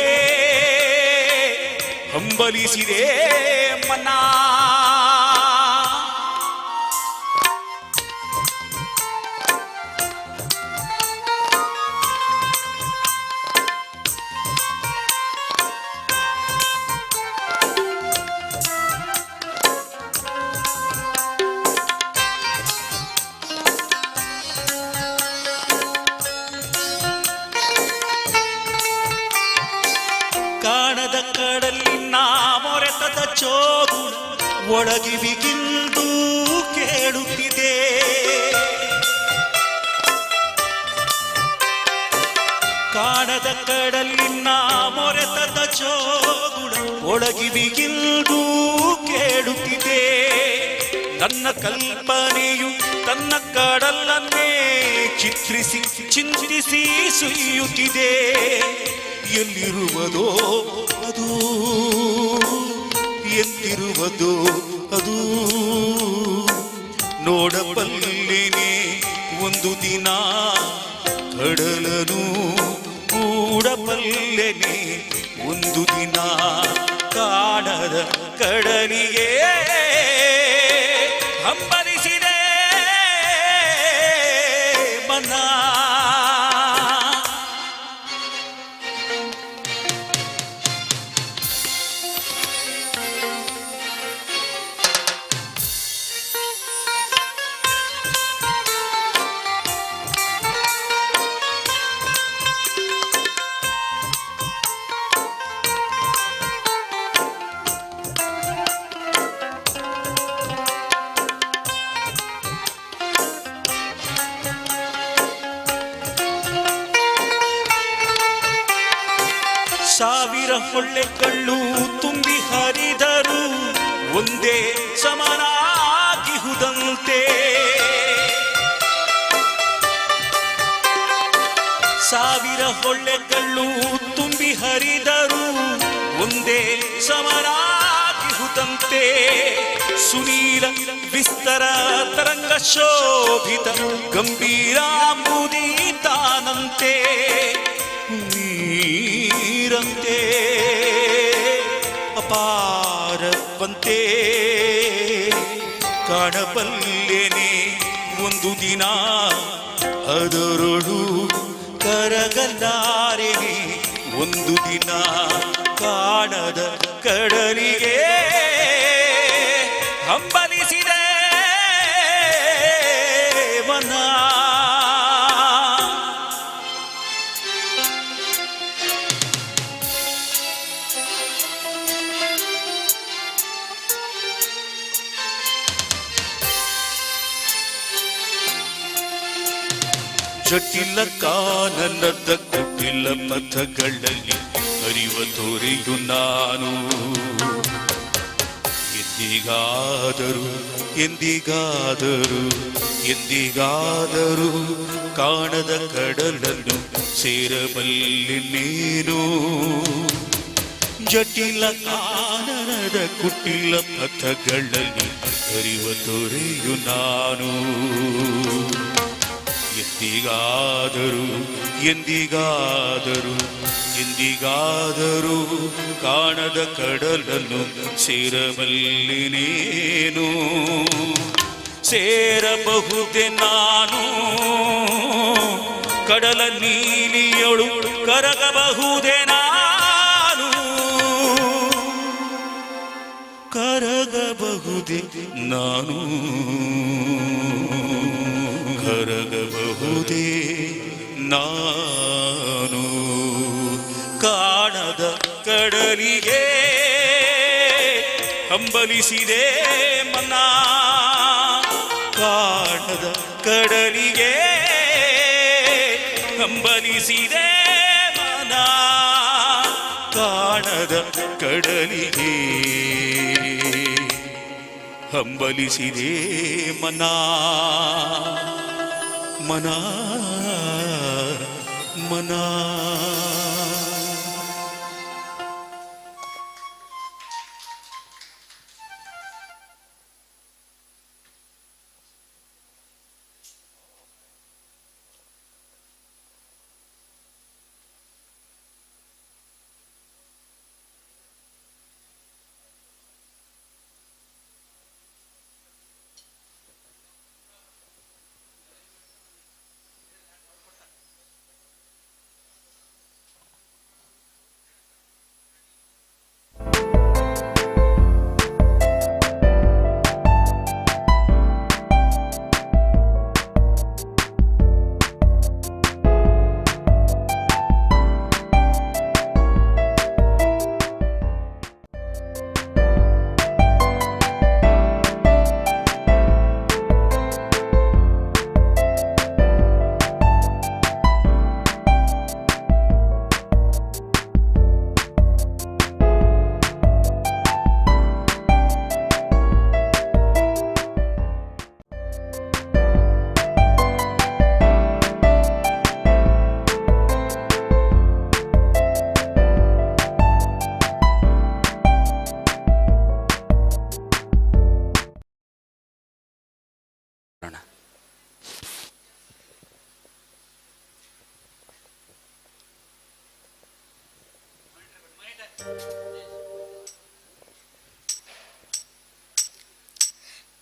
ಹಂಬಲಿಸಿದೆ ಮನಾ. ಕಾಣದ ಕಡಲಿನ ಮೊರೆತದ ಚೋಗು ಒಳಗಿವಿಗಿಂದು ಕೇಳುತ್ತಿದೆ. ಕಾಣದ ಕಡಲಿನ ಮೊರೆತದ ಚೋಗುಳ ಒಳಗಿವಿಗಿಂದು ಕೇಳುತ್ತಿದೆ. ನನ್ನ ಕಲ್ಪನೆಯು ತನ್ನ ಕಡಲನ್ನೇ ಚಿತ್ರಿಸಿ ಚಿಂತಿಸಿ ಸುಯ್ಯುತ್ತಿದೆ. ಎಲ್ಲಿರುವುದೋ ಅದು, ಎಂತಿರುವುದೋ ಅದು, ನೋಡಬಲ್ಲೆನೆ ಒಂದು ದಿನ ಕಡಲನು, ಕೂಡಬಲ್ಲೆನೆ ಒಂದು ದಿನ. ಕಾಣದ ಕಡಲಿಗೆ ಹಂಬಲಿಸಿದೆ ಹೊಳ್ಳೆಗಳು ತುಂಬಿ ಹರಿದರು ಒಂದೇ ಸಮನಾಗಿಹುದಂತೆ. ಸಾವಿರ ಹೊಳ್ಳೆಗಳು ತುಂಬಿ ಹರಿದರು ಒಂದೇ ಸಮನಾಗಿಹುದಂತೆ. ಸುನೀಲ ವಿಸ್ತರ ತರಂಗ ಶೋಭಿತ ಗಂಭೀರಾಂಬುದೀತಾನಂತೆ. ನೀರಂತೆ ಅಪಾರವಂತೆ ಕಾಣಬಲ್ಲೆನೆ ಒಂದು ದಿನ ಅದರೊಳು ಕರಗಲಾರೆನೆ ಒಂದು ದಿನ ಕಾಣದ ಕಡಲಿಗೆ ಹಂಬಲಿಸಿದೆ ಮನ. ಜಟಿಲ ಕಾನನದ ಕುಟಿಲ ಪಥಗಳಲ್ಲಿ ಅರಿವ ತೋರೆಯು ನಾನು. ಎಂದಿಗಾದರೂ ಎಂದಿಗಾದರೂ ಎಂದಿಗಾದರೂ ಕಾಣದ ಕಡಲನ್ನು ಸೇರಬಲ್ಲೆನೇನು. ಜಟಿಲ ಕಾನನದ ಕುಟಿಲ ಪಥಗಳಲ್ಲಿ ಅರಿವ ತೋರೆಯು ನಾನು. ಎಂದಿಗಾದರೂ ಎಂದಿಗಾದರೂ ಎಂದಿಗಾದರೂ ಕಾಣದ ಕಡಲನ್ನು ಸೇರಬಲ್ಲೆನೇನು. ಸೇರಬಹುದೇ ನಾನು ಕಡಲ ನೀಲಿಯೊಳು ಕರಗಬಹುದೇ ನಾನು. ಕರಗಬಹುದೇ ನಾನು ಕರಗಬಹುದೇ ನಾನು. ಕಾಣದ ಕಡಲಿಗೆ ಹಂಬಲಿಸಿದೆ ಮನ. ಕಾಣದ ಕಡಲಿಗೆ ಹಂಬಲಿಸಿದೆ ಮನ. ಕಾಣದ ಕಡಲಿಗೆ ಹಂಬಲಿಸಿದೆ ಮನ. ಮನ ಮನ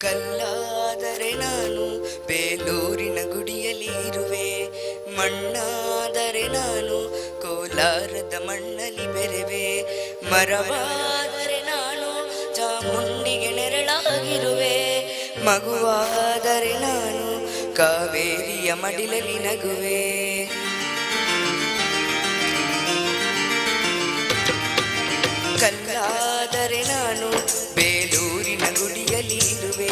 ಕಲ್ಲಾದರೆ ನಾನು ಬೇಲೂರಿನ ಗುಡಿಯಲ್ಲಿ ಇರುವೆ, ಮಣ್ಣಾದರೆ ನಾನು ಕೋಲಾರದ ಮಣ್ಣಲ್ಲಿ ಬೆರೆವೆ, ಮರವಾದರೆ ನಾನು ಚಾಮುಂಡಿಗೆ ನೆರಳಾಗಿರುವೆ, ಮಗುವಾದರೆ ನಾನು ಕಾವೇರಿಯ ಮಡಿಲಲ್ಲಿ ನಗುವೆ. ಕಲ್ಲಾದರೆ ನಾನು ಬೇಲೂರಿನ ಗುಡಿಯಲ್ಲಿ ಇರುವೆ,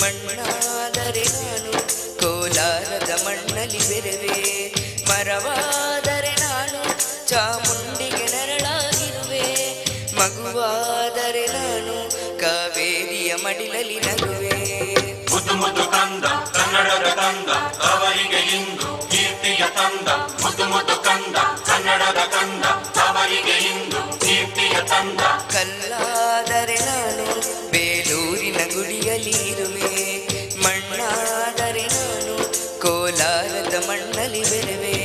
ಮಣ್ಣಾದರೆ ನಾನು ಕೋಲಾರದ ಮಣ್ಣಲ್ಲಿ ಬೆರೆವೆ, ಮರವಾದರೆ ನಾನು ಚಾಮುಂಡಿಗೆ ನೆರಳಾಗಿರುವೆ. ಮಡಿಲಲ್ಲಿ ನಗುವೆ. ಮುದ್ದು ಮುದ್ದು ಕಂದ ಕನ್ನಡದ ಕಂದ ಅವರಿಗೆ ಇಂದು ಕೀರ್ತಿಯ ತಂದ. ಮುದ್ದು ಮುದ್ದು ಕಂದ ಕನ್ನಡದ ಕಂದ ಅವರಿಗೆ ಇಂದು ಕೀರ್ತಿಯ ತಂದ. ಕಲ್ಲಾದರೆ ನಾನು ಬೇಲೂರಿನ ಗುಡಿಯಲ್ಲಿ ಇರುವೆ. ಮಣ್ಣಾದರೆ ನಾನು ಕೋಲಾರದ ಮಣ್ಣಲ್ಲಿ ಬೆರೆವೆ.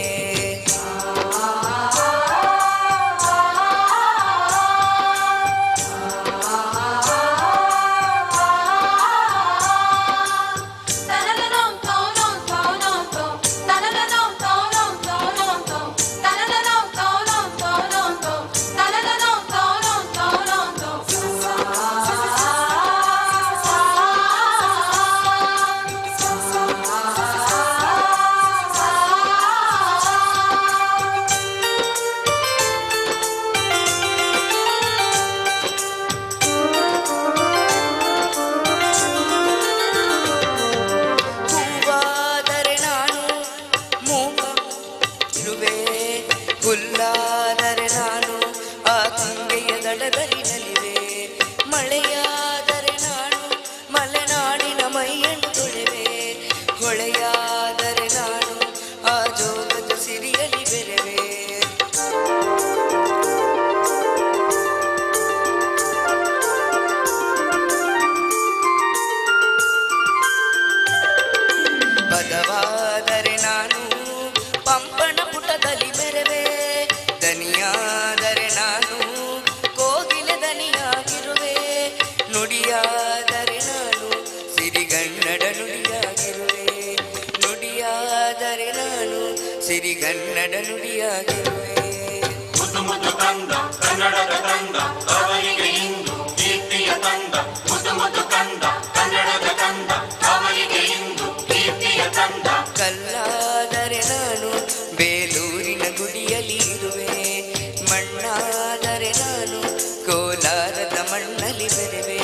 ಹುಲ್ಲಾದರೆ ನಾನು ಆ ತುಂಗೆಯ ದಡದಲ್ಲಿ ನಲಿವೆ. ಮಳೆಯಾದರೆ ನಾನು ಮಲೆನಾಡಿನ ಮೈಯನ್ನು ತೊಳೆವೆ. ಹೊಳೆಯಾದರೆ ನಾನು ಆ ಜೋಗದ ಸಿರಿಯಲ್ಲಿ ಬೆರೆವೆ. ಪದವಾದರೆ ನಾನು ಪಂಪನ ಪುಟದಲ್ಲಿ ಮೆರೆವೆ. ದನಿಯಾದರೆ ನಾನು ಕೋಗಿಲೆ ದನಿಯಾಗಿರುವೆ. ನುಡಿಯಾದರೆ ನಾನು ಸಿರಿಗನ್ನಡ ನುಡಿಯಾಗಿರುವೆ. ನುಡಿಯಾದರೆ ನಾನು ಸಿರಿಗನ್ನಡ ನುಡಿಯಾಗಿರುವೆ. ಮುದ್ದು ಮುದ್ದು ಕಂದ ಕನ್ನಡದ ಕಂದ ಅವರಿಗೆ ಇಂದು ಕೀರ್ತಿಯ ತಂದ. ಮುದ್ದು ಮುದ್ದು ಕಂದ ಕನ್ನಡದ ಕಂದ ಅವರಿಗೆ ಇಂದು ಕೀರ್ತಿಯ ತಂದ. ಕಲ್ಲಾದರೆ ನಾನು ಬೇಲೂರಿನ ಗುಡಿಯಲ್ಲಿ ಇರುವೆ. ಮಣ್ಣಾದರೆ ನಾನು ಕೋಲಾರದ ಮಣ್ಣಲ್ಲಿ ಬೆರೆವೆ.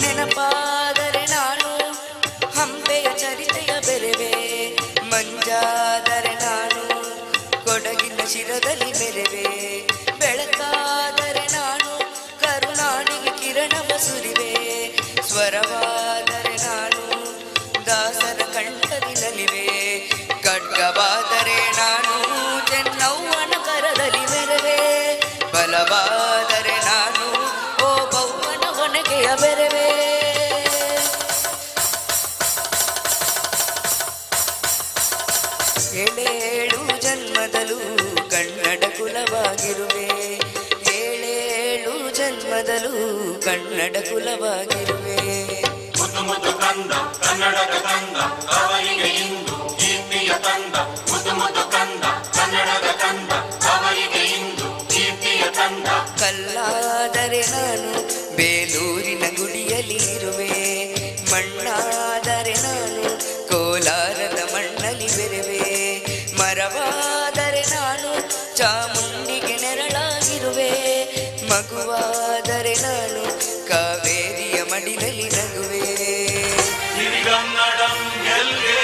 ನೆನಪಾದರೆ ನಾನು ಹಂಪೆಯ ಚರಿತೆಯ ಬೆರೆವೆ. ಮಂಜಾದರೆ ನಾನು ಕೊಡಗಿನ ಶಿರದಲ್ಲಿ ಮೆರೆವೆ. ಬೆಳಕಾದರೆ ನಾನು ಕರುನಾಡಿಗೆ ಕಿರಣವ ಸುರಿವೆ. ಸ್ವರವಾದರೆ ನಾನು ದಾಸರ ಕಂಠದಿ ನಲಿವೆ. ಖಡ್ಗವಾದರೆ ನಾನು ಚೆನ್ನವ್ವನ ಕರದಲ್ಲಿ ಮೆರೆವೆ. ಬಲವಾದರೆ ನಾನು ಓ ಬೌವನ ಹೊನಗೆಯ ಬೆರೆವೆ. ಏಳೇಳು ಜನ್ಮದಲ್ಲೂ ಕನ್ನಡ ಕುಲವಾಗಿರುವೆ. ಏಳೇಳು ಜನ್ಮದಲ್ಲೂ ಕನ್ನಡ ಕುಲವಾಗಿರುವೆ. ಮುದ್ದು ಮುದ್ದು ಕಂದ ಕನ್ನಡದ ಕಂದ ಅವರಿಗೆ ಇಂದು ಕೀರ್ತಿಯ ತಂದ. ಮುದ್ದು ಮುದ್ದು ಕಂದ ಕನ್ನಡದ ಕಂದ ಅವರಿಗೆ ಇಂದು ಕೀರ್ತಿಯ ತಂದ. ಕಲ್ಲಾದರೆ ನಾನು ಬೇಲೂರಿನ ಗುಡಿಯಲ್ಲಿ ಇರುವೆ. ಮಣ್ಣಾದರೆ ನಾನು ಕೋಲಾರದ ಮಣ್ಣಲ್ಲಿ ಬೆರೆವೆ. ಮರವಾದರೆ ನಾನು ಚಾಮುಂಡಿಗೆ ನೆರಳಾಗಿರುವೆ. ಮಗುವಾದರೆ ನಾನು ಕಾವೇರಿಯ ಮಡಿಲಲ್ಲಿ ನಗುವೆ. ಸಿರಿಗನ್ನಡಂ ಗೆಲ್ಗೆ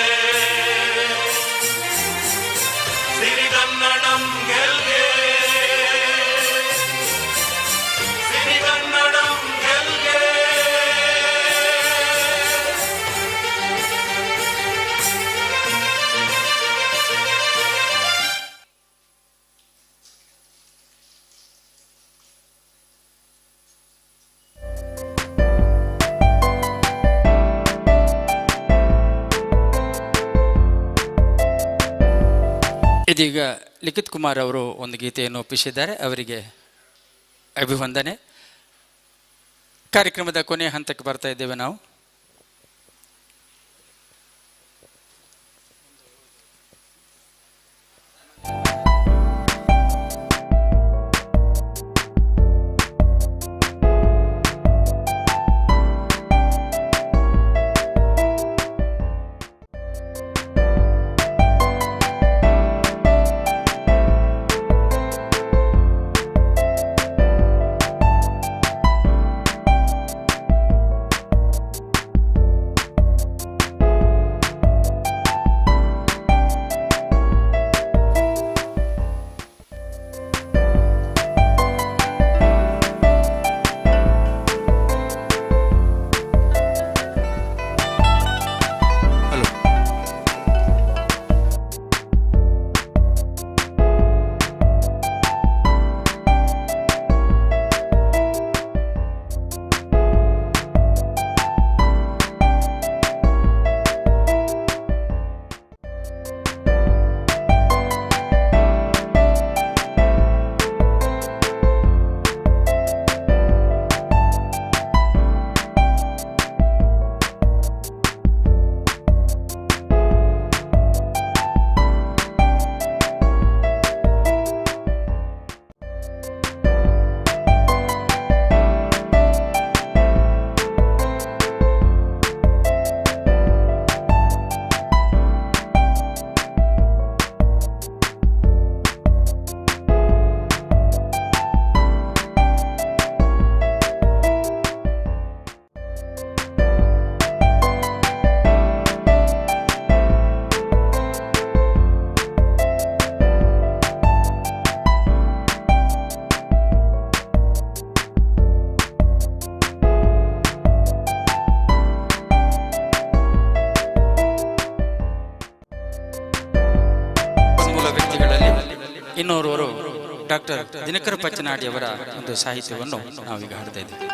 ಸಿರಿಗನ್ನಡಂ ಗೆಲ್ಗೆ ಸಿರಿಗನ್ನಡಂ ಗೆಲ್ಗೆ. ಇದೀಗ ಲಿಖಿತ್ ಕುಮಾರ್ ಅವರು ಒಂದು ಗೀತೆಯನ್ನು ಒಪ್ಪಿಸಿದ್ದಾರೆ. ಅವರಿಗೆ ಅಭಿವಂದನೆ. ಕಾರ್ಯಕ್ರಮದ ಕೊನೆಯ ಹಂತಕ್ಕೆ ಬರ್ತಾ ಇದ್ದೇವೆ ನಾವು. ತಿಮ್ಮನೂರವರು ಡಾಕ್ಟರ್ ದಿನಕರ ಪಚ್ಚನಾಡಿಯವರ ಒಂದು ಸಾಹಿತ್ಯವನ್ನು ನಾವೀಗ ಹಾಡ್ತಾ ಇದ್ದೀವಿ.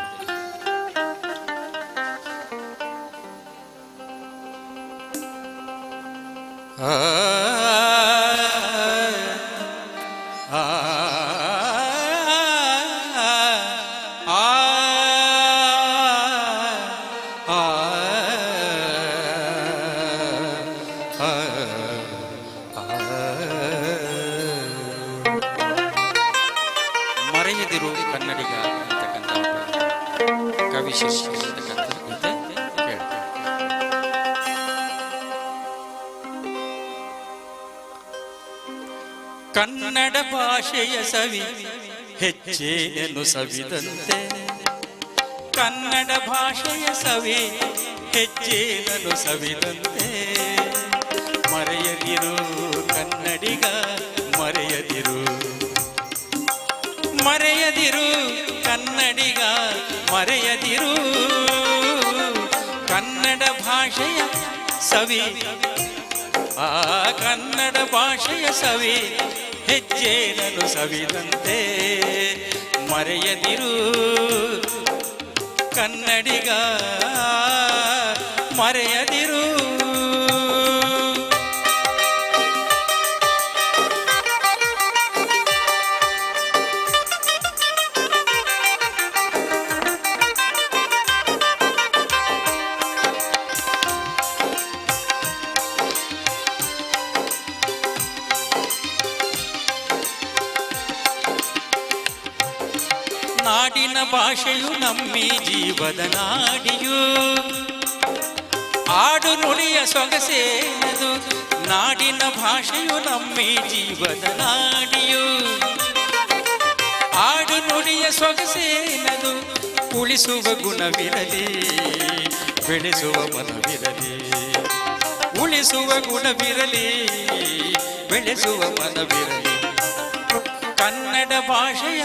ಮರೆಯದಿರು ಕನ್ನಡಿಗ ಅಂತಕ್ಕಂಥ ಕವಿ ಶಿಷ್ಯ ಅಂತಕ್ಕಂಥ ಗೀತೆ ಕೇಳಿ. ಕನ್ನಡ ಭಾಷೆಯ ಸವಿ ಹೆಜ್ಜೆಯನ್ನು ಸವಿದಂತೆ, ಕನ್ನಡ ಭಾಷೆಯ ಸವಿ ಹೆಜ್ಜೆಯನ್ನು ಸವಿದಂತೆ, ಮರೆಯದಿರು ಕನ್ನಡಿಗ ಮರೆಯದಿರು, ಮರೆಯದಿರು ಕನ್ನಡಿಗ ಮರೆಯದಿರು, ಕನ್ನಡ ಭಾಷೆಯ ಸವಿ ಆ ಕನ್ನಡ ಭಾಷೆಯ ಸವಿ ಹೆಜ್ಜೆಯನ್ನು ಸವಿದಂತೆ, ಮರೆಯದಿರು ಕನ್ನಡಿಗ ಮರೆಯದಿರು. ನಾಡಿನ ಭಾಷೆಯು ನಮ್ಮಿ ಜೀವದ ನಾಡಿಯು, ಆಡು ನುಡಿಯ ಸೊಗಸೇನದು, ನಾಡಿನ ಭಾಷೆಯು ನಮ್ಮಿ ಜೀವದ ನಾಡಿಯು, ಆಡು ನುಡಿಯ ಸೊಗಸೇನದು, ಉಳಿಸುವ ಗುಣವಿರಲಿ ಬೆಳೆಸುವ ಮನವಿರಲಿ, ಉಳಿಸುವ ಗುಣವಿರಲಿ ಬೆಳೆಸುವ ಮನವಿರಲಿ, ಕನ್ನಡ ಭಾಷೆಯ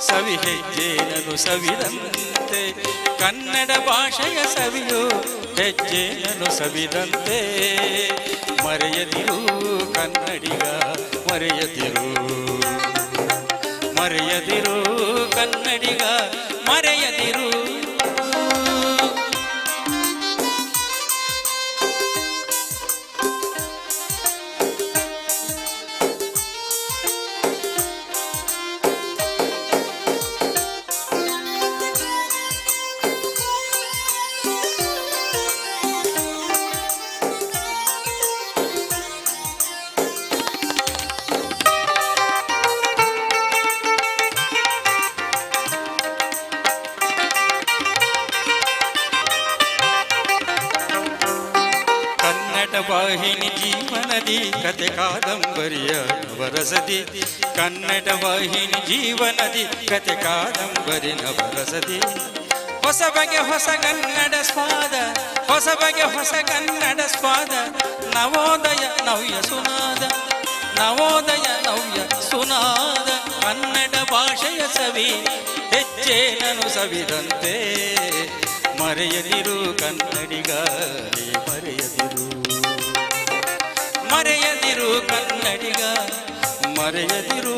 ಸವಿ ಹೆಜ್ಜೆಯನ್ನು ಸವಿದಂತೆ, ಕನ್ನಡ ಭಾಷೆಯ ಸವಿಯು ಹೆಜ್ಜೆಯನ್ನು ಸವಿದಂತೆ, ಮರೆಯದಿರು ಕನ್ನಡಿಗ ಮರೆಯದಿರು, ಮರೆಯದಿರು ಕನ್ನಡಿಗ ಮರೆಯದಿರು. ವಾಹಿನಿ ಜೀವನದಿ ಕತೆ ಕಾದಂಬರಿಯ ನವರಸದಿ, ಕನ್ನಡ ವಾಹಿನಿ ಜೀವನದಿ ಕತೆ ಕಾದಂಬರಿ ನವರಸದಿ, ಹೊಸ ಬಗೆ ಹೊಸ ಕನ್ನಡ ಸ್ವಾದ, ಹೊಸ ಬಗೆ ಹೊಸ ಕನ್ನಡ ಸ್ವಾದ, ನವೋದಯ ನವ್ಯ ಸುನಾದ, ನವೋದಯ ನವ್ಯ ಸುನಾದ, ಕನ್ನಡ ಭಾಷೆಯ ಸವಿ ಹೆಜ್ಜೆಯನ್ನು ಸವಿದಂತೆ, ಮರೆಯದಿರು ಕನ್ನಡಿಗ ಮರೆಯದಿರು, ಮರೆಯದಿರು ಕನ್ನಡಿಗ ಮರೆಯದಿರು.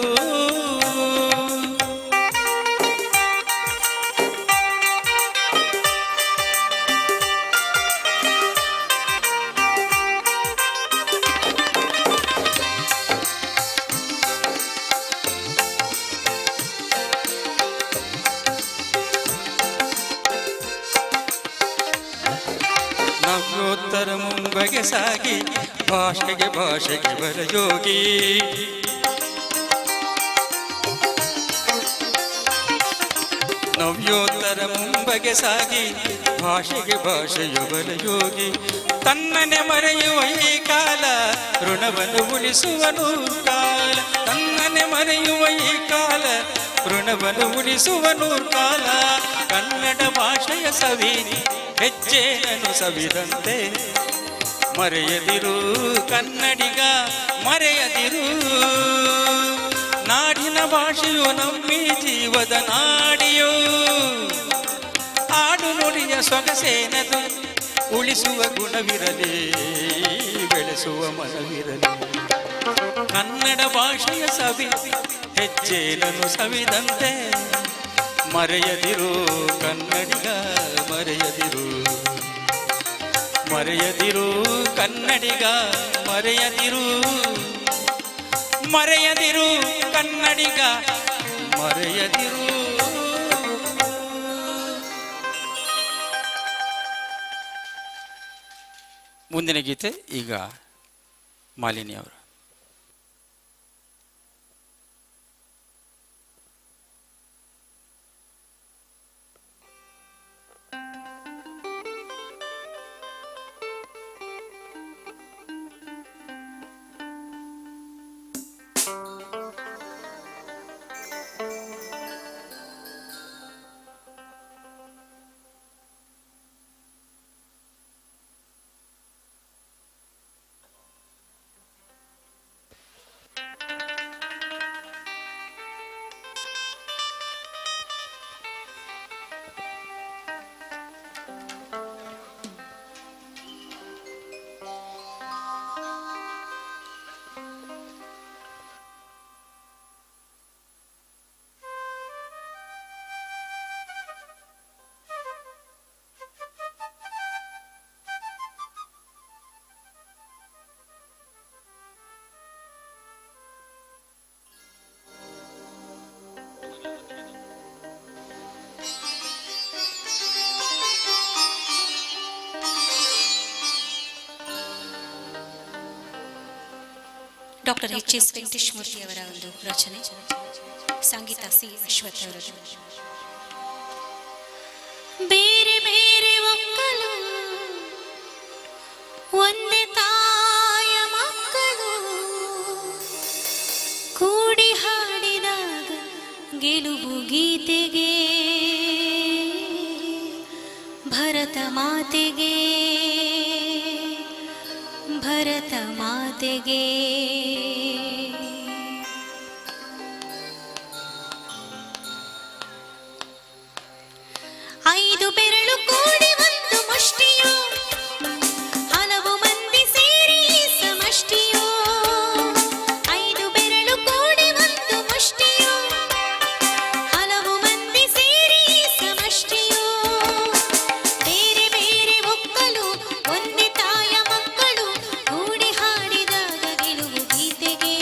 ನವ್ಯೋತ್ತರ ಮುಂಬಗೆ ಸಾಗಿ ಭಾಷೆಗೆ ಭಾಷೆಗೆ ಬರಯೋಗಿ, ನವ್ಯೋತ್ತರ ಮುಂಬಗೆ ಸಾಗಿ ಭಾಷೆಗೆ ಭಾಷೆಯು ಬರಯೋಗಿ, ತನ್ನನೆ ಮರೆಯುವ ಈ ಕಾಲ ಋಣವನ್ನು ಉಳಿಸುವ ನೂರು ಕಾಲ, ತನ್ನನೆ ಮರೆಯುವ ಈ ಕಾಲ ಋಣವನ್ನು ಉಳಿಸುವ ನೂರು ಕಾಲ, ಕನ್ನಡ ಭಾಷೆಯ ಸವಿ ಹೆಜ್ಜೆಯನ್ನು ಸವಿದಂತೆ, ಮರೆಯದಿರು ಕನ್ನಡಿಗ ಮರೆಯದಿರು, ನಾಡಿನ ಭಾಷೆಯು ನಮ್ಮಿ ಜೀವದ ನಾಡಿಯು, ಆಡು ನುಡಿಯ ಸೊಗಸೇನದು, ಉಳಿಸುವ ಗುಣವಿರಲಿ ಬೆಳೆಸುವ ಮನವಿರಲಿ. ಕನ್ನಡ ಭಾಷೆಯ ಸವಿ ಹೆಜ್ಜೆಯನ್ನು ಸವಿದಂತೆ ಮರೆಯದಿರು ಕನ್ನಡಿಗ ಮರೆಯದಿರು ಮರೆಯದಿರು ಕನ್ನಡಿಗ ಮರೆಯದಿರು ಮರೆಯದಿರು ಕನ್ನಡಿಗ ಮರೆಯದಿರು. ಮುಂದಿನ ಗೀತೆ ಈಗ ಮಾಲಿನಿ ಅವರು. ಡಾಕ್ಟರ್ ಎಚ್.ಎಸ್. ವೆಂಕಟೇಶ್ ಮೂರ್ತಿ ಅವರ ಒಂದು ರಚನೆ, ಸಂಗೀತ ಸಿ. ಅಶ್ವಥ್ ಅವರದು. ಬೇರೆ ಬೇರೆ ಒಕ್ಕಲು ಒಂದೇ ತಾಯ ಮಕ್ಕಳು ಕೂಡಿ ಹಾಡಿದಾಗ ಗೆಲುವು ಗೀತೆಗೆ ಭರತ ಮಾತೆಗೆ ಭರತ ಮಾತೆಗೆ. ಐದು ಬೆರಳು ಕೂಡಿ ಒಂದು ಮುಷ್ಟಿಯೋ ಹಲವು ಮಂದಿ ಸೇರಿ ಸಮಷ್ಟಿಯೋ. ಐದು ಬೆರಳು ಕೂಡಿ ಒಂದು ಮುಷ್ಟಿಯೋ ಹಲವು ಮಂದಿ ಸೇರಿ ಸಮಷ್ಟಿಯೋ. ಬೇರೆ ಬೇರೆ ಒಕ್ಕಲು ಒಂದೇ ತಾಯ ಮಕ್ಕಳು ಕೂಡಿ ಹಾಡಿದಾಗ ಗೆಲುವು ಗೀತೆಗೆ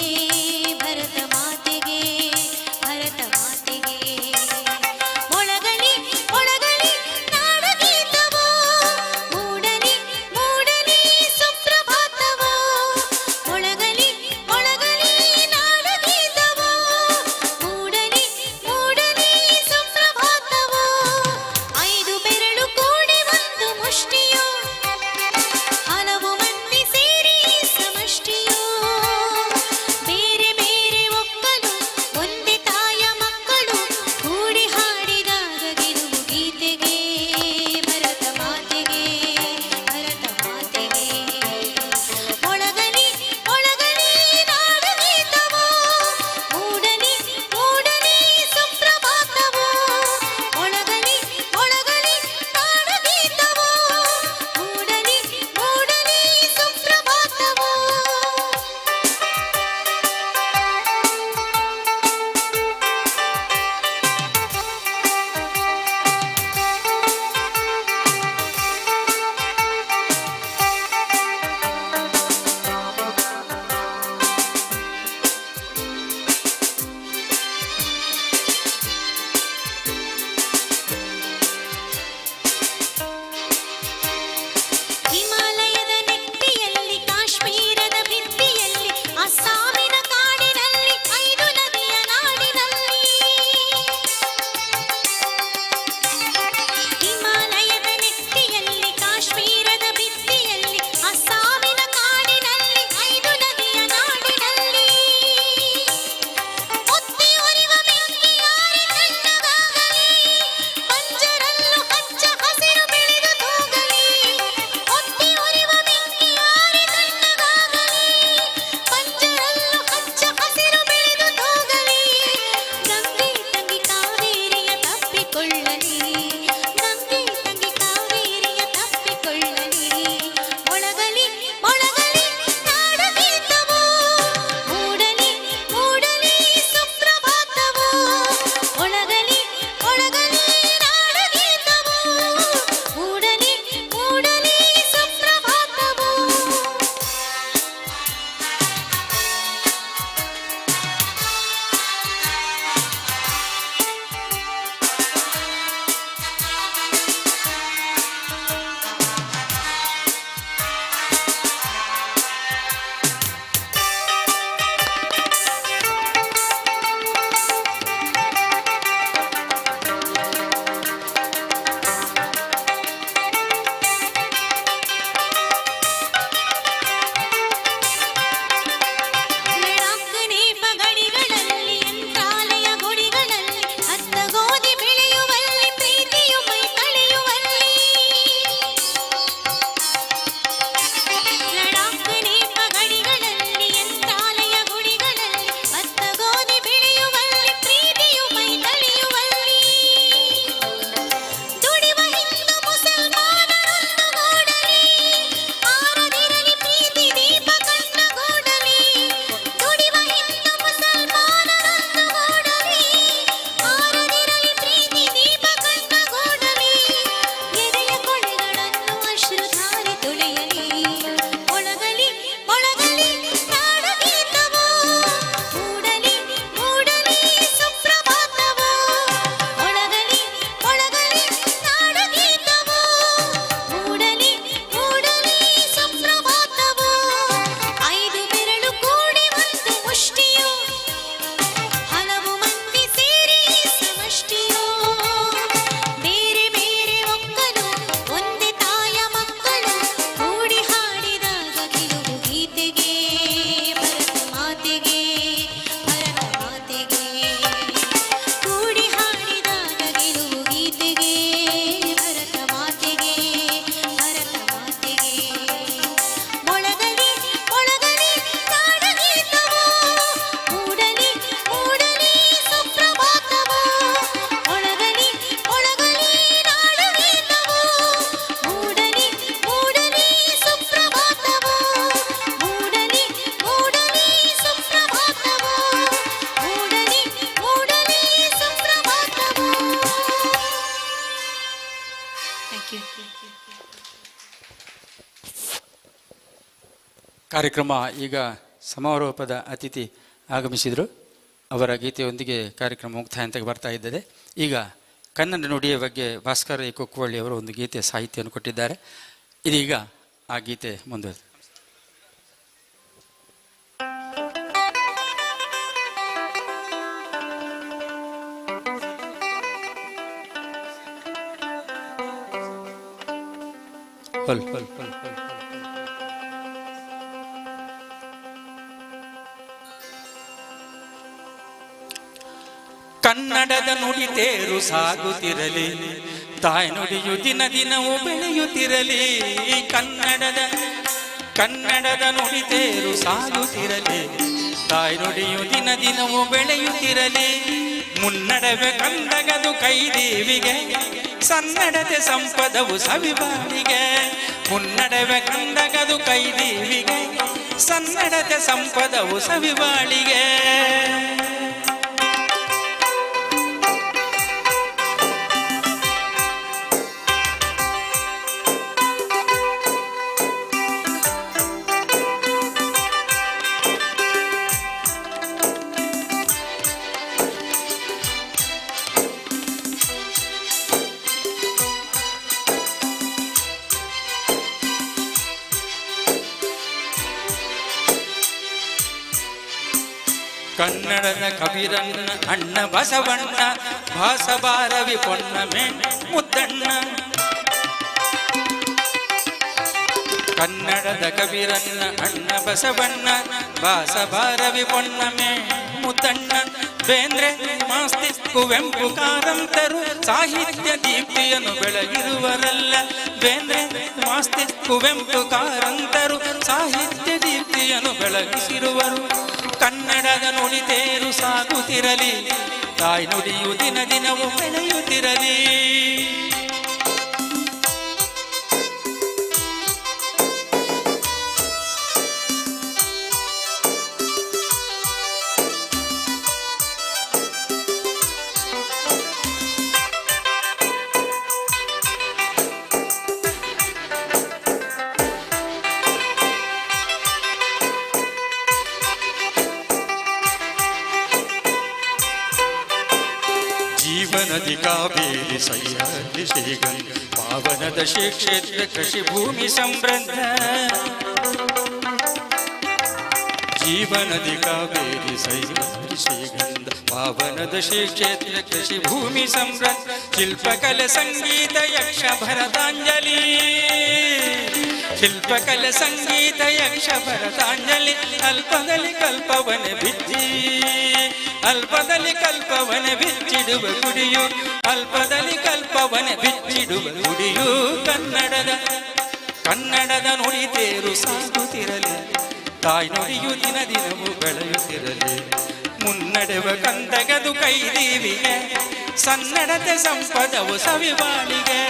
ಥ್ಯಾಂಕ್ ಯು. ಕಾರ್ಯಕ್ರಮ ಈಗ ಸಮಾರೋಪದ ಅತಿಥಿ ಆಗಮಿಸಿದರು. ಅವರ ಗೀತೆಯೊಂದಿಗೆ ಕಾರ್ಯಕ್ರಮ ಮುಕ್ತಾಯ ಹಂತಕ್ಕೆ ಬರ್ತಾ ಇದ್ದಾರೆ. ಈಗ ಕನ್ನಡ ನುಡಿಯ ಬಗ್ಗೆ ಭಾಸ್ಕರ ಕೊಕ್ಕುವಳ್ಳಿ ಅವರು ಒಂದು ಗೀತೆಯ ಸಾಹಿತ್ಯವನ್ನು ಕೊಟ್ಟಿದ್ದಾರೆ. ಇದೀಗ ಆ ಗೀತೆ ಮುಂದುವರೆದು ಹೊಲ್ ಹೊಲ್ ಹೊಲ್ ಹೊಲ್ ಕನ್ನಡದ ನುಡಿ ತೇರು ಸಾಗುತ್ತಿರಲಿ, ತಾಯಿ ನುಡಿಯು ದಿನ ದಿನವೂ ಬೆಳೆಯುತ್ತಿರಲಿ. ಕನ್ನಡದ ನುಡಿ ತೇರು ಸಾಗುತ್ತಿರಲಿ, ತಾಯಿ ನುಡಿಯು ದಿನ ದಿನವೂ ಬೆಳೆಯುತ್ತಿರಲಿ. ಮುನ್ನಡವೆ ಕಂಡಗದು ಕೈದೇವಿಗೆ, ಸನ್ನಡತೆ ಸಂಪದವು ಸವಿಬಾಳಿಗೆ. ಮುನ್ನಡವೆ ಕಂಡಗದು ಕೈದೇವಿಗೆ, ಸನ್ನಡತೆ ಸಂಪದವು ಸವಿಬಾಳಿಗೆ. ಕನ್ನಡದ ಕಬೀರಣ್ಣ ಅಣ್ಣ ಬಸವಣ್ಣ, ಭಾಸಬಾರವಿ ಪೊನ್ನಮೆ ಮುದ್ದಣ್ಣ. ಕನ್ನಡದ ಕಬೀರಣ್ಣ ಅಣ್ಣ ಬಸವಣ್ಣ, ಭಾಸಬಾರವಿ ಪೊನ್ನಮೆ ಮುದ್ದಣ್ಣ. ಬೇಂದ್ರೆ ಮಾಸ್ತಿ ಕುವೆಂಪು ಕಾರಂತರು ಸಾಹಿತ್ಯ ದೀಪ್ತಿಯನ್ನು ಬೆಳಗಿರುವರಲ್ಲ. ಬೇಂದ್ರೆ ಮಾಸ್ತಿ ಕುವೆಂಪು ಕಾರಂತರು ಸಾಹಿತ್ಯ ದೀಪ್ತಿಯನ್ನು ಬೆಳಗಿಸಿರುವರು. ಕನ್ನಡದ ನುಡಿ ತೇರು ಸಾಗುತ್ತಿರಲಿ, ತಾಯಿ ನುಡಿಯು ದಿನ ದಿನವೂ ಬೆಳೆಯುತ್ತಿರಲಿ. ಜೀವನದಿ ಕಾವೇರಿ ಸಹ್ಯಾದ್ರಿ ಶ್ರೀಗಂಧ, ಪಾವನದ ಶ್ರೀ ಕ್ಷೇತ್ರ ಕೃಷಿ ಭೂಮಿ ಸಮೃದ್ಧ. ಜೀವನದಿ ಕಾವೇರಿ ಸಹ್ಯಾದ್ರಿ ಶ್ರೀಗಂಧ, ಪಾವನದ ಶ್ರೀ ಕ್ಷೇತ್ರ ಕೃಷಿ ಭೂಮಿ ಸಮೃದ್ಧ. ಶಿಲ್ಪಕಲೆ ಸಂಗೀತ ಯಕ್ಷ ಭರತಾಂಜಲಿ, ಶಿಲ್ಪಕಲೆ ಸಂಗೀತ ಯಕ್ಷ ಭರತಾಂಜಲಿ. ಅಲ್ಪದಲ್ಲಿ ಕಲ್ಪವನ ಬಿಜ್ಜಿ, ಅಲ್ಪದಲ್ಲಿ ಕಲ್ಪವನ ಬಿಚ್ಚಿಡುವ ಗುಡಿಯು, ಅಲ್ಪದಲ್ಲಿ ಕಲ್ಪವನ ಬಿಚ್ಚಿಡುವ ಗುಡಿಯು. ಕನ್ನಡದ ನುಡಿ ತೇರು ಸಾಗುತ್ತಿರಲಿ, ತಾಯಿ ನುಡಿಯು ದಿನ ದಿನವೂ ಬೆಳೆಯುತ್ತಿರಲಿ. ಮುನ್ನಡೆವ ಕಂದಗದು ಕೈದೇವಿಗೆ, ಸನ್ನಡತೆ ಸಂಪದವು ಸವಿಬಾಳಿಗೆ.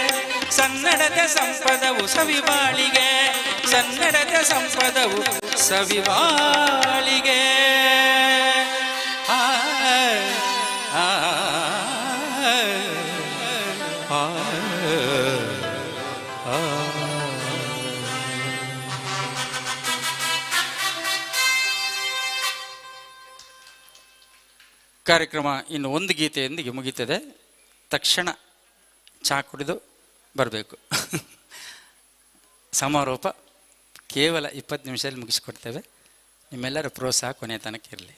ಸನ್ನಡತೆ ಸಂಪದವು ಸವಿಬಾಳಿಗೆ, ಸನ್ನಡತೆ ಸಂಪದವು ಸವಿಬಾಳಿಗೆ. ಕಾರ್ಯಕ್ರಮ ಇನ್ನು ಒಂದು ಗೀತೆಯೊಂದಿಗೆ ಮುಗೀತದೆ. ತಕ್ಷಣ ಚಹಾ ಕುಡಿದು ಬರಬೇಕು. ಸಮಾರೋಪ ಕೇವಲ 20 ನಿಮಿಷದಲ್ಲಿ ಮುಗಿಸ್ಕೊಡ್ತೇವೆ. ನಿಮ್ಮೆಲ್ಲರ ಪ್ರೋತ್ಸಾಹ ಕೊನೆಯ ತನಕ ಇರಲಿ.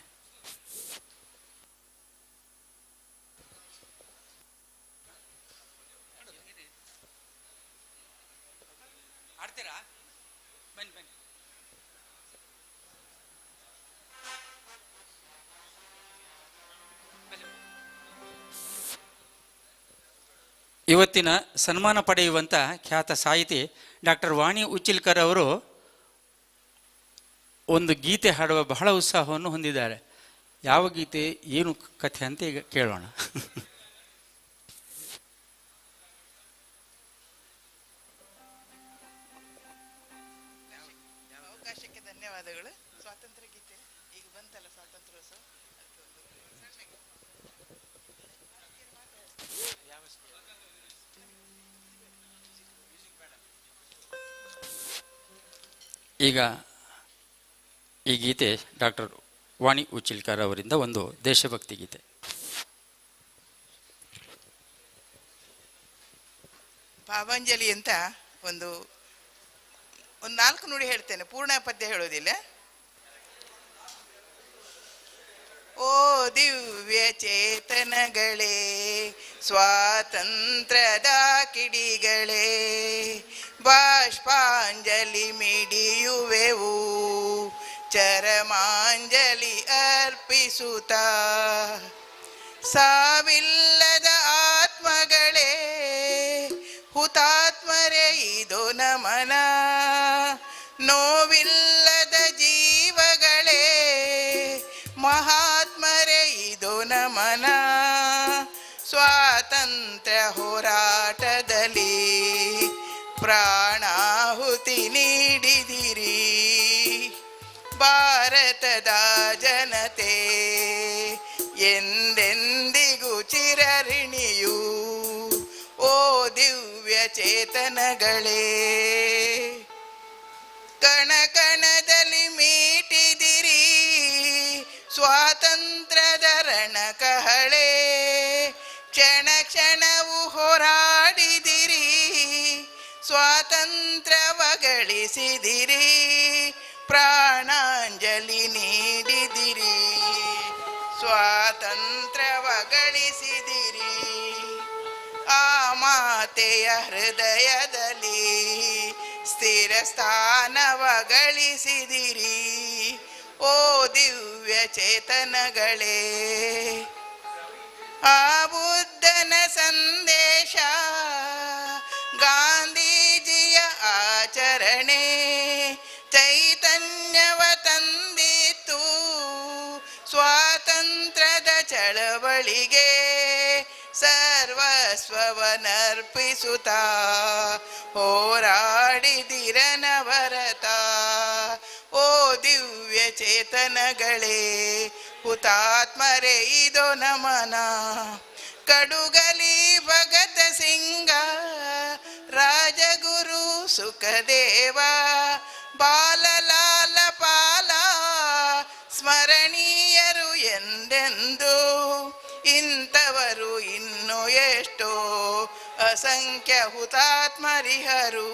ಇವತ್ತಿನ ಸನ್ಮಾನ ಪಡೆಯುವಂಥ ಖ್ಯಾತ ಸಾಹಿತಿ ಡಾಕ್ಟರ್ ವಾಣಿ ಉಚ್ಚಿಲ್ಕರ್ ಅವರು ಒಂದು ಗೀತೆ ಹಾಡುವ ಬಹಳ ಉತ್ಸಾಹವನ್ನು ಹೊಂದಿದ್ದಾರೆ. ಯಾವ ಗೀತೆ, ಏನು ಕಥೆ ಅಂತ ಈಗ ಕೇಳೋಣ. ಅವಕಾಶಕ್ಕೆ ಧನ್ಯವಾದಗಳು. ಸ್ವಾತಂತ್ರ್ಯ ಗೀತೆ ಈಗ ಬಂತಲ್ಲ, ಸ್ವಾತಂತ್ರ್ಯೋತ್ಸವ. ಈಗ ಈ ಗೀತೆ ಡಾಕ್ಟರ್ ವಾಣಿ ಉಚ್ಚಿಲ್ಕರ್ ಅವರಿಂದ ಒಂದು ದೇಶಭಕ್ತಿ ಗೀತೆ. ಭಾವಾಂಜಲಿ ಅಂತ ಒಂದು 4 ನುಡಿ ಹೇಳ್ತೇನೆ, ಪೂರ್ಣ ಪದ್ಯ ಹೇಳೋದಿಲ್ಲ. ಓ ದಿವ್ಯ ಚೇತನಗಳೇ, ಸ್ವಾತಂತ್ರ್ಯದ ಕಿಡಿಗಳೇ, ಬಾಷ್ಪಾಂಜಲಿ ಮಿಡಿಯುವೆವು, ಚರಮಾಂಜಲಿ ಅರ್ಪಿಸುತ್ತ. ಸಾವಿಲ್ಲದ ಆತ್ಮಗಳೇ, ಹುತಾತ್ಮರೇ ಇದು ನಮನ. ನೋವಿಲ್ಲದ ಜೀವಗಳೇ, ಮಹಾತ್ಮರೇ ಇದು ನಮನ. ಸ್ವಾತಂತ್ರ್ಯ ಹೋರಾಟದಲ್ಲಿ ಪ್ರಾಣಾಹುತಿ ನೀಡಿದಿರಿ. ಭಾರತದ ಜನತೆ ಎಂದೆಂದಿಗೂ ಚಿರಋಣಿಯು. ಓ ದಿವ್ಯ ಚೇತನಗಳೇ, ಕಣ ಕಣದಲ್ಲಿ ಮೀಟಿದಿರಿ ಸ್ವಾತಂತ್ರ್ಯದ ರಣಕಹಳೆ. ಕ್ಷಣ ಕ್ಷಣವು ಹೋರಾಡಿದಿರಿ, ಸ್ವಾತಂತ್ರ್ಯವ ಗಳಿಸಿದಿರಿ. ಪ್ರಾಣಾಂಜಲಿ ನೀಡಿದಿರಿ, ಸ್ವಾತಂತ್ರ್ಯವ ಗಳಿಸಿದಿರಿ. ಆ ಮಾತೆಯ ಹೃದಯದಲ್ಲಿ ಸ್ಥಿರ ಸ್ಥಾನವ ಗಳಿಸಿದಿರಿ. ಓ ದಿವ್ಯ ಚೇತನಗಳೇ, ಆ ಬುದ್ಧನ ಸಂದೇಶ, ಗಾಂಧೀಜಿಯ ಆಚರಣೆ ಚೈತನ್ಯವ ತಂದಿತ್ತು ಸ್ವಾತಂತ್ರ್ಯದ ಚಳವಳಿಗೆ. ಸರ್ವಸ್ವವನರ್ಪಿಸುತ್ತ ಹೋರಾಡಿದಿರನವರತ. ಓ ದಿವ್ಯ ಚೇತನಗಳೇ, ಹುತಾತ್ಮರೇ ಇದು ನಮನ. ಕಡುಗಲಿ ಭಗತ ಸಿಂಗ, ರಾಜಗುರು ಸುಖದೇವ, ಬಾಲಲಾಲ ಪಾಲ ಸ್ಮರಣೀಯರು ಎಂದೆಂದು. ಇಂಥವರು ಇನ್ನೂ ಎಷ್ಟೋ ಅಸಂಖ್ಯ ಹುತಾತ್ಮರಿಹರು.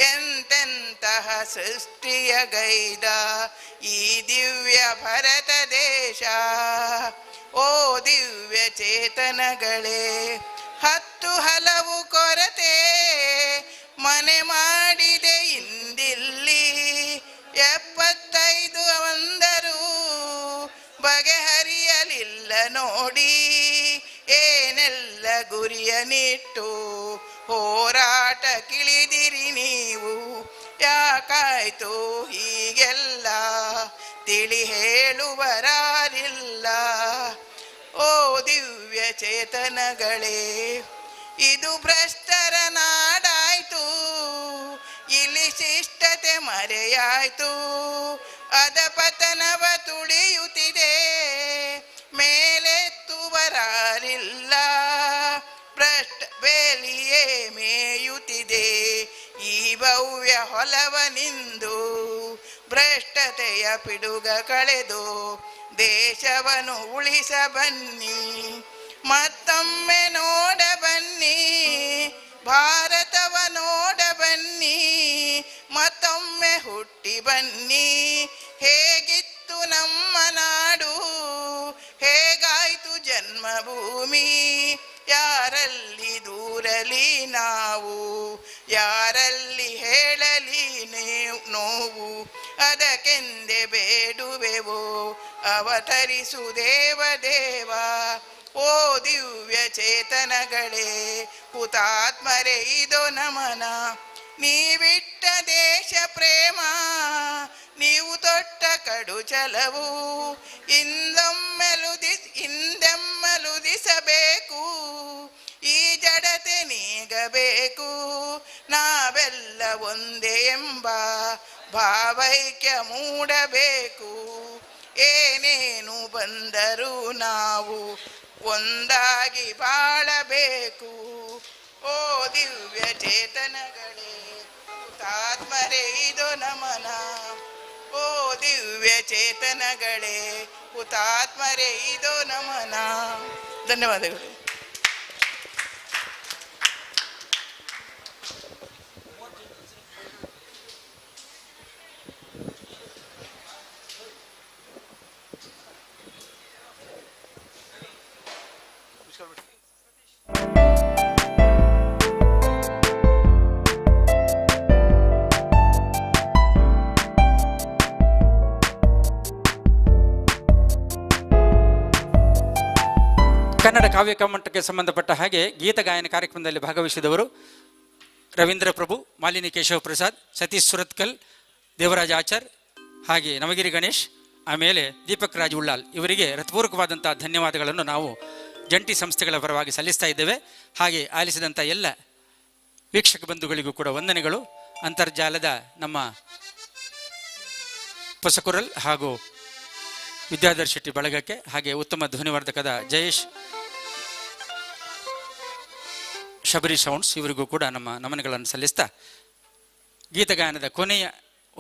ಎಂತೆಂತಹ ಸೃಷ್ಟಿಯ ಗೈದ ಈ ದಿವ್ಯ ಭರತ ದೇಶ. ಓ ದಿವ್ಯ ಚೇತನಗಳೇ, 10 ಹಲವು ಕೊರತೆ ಮನೆ ಮಾಡಿದೆ ಇಂದಿಲ್ಲಿ. 75 ಒಂದರು ಬಗೆಹರಿಯಲಿಲ್ಲ ನೋಡಿ. ಏನೆಲ್ಲ ಗುರಿಯ ನಿಟ್ಟು ಹೋರಾಟ ಕಿಳಿದಿರಿ ನೀವು. ಯಾಕಾಯ್ತು ಹೀಗೆಲ್ಲ ತಿಳಿ ಹೇಳುವರಾರಿಲ್ಲ. ಓ ದಿವ್ಯ ಚೇತನಗಳೇ, ಇದು ಭ್ರಷ್ಟರ ನಾಡಾಯ್ತು, ಇಲ್ಲಿ ಶಿಷ್ಟತೆ ಮರೆಯಾಯ್ತು. ಅಧಪತನವ ತುಳಿಯುತ್ತಿದೆ, ಮೇಲೆತ್ತುವರಾರಿಲ್ಲ. ಭ್ರಷ್ಟ ಬೇಲಿಯೇ ಮೇಯುತ್ತಿದೆ ಈ ಭವ್ಯ ಹೊಲವನಿಂದು. ಭ್ರಷ್ಟತೆಯ ಪಿಡುಗ ಕಳೆದು ದೇಶವನ್ನು ಉಳಿಸ ಬನ್ನಿ. ಮತ್ತೊಮ್ಮೆ ನೋಡ ಬನ್ನಿ, ಭಾರತವ ನೋಡ ಬನ್ನಿ. ಮತ್ತೊಮ್ಮೆ ಹುಟ್ಟಿ ಬನ್ನಿ. ಹೇಗಿತ್ತು ನಮ್ಮ ನಾಡು, ಹೇಗಾಯ್ತು ಜನ್ಮಭೂಮಿ. ಯಾರಲ್ಲಿ ದೂರಲಿ ನಾವು, ಯಾರಲ್ಲಿ ಹೇಳಲಿ ನೋವು. ಅದಕ್ಕೆಂದೆ ಬೇಡುವೆವು ಅವತರಿಸು ದೇವ ದೇವ. ಓ ದಿವ್ಯ ಚೇತನಗಳೇ, ಹುತಾತ್ಮರೇ ಇದು ನಮನ. ನೀವಿಟ್ಟ ದೇಶ ಪ್ರೇಮ, ನೀವು ತೊಟ್ಟ ಕಡು ಛಲವು. ಹಿಂದೆಮ್ಮಲುದಿಸಬೇಕು, ಈ ಜಡತೆ ನೀಗಬೇಕು. ನಾವೆಲ್ಲ ಒಂದೇ ಎಂಬ ಭಾವೈಕ್ಯ ಮೂಡಬೇಕು. ಏನೇನು ಬಂದರೂ ನಾವು ಒಂದಾಗಿ ಬಾಳಬೇಕು. ಓ ದಿವ್ಯ ಚೇತನಗಳೇ, ಹುತಾತ್ಮ ಹುತಾತ್ಮರೇ ಇದು ನಮನ. ಓ ದಿವ್ಯ ಚೇತನಗಳೇ, ಹುತಾತ್ಮರೇ ಇದು ನಮನ. ಧನ್ಯವಾದಗಳು. ಕನ್ನಡ ಕಾವ್ಯ ಕಮ್ಮಟಕ್ಕೆ ಸಂಬಂಧಪಟ್ಟ ಹಾಗೆ ಗೀತ ಗಾಯನ ಕಾರ್ಯಕ್ರಮದಲ್ಲಿ ಭಾಗವಹಿಸಿದವರು ರವೀಂದ್ರ ಪ್ರಭು, ಮಾಲಿನಿ ಕೇಶವ ಪ್ರಸಾದ್, ಸತೀಶ್ ಸುರತ್ಕಲ್, ದೇವರಾಜ್ ಆಚಾರ್, ಹಾಗೆ ನವಗಿರಿ ಗಣೇಶ್, ಆಮೇಲೆ ದೀಪಕ್ ರಾಜ್ ಉಳ್ಳಾಲ್. ಇವರಿಗೆ ಹೃತ್ಪೂರ್ವಕವಾದಂಥ ಧನ್ಯವಾದಗಳನ್ನು ನಾವು ಜಂಟಿ ಸಂಸ್ಥೆಗಳ ಪರವಾಗಿ ಸಲ್ಲಿಸ್ತಾ ಇದ್ದೇವೆ. ಹಾಗೆ ಆಲಿಸಿದಂಥ ಎಲ್ಲ ವೀಕ್ಷಕ ಬಂಧುಗಳಿಗೂ ಕೂಡ ವಂದನೆಗಳು. ಅಂತರ್ಜಾಲದ ನಮ್ಮ ಪೊಸಕುರಲ್ ಹಾಗೂ ವಿದ್ಯಾಧರ್ ಶೆಟ್ಟಿ ಬಳಗಕ್ಕೆ, ಹಾಗೆ ಉತ್ತಮ ಧ್ವನಿವರ್ಧಕದ ಜಯೇಶ್ ಶಬರಿ ಸೌಂಡ್ಸ್ ಇವರಿಗೂ ಕೂಡ ನಮ್ಮ ನಮನಗಳನ್ನು ಸಲ್ಲಿಸ್ತಾ ಗೀತಗಾಯನದ ಕೊನೆಯ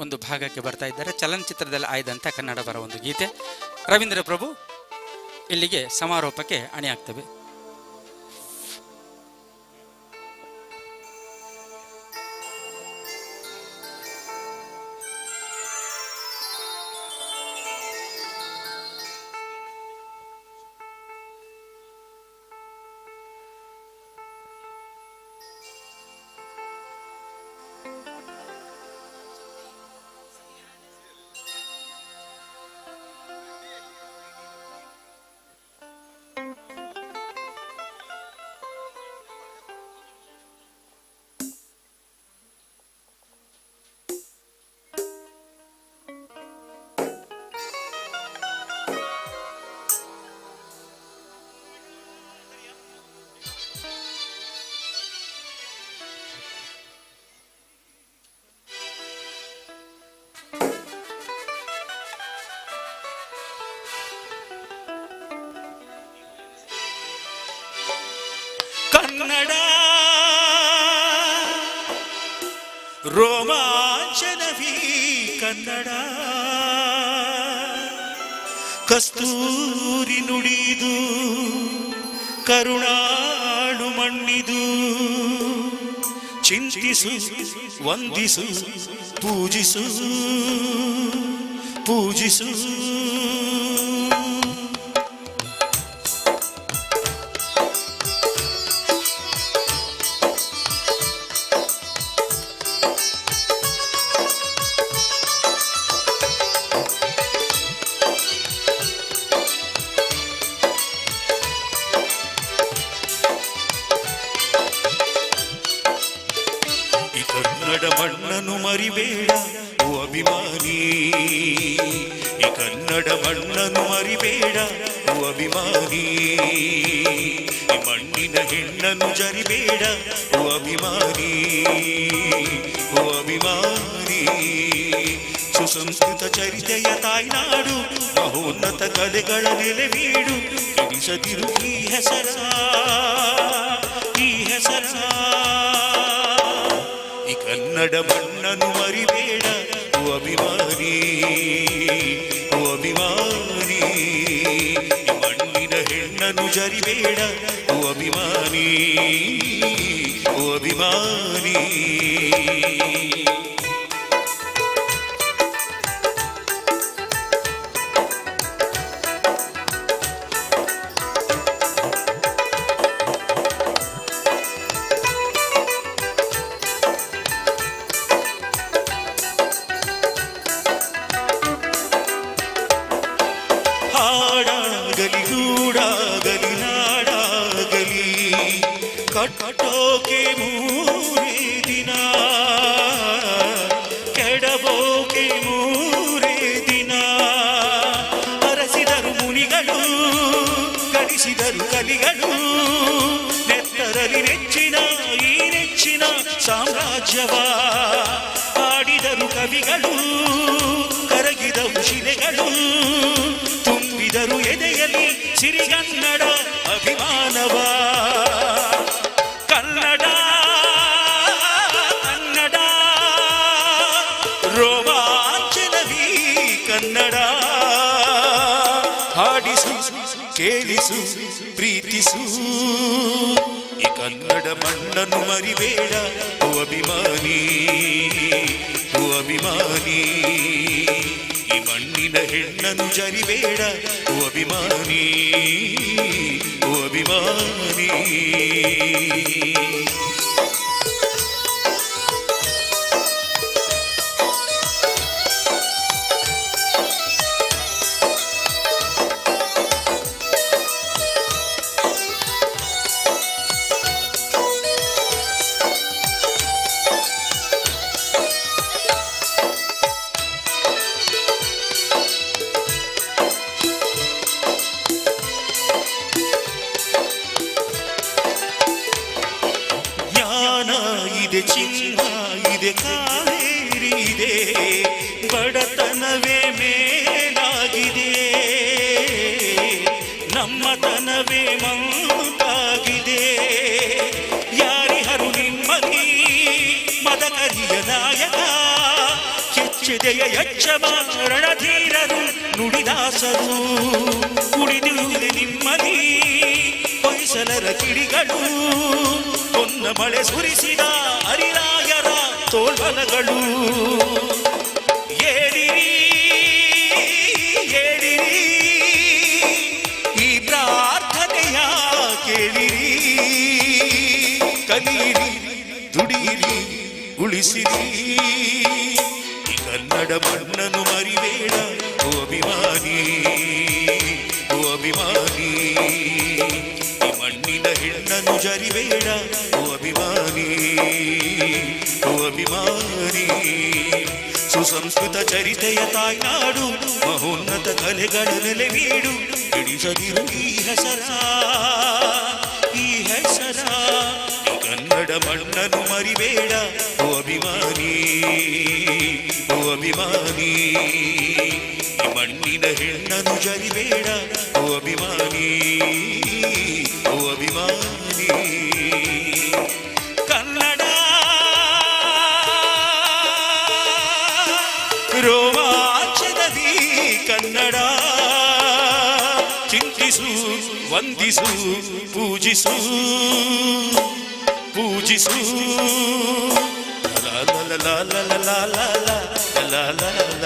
ಒಂದು ಭಾಗಕ್ಕೆ ಬರ್ತಾ ಇದ್ದಾರೆ. ಚಲನಚಿತ್ರದಲ್ಲಿ ಆಯ್ದಂಥ ಕನ್ನಡ ಬರ ಒಂದು ಗೀತೆ ರವೀಂದ್ರ ಪ್ರಭು ಇಲ್ಲಿಗೆ ಸಮಾರೋಪಕ್ಕೆ ಅಣಿಯಾಗ್ತವೆ. ಕನ್ನಡ ರೋಮಾಂಚನವೀ ಕನ್ನಡ, ಕಸ್ತೂರಿ ನುಡಿದು ಕರುಣಾಳು ಮಣ್ಣಿದು. ಚಿಂತಿಸು, ವಂದಿಸು, ಪೂಜಿಸು, ಪೂಜಿಸು. ಕನ್ನಡ ಮಣ್ಣನ್ನು ಮರಿಬೇಡ ಓ ಅಭಿಮಾನಿ, ಈ ಕನ್ನಡ ಮಣ್ಣನ್ನು ಮರಿಬೇಡ ಓ ಅಭಿಮಾನಿ. ಈ ಮಣ್ಣಿನ ಹೆಣ್ಣನ್ನು ಜರಿಬೇಡ ಓ ಅಭಿಮಾನಿ, ಓ ಅಭಿಮಾನಿ. ಸುಸಂಸ್ಕೃತ ಚರಿತೆಯ ತಾಯ್ನಾಡು, ಮಹೋನ್ನತ ಕಲೆಗಳ ನೆಲೆವೀಡು. ಕೆಡಿಸದಿರು ಈ ಹೆಸರ, ಈ ಹೆಸರ. ಈ ಕನ್ನಡ ಮಣ್ಣನ್ನು ಮರಿಬೇಡ ಓ ಅಭಿಮಾನಿ, ಓ ಅಭಿಮಾನಿ. ಈ ಮಣ್ಣಿನ ಹೆಣ್ಣನ್ನು ಜರಿಬೇಡ ಓ ಅಭಿಮಾನಿ, ಓ ಅಭಿಮಾನಿ. ಹಾಡಾಗಲಿ ಗೂಡಾಗಲಿ ನಾಡಾಗಲಿ ಕಟ್ಟೋಕೆ ಮೂರೇ ದಿನ, ಕೆಡಬೋಕೆ ಮೂರೇ ದಿನ. ಹರಸಿದರು ಮುನಿಗಳು, ಗಳಿಸಿದರು ಕಲಿಗಳು, ನೆತ್ತರಲ್ಲಿ ನೆಚ್ಚಿನ ಈ ನೆಚ್ಚಿನ ಸಾಮ್ರಾಜ್ಯವ. ಹಾಡಿದರು ಕವಿಗಳು, ಕರಗಿದವು ಶಿಲೆಗಳು, ತುಂಬಿದರು ಎದೆಯಲ್ಲಿ ಸಿರಿಗನ್ನಡ ಅಭಿಮಾನವ. ಕನ್ನಡ, ಕನ್ನಡ, ಕೇಳಿಸು ಪ್ರೀತಿಸು ಈ ಕನ್ನಡ ಮಣ್ಣನ್ನು ಮರಿಬೇಡ ಓ ಅಭಿಮಾನಿ ಓ ಅಭಿಮಾನಿ ಈ ಮಣ್ಣಿನ ಹೆಣ್ಣನ್ನು ಜರಿಬೇಡ ಓ ಅಭಿಮಾನಿ ಓ ಅಭಿಮಾನಿ ಇದೆ ಚಿನ್ನ ಇದೆ ಕಾವೇರಿ ಇದೆ ಬಡತನವೇ ಮೇಲಾಗಿದೆ ನಮ್ಮತನವೇ ಮಂಕಾಗಿದೆ ಯಾರಿಹರು ನಿಮ್ಮದಿ ಮದಕರಿಯ ನಾಯಕ ಕೆಚ್ಚೆದೆಯ ಯಚ್ಚಮ ರಣಧೀರರು ನುಡಿದಾಸರು ಉಳಿದಿರುವುದೇ ನಿಮ್ಮದಿ ಹೊಯ್ಸಲರ ಕಿಡಿಗಳು ಹೊನ್ನ ಮಳೆ ಸುರಿಸಿದ ಹರಿರಾಯರ ತೋಳ್ಬಲಗಳು ಏಳಿರಿ ಏಳಿರಿ ಈ ಪ್ರಾರ್ಥನೆಯ ಕೇಳಿರಿ ಕಲಿಯಿರಿ ದುಡಿಯಿರಿ ಉಳಿಸಿರಿ ಈ ಕನ್ನಡ ಮಣ್ಣನ್ನು ಮರಿಬೇಡ ಓ ಅಭಿಮಾನಿ ಓ ಅಭಿಮಾನಿ ಮಣ್ಣಿನ ಹೆಣ್ಣನ್ನು ಜರಿಬೇಡ ಓ ಅಭಿಮಾನಿ ಓ ಅಭಿಮಾನಿ ಸುಸಂಸ್ಕೃತ ಚರಿತೆಯ ತಾಯ್ನಾಡು ಮಹೋನ್ನತ ಕಲೆಗಳ ನೆಲೆ ನೀಡು ಹಿಡಿಸದಿರು ಈ ಹೆಸರ ಈ ಹೆಸರ ಈ ಕನ್ನಡ ಮಣ್ಣನ್ನು ಮರಿಬೇಡ ಓ ಅಭಿಮಾನಿ ಓ ಅಭಿಮಾನಿ ಈ ಮಣ್ಣಿನ ಹೆಣ್ಣನ್ನು ಜರಿಬೇಡ ಓ ಅಭಿಮಾನಿ ಓ ಅಭಿಮಾನಿ ಕನ್ನಡ ರೋಮಾಂಚನದಿ ಕನ್ನಡ ಚಿಂತಿಸು ವಂದಿಸು ಪೂಜಿಸು ಪೂಜಿಸು ಲ ಲ ಲ ಲ ಲ ಲ ಲ ಲ ಲ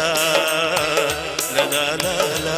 ಲ ಲ ಲ ಲ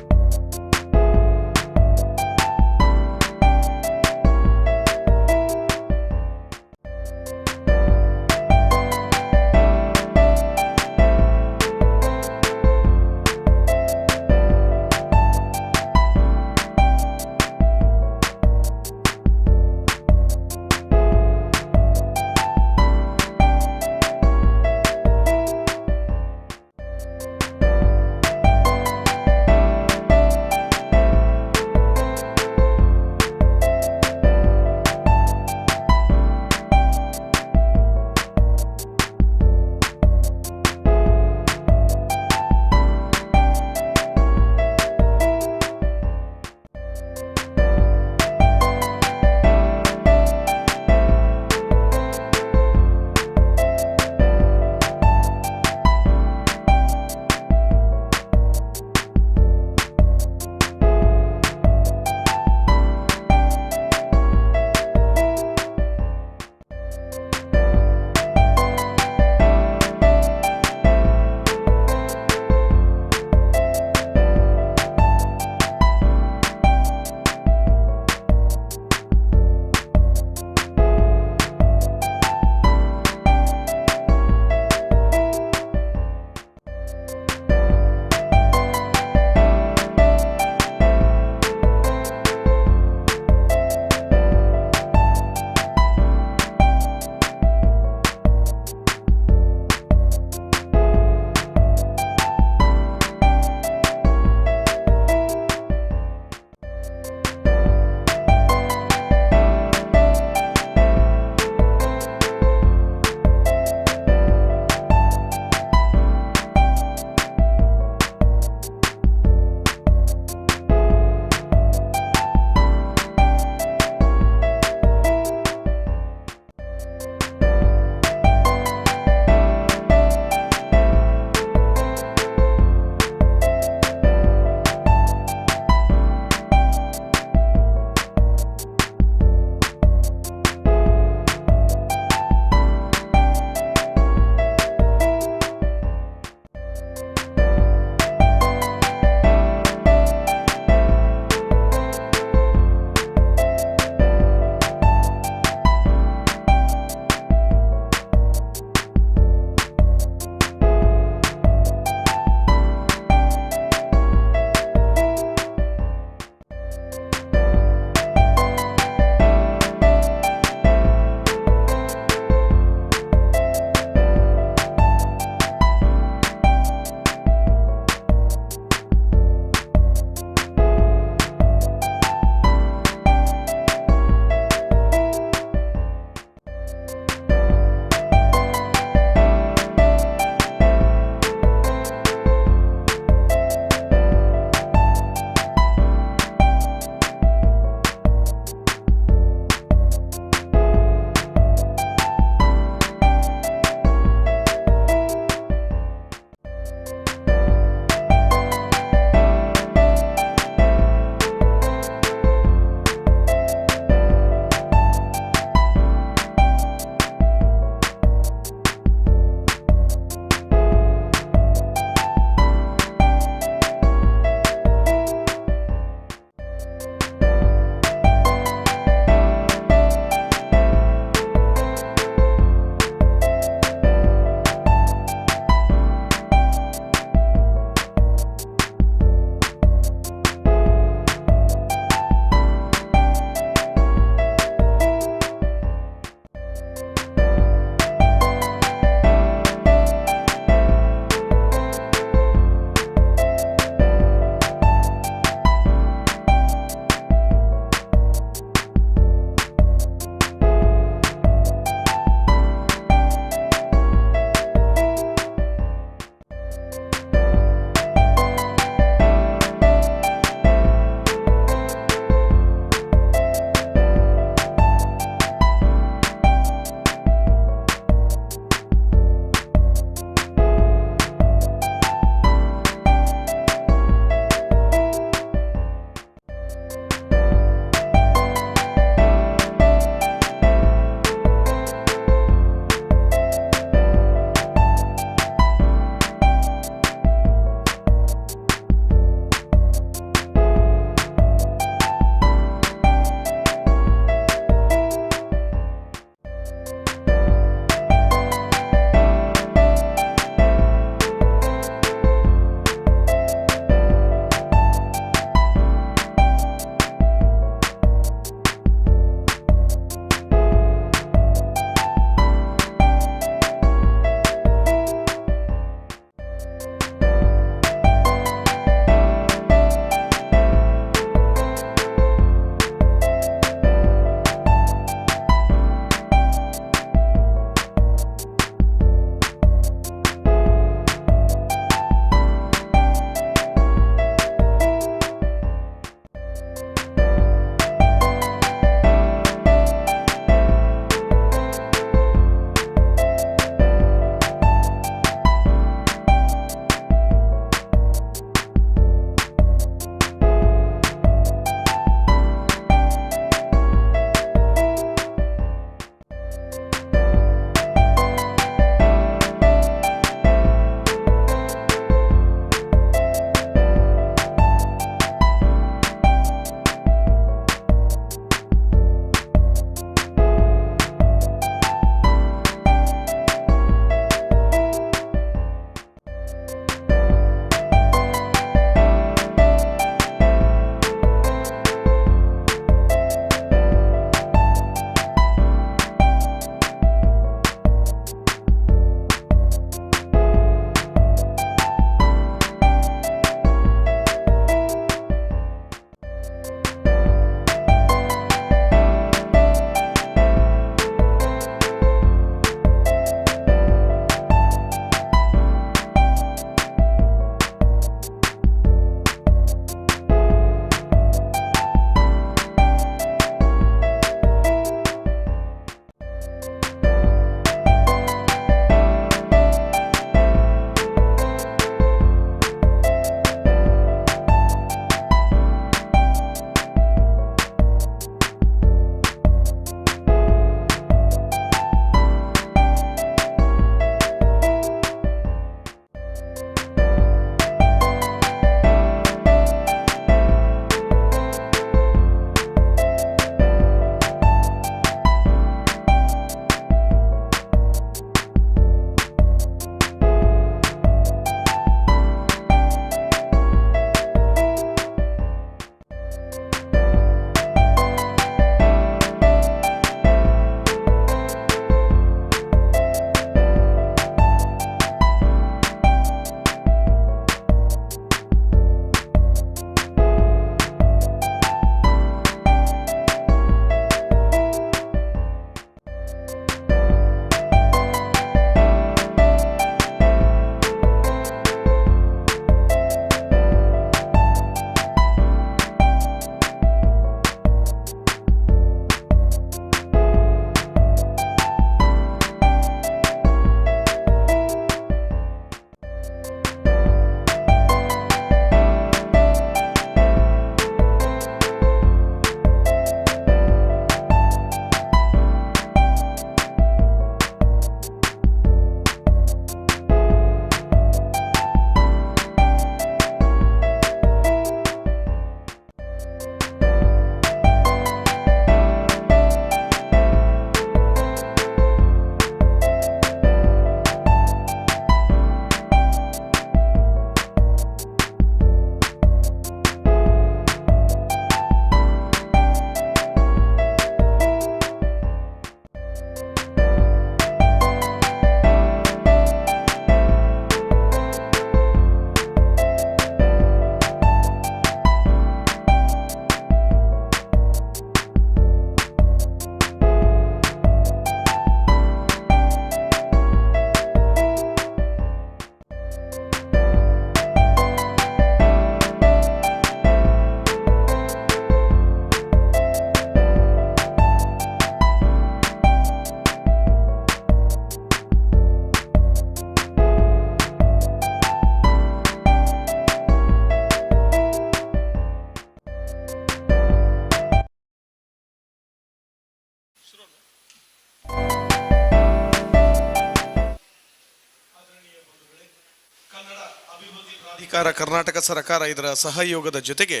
ಪ್ರಾಧಿಕಾರ ಕರ್ನಾಟಕ ಸರ್ಕಾರ ಇದರ ಸಹಯೋಗದ ಜೊತೆಗೆ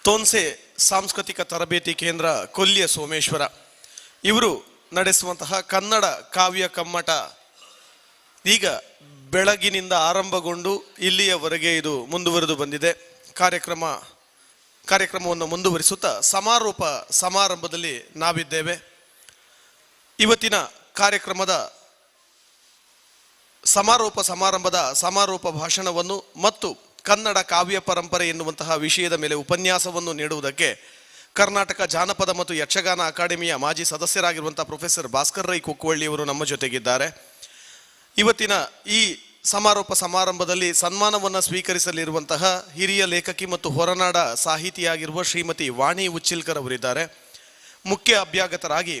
ತೋನ್ಸೆ ಸಾಂಸ್ಕೃತಿಕ ತರಬೇತಿ ಕೇಂದ್ರ ಕೊಲ್ಲಿಯ ಸೋಮೇಶ್ವರ ಇವರು ನಡೆಸುವಂತಹ ಕನ್ನಡ ಕಾವ್ಯ ಕಮ್ಮಟ ಈಗ ಬೆಳಗಿನಿಂದ ಆರಂಭಗೊಂಡು ಇಲ್ಲಿಯವರೆಗೆ ಇದು ಮುಂದುವರೆದು ಬಂದಿದೆ. ಕಾರ್ಯಕ್ರಮವನ್ನು ಮುಂದುವರಿಸುತ್ತಾ ಸಮಾರೋಪ ಸಮಾರಂಭದಲ್ಲಿ ನಾವಿದ್ದೇವೆ. ಇವತ್ತಿನ ಕಾರ್ಯಕ್ರಮದ ಸಮಾರೋಪ ಭಾಷಣವನ್ನು ಮತ್ತು ಕನ್ನಡ ಕಾವ್ಯ ಪರಂಪರೆ ಎನ್ನುವಂತಹ ವಿಷಯದ ಮೇಲೆ ಉಪನ್ಯಾಸವನ್ನು ನೀಡುವುದಕ್ಕೆ ಕರ್ನಾಟಕ ಜಾನಪದ ಮತ್ತು ಯಕ್ಷಗಾನ ಅಕಾಡೆಮಿಯ ಮಾಜಿ ಸದಸ್ಯರಾಗಿರುವಂತಹ ಪ್ರೊಫೆಸರ್ ಭಾಸ್ಕರ್ ರೈ ಕುಕ್ಕುವಳ್ಳಿಯವರು ನಮ್ಮ ಜೊತೆಗಿದ್ದಾರೆ. ಇವತ್ತಿನ ಈ ಸಮಾರೋಪ ಸಮಾರಂಭದಲ್ಲಿ ಸನ್ಮಾನವನ್ನು ಸ್ವೀಕರಿಸಲಿರುವಂತಹ ಹಿರಿಯ ಲೇಖಕಿ ಮತ್ತು ಹೊರನಾಡ ಸಾಹಿತಿಯಾಗಿರುವ ಶ್ರೀಮತಿ ವಾಣಿ ಉಚ್ಚಿಲ್ಕರ್ ಅವರಿದ್ದಾರೆ. ಮುಖ್ಯ ಅಭ್ಯಾಗತರಾಗಿ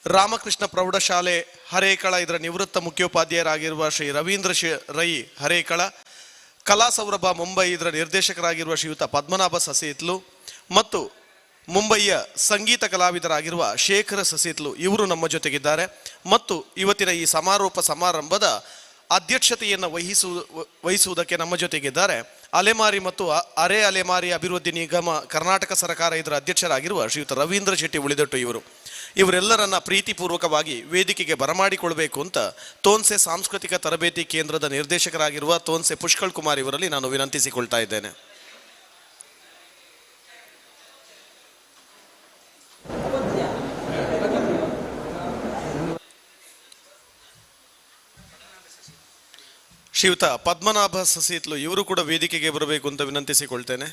ರಾಮಕೃಷ್ಣ ಪ್ರೌಢಶಾಲೆ ಹರೇಕಳ ಇದರ ನಿವೃತ್ತ ಮುಖ್ಯೋಪಾಧ್ಯಾಯರಾಗಿರುವ ಶ್ರೀ ರವೀಂದ್ರ ರೈ ಹರೇಕಳ, ಕಲಾ ಸೌರಭ ಮುಂಬೈ ಇದರ ನಿರ್ದೇಶಕರಾಗಿರುವ ಶ್ರೀಯುತ ಪದ್ಮನಾಭ ಸಸೇತ್ಲು ಮತ್ತು ಮುಂಬಯಿಯ ಸಂಗೀತ ಕಲಾವಿದರಾಗಿರುವ ಶೇಖರ ಸಸೇತ್ಲು ಇವರು ನಮ್ಮ ಜೊತೆಗಿದ್ದಾರೆ. ಮತ್ತು ಇವತ್ತಿನ ಈ ಸಮಾರಂಭದ ಅಧ್ಯಕ್ಷತೆಯನ್ನು ವಹಿಸುವುದಕ್ಕೆ ನಮ್ಮ ಜೊತೆಗಿದ್ದಾರೆ ಅಲೆಮಾರಿ ಮತ್ತು ಅರೆ ಅಲೆಮಾರಿ ಅಭಿವೃದ್ಧಿ ನಿಗಮ ಕರ್ನಾಟಕ ಸರ್ಕಾರ ಇದರ ಅಧ್ಯಕ್ಷರಾಗಿರುವ ಶ್ರೀಯುತ ರವೀಂದ್ರ ಶೆಟ್ಟಿ ಉಳಿದಟ್ಟು ಇವರೆಲ್ಲರನ್ನ ಪ್ರೀತಿಪೂರ್ವಕವಾಗಿ ವೇದಿಕೆಗೆ ಬರಮಾಡಿಕೊಳ್ಬೇಕು ಅಂತ ತೋನ್ಸೆ ಸಾಂಸ್ಕೃತಿಕ ತರಬೇತಿ ಕೇಂದ್ರದ ನಿರ್ದೇಶಕರಾಗಿರುವ ತೋನ್ಸೆ ಪುಷ್ಕಳ್ ಕುಮಾರ್ ಇವರಲ್ಲಿ ನಾನು ವಿನಂತಿಸಿಕೊಳ್ತಾ ಇದ್ದೇನೆ. ಶ್ರೀಯುತ ಪದ್ಮನಾಭ ಸಸೀತ್ಲು ಇವರು ಕೂಡ ವೇದಿಕೆಗೆ ಬರಬೇಕು ಅಂತ ವಿನಂತಿಸಿಕೊಳ್ತೇನೆ.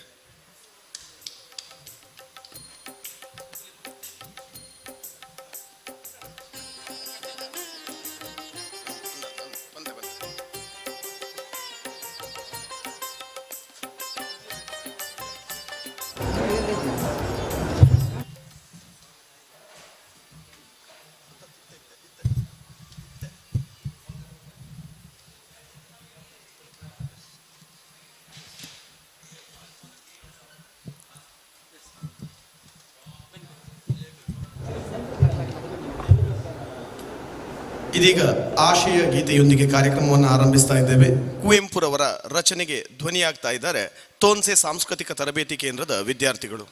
ಇದೀಗ ಆಶಯ ಗೀತೆಯೊಂದಿಗೆ ಕಾರ್ಯಕ್ರಮವನ್ನು ಆರಂಭಿಸ್ತಾ ಇದ್ದೇವೆ. ಕುವೆಂಪುರವರ ರಚನೆಗೆ ಧ್ವನಿಯಾಗ್ತಾ ಇದ್ದಾರೆ ತೋನ್ಸೆ ಸಾಂಸ್ಕೃತಿಕ ತರಬೇತಿ ಕೇಂದ್ರದ ವಿದ್ಯಾರ್ಥಿಗಳು.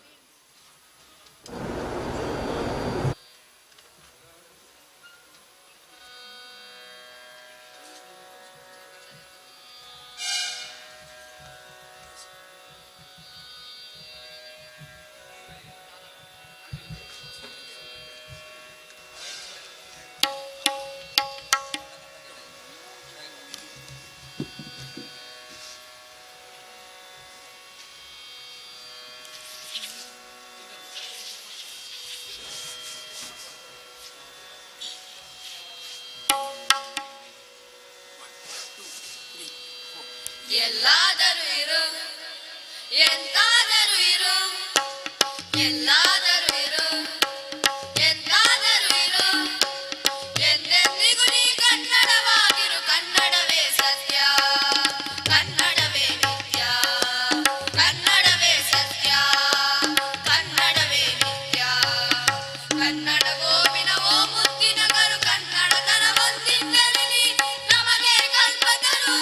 ಎಲ್ಲಾದರೂ ಇರು, ಎಂತಾದರೂ ಇರು, ಎಲ್ಲಾದರೂ ಇರು, ಎಂತಾದರೂ ಇರು, ಎಂದೆಂದಿಗೂ ನೀ ಕನ್ನಡವಾಗಿರು. ಕನ್ನಡವೇ ಸತ್ಯ, ಕನ್ನಡವೇ ನಿತ್ಯ, ಕನ್ನಡವೇ ಸತ್ಯ, ಕನ್ನಡವೇ ನಿತ್ಯ. ಕನ್ನಡ ಗೋವಿನ ಓ ಮುತ್ತಿನ ಕರು, ಕನ್ನಡತನ ಹೊಂದಿದ್ದಲ್ಲಿ ನಮಗೆ ಕಲ್ಪತರು.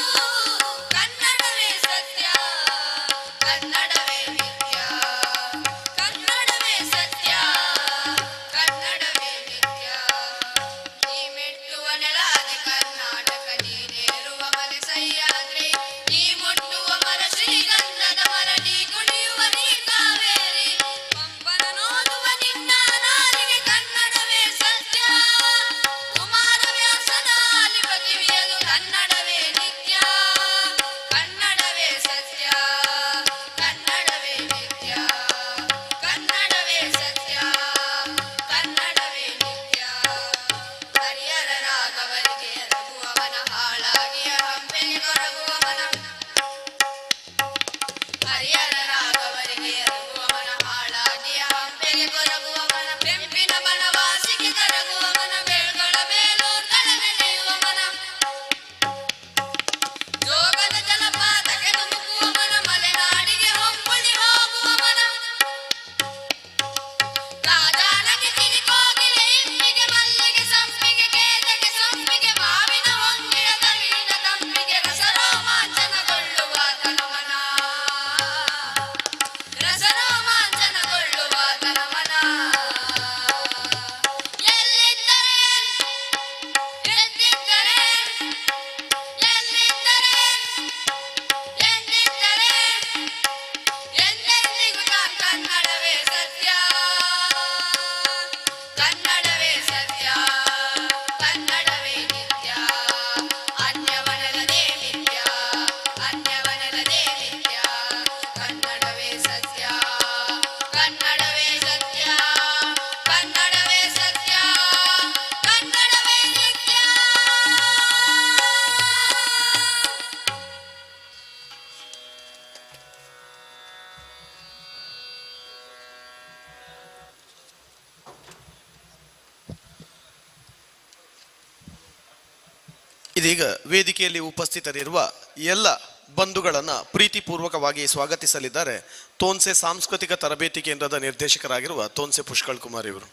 ಕನ್ನಡವೇ ಸತ್ಯ, ಕನ್ನಡವೇ ನಿತ್ಯ, ಕನ್ನಡವೇ ಇದೀಗ ವೇದಿಕೆಯಲ್ಲಿ ಉಪಸ್ಥಿತರಿರುವ ಎಲ್ಲ ಬಂಧುಗಳನ್ನು ಪ್ರೀತಿಪೂರ್ವಕವಾಗಿ ಸ್ವಾಗತಿಸಲಿದ್ದಾರೆ ತೋನ್ಸೆ ಸಾಂಸ್ಕೃತಿಕ ತರಬೇತಿ ಕೇಂದ್ರದ ನಿರ್ದೇಶಕರಾಗಿರುವ ತೋನ್ಸೆ ಪುಷ್ಕಳ್ ಕುಮಾರ್ ಇವರು.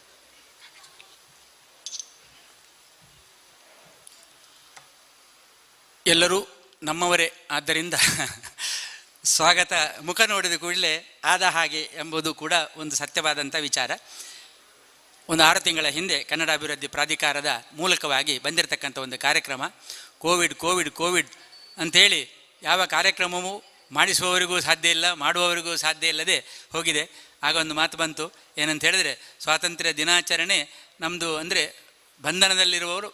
ಎಲ್ಲರೂ ನಮ್ಮವರೇ, ಆದ್ದರಿಂದ ಸ್ವಾಗತ ಮುಖ ನೋಡಿದ ಕೂಡಲೇ ಆದ ಹಾಗೆ ಎಂಬುದು ಕೂಡ ಒಂದು ಸತ್ಯವಾದಂಥ ವಿಚಾರ. ಒಂದು 6 ತಿಂಗಳ ಹಿಂದೆ ಕನ್ನಡ ಅಭಿವೃದ್ಧಿ ಪ್ರಾಧಿಕಾರದ ಮೂಲಕವಾಗಿ ಬಂದಿರತಕ್ಕಂಥ ಒಂದು ಕಾರ್ಯಕ್ರಮ ಕೋವಿಡ್ ಅಂಥೇಳಿ ಯಾವ ಕಾರ್ಯಕ್ರಮವೂ ಮಾಡಿಸುವವರಿಗೂ ಸಾಧ್ಯ ಇಲ್ಲ, ಮಾಡುವವರಿಗೂ ಸಾಧ್ಯ ಇಲ್ಲದೆ ಹೋಗಿದೆ. ಆಗ ಒಂದು ಮಾತು ಬಂತು, ಏನಂತ ಹೇಳಿದ್ರೆ ಸ್ವಾತಂತ್ರ್ಯ ದಿನಾಚರಣೆ ನಮ್ಮದು ಅಂದರೆ ಬಂಧನದಲ್ಲಿರುವವರು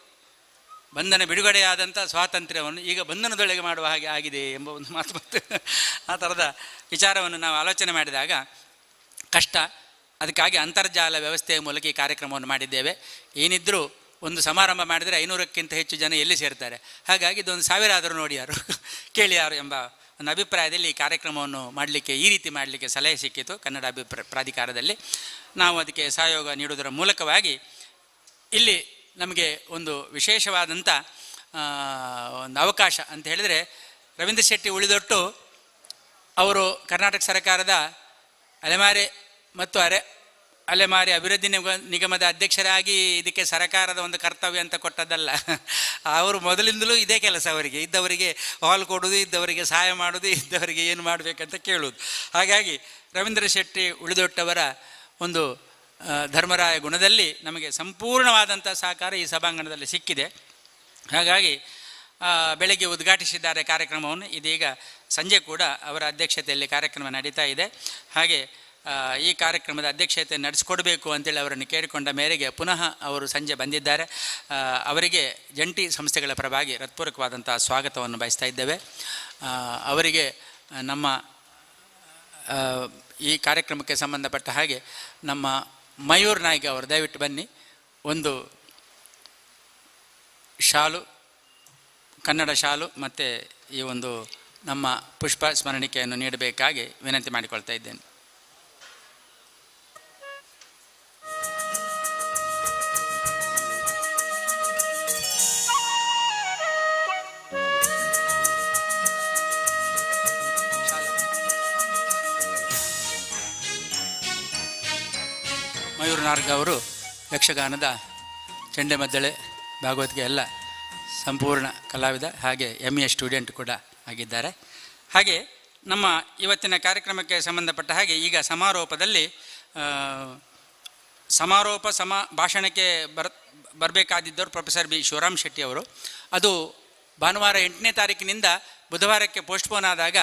ಬಂಧನ ಬಿಡುಗಡೆಯಾದಂಥ ಸ್ವಾತಂತ್ರ್ಯವನ್ನು ಈಗ ಬಂಧನದೊಳಗೆ ಮಾಡುವ ಹಾಗೆ ಆಗಿದೆ ಎಂಬ ಒಂದು ಮಾತು ಬಂತು. ಆ ಥರದ ವಿಚಾರವನ್ನು ನಾವು ಆಲೋಚನೆ ಮಾಡಿದಾಗ ಕಷ್ಟ. ಅದಕ್ಕಾಗಿ ಅಂತರ್ಜಾಲ ವ್ಯವಸ್ಥೆಯ ಮೂಲಕ ಈ ಕಾರ್ಯಕ್ರಮವನ್ನು ಮಾಡಿದ್ದೇವೆ. ಏನಿದ್ದರೂ ಒಂದು ಸಮಾರಂಭ ಮಾಡಿದರೆ 500ಕ್ಕಿಂತ ಹೆಚ್ಚು ಜನ ಎಲ್ಲಿ ಸೇರ್ತಾರೆ, ಹಾಗಾಗಿ ಇದೊಂದು 1000 ಆದರೂ ನೋಡಿ ಯಾರು ಕೇಳಿ ಯಾರು ಎಂಬ ಒಂದು ಅಭಿಪ್ರಾಯದಲ್ಲಿ ಈ ಕಾರ್ಯಕ್ರಮವನ್ನು ಮಾಡಲಿಕ್ಕೆ, ಈ ರೀತಿ ಮಾಡಲಿಕ್ಕೆ ಸಲಹೆ ಸಿಕ್ಕಿತು ಕನ್ನಡ ಪ್ರಾಧಿಕಾರದಲ್ಲಿ. ನಾವು ಅದಕ್ಕೆ ಸಹಯೋಗ ನೀಡುವುದರ ಮೂಲಕವಾಗಿ ಇಲ್ಲಿ ನಮಗೆ ಒಂದು ವಿಶೇಷವಾದಂಥ ಒಂದು ಅವಕಾಶ ಅಂತ ಹೇಳಿದರೆ, ರವೀಂದ್ರ ಶೆಟ್ಟಿ ಉಳಿದೊಟ್ಟು ಅವರು ಕರ್ನಾಟಕ ಸರ್ಕಾರದ ಅಲೆಮಾರಿ ಮತ್ತು ಅಲೆಮಾರಿ ಅಭಿವೃದ್ಧಿ ನಿಗಮದ ಅಧ್ಯಕ್ಷರಾಗಿ ಇದಕ್ಕೆ ಸರ್ಕಾರದ ಒಂದು ಕರ್ತವ್ಯ ಅಂತ ಕೊಟ್ಟದ್ದಲ್ಲ. ಅವರು ಮೊದಲಿಂದಲೂ ಇದೇ ಕೆಲಸ, ಅವರಿಗೆ ಇದ್ದವರಿಗೆ ಹಾಲ್ ಕೊಡೋದು, ಇದ್ದವರಿಗೆ ಸಹಾಯ ಮಾಡೋದು, ಇದ್ದವರಿಗೆ ಏನು ಮಾಡಬೇಕಂತ ಕೇಳೋದು. ಹಾಗಾಗಿ ರವೀಂದ್ರ ಶೆಟ್ಟಿ ಉಳಿದೊಟ್ಟವರ ಒಂದು ಧರ್ಮರಾಯ ಗುಣದಲ್ಲಿ ನಮಗೆ ಸಂಪೂರ್ಣವಾದಂಥ ಸಹಕಾರ ಈ ಸಭಾಂಗಣದಲ್ಲಿ ಸಿಕ್ಕಿದೆ. ಹಾಗಾಗಿ ಬೆಳಗ್ಗೆ ಉದ್ಘಾಟಿಸಿದ್ದಾರೆ ಕಾರ್ಯಕ್ರಮವನ್ನು. ಇದೀಗ ಸಂಜೆ ಕೂಡ ಅವರ ಅಧ್ಯಕ್ಷತೆಯಲ್ಲಿ ಕಾರ್ಯಕ್ರಮ ನಡೀತಾ ಇದೆ. ಹಾಗೆ ಈ ಕಾರ್ಯಕ್ರಮದ ಅಧ್ಯಕ್ಷತೆ ನಡೆಸಿಕೊಡಬೇಕು ಅಂತೇಳಿ ಅವರನ್ನು ಕೇಳಿಕೊಂಡ ಮೇರೆಗೆ ಪುನಃ ಅವರು ಸಂಜೆ ಬಂದಿದ್ದಾರೆ. ಅವರಿಗೆ ಜಂಟಿ ಸಂಸ್ಥೆಗಳ ಪರವಾಗಿ ಹೃತ್ಪೂರ್ವಕವಾದಂಥ ಸ್ವಾಗತವನ್ನು ಬಯಸ್ತಾ ಇದ್ದೇವೆ. ಅವರಿಗೆ ನಮ್ಮ ಈ ಕಾರ್ಯಕ್ರಮಕ್ಕೆ ಸಂಬಂಧಪಟ್ಟ ಹಾಗೆ ನಮ್ಮ ಮಯೂರ್ ನಾಯ್ಕ ಅವರು ದಯವಿಟ್ಟು ಬನ್ನಿ, ಒಂದು ಶಾಲು, ಕನ್ನಡ ಶಾಲು ಮತ್ತು ಈ ಒಂದು ನಮ್ಮ ಪುಷ್ಪ ಸ್ಮರಣಿಕೆಯನ್ನು ನೀಡಬೇಕಾಗಿ ವಿನಂತಿ ಮಾಡಿಕೊಳ್ತಾ ಇದ್ದೇನೆ. ಮಯೂರ್ ನಾರ್ಗ ಅವರು ಯಕ್ಷಗಾನದ ಚಂಡೆಮದ್ದಳೆ, ಭಾಗವತಿಗೆ ಎಲ್ಲ ಸಂಪೂರ್ಣ ಕಲಾವಿದ, ಹಾಗೆ MA ಸ್ಟೂಡೆಂಟ್ ಕೂಡ ಆಗಿದ್ದಾರೆ. ಹಾಗೆ ನಮ್ಮ ಇವತ್ತಿನ ಕಾರ್ಯಕ್ರಮಕ್ಕೆ ಸಂಬಂಧಪಟ್ಟ ಹಾಗೆ ಈಗ ಸಮಾರೋಪದಲ್ಲಿ ಭಾಷಣಕ್ಕೆ ಬರಬೇಕಾದಿದ್ದವರು ಪ್ರೊಫೆಸರ್ B ಶಿವರಾಮ್ ಶೆಟ್ಟಿ ಅವರು. ಅದು ಭಾನುವಾರ 8ನೇ ತಾರೀಕಿನಿಂದ ಬುಧವಾರಕ್ಕೆ ಪೋಸ್ಟ್ಪೋನ್ ಆದಾಗ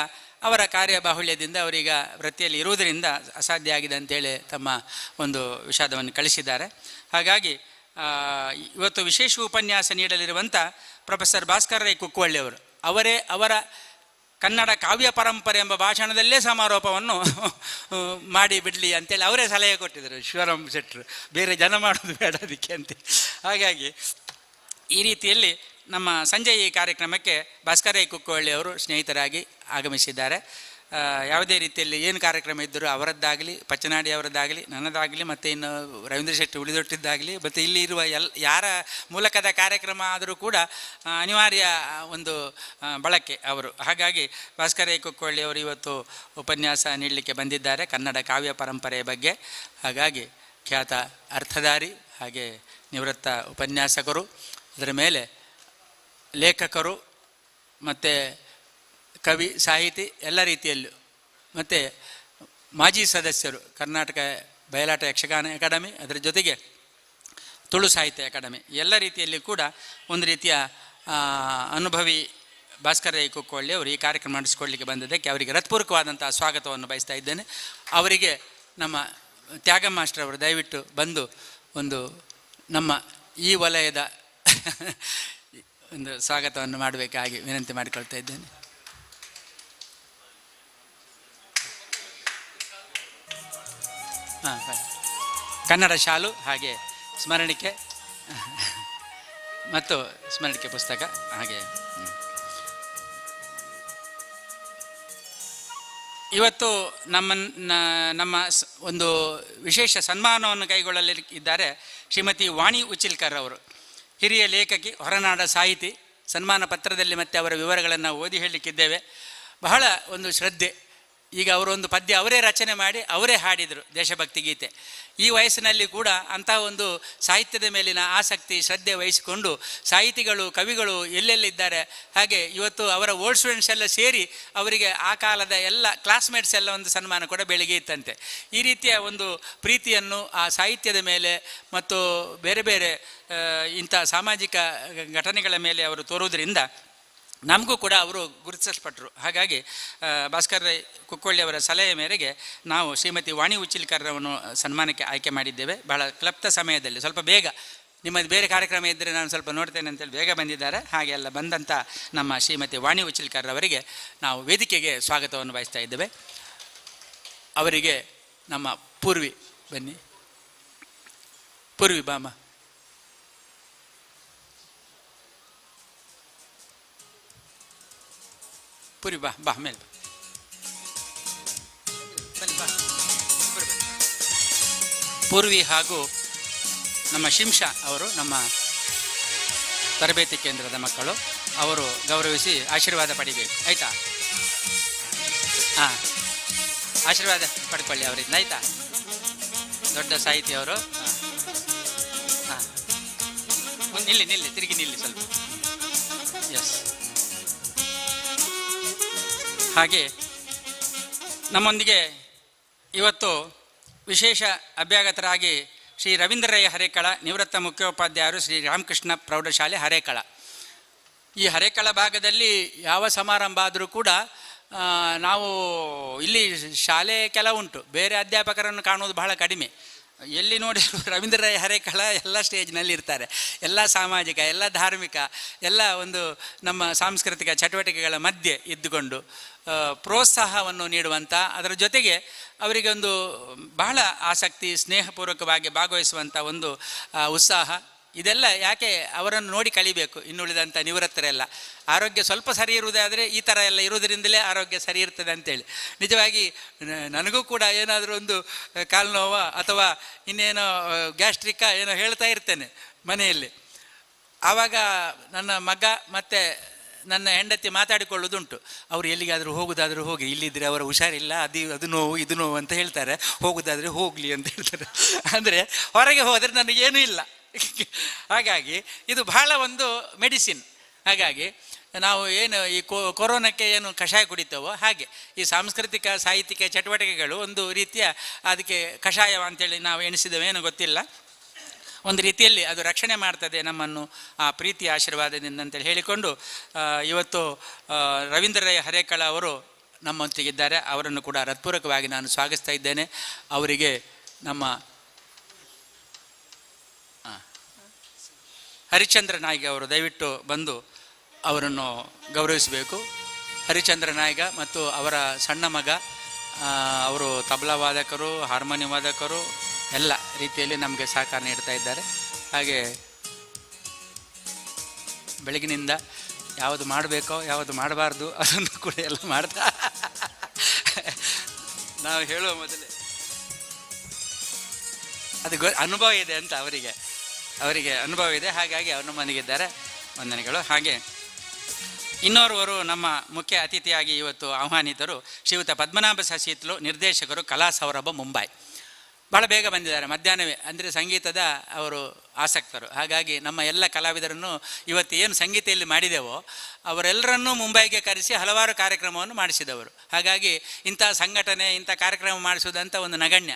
ಅವರ ಕಾರ್ಯಬಾಹುಳ್ಯದಿಂದ ಅವರೀಗ ವೃತ್ತಿಯಲ್ಲಿ ಇರುವುದರಿಂದ ಅಸಾಧ್ಯ ಆಗಿದೆ ಅಂತೇಳಿ ತಮ್ಮ ಒಂದು ವಿಷಾದವನ್ನು ಕಳಿಸಿದ್ದಾರೆ. ಹಾಗಾಗಿ ಇವತ್ತು ವಿಶೇಷ ಉಪನ್ಯಾಸ ನೀಡಲಿರುವಂಥ ಪ್ರೊಫೆಸರ್ ಭಾಸ್ಕರ್ ರೈ ಕುಕ್ಕವಳ್ಳಿ ಅವರು, ಅವರ ಕನ್ನಡ ಕಾವ್ಯ ಪರಂಪರೆ ಎಂಬ ಭಾಷಣದಲ್ಲೇ ಸಮಾರೋಪವನ್ನು ಮಾಡಿ ಬಿಡಲಿ ಅಂತೇಳಿ ಅವರೇ ಸಲಹೆ ಕೊಟ್ಟಿದ್ದರು ಶಿವರಾಮ್ ಶೆಟ್ಟರು, ಬೇರೆ ಜನ ಮಾಡೋದು ಬೇಡ ಅದಕ್ಕೆ ಅಂತ. ಹಾಗಾಗಿ ಈ ರೀತಿಯಲ್ಲಿ ನಮ್ಮ ಸಂಜೆ ಈ ಕಾರ್ಯಕ್ರಮಕ್ಕೆ ಭಾಸ್ಕರ್ ರೈ ಕುಕ್ಕವಳ್ಳಿ ಅವರು ಸ್ನೇಹಿತರಾಗಿ ಆಗಮಿಸಿದ್ದಾರೆ. ಯಾವುದೇ ರೀತಿಯಲ್ಲಿ ಏನು ಕಾರ್ಯಕ್ರಮ ಇದ್ದರೂ ಅವರದ್ದಾಗಲಿ, ಪಚ್ಚನಾಡಿ ಅವರದ್ದಾಗಲಿ, ನನ್ನದಾಗಲಿ, ಮತ್ತು ಇನ್ನು ರವೀಂದ್ರ ಶೆಟ್ಟಿ ಉಳಿದೊಟ್ಟಿದ್ದಾಗಲಿ, ಮತ್ತು ಇಲ್ಲಿ ಇರುವ ಯಾರ ಮೂಲಕದ ಕಾರ್ಯಕ್ರಮ ಆದರೂ ಕೂಡ ಅನಿವಾರ್ಯ ಒಂದು ಬಳಕೆ ಅವರು. ಹಾಗಾಗಿ ಭಾಸ್ಕರ್ ರೈ ಕುಕ್ಕವಳ್ಳಿ ಅವರು ಇವತ್ತು ಉಪನ್ಯಾಸ ನೀಡಲಿಕ್ಕೆ ಬಂದಿದ್ದಾರೆ ಕನ್ನಡ ಕಾವ್ಯ ಪರಂಪರೆಯ ಬಗ್ಗೆ. ಹಾಗಾಗಿ ಖ್ಯಾತ ಅರ್ಥಧಾರಿ, ಹಾಗೆ ನಿವೃತ್ತ ಉಪನ್ಯಾಸಕರು, ಅದರ ಮೇಲೆ ಲೇಖಕರು ಮತ್ತು ಕವಿ, ಸಾಹಿತಿ ಎಲ್ಲ ರೀತಿಯಲ್ಲೂ, ಮತ್ತು ಮಾಜಿ ಸದಸ್ಯರು ಕರ್ನಾಟಕ ಬಯಲಾಟ ಯಕ್ಷಗಾನ ಅಕಾಡೆಮಿ, ಅದರ ಜೊತೆಗೆ ತುಳು ಸಾಹಿತ್ಯ ಅಕಾಡೆಮಿ, ಎಲ್ಲ ರೀತಿಯಲ್ಲಿ ಕೂಡ ಒಂದು ರೀತಿಯ ಅನುಭವಿ ಭಾಸ್ಕರ್ ರೈ ಕುಕ್ಕವಳ್ಳಿ ಅವರು ಈ ಕಾರ್ಯಕ್ರಮ ನಡೆಸಿಕೊಳ್ಳಲಿಕ್ಕೆ ಬಂದದ್ದಕ್ಕೆ ಅವರಿಗೆ ಹೃತ್ಪೂರ್ವಕವಾದಂಥ ಸ್ವಾಗತವನ್ನು ಬಯಸ್ತಾ ಇದ್ದೇನೆ. ಅವರಿಗೆ ನಮ್ಮ ತ್ಯಾಗ ಮಾಸ್ಟರ್ ಅವರು ದಯವಿಟ್ಟು ಬಂದು ಒಂದು ನಮ್ಮ ಈ ವಲಯದ ಒಂದು ಸ್ವಾಗತವನ್ನು ಮಾಡಬೇಕಾಗಿ ವಿನಂತಿ ಮಾಡಿಕೊಳ್ತಾ ಇದ್ದೇನೆ. ಕನ್ನಡ ಶಾಲು, ಹಾಗೆ ಸ್ಮರಣಿಕೆ ಮತ್ತು ಸ್ಮರಣಿಕೆ ಪುಸ್ತಕ, ಹಾಗೆ ಇವತ್ತು ನಮ್ಮ ಒಂದು ವಿಶೇಷ ಸನ್ಮಾನವನ್ನು ಕೈಗೊಳ್ಳಲಿದ್ದಾರೆ ಶ್ರೀಮತಿ ವಾಣಿ ಉಚಿಲ್ಕರ್ ಅವರು. ಹಿರಿಯ ಲೇಖಕಿ, ಹೊರನಾಡ ಸಾಹಿತಿ, ಸನ್ಮಾನ ಪತ್ರದಲ್ಲಿ ಮತ್ತು ಅವರ ವಿವರಗಳನ್ನು ಓದಿ ಹೇಳಲಿಕ್ಕಿದ್ದೇವೆ. ಬಹಳ ಒಂದು ಶ್ರದ್ಧೆ. ಈಗ ಅವರೊಂದು ಪದ್ಯ ಅವರೇ ರಚನೆ ಮಾಡಿ ಅವರೇ ಹಾಡಿದರು, ದೇಶಭಕ್ತಿ ಗೀತೆ. ಈ ವಯಸ್ಸಿನಲ್ಲಿ ಕೂಡ ಅಂಥ ಒಂದು ಸಾಹಿತ್ಯದ ಮೇಲಿನ ಆಸಕ್ತಿ, ಶ್ರದ್ಧೆ ವಹಿಸಿಕೊಂಡು ಸಾಹಿತಿಗಳು, ಕವಿಗಳು ಎಲ್ಲೆಲ್ಲಿದ್ದಾರೆ, ಹಾಗೆ ಇವತ್ತು ಅವರ ಓಲ್ಡ್ ಸ್ಟೂಡೆಂಟ್ಸ್ ಎಲ್ಲ ಸೇರಿ ಅವರಿಗೆ ಆ ಕಾಲದ ಎಲ್ಲ ಕ್ಲಾಸ್ಮೇಟ್ಸ್ ಎಲ್ಲ ಒಂದು ಸನ್ಮಾನ ಕೂಡ ಬೆಳಿಗ್ಗೆ ಇತ್ತಂತೆ. ಈ ರೀತಿಯ ಒಂದು ಪ್ರೀತಿಯನ್ನು ಆ ಸಾಹಿತ್ಯದ ಮೇಲೆ ಮತ್ತು ಬೇರೆ ಬೇರೆ ಇಂಥ ಸಾಮಾಜಿಕ ಘಟನೆಗಳ ಮೇಲೆ ಅವರು ತೋರುವುದರಿಂದ ನಮಗೂ ಕೂಡ ಅವರು ಗುರುತಿಸಲ್ಪಟ್ಟರು. ಹಾಗಾಗಿ ಭಾಸ್ಕರ್ ರೈ ಕುಕ್ಕೊಳ್ಳಿ ಅವರ ಸಲಹೆ ಮೇರೆಗೆ ನಾವು ಶ್ರೀಮತಿ ವಾಣಿ ಉಚ್ಚಿಲ್ಕರ್ರವನ್ನು ಸನ್ಮಾನಕ್ಕೆ ಆಯ್ಕೆ ಮಾಡಿದ್ದೇವೆ. ಬಹಳ ಕ್ಲಪ್ತ ಸಮಯದಲ್ಲಿ, ಸ್ವಲ್ಪ ಬೇಗ, ನಿಮ್ಮದು ಬೇರೆ ಕಾರ್ಯಕ್ರಮ ಇದ್ದರೆ ನಾನು ಸ್ವಲ್ಪ ನೋಡ್ತೇನೆ ಅಂತೇಳಿ ಬೇಗ ಬಂದಿದ್ದಾರೆ. ಹಾಗೆ ಎಲ್ಲ ಬಂದಂಥ ನಮ್ಮ ಶ್ರೀಮತಿ ವಾಣಿ ಉಚ್ಚಿಲ್ಕರ್ರವರಿಗೆ ನಾವು ವೇದಿಕೆಗೆ ಸ್ವಾಗತವನ್ನು ಬಯಸ್ತಾ ಇದ್ದೇವೆ. ಅವರಿಗೆ ನಮ್ಮ ಪೂರ್ವಿ, ಬನ್ನಿ ಪೂರ್ವಿ ಬಾಮ. ಪೂರಿ ಬಾ ಬಾ ಮೇಲೆ ಬನ್ನಿ ಬಾ. ಪೂರ್ವಿ ಹಾಗೂ ನಮ್ಮ ಶಿಂಷಾ ಅವರು ನಮ್ಮ ತರಬೇತಿ ಕೇಂದ್ರದ ಮಕ್ಕಳು. ಅವರು ಗೌರವಿಸಿ ಆಶೀರ್ವಾದ ಪಡಿಬೇಕು, ಆಯಿತಾ? ಹಾಂ, ಆಶೀರ್ವಾದ ಪಡ್ಕೊಳ್ಳಿ ಅವರಿಂದ, ಆಯಿತಾ? ದೊಡ್ಡ ಸಾಹಿತಿ ಅವರು. ಹಾಂ ಹಾಂ, ನಿಲ್ಲಿ ನಿಲ್ಲಿ, ತಿರುಗಿ ನಿಲ್ಲಿ ಸ್ವಲ್ಪ. ಎಸ್. ಹಾಗೆ ನಮ್ಮೊಂದಿಗೆ ಇವತ್ತು ವಿಶೇಷ ಅಭ್ಯಾಗತರಾಗಿ ಶ್ರೀ ರವೀಂದ್ರ ರೈ ಹರೇಕಳ, ನಿವೃತ್ತ ಮುಖ್ಯೋಪಾಧ್ಯಾಯರು, ಶ್ರೀ ರಾಮಕೃಷ್ಣ ಪ್ರೌಢಶಾಲೆ ಹರೇಕಳ. ಈ ಹರೇಕಳ ಭಾಗದಲ್ಲಿ ಯಾವ ಸಮಾರಂಭ ಆದರೂ ಕೂಡ ನಾವು ಇಲ್ಲಿ ಶಾಲೆ ಕೆಲವುಂಟು, ಬೇರೆ ಅಧ್ಯಾಪಕರನ್ನು ಕಾಣುವುದು ಬಹಳ ಕಡಿಮೆ. ಎಲ್ಲಿ ನೋಡಿದ್ರು ರವೀಂದ್ರ ರೈ ಹರೇಕಳ ಎಲ್ಲ ಸ್ಟೇಜ್ನಲ್ಲಿ ಇರ್ತಾರೆ. ಎಲ್ಲ ಸಾಮಾಜಿಕ, ಎಲ್ಲ ಧಾರ್ಮಿಕ, ಎಲ್ಲ ಒಂದು ನಮ್ಮ ಸಾಂಸ್ಕೃತಿಕ ಚಟುವಟಿಕೆಗಳ ಮಧ್ಯೆ ಇದ್ದುಕೊಂಡು ಪ್ರೋತ್ಸಾಹವನ್ನು ನೀಡುವಂಥ, ಅದರ ಜೊತೆಗೆ ಅವರಿಗೆ ಒಂದು ಬಹಳ ಆಸಕ್ತಿ, ಸ್ನೇಹಪೂರ್ವಕವಾಗಿ ಭಾಗವಹಿಸುವಂಥ ಒಂದು ಉತ್ಸಾಹ, ಇದೆಲ್ಲ ಯಾಕೆ ಅವರನ್ನು ನೋಡಿ ಕಲಿಬೇಕು ಇನ್ನುಳಿದಂಥ ನಿವೃತ್ತರೆಲ್ಲ. ಆರೋಗ್ಯ ಸ್ವಲ್ಪ ಸರಿ ಇರುವುದಾದರೆ ಈ ಥರ ಎಲ್ಲ ಇರುವುದರಿಂದಲೇ ಆರೋಗ್ಯ ಸರಿ ಇರ್ತದೆ ಅಂತೇಳಿ. ನಿಜವಾಗಿ ನನಗೂ ಕೂಡ ಏನಾದರೂ ಒಂದು ಕಾಲು ನೋವು ಅಥವಾ ಇನ್ನೇನೋ ಗ್ಯಾಸ್ಟ್ರಿಕ್ಕಾ ಏನೋ ಹೇಳ್ತಾ ಇರ್ತೇನೆ ಮನೆಯಲ್ಲಿ. ಆವಾಗ ನನ್ನ ಮಗ ಮತ್ತು ನನ್ನ ಹೆಂಡತಿ ಮಾತಾಡಿಕೊಳ್ಳೋದುಂಟು. ಅವರು ಎಲ್ಲಿಗಾದರೂ ಹೋಗೋದಾದರೂ ಹೋಗಿ, ಇಲ್ಲಿದ್ದರೆ ಅವರ ಹುಷಾರಿಲ್ಲ, ಅದು ನೋವು ಇದು ನೋವು ಅಂತ ಹೇಳ್ತಾರೆ, ಹೋಗೋದಾದರೆ ಹೋಗಲಿ ಅಂತ ಹೇಳ್ತಾರೆ. ಅಂದರೆ ಹೊರಗೆ ಹೋದರೆ ನನಗೇನೂ ಇಲ್ಲ. ಹಾಗಾಗಿ ಇದು ಬಹಳ ಒಂದು ಮೆಡಿಸಿನ್. ಹಾಗಾಗಿ ನಾವು ಏನು ಈ ಕೊರೋನಾಕ್ಕೆ ಏನು ಕಷಾಯ ಕುಡಿತೇವೋ ಹಾಗೆ ಈ ಸಾಂಸ್ಕೃತಿಕ ಸಾಹಿತ್ಯಿಕ ಚಟುವಟಿಕೆಗಳು ಒಂದು ರೀತಿಯ ಅದಕ್ಕೆ ಕಷಾಯ ಅಂತೇಳಿ ನಾವು ಎಣಿಸಿದ್ದೇವೆ, ಏನೋ ಗೊತ್ತಿಲ್ಲ. ಒಂದು ರೀತಿಯಲ್ಲಿ ಅದು ರಕ್ಷಣೆ ಮಾಡ್ತದೆ ನಮ್ಮನ್ನು ಆ ಪ್ರೀತಿಯ ಆಶೀರ್ವಾದದಿಂದ ಅಂತೇಳಿ ಹೇಳಿಕೊಂಡು ಇವತ್ತು ರವೀಂದ್ರ ರೈ ಹರೇಕಳ ಅವರು ನಮ್ಮೊಂದಿಗಿದ್ದಾರೆ. ಅವರನ್ನು ಕೂಡ ಹೃತ್ಪೂರ್ವಕವಾಗಿ ನಾನು ಸ್ವಾಗತಿಸ್ತಾ ಇದ್ದೇನೆ. ಅವರಿಗೆ ನಮ್ಮ ಹರಿಶ್ಚಂದ್ರ ನಾಯ್ಕ ಅವರು ದಯವಿಟ್ಟು ಬಂದು ಅವರನ್ನು ಗೌರವಿಸಬೇಕು. ಹರಿಶ್ಚಂದ್ರ ನಾಯ್ಕ ಮತ್ತು ಅವರ ಸಣ್ಣ ಮಗ, ಅವರು ತಬಲಾ ವಾದಕರು, ಹಾರ್ಮೋನಿಯಂ ವಾದಕರು, ಎಲ್ಲ ರೀತಿಯಲ್ಲಿ ನಮಗೆ ಸಹಕಾರ ನೀಡ್ತಾ ಇದ್ದಾರೆ. ಹಾಗೆ ಬೆಳಗಿನಿಂದ ಯಾವುದು ಮಾಡಬೇಕೋ ಯಾವುದು ಮಾಡಬಾರ್ದು ಅದನ್ನು ಕೂಡ ಎಲ್ಲ ಮಾಡ್ತಾ ನಾವು ಹೇಳುವ ಮೊದಲೇ ಅದು ಅನುಭವ ಇದೆ ಅಂತ ಅವರಿಗೆ ಅನುಭವ ಇದೆ. ಹಾಗಾಗಿ ಅವರು ನಮ್ಮೊಂದಿಗಿದ್ದಾರೆ. ವಂದನೆಗಳು. ಹಾಗೆ ಇನ್ನೋರ್ವರು ನಮ್ಮ ಮುಖ್ಯ ಅತಿಥಿಯಾಗಿ ಇವತ್ತು ಆಹ್ವಾನಿತರು ಶ್ರೀಯುತ ಪದ್ಮನಾಭ ಸಸಿತ್ಲು, ನಿರ್ದೇಶಕರು, ಕಲಾ ಸೌರಭ, ಮುಂಬೈ. ಭಾಳ ಬೇಗ ಬಂದಿದ್ದಾರೆ, ಮಧ್ಯಾಹ್ನವೇ. ಅಂದರೆ ಸಂಗೀತದ ಅವರು ಆಸಕ್ತರು. ಹಾಗಾಗಿ ನಮ್ಮ ಎಲ್ಲ ಕಲಾವಿದರನ್ನು ಇವತ್ತು ಏನು ಸಂಗೀತೆಯಲ್ಲಿ ಮಾಡಿದೆವೋ ಅವರೆಲ್ಲರನ್ನೂ ಮುಂಬೈಗೆ ಕರೆಸಿ ಹಲವಾರು ಕಾರ್ಯಕ್ರಮವನ್ನು ಮಾಡಿಸಿದವರು. ಹಾಗಾಗಿ ಇಂಥ ಸಂಘಟನೆ, ಇಂಥ ಕಾರ್ಯಕ್ರಮ ಮಾಡಿಸುವುದಂತ ಒಂದು ನಗಣ್ಯ.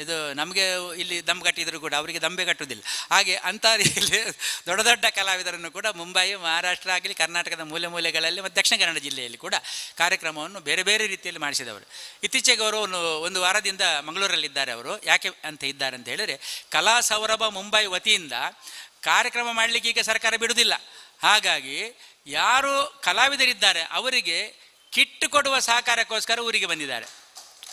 ಇದು ನಮಗೆ ಇಲ್ಲಿ ದಮ್ ಕಟ್ಟಿದ್ರು ಕೂಡ ಅವರಿಗೆ ದಂಬೆ ಕಟ್ಟುವುದಿಲ್ಲ. ಹಾಗೆ ಅಂಥ ರೀತಿಯಲ್ಲಿ ದೊಡ್ಡ ದೊಡ್ಡ ಕಲಾವಿದರನ್ನು ಕೂಡ ಮುಂಬೈ, ಮಹಾರಾಷ್ಟ್ರ ಆಗಲಿ, ಕರ್ನಾಟಕದ ಮೂಲೆ ಮೂಲೆಗಳಲ್ಲಿ ಮತ್ತು ದಕ್ಷಿಣ ಕನ್ನಡ ಜಿಲ್ಲೆಯಲ್ಲಿ ಕೂಡ ಕಾರ್ಯಕ್ರಮವನ್ನು ಬೇರೆ ಬೇರೆ ರೀತಿಯಲ್ಲಿ ಮಾಡಿಸಿದವರು. ಇತ್ತೀಚೆಗೆ ಅವರು ಒಂದು ವಾರದಿಂದ ಮಂಗಳೂರಲ್ಲಿದ್ದಾರೆ. ಅವರು ಯಾಕೆ ಅಂತ ಇದ್ದಾರೆ ಅಂತ ಹೇಳಿದರೆ, ಕಲಾ ಸೌರಭ ಮುಂಬೈ ವತಿಯಿಂದ ಕಾರ್ಯಕ್ರಮ ಮಾಡಲಿಕ್ಕೆ ಈಗ ಸರ್ಕಾರ ಬಿಡುವುದಿಲ್ಲ. ಹಾಗಾಗಿ ಯಾರು ಕಲಾವಿದರಿದ್ದಾರೆ ಅವರಿಗೆ ಕಿಟ್ಟು ಕೊಡುವ ಸಹಕಾರಕ್ಕೋಸ್ಕರ ಊರಿಗೆ ಬಂದಿದ್ದಾರೆ.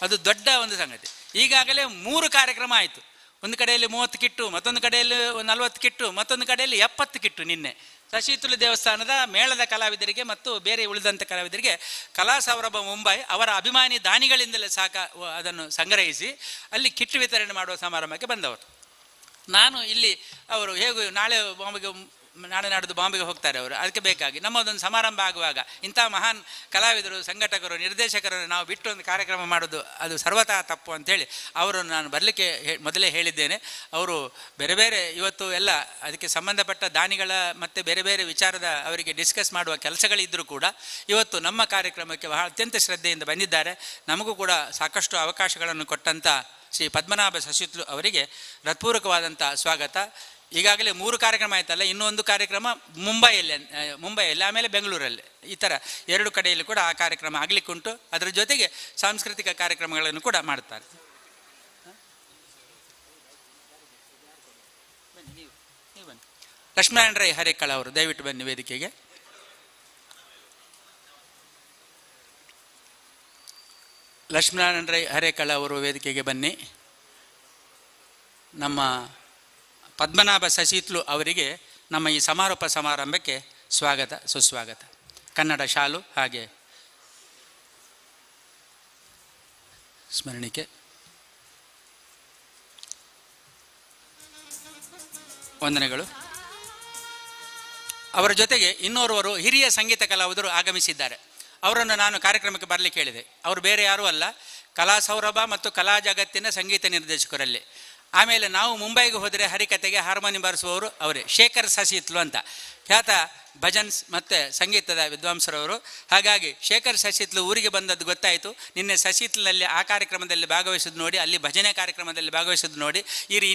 ಅದು ದೊಡ್ಡ ಒಂದು ಸಂಗತಿ. ಈಗಾಗಲೇ 3 ಕಾರ್ಯಕ್ರಮ ಆಯಿತು. ಒಂದು ಕಡೆಯಲ್ಲಿ 30 ಕಿಟ್ಟು, ಮತ್ತೊಂದು ಕಡೆಯಲ್ಲಿ 40 ಕಿಟ್ಟು, ಮತ್ತೊಂದು ಕಡೆಯಲ್ಲಿ 70 ಕಿಟ್ಟು. ನಿನ್ನೆ ಸಶೀತುಲು ದೇವಸ್ಥಾನದ ಮೇಳದ ಕಲಾವಿದರಿಗೆ ಮತ್ತು ಬೇರೆ ಉಳಿದಂಥ ಕಲಾವಿದರಿಗೆ ಕಲಾ ಸೌರಭ ಮುಂಬೈ ಅವರ ಅಭಿಮಾನಿ ದಾನಿಗಳಿಂದಲೇ ಅದನ್ನು ಸಂಗ್ರಹಿಸಿ ಅಲ್ಲಿ ಕಿಟ್ಟು ವಿತರಣೆ ಮಾಡುವ ಸಮಾರಂಭಕ್ಕೆ ಬಂದವರು. ನಾನು ಇಲ್ಲಿ ಅವರು ಹೇಗೂ ನಾಳೆ ನಾಳೆ ನಾಡ್ದು ಬಾಂಬೆಗೆ ಹೋಗ್ತಾರೆ ಅವರು. ಅದಕ್ಕೆ ಬೇಕಾಗಿ ನಮ್ಮದೊಂದು ಸಮಾರಂಭ ಆಗುವಾಗ ಇಂಥ ಮಹಾನ್ ಕಲಾವಿದರು, ಸಂಘಟಕರು, ನಿರ್ದೇಶಕರನ್ನು ನಾವು ಬಿಟ್ಟು ಒಂದು ಕಾರ್ಯಕ್ರಮ ಮಾಡೋದು ಅದು ಸರ್ವತಃ ತಪ್ಪು ಅಂಥೇಳಿ ಅವರನ್ನು ನಾನು ಬರಲಿಕ್ಕೆ ಮೊದಲೇ ಹೇಳಿದ್ದೇನೆ. ಅವರು ಬೇರೆ ಬೇರೆ ಇವತ್ತು ಎಲ್ಲ ಅದಕ್ಕೆ ಸಂಬಂಧಪಟ್ಟ ದಾನಿಗಳ ಮತ್ತು ಬೇರೆ ಬೇರೆ ವಿಚಾರದ ಅವರಿಗೆ ಡಿಸ್ಕಸ್ ಮಾಡುವ ಕೆಲಸಗಳಿದ್ದರೂ ಕೂಡ ಇವತ್ತು ನಮ್ಮ ಕಾರ್ಯಕ್ರಮಕ್ಕೆ ಬಹಳ ಅತ್ಯಂತ ಶ್ರದ್ಧೆಯಿಂದ ಬಂದಿದ್ದಾರೆ. ನಮಗೂ ಕೂಡ ಸಾಕಷ್ಟು ಅವಕಾಶಗಳನ್ನು ಕೊಟ್ಟಂಥ ಶ್ರೀ ಪದ್ಮನಾಭ ಸಸಿತ್ಲು ಅವರಿಗೆ ಹೃತ್ಪೂರ್ವಕವಾದಂಥ ಸ್ವಾಗತ. ಈಗಾಗಲೇ 3 ಕಾರ್ಯಕ್ರಮ ಆಯ್ತಲ್ಲ, ಇನ್ನೂ ಒಂದು ಕಾರ್ಯಕ್ರಮ ಮುಂಬೈಯಲ್ಲಿ ಆಮೇಲೆ ಬೆಂಗಳೂರಲ್ಲಿ, ಈ ಥರ 2 ಕಡೆಯಲ್ಲಿ ಕೂಡ ಆ ಕಾರ್ಯಕ್ರಮ ಆಗಲಿಕ್ಕುಂಟು. ಅದರ ಜೊತೆಗೆ ಸಾಂಸ್ಕೃತಿಕ ಕಾರ್ಯಕ್ರಮಗಳನ್ನು ಕೂಡ ಮಾಡ್ತಾರೆ. ನೀವು ಬನ್ನಿ. ಲಕ್ಷ್ಮೀನಾರಾಯಣ ರೈ ಹರೇಕಳ ಅವರು ದಯವಿಟ್ಟು ಬನ್ನಿ ವೇದಿಕೆಗೆ. ಲಕ್ಷ್ಮೀನಾರಾಯಣ ರೈ ಹರೇಕಳ ಅವರು ವೇದಿಕೆಗೆ ಬನ್ನಿ. ನಮ್ಮ ಪದ್ಮನಾಭ ಸಸಿತ್ಲು ಅವರಿಗೆ ನಮ್ಮ ಈ ಸಮಾರೋಪ ಸಮಾರಂಭಕ್ಕೆ ಸ್ವಾಗತ ಸುಸ್ವಾಗತ. ಕನ್ನಡ ಶಾಲು ಹಾಗೆ ಸ್ಮರಣಿಕೆ. ವಂದನೆಗಳು. ಅವರ ಜೊತೆಗೆ ಇನ್ನೋರ್ವರು ಹಿರಿಯ ಸಂಗೀತ ಕಲಾವಿದರು ಆಗಮಿಸಿದ್ದಾರೆ. ಅವರನ್ನು ನಾನು ಕಾರ್ಯಕ್ರಮಕ್ಕೆ ಬರಲಿಕ್ಕೆ ಹೇಳಿದೆ. ಅವರು ಬೇರೆ ಯಾರೂ ಅಲ್ಲ, ಕಲಾ ಸೌರಭ ಮತ್ತು ಕಲಾ ಜಗತ್ತಿನ ಸಂಗೀತ ನಿರ್ದೇಶಕರಲ್ಲಿ. ಆಮೇಲೆ ನಾವು ಮುಂಬೈಗೆ ಹೋದರೆ ಹರಿಕತೆಗೆ ಹಾರ್ಮೋನಿಯಂ ಬಾರಿಸುವವರು ಅವರೇ, ಶೇಖರ್ ಸಸಿತ್ಲು ಅಂತ ಖ್ಯಾತ ಭಜನ್ಸ್ ಮತ್ತು ಸಂಗೀತದ ವಿದ್ವಾಂಸರವರು. ಹಾಗಾಗಿ ಶೇಖರ್ ಸಸಿತ್ಲು ಊರಿಗೆ ಬಂದದ್ದು ಗೊತ್ತಾಯಿತು. ನಿನ್ನೆ ಸಸಿತ್ಲಿನಲ್ಲಿ ಆ ಕಾರ್ಯಕ್ರಮದಲ್ಲಿ ಭಾಗವಹಿಸಿದ್ದು ನೋಡಿ, ಅಲ್ಲಿ ಭಜನೆ ಕಾರ್ಯಕ್ರಮದಲ್ಲಿ ಭಾಗವಹಿಸಿದ್ದು ನೋಡಿ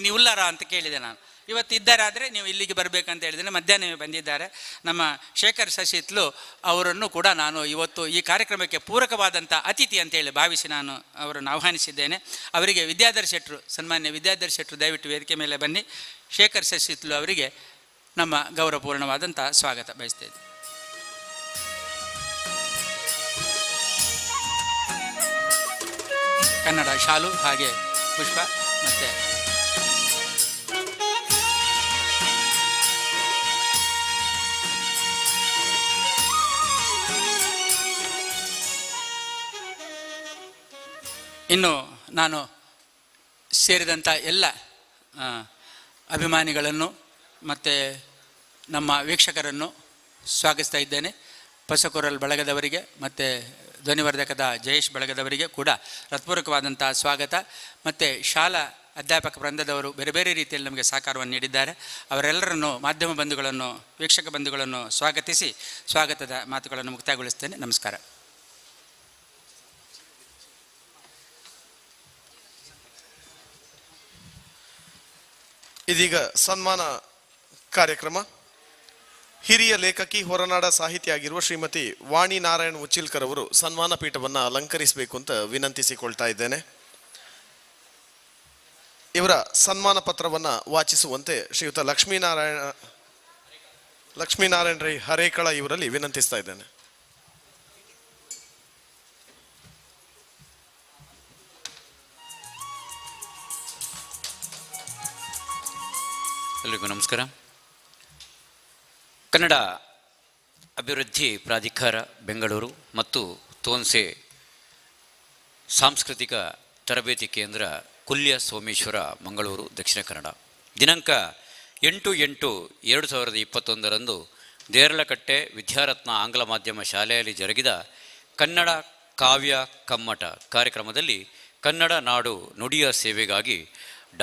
ನೀವು ಉಲ್ಲಾರ ಅಂತ ಕೇಳಿದೆ ನಾನು. ಇವತ್ತು ಇದ್ದಾರಾದರೆ ನೀವು ಇಲ್ಲಿಗೆ ಬರಬೇಕಂತ ಹೇಳಿದರೆ ಮಧ್ಯಾಹ್ನವೇ ಬಂದಿದ್ದಾರೆ. ನಮ್ಮ ಶೇಖರ್ ಸಸಿತ್ಲು ಅವರನ್ನು ಕೂಡ ನಾನು ಇವತ್ತು ಈ ಕಾರ್ಯಕ್ರಮಕ್ಕೆ ಪೂರಕವಾದಂಥ ಅತಿಥಿ ಅಂತೇಳಿ ಭಾವಿಸಿ ನಾನು ಅವರನ್ನು ಆಹ್ವಾನಿಸಿದ್ದೇನೆ. ಅವರಿಗೆ ವಿದ್ಯಾಧರ್ ಶೆಟ್ಟರು, ಸನ್ಮಾನ್ಯ ವಿದ್ಯಾಧರ್ ಶೆಟ್ಟರು ದಯವಿಟ್ಟು ವೇದಿಕೆ ಮೇಲೆ ಬನ್ನಿ. ಶೇಖರ್ ಸಸಿತ್ಲು ಅವರಿಗೆ ನಮ್ಮ ಗೌರವಪೂರ್ಣವಾದಂಥ ಸ್ವಾಗತ ಬಯಸ್ತೇನೆ. ಕನ್ನಡ ಶಾಲು ಹಾಗೆ ಪುಷ್ಪ ಮತ್ತು ಇನ್ನು ನಾನು ಸೇರಿದಂಥ ಎಲ್ಲ ಅಭಿಮಾನಿಗಳನ್ನು ಮತ್ತು ನಮ್ಮ ವೀಕ್ಷಕರನ್ನು ಸ್ವಾಗತಿಸ್ತಾ ಇದ್ದೇನೆ. ಪಸಕೊರಲ್ ಬಳಗದವರಿಗೆ ಮತ್ತು ಧ್ವನಿವರ್ಧಕದ ಜಯೇಶ್ ಬಳಗದವರಿಗೆ ಕೂಡ ಹೃತ್ಪೂರ್ವಕವಾದಂಥ ಸ್ವಾಗತ. ಮತ್ತು ಶಾಲಾ ಅಧ್ಯಾಪಕ ವೃಂದದವರು ಬೇರೆ ಬೇರೆ ರೀತಿಯಲ್ಲಿ ನಮಗೆ ಸಹಕಾರವನ್ನು ನೀಡಿದ್ದಾರೆ. ಅವರೆಲ್ಲರನ್ನು ಮಾಧ್ಯಮ ಬಂಧುಗಳನ್ನು, ವೀಕ್ಷಕ ಬಂಧುಗಳನ್ನು ಸ್ವಾಗತಿಸಿ ಸ್ವಾಗತದ ಮಾತುಗಳನ್ನು ಮುಕ್ತಾಯಗೊಳಿಸ್ತೇನೆ. ನಮಸ್ಕಾರ. ಇದೀಗ ಸನ್ಮಾನ ಕಾರ್ಯಕ್ರಮ. ಹಿರಿಯ ಲೇಖಕಿ, ಹೊರನಾಡ ಸಾಹಿತಿ ಆಗಿರುವ ಶ್ರೀಮತಿ ವಾಣಿ ನಾರಾಯಣ್ ಉಚ್ಚಿಲ್ಕರ್ ಅವರು ಸನ್ಮಾನ ಪೀಠವನ್ನು ಅಲಂಕರಿಸಬೇಕು ಅಂತ ವಿನಂತಿಸಿಕೊಳ್ತಾ ಇದ್ದೇನೆ. ಇವರ ಸನ್ಮಾನ ಪತ್ರವನ್ನು ವಾಚಿಸುವಂತೆ ಶ್ರೀಯುತ ಲಕ್ಷ್ಮೀನಾರಾಯಣ ರೈ ಹರೇಕಳ ಇವರಲ್ಲಿ ವಿನಂತಿಸ್ತಾ ಇದ್ದೇನೆ. ಎಲ್ರಿಗೂ ನಮಸ್ಕಾರ. ಕನ್ನಡ ಅಭಿವೃದ್ಧಿ ಪ್ರಾಧಿಕಾರ ಬೆಂಗಳೂರು ಮತ್ತು ತೋನ್ಸೆ ಸಾಂಸ್ಕೃತಿಕ ತರಬೇತಿ ಕೇಂದ್ರ ಕುಲ್ಯ ಸೋಮೇಶ್ವರ ಮಂಗಳೂರು ದಕ್ಷಿಣ ಕನ್ನಡ ದಿನಾಂಕ 8/8/2021 ದೇರಳಕಟ್ಟೆ ವಿದ್ಯಾರತ್ನ ಆಂಗ್ಲ ಮಾಧ್ಯಮ ಶಾಲೆಯಲ್ಲಿ ಜರುಗಿದ ಕನ್ನಡ ಕಾವ್ಯ ಕಮ್ಮಟ ಕಾರ್ಯಕ್ರಮದಲ್ಲಿ ಕನ್ನಡ ನಾಡು ನುಡಿಯ ಸೇವೆಗಾಗಿ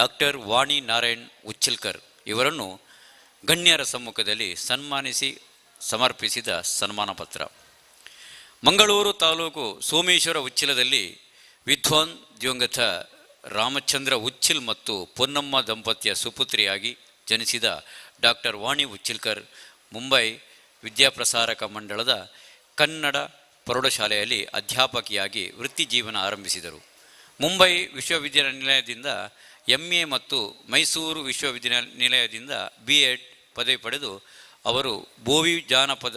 ಡಾಕ್ಟರ್ ವಾಣಿ ನಾರಾಯಣ್ ಉಚ್ಚಿಲ್ಕರ್ ಇವರನ್ನು ಗಣ್ಯರ ಸಮ್ಮುಖದಲ್ಲಿ ಸನ್ಮಾನಿಸಿ ಸಮರ್ಪಿಸಿದ ಸನ್ಮಾನ ಪತ್ರ. ಮಂಗಳೂರು ತಾಲೂಕು ಸೋಮೇಶ್ವರ ಉಚ್ಚಿಲದಲ್ಲಿ ವಿದ್ವಾನ್ ದಿವಂಗತ ರಾಮಚಂದ್ರ ಉಚ್ಚಿಲ್ ಮತ್ತು ಪೊನ್ನಮ್ಮ ದಂಪತಿಯ ಸುಪುತ್ರಿಯಾಗಿ ಜನಿಸಿದ ಡಾಕ್ಟರ್ ವಾಣಿ ಉಚ್ಚಿಲ್ಕರ್ ಮುಂಬೈ ವಿದ್ಯಾಪ್ರಸಾರಕ ಮಂಡಳದ ಕನ್ನಡ ಪ್ರೌಢಶಾಲೆಯಲ್ಲಿ ಅಧ್ಯಾಪಕಿಯಾಗಿ ವೃತ್ತಿ ಜೀವನ ಆರಂಭಿಸಿದರು. ಮುಂಬೈ ವಿಶ್ವವಿದ್ಯಾನಿಲಯದಿಂದ MA ಮತ್ತು ಮೈಸೂರು ವಿಶ್ವವಿದ್ಯಾನಿಲಯದಿಂದ B.Ed ಪದವಿ ಪಡೆದು ಅವರು ಬೋವಿ ಜಾನಪದ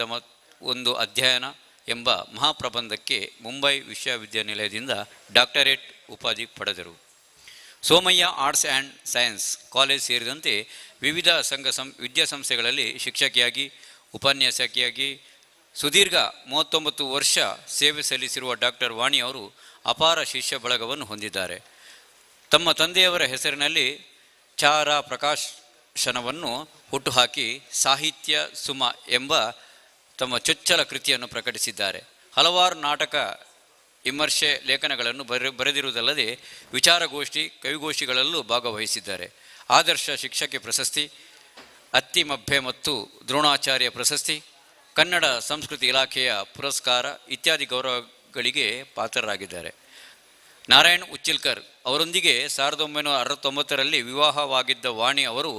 ಒಂದು ಅಧ್ಯಯನ ಎಂಬ ಮಹಾಪ್ರಬಂಧಕ್ಕೆ ಮುಂಬೈ ವಿಶ್ವವಿದ್ಯಾನಿಲಯದಿಂದ ಡಾಕ್ಟರೇಟ್ ಉಪಾಧಿ ಪಡೆದರು. Somaiya arts and science college ಸೇರಿದಂತೆ ವಿವಿಧ ವಿದ್ಯಾಸಂಸ್ಥೆಗಳಲ್ಲಿ ಶಿಕ್ಷಕಿಯಾಗಿ, ಉಪನ್ಯಾಸಕಿಯಾಗಿ ಸುದೀರ್ಘ 39 ವರ್ಷ ಸೇವೆ ಸಲ್ಲಿಸಿರುವ ಡಾಕ್ಟರ್ ವಾಣಿ ಅವರು ಅಪಾರ ಶಿಷ್ಯ ಬಳಗವನ್ನು ಹೊಂದಿದ್ದಾರೆ. ತಮ್ಮ ತಂದೆಯವರ ಹೆಸರಿನಲ್ಲಿ ಚಾರ ಪ್ರಕಾಶ್ ಕ್ಷಣವನ್ನು ಹುಟ್ಟುಹಾಕಿ ಸಾಹಿತ್ಯ ಸುಮ ಎಂಬ ತಮ್ಮ ಚೊಚ್ಚಲ ಕೃತಿಯನ್ನು ಪ್ರಕಟಿಸಿದ್ದಾರೆ. ಹಲವಾರು ನಾಟಕ ವಿಮರ್ಶೆ ಲೇಖನಗಳನ್ನು ಬರೆದಿರುವುದಲ್ಲದೆ ವಿಚಾರಗೋಷ್ಠಿ ಕವಿಗೋಷ್ಠಿಗಳಲ್ಲೂ ಭಾಗವಹಿಸಿದ್ದಾರೆ. ಆದರ್ಶ ಶಿಕ್ಷಕಿ ಪ್ರಶಸ್ತಿ, ಅತ್ತಿಮಬ್ಬೆ ಮತ್ತು ದ್ರೋಣಾಚಾರ್ಯ ಪ್ರಶಸ್ತಿ, ಕನ್ನಡ ಸಂಸ್ಕೃತಿ ಇಲಾಖೆಯ ಪುರಸ್ಕಾರ ಇತ್ಯಾದಿ ಗೌರವಗಳಿಗೆ ಪಾತ್ರರಾಗಿದ್ದಾರೆ. ನಾರಾಯಣ್ ಉಚ್ಚಿಲ್ಕರ್ ಅವರೊಂದಿಗೆ 1969ರಲ್ಲಿ ವಿವಾಹವಾಗಿದ್ದ ವಾಣಿ ಅವರು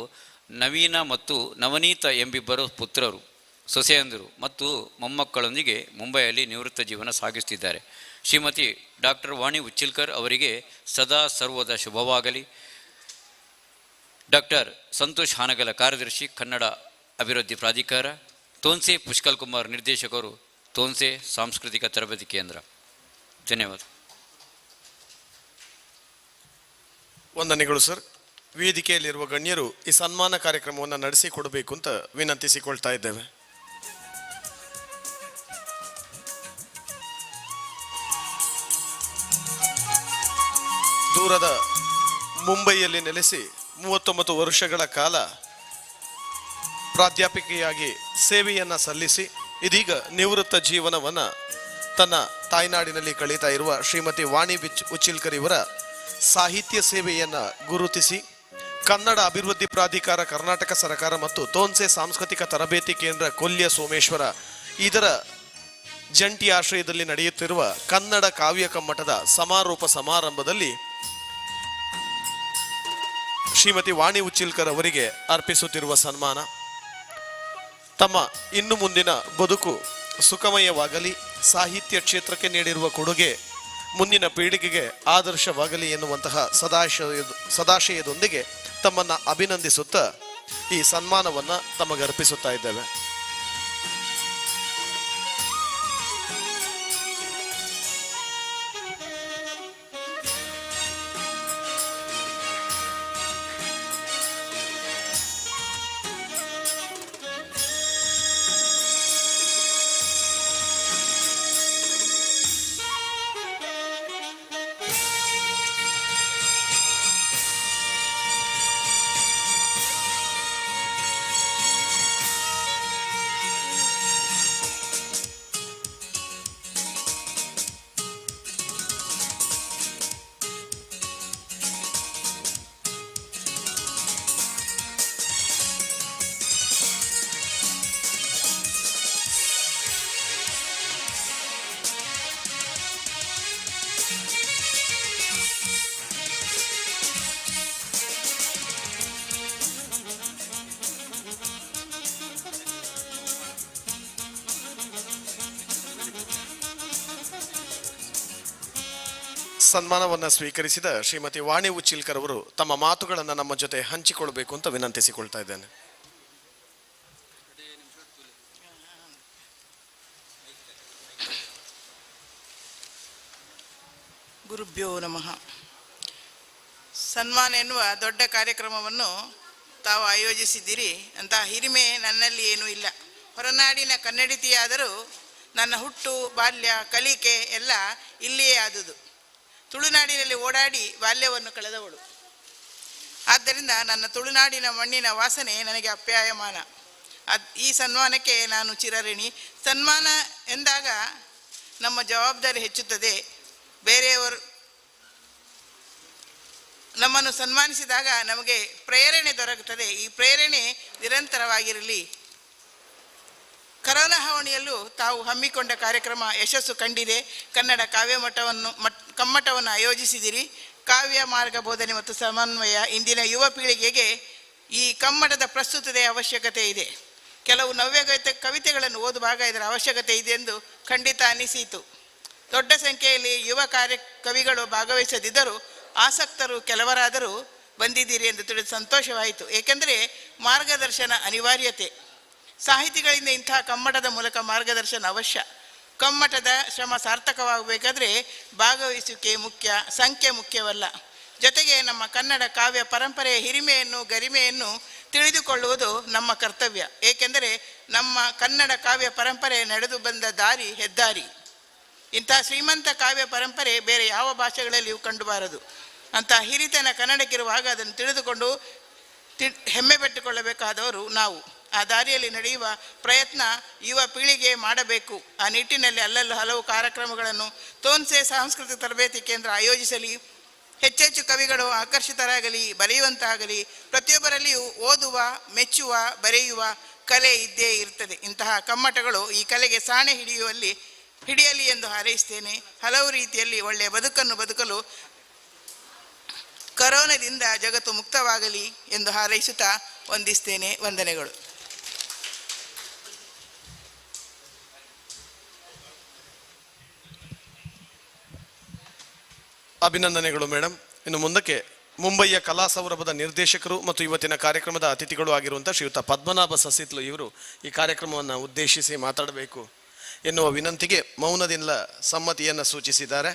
ನವೀನ ಮತ್ತು ನವನೀತ ಎಂಬಿಬ್ಬರು ಪುತ್ರರು, ಸೊಸೆಯಂದಿರು ಮತ್ತು ಮೊಮ್ಮಕ್ಕಳೊಂದಿಗೆ ಮುಂಬೈಯಲ್ಲಿ ನಿವೃತ್ತ ಜೀವನ ಸಾಗಿಸುತ್ತಿದ್ದಾರೆ. ಶ್ರೀಮತಿ ಡಾಕ್ಟರ್ ವಾಣಿ ಉಚ್ಚಿಲ್ಕರ್ ಅವರಿಗೆ ಸದಾ ಸರ್ವದ ಶುಭವಾಗಲಿ. ಡಾಕ್ಟರ್ ಸಂತೋಷ್ ಹಾನಗಲ, ಕಾರ್ಯದರ್ಶಿ, ಕನ್ನಡ ಅಭಿವೃದ್ಧಿ ಪ್ರಾಧಿಕಾರ, ತೋನ್ಸೆ ಪುಷ್ಕಲ್ ಕುಮಾರ್, ನಿರ್ದೇಶಕರು, ತೋನ್ಸೆ ಸಾಂಸ್ಕೃತಿಕ ತರಬೇತಿ ಕೇಂದ್ರ. ಧನ್ಯವಾದ. ವಂದನೆಗಳು ಸರ್. ವೇದಿಕೆಯಲ್ಲಿರುವ ಗಣ್ಯರು ಈ ಸನ್ಮಾನ ಕಾರ್ಯಕ್ರಮವನ್ನು ನಡೆಸಿಕೊಡಬೇಕು ಅಂತ ವಿನಂತಿಸಿಕೊಳ್ತಾ ಇದ್ದೇವೆ. ದೂರದ ಮುಂಬೈಯಲ್ಲಿ ನೆಲೆಸಿ 39 ವರ್ಷಗಳ ಕಾಲ ಪ್ರಾಧ್ಯಾಪಕಿಯಾಗಿ ಸೇವೆಯನ್ನು ಸಲ್ಲಿಸಿ ಇದೀಗ ನಿವೃತ್ತ ಜೀವನವನ್ನು ತನ್ನ ತಾಯ್ನಾಡಿನಲ್ಲಿ ಕಳೀತಾ ಇರುವ ಶ್ರೀಮತಿ ವಾಣಿ ಉಚ್ಚಿಲ್ಕರ್ ಇವರ ಸಾಹಿತ್ಯ ಸೇವೆಯನ್ನು ಗುರುತಿಸಿ ಕನ್ನಡ ಅಭಿವೃದ್ಧಿ ಪ್ರಾಧಿಕಾರ, ಕರ್ನಾಟಕ ಸರ್ಕಾರ ಮತ್ತು ತೋನ್ಸೆ ಸಾಂಸ್ಕೃತಿಕ ತರಬೇತಿ ಕೇಂದ್ರ ಕೊಲ್ಯ ಸೋಮೇಶ್ವರ ಇದರ ಜಂಟಿ ಆಶ್ರಯದಲ್ಲಿ ನಡೆಯುತ್ತಿರುವ ಕನ್ನಡ ಕಾವ್ಯ ಕಮ್ಮಟದ ಸಮಾರೋಪ ಸಮಾರಂಭದಲ್ಲಿ ಶ್ರೀಮತಿ ವಾಣಿ ಉಚ್ಚಿಲ್ಕರ್ ಅವರಿಗೆ ಅರ್ಪಿಸುತ್ತಿರುವ ಸನ್ಮಾನ ತಮ್ಮ ಇನ್ನು ಮುಂದಿನ ಬದುಕು ಸುಖಮಯವಾಗಲಿ, ಸಾಹಿತ್ಯ ಕ್ಷೇತ್ರಕ್ಕೆ ನೀಡಿರುವ ಕೊಡುಗೆ ಮುಂದಿನ ಪೀಳಿಗೆಗೆ ಆದರ್ಶವಾಗಲಿ ಎನ್ನುವಂತಹ ಸದಾಶಯದೊಂದಿಗೆ ತಮ್ಮನ್ನು ಅಭಿನಂದಿಸುತ್ತಾ ಈ ಸನ್ಮಾನವನ್ನು ತಮಗೆ ಅರ್ಪಿಸುತ್ತಾ ಇದ್ದೇವೆ. ಸನ್ಮಾನವನ್ನು ಸ್ವೀಕರಿಸಿದ ಶ್ರೀಮತಿ ವಾಣಿ ಉಚ್ಚಿಲ್ಕರ್ ಅವರು ತಮ್ಮ ಮಾತುಗಳನ್ನು ನಮ್ಮ ಜೊತೆ ಹಂಚಿಕೊಳ್ಳಬೇಕು ಅಂತ ವಿನಂತಿಸಿಕೊಳ್ತಾ ಇದ್ದೇನೆ. ಗುರುಭ್ಯೋ ನಮಃ. ಸನ್ಮಾನ ಎನ್ನುವ ದೊಡ್ಡ ಕಾರ್ಯಕ್ರಮವನ್ನು ತಾವು ಆಯೋಜಿಸಿದ್ದೀರಿ. ಅಂತಹ ಹಿರಿಮೆ ನನ್ನಲ್ಲಿ ಏನೂ ಇಲ್ಲ. ಹೊರನಾಡಿನ ಕನ್ನಡಿತಿಯಾದರೂ ನನ್ನ ಹುಟ್ಟು, ಬಾಲ್ಯ, ಕಲಿಕೆ ಎಲ್ಲ ಇಲ್ಲಿಯೇ ಆದುದು. ತುಳುನಾಡಿನಲ್ಲಿ ಓಡಾಡಿ ಬಾಲ್ಯವನ್ನು ಕಳೆದವಳು. ಆದ್ದರಿಂದ ನನ್ನ ತುಳುನಾಡಿನ ಮಣ್ಣಿನ ವಾಸನೆ ನನಗೆ ಅಪ್ಯಾಯಮಾನ. ಈ ಸನ್ಮಾನಕ್ಕೆ ನಾನು ಚಿರಋಣಿ. ಸನ್ಮಾನ ಎಂದಾಗ ನಮ್ಮ ಜವಾಬ್ದಾರಿ ಹೆಚ್ಚುತ್ತದೆ. ಬೇರೆಯವರು ನಮ್ಮನ್ನು ಸನ್ಮಾನಿಸಿದಾಗ ನಮಗೆ ಪ್ರೇರಣೆ ದೊರಕುತ್ತದೆ. ಈ ಪ್ರೇರಣೆ ನಿರಂತರವಾಗಿರಲಿ. ಕರೋನಾ ಹಾವಣಿಯಲ್ಲೂ ತಾವು ಹಮ್ಮಿಕೊಂಡ ಕಾರ್ಯಕ್ರಮ ಯಶಸ್ಸು ಕಂಡಿದೆ. ಕನ್ನಡ ಕಮ್ಮಟವನ್ನು ಆಯೋಜಿಸಿದಿರಿ. ಕಾವ್ಯ ಮಾರ್ಗ ಬೋಧನೆ ಮತ್ತು ಸಮನ್ವಯ. ಇಂದಿನ ಯುವ ಪೀಳಿಗೆಗೆ ಈ ಕಮ್ಮಟದ ಪ್ರಸ್ತುತತೆಯ ಅವಶ್ಯಕತೆ ಇದೆ. ಕೆಲವು ನವ್ಯ ಕವಿತೆಗಳನ್ನು ಓದುವಾಗ ಇದರ ಅವಶ್ಯಕತೆ ಇದೆ ಎಂದು ಖಂಡಿತ ಅನಿಸಿತು. ದೊಡ್ಡ ಸಂಖ್ಯೆಯಲ್ಲಿ ಯುವ ಕವಿಗಳು ಭಾಗವಹಿಸದಿದ್ದರೂ ಆಸಕ್ತರು ಕೆಲವರಾದರೂ ಬಂದಿದ್ದೀರಿ ಎಂದು ತಿಳಿದು ಸಂತೋಷವಾಯಿತು. ಏಕೆಂದರೆ ಮಾರ್ಗದರ್ಶನ ಅನಿವಾರ್ಯತೆ. ಸಾಹಿತಿಗಳಿಂದ ಇಂತಹ ಕಮ್ಮಟದ ಮೂಲಕ ಮಾರ್ಗದರ್ಶನ ಅವಶ್ಯ. ಕಮ್ಮಟದ ಶ್ರಮ ಸಾರ್ಥಕವಾಗಬೇಕಾದ್ರೆ ಭಾಗವಹಿಸುವಿಕೆ ಮುಖ್ಯ, ಸಂಖ್ಯೆ ಮುಖ್ಯವಲ್ಲ. ಜೊತೆಗೆ ನಮ್ಮ ಕನ್ನಡ ಕಾವ್ಯ ಪರಂಪರೆಯ ಹಿರಿಮೆಯನ್ನು, ಗರಿಮೆಯನ್ನು ತಿಳಿದುಕೊಳ್ಳುವುದು ನಮ್ಮ ಕರ್ತವ್ಯ. ಏಕೆಂದರೆ ನಮ್ಮ ಕನ್ನಡ ಕಾವ್ಯ ಪರಂಪರೆ ನಡೆದು ಬಂದ ದಾರಿ ಹೆದ್ದಾರಿ. ಇಂತಹ ಶ್ರೀಮಂತ ಕಾವ್ಯ ಪರಂಪರೆ ಬೇರೆ ಯಾವ ಭಾಷೆಗಳಲ್ಲಿಯೂ ಕಂಡುಬಾರದು. ಅಂತಹ ಹಿರಿತನ ಕನ್ನಡಕ್ಕಿರುವಾಗ ಅದನ್ನು ತಿಳಿದುಕೊಂಡು ಹೆಮ್ಮೆ ಪಟ್ಟುಕೊಳ್ಳಬೇಕಾದವರು ನಾವು. ಆ ದಾರಿಯಲ್ಲಿ ನಡೆಯುವ ಪ್ರಯತ್ನ ಯುವ ಪೀಳಿಗೆ ಮಾಡಬೇಕು. ಆ ನಿಟ್ಟಿನಲ್ಲಿ ಅಲ್ಲಲ್ಲೂ ಹಲವು ಕಾರ್ಯಕ್ರಮಗಳನ್ನು ತೋನ್ಸೆ ಸಾಂಸ್ಕೃತಿಕ ತರಬೇತಿ ಕೇಂದ್ರ ಆಯೋಜಿಸಲಿ. ಹೆಚ್ಚೆಚ್ಚು ಕವಿಗಳು ಆಕರ್ಷಿತರಾಗಲಿ, ಬರೆಯುವಂತಾಗಲಿ. ಪ್ರತಿಯೊಬ್ಬರಲ್ಲಿಯೂ ಓದುವ, ಮೆಚ್ಚುವ, ಬರೆಯುವ ಕಲೆ ಇದ್ದೇ ಇರ್ತದೆ. ಇಂತಹ ಕಮ್ಮಟಗಳು ಈ ಕಲೆಗೆ ಸಾಣೆ ಹಿಡಿಯಲಿ ಎಂದು ಹಾರೈಸ್ತೇನೆ. ಹಲವು ರೀತಿಯಲ್ಲಿ ಒಳ್ಳೆಯ ಬದುಕನ್ನು ಬದುಕಲು ಕರೋನಾದಿಂದ ಜಗತ್ತು ಮುಕ್ತವಾಗಲಿ ಎಂದು ಹಾರೈಸುತ್ತಾ ವಂದಿಸ್ತೇನೆ. ವಂದನೆಗಳು. ಅಭಿನಂದನೆಗಳು ಮೇಡಮ್. ಇನ್ನು ಮುಂದಕ್ಕೆ ಮುಂಬಯಿಯ ಕಲಾ ಸೌರಭದ ನಿರ್ದೇಶಕರು ಮತ್ತು ಇವತ್ತಿನ ಕಾರ್ಯಕ್ರಮದ ಅತಿಥಿಗಳು ಆಗಿರುವಂಥ ಶ್ರೀಯುತ ಪದ್ಮನಾಭ ಸಸಿತ್ಲು ಇವರು ಈ ಕಾರ್ಯಕ್ರಮವನ್ನು ಉದ್ದೇಶಿಸಿ ಮಾತಾಡಬೇಕು ಎನ್ನುವ ವಿನಂತಿಗೆ ಮೌನದಿಂದ ಸಮ್ಮತಿಯನ್ನು ಸೂಚಿಸಿದ್ದಾರೆ.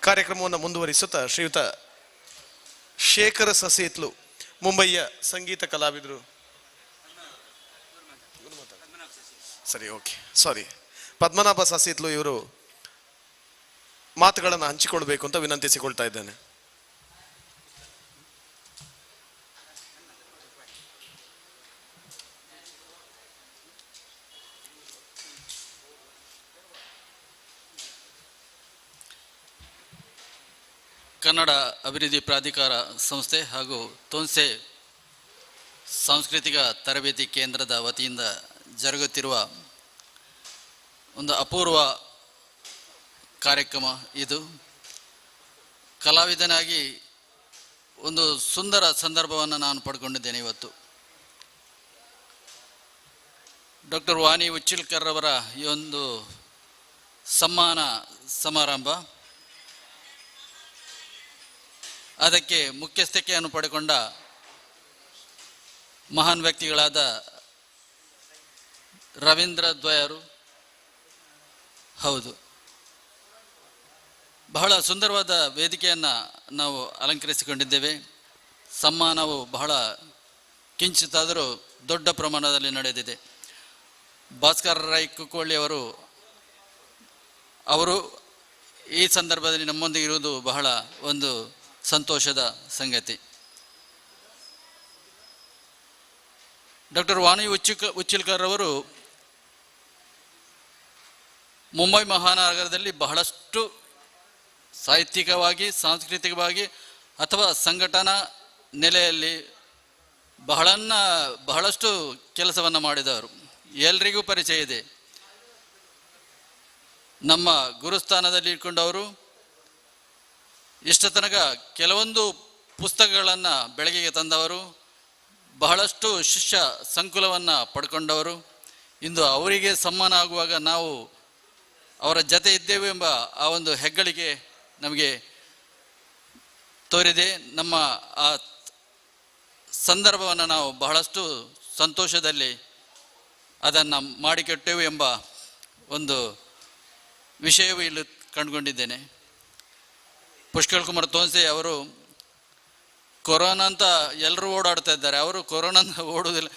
ಕಾರ್ಯಕ್ರಮವನ್ನು ಮುಂದುವರಿಸುತ್ತಾ ಶ್ರೀಯುತ ಶೇಖರ ಸಸಿತ್ಲು ಮುಂಬಯಿಯ ಸಂಗೀತ ಕಲಾವಿದರು. ಸರಿ, ಓಕೆ, ಸಾರಿ. ಪದ್ಮನಾಭ ಸಸಿತ್ಲು ಇವರು ಮಾತುಗಳನ್ನು ಹಂಚಿಕೊಳ್ಬೇಕು ಅಂತ ವಿನಂತಿಸಿಕೊಳ್ತಾ ಇದ್ದೇನೆ. ಕನ್ನಡ ಅಭಿವೃದ್ಧಿ ಪ್ರಾಧಿಕಾರ ಸಂಸ್ಥೆ ಹಾಗೂ ತೋನ್ಸೆ ಸಾಂಸ್ಕೃತಿಕ ತರಬೇತಿ ಕೇಂದ್ರದ ವತಿಯಿಂದ ಜರುಗುತ್ತಿರುವ ಒಂದು ಅಪೂರ್ವ ಕಾರ್ಯಕ್ರಮ ಇದು. ಕಲಾವಿದನಾಗಿ ಒಂದು ಸುಂದರ ಸಂದರ್ಭವನ್ನು ನಾನು ಪಡ್ಕೊಂಡಿದ್ದೇನೆ ಇವತ್ತು. ಡಾಕ್ಟರ್ ವಾಣಿ ಉಚ್ಚಿಲ್ಕರ್ ಅವರ ಈ ಒಂದು ಸಮ್ಮಾನ ಸಮಾರಂಭ, ಅದಕ್ಕೆ ಮುಖ್ಯಸ್ಥಿಕೆಯನ್ನು ಪಡೆಕೊಂಡ ಮಹಾನ್ ವ್ಯಕ್ತಿಗಳಾದ ರವೀಂದ್ರ ದ್ವಯರು. ಹೌದು, ಬಹಳ ಸುಂದರವಾದ ವೇದಿಕೆಯನ್ನು ನಾವು ಅಲಂಕರಿಸಿಕೊಂಡಿದ್ದೇವೆ. ಸಮ್ಮಾನವು ಬಹಳ ಕಿಂಚಿತ್ತಾದರೂ ದೊಡ್ಡ ಪ್ರಮಾಣದಲ್ಲಿ ನಡೆದಿದೆ. ಭಾಸ್ಕರ್ ರೈ ಕುಕ್ಕೋಳ್ಳಿ ಅವರು ಈ ಸಂದರ್ಭದಲ್ಲಿ ನಮ್ಮೊಂದಿಗೆ ಇರುವುದು ಬಹಳ ಒಂದು ಸಂತೋಷದ ಸಂಗತಿ. ಡಾಕ್ಟರ್ ವಾಣಿ ಉಚ್ಚಿಲ್ಕರ್ ಅವರು ಮುಂಬೈ ಮಹಾನಗರದಲ್ಲಿ ಬಹಳಷ್ಟು ಸಾಹಿತ್ಯಿಕವಾಗಿ, ಸಾಂಸ್ಕೃತಿಕವಾಗಿ ಅಥವಾ ಸಂಘಟನಾ ನೆಲೆಯಲ್ಲಿ ಬಹಳಷ್ಟು ಕೆಲಸವನ್ನು ಮಾಡಿದವರು. ಎಲ್ರಿಗೂ ಪರಿಚಯ ಇದೆ. ನಮ್ಮ ಗುರುಸ್ಥಾನದಲ್ಲಿ ಇಟ್ಕೊಂಡವರು ಇಷ್ಟ ತನಕ ಕೆಲವೊಂದು ಪುಸ್ತಕಗಳನ್ನು ಬೆಳಕಿಗೆ ತಂದವರು, ಬಹಳಷ್ಟು ಶಿಷ್ಯ ಸಂಕುಲವನ್ನು ಪಡ್ಕೊಂಡವರು. ಇಂದು ಅವರಿಗೆ ಸಮ್ಮಾನ ಆಗುವಾಗ ನಾವು ಅವರ ಜೊತೆ ಇದ್ದೇವೆ ಎಂಬ ಆ ಒಂದು ಹೆಗ್ಗಳಿಕೆ ನಮಗೆ ತೋರಿದೆ. ನಮ್ಮ ಆ ಸಂದರ್ಭವನ್ನು ನಾವು ಬಹಳಷ್ಟು ಸಂತೋಷದಲ್ಲಿ ಅದನ್ನು ಮಾಡಿಕೊಟ್ಟೆವು ಎಂಬ ಒಂದು ವಿಷಯವೂ ಇಲ್ಲಿ ಕಂಡುಕೊಂಡಿದ್ದೇನೆ. ಪುಷ್ಕಲ್ ಕುಮಾರ್ ತೋನ್ಸೆ ಅವರು ಕೊರೋನಾ ಅಂತ ಎಲ್ಲರೂ ಓಡಾಡ್ತಾ ಇದ್ದಾರೆ. ಅವರು ಕೊರೋನಾ ಓಡುವುದಿಲ್ಲ,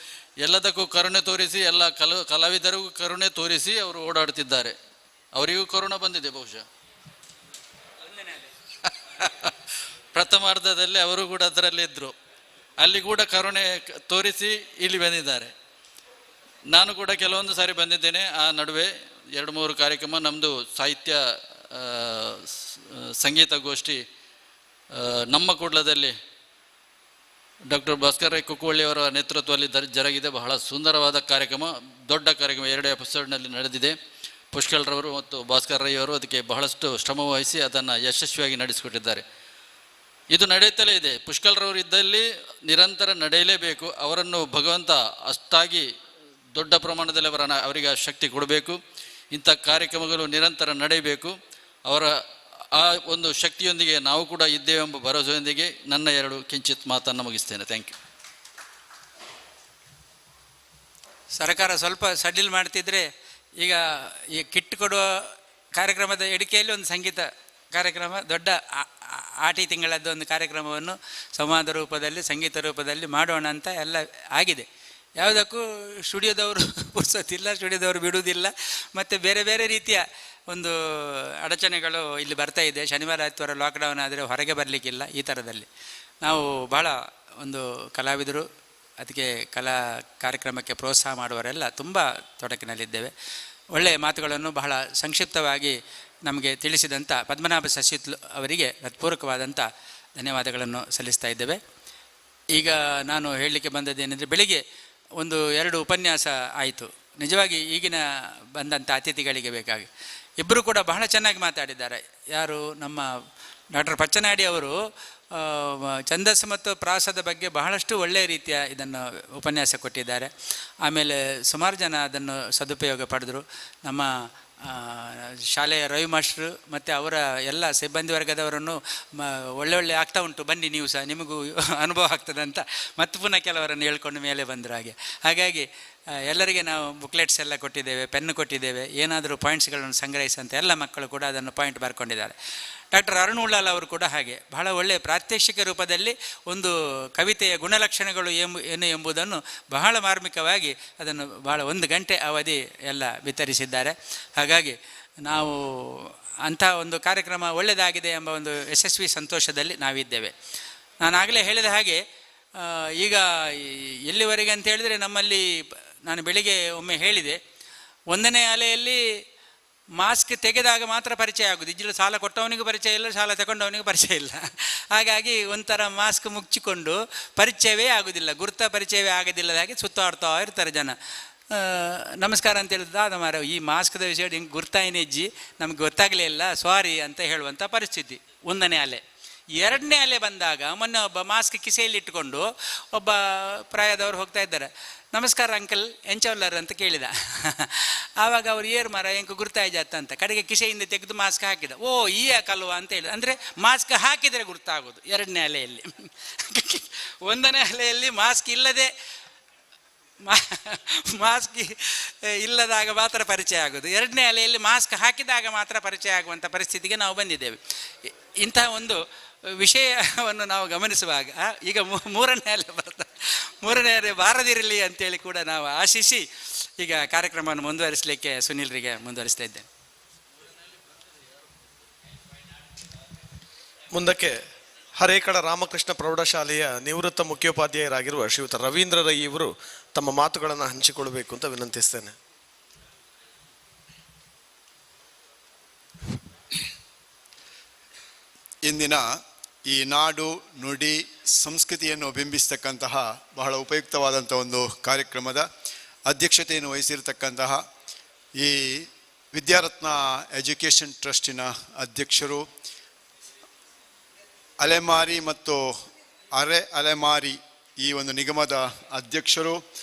ಎಲ್ಲದಕ್ಕೂ ಕರುಣೆ ತೋರಿಸಿ, ಎಲ್ಲ ಕಲಾವಿದರಿಗೂ ಕರುಣೆ ತೋರಿಸಿ ಅವರು ಓಡಾಡ್ತಿದ್ದಾರೆ. ಅವರಿಗೂ ಕೊರೋನಾ ಬಂದಿದೆ ಬಹುಶಃ. ಪ್ರಥಮಾರ್ಧದಲ್ಲಿ ಅವರು ಕೂಡ ಅದರಲ್ಲಿದ್ದರು. ಅಲ್ಲಿ ಕೂಡ ಕರುಣೆ ತೋರಿಸಿ ಇಲ್ಲಿ ಬಂದಿದ್ದಾರೆ. ನಾನು ಕೂಡ ಕೆಲವೊಂದು ಸಾರಿ ಬಂದಿದ್ದೇನೆ. ಆ ನಡುವೆ 2-3 ಕಾರ್ಯಕ್ರಮ ನಮ್ಮದು ಸಾಹಿತ್ಯ ಸಂಗೀತ ಗೋಷ್ಠಿ ನಮ್ಮ ಕೂಡ್ಲದಲ್ಲಿ ಡಾಕ್ಟರ್ ಭಾಸ್ಕರ್ ರೈ ಕುಕ್ಕೋಳ್ಳಿಯವರ ನೇತೃತ್ವದಲ್ಲಿ ಜರುಗಿದೆ. ಬಹಳ ಸುಂದರವಾದ ಕಾರ್ಯಕ್ರಮ, ದೊಡ್ಡ ಕಾರ್ಯಕ್ರಮ 2 ಎಪಿಸೋಡ್ನಲ್ಲಿ ನಡೆದಿದೆ. ಪುಷ್ಕಲ್ರವರು ಮತ್ತು ಭಾಸ್ಕರ್ ರೈ ಅವರು ಅದಕ್ಕೆ ಬಹಳಷ್ಟು ಶ್ರಮವಹಿಸಿ ಅದನ್ನು ಯಶಸ್ವಿಯಾಗಿ ನಡೆಸಿಕೊಟ್ಟಿದ್ದಾರೆ. ಇದು ನಡೆಯುತ್ತಲೇ ಇದೆ. ಪುಷ್ಕಲ್ರವರು ಇದ್ದಲ್ಲಿ ನಿರಂತರ ನಡೆಯಲೇಬೇಕು. ಅವರನ್ನು ಭಗವಂತ ಅಷ್ಟಾಗಿ ದೊಡ್ಡ ಪ್ರಮಾಣದಲ್ಲಿ ಅವರಿಗೆ ಶಕ್ತಿ ಕೊಡಬೇಕು. ಇಂಥ ಕಾರ್ಯಕ್ರಮಗಳು ನಿರಂತರ ನಡೆಯಬೇಕು. ಅವರ ಆ ಒಂದು ಶಕ್ತಿಯೊಂದಿಗೆ ನಾವು ಕೂಡ ಇದ್ದೇವೆಂಬ ಭರವಸೆಯೊಂದಿಗೆ ನನ್ನ 2 ಕಿಂಚಿತ್ ಮಾತನ್ನು ಮುಗಿಸ್ತೇನೆ. Thank you. ಸರ್ಕಾರ ಸ್ವಲ್ಪ ಸಡಿಲ್ ಮಾಡ್ತಿದ್ರೆ ಈಗ ಈ ಕಿಟ್ ಕೊಡುವ ಕಾರ್ಯಕ್ರಮದ ಎಡಿಕೆಯಲ್ಲಿ ಒಂದು ಸಂಗೀತ ಕಾರ್ಯಕ್ರಮ, ದೊಡ್ಡ ಆಟಿ ತಿಂಗಳದ್ದು ಒಂದು ಕಾರ್ಯಕ್ರಮವನ್ನು ಸಂವಾದ ರೂಪದಲ್ಲಿ, ಸಂಗೀತ ರೂಪದಲ್ಲಿ ಮಾಡೋಣ ಅಂತ ಎಲ್ಲ ಆಗಿದೆ. ಯಾವುದಕ್ಕೂ ಸ್ಟುಡಿಯೋದವರು ಪುರ್ಸೊತ್ತಿಲ್ಲ, ಸ್ಟುಡಿಯೋದವರು ಬಿಡುವುದಿಲ್ಲ. ಮತ್ತು ಬೇರೆ ಬೇರೆ ರೀತಿಯ ಒಂದು ಅಡಚಣೆಗಳು ಇಲ್ಲಿ ಬರ್ತಾ ಇದೆ. ಶನಿವಾರ ಆದಿತ್ಯವಾರ ಲಾಕ್ಡೌನ್ ಆದರೆ ಹೊರಗೆ ಬರಲಿಕ್ಕಿಲ್ಲ. ಈ ಥರದಲ್ಲಿ ನಾವು ಬಹಳ ಒಂದು ಕಲಾವಿದರು, ಅದಕ್ಕೆ ಕಲಾ ಕಾರ್ಯಕ್ರಮಕ್ಕೆ ಪ್ರೋತ್ಸಾಹ ಮಾಡುವವರೆಲ್ಲ ತುಂಬ ತೊಡಕಿನಲ್ಲಿದ್ದೇವೆ. ಒಳ್ಳೆಯ ಮಾತುಗಳನ್ನು ಬಹಳ ಸಂಕ್ಷಿಪ್ತವಾಗಿ ನಮಗೆ ತಿಳಿಸಿದಂಥ ಪದ್ಮನಾಭ ಸಸಿತ್ಲು ಅವರಿಗೆ ಹೃತ್ಪೂರ್ವಕವಾದಂಥ ಧನ್ಯವಾದಗಳನ್ನು ಸಲ್ಲಿಸ್ತಾ ಇದ್ದೇವೆ. ಈಗ ನಾನು ಹೇಳಲಿಕ್ಕೆ ಬಂದದ್ದೇನೆಂದರೆ, ಬೆಳಿಗ್ಗೆ 1-2 ಉಪನ್ಯಾಸ ಆಯಿತು. ನಿಜವಾಗಿ ಈಗಿನ ಬಂದಂಥ ಅತಿಥಿಗಳಿಗೆ ಬೇಕಾಗಿ ಇಬ್ಬರು ಕೂಡ ಬಹಳ ಚೆನ್ನಾಗಿ ಮಾತಾಡಿದ್ದಾರೆ. ಯಾರು ನಮ್ಮ ಡಾಕ್ಟರ್ ಪಚ್ಚನಾಡಿ ಅವರು ಛಂದಸ್ಸು ಮತ್ತು ಪ್ರಾಸದ ಬಗ್ಗೆ ಬಹಳಷ್ಟು ಒಳ್ಳೆಯ ರೀತಿಯ ಇದನ್ನು ಉಪನ್ಯಾಸ ಕೊಟ್ಟಿದ್ದಾರೆ. ಆಮೇಲೆ ಸುಮಾರು ಜನ ಅದನ್ನು ಸದುಪಯೋಗ ಪಡೆದರು. ನಮ್ಮ ಶಾಲೆಯ ರವಿ ಮಾಸ್ಟ್ರು ಮತ್ತು ಅವರ ಎಲ್ಲ ಸಿಬ್ಬಂದಿ ವರ್ಗದವರನ್ನು ಒಳ್ಳೆ ಆಗ್ತಾ ಉಂಟು, ಬನ್ನಿ ನೀವು ಸಹ ನಿಮಗೂ ಅನುಭವ ಆಗ್ತದೆ ಅಂತ ಮತ್ತು ಪುನಃ ಕೆಲವರನ್ನು ಹೇಳ್ಕೊಂಡು ಮೇಲೆ ಬಂದರು. ಹಾಗಾಗಿ ಎಲ್ಲರಿಗೆ ನಾವು ಬುಕ್ಲೆಟ್ಸ್ ಎಲ್ಲ ಕೊಟ್ಟಿದ್ದೇವೆ, ಪೆನ್ನು ಕೊಟ್ಟಿದ್ದೇವೆ. ಏನಾದರೂ ಪಾಯಿಂಟ್ಸ್ಗಳನ್ನು ಸಂಗ್ರಹಿಸಂತ ಎಲ್ಲ ಮಕ್ಕಳು ಕೂಡ ಅದನ್ನು ಪಾಯಿಂಟ್ ಬರ್ಕೊಂಡಿದ್ದಾರೆ. ಡಾಕ್ಟರ್ ಅರುಣ್ ಉಳ್ಳಾಲ್ ಅವರು ಕೂಡ ಹಾಗೆ ಬಹಳ ಒಳ್ಳೆಯ ಪ್ರಾತ್ಯಕ್ಷಿಕ ರೂಪದಲ್ಲಿ ಒಂದು ಕವಿತೆಯ ಗುಣಲಕ್ಷಣಗಳು ಏನು ಎಂಬುದನ್ನು ಬಹಳ ಮಾರ್ಮಿಕವಾಗಿ ಅದನ್ನು ಬಹಳ 1 ಗಂಟೆ ಅವಧಿ ಎಲ್ಲ ವಿತರಿಸಿದ್ದಾರೆ. ಹಾಗಾಗಿ ನಾವು ಅಂಥ ಒಂದು ಕಾರ್ಯಕ್ರಮ ಒಳ್ಳೆಯದಾಗಿದೆ ಎಂಬ ಒಂದು ಯಶಸ್ವಿ ಸಂತೋಷದಲ್ಲಿ ನಾವಿದ್ದೇವೆ. ನಾನಾಗಲೇ ಹೇಳಿದ ಹಾಗೆ ಈಗ ಎಲ್ಲಿವರೆಗೆ ಅಂತ ಹೇಳಿದರೆ, ನಮ್ಮಲ್ಲಿ ನಾನು ಬೆಳಿಗ್ಗೆ ಒಮ್ಮೆ ಹೇಳಿದೆ, 1ನೇ ಅಲೆಯಲ್ಲಿ ಮಾಸ್ಕ್ ತೆಗೆದಾಗ ಮಾತ್ರ ಪರಿಚಯ ಆಗೋದು. ಇಜ್ಜಲು ಸಾಲ ಕೊಟ್ಟವನಿಗೂ ಪರಿಚಯ ಇಲ್ಲ, ಸಾಲ ತಗೊಂಡವನಿಗೂ ಪರಿಚಯ ಇಲ್ಲ. ಹಾಗಾಗಿ ಒಂಥರ ಮಾಸ್ಕ್ ಮುಚ್ಚಿಕೊಂಡು ಪರಿಚಯವೇ ಆಗೋದಿಲ್ಲ, ಗುರುತ ಪರಿಚಯವೇ ಆಗೋದಿಲ್ಲದ ಹಾಗೆ ಸುತ್ತಾಡ್ತಾ ಇರ್ತಾರೆ ಜನ. ನಮಸ್ಕಾರ ಅಂತ ಹೇಳಿದ ಅದು ಮಾರ ಈ ಮಾಸ್ಕ್ದ ವಿಷಯ ಹಿಂಗೆ ಗುರ್ತಾಯಿನ ಹೆಜ್ಜಿ ನಮ್ಗೆ ಗೊತ್ತಾಗಲೇ ಇಲ್ಲ, ಸಾರಿ ಅಂತ ಹೇಳುವಂಥ ಪರಿಸ್ಥಿತಿ 1ನೇ ಅಲೆ. 2ನೇ ಅಲೆ ಬಂದಾಗ ಮೊನ್ನೆ ಒಬ್ಬ ಮಾಸ್ಕ್ ಕಿಸೆಯಲ್ಲಿ ಇಟ್ಟುಕೊಂಡು ಒಬ್ಬ ಪ್ರಾಯದವರು ಹೋಗ್ತಾ ಇದ್ದಾರೆ. ನಮಸ್ಕಾರ ಅಂಕಲ್ ಎಂಚವಲ್ಲರ್ ಅಂತ ಕೇಳಿದ. ಆವಾಗ ಅವ್ರು ಏರ್ ಮರ ಎಂಕು ಗುರ್ತಾಯ್ಜಾತ ಅಂತ ಕಡೆಗೆ ಕಿಸೆಯಿಂದ ತೆಗೆದು ಮಾಸ್ಕ್ ಹಾಕಿದ. ಓ ಈ ಕಲ್ವ ಅಂತ ಹೇಳಿದ. ಅಂದರೆ ಮಾಸ್ಕ್ ಹಾಕಿದರೆ ಗುರ್ತಾಗೋದು 2ನೇ ಅಲೆಯಲ್ಲಿ. 1ನೇ ಅಲೆಯಲ್ಲಿ ಮಾಸ್ಕ್ ಇಲ್ಲದೆ ಮಾಸ್ಕ್ ಇಲ್ಲದಾಗ ಮಾತ್ರ ಪರಿಚಯ ಆಗೋದು. 2ನೇ ಅಲೆಯಲ್ಲಿ ಮಾಸ್ಕ್ ಹಾಕಿದಾಗ ಮಾತ್ರ ಪರಿಚಯ ಆಗುವಂಥ ಪರಿಸ್ಥಿತಿಗೆ ನಾವು ಬಂದಿದ್ದೇವೆ. ಇಂತಹ ಒಂದು ವಿಷಯವನ್ನು ನಾವು ಗಮನಿಸುವಾಗ ಈಗ 3ನೇ ಅಲೆ ಬರ್ತದೆ. 3ನೇ ಅಲೆ ಬಾರದಿರಲಿ ಅಂತೇಳಿ ಕೂಡ ನಾವು ಆಶಿಸಿ ಈಗ ಕಾರ್ಯಕ್ರಮವನ್ನು ಮುಂದುವರಿಸಲಿಕ್ಕೆ ಸುನೀಲ್ರಿಗೆ ಮುಂದುವರಿಸ್ತಾ ಇದ್ದೇನೆ. ಮುಂದಕ್ಕೆ ಹರೇಕಳ ರಾಮಕೃಷ್ಣ ಪ್ರೌಢಶಾಲೆಯ ನಿವೃತ್ತ ಮುಖ್ಯೋಪಾಧ್ಯಾಯರಾಗಿರುವ ಶ್ರೀಯುತ ರವೀಂದ್ರ ರೈ ಇವರು ತಮ್ಮ ಮಾತುಗಳನ್ನು ಹಂಚಿಕೊಳ್ಳಬೇಕು ಅಂತ ವಿನಂತಿಸ್ತೇನೆ. ಇಂದಿನ ಈ ನಾಡು ನುಡಿ ಸಂಸ್ಕೃತಿಯನ್ನು ಬಿಂಬಿಸ್ತಕ್ಕಂತಹ ಬಹಳ ಉಪಯುಕ್ತವಾದಂಥ ಒಂದು ಕಾರ್ಯಕ್ರಮದ ಅಧ್ಯಕ್ಷತೆಯನ್ನು ವಹಿಸಿರ್ತಕ್ಕಂತಹ ಈ ವಿದ್ಯಾರತ್ನ ಎಜುಕೇಷನ್ ಟ್ರಸ್ಟಿನ ಅಧ್ಯಕ್ಷರು, ಅಲೆಮಾರಿ ಮತ್ತು ಅರೆ ಅಲೆಮಾರಿ ಈ ಒಂದು ನಿಗಮದ ಅಧ್ಯಕ್ಷರು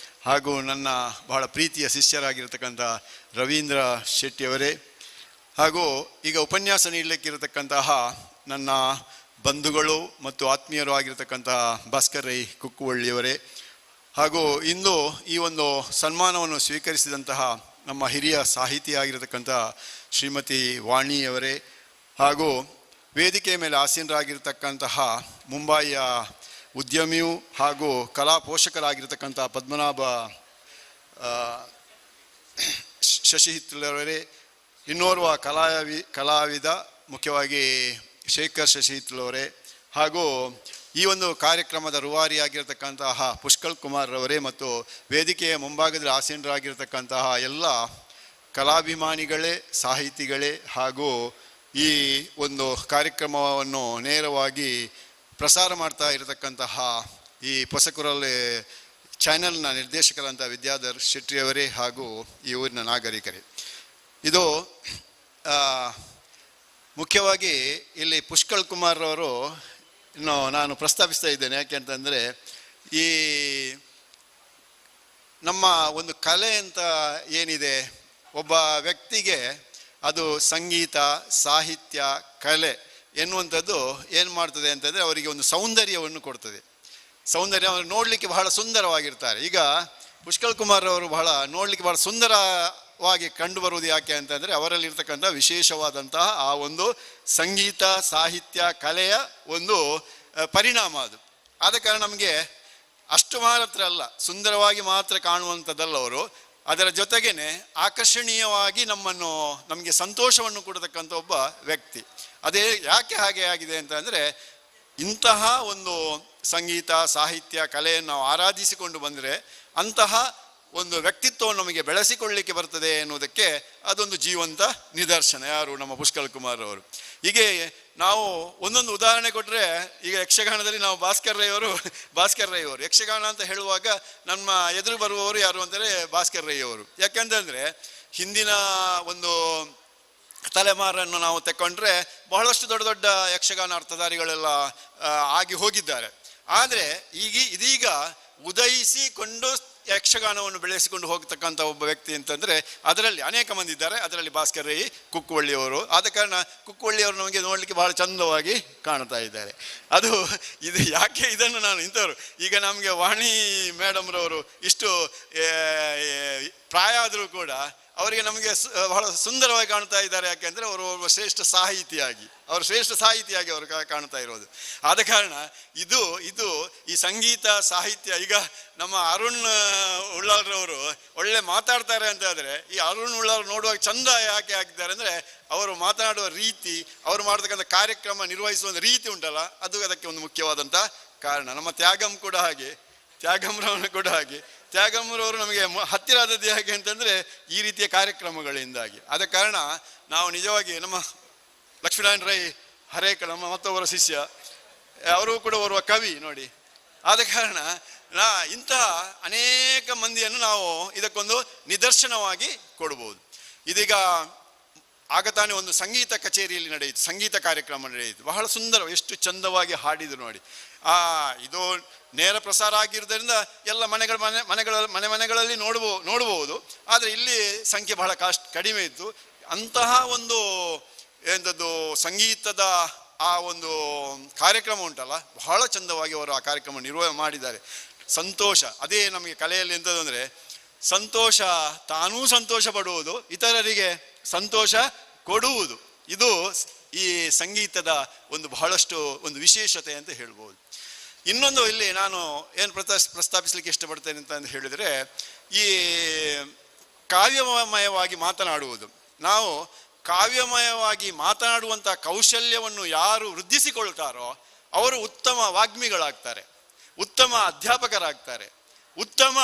ಹಾಗೂ ನನ್ನ ಬಹಳ ಪ್ರೀತಿಯ ಶಿಷ್ಯರಾಗಿರ್ತಕ್ಕಂಥ ರವೀಂದ್ರ ಶೆಟ್ಟಿಯವರೇ, ಹಾಗೂ ಈಗ ಉಪನ್ಯಾಸ ನೀಡಲಿಕ್ಕಿರತಕ್ಕಂತಹ ನನ್ನ ಬಂಧುಗಳು ಮತ್ತು ಆತ್ಮೀಯರು ಆಗಿರತಕ್ಕಂತಹ ಭಾಸ್ಕರ್ ರೈ ಕುಕ್ಕುವಳ್ಳಿಯವರೇ, ಹಾಗೂ ಇಂದು ಈ ಒಂದು ಸನ್ಮಾನವನ್ನು ಸ್ವೀಕರಿಸಿದಂತಹ ನಮ್ಮ ಹಿರಿಯ ಸಾಹಿತಿ ಆಗಿರತಕ್ಕಂಥ ಶ್ರೀಮತಿ ವಾಣಿಯವರೇ, ಹಾಗೂ ವೇದಿಕೆ ಮೇಲೆ ಆಸೀನರಾಗಿರ್ತಕ್ಕಂತಹ ಮುಂಬಯಿಯ ಉದ್ಯಮಿಯು ಹಾಗೂ ಕಲಾ ಪೋಷಕರಾಗಿರ್ತಕ್ಕಂಥ ಪದ್ಮನಾಭ ಶಶಿಹಿತ್ಲವರೇ, ಇನ್ನೋರ್ವ ಕಲಾವಿದ ಮುಖ್ಯವಾಗಿ ಶೇಖರ್ ಶಶಿಹಿತ್ಲವರೇ, ಹಾಗೂ ಈ ಒಂದು ಕಾರ್ಯಕ್ರಮದ ರೂವಾರಿಯಾಗಿರ್ತಕ್ಕಂತಹ ಪುಷ್ಕಲ್ ಕುಮಾರ್ ರವರೇ ಮತ್ತು ವೇದಿಕೆಯ ಮುಂಭಾಗದಲ್ಲಿ ಆಸೀನರಾಗಿರ್ತಕ್ಕಂತಹ ಎಲ್ಲ ಕಲಾಭಿಮಾನಿಗಳೇ, ಸಾಹಿತಿಗಳೇ, ಹಾಗೂ ಈ ಒಂದು ಕಾರ್ಯಕ್ರಮವನ್ನು ನೇರವಾಗಿ ಪ್ರಸಾರ ಮಾಡ್ತಾ ಇರತಕ್ಕಂತಹ ಈ ಹೊಸಕುರಲೆ ಚಾನೆಲ್ನ ನಿರ್ದೇಶಕರಂಥ ವಿದ್ಯಾಧರ್ ಶೆಟ್ಟಿಯವರೇ ಹಾಗೂ ಈ ಊರಿನ ನಾಗರಿಕರೇ, ಇದು ಮುಖ್ಯವಾಗಿ ಇಲ್ಲಿ ಪುಷ್ಕಲ್ ಕುಮಾರ್ ಅವರು ಇನ್ನು ನಾನು ಪ್ರಸ್ತಾಪಿಸ್ತಾ ಇದ್ದೇನೆ. ಯಾಕೆ ಅಂತಂದರೆ ಈ ನಮ್ಮ ಒಂದು ಕಲೆ ಅಂತ ಏನಿದೆ, ಒಬ್ಬ ವ್ಯಕ್ತಿಗೆ ಅದು ಸಂಗೀತ, ಸಾಹಿತ್ಯ, ಕಲೆ ಎನ್ನುವಂಥದ್ದು ಏನು ಮಾಡ್ತದೆ ಅಂತಂದರೆ ಅವರಿಗೆ ಒಂದು ಸೌಂದರ್ಯವನ್ನು ಕೊಡ್ತದೆ. ಸೌಂದರ್ಯ ಅವರು ನೋಡಲಿಕ್ಕೆ ಬಹಳ ಸುಂದರವಾಗಿರ್ತಾರೆ. ಈಗ ಪುಷ್ಕಲ್ ಕುಮಾರ್ ಅವರು ಬಹಳ ನೋಡಲಿಕ್ಕೆ ಬಹಳ ಸುಂದರವಾಗಿ ಕಂಡುಬರುವುದು ಯಾಕೆ ಅಂತಂದರೆ ಅವರಲ್ಲಿರ್ತಕ್ಕಂಥ ವಿಶೇಷವಾದಂತಹ ಆ ಒಂದು ಸಂಗೀತ, ಸಾಹಿತ್ಯ, ಕಲೆಯ ಒಂದು ಪರಿಣಾಮ ಅದು. ಆದ ಕಾರಣ ನಮಗೆ ಅಷ್ಟು ಮಾತ್ರ ಅಲ್ಲ, ಸುಂದರವಾಗಿ ಮಾತ್ರ ಕಾಣುವಂಥದ್ದಲ್ಲ ಅವರು, ಅದರ ಜೊತೆಗೇನೆ ಆಕರ್ಷಣೀಯವಾಗಿ ನಮಗೆ ಸಂತೋಷವನ್ನು ಕೊಡತಕ್ಕಂಥ ಒಬ್ಬ ವ್ಯಕ್ತಿ. ಅದೇ ಯಾಕೆ ಹಾಗೆ ಆಗಿದೆ ಅಂತಂದರೆ ಇಂತಹ ಒಂದು ಸಂಗೀತ ಸಾಹಿತ್ಯ ಕಲೆಯನ್ನು ನಾವು ಆರಾಧಿಸಿಕೊಂಡು ಬಂದರೆ ಅಂತಹ ಒಂದು ವ್ಯಕ್ತಿತ್ವವನ್ನು ನಮಗೆ ಬೆಳೆಸಿಕೊಳ್ಳಲಿಕ್ಕೆ ಬರ್ತದೆ ಎನ್ನುವುದಕ್ಕೆ ಅದೊಂದು ಜೀವಂತ ನಿದರ್ಶನ. ಯಾರು? ನಮ್ಮ ಪುಷ್ಕಲ್ ಕುಮಾರ್ ಅವರು. ಹೀಗೆ ನಾವು ಒಂದೊಂದು ಉದಾಹರಣೆ ಕೊಟ್ಟರೆ, ಈಗ ಯಕ್ಷಗಾನದಲ್ಲಿ ನಾವು ಭಾಸ್ಕರ್ ರೈ ಅವರು ಯಕ್ಷಗಾನ ಅಂತ ಹೇಳುವಾಗ ನಮ್ಮ ಎದುರು ಬರುವವರು ಯಾರು ಅಂದರೆ ಭಾಸ್ಕರ್ ರೈ ಅವರು. ಯಾಕೆಂತಂದರೆ ಹಿಂದಿನ ಒಂದು ತಲೆಮಾರನ್ನು ನಾವು ತೆಕ್ಕೊಂಡ್ರೆ ಬಹಳಷ್ಟು ದೊಡ್ಡ ದೊಡ್ಡ ಯಕ್ಷಗಾನ ಅರ್ಥಧಾರಿಗಳೆಲ್ಲ ಆಗಿ ಹೋಗಿದ್ದಾರೆ. ಆದರೆ ಇದೀಗ ಉದಯಿಸಿಕೊಂಡು ಯಕ್ಷಗಾನವನ್ನು ಬೆಳೆಸಿಕೊಂಡು ಹೋಗ್ತಕ್ಕಂಥ ಒಬ್ಬ ವ್ಯಕ್ತಿ ಅಂತಂದರೆ ಅದರಲ್ಲಿ ಅನೇಕ ಮಂದಿ ಇದ್ದಾರೆ. ಅದರಲ್ಲಿ ಭಾಸ್ಕರ್ ರೈ, ಕುಕ್ಕುವಳ್ಳಿಯವರು. ಆದ ಕಾರಣ ಕುಕ್ಕುವಳ್ಳಿಯವರು ನಮಗೆ ನೋಡಲಿಕ್ಕೆ ಬಹಳ ಚಂದವಾಗಿ ಕಾಣ್ತಾ ಇದ್ದಾರೆ. ಇದು ಯಾಕೆ ಇದನ್ನು ನಾನು ಇಂಥವ್ರು ಈಗ ನಮಗೆ ವಾಣಿ ಮೇಡಮ್ರವರು ಇಷ್ಟು ಪ್ರಾಯ ಆದರೂ ಕೂಡ ಅವರಿಗೆ ನಮಗೆ ಬಹಳ ಸುಂದರವಾಗಿ ಕಾಣ್ತಾ ಇದ್ದಾರೆ. ಯಾಕೆಂದರೆ ಅವರು ಒಬ್ಬ ಶ್ರೇಷ್ಠ ಸಾಹಿತಿಯಾಗಿ ಅವರು ಕಾಣ್ತಾ ಇರೋದು. ಆದ ಕಾರಣ ಇದು ಈ ಸಂಗೀತ ಸಾಹಿತ್ಯ, ಈಗ ನಮ್ಮ ಅರುಣ್ ಉಳ್ಳಾಲ್ರವರು ಒಳ್ಳೆ ಮಾತಾಡ್ತಾರೆ ಅಂತ ಆದರೆ ಈ ಅರುಣ್ ಉಳ್ಳಾಲ್ ನೋಡುವಾಗ ಚಂದ ಯಾಕೆ ಹಾಕಿದ್ದಾರೆ ಅಂದರೆ ಅವರು ಮಾತನಾಡುವ ರೀತಿ, ಅವರು ಮಾಡತಕ್ಕಂಥ ಕಾರ್ಯಕ್ರಮ ನಿರ್ವಹಿಸುವ ರೀತಿ ಉಂಟಲ್ಲ, ಅದು ಅದಕ್ಕೆ ಒಂದು ಮುಖ್ಯವಾದಂಥ ಕಾರಣ. ನಮ್ಮ ತ್ಯಾಗಮ್ರವನು ಕೂಡ ಹಾಗೆ ತ್ಯಾಗಮ್ರವರು ನಮಗೆ ಹತ್ತಿರ ಆದದ್ದು ಹೇಗೆ ಅಂತಂದರೆ ಈ ರೀತಿಯ ಕಾರ್ಯಕ್ರಮಗಳಿಂದಾಗಿ. ಆದ ಕಾರಣ ನಾವು ನಿಜವಾಗಿ ನಮ್ಮ ಲಕ್ಷ್ಮೀನಾರಾಯಣ ರೈ ಹರೇಕ ನಮ್ಮ ಮತ್ತೊಬ್ಬರ ಶಿಷ್ಯ, ಅವರು ಕೂಡ ಓರ್ವ ಕವಿ ನೋಡಿ. ಆದ ಕಾರಣ ಇಂತಹ ಅನೇಕ ಮಂದಿಯನ್ನು ನಾವು ಇದಕ್ಕೊಂದು ನಿದರ್ಶನವಾಗಿ ಕೊಡ್ಬೋದು. ಇದೀಗ ಆಗ ತಾನೇ ಒಂದು ಸಂಗೀತ ಕಚೇರಿಯಲ್ಲಿ ನಡೆಯಿತು, ಸಂಗೀತ ಕಾರ್ಯಕ್ರಮ ನಡೆಯಿತು. ಬಹಳ ಸುಂದರ, ಎಷ್ಟು ಚಂದವಾಗಿ ಹಾಡಿದರು ನೋಡಿ. ಇದು ನೇರ ಪ್ರಸಾರ ಆಗಿರೋದ್ರಿಂದ ಎಲ್ಲ ಮನೆಗಳಲ್ಲಿ ನೋಡಬಹುದು. ಆದರೆ ಇಲ್ಲಿ ಸಂಖ್ಯೆ ಬಹಳ ಕಡಿಮೆ ಇತ್ತು. ಅಂತಹ ಒಂದು ಎಂಥದ್ದು ಸಂಗೀತದ ಆ ಒಂದು ಕಾರ್ಯಕ್ರಮ ಉಂಟಲ್ಲ, ಬಹಳ ಚಂದವಾಗಿ ಅವರು ಆ ಕಾರ್ಯಕ್ರಮ ನಿರ್ವಹಣೆ ಮಾಡಿದ್ದಾರೆ. ಸಂತೋಷ, ಅದೇ ನಮಗೆ ಕಲೆಯಲ್ಲಿ ಎಂಥದ್ದು ಅಂದರೆ ಸಂತೋಷ, ತಾನೂ ಸಂತೋಷ ಪಡುವುದು, ಇತರರಿಗೆ ಸಂತೋಷ ಕೊಡುವುದು. ಇದು ಈ ಸಂಗೀತದ ಒಂದು ಬಹಳಷ್ಟು ಒಂದು ವಿಶೇಷತೆ ಅಂತ ಹೇಳ್ಬೋದು. ಇನ್ನೊಂದು ಇಲ್ಲಿ ನಾನು ಏನು ಪ್ರಸ್ತಾಪಿಸಲಿಕ್ಕೆ ಇಷ್ಟಪಡ್ತೇನೆ ಅಂತ ಹೇಳಿದರೆ, ಈ ಕಾವ್ಯಮಯವಾಗಿ ಮಾತನಾಡುವುದು. ನಾವು ಕಾವ್ಯಮಯವಾಗಿ ಮಾತನಾಡುವಂಥ ಕೌಶಲ್ಯವನ್ನು ಯಾರು ವೃದ್ಧಿಸಿಕೊಳ್ತಾರೋ ಅವರು ಉತ್ತಮ ವಾಗ್ಮಿಗಳಾಗ್ತಾರೆ, ಉತ್ತಮ ಅಧ್ಯಾಪಕರಾಗ್ತಾರೆ, ಉತ್ತಮ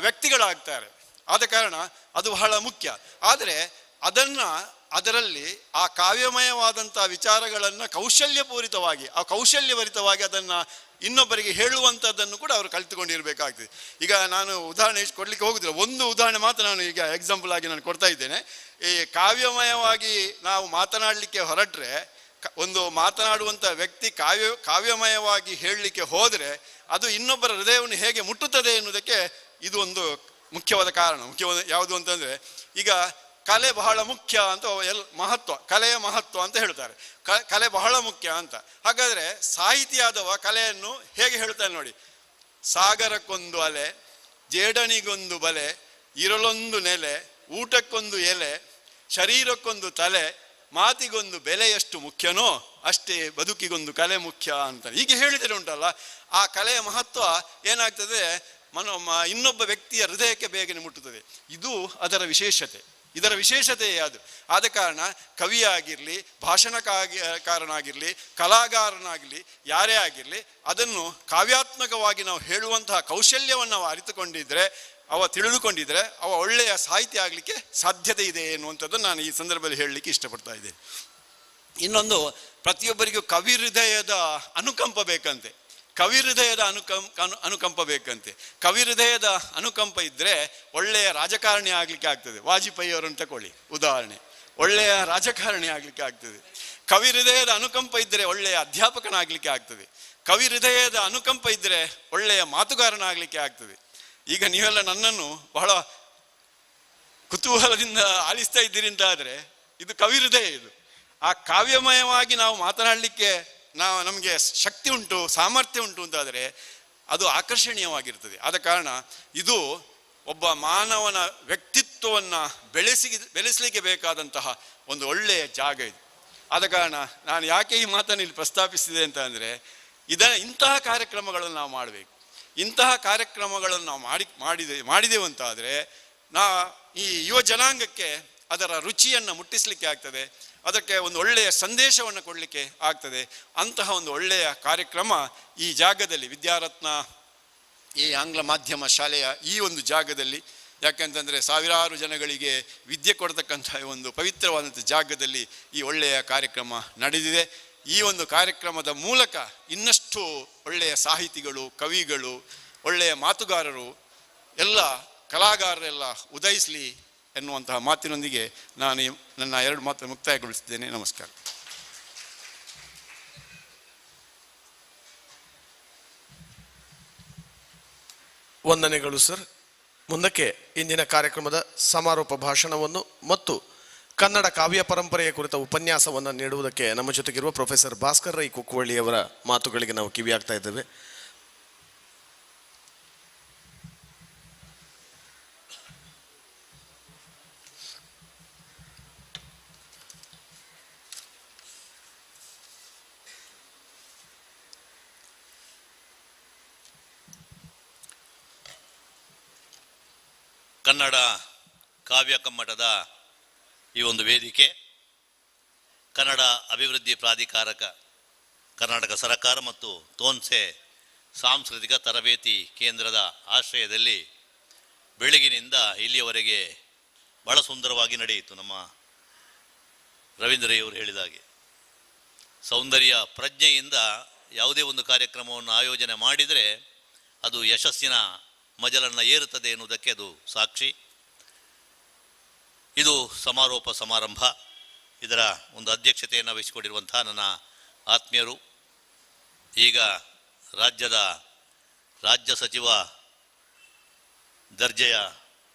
ವ್ಯಕ್ತಿಗಳಾಗ್ತಾರೆ. ಆದ ಕಾರಣ ಅದು ಬಹಳ ಮುಖ್ಯ. ಆದರೆ ಅದರಲ್ಲಿ ಆ ಕಾವ್ಯಮಯವಾದಂಥ ವಿಚಾರಗಳನ್ನು ಕೌಶಲ್ಯಭರಿತವಾಗಿ ಅದನ್ನು ಇನ್ನೊಬ್ಬರಿಗೆ ಹೇಳುವಂಥದ್ದನ್ನು ಕೂಡ ಅವರು ಕಲಿತುಕೊಂಡಿರಬೇಕಾಗ್ತದೆ. ಈಗ ನಾನು ಉದಾಹರಣೆ ಕೊಡಲಿಕ್ಕೆ ಹೋಗುದಿಲ್ಲ, ಒಂದು ಉದಾಹರಣೆ ಮಾತ್ರ ನಾನು ಈಗ ಎಕ್ಸಾಂಪಲ್ ಆಗಿ ನಾನು ಕೊಡ್ತಾ ಇದ್ದೇನೆ. ಈ ಕಾವ್ಯಮಯವಾಗಿ ನಾವು ಮಾತನಾಡಲಿಕ್ಕೆ ಹೊರಟ್ರೆ, ಒಂದು ಮಾತನಾಡುವಂಥ ವ್ಯಕ್ತಿ ಕಾವ್ಯಮಯವಾಗಿ ಹೇಳಲಿಕ್ಕೆ ಹೋದರೆ ಅದು ಇನ್ನೊಬ್ಬರ ಹೃದಯವನ್ನು ಹೇಗೆ ಮುಟ್ಟುತ್ತದೆ ಎನ್ನುವುದಕ್ಕೆ ಇದು ಒಂದು ಮುಖ್ಯವಾದ ಕಾರಣ. ಯಾವುದು ಅಂತಂದರೆ, ಈಗ ಕಲೆ ಬಹಳ ಮುಖ್ಯ ಅಂತ ಕಲೆಯ ಮಹತ್ವ ಅಂತ ಹೇಳ್ತಾರೆ. ಕಲೆ ಬಹಳ ಮುಖ್ಯ ಅಂತ. ಹಾಗಾದರೆ ಸಾಹಿತಿಯಾದವ ಕಲೆಯನ್ನು ಹೇಗೆ ಹೇಳ್ತಾನೆ ನೋಡಿ. ಸಾಗರಕ್ಕೊಂದು ಅಲೆ, ಜೇಡನಿಗೊಂದು ಬಲೆ, ಇರಲೊಂದು ನೆಲೆ, ಊಟಕ್ಕೊಂದು ಎಲೆ, ಶರೀರಕ್ಕೊಂದು ತಲೆ, ಮಾತಿಗೊಂದು ಬೆಲೆ ಎಷ್ಟು ಮುಖ್ಯನೋ ಅಷ್ಟೇ ಬದುಕಿಗೊಂದು ಕಲೆ ಮುಖ್ಯ ಅಂತ ಹೀಗೆ ಹೇಳಿದರೆ ಉಂಟಲ್ಲ, ಆ ಕಲೆಯ ಮಹತ್ವ ಏನಾಗ್ತದೆ, ಇನ್ನೊಬ್ಬ ವ್ಯಕ್ತಿಯ ಹೃದಯಕ್ಕೆ ಬೇಗನೆ ಮುಟ್ಟುತ್ತದೆ. ಇದು ಇದರ ವಿಶೇಷತೆಯೇ ಅದು. ಆದ ಕಾರಣ ಕವಿಯಾಗಿರಲಿ, ಭಾಷಣಕಾರನಾಗಿರಲಿ, ಕಲಾಗಾರನಾಗಿರಲಿ, ಯಾರೇ ಆಗಿರಲಿ, ಅದನ್ನು ಕಾವ್ಯಾತ್ಮಕವಾಗಿ ನಾವು ಹೇಳುವಂತಹ ಕೌಶಲ್ಯವನ್ನು ನಾವು ಅರಿತುಕೊಂಡಿದ್ರೆ, ತಿಳಿದುಕೊಂಡಿದ್ರೆ ಅವ ಒಳ್ಳೆಯ ಸಾಹಿತ್ಯ ಆಗಲಿಕ್ಕೆ ಸಾಧ್ಯತೆ ಇದೆ ಎನ್ನುವಂಥದ್ದನ್ನು ನಾನು ಈ ಸಂದರ್ಭದಲ್ಲಿ ಹೇಳಲಿಕ್ಕೆ ಇಷ್ಟಪಡ್ತಾ ಇದ್ದೇನೆ. ಇನ್ನೊಂದು, ಪ್ರತಿಯೊಬ್ಬರಿಗೂ ಕವಿ ಹೃದಯದ ಅನುಕಂಪ ಬೇಕಂತೆ. ಕವಿ ಹೃದಯದ ಅನುಕಂಪ ಇದ್ದರೆ ಒಳ್ಳೆಯ ರಾಜಕಾರಣಿ ಆಗಲಿಕ್ಕೆ ಆಗ್ತದೆ. ವಾಜಪೇಯಿ ಅವರನ್ನು ತಗೊಳ್ಳಿ ಉದಾಹರಣೆ, ಒಳ್ಳೆಯ ರಾಜಕಾರಣಿ ಆಗಲಿಕ್ಕೆ ಆಗ್ತದೆ. ಕವಿ ಹೃದಯದ ಅನುಕಂಪ ಇದ್ದರೆ ಒಳ್ಳೆಯ ಅಧ್ಯಾಪಕನಾಗಲಿಕ್ಕೆ ಆಗ್ತದೆ. ಕವಿ ಹೃದಯದ ಅನುಕಂಪ ಇದ್ದರೆ ಒಳ್ಳೆಯ ಮಾತುಗಾರನಾಗಲಿಕ್ಕೆ ಆಗ್ತದೆ. ಈಗ ನೀವೆಲ್ಲ ನನ್ನನ್ನು ಬಹಳ ಕುತೂಹಲದಿಂದ ಆಲಿಸ್ತಾ ಇದ್ದೀರಿ ಅಂತ ಆದರೆ ಇದು ಕವಿ ಹೃದಯ. ಇದು ಆ ಕಾವ್ಯಮಯವಾಗಿ ನಾವು ಮಾತನಾಡಲಿಕ್ಕೆ ನಮಗೆ ಶಕ್ತಿ ಉಂಟು, ಸಾಮರ್ಥ್ಯ ಉಂಟು ಅಂತಾದರೆ ಅದು ಆಕರ್ಷಣೀಯವಾಗಿರ್ತದೆ. ಆದ ಕಾರಣ ಇದು ಒಬ್ಬ ಮಾನವನ ವ್ಯಕ್ತಿತ್ವವನ್ನು ಬೆಳೆಸಲಿಕ್ಕೆ ಬೇಕಾದಂತಹ ಒಂದು ಒಳ್ಳೆಯ ಜಾಗ ಇದು. ಆದ ಕಾರಣ ನಾನು ಯಾಕೆ ಈ ಮಾತನ್ನು ಇಲ್ಲಿ ಪ್ರಸ್ತಾಪಿಸಿದೆ ಅಂತ ಅಂದರೆ, ಇಂತಹ ಕಾರ್ಯಕ್ರಮಗಳನ್ನು ನಾವು ಮಾಡಬೇಕು. ಇಂತಹ ಕಾರ್ಯಕ್ರಮಗಳನ್ನು ನಾವು ಮಾಡಿದೆವು ಅಂತಾದರೆ ಈ ಯುವ ಜನಾಂಗಕ್ಕೆ ಅದರ ರುಚಿಯನ್ನು ಮುಟ್ಟಿಸಲಿಕ್ಕೆ ಆಗ್ತದೆ. ಅದಕ್ಕೆ ಒಂದು ಒಳ್ಳೆಯ ಸಂದೇಶವನ್ನು ಕೊಡಲಿಕ್ಕೆ ಆಗ್ತದೆ. ಅಂತಹ ಒಂದು ಒಳ್ಳೆಯ ಕಾರ್ಯಕ್ರಮ ಈ ಜಾಗದಲ್ಲಿ ವಿದ್ಯಾರತ್ನ ಈ ಆಂಗ್ಲ ಮಾಧ್ಯಮ ಶಾಲೆಯ ಈ ಒಂದು ಜಾಗದಲ್ಲಿ, ಯಾಕೆಂತಂದರೆ ಸಾವಿರಾರು ಜನಗಳಿಗೆ ವಿದ್ಯೆ ಕೊಡ್ತಕ್ಕಂಥ ಒಂದು ಪವಿತ್ರವಾದಂಥ ಜಾಗದಲ್ಲಿ ಈ ಒಳ್ಳೆಯ ಕಾರ್ಯಕ್ರಮ ನಡೆದಿದೆ. ಈ ಒಂದು ಕಾರ್ಯಕ್ರಮದ ಮೂಲಕ ಇನ್ನಷ್ಟು ಒಳ್ಳೆಯ ಸಾಹಿತಿಗಳು, ಕವಿಗಳು, ಒಳ್ಳೆಯ ಮಾತುಗಾರರು, ಎಲ್ಲ ಕಲಾಗಾರರೆಲ್ಲ ಉದಯಿಸಲಿ ಎನ್ನುವಂತಹ ಮಾತಿನೊಂದಿಗೆ ನಾನು ನನ್ನ 2 ಮಾತನ್ನು ಮುಕ್ತಾಯಗೊಳಿಸಿದ್ದೇನೆ. ನಮಸ್ಕಾರ. ವಂದನೆಗಳು ಸರ್. ಮುಂದಕ್ಕೆ ಇಂದಿನ ಕಾರ್ಯಕ್ರಮದ ಸಮಾರೋಪ ಭಾಷಣವನ್ನು ಮತ್ತು ಕನ್ನಡ ಕಾವ್ಯ ಪರಂಪರೆಯ ಕುರಿತ ಉಪನ್ಯಾಸವನ್ನು ನೀಡುವುದಕ್ಕೆ ನಮ್ಮ ಜೊತೆಗಿರುವ ಪ್ರೊಫೆಸರ್ ಭಾಸ್ಕರ್ ರೈ ಕುಕ್ಕುವಳ್ಳಿಯವರ ಮಾತುಗಳಿಗೆ ನಾವು ಕಿವಿಯಾಗ್ತಾ ಇದ್ದೇವೆ. ಕನ್ನಡ ಕಾವ್ಯ ಕಮ್ಮಟದ ಈ ಒಂದು ವೇದಿಕೆ ಕನ್ನಡ ಅಭಿವೃದ್ಧಿ ಪ್ರಾಧಿಕಾರಕ, ಕರ್ನಾಟಕ ಸರ್ಕಾರ ಮತ್ತು ತೋನ್ಸೆ ಸಾಂಸ್ಕೃತಿಕ ತರಬೇತಿ ಕೇಂದ್ರದ ಆಶ್ರಯದಲ್ಲಿ ಬೆಳಗಿನಿಂದ ಇಲ್ಲಿಯವರೆಗೆ ಬಹಳ ಸುಂದರವಾಗಿ ನಡೆಯಿತು. ನಮ್ಮ ರವೀಂದ್ರಯ್ಯವರು ಹೇಳಿದ ಹಾಗೆ ಸೌಂದರ್ಯ ಪ್ರಜ್ಞೆಯಿಂದ ಯಾವುದೇ ಒಂದು ಕಾರ್ಯಕ್ರಮವನ್ನು ಆಯೋಜನೆ ಮಾಡಿದರೆ ಅದು ಯಶಸ್ಸಿನ ಮಜಲನ್ನು ಏರುತ್ತದೆ ಎನ್ನುವುದಕ್ಕೆ ಅದು ಸಾಕ್ಷಿ. ಇದು ಸಮಾರೋಪ ಸಮಾರಂಭ. ಇದರ ಒಂದು ಅಧ್ಯಕ್ಷತೆಯನ್ನು ವಹಿಸಿಕೊಂಡಿರುವಂತಹ ನನ್ನ ಆತ್ಮೀಯರು, ಈಗ ರಾಜ್ಯ ಸಚಿವ ದರ್ಜೆಯ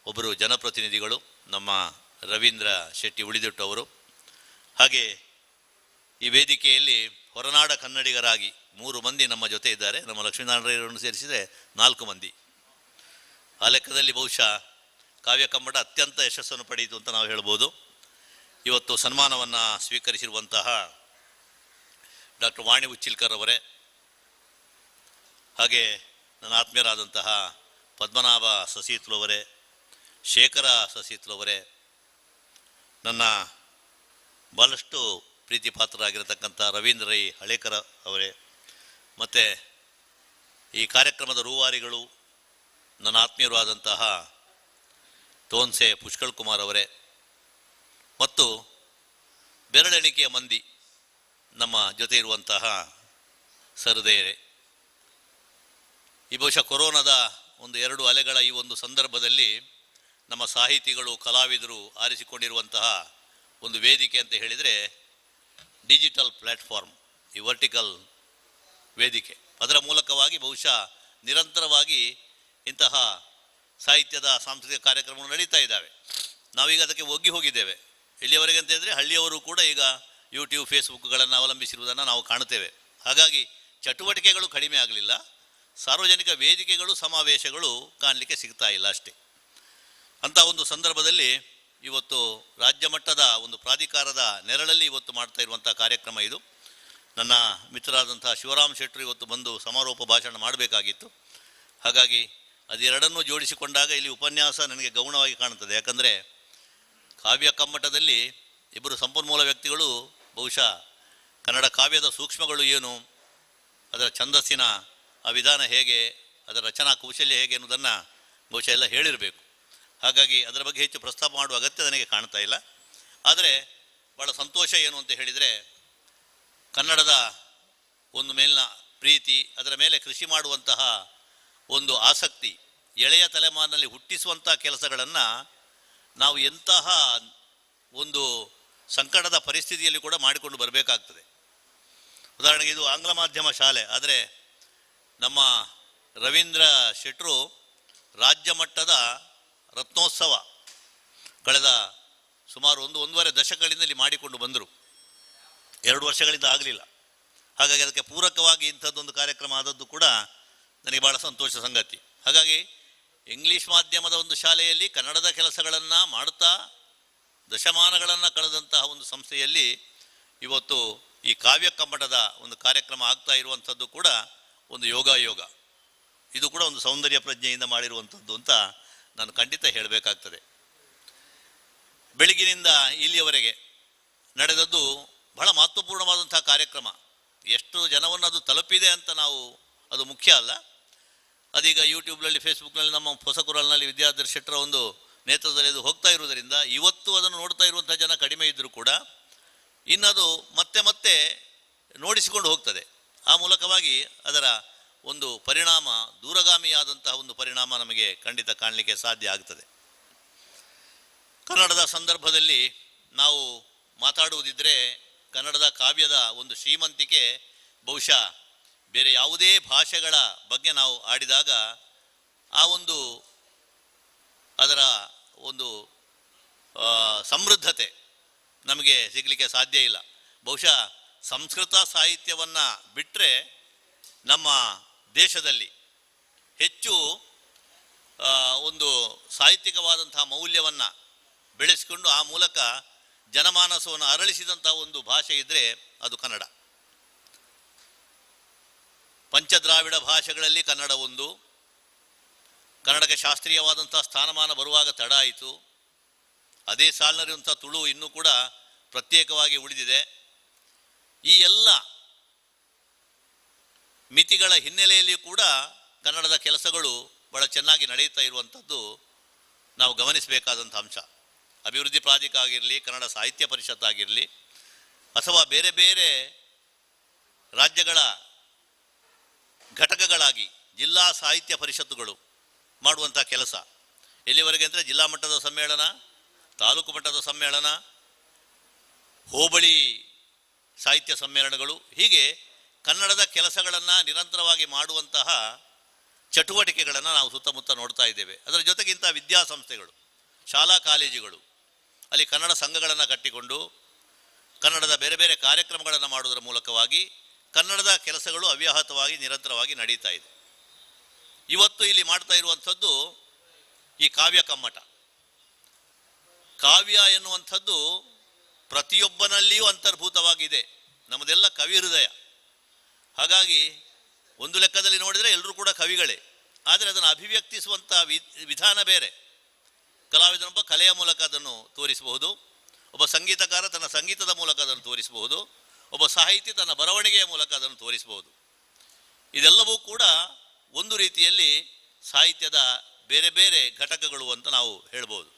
ಒಬ್ಬರು ಜನಪ್ರತಿನಿಧಿಗಳು ನಮ್ಮ ರವೀಂದ್ರ ಶೆಟ್ಟಿ ಉಳಿದಿಟ್ಟು ಅವರು, ಹಾಗೆ ಈ ವೇದಿಕೆಯಲ್ಲಿ ಹೊರನಾಡ ಕನ್ನಡಿಗರಾಗಿ 3 ಮಂದಿ ನಮ್ಮ ಜೊತೆ ಇದ್ದಾರೆ. ನಮ್ಮ ಲಕ್ಷ್ಮೀನಾರಾಯಣರನ್ನು ಸೇರಿಸಿದರೆ 4 ಮಂದಿ. ಆ ಲೆಕ್ಕದಲ್ಲಿ ಬಹುಶಃ ಕಾವ್ಯ ಕಮ್ಮಟ ಅತ್ಯಂತ ಯಶಸ್ಸನ್ನು ಪಡೆಯಿತು ಅಂತ ನಾವು ಹೇಳ್ಬೋದು. ಇವತ್ತು ಸನ್ಮಾನವನ್ನು ಸ್ವೀಕರಿಸಿರುವಂತಹ ಡಾಕ್ಟರ್ ವಾಣಿ ಉಚ್ಚಿಲ್ಕರ್ ಅವರೇ, ಹಾಗೆ ನನ್ನ ಆತ್ಮೀಯರಾದಂತಹ ಪದ್ಮನಾಭ ಸಸೀತ್ಲು ಅವರೇ, ಶೇಖರ ಸಸೀತ್ಲು ಅವರೇ, ನನ್ನ ಭಾಳಷ್ಟು ಪ್ರೀತಿ ಪಾತ್ರರಾಗಿರತಕ್ಕಂಥ ರವೀಂದ್ರ ರೈ ಹಳೇಕರ ಅವರೇ, ಮತ್ತು ಈ ಕಾರ್ಯಕ್ರಮದ ರೂವಾರಿಗಳು ನನ್ನ ಆತ್ಮೀಯರು ಆದಂತಹ ತೋನ್ಸೆ ಪುಷ್ಕಳ್ ಕುಮಾರ್ ಅವರೇ, ಮತ್ತು ಬೆರಳೆಣಿಕೆಯ ಮಂದಿ ನಮ್ಮ ಜೊತೆ ಇರುವಂತಹ ಸಹೃದಯರೇ. ಈ ಬಹುಶಃ ಕೊರೋನಾದ ಒಂದು 2 ಅಲೆಗಳ ಈ ಒಂದು ಸಂದರ್ಭದಲ್ಲಿ ನಮ್ಮ ಸಾಹಿತಿಗಳು, ಕಲಾವಿದರು ಆರಿಸಿಕೊಂಡಿರುವಂತಹ ಒಂದು ವೇದಿಕೆ ಅಂತ ಹೇಳಿದರೆ ಡಿಜಿಟಲ್ ಪ್ಲ್ಯಾಟ್ಫಾರ್ಮ್, ಈ ವರ್ಟಿಕಲ್ ವೇದಿಕೆ. ಅದರ ಮೂಲಕವಾಗಿ ಬಹುಶಃ ನಿರಂತರವಾಗಿ ಇಂತಹ ಸಾಹಿತ್ಯದ ಸಾಂಸ್ಕೃತಿಕ ಕಾರ್ಯಕ್ರಮಗಳು ನಡೀತಾ ಇದ್ದಾವೆ. ನಾವೀಗ ಅದಕ್ಕೆ ಒಗ್ಗಿ ಹೋಗಿದ್ದೇವೆ. ಇಲ್ಲಿಯವರೆಗೆ ಅಂತ ಹೇಳಿದರೆ ಹಳ್ಳಿಯವರು ಕೂಡ ಈಗ ಯೂಟ್ಯೂಬ್, ಫೇಸ್ಬುಕ್ಗಳನ್ನು ಅವಲಂಬಿಸಿರುವುದನ್ನು ನಾವು ಕಾಣುತ್ತೇವೆ. ಹಾಗಾಗಿ ಚಟುವಟಿಕೆಗಳು ಕಡಿಮೆ ಆಗಲಿಲ್ಲ, ಸಾರ್ವಜನಿಕ ವೇದಿಕೆಗಳು, ಸಮಾವೇಶಗಳು ಕಾಣಲಿಕ್ಕೆ ಸಿಗ್ತಾ ಇಲ್ಲ ಅಷ್ಟೇ. ಅಂಥ ಒಂದು ಸಂದರ್ಭದಲ್ಲಿ ಇವತ್ತು ರಾಜ್ಯ ಮಟ್ಟದ ಒಂದು ಪ್ರಾಧಿಕಾರದ ನೆರಳಲ್ಲಿ ಇವತ್ತು ಮಾಡ್ತಾ ಇರುವಂಥ ಕಾರ್ಯಕ್ರಮ ಇದು. ನನ್ನ ಮಿತ್ರರಾದಂಥ ಶಿವರಾಮ್ ಶೆಟ್ಟರು ಇವತ್ತು ಬಂದು ಸಮಾರೋಪ ಭಾಷಣ ಮಾಡಬೇಕಾಗಿತ್ತು. ಹಾಗಾಗಿ ಅದೆರಡನ್ನೂ ಜೋಡಿಸಿಕೊಂಡಾಗ ಇಲ್ಲಿ ಉಪನ್ಯಾಸ ನನಗೆ ಗೌಣವಾಗಿ ಕಾಣುತ್ತದೆ. ಯಾಕಂದರೆ ಕಾವ್ಯ ಕಮ್ಮಟದಲ್ಲಿ ಇಬ್ಬರು ಸಂಪನ್ಮೂಲ ವ್ಯಕ್ತಿಗಳು ಬಹುಶಃ ಕನ್ನಡ ಕಾವ್ಯದ ಸೂಕ್ಷ್ಮಗಳು ಏನು, ಅದರ ಛಂದಸ್ಸಿನ ಆ ವಿಧಾನ ಹೇಗೆ, ಅದರ ರಚನಾ ಕೌಶಲ್ಯ ಹೇಗೆ ಅನ್ನೋದನ್ನು ಬಹುಶಃ ಎಲ್ಲ ಹೇಳಿರಬೇಕು. ಹಾಗಾಗಿ ಅದರ ಬಗ್ಗೆ ಹೆಚ್ಚು ಪ್ರಸ್ತಾಪ ಮಾಡುವ ಅಗತ್ಯ ನನಗೆ ಕಾಣ್ತಾ ಇಲ್ಲ. ಆದರೆ ಭಾಳ ಸಂತೋಷ ಏನು ಅಂತ ಹೇಳಿದರೆ, ಕನ್ನಡದ ಒಂದು ಮೇಲಿನ ಪ್ರೀತಿ, ಅದರ ಮೇಲೆ ಕೃಷಿ ಮಾಡುವಂತಹ ಒಂದು ಆಸಕ್ತಿ, ಎಳೆಯ ತಲೆಮಾರಿನಲ್ಲಿ ಹುಟ್ಟಿಸುವಂಥ ಕೆಲಸಗಳನ್ನು ನಾವು ಎಂತಹ ಒಂದು ಸಂಕಟದ ಪರಿಸ್ಥಿತಿಯಲ್ಲಿ ಕೂಡ ಮಾಡಿಕೊಂಡು ಬರಬೇಕಾಗ್ತದೆ. ಉದಾಹರಣೆಗೆ ಇದು ಆಂಗ್ಲ ಮಾಧ್ಯಮ ಶಾಲೆ, ಆದರೆ ನಮ್ಮ ರವೀಂದ್ರ ಶೆಟ್ಟರು ರಾಜ್ಯ ಮಟ್ಟದ ರತ್ನೋತ್ಸವ ಕಳೆದ ಸುಮಾರು 1.5 ದಶಕಗಳಿಂದ ಇಲ್ಲಿ ಮಾಡಿಕೊಂಡು ಬಂದರು. 2 ವರ್ಷಗಳಿಂದ ಆಗಲಿಲ್ಲ. ಹಾಗಾಗಿ ಅದಕ್ಕೆ ಪೂರಕವಾಗಿ ಇಂಥದ್ದೊಂದು ಕಾರ್ಯಕ್ರಮ ಆದದ್ದು ಕೂಡ ನನಗೆ ಭಾಳ ಸಂತೋಷ ಸಂಗತಿ. ಹಾಗಾಗಿ ಇಂಗ್ಲೀಷ್ ಮಾಧ್ಯಮದ ಒಂದು ಶಾಲೆಯಲ್ಲಿ ಕನ್ನಡದ ಕೆಲಸಗಳನ್ನು ಮಾಡುತ್ತಾ ದಶಮಾನಗಳನ್ನು ಕಳೆದಂತಹ ಒಂದು ಸಂಸ್ಥೆಯಲ್ಲಿ ಇವತ್ತು ಈ ಕಾವ್ಯ ಕಮ್ಮಟದ ಒಂದು ಕಾರ್ಯಕ್ರಮ ಆಗ್ತಾ ಇರುವಂಥದ್ದು ಕೂಡ ಒಂದು ಯೋಗ. ಇದು ಕೂಡ ಒಂದು ಸೌಂದರ್ಯ ಪ್ರಜ್ಞೆಯಿಂದ ಮಾಡಿರುವಂಥದ್ದು ಅಂತ ನಾನು ಖಂಡಿತ ಹೇಳಬೇಕಾಗ್ತದೆ. ಬೆಳಗಿನಿಂದ ಇಲ್ಲಿಯವರೆಗೆ ನಡೆದದ್ದು ಬಹಳ ಮಹತ್ವಪೂರ್ಣವಾದಂಥ ಕಾರ್ಯಕ್ರಮ. ಎಷ್ಟು ಜನವನ್ನು ಅದು ತಲುಪಿದೆ ಅಂತ ನಾವು ಅದು ಮುಖ್ಯ ಅಲ್ಲ. ಅದೀಗ ಯೂಟ್ಯೂಬ್ನಲ್ಲಿ, ಫೇಸ್ಬುಕ್ನಲ್ಲಿ, ನಮ್ಮ ಹೊಸಕುರಲ್ನಲ್ಲಿ ವಿದ್ಯಾಧರ್ ಶೆಟ್ಟರ ಒಂದು ನೇತೃತ್ವದಲ್ಲಿ ಅದು ಹೋಗ್ತಾ ಇರುವುದರಿಂದ ಇವತ್ತು ಅದನ್ನು ನೋಡ್ತಾ ಇರುವಂಥ ಜನ ಕಡಿಮೆ ಇದ್ದರೂ ಕೂಡ ಇನ್ನದು ಮತ್ತೆ ಮತ್ತೆ ನೋಡಿಸಿಕೊಂಡು ಹೋಗ್ತದೆ. ಆ ಮೂಲಕವಾಗಿ ಅದರ ಒಂದು ಪರಿಣಾಮ, ದೂರಗಾಮಿಯಾದಂತಹ ಒಂದು ಪರಿಣಾಮ ನಮಗೆ ಖಂಡಿತ ಕಾಣಲಿಕ್ಕೆ ಸಾಧ್ಯ ಆಗ್ತದೆ. ಕನ್ನಡದ ಸಂದರ್ಭದಲ್ಲಿ ನಾವು ಮಾತಾಡುವುದಿದ್ದರೆ ಕನ್ನಡದ ಕಾವ್ಯದ ಒಂದು ಶ್ರೀಮಂತಿಕೆ ಬಹುಶಃ ಬೇರೆ ಯಾವುದೇ ಭಾಷೆಗಳ ಬಗ್ಗೆ ನಾವು ಆಡಿದಾಗ ಆ ಒಂದು ಅದರ ಒಂದು ಸಮೃದ್ಧತೆ ನಮಗೆ ಸಿಗಲಿಕ್ಕೆ ಸಾಧ್ಯ ಇಲ್ಲ. ಬಹುಶಃ ಸಂಸ್ಕೃತ ಸಾಹಿತ್ಯವನ್ನು ಬಿಟ್ಟರೆ ನಮ್ಮ ದೇಶದಲ್ಲಿ ಹೆಚ್ಚು ಒಂದು ಸಾಹಿತ್ಯಿಕವಾದಂಥ ಮೌಲ್ಯವನ್ನು ಬೆಳೆಸಿಕೊಂಡು ಆ ಮೂಲಕ ಜನಮಾನಸವನ್ನು ಅರಳಿಸಿದಂಥ ಒಂದು ಭಾಷೆ ಇದ್ದರೆ ಅದು ಕನ್ನಡ. ಪಂಚದ್ರಾವಿಡ ಭಾಷೆಗಳಲ್ಲಿ ಕನ್ನಡ ಒಂದು. ಕನ್ನಡಕ್ಕೆ ಶಾಸ್ತ್ರೀಯವಾದಂಥ ಸ್ಥಾನಮಾನ ಬರುವಾಗ ತಡ ಆಯಿತು. ಅದೇ ಸಾಲಿನಲ್ಲಿರುವಂಥ ತುಳು ಇನ್ನೂ ಕೂಡ ಪ್ರತ್ಯೇಕವಾಗಿ ಉಳಿದಿದೆ. ಈ ಎಲ್ಲ ಮಿತಿಗಳ ಹಿನ್ನೆಲೆಯಲ್ಲಿ ಕೂಡ ಕನ್ನಡದ ಕೆಲಸಗಳು ಬಹಳ ಚೆನ್ನಾಗಿ ನಡೆಯುತ್ತಾ ಇರುವಂಥದ್ದು ನಾವು ಗಮನಿಸಬೇಕಾದಂಥ ಅಂಶ. ಅಭಿವೃದ್ಧಿ ಪ್ರಾಧಿಕಾರ ಆಗಿರಲಿ, ಕನ್ನಡ ಸಾಹಿತ್ಯ ಪರಿಷತ್ ಆಗಿರಲಿ, ಅಥವಾ ಬೇರೆ ಬೇರೆ ರಾಜ್ಯಗಳ ಘಟಕಗಳಾಗಿ ಜಿಲ್ಲಾ ಸಾಹಿತ್ಯ ಪರಿಷತ್ತುಗಳು ಮಾಡುವಂಥ ಕೆಲಸ ಎಲ್ಲಿವರೆಗೆ ಅಂದರೆ ಜಿಲ್ಲಾ ಮಟ್ಟದ ಸಮ್ಮೇಳನ, ತಾಲೂಕು ಮಟ್ಟದ ಸಮ್ಮೇಳನ, ಹೋಬಳಿ ಸಾಹಿತ್ಯ ಸಮ್ಮೇಳನಗಳು, ಹೀಗೆ ಕನ್ನಡದ ಕೆಲಸಗಳನ್ನು ನಿರಂತರವಾಗಿ ಮಾಡುವಂತಹ ಚಟುವಟಿಕೆಗಳನ್ನು ನಾವು ಸುತ್ತಮುತ್ತ ನೋಡ್ತಾ ಇದ್ದೇವೆ. ಅದರ ಜೊತೆಗೆ ಇಂಥ ವಿದ್ಯಾಸಂಸ್ಥೆಗಳು, ಶಾಲಾ ಕಾಲೇಜುಗಳು, ಅಲ್ಲಿ ಕನ್ನಡ ಸಂಘಗಳನ್ನು ಕಟ್ಟಿಕೊಂಡು ಕನ್ನಡದ ಬೇರೆ ಬೇರೆ ಕಾರ್ಯಕ್ರಮಗಳನ್ನು ಮಾಡುವುದರ ಮೂಲಕವಾಗಿ ಕನ್ನಡದ ಕೆಲಸಗಳು ಅವ್ಯಾಹತವಾಗಿ ನಿರಂತರವಾಗಿ ನಡೀತಾ ಇದೆ. ಇವತ್ತು ಇಲ್ಲಿ ಮಾಡ್ತಾ ಇರುವಂಥದ್ದು ಈ ಕಾವ್ಯ ಕಮ್ಮಟ. ಕಾವ್ಯ ಎನ್ನುವಂಥದ್ದು ಪ್ರತಿಯೊಬ್ಬನಲ್ಲಿಯೂ ಅಂತರ್ಭೂತವಾಗಿದೆ. ನಮ್ಮದೆಲ್ಲ ಕವಿ ಹೃದಯ. ಹಾಗಾಗಿ ಒಂದು ಲೆಕ್ಕದಲ್ಲಿ ನೋಡಿದರೆ ಎಲ್ಲರೂ ಕೂಡ ಕವಿಗಳೇ. ಆದರೆ ಅದನ್ನು ಅಭಿವ್ಯಕ್ತಿಸುವಂಥ ವಿಧಾನ ಬೇರೆ. ಕಲಾವಿದನೊಬ್ಬ ಕಲೆಯ ಮೂಲಕ ಅದನ್ನು ತೋರಿಸಬಹುದು, ಒಬ್ಬ ಸಂಗೀತಕಾರ ತನ್ನ ಸಂಗೀತದ ಮೂಲಕ ಅದನ್ನು ತೋರಿಸಬಹುದು, ಒಬ್ಬ ಸಾಹಿತಿ ತನ್ನ ಬರವಣಿಗೆಯ ಮೂಲಕ ಅದನ್ನು ತೋರಿಸಬಹುದು. ಇದೆಲ್ಲವೂ ಕೂಡ ಒಂದು ರೀತಿಯಲ್ಲಿ ಸಾಹಿತ್ಯದ ಬೇರೆ ಬೇರೆ ಘಟಕಗಳು ಅಂತ ನಾವು ಹೇಳ್ಬೋದು.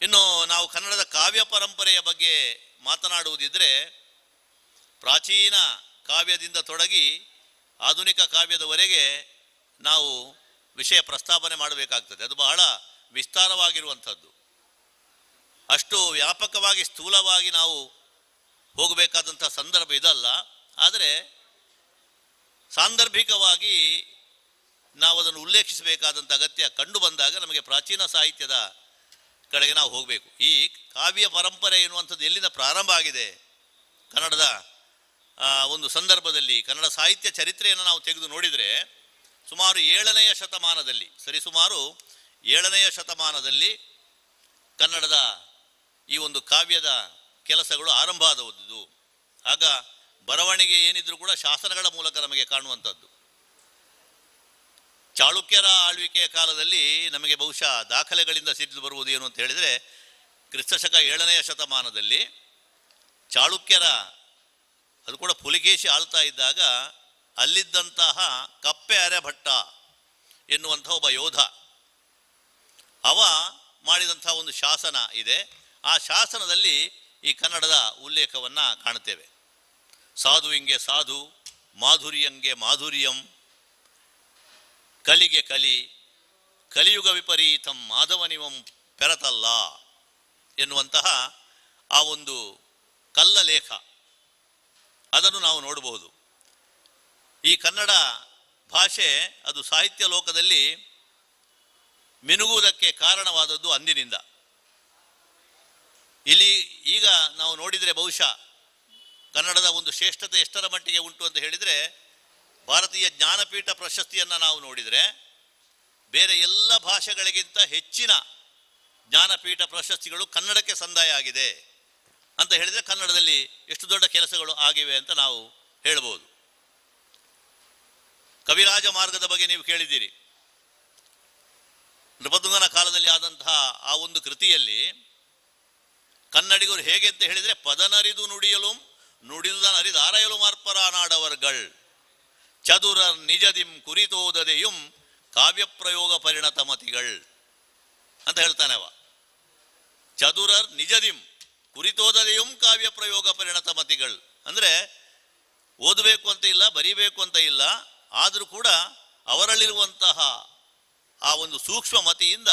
ಇನ್ನು ನಾವು ಕನ್ನಡದ ಕಾವ್ಯ ಪರಂಪರೆಯ ಬಗ್ಗೆ ಮಾತನಾಡುವುದಿದ್ದರೆ ಪ್ರಾಚೀನ ಕಾವ್ಯದಿಂದ ತೊಡಗಿ ಆಧುನಿಕ ಕಾವ್ಯದವರೆಗೆ ನಾವು ವಿಷಯ ಪ್ರಸ್ತಾಪನೆ ಮಾಡಬೇಕಾಗ್ತದೆ. ಅದು ಬಹಳ ವಿಸ್ತಾರವಾಗಿರುವಂಥದ್ದು. ಅಷ್ಟು ವ್ಯಾಪಕವಾಗಿ ಸ್ಥೂಲವಾಗಿ ನಾವು ಹೋಗಬೇಕಾದಂಥ ಸಂದರ್ಭ ಇದಲ್ಲ. ಆದರೆ ಸಾಂದರ್ಭಿಕವಾಗಿ ನಾವು ಅದನ್ನು ಉಲ್ಲೇಖಿಸಬೇಕಾದಂಥ ಅಗತ್ಯ ಕಂಡು ಬಂದಾಗ ನಮಗೆ ಪ್ರಾಚೀನ ಸಾಹಿತ್ಯದ ಕಡೆಗೆ ನಾವು ಹೋಗಬೇಕು. ಈ ಕಾವ್ಯ ಪರಂಪರೆ ಎನ್ನುವಂಥದ್ದು ಎಲ್ಲಿಂದ ಪ್ರಾರಂಭ ಆಗಿದೆ ಕನ್ನಡದ ಒಂದು ಸಂದರ್ಭದಲ್ಲಿ, ಕನ್ನಡ ಸಾಹಿತ್ಯ ಚರಿತ್ರೆಯನ್ನು ನಾವು ತೆಗೆದು ನೋಡಿದರೆ ಸುಮಾರು 7ನೇ ಶತಮಾನದಲ್ಲಿ, ಸರಿಸುಮಾರು 7ನೇ ಶತಮಾನದಲ್ಲಿ ಕನ್ನಡದ ಈ ಒಂದು ಕಾವ್ಯದ ಕೆಲಸಗಳು ಆರಂಭ ಆದದ್ದು. ಆಗ ಬರವಣಿಗೆ ಏನಿದ್ರೂ ಕೂಡ ಶಾಸನಗಳ ಮೂಲಕ ನಮಗೆ ಕಾಣುವಂಥದ್ದು. ಚಾಳುಕ್ಯರ ಆಳ್ವಿಕೆಯ ಕಾಲದಲ್ಲಿ ನಮಗೆ ಬಹುಶಃ ದಾಖಲೆಗಳಿಂದ ಸಿದ್ದು ಬರುವುದು ಏನು ಅಂತ ಹೇಳಿದರೆ, ಕ್ರಿಸ್ತಶಕ 7ನೇ ಶತಮಾನದಲ್ಲಿ ಚಾಳುಕ್ಯರ, ಅದು ಕೂಡ ಪುಲಿಕೇಶಿ ಆಳ್ತಾ ಇದ್ದಾಗ ಅಲ್ಲಿದ್ದಂತಹ ಕಪ್ಪೆ ಅರೆಭಟ್ಟ ಎನ್ನುವಂಥ ಒಬ್ಬ ಯೋಧ, ಅವ ಮಾಡಿದಂಥ ಒಂದು ಶಾಸನ ಇದೆ. ಆ ಶಾಸನದಲ್ಲಿ ಈ ಕನ್ನಡದ ಉಲ್ಲೇಖವನ್ನು ಕಾಣುತ್ತೇವೆ. ಸಾಧುವಿಂಗೆ ಸಾಧು, ಮಾಧುರ್ಯಂಗೆ ಮಾಧುರ್ಯಂ, ಕಲಿಗೆ ಕಲಿ, ಕಲಿಯುಗ ವಿಪರೀತಂ ಮಾಧವನಿವಂ ಪೆರತಲ್ಲ ಎನ್ನುವಂತಹ ಆ ಒಂದು ಕಲ್ಲ ಲೇಖ, ಅದನ್ನು ನಾವು ನೋಡಬಹುದು. ಈ ಕನ್ನಡ ಭಾಷೆ ಅದು ಸಾಹಿತ್ಯ ಲೋಕದಲ್ಲಿ ಮಿನುಗುವುದಕ್ಕೆ ಕಾರಣವಾದದ್ದು ಅಂದಿನಿಂದ. ಇಲ್ಲಿ ಈಗ ನಾವು ನೋಡಿದರೆ ಬಹುಶಃ ಕನ್ನಡದ ಒಂದು ಶ್ರೇಷ್ಠತೆ ಎಷ್ಟರ ಮಟ್ಟಿಗೆ ಉಂಟು ಅಂತ ಹೇಳಿದರೆ, ಭಾರತೀಯ ಜ್ಞಾನಪೀಠ ಪ್ರಶಸ್ತಿಯನ್ನು ನಾವು ನೋಡಿದರೆ ಬೇರೆ ಎಲ್ಲ ಭಾಷೆಗಳಿಗಿಂತ ಹೆಚ್ಚಿನ ಜ್ಞಾನಪೀಠ ಪ್ರಶಸ್ತಿಗಳು ಕನ್ನಡಕ್ಕೆ ಸಂದಾಯ ಆಗಿದೆ ಅಂತ ಹೇಳಿದರೆ ಕನ್ನಡದಲ್ಲಿ ಎಷ್ಟು ದೊಡ್ಡ ಕೆಲಸಗಳು ಆಗಿವೆ ಅಂತ ನಾವು ಹೇಳ್ಬೋದು. ಕವಿರಾಜ ಮಾರ್ಗದ ಬಗ್ಗೆ ನೀವು ಕೇಳಿದ್ದೀರಿ. ನೃಪತುಂಗನ ಕಾಲದಲ್ಲಿ ಆದಂತಹ ಆ ಒಂದು ಕೃತಿಯಲ್ಲಿ ಕನ್ನಡಿಗರು ಹೇಗೆ ಅಂತ ಹೇಳಿದರೆ ಪದನರಿದು ನುಡಿಯಲು ನುಡಿದುದನ್ನು ಅರಿದು ಆರಯಲು ಮಾರ್ಪರ ನಾಡವರ್ಗಳ್ ಚದುರರ್ ನಿಜದಿಂ ಕುರಿತೋದದೆಯುಂ ಕಾವ್ಯ ಪ್ರಯೋಗ ಪರಿಣತ ಮತಿಗಳ್ ಅಂತ ಹೇಳ್ತಾನೆ ಅವ. ಚದುರರ್ ನಿಜದಿಂ ಕುರಿತೋದದೆಯುಂ ಕಾವ್ಯ ಪ್ರಯೋಗ ಪರಿಣತ ಮತಿಗಳ್ ಅಂದರೆ ಓದಬೇಕು ಅಂತ ಇಲ್ಲ, ಬರೀಬೇಕು ಅಂತ ಇಲ್ಲ, ಆದರೂ ಕೂಡ ಅವರಲ್ಲಿರುವಂತಹ ಆ ಒಂದು ಸೂಕ್ಷ್ಮ ಮತಿಯಿಂದ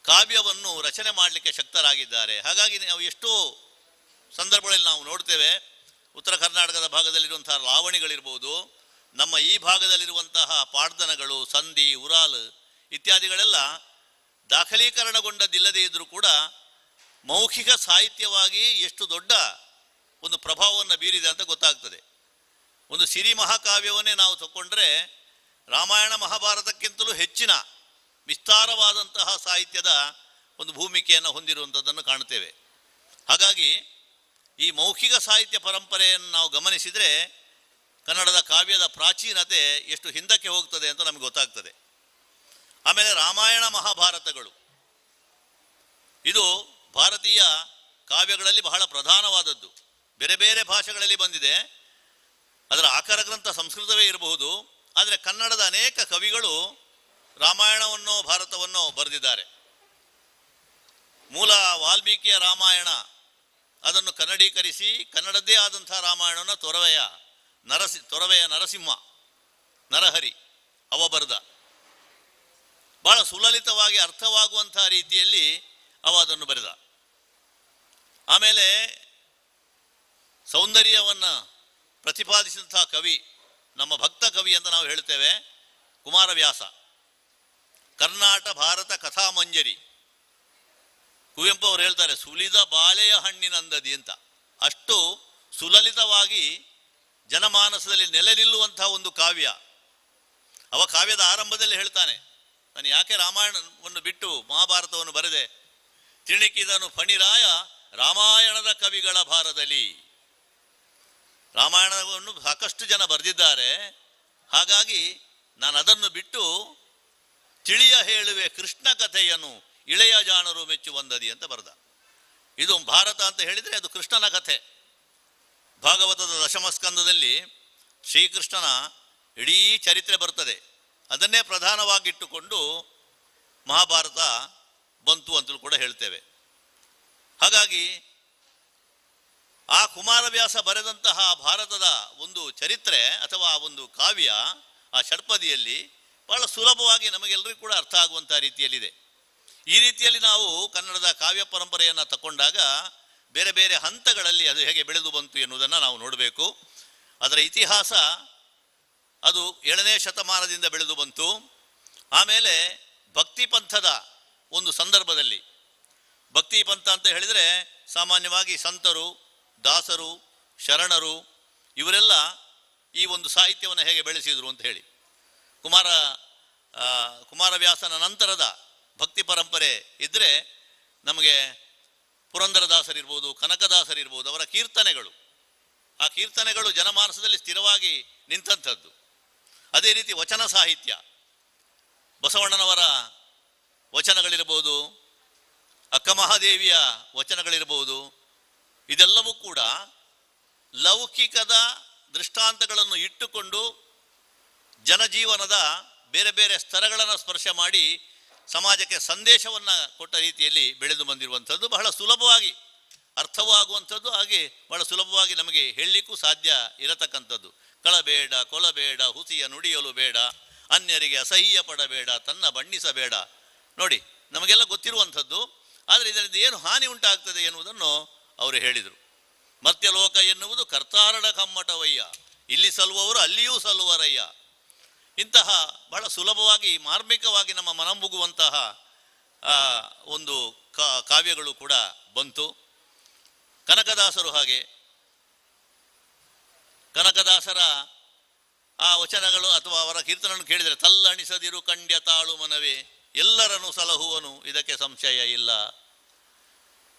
ಕಾವ್ಯವನ್ನು ರಚನೆ ಮಾಡಲಿಕ್ಕೆ ಶಕ್ತರಾಗಿದ್ದಾರೆ. ಹಾಗಾಗಿ ನಾವು ಎಷ್ಟೋ ಸಂದರ್ಭಗಳಲ್ಲಿ ನಾವು ನೋಡ್ತೇವೆ, ಉತ್ತರ ಕರ್ನಾಟಕದ ಭಾಗದಲ್ಲಿರುವಂತಹ ಲಾವಣಿಗಳಿರ್ಬೋದು, ನಮ್ಮ ಈ ಭಾಗದಲ್ಲಿರುವಂತಹ ಪಾಡ್ದನಗಳು, ಸಂಧಿ, ಉರಾಲ್ ಇತ್ಯಾದಿಗಳೆಲ್ಲ ದಾಖಲೀಕರಣಗೊಂಡದ್ದಿಲ್ಲದೇ ಇದ್ದರೂ ಕೂಡ ಮೌಖಿಕ ಸಾಹಿತ್ಯವಾಗಿ ಎಷ್ಟು ದೊಡ್ಡ ಒಂದು ಪ್ರಭಾವವನ್ನು ಬೀರಿದೆ ಅಂತ ಗೊತ್ತಾಗ್ತದೆ. ಒಂದು ಸಿರಿ ಮಹಾಕಾವ್ಯವನ್ನೇ ನಾವು ತಗೊಂಡ್ರೆ ರಾಮಾಯಣ ಮಹಾಭಾರತಕ್ಕಿಂತಲೂ ಹೆಚ್ಚಿನ ವಿಸ್ತಾರವಾದಂತಹ ಸಾಹಿತ್ಯದ ಒಂದು ಭೂಮಿಕೆಯನ್ನು ಹೊಂದಿರುವಂಥದ್ದನ್ನು ಕಾಣ್ತೇವೆ. ಹಾಗಾಗಿ ಈ ಮೌಖಿಕ ಸಾಹಿತ್ಯ ಪರಂಪರೆಯನ್ನು ನಾವು ಗಮನಿಸಿದರೆ ಕನ್ನಡದ ಕಾವ್ಯದ ಪ್ರಾಚೀನತೆ ಎಷ್ಟು ಹಿಂದಕ್ಕೆ ಹೋಗ್ತದೆ ಅಂತ ನಮಗೆ ಗೊತ್ತಾಗ್ತದೆ. ಆಮೇಲೆ ರಾಮಾಯಣ ಮಹಾಭಾರತಗಳು ಇದು ಭಾರತೀಯ ಕಾವ್ಯಗಳಲ್ಲಿ ಬಹಳ ಪ್ರಧಾನವಾದದ್ದು. ಬೇರೆ ಬೇರೆ ಭಾಷೆಗಳಲ್ಲಿ ಬಂದಿದೆ, ಅದರ ಆಕರ ಗ್ರಂಥ ಸಂಸ್ಕೃತವೇ ಇರಬಹುದು, ಆದರೆ ಕನ್ನಡದ ಅನೇಕ ಕವಿಗಳು ರಾಮಾಯಣವನ್ನೋ ಭಾರತವನ್ನೋ ಬರೆದಿದ್ದಾರೆ. ಮೂಲ ವಾಲ್ಮೀಕಿಯ ರಾಮಾಯಣ ಅದನ್ನು ಕನ್ನಡೀಕರಿಸಿ ಕನ್ನಡದ್ದೇ ಆದಂಥ ರಾಮಾಯಣವನ್ನು ತೊರವೆಯ ನರಸಿಂಹ ನರಹರಿ ಅವ ಬರೆದ. ಬಹಳ ಸುಲಲಿತವಾಗಿ ಅರ್ಥವಾಗುವಂಥ ರೀತಿಯಲ್ಲಿ ಅವ ಅದನ್ನು ಬರೆದ. ಆಮೇಲೆ ಸೌಂದರ್ಯವನ್ನು ಪ್ರತಿಪಾದಿಸಿದಂಥ ಕವಿ, ನಮ್ಮ ಭಕ್ತ ಕವಿ ಅಂತ ನಾವು ಹೇಳ್ತೇವೆ, ಕುಮಾರವ್ಯಾಸ. ಕರ್ನಾಟ ಭಾರತ ಕಥಾಮಂಜರಿ, ಕುವೆಂಪು ಅವರು ಹೇಳ್ತಾರೆ ಸುಲಿದ ಬಾಲೆಯ ಹಣ್ಣಿನಂದದಿ ಅಂತ. ಅಷ್ಟು ಸುಲಲಿತವಾಗಿ ಜನಮಾನಸದಲ್ಲಿ ನೆಲೆ ನಿಲ್ಲುವಂತಹ ಒಂದು ಕಾವ್ಯ. ಅವ ಕಾವ್ಯದ ಆರಂಭದಲ್ಲಿ ಹೇಳ್ತಾನೆ, ನಾನು ಯಾಕೆ ರಾಮಾಯಣವನ್ನು ಬಿಟ್ಟು ಮಹಾಭಾರತವನ್ನು ಬರೆದೆ, ತಿಣಿಕಿದನು ಫಣಿರಾಯ ರಾಮಾಯಣದ ಕವಿಗಳ ಭಾರದಲ್ಲಿ. ರಾಮಾಯಣವನ್ನು ಸಾಕಷ್ಟು ಜನ ಬರೆದಿದ್ದಾರೆ, ಹಾಗಾಗಿ ನಾನು ಅದನ್ನು ಬಿಟ್ಟು ತಿಳಿಯ ಹೇಳುವೆ ಕೃಷ್ಣ ಕಥೆಯನ್ನು ಇಳೆಯ ಜಾಣರು ಮೆಚ್ಚುವಂದದಿ ಅಂತ ಬರೆದ. ಇದು ಭಾರತ ಅಂತ ಹೇಳಿದರೆ ಅದು ಕೃಷ್ಣನ ಕಥೆ. ಭಾಗವತದ ದಶಮಸ್ಕಂದದಲ್ಲಿ ಶ್ರೀಕೃಷ್ಣನ ಇಡೀ ಚರಿತ್ರೆ ಬರ್ತದೆ. ಅದನ್ನೇ ಪ್ರಧಾನವಾಗಿಟ್ಟುಕೊಂಡು ಮಹಾಭಾರತ ಬಂತು ಅಂತಲೂ ಕೂಡ ಹೇಳ್ತೇವೆ. ಹಾಗಾಗಿ ಆ ಕುಮಾರವ್ಯಾಸ ಬರೆದಂತಹ ಭಾರತದ ಒಂದು ಚರಿತ್ರೆ ಅಥವಾ ಒಂದು ಕಾವ್ಯ ಆ ಷಡ್ಪದಿಯಲ್ಲಿ ಬಹಳ ಸುಲಭವಾಗಿ ನಮಗೆಲ್ಲರಿಗೂ ಕೂಡ ಅರ್ಥ ಆಗುವಂಥ ರೀತಿಯಲ್ಲಿದೆ. ಈ ರೀತಿಯಲ್ಲಿ ನಾವು ಕನ್ನಡದ ಕಾವ್ಯ ಪರಂಪರೆಯನ್ನು ತಗೊಂಡಾಗ ಬೇರೆ ಬೇರೆ ಹಂತಗಳಲ್ಲಿ ಅದು ಹೇಗೆ ಬೆಳೆದು ಬಂತು ಎನ್ನುವುದನ್ನು ನಾವು ನೋಡಬೇಕು. ಅದರ ಇತಿಹಾಸ ಅದು 7ನೇ ಶತಮಾನದಿಂದ ಬೆಳೆದು ಬಂತು. ಆಮೇಲೆ ಭಕ್ತಿ ಪಂಥದ ಒಂದು ಸಂದರ್ಭದಲ್ಲಿ, ಭಕ್ತಿ ಪಂಥ ಅಂತ ಹೇಳಿದರೆ ಸಾಮಾನ್ಯವಾಗಿ ಸಂತರು, ದಾಸರು, ಶರಣರು ಇವರೆಲ್ಲ ಈ ಒಂದು ಸಾಹಿತ್ಯವನ್ನು ಹೇಗೆ ಬೆಳೆಸಿದರು ಅಂತ ಹೇಳಿ, ಕುಮಾರವ್ಯಾಸನ ನಂತರದ ಭಕ್ತಿ ಪರಂಪರೆ ಇದ್ದರೆ ನಮಗೆ ಪುರಂದರದಾಸರಿರ್ಬೋದು, ಕನಕದಾಸರಿರ್ಬೋದು, ಅವರ ಕೀರ್ತನೆಗಳು, ಆ ಕೀರ್ತನೆಗಳು ಜನಮಾನಸದಲ್ಲಿ ಸ್ಥಿರವಾಗಿ ನಿಂತಂಥದ್ದು. ಅದೇ ರೀತಿ ವಚನ ಸಾಹಿತ್ಯ, ಬಸವಣ್ಣನವರ ವಚನಗಳಿರ್ಬೋದು, ಅಕ್ಕಮಹಾದೇವಿಯ ವಚನಗಳಿರ್ಬೋದು, ಇದೆಲ್ಲವೂ ಕೂಡ ಲೌಕಿಕದ ದೃಷ್ಟಾಂತಗಳನ್ನು ಇಟ್ಟುಕೊಂಡು ಜನಜೀವನದ ಬೇರೆ ಬೇರೆ ಸ್ತರಗಳನ್ನು ಸ್ಪರ್ಶ ಮಾಡಿ ಸಮಾಜಕ್ಕೆ ಸಂದೇಶವನ್ನು ಕೊಟ್ಟ ರೀತಿಯಲ್ಲಿ ಬೆಳೆದು ಬಂದಿರುವಂಥದ್ದು, ಬಹಳ ಸುಲಭವಾಗಿ ಅರ್ಥವಾಗುವಂಥದ್ದು, ಹಾಗೆ ಬಹಳ ಸುಲಭವಾಗಿ ನಮಗೆ ಹೇಳಲಿಕ್ಕೂ ಸಾಧ್ಯ ಇರತಕ್ಕಂಥದ್ದು. ಕಳಬೇಡ, ಕೊಲಬೇಡ, ಹುಸಿಯ ನುಡಿಯಲು ಬೇಡ, ಅನ್ಯರಿಗೆ ಅಸಹ್ಯ ಪಡಬೇಡ, ತನ್ನ ಬಣ್ಣಿಸಬೇಡ. ನೋಡಿ, ನಮಗೆಲ್ಲ ಗೊತ್ತಿರುವಂಥದ್ದು. ಆದರೆ ಇದರಿಂದ ಏನು ಹಾನಿ ಉಂಟಾಗ್ತದೆ ಎನ್ನುವುದನ್ನು ಅವರು ಹೇಳಿದರು. ಮರ್ತ್ಯಲೋಕ ಎನ್ನುವುದು ಕರ್ತಾರಡ ಕಮ್ಮಟವಯ್ಯ, ಇಲ್ಲಿ ಸಲ್ಲುವವರು ಅಲ್ಲಿಯೂ ಸಲ್ಲುವರಯ್ಯ. ಇಂತಹ ಬಹಳ ಸುಲಭವಾಗಿ ಮಾರ್ಮಿಕವಾಗಿ ನಮ್ಮ ಮನಮುಗುವಂತಹ ಒಂದು ಕಾವ್ಯಗಳು ಕೂಡ ಬಂತು. ಕನಕದಾಸರು ಹಾಗೆ, ಕನಕದಾಸರ ಆ ವಚನಗಳು ಅಥವಾ ಅವರ ಕೀರ್ತನನ್ನು ಕೇಳಿದರೆ ತಲ್ಲಣಿಸದಿರು ಕಂಡ್ಯ ತಾಳು ಮನವೇ, ಎಲ್ಲರನ್ನು ಸಲಹುವನು ಇದಕ್ಕೆ ಸಂಶಯ ಇಲ್ಲ.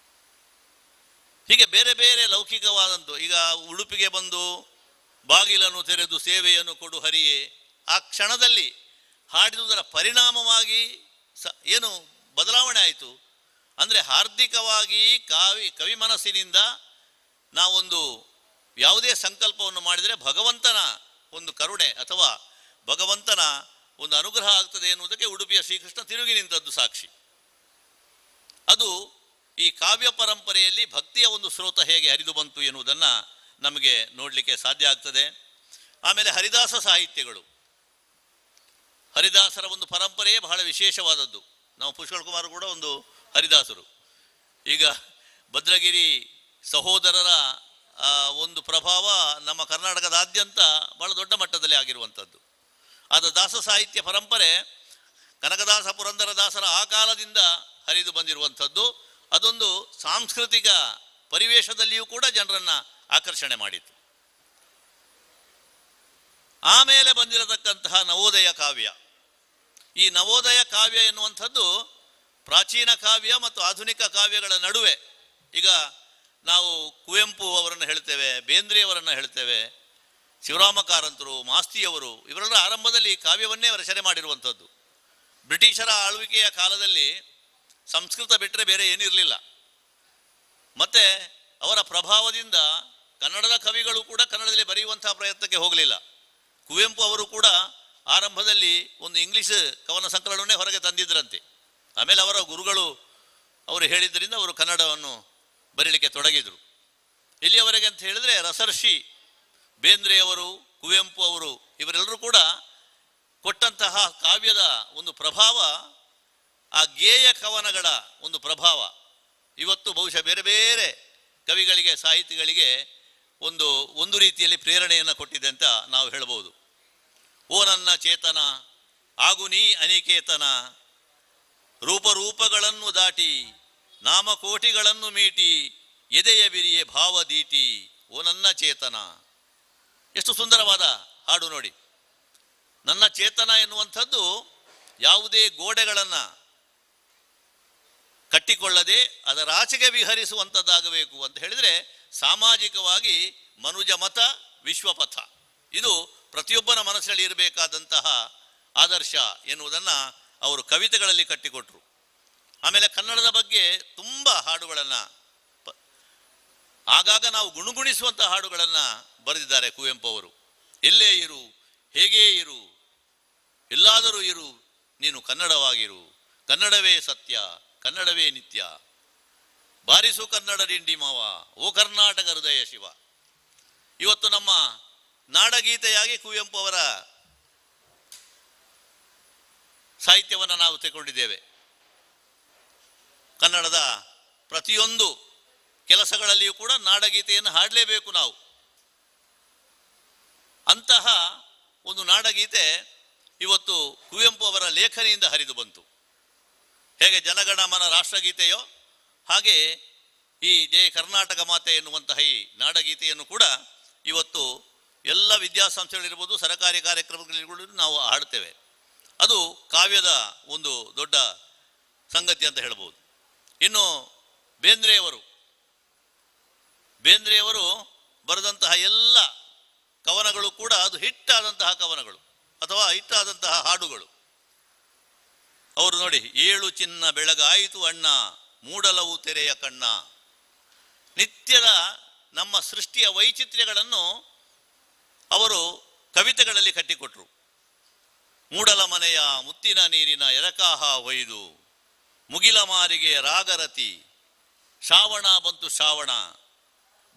ಹೀಗೆ ಬೇರೆ ಬೇರೆ ಲೌಕಿಕವಾದಂತು. ಈಗ ಉಡುಪಿಗೆ ಬಂದು ಬಾಗಿಲನ್ನು ತೆರೆದು ಸೇವೆಯನ್ನು ಕೊಡು ಹರಿಯೇ, ಆ ಕ್ಷಣದಲ್ಲಿ ಹಾಡಿದುದರ ಪರಿಣಾಮವಾಗಿ ಏನು ಬದಲಾವಣೆ ಆಯಿತು, ಅಂದರೆ ಹಾರ್ದಿಕವಾಗಿ ಕವಿ ಮನಸ್ಸಿನಿಂದ ನಾವೊಂದು ಯಾವುದೇ ಸಂಕಲ್ಪವನ್ನು ಮಾಡಿದರೆ ಭಗವಂತನ ಒಂದು ಕರುಣೆ ಅಥವಾ ಭಗವಂತನ ಒಂದು ಅನುಗ್ರಹ ಆಗ್ತದೆ ಎನ್ನುವುದಕ್ಕೆ ಉಡುಪಿಯ ಶ್ರೀಕೃಷ್ಣ ತಿರುಗಿ ನಿಂತದ್ದು ಸಾಕ್ಷಿ. ಅದು ಈ ಕಾವ್ಯ ಪರಂಪರೆಯಲ್ಲಿ ಭಕ್ತಿಯ ಒಂದು ಸ್ರೋತ ಹೇಗೆ ಹರಿದು ಬಂತು ಎನ್ನುವುದನ್ನು ನಮಗೆ ನೋಡಲಿಕ್ಕೆ ಸಾಧ್ಯ ಆಗ್ತದೆ. ಆಮೇಲೆ ಹರಿದಾಸ ಸಾಹಿತ್ಯಗಳು, ಹರಿದಾಸರ ಒಂದು ಪರಂಪರೆಯೇ ಬಹಳ ವಿಶೇಷವಾದದ್ದು. ನಾವು ಪುಷ್ಕಳ್ ಕುಮಾರ್ ಕೂಡ ಒಂದು ಹರಿದಾಸರು. ಈಗ ಭದ್ರಗಿರಿ ಸಹೋದರರ ಒಂದು ಪ್ರಭಾವ ನಮ್ಮ ಕರ್ನಾಟಕದಾದ್ಯಂತ ಬಹಳ ದೊಡ್ಡ ಮಟ್ಟದಲ್ಲಿ ಆಗಿರುವಂಥದ್ದು. ಆದ ದಾಸ ಸಾಹಿತ್ಯ ಪರಂಪರೆ ಕನಕದಾಸ ಪುರಂದರದಾಸರ ಆ ಕಾಲದಿಂದ ಹರಿದು ಬಂದಿರುವಂಥದ್ದು. ಅದೊಂದು ಸಾಂಸ್ಕೃತಿಕ ಪರಿವೇಶದಲ್ಲಿಯೂ ಕೂಡ ಜನರನ್ನು ಆಕರ್ಷಣೆ ಮಾಡಿತು. ಆಮೇಲೆ ಬಂದಿರತಕ್ಕಂತಹ ನವೋದಯ ಕಾವ್ಯ, ಈ ನವೋದಯ ಕಾವ್ಯ ಎನ್ನುವಂಥದ್ದು ಪ್ರಾಚೀನ ಕಾವ್ಯ ಮತ್ತು ಆಧುನಿಕ ಕಾವ್ಯಗಳ ನಡುವೆ. ಈಗ ನಾವು ಕುವೆಂಪು ಅವರನ್ನು ಹೇಳ್ತೇವೆ, ಬೇಂದ್ರೆಯವರನ್ನು ಹೇಳ್ತೇವೆ, ಶಿವರಾಮ ಕಾರಂತರು, ಮಾಸ್ತಿಯವರು, ಇವರೆಲ್ಲ ಆರಂಭದಲ್ಲಿ ಕಾವ್ಯವನ್ನೇ ರಚನೆ ಮಾಡಿರುವಂಥದ್ದು. ಬ್ರಿಟಿಷರ ಆಳ್ವಿಕೆಯ ಕಾಲದಲ್ಲಿ ಸಂಸ್ಕೃತ ಬಿಟ್ಟರೆ ಬೇರೆ ಏನಿರಲಿಲ್ಲ. ಮತ್ತು ಅವರ ಪ್ರಭಾವದಿಂದ ಕನ್ನಡದ ಕವಿಗಳು ಕೂಡ ಕನ್ನಡದಲ್ಲಿ ಬರೆಯುವಂತಹ ಪ್ರಯತ್ನಕ್ಕೆ ಹೋಗಲಿಲ್ಲ. ಕುವೆಂಪು ಅವರು ಕೂಡ ಆರಂಭದಲ್ಲಿ ಒಂದು ಇಂಗ್ಲೀಷ್ ಕವನ ಸಂಕಲನವನ್ನೇ ಹೊರಗೆ ತಂದಿದ್ದರಂತೆ. ಆಮೇಲೆ ಅವರ ಗುರುಗಳು ಅವರು ಹೇಳಿದ್ದರಿಂದ ಅವರು ಕನ್ನಡವನ್ನು ಬರೀಲಿಕ್ಕೆ ತೊಡಗಿದರು. ಇಲ್ಲಿಯವರೆಗೆ ಅಂತ ಹೇಳಿದರೆ ರಸರ್ಷಿ ಬೇಂದ್ರೆಯವರು, ಕುವೆಂಪು ಅವರು, ಇವರೆಲ್ಲರೂ ಕೂಡ ಕೊಟ್ಟಂತಹ ಕಾವ್ಯದ ಒಂದು ಪ್ರಭಾವ, ಆ ಗೇಯ ಕವನಗಳ ಒಂದು ಪ್ರಭಾವ ಇವತ್ತು ಬಹುಶಃ ಬೇರೆ ಬೇರೆ ಕವಿಗಳಿಗೆ, ಸಾಹಿತಿಗಳಿಗೆ ಒಂದು ರೀತಿಯಲ್ಲಿ ಪ್ರೇರಣೆಯನ್ನು ಕೊಟ್ಟಿದೆ ಅಂತ ನಾವು ಹೇಳ್ಬೋದು. ಓ ನನ್ನ ಚೇತನ ಆಗು ನೀ ಅನಿಕೇತನ, ರೂಪಗಳನ್ನು ದಾಟಿ ನಾಮಕೋಟಿಗಳನ್ನು ಮೀಟಿ ಎದೆಯ ಬಿರಿಯೆ ಭಾವದೀಟಿ, ಓ ನನ್ನ ಚೇತನ. ಎಷ್ಟು ಸುಂದರವಾದ ಹಾಡು ನೋಡಿ. ನನ್ನ ಚೇತನ ಎನ್ನುವಂಥದ್ದು ಯಾವುದೇ ಗೋಡೆಗಳನ್ನು ಕಟ್ಟಿಕೊಳ್ಳದೆ ಅದರಾಚೆಗೆ ವಿಹರಿಸುವಂಥದ್ದಾಗಬೇಕು ಅಂತ ಹೇಳಿದರೆ ಸಾಮಾಜಿಕವಾಗಿ ಮನುಜ ಮತ ವಿಶ್ವಪಥ, ಇದು ಪ್ರತಿಯೊಬ್ಬನ ಮನಸ್ಸಿನಲ್ಲಿ ಇರಬೇಕಾದಂತಹ ಆದರ್ಶ ಎನ್ನುವುದನ್ನು ಅವರು ಕವಿತೆಗಳಲ್ಲಿ ಕಟ್ಟಿಕೊಟ್ರು. ಆಮೇಲೆ ಕನ್ನಡದ ಬಗ್ಗೆ ತುಂಬ ಹಾಡುಗಳನ್ನು, ಆಗಾಗ ನಾವು ಗುಣಗುಣಿಸುವಂಥ ಹಾಡುಗಳನ್ನು ಬರೆದಿದ್ದಾರೆ ಕುವೆಂಪು ಅವರು. ಎಲ್ಲೇ ಇರು, ಹೇಗೇ ಇರು, ಎಲ್ಲಾದರೂ ಇರು, ನೀನು ಕನ್ನಡವಾಗಿರು, ಕನ್ನಡವೇ ಸತ್ಯ, ಕನ್ನಡವೇ ನಿತ್ಯ, ಬಾರಿಸು ಕನ್ನಡ ಡಿಂಡಿಮವ, ಓ ಕರ್ನಾಟಕ ಹೃದಯ ಶಿವ. ಇವತ್ತು ನಮ್ಮ ನಾಡಗೀತೆಯಾಗಿ ಕುವೆಂಪು ಅವರ ಸಾಹಿತ್ಯವನ್ನು ನಾವು ತಗೊಂಡಿದ್ದೇವೆ. ಕನ್ನಡದ ಪ್ರತಿಯೊಂದು ಕೆಲಸಗಳಲ್ಲಿಯೂ ಕೂಡ ನಾಡಗೀತೆಯನ್ನು ಹಾಡಲೇಬೇಕು ನಾವು. ಅಂತಹ ಒಂದು ನಾಡಗೀತೆ ಇವತ್ತು ಕುವೆಂಪು ಅವರ ಲೇಖನಿಯಿಂದ ಹರಿದು ಬಂತು. ಹೇಗೆ ಜನಗಣಮನ ರಾಷ್ಟ್ರಗೀತೆಯೋ ಹಾಗೆ ಈ ಜಯ ಕರ್ನಾಟಕ ಮಾತೆ ಎನ್ನುವಂತಹ ಈ ನಾಡಗೀತೆಯನ್ನು ಕೂಡ ಇವತ್ತು ಎಲ್ಲ ವಿದ್ಯಾಸಂಸ್ಥೆಗಳಿರ್ಬೋದು, ಸರ್ಕಾರಿ ಕಾರ್ಯಕ್ರಮಗಳಿರ್ಬೋದು ನಾವು ಹಾಡ್ತೇವೆ. ಅದು ಕಾವ್ಯದ ಒಂದು ದೊಡ್ಡ ಸಂಗತಿ ಅಂತ ಹೇಳ್ಬೋದು. ಇನ್ನು ಬೇಂದ್ರೆಯವರು ಬರೆದಂತಹ ಎಲ್ಲ ಕವನಗಳು ಕೂಡ ಅದು ಹಿಟ್ಟಾದಂತಹ ಕವನಗಳು ಅಥವಾ ಹಿಟ್ಟಾದಂತಹ ಹಾಡುಗಳು. ಅವರು ನೋಡಿ, ಏಳು ಚಿನ್ನ ಬೆಳಗಾಯಿತು ಅಣ್ಣ, ಮೂಡಲವು ತೆರೆಯ ಕಣ್ಣ. ನಿತ್ಯದ ನಮ್ಮ ಸೃಷ್ಟಿಯ ವೈಚಿತ್ರ್ಯಗಳನ್ನು ಅವರು ಕವಿತೆಗಳಲ್ಲಿ ಕಟ್ಟಿಕೊಟ್ರು. ಮೂಡಲ ಮನೆಯ ಮುತ್ತಿನ ನೀರಿನ ಎರಕಾಹ ಒಯ್ದು, ಮುಗಿಲ ಮಾರಿಗೆ ರಾಗರತಿ, ಶ್ರಾವಣ ಬಂತು ಶ್ರಾವಣ,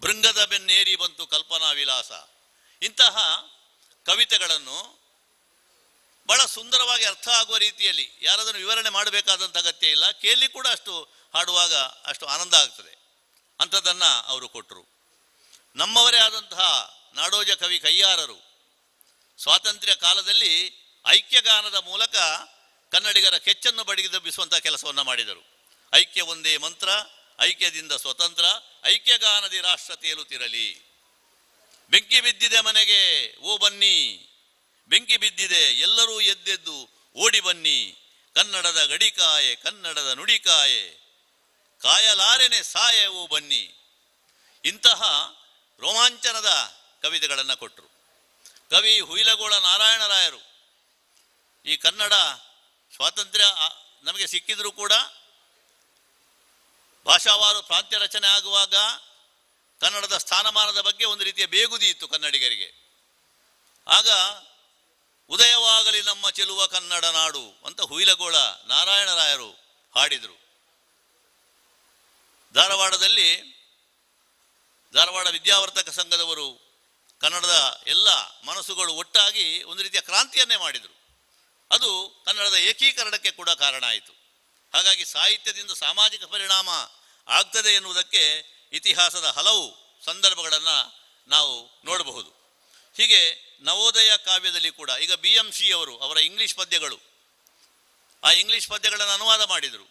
ಭೃಂಗದ ಬೆನ್ನೇರಿ ಬಂತು ಕಲ್ಪನಾ ವಿಲಾಸ. ಇಂತಹ ಕವಿತೆಗಳನ್ನು ಬಹಳ ಸುಂದರವಾಗಿ ಅರ್ಥ ಆಗುವ ರೀತಿಯಲ್ಲಿ ಯಾರಾದರೂ ವಿವರಣೆ ಮಾಡಬೇಕಾದಂಥ ಅಗತ್ಯ ಇಲ್ಲ. ಕೇಳಿ ಕೂಡ ಅಷ್ಟು ಹಾಡುವಾಗ ಅಷ್ಟು ಆನಂದ ಆಗ್ತದೆ. ಅಂಥದ್ದನ್ನು ಅವರು ಕೊಟ್ಟರು. ನಮ್ಮವರೇ ಆದಂತಹ ನಾಡೋಜ ಕವಿ ಕಯ್ಯಾರರು ಸ್ವಾತಂತ್ರ್ಯ ಕಾಲದಲ್ಲಿ ಐಕ್ಯಗಾನದ ಮೂಲಕ ಕನ್ನಡಿಗರ ಕೆಚ್ಚನ್ನು ಬಡಿದೆಬ್ಬಿಸುವಂಥ ಕೆಲಸವನ್ನು ಮಾಡಿದರು. ಐಕ್ಯ ಒಂದೇ ಮಂತ್ರ, ಐಕ್ಯದಿಂದ ಸ್ವತಂತ್ರ, ಐಕ್ಯಗಾನದಿ ರಾಷ್ಟ್ರ ತೇಲುತ್ತಿರಲಿ. ಬೆಂಕಿ ಬಿದ್ದಿದೆ ಮನೆಗೆ ಓ ಬನ್ನಿ, ಬೆಂಕಿ ಬಿದ್ದಿದೆ ಎಲ್ಲರೂ ಎದ್ದೆದ್ದು ಓಡಿ ಬನ್ನಿ, ಕನ್ನಡದ ಗಡಿಕಾಯೆ ಕನ್ನಡದ ನುಡಿಕಾಯೆ, ಕಾಯಲಾರೆನೆ ಸಾಯೆ ಓ ಬನ್ನಿ. ಇಂತಹ ರೋಮಾಂಚನದ ಕವಿತೆಗಳನ್ನು ಕೊಟ್ಟರು. ಕವಿ ಹುಯಿಲಗೋಳ ನಾರಾಯಣರಾಯರು ಈ ಕನ್ನಡ ಸ್ವಾತಂತ್ರ್ಯ ನಮಗೆ ಸಿಕ್ಕಿದರೂ ಕೂಡ ಭಾಷಾವಾರು ಪ್ರಾಂತ್ಯ ರಚನೆ ಆಗುವಾಗ ಕನ್ನಡದ ಸ್ಥಾನಮಾನದ ಬಗ್ಗೆ ಒಂದು ರೀತಿಯ ಬೇಗುದಿ ಇತ್ತು ಕನ್ನಡಿಗರಿಗೆ. ಆಗ ಉದಯವಾಗಲಿ ನಮ್ಮ ಚೆಲುವ ಕನ್ನಡ ನಾಡು ಅಂತ ಹುಯಿಲಗೋಳ ನಾರಾಯಣರಾಯರು ಹಾಡಿದರು. ಧಾರವಾಡದಲ್ಲಿ ಧಾರವಾಡ ವಿದ್ಯಾವರ್ತಕ ಸಂಘದವರು ಕನ್ನಡದ ಎಲ್ಲ ಮನಸ್ಸುಗಳು ಒಟ್ಟಾಗಿ ಒಂದು ರೀತಿಯ ಕ್ರಾಂತಿಯನ್ನೇ ಮಾಡಿದರು. ಅದು ಕನ್ನಡದ ಏಕೀಕರಣಕ್ಕೆ ಕೂಡ ಕಾರಣ ಆಯಿತು. ಹಾಗಾಗಿ ಸಾಹಿತ್ಯದಿಂದ ಸಾಮಾಜಿಕ ಪರಿಣಾಮ ಆಗ್ತದೆ ಎನ್ನುವುದಕ್ಕೆ ಇತಿಹಾಸದ ಹಲವು ಸಂದರ್ಭಗಳನ್ನು ನಾವು ನೋಡಬಹುದು. ಹೀಗೆ ನವೋದಯ ಕಾವ್ಯದಲ್ಲಿ ಕೂಡ ಈಗ BMC ಅವರು ಅವರ ಇಂಗ್ಲಿಷ್ ಪದ್ಯಗಳು, ಆ ಇಂಗ್ಲಿಷ್ ಪದ್ಯಗಳನ್ನು ಅನುವಾದ ಮಾಡಿದರು.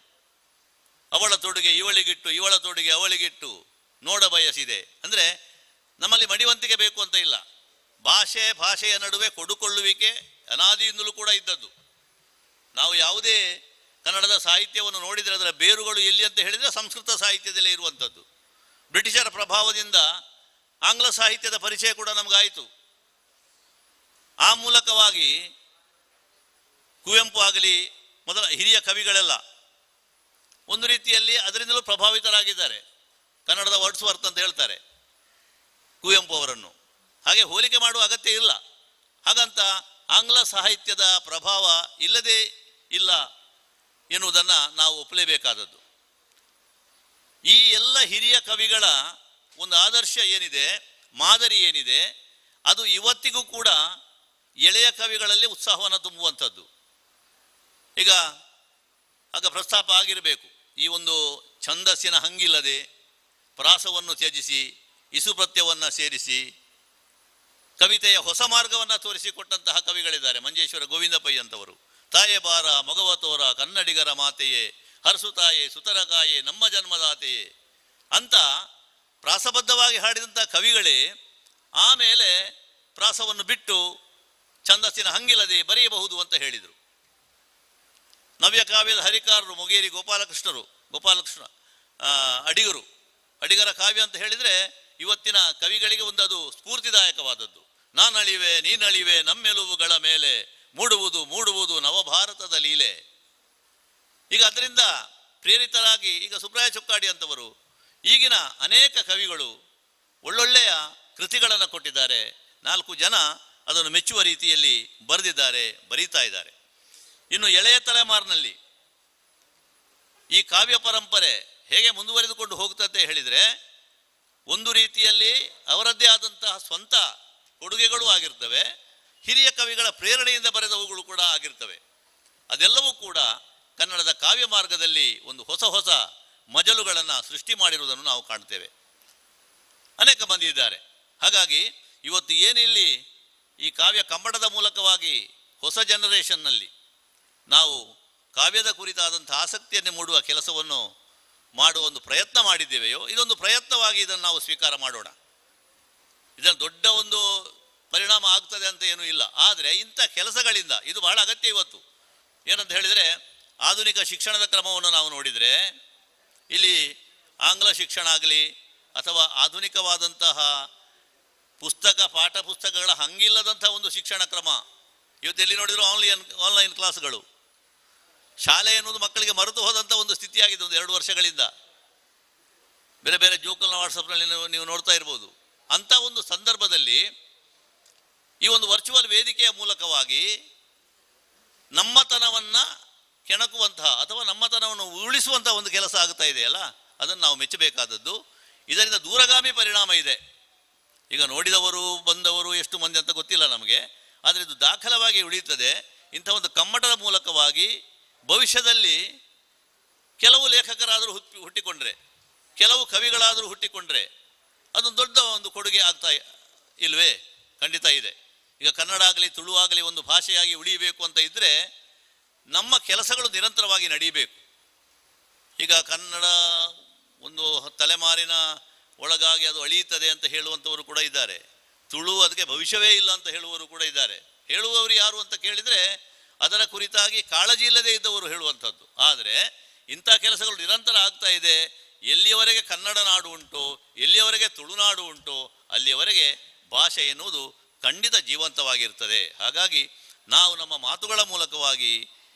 ಅವಳ ತೊಡುಗೆ ಇವಳಿಗಿಟ್ಟು, ಇವಳ ತೊಡುಗೆ ಅವಳಿಗಿಟ್ಟು ನೋಡ ಬಯಸಿದೆ. ಅಂದರೆ ನಮ್ಮಲ್ಲಿ ಮಡಿವಂತಿಕೆ ಬೇಕು ಅಂತ ಇಲ್ಲ, ಭಾಷೆಯ ನಡುವೆ ಕೊಡುಕೊಳ್ಳುವಿಕೆ ಅನಾದಿಯಿಂದಲೂ ಕೂಡ ಇದ್ದದ್ದು. ನಾವು ಯಾವುದೇ ಕನ್ನಡದ ಸಾಹಿತ್ಯವನ್ನು ನೋಡಿದರೆ ಅದರ ಬೇರುಗಳು ಎಲ್ಲಿ ಅಂತ ಹೇಳಿದರೆ ಸಂಸ್ಕೃತ ಸಾಹಿತ್ಯದಲ್ಲೇ ಇರುವಂಥದ್ದು. ಬ್ರಿಟಿಷರ ಪ್ರಭಾವದಿಂದ ಆಂಗ್ಲ ಸಾಹಿತ್ಯದ ಪರಿಚಯ ಕೂಡ ನಮಗಾಯಿತು. ಆ ಮೂಲಕವಾಗಿ ಕುವೆಂಪು ಆಗಲಿ ಮೊದಲ ಹಿರಿಯ ಕವಿಗಳೆಲ್ಲ ಒಂದು ರೀತಿಯಲ್ಲಿ ಅದರಿಂದಲೂ ಪ್ರಭಾವಿತರಾಗಿದ್ದಾರೆ. ಕನ್ನಡದ ವರ್ಡ್ಸ್ವರ್ತ್ ಅಂತ ಹೇಳ್ತಾರೆ ಕುವೆಂಪು ಅವರನ್ನು. ಹಾಗೆ ಹೋಲಿಕೆ ಮಾಡುವ ಅಗತ್ಯ ಇಲ್ಲ. ಹಾಗಂತ ಆಂಗ್ಲ ಸಾಹಿತ್ಯದ ಪ್ರಭಾವ ಇಲ್ಲದೇ ಇಲ್ಲ ಎನ್ನುವುದನ್ನು ನಾವು ಒಪ್ಪಲೇಬೇಕಾದದ್ದು. ಈ ಎಲ್ಲ ಹಿರಿಯ ಕವಿಗಳ ಒಂದು ಆದರ್ಶ ಏನಿದೆ, ಮಾದರಿ ಏನಿದೆ, ಅದು ಇವತ್ತಿಗೂ ಕೂಡ ಎಳೆಯ ಕವಿಗಳಲ್ಲಿ ಉತ್ಸಾಹವನ್ನು ತುಂಬುವಂಥದ್ದು. ಈಗ ಆಗ ಪ್ರಸ್ತಾಪ ಆಗಿರಬೇಕು, ಈ ಒಂದು ಛಂದಸ್ಸಿನ ಹಂಗಿಲ್ಲದೆ ಪ್ರಾಸವನ್ನು ತ್ಯಜಿಸಿ ಇಸುಪ್ರತ್ಯವನ್ನು ಸೇರಿಸಿ ಕವಿತೆಯ ಹೊಸ ಮಾರ್ಗವನ್ನು ತೋರಿಸಿಕೊಟ್ಟಂತಹ ಕವಿಗಳಿದ್ದಾರೆ. ಮಂಜೇಶ್ವರ ಗೋವಿಂದ ಪೈ ಅಂತವರು ತಾಯೆ ಬಾರ ಮಗವ ತೋರ ಕನ್ನಡಿಗರ ಮಾತೆಯೇ ಹರಸು ತಾಯೆ ಸುತರಕಾಯೆ ನಮ್ಮ ಜನ್ಮದಾತೆಯೇ ಅಂತ ಪ್ರಾಸಬದ್ಧವಾಗಿ ಹಾಡಿದಂಥ ಕವಿಗಳೇ ಆಮೇಲೆ ಪ್ರಾಸವನ್ನು ಬಿಟ್ಟು ಛಂದಸ್ಸಿನ ಹಂಗಿಲ್ಲದೆ ಬರೆಯಬಹುದು ಅಂತ ಹೇಳಿದರು. ನವ್ಯ ಕಾವ್ಯದ ಹರಿಕಾರರು ಮೊಗೇರಿ ಗೋಪಾಲಕೃಷ್ಣ ಅಡಿಗರು, ಅಡಿಗರ ಕಾವ್ಯ ಅಂತ ಹೇಳಿದರೆ ಇವತ್ತಿನ ಕವಿಗಳಿಗೆ ಒಂದು ಅದು ಸ್ಫೂರ್ತಿದಾಯಕವಾದದ್ದು. ನಾನಳಿವೆ ನೀನಳಿವೆ ನಮ್ಮೆಲುವುಗಳ ಮೇಲೆ ಮೂಡುವುದು ನವಭಾರತದ ಲೀಲೆ. ಈಗ ಅದರಿಂದ ಪ್ರೇರಿತರಾಗಿ ಈಗ ಸುಬ್ರಾಯ ಚೊಕ್ಕಾಡಿ ಅಂತವರು, ಈಗಿನ ಅನೇಕ ಕವಿಗಳು ಒಳ್ಳೊಳ್ಳೆಯ ಕೃತಿಗಳನ್ನು ಕೊಟ್ಟಿದ್ದಾರೆ. 4 ಜನ ಅದನ್ನು ಮೆಚ್ಚುವ ರೀತಿಯಲ್ಲಿ ಬರೀತಾ ಇದ್ದಾರೆ. ಇನ್ನು ಎಳೆಯ ತಲೆಮಾರಿನಲ್ಲಿ ಈ ಕಾವ್ಯ ಪರಂಪರೆ ಹೇಗೆ ಮುಂದುವರೆದುಕೊಂಡು ಹೋಗ್ತದೆ ಹೇಳಿದರೆ, ಒಂದು ರೀತಿಯಲ್ಲಿ ಅವರದ್ದೇ ಆದಂತಹ ಸ್ವಂತ ಕೊಡುಗೆಗಳು ಆಗಿರ್ತವೆ, ಹಿರಿಯ ಕವಿಗಳ ಪ್ರೇರಣೆಯಿಂದ ಬರೆದವುಗಳು ಕೂಡ ಆಗಿರ್ತವೆ. ಅದೆಲ್ಲವೂ ಕೂಡ ಕನ್ನಡದ ಕಾವ್ಯ ಮಾರ್ಗದಲ್ಲಿ ಒಂದು ಹೊಸ ಮಜಲುಗಳನ್ನು ಸೃಷ್ಟಿ ಮಾಡಿರುವುದನ್ನು ನಾವು ಕಾಣ್ತೇವೆ. ಅನೇಕ ಮಂದಿ ಇದ್ದಾರೆ. ಹಾಗಾಗಿ ಇವತ್ತು ಏನಿಲ್ಲಿ ಈ ಕಾವ್ಯ ಕಮ್ಮಟದ ಮೂಲಕವಾಗಿ ಹೊಸ ಜನರೇಷನ್ನಲ್ಲಿ ನಾವು ಕಾವ್ಯದ ಕುರಿತಾದಂಥ ಆಸಕ್ತಿಯನ್ನು ಮೂಡುವ ಕೆಲಸವನ್ನು ಮಾಡುವ ಒಂದು ಪ್ರಯತ್ನ ಮಾಡಿದ್ದೇವೆಯೋ, ಇದೊಂದು ಪ್ರಯತ್ನವಾಗಿ ಇದನ್ನು ನಾವು ಸ್ವೀಕಾರ ಮಾಡೋಣ. ಇದನ್ನು ದೊಡ್ಡ ಒಂದು ಪರಿಣಾಮ ಆಗ್ತದೆ ಅಂತ ಏನೂ ಇಲ್ಲ. ಆದರೆ ಇಂಥ ಕೆಲಸಗಳಿಂದ ಇದು ಬಹಳ ಅಗತ್ಯ ಇವತ್ತು. ಏನಂತ ಹೇಳಿದರೆ, ಆಧುನಿಕ ಶಿಕ್ಷಣದ ಕ್ರಮವನ್ನು ನಾವು ನೋಡಿದರೆ ಇಲ್ಲಿ ಆಂಗ್ಲ ಶಿಕ್ಷಣ ಆಗಲಿ ಅಥವಾ ಆಧುನಿಕವಾದಂತಹ ಪಾಠ ಪುಸ್ತಕಗಳ ಹಂಗಿಲ್ಲದಂಥ ಒಂದು ಶಿಕ್ಷಣ ಕ್ರಮ ಇವತ್ತು ಎಲ್ಲಿ ನೋಡಿದರೂ ಆನ್ಲೈನ್ ಕ್ಲಾಸ್ಗಳು. ಶಾಲೆ ಎನ್ನುವುದು ಮಕ್ಕಳಿಗೆ ಮರೆತು ಹೋದಂಥ ಒಂದು ಸ್ಥಿತಿಯಾಗಿದೆ ಒಂದು 2 ವರ್ಷಗಳಿಂದ. ಬೇರೆ ಜೋಕಲ್ನ ವಾಟ್ಸಪ್ನಲ್ಲಿ ನೀವು ನೋಡ್ತಾ ಇರ್ಬೋದು. ಅಂಥ ಒಂದು ಸಂದರ್ಭದಲ್ಲಿ ಈ ಒಂದು ವರ್ಚುವಲ್ ವೇದಿಕೆಯ ಮೂಲಕವಾಗಿ ನಮ್ಮತನವನ್ನು ಕೆಣಕುವಂತಹ ಅಥವಾ ನಮ್ಮತನವನ್ನು ಉಳಿಸುವಂತಹ ಒಂದು ಕೆಲಸ ಆಗ್ತಾ ಇದೆಯಲ್ಲ, ಅದನ್ನು ನಾವು ಮೆಚ್ಚಬೇಕಾದದ್ದು. ಇದರಿಂದ ದೂರಗಾಮಿ ಪರಿಣಾಮ ಇದೆ. ಈಗ ನೋಡಿದವರು ಬಂದವರು ಎಷ್ಟು ಮಂದಿ ಅಂತ ಗೊತ್ತಿಲ್ಲ ನಮಗೆ, ಆದರೆ ಇದು ದಾಖಲವಾಗಿ ಉಳಿಯುತ್ತದೆ. ಇಂಥ ಒಂದು ಕಮ್ಮಟದ ಮೂಲಕವಾಗಿ ಭವಿಷ್ಯದಲ್ಲಿ ಕೆಲವು ಲೇಖಕರಾದರೂ ಹುಟ್ಟಿಕೊಂಡ್ರೆ, ಕೆಲವು ಕವಿಗಳಾದರೂ ಹುಟ್ಟಿಕೊಂಡ್ರೆ ಅದೊಂದು ದೊಡ್ಡ ಒಂದು ಕೊಡುಗೆ ಆಗ್ತಾ ಇಲ್ವೇ? ಖಂಡಿತ ಇದೆ. ಈಗ ಕನ್ನಡ ಆಗಲಿ ತುಳು ಆಗಲಿ ಒಂದು ಭಾಷೆಯಾಗಿ ಉಳಿಯಬೇಕು ಅಂತ ಇದ್ದರೆ ನಮ್ಮ ಕೆಲಸಗಳು ನಿರಂತರವಾಗಿ ನಡೆಯಬೇಕು. ಈಗ ಕನ್ನಡ ಒಂದು ತಲೆಮಾರಿನ ಒಳಗಾಗಿ ಅದು ಅಳಿಯುತ್ತದೆ ಅಂತ ಹೇಳುವಂಥವರು ಕೂಡ ಇದ್ದಾರೆ. ತುಳು ಅದಕ್ಕೆ ಭವಿಷ್ಯವೇ ಇಲ್ಲ ಅಂತ ಹೇಳುವವರು ಕೂಡ ಇದ್ದಾರೆ. ಹೇಳುವವರು ಯಾರು ಅಂತ ಕೇಳಿದರೆ ಅದರ ಕುರಿತಾಗಿ ಕಾಳಜಿ ಇಲ್ಲದೆ ಇದ್ದವರು ಹೇಳುವಂಥದ್ದು. ಆದರೆ ಇಂಥ ಕೆಲಸಗಳು ನಿರಂತರ ಆಗ್ತಾ ಇದೆ. ಎಲ್ಲಿಯವರೆಗೆ ಕನ್ನಡ ನಾಡು ಉಂಟು, ಎಲ್ಲಿಯವರೆಗೆ ತುಳುನಾಡು ಉಂಟು, ಅಲ್ಲಿಯವರೆಗೆ ಭಾಷೆ ಎನ್ನುವುದು ಖಂಡಿತ ಜೀವಂತವಾಗಿರ್ತದೆ. ಹಾಗಾಗಿ ನಾವು ನಮ್ಮ ಮಾತುಗಳ ಮೂಲಕವಾಗಿ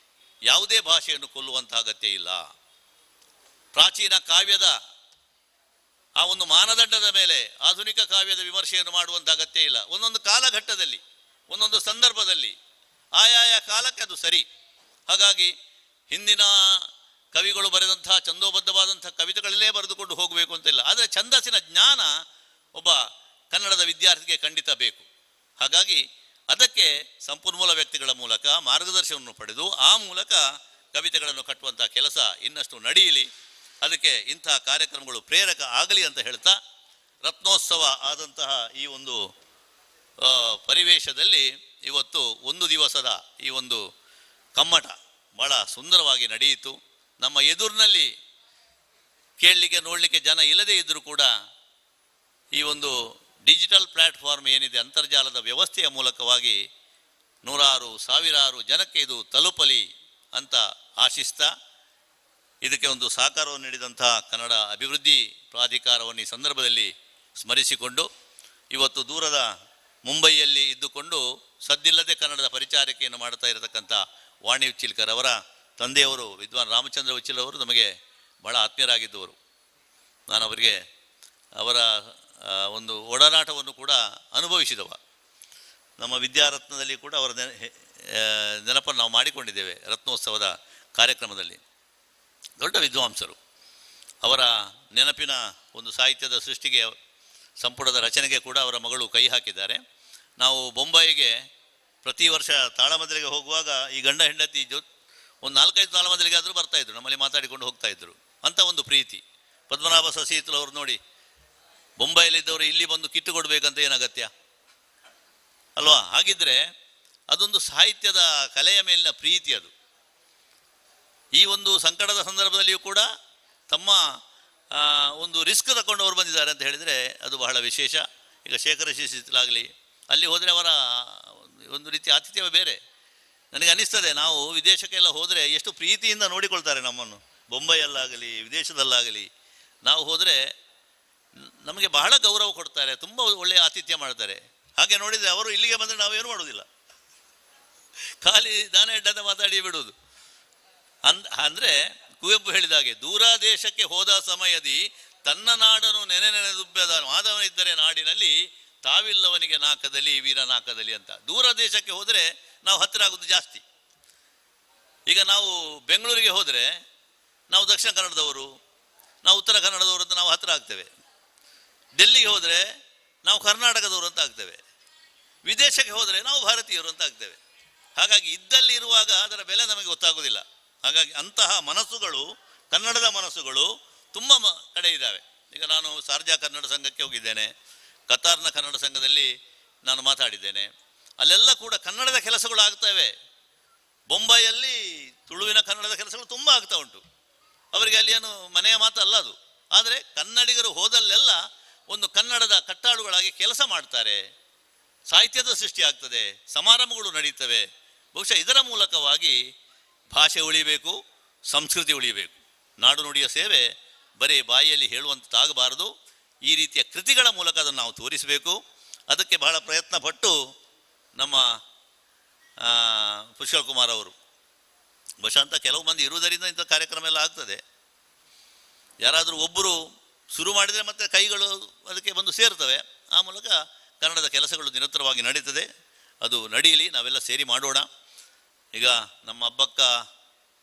ಯಾವುದೇ ಭಾಷೆಯನ್ನು ಕೊಲ್ಲುವಂಥ ಅಗತ್ಯ ಇಲ್ಲ. ಪ್ರಾಚೀನ ಕಾವ್ಯದ ಆ ಒಂದು ಮಾನದಂಡದ ಮೇಲೆ ಆಧುನಿಕ ಕಾವ್ಯದ ವಿಮರ್ಶೆಯನ್ನು ಮಾಡುವಂಥ ಅಗತ್ಯ ಇಲ್ಲ. ಒಂದೊಂದು ಕಾಲಘಟ್ಟದಲ್ಲಿ ಒಂದೊಂದು ಸಂದರ್ಭದಲ್ಲಿ ಆಯಾಯ ಕಾಲಕ್ಕೆ ಅದು ಸರಿ. ಹಾಗಾಗಿ ಹಿಂದಿನ ಕವಿಗಳು ಬರೆದಂತಹ ಛಂದೋಬದ್ಧವಾದಂಥ ಕವಿತೆಗಳಲ್ಲೇ ಬರೆದುಕೊಂಡು ಹೋಗಬೇಕು ಅಂತಿಲ್ಲ. ಆದರೆ ಛಂದಸ್ಸಿನ ಜ್ಞಾನ ಒಬ್ಬ ಕನ್ನಡದ ವಿದ್ಯಾರ್ಥಿಗೆ ಖಂಡಿತ ಬೇಕು. ಹಾಗಾಗಿ ಅದಕ್ಕೆ ಸಂಪನ್ಮೂಲ ವ್ಯಕ್ತಿಗಳ ಮೂಲಕ ಮಾರ್ಗದರ್ಶನವನ್ನು ಪಡೆದು ಆ ಮೂಲಕ ಕವಿತೆಗಳನ್ನು ಕಟ್ಟುವಂಥ ಕೆಲಸ ಇನ್ನಷ್ಟು ನಡೆಯಲಿ. ಅದಕ್ಕೆ ಇಂಥ ಕಾರ್ಯಕ್ರಮಗಳು ಪ್ರೇರಕ ಆಗಲಿ ಅಂತ ಹೇಳ್ತಾ, ರತ್ನೋತ್ಸವ ಆದಂತಹ ಈ ಒಂದು ಪರಿವೇಶದಲ್ಲಿ ಇವತ್ತು ಒಂದು ದಿವಸದ ಈ ಒಂದು ಕಮ್ಮಟ ಭಾಳ ಸುಂದರವಾಗಿ ನಡೆಯಿತು. ನಮ್ಮ ಎದುರಿನಲ್ಲಿ ಕೇಳಲಿಕ್ಕೆ ನೋಡಲಿಕ್ಕೆ ಜನ ಇಲ್ಲದೇ ಇದ್ದರೂ ಕೂಡ ಈ ಒಂದು ಡಿಜಿಟಲ್ ಪ್ಲ್ಯಾಟ್ಫಾರ್ಮ್ ಏನಿದೆ, ಅಂತರ್ಜಾಲದ ವ್ಯವಸ್ಥೆಯ ಮೂಲಕವಾಗಿ ನೂರಾರು ಸಾವಿರಾರು ಜನಕ್ಕೆ ಇದು ತಲುಪಲಿ ಅಂತ ಆಶಿಸ್ತಾ, ಇದಕ್ಕೆ ಒಂದು ಸಹಕಾರವನ್ನು ನೀಡಿದಂಥ ಕನ್ನಡ ಅಭಿವೃದ್ಧಿ ಪ್ರಾಧಿಕಾರವನ್ನು ಈ ಸಂದರ್ಭದಲ್ಲಿ ಸ್ಮರಿಸಿಕೊಂಡು, ಇವತ್ತು ದೂರದ ಮುಂಬೈಯಲ್ಲಿ ಇದ್ದುಕೊಂಡು ಸದ್ದಿಲ್ಲದೆ ಕನ್ನಡದ ಪರಿಚಾರಿಕೆಯನ್ನು ಮಾಡ್ತಾ ಇರತಕ್ಕಂಥ ವಾಣಿ ಉಚ್ಚಿಲ್ಕರ್ ಅವರ ತಂದೆಯವರು ವಿದ್ವಾನ್ ರಾಮಚಂದ್ರ ಉಚ್ಚಿಲ್ ಅವರು ನಮಗೆ ಭಾಳ ಆತ್ಮೀಯರಾಗಿದ್ದವರು. ನಾನು ಅವರಿಗೆ ಅವರ ಒಂದು ಒಡನಾಟವನ್ನು ಕೂಡ ಅನುಭವಿಸಿದವ. ನಮ್ಮ ವಿದ್ಯಾರತ್ನದಲ್ಲಿ ಕೂಡ ಅವರ ನೆನಪನ್ನು ನಾವು ಮಾಡಿಕೊಂಡಿದ್ದೇವೆ. ರತ್ನೋತ್ಸವದ ಕಾರ್ಯಕ್ರಮದಲ್ಲಿ ದೊಡ್ಡ ವಿದ್ವಾಂಸರು. ಅವರ ನೆನಪಿನ ಒಂದು ಸಾಹಿತ್ಯದ ಸೃಷ್ಟಿಗೆ, ಸಂಪುಟದ ರಚನೆಗೆ ಕೂಡ ಅವರ ಮಗಳು ಕೈ ಹಾಕಿದ್ದಾರೆ. ನಾವು ಬೊಂಬಾಯಿಗೆ ಪ್ರತಿ ವರ್ಷ ತಾಳಮದ್ದಲೆಗೆ ಹೋಗುವಾಗ ಈ ಗಂಡ ಹೆಂಡತಿ ಒಂದು 4-5 ತಾಳಮದ್ದಲೆಗೆ ಆದರೂ ಬರ್ತಾಯಿದ್ರು, ನಮ್ಮಲ್ಲಿ ಮಾತಾಡಿಕೊಂಡು ಹೋಗ್ತಾಯಿದ್ರು. ಅಂಥ ಒಂದು ಪ್ರೀತಿ. ಪದ್ಮನಾಭ ಸಸೀತಲ್ ಅವರು ನೋಡಿ, ಬೊಂಬಾಯಿಲಿದ್ದವರು ಇಲ್ಲಿ ಬಂದು ಕಿಟ್ಟು ಕೊಡಬೇಕಂತ ಏನು ಅಗತ್ಯ ಅಲ್ವಾ? ಹಾಗಿದ್ದರೆ ಅದೊಂದು ಸಾಹಿತ್ಯದ ಕಲೆಯ ಮೇಲಿನ ಪ್ರೀತಿ. ಅದು ಈ ಒಂದು ಸಂಕಟದ ಸಂದರ್ಭದಲ್ಲಿಯೂ ಕೂಡ ತಮ್ಮ ಒಂದು ರಿಸ್ಕ್ ತಗೊಂಡು ಅವರು ಬಂದಿದ್ದಾರೆ ಅಂತ ಹೇಳಿದರೆ ಅದು ಬಹಳ ವಿಶೇಷ. ಈಗ ಶೇಖರ ಶಿಶಿಲಾಗಲಿ ಅಲ್ಲಿ ಹೋದರೆ ಅವರ ಒಂದು ರೀತಿ ಆತಿಥ್ಯವೇ ಬೇರೆ. ನನಗೆ ಅನ್ನಿಸ್ತದೆ, ನಾವು ವಿದೇಶಕ್ಕೆಲ್ಲ ಹೋದರೆ ಎಷ್ಟು ಪ್ರೀತಿಯಿಂದ ನೋಡಿಕೊಳ್ತಾರೆ ನಮ್ಮನ್ನು. ಬೊಂಬೈಯಲ್ಲಾಗಲಿ ವಿದೇಶದಲ್ಲಾಗಲಿ ನಾವು ಹೋದರೆ ನಮಗೆ ಬಹಳ ಗೌರವ ಕೊಡ್ತಾರೆ, ತುಂಬ ಒಳ್ಳೆಯ ಆತಿಥ್ಯ ಮಾಡ್ತಾರೆ. ಹಾಗೆ ನೋಡಿದರೆ ಅವರು ಇಲ್ಲಿಗೆ ಬಂದರೆ ನಾವೇನು ಮಾಡೋದಿಲ್ಲ, ಖಾಲಿ ದಾನ ಎಡ್ಡದ ಮಾತಾಡಿ ಬಿಡುವುದು. ಅಂದರೆ ಕುವೆಂಪು ಹೇಳಿದ ಹಾಗೆ, ದೂರ ದೇಶಕ್ಕೆ ಹೋದ ಸಮಯದಿ ತನ್ನ ನಾಡನು ನೆನೆದುಬ್ಬದ ಮಾಧವನಿದ್ದರೆ ನಾಡಿನಲ್ಲಿ ತಾವಿಲ್ಲವನಿಗೆ ನಾಕದಲ್ಲಿ ವೀರನಾಕದಲ್ಲಿ ಅಂತ. ದೂರ ದೇಶಕ್ಕೆ ಹೋದರೆ ನಾವು ಹತ್ತಿರ ಆಗೋದು ಜಾಸ್ತಿ. ಈಗ ನಾವು ಬೆಂಗಳೂರಿಗೆ ಹೋದರೆ ನಾವು ದಕ್ಷಿಣ ಕನ್ನಡದವರು, ನಾವು ಉತ್ತರ ಕನ್ನಡದವರು ಅಂತ ನಾವು ಹತ್ತಿರ ಆಗ್ತೇವೆ. ಡೆಲ್ಲಿಗೆ ಹೋದರೆ ನಾವು ಕರ್ನಾಟಕದವರು ಅಂತ ಆಗ್ತೇವೆ. ವಿದೇಶಕ್ಕೆ ಹೋದರೆ ನಾವು ಭಾರತೀಯರು ಅಂತ ಆಗ್ತೇವೆ. ಹಾಗಾಗಿ ಇದ್ದಲ್ಲಿ ಇರುವಾಗ ಅದರ ಬೆಲೆ ನಮಗೆ ಗೊತ್ತಾಗೋದಿಲ್ಲ. ಹಾಗಾಗಿ ಅಂತಹ ಮನಸ್ಸುಗಳು, ಕನ್ನಡದ ಮನಸ್ಸುಗಳು ತುಂಬ ಕಡೆ ಇದ್ದಾವೆ. ಈಗ ನಾನು ಸಾರ್ಜಾ ಕನ್ನಡ ಸಂಘಕ್ಕೆ ಹೋಗಿದ್ದೇನೆ, ಕತಾರ್ನ ಕನ್ನಡ ಸಂಘದಲ್ಲಿ ನಾನು ಮಾತಾಡಿದ್ದೇನೆ. ಅಲ್ಲೆಲ್ಲ ಕೂಡ ಕನ್ನಡದ ಕೆಲಸಗಳು ಆಗ್ತವೆ. ಬೊಂಬಾಯಲ್ಲಿ ತುಳುವಿನ ಕನ್ನಡದ ಕೆಲಸಗಳು ತುಂಬ ಆಗ್ತಾ ಉಂಟು. ಅವರಿಗೆ ಅಲ್ಲಿ ಏನು ಮನೆಯ ಮಾತು ಅಲ್ಲ ಅದು. ಆದರೆ ಕನ್ನಡಿಗರು ಹೋದಲ್ಲೆಲ್ಲ ಒಂದು ಕನ್ನಡದ ಕಟ್ಟಾಳುಗಳಾಗಿ ಕೆಲಸ ಮಾಡ್ತಾರೆ. ಸಾಹಿತ್ಯದ ಸೃಷ್ಟಿ ಆಗ್ತದೆ, ಸಮಾರಂಭಗಳು ನಡೀತವೆ. ಬಹುಶಃ ಇದರ ಮೂಲಕವಾಗಿ ಭಾಷೆ ಉಳಿಬೇಕು, ಸಂಸ್ಕೃತಿ ಉಳಿಬೇಕು. ನಾಡು ನುಡಿಯ ಸೇವೆ ಬರೀ ಬಾಯಿಯಲ್ಲಿ ಹೇಳುವಂತಾಗಬಾರದು. ಈ ರೀತಿಯ ಕೃತಿಗಳ ಮೂಲಕ ಅದನ್ನು ನಾವು ತೋರಿಸಬೇಕು. ಅದಕ್ಕೆ ಬಹಳ ಪ್ರಯತ್ನ ಪಟ್ಟು ನಮ್ಮ ಪುಷ್ಕಲ್ ಕುಮಾರ್ ಅವರು, ಬಹುಶಃ ಅಂತ ಕೆಲವು ಮಂದಿ ಇರುವುದರಿಂದ ಇಂಥ ಕಾರ್ಯಕ್ರಮ ಎಲ್ಲ ಆಗ್ತದೆ. ಯಾರಾದರೂ ಒಬ್ಬರು ಶುರು ಮಾಡಿದರೆ ಮತ್ತೆ ಕೈಗಳು ಅದಕ್ಕೆ ಬಂದು ಸೇರ್ತವೆ. ಆ ಮೂಲಕ ಕನ್ನಡದ ಕೆಲಸಗಳು ನಿರಂತರವಾಗಿ ನಡೀತದೆ. ಅದು ನಡೆಯಲಿ, ನಾವೆಲ್ಲ ಸೇರಿ ಮಾಡೋಣ. ಈಗ ನಮ್ಮ ಹಬ್ಬಕ್ಕ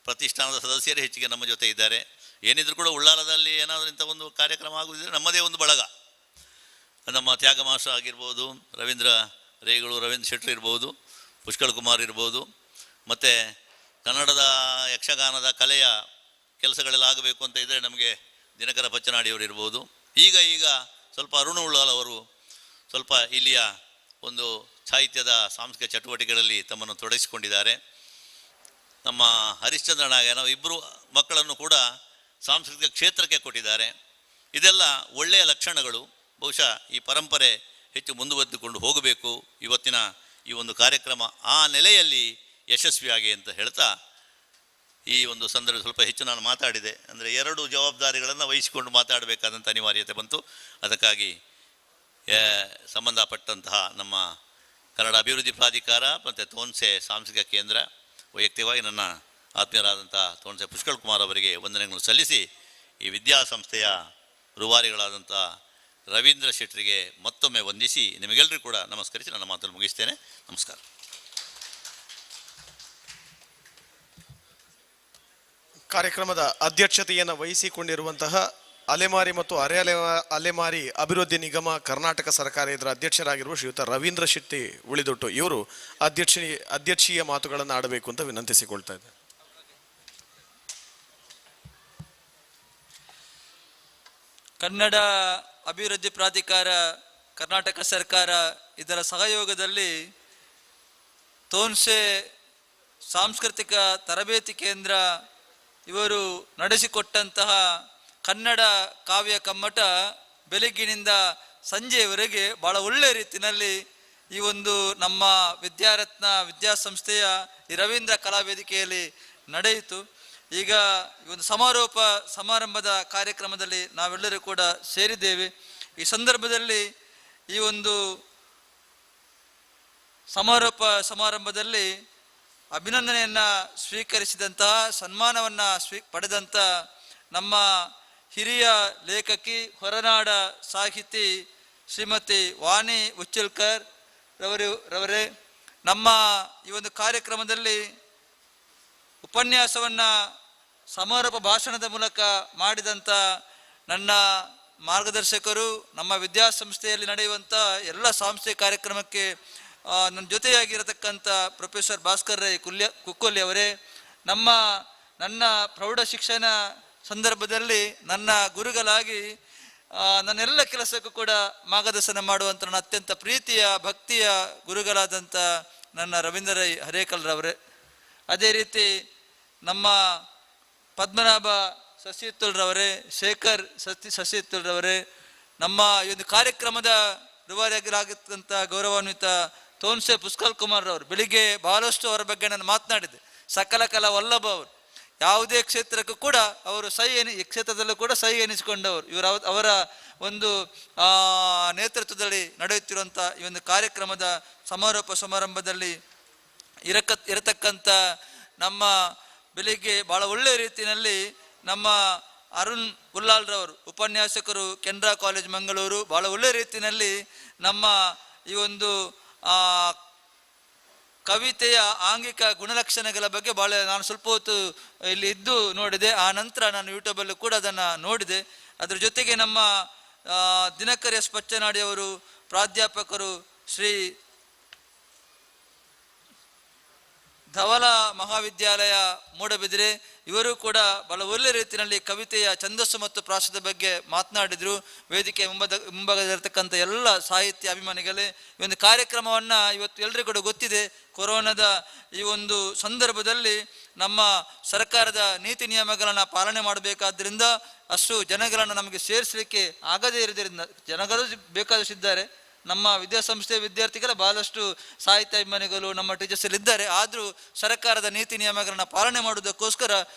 ಪ್ರತಿಷ್ಠಾನದ ಸದಸ್ಯರೇ ಹೆಚ್ಚಿಗೆ ನಮ್ಮ ಜೊತೆ ಇದ್ದಾರೆ. ಏನಿದ್ರು ಕೂಡ ಉಳ್ಳಾಲದಲ್ಲಿ ಏನಾದರೂ ಇಂಥ ಒಂದು ಕಾರ್ಯಕ್ರಮ ಆಗುವುದಿದ್ರೆ ನಮ್ಮದೇ ಒಂದು ಬಳಗ. ನಮ್ಮ ತ್ಯಾಗಮಾಸ ಆಗಿರ್ಬೋದು, ರವೀಂದ್ರ ರೇಗಳು, ರವೀಂದ್ರ ಶೆಟ್ಟಿ ಇರ್ಬೋದು, ಪುಷ್ಕಲ್ ಕುಮಾರ್ ಇರ್ಬೋದು, ಮತ್ತು ಕನ್ನಡದ ಯಕ್ಷಗಾನದ ಕಲೆಯ ಕೆಲಸಗಳೆಲ್ಲ ಆಗಬೇಕು ಅಂತ ಇದ್ದರೆ ನಮಗೆ ದಿನಕರ ಪಚ್ಚನಾಡಿಯವರು ಇರ್ಬೋದು. ಈಗ ಸ್ವಲ್ಪ ಅರುಣ ಉಳ್ಳಾಲ್ ಅವರು ಸ್ವಲ್ಪ ಇಲ್ಲಿಯ ಒಂದು ಸಾಹಿತ್ಯದ ಸಾಂಸ್ಕೃತಿಕ ಚಟುವಟಿಕೆಗಳಲ್ಲಿ ತಮ್ಮನ್ನು ತೊಡಗಿಸಿಕೊಂಡಿದ್ದಾರೆ. ನಮ್ಮ ಹರಿಶ್ಚಂದ್ರ ನಾಗ ನಾವು ಇಬ್ಬರು ಮಕ್ಕಳನ್ನು ಕೂಡ ಸಾಂಸ್ಕೃತಿಕ ಕ್ಷೇತ್ರಕ್ಕೆ ಕೊಟ್ಟಿದ್ದಾರೆ. ಇದೆಲ್ಲ ಒಳ್ಳೆಯ ಲಕ್ಷಣಗಳು. ಬಹುಶಃ ಈ ಪರಂಪರೆ ಹೆಚ್ಚು ಮುಂದುವರೆದುಕೊಂಡು ಹೋಗಬೇಕು. ಇವತ್ತಿನ ಈ ಒಂದು ಕಾರ್ಯಕ್ರಮ ಆ ನೆಲೆಯಲ್ಲಿ ಯಶಸ್ವಿಯಾಗಿ ಅಂತ ಹೇಳ್ತಾ, ಈ ಒಂದು ಸಂದರ್ಭ ಸ್ವಲ್ಪ ಹೆಚ್ಚು ನಾನು ಮಾತಾಡಿದೆ. ಅಂದರೆ 2 ಜವಾಬ್ದಾರಿಗಳನ್ನು ವಹಿಸಿಕೊಂಡು ಮಾತಾಡಬೇಕಾದಂಥ ಅನಿವಾರ್ಯತೆ ಬಂತು. ಅದಕ್ಕಾಗಿ ಸಂಬಂಧಪಟ್ಟಂತಹ ನಮ್ಮ ಕನ್ನಡ ಅಭಿವೃದ್ಧಿ ಪ್ರಾಧಿಕಾರ ಮತ್ತು ತೋನ್ಸೆ ಸಾಂಸ್ಕೃತಿಕ ಕೇಂದ್ರ, ವೈಯಕ್ತಿಕವಾಗಿ ನನ್ನ ಆತ್ಮೀಯರಾದಂಥ ತೋನ್ಸೆ ಪುಷ್ಕಲ್ ಕುಮಾರ್ ಅವರಿಗೆ ವಂದನೆಗಳನ್ನು ಸಲ್ಲಿಸಿ ಈ ವಿದ್ಯಾಸಂಸ್ಥೆಯ ರೂವಾರಿಗಳಾದಂಥ ರವೀಂದ್ರ ಶೆಟ್ಟರಿಗೆ ಮತ್ತೊಮ್ಮೆ ವಂದಿಸಿ ನಿಮಗೆಲ್ಲರಿಗೂ ಕೂಡ ನಮಸ್ಕರಿಸಿ ನನ್ನ ಮಾತನ್ನು ಮುಗಿಸ್ತೇನೆ. ನಮಸ್ಕಾರ. ಕಾರ್ಯಕ್ರಮದ ಅಧ್ಯಕ್ಷತೆಯನ್ನು ವಹಿಸಿಕೊಂಡಿರುವಂತಹ ಅಲೆಮಾರಿ ಮತ್ತು ಅಲೆಮಾರಿ ಅಭಿವೃದ್ಧಿ ನಿಗಮ ಕರ್ನಾಟಕ ಸರ್ಕಾರ ಇದರ ಅಧ್ಯಕ್ಷರಾಗಿರುವ ಶ್ರೀಯುತ ರವೀಂದ್ರ ಶೆಟ್ಟಿ ಉಳಿದೊಟ್ಟು ಇವರು ಅಧ್ಯಕ್ಷೀಯ ಮಾತುಗಳನ್ನು ಆಡಬೇಕು ಅಂತ ವಿನಂತಿಸಿಕೊಳ್ತಾ ಇದ್ದಾರೆ. ಕನ್ನಡ ಅಭಿವೃದ್ಧಿ ಪ್ರಾಧಿಕಾರ ಕರ್ನಾಟಕ ಸರ್ಕಾರ ಇದರ ಸಹಯೋಗದಲ್ಲಿ ತೋನ್ಸೆ ಸಾಂಸ್ಕೃತಿಕ ತರಬೇತಿ ಕೇಂದ್ರ ಇವರು ನಡೆಸಿಕೊಟ್ಟಂತಹ ಕನ್ನಡ ಕಾವ್ಯ ಕಮ್ಮಟ ಬೆಳಗ್ಗಿನಿಂದ ಸಂಜೆಯವರೆಗೆ ಭಾಳ ಒಳ್ಳೆಯ ರೀತಿಯಲ್ಲಿ ಈ ಒಂದು ನಮ್ಮ ವಿದ್ಯಾರತ್ನ ವಿದ್ಯಾಸಂಸ್ಥೆಯ ಈ ರವೀಂದ್ರ ಕಲಾವೇದಿಕೆಯಲ್ಲಿ ನಡೆಯಿತು. ಈಗ ಈ ಒಂದು ಸಮಾರಂಭದ ಕಾರ್ಯಕ್ರಮದಲ್ಲಿ ನಾವೆಲ್ಲರೂ ಕೂಡ ಸೇರಿದ್ದೇವೆ. ಈ ಸಂದರ್ಭದಲ್ಲಿ ಈ ಒಂದು ಸಮಾರಂಭದಲ್ಲಿ ಅಭಿನಂದನೆಯನ್ನು ಸ್ವೀಕರಿಸಿದಂತಹ ಸನ್ಮಾನವನ್ನು ಪಡೆದಂಥ ನಮ್ಮ ಹಿರಿಯ ಲೇಖಕಿ ಹೊರನಾಡ ಸಾಹಿತಿ ಶ್ರೀಮತಿ ವಾಣಿ ಉಚ್ಚಲ್ಕರ್ ರವರೇ, ನಮ್ಮ ಈ ಒಂದು ಕಾರ್ಯಕ್ರಮದಲ್ಲಿ ಉಪನ್ಯಾಸವನ್ನು ಸಮಾರೋಪ ಭಾಷಣದ ಮೂಲಕ ಮಾಡಿದಂಥ ನನ್ನ ಮಾರ್ಗದರ್ಶಕರು, ನಮ್ಮ ವಿದ್ಯಾಸಂಸ್ಥೆಯಲ್ಲಿ ನಡೆಯುವಂಥ ಎಲ್ಲ ಸಾಂಸ್ಥಿಕ ಕಾರ್ಯಕ್ರಮಕ್ಕೆ ನನ್ನ ಜೊತೆಯಾಗಿರತಕ್ಕಂಥ ಪ್ರೊಫೆಸರ್ ಭಾಸ್ಕರ್ ರೈ ಕುಕ್ಕೋಲಿ ಅವರೇ, ನನ್ನ ಪ್ರೌಢ ಶಿಕ್ಷಣ ಸಂದರ್ಭದಲ್ಲಿ ನನ್ನ ಗುರುಗಳಾಗಿ ನನ್ನೆಲ್ಲ ಕೆಲಸಕ್ಕೂ ಕೂಡ ಮಾರ್ಗದರ್ಶನ ಮಾಡುವಂಥ ನನ್ನ ಅತ್ಯಂತ ಪ್ರೀತಿಯ ಭಕ್ತಿಯ ಗುರುಗಳಾದಂಥ ನನ್ನ ರವೀಂದ್ರ ರೈ ಹರೇಕಲ್ರವರೇ, ಅದೇ ರೀತಿ ನಮ್ಮ ಪದ್ಮನಾಭ ಸಸಿತ್ತುಲ್ರವರೇ, ಶೇಖರ್ ಸಸಿತ್ತುಲ್ರವರೇ, ನಮ್ಮ ಈ ಒಂದು ಕಾರ್ಯಕ್ರಮದ ರೂವಾರಿಯಾಗಿರತಕ್ಕಂಥ ಗೌರವಾನ್ವಿತ ತೋನ್ಸೆ ಪುಷ್ಕಲ್ ಕುಮಾರ್ ಅವರು, ಬೆಳಿಗ್ಗೆ ಬಹಳಷ್ಟು ಅವರ ಬಗ್ಗೆ ನಾನು ಮಾತನಾಡಿದ್ದೆ. ಸಕಲ ಕಲಾ ವಲ್ಲಭ ಅವರು, ಯಾವುದೇ ಕ್ಷೇತ್ರಕ್ಕೂ ಕೂಡ ಅವರು ಈ ಕ್ಷೇತ್ರದಲ್ಲೂ ಕೂಡ ಸಹಿ ಎನಿಸಿಕೊಂಡವರು. ಅವರ ಒಂದು ನೇತೃತ್ವದಲ್ಲಿ ನಡೆಯುತ್ತಿರುವಂಥ ಈ ಒಂದು ಕಾರ್ಯಕ್ರಮದ ಸಮಾರಂಭದಲ್ಲಿ ಇರತಕ್ಕಂಥ ನಮ್ಮ ಬೆಳಿಗ್ಗೆ ಭಾಳ ಒಳ್ಳೆಯ ರೀತಿಯಲ್ಲಿ ನಮ್ಮ ಅರುಣ್ ಉಲ್ಲಾಲ್ರವರು ಉಪನ್ಯಾಸಕರು, ಕೆನರಾ ಕಾಲೇಜ್ ಮಂಗಳೂರು, ಭಾಳ ಒಳ್ಳೆಯ ರೀತಿಯಲ್ಲಿ ನಮ್ಮ ಈ ಒಂದು ಕವಿತೆಯ ಆಂಗಿಕ ಗುಣಲಕ್ಷಣಗಳ ಬಗ್ಗೆ ಭಾಳ ನಾನು ಸ್ವಲ್ಪ ಹೊತ್ತು ಇಲ್ಲಿ ಇದ್ದು ನೋಡಿದೆ. ಆ ನಂತರ ನಾನು ಯೂಟ್ಯೂಬಲ್ಲೂ ಕೂಡ ಅದನ್ನು ನೋಡಿದೆ. ಅದರ ಜೊತೆಗೆ ನಮ್ಮ ದಿನಕರ್ ಎಸ್ ಪಚ್ಚನಾಡಿಯವರು, ಪ್ರಾಧ್ಯಾಪಕರು ಶ್ರೀ ಧವಲ ಮಹಾವಿದ್ಯಾಲಯ ಮೂಡಬಿದಿರೆ, ಇವರು ಕೂಡ ಬಹಳ ಒಳ್ಳೆಯ ರೀತಿಯಲ್ಲಿ ಕವಿತೆಯ ಛಂದಸ್ಸು ಮತ್ತು ಪ್ರಾಸದ ಬಗ್ಗೆ ಮಾತನಾಡಿದರು. ವೇದಿಕೆ ಮುಂಭಾಗದಲ್ಲಿರ್ತಕ್ಕಂಥ ಎಲ್ಲ ಸಾಹಿತ್ಯ ಅಭಿಮಾನಿಗಳೇ, ಈ ಒಂದು ಕಾರ್ಯಕ್ರಮವನ್ನು ಇವತ್ತು ಎಲ್ಲರಿಗೂ ಕೂಡ ಗೊತ್ತಿದೆ, ಕೊರೋನಾದ ಈ ಒಂದು ಸಂದರ್ಭದಲ್ಲಿ ನಮ್ಮ ಸರ್ಕಾರದ ನೀತಿ ನಿಯಮಗಳನ್ನು ಪಾಲನೆ ಮಾಡಬೇಕಾದ್ರಿಂದ ಅಷ್ಟು ಜನಗಳನ್ನು ನಮಗೆ ಸೇರಿಸಲಿಕ್ಕೆ ಆಗದೇ ಇರೋದ್ರಿಂದ ಜನಗಳು ಬೇಕಾದಷ್ಟಿದ್ದಾರೆ. ನಮ್ಮ ವಿದ್ಯಾಸಂಸ್ಥೆಯ ವಿದ್ಯಾರ್ಥಿಗಳ ಬಹಳಷ್ಟು ಸಾಹಿತ್ಯ ಅಭಿಮಾನಿಗಳು ನಮ್ಮ ಟೀಚರ್ಸಲ್ಲಿದ್ದಾರೆ. ಆದರೂ ಸರ್ಕಾರದ ನೀತಿ ನಿಯಮಗಳನ್ನು ಪಾಲನೆ ಮಾಡುವುದಕ್ಕೋಸ್ಕರ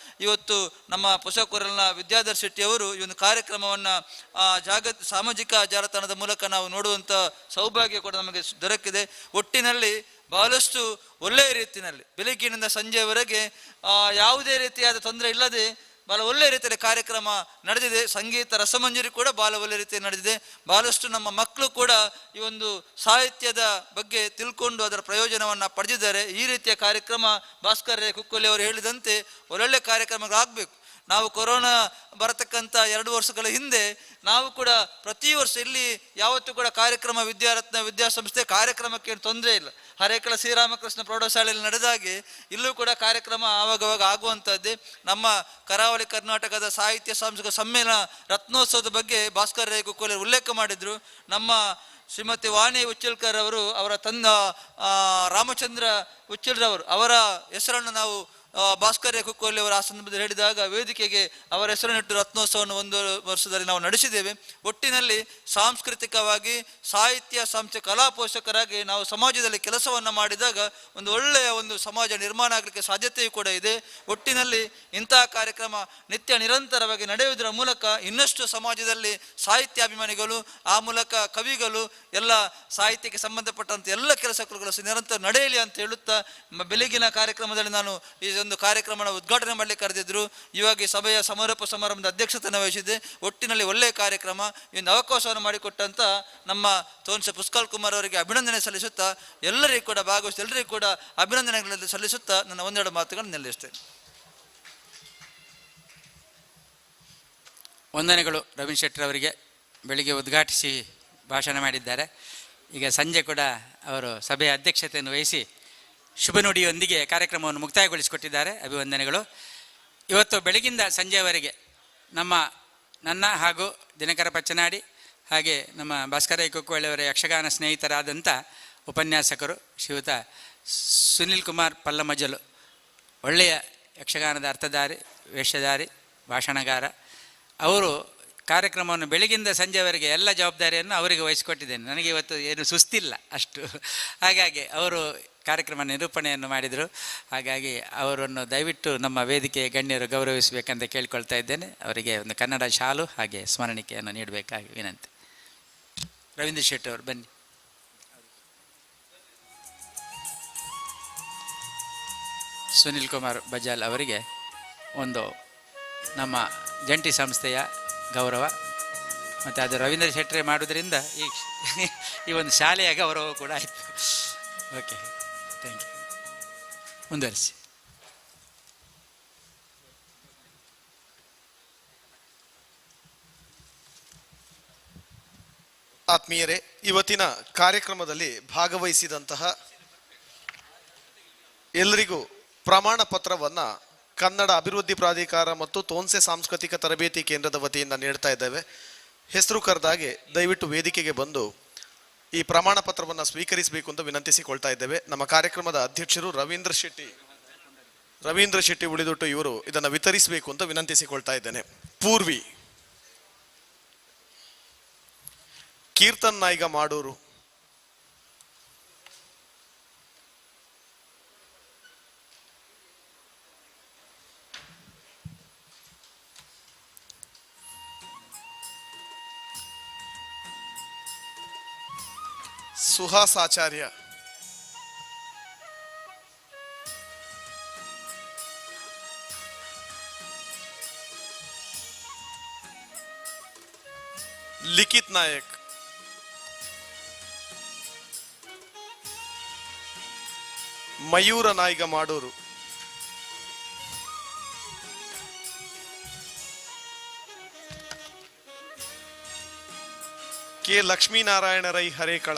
ಇವತ್ತು ನಮ್ಮ ಪೊಸಕೊರಲ್ನ ವಿದ್ಯಾಧರ್ ಶೆಟ್ಟಿ ಅವರು ಈ ಒಂದು ಕಾರ್ಯಕ್ರಮವನ್ನು ಸಾಮಾಜಿಕ ಜಾಲತಾಣದ ಮೂಲಕ ನಾವು ನೋಡುವಂಥ ಸೌಭಾಗ್ಯ ಕೂಡ ನಮಗೆ ದೊರಕಿದೆ. ಒಟ್ಟಿನಲ್ಲಿ ಬಹಳಷ್ಟು ಒಳ್ಳೆಯ ರೀತಿಯಲ್ಲಿ ಬೆಳಗ್ಗಿನಿಂದ ಸಂಜೆಯವರೆಗೆ ಯಾವುದೇ ರೀತಿಯಾದ ತೊಂದರೆ ಇಲ್ಲದೆ ಭಾಳ ಒಳ್ಳೆಯ ರೀತಿಯಲ್ಲಿ ಕಾರ್ಯಕ್ರಮ ನಡೆದಿದೆ. ಸಂಗೀತ ರಸಮಂಜರಿ ಕೂಡ ಭಾಳ ಒಳ್ಳೆಯ ರೀತಿಯಲ್ಲಿ ನಡೆದಿದೆ. ಬಹಳಷ್ಟು ನಮ್ಮ ಮಕ್ಕಳು ಕೂಡ ಈ ಒಂದು ಸಾಹಿತ್ಯದ ಬಗ್ಗೆ ತಿಳ್ಕೊಂಡು ಅದರ ಪ್ರಯೋಜನವನ್ನು ಪಡೆದಿದ್ದಾರೆ. ಈ ರೀತಿಯ ಕಾರ್ಯಕ್ರಮ ಭಾಸ್ಕರ್ ಕುಕ್ಕೋಲಿ ಅವರು ಹೇಳಿದಂತೆ ಒಳ್ಳೊಳ್ಳೆ ಕಾರ್ಯಕ್ರಮಗಳಾಗಬೇಕು. ನಾವು ಕೊರೋನಾ ಬರತಕ್ಕಂಥ 2 ವರ್ಷಗಳ ಹಿಂದೆ ನಾವು ಕೂಡ ಪ್ರತಿ ವರ್ಷ ಇಲ್ಲಿ ಯಾವತ್ತೂ ಕೂಡ ಕಾರ್ಯಕ್ರಮ ವಿದ್ಯಾರತ್ನ ವಿದ್ಯಾಸಂಸ್ಥೆ ಕಾರ್ಯಕ್ರಮಕ್ಕೆ ತೊಂದರೆ ಇಲ್ಲ. ಹರೇಕಳ ಶ್ರೀರಾಮಕೃಷ್ಣ ಪ್ರೌಢಶಾಲೆಯಲ್ಲಿ ನಡೆದಾಗೆ ಇಲ್ಲೂ ಕೂಡ ಕಾರ್ಯಕ್ರಮ ಆವಾಗವಾಗ ಆಗುವಂಥದ್ದೇ. ನಮ್ಮ ಕರಾವಳಿ ಕರ್ನಾಟಕದ ಸಾಹಿತ್ಯ ಸಾಂಸ್ಕೃತಿಕ ಸಮ್ಮೇಳನ ರತ್ನೋತ್ಸವದ ಬಗ್ಗೆ ಭಾಸ್ಕರ್ ರೈ ಕುಕ್ಕೋಲಿ ಉಲ್ಲೇಖ ಮಾಡಿದರು. ನಮ್ಮ ಶ್ರೀಮತಿ ವಾಣಿ ಉಚ್ಚಲ್ಕರ್ ಅವರು, ಅವರ ರಾಮಚಂದ್ರ ಉಚ್ಚಲ್ರವರು, ಅವರ ಹೆಸರನ್ನು ನಾವು ಭಾಸ್ಕರ್ ಕುಕ್ಕೋಲಿ ಅವರು ಆ ಸಂದರ್ಭದಲ್ಲಿ ಹೇಳಿದಾಗ ವೇದಿಕೆಗೆ ಅವರ ಹೆಸರನ್ನಿಟ್ಟು ರತ್ನೋತ್ಸವವನ್ನು 1 ವರ್ಷದಲ್ಲಿ ನಾವು ನಡೆಸಿದ್ದೇವೆ. ಒಟ್ಟಿನಲ್ಲಿ ಸಾಂಸ್ಕೃತಿಕವಾಗಿ ಸಾಹಿತ್ಯ ಸಂಸ್ಥೆ ಕಲಾ ಪೋಷಕರಾಗಿ ನಾವು ಸಮಾಜದಲ್ಲಿ ಕೆಲಸವನ್ನು ಮಾಡಿದಾಗ ಒಂದು ಒಳ್ಳೆಯ ಒಂದು ಸಮಾಜ ನಿರ್ಮಾಣ ಆಗಲಿಕ್ಕೆ ಸಾಧ್ಯತೆಯೂ ಕೂಡ ಇದೆ. ಒಟ್ಟಿನಲ್ಲಿ ಇಂತಹ ಕಾರ್ಯಕ್ರಮ ನಿತ್ಯ ನಿರಂತರವಾಗಿ ನಡೆಯುವುದರ ಮೂಲಕ ಇನ್ನಷ್ಟು ಸಮಾಜದಲ್ಲಿ ಸಾಹಿತ್ಯಾಭಿಮಾನಿಗಳು, ಆ ಮೂಲಕ ಕವಿಗಳು, ಎಲ್ಲ ಸಾಹಿತ್ಯಕ್ಕೆ ಸಂಬಂಧಪಟ್ಟಂತೆ ಎಲ್ಲ ಕೆಲಸಗಳು ನಿರಂತರ ನಡೆಯಲಿ ಅಂತ ಹೇಳುತ್ತಾ ಬೆಳಗಿನ ಕಾರ್ಯಕ್ರಮದಲ್ಲಿ ನಾನು ಈ ಒಂದು ಕಾರ್ಯಕ್ರಮನ ಉದ್ಘಾಟನೆ ಮಾಡಲಿಕ್ಕೆ ಕರೆದಿದ್ದರು. ಇವಾಗ ಈ ಸಭೆಯ ಸಮಾರೋಪ ಸಮಾರಂಭದ ಅಧ್ಯಕ್ಷತೆಯನ್ನು ವಹಿಸಿದೆ. ಒಟ್ಟಿನಲ್ಲಿ ಒಳ್ಳೆಯ ಕಾರ್ಯಕ್ರಮ, ಒಂದು ಅವಕಾಶವನ್ನು ಮಾಡಿಕೊಟ್ಟಂತ ನಮ್ಮ ತೋನ್ಸೆ ಪುಷ್ಕಲ್ ಕುಮಾರ್ ಅವರಿಗೆ ಅಭಿನಂದನೆ ಸಲ್ಲಿಸುತ್ತಾ, ಎಲ್ಲರಿಗೂ ಕೂಡ ಭಾಗವಹಿಸಿ ಎಲ್ಲರಿಗೂ ಕೂಡ ಅಭಿನಂದನೆಗಳನ್ನು ಸಲ್ಲಿಸುತ್ತಾ ನನ್ನ ಒಂದೆರಡು ಮಾತುಗಳನ್ನು ನಿಲ್ಲಿಸ್ತೇನೆ. ವಂದನೆಗಳು ರವೀಂದ್ರ ಶೆಟ್ಟರ್ ಅವರಿಗೆ. ಬೆಳಿಗ್ಗೆ ಉದ್ಘಾಟಿಸಿ ಭಾಷಣ ಮಾಡಿದ್ದಾರೆ. ಈಗ ಸಂಜೆ ಕೂಡ ಅವರು ಸಭೆಯ ಅಧ್ಯಕ್ಷತೆಯನ್ನು ವಹಿಸಿ ಶುಭ ನುಡಿಯೊಂದಿಗೆ ಕಾರ್ಯಕ್ರಮವನ್ನು ಮುಕ್ತಾಯಗೊಳಿಸಿಕೊಟ್ಟಿದ್ದಾರೆ. ಅಭಿವಂದನೆಗಳು. ಇವತ್ತು ಬೆಳಗಿಂದ ಸಂಜೆಯವರೆಗೆ ನನ್ನ ಹಾಗೂ ದಿನಕರ ಪಚ್ಚನಾಡಿ ಹಾಗೆ ನಮ್ಮ ಭಾಸ್ಕರ ಕುಕ್ಕುವಳ್ಳಿಯವರ ಯಕ್ಷಗಾನ ಸ್ನೇಹಿತರಾದಂಥ ಉಪನ್ಯಾಸಕರು ಶ್ರೀಯುತ ಸುನಿಲ್ ಕುಮಾರ್ ಪಲ್ಲಮಜಲು, ಒಳ್ಳೆಯ ಯಕ್ಷಗಾನದ ಅರ್ಥಧಾರಿ, ವೇಷಧಾರಿ, ಭಾಷಣಗಾರ. ಅವರು ಕಾರ್ಯಕ್ರಮವನ್ನು ಬೆಳಗಿಂದ ಸಂಜೆವರೆಗೆ ಎಲ್ಲ ಜವಾಬ್ದಾರಿಯನ್ನು ಅವರಿಗೆ ವಹಿಸಿಕೊಟ್ಟಿದ್ದೇನೆ. ನನಗೆ ಇವತ್ತು ಏನು ಸುಸ್ತಿಲ್ಲ ಅಷ್ಟು. ಹಾಗಾಗಿ ಅವರು ಕಾರ್ಯಕ್ರಮ ನಿರೂಪಣೆಯನ್ನು ಮಾಡಿದರು. ಹಾಗಾಗಿ ಅವರನ್ನು ದಯವಿಟ್ಟು ನಮ್ಮ ವೇದಿಕೆಯ ಗಣ್ಯರು ಗೌರವಿಸಬೇಕಂತ ಕೇಳ್ಕೊಳ್ತಾ ಇದ್ದೇನೆ. ಅವರಿಗೆ ಒಂದು ಕನ್ನಡ ಶಾಲು ಹಾಗೆ ಸ್ಮರಣಿಕೆಯನ್ನು ನೀಡಬೇಕಾಗಿ ವಿನಂತಿ. ರವೀಂದ್ರ ಶೆಟ್ಟಿ ಅವರು ಬನ್ನಿ. ಸುನಿಲ್ ಕುಮಾರ್ ಬಜಾಲ್ ಅವರಿಗೆ ಒಂದು ನಮ್ಮ ಜಂಟಿ ಸಂಸ್ಥೆಯ ಗೌರವ ಮತ್ತು ಅದು ರವೀಂದ್ರ ಶೆಟ್ಟರೆ ಮಾಡೋದ್ರಿಂದ ಈ ಒಂದು ಶಾಲೆಯ ಗೌರವ ಕೂಡ ಆಯಿತು. Okay, thank you. ಮುಂದುವರಿಸಿ. ಆತ್ಮೀಯರೇ, ಇವತ್ತಿನ ಕಾರ್ಯಕ್ರಮದಲ್ಲಿ ಭಾಗವಹಿಸಿದಂತಹ ಎಲ್ಲರಿಗೂ ಪ್ರಮಾಣ ಪತ್ರವನ್ನು ಕನ್ನಡ ಅಭಿವೃದ್ಧಿ ಪ್ರಾಧಿಕಾರ ಮತ್ತು ತೋನ್ಸೆ ಸಾಂಸ್ಕೃತಿಕ ತರಬೇತಿ ಕೇಂದ್ರದ ವತಿಯಿಂದ ನೀಡ್ತಾ ಇದ್ದೇವೆ. ಹೆಸರು ಕರೆದಾಗೆ ದಯವಿಟ್ಟು ವೇದಿಕೆಗೆ ಬಂದು ಈ ಪ್ರಮಾಣ ಪತ್ರವನ್ನು ಸ್ವೀಕರಿಸಬೇಕು ಅಂತ ವಿನಂತಿಸಿಕೊಳ್ತಾ ಇದ್ದೇವೆ. ನಮ್ಮ ಕಾರ್ಯಕ್ರಮದ ಅಧ್ಯಕ್ಷರು ರವೀಂದ್ರ ಶೆಟ್ಟಿ ಉಳಿದುಟ್ಟು ಇವರು ಇದನ್ನು ವಿತರಿಸಬೇಕು ಅಂತ ವಿನಂತಿಸಿಕೊಳ್ತಾ ಇದ್ದೇನೆ. ಪೂರ್ವಿ, ಕೀರ್ತನ್ ನಾಯ್ಗ ಮಾಡೂರು, ಸುಹಾಸ್ ಆಚಾರ್ಯ, ಲಿಖಿತ್ ನಾಯಕ್, ಮಯೂರ ನಾಯ್ಗ ಮಾಡೂರು, ಕೆ ಲಕ್ಷ್ಮೀನಾರಾಯಣ ರೈ ಹರೇಕಳ,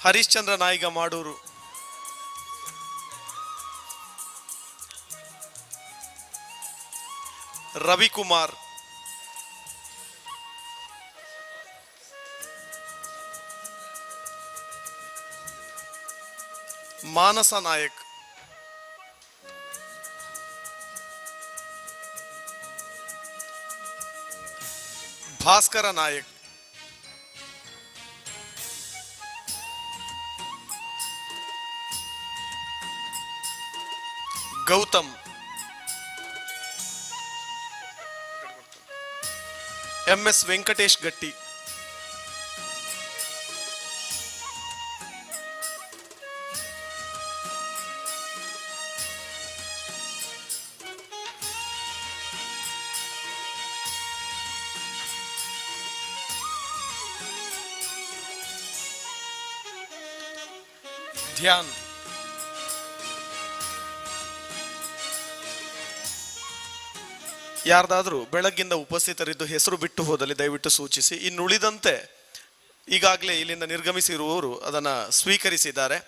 ಹರಿಶ್ಚಂದ್ರ ನಾಯ್ಗ ಮಾಡೂರು, ರವಿಕುಮಾರ್, ಮಾನಸ ನಾಯಕ್, ಭಾಸ್ಕರ ನಾಯಕ್, ಗೌತಮ್, ಎಂಎಸ್ ವೆಂಕಟೇಶ್ ಗಟ್ಟಿ, ಧ್ಯಾನ್, ಯಾರ್ದಾದ್ರೂ ಬೆಳಗ್ಗಿಂದ ಉಪಸ್ಥಿತರಿದ್ದು ಹೆಸರು ಬಿಟ್ಟು ಹೋದಲ್ಲಿ ದಯವಿಟ್ಟು ಸೂಚಿಸಿ. ಇನ್ನುಳಿದಂತೆ ಈಗಾಗಲೇ ಇಲ್ಲಿಂದ ನಿರ್ಗಮಿಸಿರುವವರು ಅದನ್ನು ಸ್ವೀಕರಿಸಿದ್ದಾರೆ.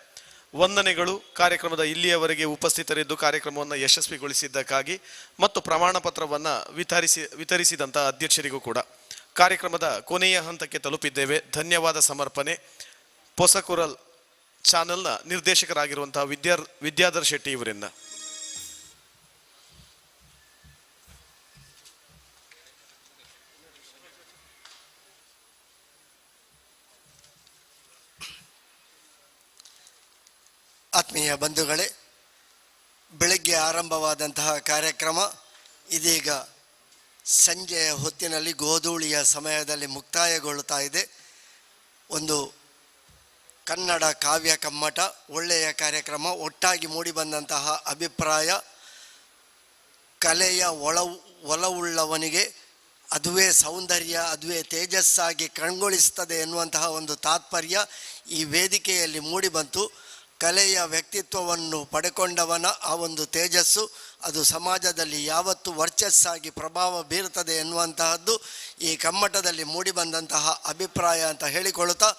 ವಂದನೆಗಳು ಕಾರ್ಯಕ್ರಮದ ಇಲ್ಲಿಯವರೆಗೆ ಉಪಸ್ಥಿತರಿದ್ದು ಕಾರ್ಯಕ್ರಮವನ್ನು ಯಶಸ್ವಿಗೊಳಿಸಿದ್ದಕ್ಕಾಗಿ ಮತ್ತು ಪ್ರಮಾಣ ಪತ್ರವನ್ನು ವಿತರಿಸಿದಂಥ ಅಧ್ಯಕ್ಷರಿಗೂ ಕೂಡ. ಕಾರ್ಯಕ್ರಮದ ಕೊನೆಯ ಹಂತಕ್ಕೆ ತಲುಪಿದ್ದೇವೆ. ಧನ್ಯವಾದ ಸಮರ್ಪಣೆ ಪೊಸಕುರಲ್ ಚಾನೆಲ್ನ ನಿರ್ದೇಶಕರಾಗಿರುವಂತಹ ವಿದ್ಯಾಧರ್ ಶೆಟ್ಟಿ ಇವರಿಂದ. ಆತ್ಮೀಯ ಬಂಧುಗಳೇ, ಬೆಳಗ್ಗೆ ಆರಂಭವಾದಂತಹ ಕಾರ್ಯಕ್ರಮ ಇದೀಗ ಸಂಜೆಯ ಹೊತ್ತಿನಲ್ಲಿ ಗೋಧೂಳಿಯ ಸಮಯದಲ್ಲಿ ಮುಕ್ತಾಯಗೊಳ್ಳುತ್ತಾ ಇದೆ. ಒಂದು ಕನ್ನಡ ಕಾವ್ಯ ಕಮ್ಮಟ, ಒಳ್ಳೆಯ ಕಾರ್ಯಕ್ರಮ, ಒಟ್ಟಾಗಿ ಮೂಡಿಬಂದಂತಹ ಅಭಿಪ್ರಾಯ, ಕಲೆಯ ಒಲವುಳ್ಳವನಿಗೆ ಅದುವೇ ಸೌಂದರ್ಯ, ಅದುವೇ ತೇಜಸ್ಸಾಗಿ ಕಣ್ಗೊಳಿಸ್ತದೆ ಎನ್ನುವಂತಹ ಒಂದು ತಾತ್ಪರ್ಯ ಈ ವೇದಿಕೆಯಲ್ಲಿ ಮೂಡಿಬಂತು. ಕಲೆಯ ವ್ಯಕ್ತಿತ್ವವನ್ನು ಪಡೆಕೊಂಡವನ ಆ ಒಂದು ತೇಜಸ್ಸು ಅದು ಸಮಾಜದಲ್ಲಿ ಯಾವತ್ತೂ ವರ್ಚಸ್ಸಾಗಿ ಪ್ರಭಾವ ಬೀರುತ್ತದೆ ಎನ್ನುವಂತಹದ್ದು ಈ ಕಮ್ಮಟದಲ್ಲಿ ಮೂಡಿಬಂದಂತಹ ಅಭಿಪ್ರಾಯ ಅಂತ ಹೇಳಿಕೊಳ್ಳುತ್ತಾ,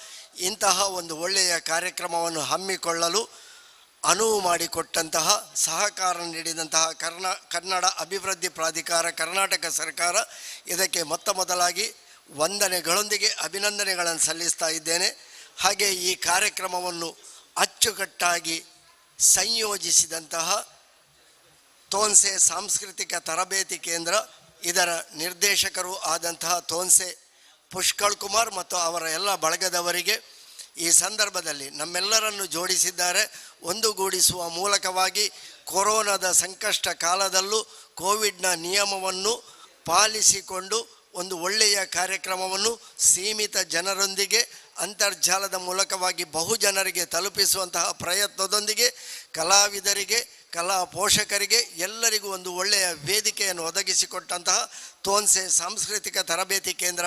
ಇಂತಹ ಒಂದು ಒಳ್ಳೆಯ ಕಾರ್ಯಕ್ರಮವನ್ನು ಹಮ್ಮಿಕೊಳ್ಳಲು ಅನುವು ಮಾಡಿಕೊಟ್ಟಂತಹ, ಸಹಕಾರ ನೀಡಿದಂತಹ ಕನ್ನಡ ಅಭಿವೃದ್ಧಿ ಪ್ರಾಧಿಕಾರ ಕರ್ನಾಟಕ ಸರ್ಕಾರ, ಇದಕ್ಕೆ ಮೊದಲಾಗಿ ವಂದನೆಗಳೊಂದಿಗೆ ಅಭಿನಂದನೆಗಳನ್ನು ಸಲ್ಲಿಸ್ತಾ ಇದ್ದೇನೆ. ಹಾಗೆ ಈ ಕಾರ್ಯಕ್ರಮವನ್ನು ಅಚ್ಚುಕಟ್ಟಾಗಿ ಸಂಯೋಜಿಸಿದಂತಹ ತೋನ್ಸೆ ಸಾಂಸ್ಕೃತಿಕ ತರಬೇತಿ ಕೇಂದ್ರ, ಇದರ ನಿರ್ದೇಶಕರು ಆದಂತಹ ತೋನ್ಸೆ ಪುಷ್ಕಳ್ ಕುಮಾರ್ ಮತ್ತು ಅವರ ಎಲ್ಲ ಬಳಗದವರಿಗೆ ಈ ಸಂದರ್ಭದಲ್ಲಿ ನಮ್ಮೆಲ್ಲರನ್ನು ಜೋಡಿಸಿದ್ದಾರೆ. ಒಂದುಗೂಡಿಸುವ ಮೂಲಕವಾಗಿ ಕೊರೋನಾದ ಸಂಕಷ್ಟ ಕಾಲದಲ್ಲೂ ಕೋವಿಡ್ನ ನಿಯಮವನ್ನು ಪಾಲಿಸಿಕೊಂಡು ಒಂದು ಒಳ್ಳೆಯ ಕಾರ್ಯಕ್ರಮವನ್ನು ಸೀಮಿತ ಜನರೊಂದಿಗೆ ಅಂತರ್ಜಾಲದ ಮೂಲಕವಾಗಿ ಬಹುಜನರಿಗೆ ತಲುಪಿಸುವಂತಹ ಪ್ರಯತ್ನದೊಂದಿಗೆ ಕಲಾವಿದರಿಗೆ, ಕಲಾ ಪೋಷಕರಿಗೆ ಎಲ್ಲರಿಗೂ ಒಂದು ಒಳ್ಳೆಯ ವೇದಿಕೆಯನ್ನು ಒದಗಿಸಿಕೊಟ್ಟಂತಹ ತೋನ್ಸೆ ಸಾಂಸ್ಕೃತಿಕ ತರಬೇತಿ ಕೇಂದ್ರ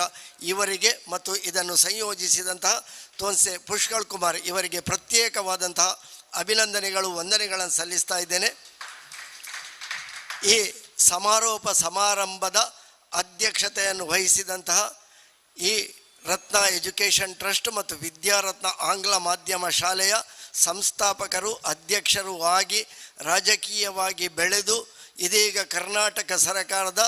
ಇವರಿಗೆ ಮತ್ತು ಇದನ್ನು ಸಂಯೋಜಿಸಿದಂತಹ ತೋನ್ಸೆ ಪುಷ್ಕಳ್ ಕುಮಾರ್ ಇವರಿಗೆ ಪ್ರತ್ಯೇಕವಾದಂತಹ ಅಭಿನಂದನೆಗಳು, ವಂದನೆಗಳನ್ನು ಸಲ್ಲಿಸ್ತಾ ಇದ್ದೇನೆ. ಈ ಸಮಾರೋಪ ಸಮಾರಂಭದ ಅಧ್ಯಕ್ಷತೆಯನ್ನು ವಹಿಸಿದಂತಹ ಈ ರತ್ನ ಎಜುಕೇಷನ್ ಟ್ರಸ್ಟ್ ಮತ್ತು ವಿದ್ಯಾರತ್ನ ಆಂಗ್ಲ ಮಾಧ್ಯಮ ಶಾಲೆಯ ಸಂಸ್ಥಾಪಕರು, ಅಧ್ಯಕ್ಷರು ಆಗಿ ರಾಜಕೀಯವಾಗಿ ಬೆಳೆದು ಇದೀಗ ಕರ್ನಾಟಕ ಸರ್ಕಾರದ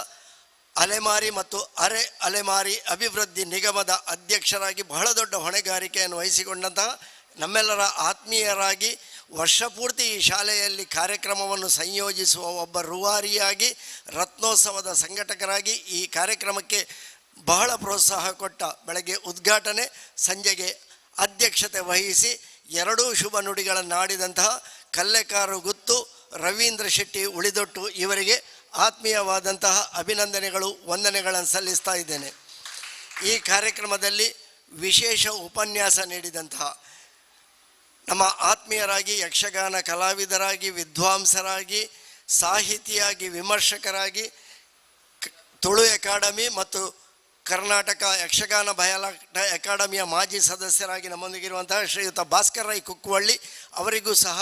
ಅಲೆಮಾರಿ ಮತ್ತು ಅರೆ ಅಲೆಮಾರಿ ಅಭಿವೃದ್ಧಿ ನಿಗಮದ ಅಧ್ಯಕ್ಷರಾಗಿ ಬಹಳ ದೊಡ್ಡ ಹೊಣೆಗಾರಿಕೆಯನ್ನು ವಹಿಸಿಕೊಂಡಂತಹ ನಮ್ಮೆಲ್ಲರ ಆತ್ಮೀಯರಾಗಿ ವರ್ಷಪೂರ್ತಿ ಈ ಶಾಲೆಯಲ್ಲಿ ಕಾರ್ಯಕ್ರಮವನ್ನು ಸಂಯೋಜಿಸುವ ಒಬ್ಬ ರೂವಾರಿಯಾಗಿ, ರತ್ನೋತ್ಸವದ ಸಂಘಟಕರಾಗಿ ಈ ಕಾರ್ಯಕ್ರಮಕ್ಕೆ ಬಹಳ ಪ್ರೋತ್ಸಾಹ ಕೊಟ್ಟ, ಬೆಳಗ್ಗೆ ಉದ್ಘಾಟನೆ, ಸಂಜೆಗೆ ಅಧ್ಯಕ್ಷತೆ ವಹಿಸಿ ಎರಡೂ ಶುಭ ನುಡಿಗಳನ್ನು ಆಡಿದಂತಹ ಕಲ್ಲೆಕಾರು ಗುತ್ತು ರವೀಂದ್ರ ಶೆಟ್ಟಿ ಉಳಿದೊಟ್ಟು ಇವರಿಗೆ ಆತ್ಮೀಯವಾದಂತಹ ಅಭಿನಂದನೆಗಳು, ವಂದನೆಗಳನ್ನು ಸಲ್ಲಿಸ್ತಾ ಇದ್ದೇನೆ. ಈ ಕಾರ್ಯಕ್ರಮದಲ್ಲಿ ವಿಶೇಷ ಉಪನ್ಯಾಸ ನೀಡಿದಂತಹ ನಮ್ಮ ಆತ್ಮೀಯರಾಗಿ, ಯಕ್ಷಗಾನ ಕಲಾವಿದರಾಗಿ, ವಿದ್ವಾಂಸರಾಗಿ, ಸಾಹಿತಿಯಾಗಿ, ವಿಮರ್ಶಕರಾಗಿ, ತುಳು ಅಕಾಡೆಮಿ ಮತ್ತು ಕರ್ನಾಟಕ ಯಕ್ಷಗಾನ ಬಯಲಾಟ ಅಕಾಡೆಮಿಯ ಮಾಜಿ ಸದಸ್ಯರಾಗಿ ನಮ್ಮೊಂದಿಗಿರುವಂತಹ ಶ್ರೀಯುತ ಭಾಸ್ಕರ್ ರೈ ಕುಕ್ಕುವಳ್ಳಿ ಅವರಿಗೂ ಸಹ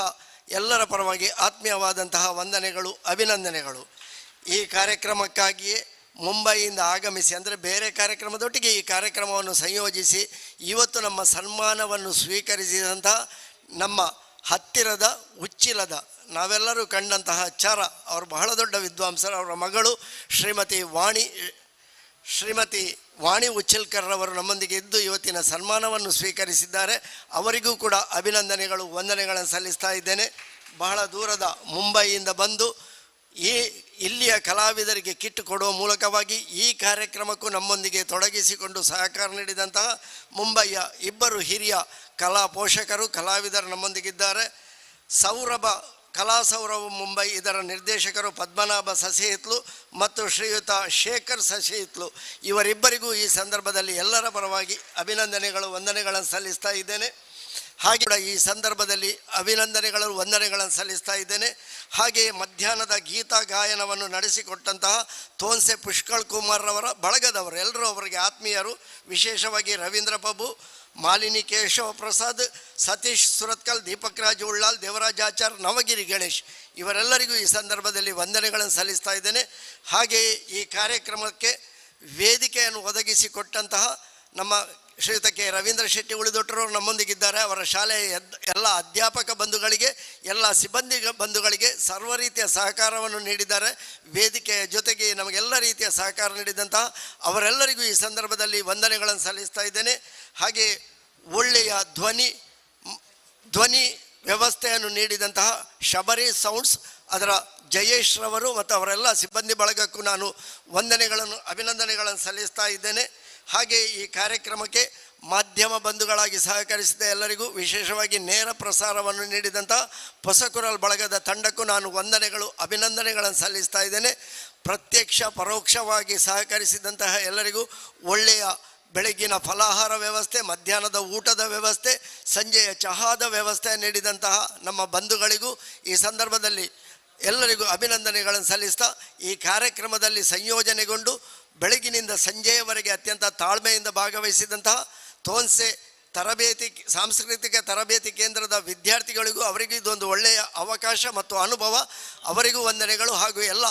ಎಲ್ಲರ ಪರವಾಗಿ ಆತ್ಮೀಯವಾದಂತಹ ವಂದನೆಗಳು, ಅಭಿನಂದನೆಗಳು. ಈ ಕಾರ್ಯಕ್ರಮಕ್ಕಾಗಿಯೇ ಮುಂಬೈಯಿಂದ ಆಗಮಿಸಿ, ಅಂದರೆ ಬೇರೆ ಕಾರ್ಯಕ್ರಮದೊಟ್ಟಿಗೆ ಈ ಕಾರ್ಯಕ್ರಮವನ್ನು ಸಂಯೋಜಿಸಿ ಇವತ್ತು ನಮ್ಮ ಸನ್ಮಾನವನ್ನು ಸ್ವೀಕರಿಸಿದಂತಹ ನಮ್ಮ ಹತ್ತಿರದ ಉಚ್ಚಿಲದ ನಾವೆಲ್ಲರೂ ಕಂಡಂತಹ ಚಾರ, ಅವರು ಬಹಳ ದೊಡ್ಡ ವಿದ್ವಾಂಸರು, ಅವರ ಮಗಳು ಶ್ರೀಮತಿ ವಾಣಿ ಉಚ್ಚಿಲ್ಕರ್ ಅವರು ನಮ್ಮೊಂದಿಗೆ ಇದ್ದು ಇವತ್ತಿನ ಸನ್ಮಾನವನ್ನು ಸ್ವೀಕರಿಸಿದ್ದಾರೆ. ಅವರಿಗೂ ಕೂಡ ಅಭಿನಂದನೆಗಳು, ವಂದನೆಗಳನ್ನು ಸಲ್ಲಿಸ್ತಾ ಇದ್ದೇನೆ. ಬಹಳ ದೂರದ ಮುಂಬೈಯಿಂದ ಬಂದು ಇಲ್ಲಿಯ ಕಲಾವಿದರಿಗೆ ಕಿಟ್ ಕೊಡುವ ಮೂಲಕವಾಗಿ ಈ ಕಾರ್ಯಕ್ರಮಕ್ಕೂ ನಮ್ಮೊಂದಿಗೆ ತೊಡಗಿಸಿಕೊಂಡು ಸಹಕಾರ ನೀಡಿದಂತಹ ಮುಂಬಯಿಯ ಇಬ್ಬರು ಹಿರಿಯ ಕಲಾ ಪೋಷಕರು, ಕಲಾವಿದರು ನಮ್ಮೊಂದಿಗಿದ್ದಾರೆ. ಕಲಾ ಸೌರಭ ಮುಂಬೈ ಇದರ ನಿರ್ದೇಶಕರು ಪದ್ಮನಾಭ ಸಸಿಹಿತ್ಲು ಮತ್ತು ಶ್ರೀಯುತ ಶೇಖರ್ ಸಸಿಹಿತ್ಲು ಇವರಿಬ್ಬರಿಗೂ ಈ ಸಂದರ್ಭದಲ್ಲಿ ಎಲ್ಲರ ಪರವಾಗಿ ಅಭಿನಂದನೆಗಳು, ವಂದನೆಗಳನ್ನು ಸಲ್ಲಿಸ್ತಾ ಇದ್ದೇನೆ. ಹಾಗೆ ಕೂಡ ಈ ಸಂದರ್ಭದಲ್ಲಿ ಅಭಿನಂದನೆಗಳು, ವಂದನೆಗಳನ್ನು ಸಲ್ಲಿಸ್ತಾ ಇದ್ದೇನೆ. ಹಾಗೆಯೇ ಮಧ್ಯಾಹ್ನದ ಗೀತ ಗಾಯನವನ್ನು ನಡೆಸಿಕೊಟ್ಟಂತಹ ತೋನ್ಸೆ ಪುಷ್ಕಳ್ ಕುಮಾರ್ ರವರ ಬಳಗದವರು ಎಲ್ಲರೂ ಅವರಿಗೆ ಆತ್ಮೀಯರು. ವಿಶೇಷವಾಗಿ ರವೀಂದ್ರ ಪ್ರಭು, ಮಾಲಿನಿ ಕೇಶವ ಪ್ರಸಾದ್, ಸತೀಶ್ ಸುರತ್ಕಲ್, ದೀಪಕ್ ರಾಜ್ ಉಳ್ಳಾಲ್, ದೇವರಾಜಾಚಾರ್, ನವಗಿರಿ ಗಣೇಶ್ ಇವರೆಲ್ಲರಿಗೂ ಈ ಸಂದರ್ಭದಲ್ಲಿ ವಂದನೆಗಳನ್ನು ಸಲ್ಲಿಸ್ತಾ ಇದ್ದೇನೆ. ಹಾಗೆಯೇ ಈ ಕಾರ್ಯಕ್ರಮಕ್ಕೆ ವೇದಿಕೆಯನ್ನು ಒದಗಿಸಿಕೊಟ್ಟಂತಹ ನಮ್ಮ ಶ್ರೀಯುತ ಕೆ ರವೀಂದ್ರ ಶೆಟ್ಟಿ ಉಳಿದೊಟ್ಟರು ನಮ್ಮೊಂದಿಗಿದ್ದಾರೆ. ಅವರ ಶಾಲೆಯ ಎಲ್ಲ ಅಧ್ಯಾಪಕ ಬಂಧುಗಳಿಗೆ, ಎಲ್ಲ ಸಿಬ್ಬಂದಿ ಬಂಧುಗಳಿಗೆ ಸರ್ವ ರೀತಿಯ ಸಹಕಾರವನ್ನು ನೀಡಿದ್ದಾರೆ. ವೇದಿಕೆಯ ಜೊತೆಗೆ ನಮಗೆಲ್ಲ ರೀತಿಯ ಸಹಕಾರ ನೀಡಿದಂತಹ ಅವರೆಲ್ಲರಿಗೂ ಈ ಸಂದರ್ಭದಲ್ಲಿ ವಂದನೆಗಳನ್ನು ಸಲ್ಲಿಸ್ತಾ ಇದ್ದೇನೆ. ಹಾಗೆ ಒಳ್ಳೆಯ ಧ್ವನಿ ವ್ಯವಸ್ಥೆಯನ್ನು ನೀಡಿದಂತಹ ಶಬರಿ ಸೌಂಡ್ಸ್ ಅದರ ಜಯೇಶ್ ರವರು ಮತ್ತು ಅವರೆಲ್ಲ ಸಿಬ್ಬಂದಿ ಬಳಗಕ್ಕೂ ನಾನು ವಂದನೆಗಳನ್ನು, ಅಭಿನಂದನೆಗಳನ್ನು ಸಲ್ಲಿಸ್ತಾ ಇದ್ದೇನೆ. ಹಾಗೆ ಈ ಕಾರ್ಯಕ್ರಮಕ್ಕೆ ಮಾಧ್ಯಮ ಬಂಧುಗಳಾಗಿ ಸಹಕರಿಸಿದ ಎಲ್ಲರಿಗೂ, ವಿಶೇಷವಾಗಿ ನೇರ ಪ್ರಸಾರವನ್ನು ನೀಡಿದಂಥ ಹೊಸಕುರಲ್ ಬಳಗದ ತಂಡಕ್ಕೂ ನಾನು ವಂದನೆಗಳು, ಅಭಿನಂದನೆಗಳನ್ನು ಸಲ್ಲಿಸ್ತಾ ಇದ್ದೇನೆ. ಪ್ರತ್ಯಕ್ಷ ಪರೋಕ್ಷವಾಗಿ ಸಹಕರಿಸಿದಂತಹ ಎಲ್ಲರಿಗೂ ಒಳ್ಳೆಯ ಬೆಳಗ್ಗಿನ ಫಲಾಹಾರ ವ್ಯವಸ್ಥೆ, ಮಧ್ಯಾಹ್ನದ ಊಟದ ವ್ಯವಸ್ಥೆ, ಸಂಜೆಯ ಚಹಾದ ವ್ಯವಸ್ಥೆ ನೀಡಿದಂತಹ ನಮ್ಮ ಬಂಧುಗಳಿಗೂ ಈ ಸಂದರ್ಭದಲ್ಲಿ ಎಲ್ಲರಿಗೂ ಅಭಿನಂದನೆಗಳನ್ನು ಸಲ್ಲಿಸ್ತಾ, ಈ ಕಾರ್ಯಕ್ರಮದಲ್ಲಿ ಸಂಯೋಜನೆಗೊಂಡು ಬೆಳಗಿನಿಂದ ಸಂಜೆಯವರೆಗೆ ಅತ್ಯಂತ ತಾಳ್ಮೆಯಿಂದ ಭಾಗವಹಿಸಿದಂತಹ ತೋನ್ಸೆ ಸಾಂಸ್ಕೃತಿಕ ತರಬೇತಿ ಕೇಂದ್ರದ ವಿದ್ಯಾರ್ಥಿಗಳಿಗೂ ಅವರಿಗೂ ಇದೊಂದು ಒಳ್ಳೆಯ ಅವಕಾಶ ಮತ್ತು ಅನುಭವ, ಅವರಿಗೂ ವಂದನೆಗಳು. ಹಾಗೂ ಎಲ್ಲ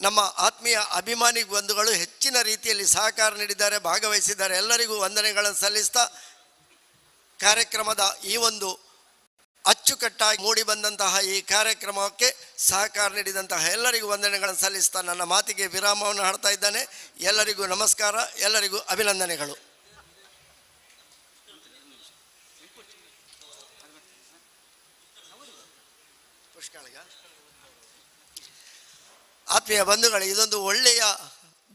ನಮ್ಮ ಆತ್ಮೀಯ ಅಭಿಮಾನಿ ಬಂಧುಗಳು ಹೆಚ್ಚಿನ ರೀತಿಯಲ್ಲಿ ಸಹಕಾರ ನೀಡಿದ್ದಾರೆ, ಭಾಗವಹಿಸಿದ್ದಾರೆ. ಎಲ್ಲರಿಗೂ ವಂದನೆಗಳನ್ನು ಸಲ್ಲಿಸ್ತಾ, ಕಾರ್ಯಕ್ರಮದ ಈ ಒಂದು ಅಚ್ಚುಕಟ್ಟಾಗಿ ಮೂಡಿ ಬಂದಂತಹ ಈ ಕಾರ್ಯಕ್ರಮಕ್ಕೆ ಸಹಕಾರ ನೀಡಿದಂತಹ ಎಲ್ಲರಿಗೂ ವಂದನೆಗಳನ್ನು ಸಲ್ಲಿಸ್ತಾ ನನ್ನ ಮಾತಿಗೆ ವಿರಾಮವನ್ನು ಹಾಡ್ತಾ ಇದ್ದಾನೆ. ಎಲ್ಲರಿಗೂ ನಮಸ್ಕಾರ, ಎಲ್ಲರಿಗೂ ಅಭಿನಂದನೆಗಳು. ಆತ್ಮೀಯ ಬಂಧುಗಳು, ಇದೊಂದು ಒಳ್ಳೆಯ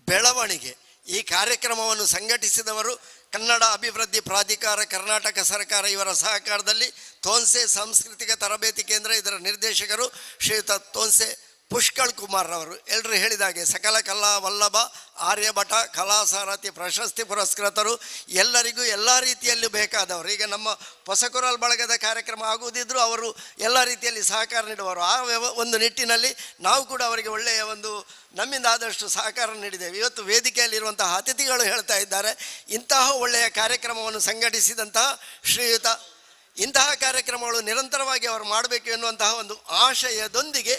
ಬೆಳವಣಿಗೆ. ಈ ಕಾರ್ಯಕ್ರಮವನ್ನು ಸಂಘಟಿಸಿದವರು ಕನ್ನಡ ಅಭಿವೃದ್ಧಿ ಪ್ರಾಧಿಕಾರ, ಕರ್ನಾಟಕ ಸರ್ಕಾರ ಇವರ ಸಹಕಾರದಲ್ಲಿ ತೋನ್ಸೆ ಸಾಂಸ್ಕೃತಿಕ ತರಬೇತಿ ಕೇಂದ್ರ, ಇದರ ನಿರ್ದೇಶಕರು ಶ್ರೀಯುತ ತೋನ್ಸೆ ಪುಷ್ಕಳ್ ಕುಮಾರ್ ಅವರು. ಎಲ್ಲರೂ ಹೇಳಿದಾಗೆ ಸಕಲ ಕಲಾ ವಲ್ಲಭ, ಆರ್ಯಭಟ, ಕಲಾಸಾರಥಿ ಪ್ರಶಸ್ತಿ ಪುರಸ್ಕೃತರು, ಎಲ್ಲರಿಗೂ ಎಲ್ಲ ರೀತಿಯಲ್ಲೂ ಬೇಕಾದವರು. ಈಗ ನಮ್ಮ ಹೊಸಕುರಲ್ ಬಳಗದ ಕಾರ್ಯಕ್ರಮ ಆಗುವುದಿದ್ದರೂ ಅವರು ಎಲ್ಲ ರೀತಿಯಲ್ಲಿ ಸಹಕಾರ ನೀಡುವರು. ಆ ಒಂದು ನಿಟ್ಟಿನಲ್ಲಿ ನಾವು ಕೂಡ ಅವರಿಗೆ ಒಳ್ಳೆಯ ಒಂದು ನಮ್ಮಿಂದ ಆದಷ್ಟು ಸಹಕಾರ ನೀಡಿದ್ದೇವೆ. ಇವತ್ತು ವೇದಿಕೆಯಲ್ಲಿರುವಂತಹ ಅತಿಥಿಗಳು ಹೇಳ್ತಾ ಇದ್ದಾರೆ, ಇಂತಹ ಒಳ್ಳೆಯ ಕಾರ್ಯಕ್ರಮವನ್ನು ಸಂಘಟಿಸಿದಂತಹ ಶ್ರೀಯುತ ಇಂತಹ ಕಾರ್ಯಕ್ರಮಗಳು ನಿರಂತರವಾಗಿ ಅವರು ಮಾಡಬೇಕು ಎನ್ನುವಂತಹ ಒಂದು ಆಶಯದೊಂದಿಗೆ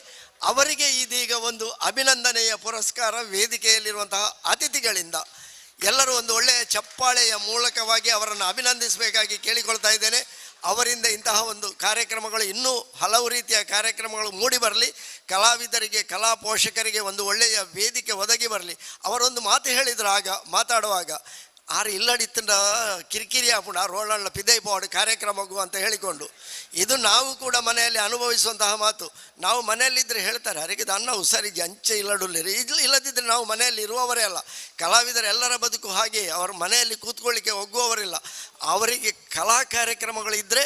ಅವರಿಗೆ ಇದೀಗ ಒಂದು ಅಭಿನಂದನೆಯ ಪುರಸ್ಕಾರ ವೇದಿಕೆಯಲ್ಲಿರುವಂತಹ ಅತಿಥಿಗಳಿಂದ. ಎಲ್ಲರೂ ಒಂದು ಒಳ್ಳೆಯ ಚಪ್ಪಾಳೆಯ ಮೂಲಕವಾಗಿ ಅವರನ್ನು ಅಭಿನಂದಿಸಬೇಕಾಗಿ ಕೇಳಿಕೊಳ್ತಾ ಇದ್ದೇನೆ. ಅವರಿಂದ ಇಂತಹ ಒಂದು ಕಾರ್ಯಕ್ರಮಗಳು ಇನ್ನೂ ಹಲವು ರೀತಿಯ ಕಾರ್ಯಕ್ರಮಗಳು ಮೂಡಿ ಬರಲಿ, ಕಲಾವಿದರಿಗೆ, ಕಲಾ ಪೋಷಕರಿಗೆ ಒಂದು ಒಳ್ಳೆಯ ವೇದಿಕೆ ಒದಗಿ ಬರಲಿ. ಅವರೊಂದು ಮಾತು ಹೇಳಿದ್ರು ಮಾತಾಡುವಾಗ, ಆರು ಇಲ್ಲಡಿತ್ತಿನ ಕಿರಿಕಿರಿ ಆಪುಣ ರೋಡಲ್ಲ ಪಿದೈ ಪಾಡು ಕಾರ್ಯಕ್ರಮಗೂ ಅಂತ ಹೇಳಿಕೊಂಡು, ಇದು ನಾವು ಕೂಡ ಮನೆಯಲ್ಲಿ ಅನುಭವಿಸುವಂತಹ ಮಾತು. ನಾವು ಮನೆಯಲ್ಲಿದ್ದರೆ ಹೇಳ್ತಾರೆ, ಅರಿಗಿದ ಅನ್ನ ಹುಷಾರಿಗೆ ಅಂಚೆ ಇಲ್ಲಡುಲ್ಲಿರಿ, ಇಲ್ಲದಿದ್ದರೆ ನಾವು ಮನೆಯಲ್ಲಿ ಇರುವವರೇ ಅಲ್ಲ. ಕಲಾವಿದರು ಎಲ್ಲರ ಬದುಕು ಹಾಗೆ, ಅವರು ಮನೆಯಲ್ಲಿ ಕೂತ್ಕೊಳ್ಳಿಕ್ಕೆ ಹೋಗುವವರಿಲ್ಲ. ಅವರಿಗೆ ಕಲಾ ಕಾರ್ಯಕ್ರಮಗಳಿದ್ದರೆ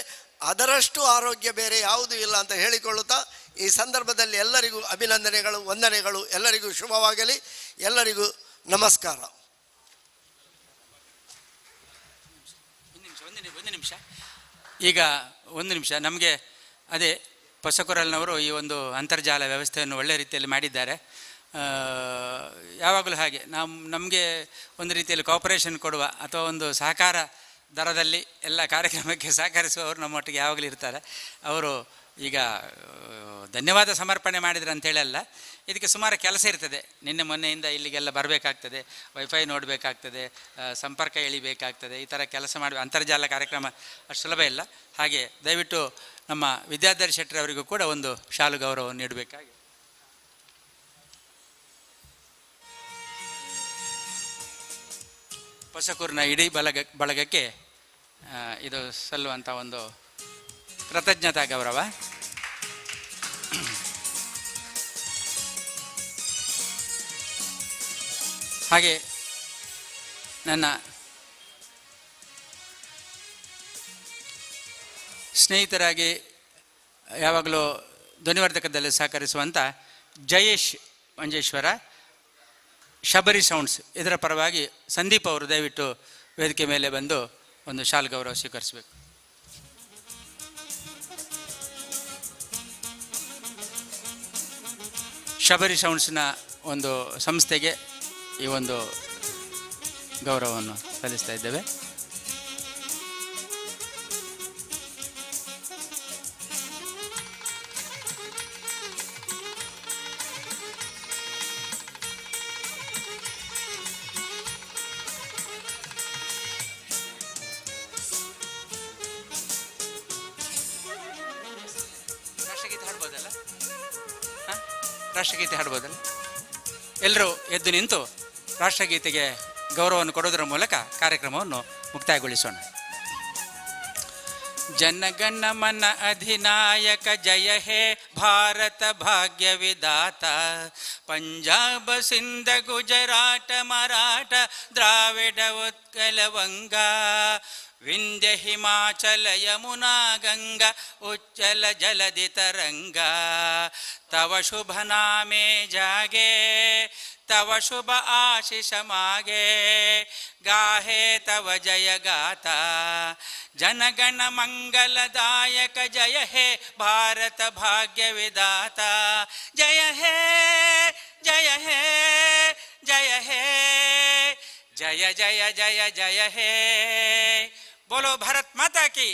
ಅದರಷ್ಟು ಆರೋಗ್ಯ ಬೇರೆ ಯಾವುದೂ ಇಲ್ಲ ಅಂತ ಹೇಳಿಕೊಳ್ಳುತ್ತಾ, ಈ ಸಂದರ್ಭದಲ್ಲಿ ಎಲ್ಲರಿಗೂ ಅಭಿನಂದನೆಗಳು, ವಂದನೆಗಳು. ಎಲ್ಲರಿಗೂ ಶುಭವಾಗಲಿ. ಎಲ್ಲರಿಗೂ ನಮಸ್ಕಾರ. ಈಗ ಒಂದು ನಿಮಿಷ, ನಮಗೆ ಅದೇ ಹೊಸಕುರಲ್ನವರು ಈ ಒಂದು ಅಂತರ್ಜಾಲ ವ್ಯವಸ್ಥೆಯನ್ನು ಒಳ್ಳೆಯ ರೀತಿಯಲ್ಲಿ ಮಾಡಿದ್ದಾರೆ. ಯಾವಾಗಲೂ ಹಾಗೆ ನಮಗೆ ಒಂದು ರೀತಿಯಲ್ಲಿ ಕೋಪರೇಷನ್ ಕೊಡುವ ಅಥವಾ ಒಂದು ಸಹಕಾರ ದರದಲ್ಲಿ ಎಲ್ಲ ಕಾರ್ಯಕ್ರಮಕ್ಕೆ ಸಹಕರಿಸುವವರು ನಮ್ಮೊಟ್ಟಿಗೆ ಯಾವಾಗಲೂ ಇರ್ತಾರೆ. ಅವರು ಈಗ ಧನ್ಯವಾದ ಸಮರ್ಪಣೆ ಮಾಡಿದ್ರು ಅಂತೇಳಿ ಅಲ್ಲ, ಇದಕ್ಕೆ ಸುಮಾರು ಕೆಲಸ ಇರ್ತದೆ. ನಿನ್ನೆ ಮೊನ್ನೆಯಿಂದ ಇಲ್ಲಿಗೆಲ್ಲ ಬರಬೇಕಾಗ್ತದೆ, ವೈಫೈ ನೋಡಬೇಕಾಗ್ತದೆ, ಸಂಪರ್ಕ ಎಳಿಬೇಕಾಗ್ತದೆ, ಈ ಥರ ಕೆಲಸ ಮಾಡಿ ಅಂತರ್ಜಾಲ ಕಾರ್ಯಕ್ರಮ ಅಷ್ಟು ಸುಲಭ ಇಲ್ಲ. ಹಾಗೆ ದಯವಿಟ್ಟು ನಮ್ಮ ವಿದ್ಯಾಧರ್ ಶೆಟ್ಟರ್ ಅವರಿಗೂ ಕೂಡ ಒಂದು ಶಾಲು ಗೌರವವನ್ನು ನೀಡಬೇಕಾಗಿ. ಹೊಸಕೂರಿನ ಇಡೀ ಬಳಗಕ್ಕೆ ಇದು ಸಲ್ಲುವಂಥ ಒಂದು ಕೃತಜ್ಞತಾ ಗೌರವ. ಹಾಗೆ ನನ್ನ ಸ್ನೇಹಿತರಾಗಿ ಯಾವಾಗಲೂ ಧ್ವನಿವರ್ಧಕದಲ್ಲಿ ಸಹಕರಿಸುವಂಥ ಜಯೇಶ್ ಮಂಜೇಶ್ವರ, ಶಬರಿ ಸೌಂಡ್ಸ್, ಇದರ ಪರವಾಗಿ ಸಂದೀಪ್ ಅವರು ದಯವಿಟ್ಟು ವೇದಿಕೆ ಮೇಲೆ ಬಂದು ಒಂದು ಶಾಲ್ ಗೌರವ ಸ್ವೀಕರಿಸಬೇಕು. ಶಬರಿ ಸೌಂಡ್ಸ್ನ ಒಂದು ಸಂಸ್ಥೆಗೆ ಈ ಒಂದು ಗೌರವವನ್ನು ಸಲ್ಲಿಸ್ತಾ ಇದ್ದೇವೆ. ರಾಷ್ಟ್ರಗೀತೆ ಹಾಡ್ಬೋದಲ್ಲ? ಎಲ್ಲರೂ ಎದ್ದು ನಿಂತು ರಾಷ್ಟ್ರಗೀತೆಗೆ ಗೌರವವನ್ನು ಕೊಡೋದರ ಮೂಲಕ ಕಾರ್ಯಕ್ರಮವನ್ನು ಮುಕ್ತಾಯಗೊಳಿಸೋಣ. ಜನಗಣ ಮನ ಅಧಿನಾಯಕ ಜಯ ಹೇ ಭಾರತ ಭಾಗ್ಯ ವಿಧಾತ, ಪಂಜಾಬ ಸಿಂಧ ಗುಜರಾಟ ಮರಾಠ ದ್ರಾವಿಡ ಉತ್ಕಲ ವಂಗ ವಿಂಧ್ಯ ಹಿಮಾಚಲ ಯಮುನಾ ಗಂಗಾ ಉಚ್ಚಲ ಜಲಧಿ ತರಂಗ ತವ ಶುಭ ನಾಮೆ ಜಾಗೆ ತವ ಶುಭ ಆಶಿಷ ಮಾಗೆ ಗಾಹೆ ತವ ಜಯ ಗಾತಾ ಜನಗಣ ಮಂಗಲದಾಯಕ ಜಯ ಹೇ ಭಾರತ ಭಾಗ್ಯ ವಿದಾತ ಜಯ ಹೇ ಜಯ ಹೇ ಜಯ ಹೇ ಜಯ ಜಯ ಜಯ ಜಯ ಹೇ बोलो भारत माता की।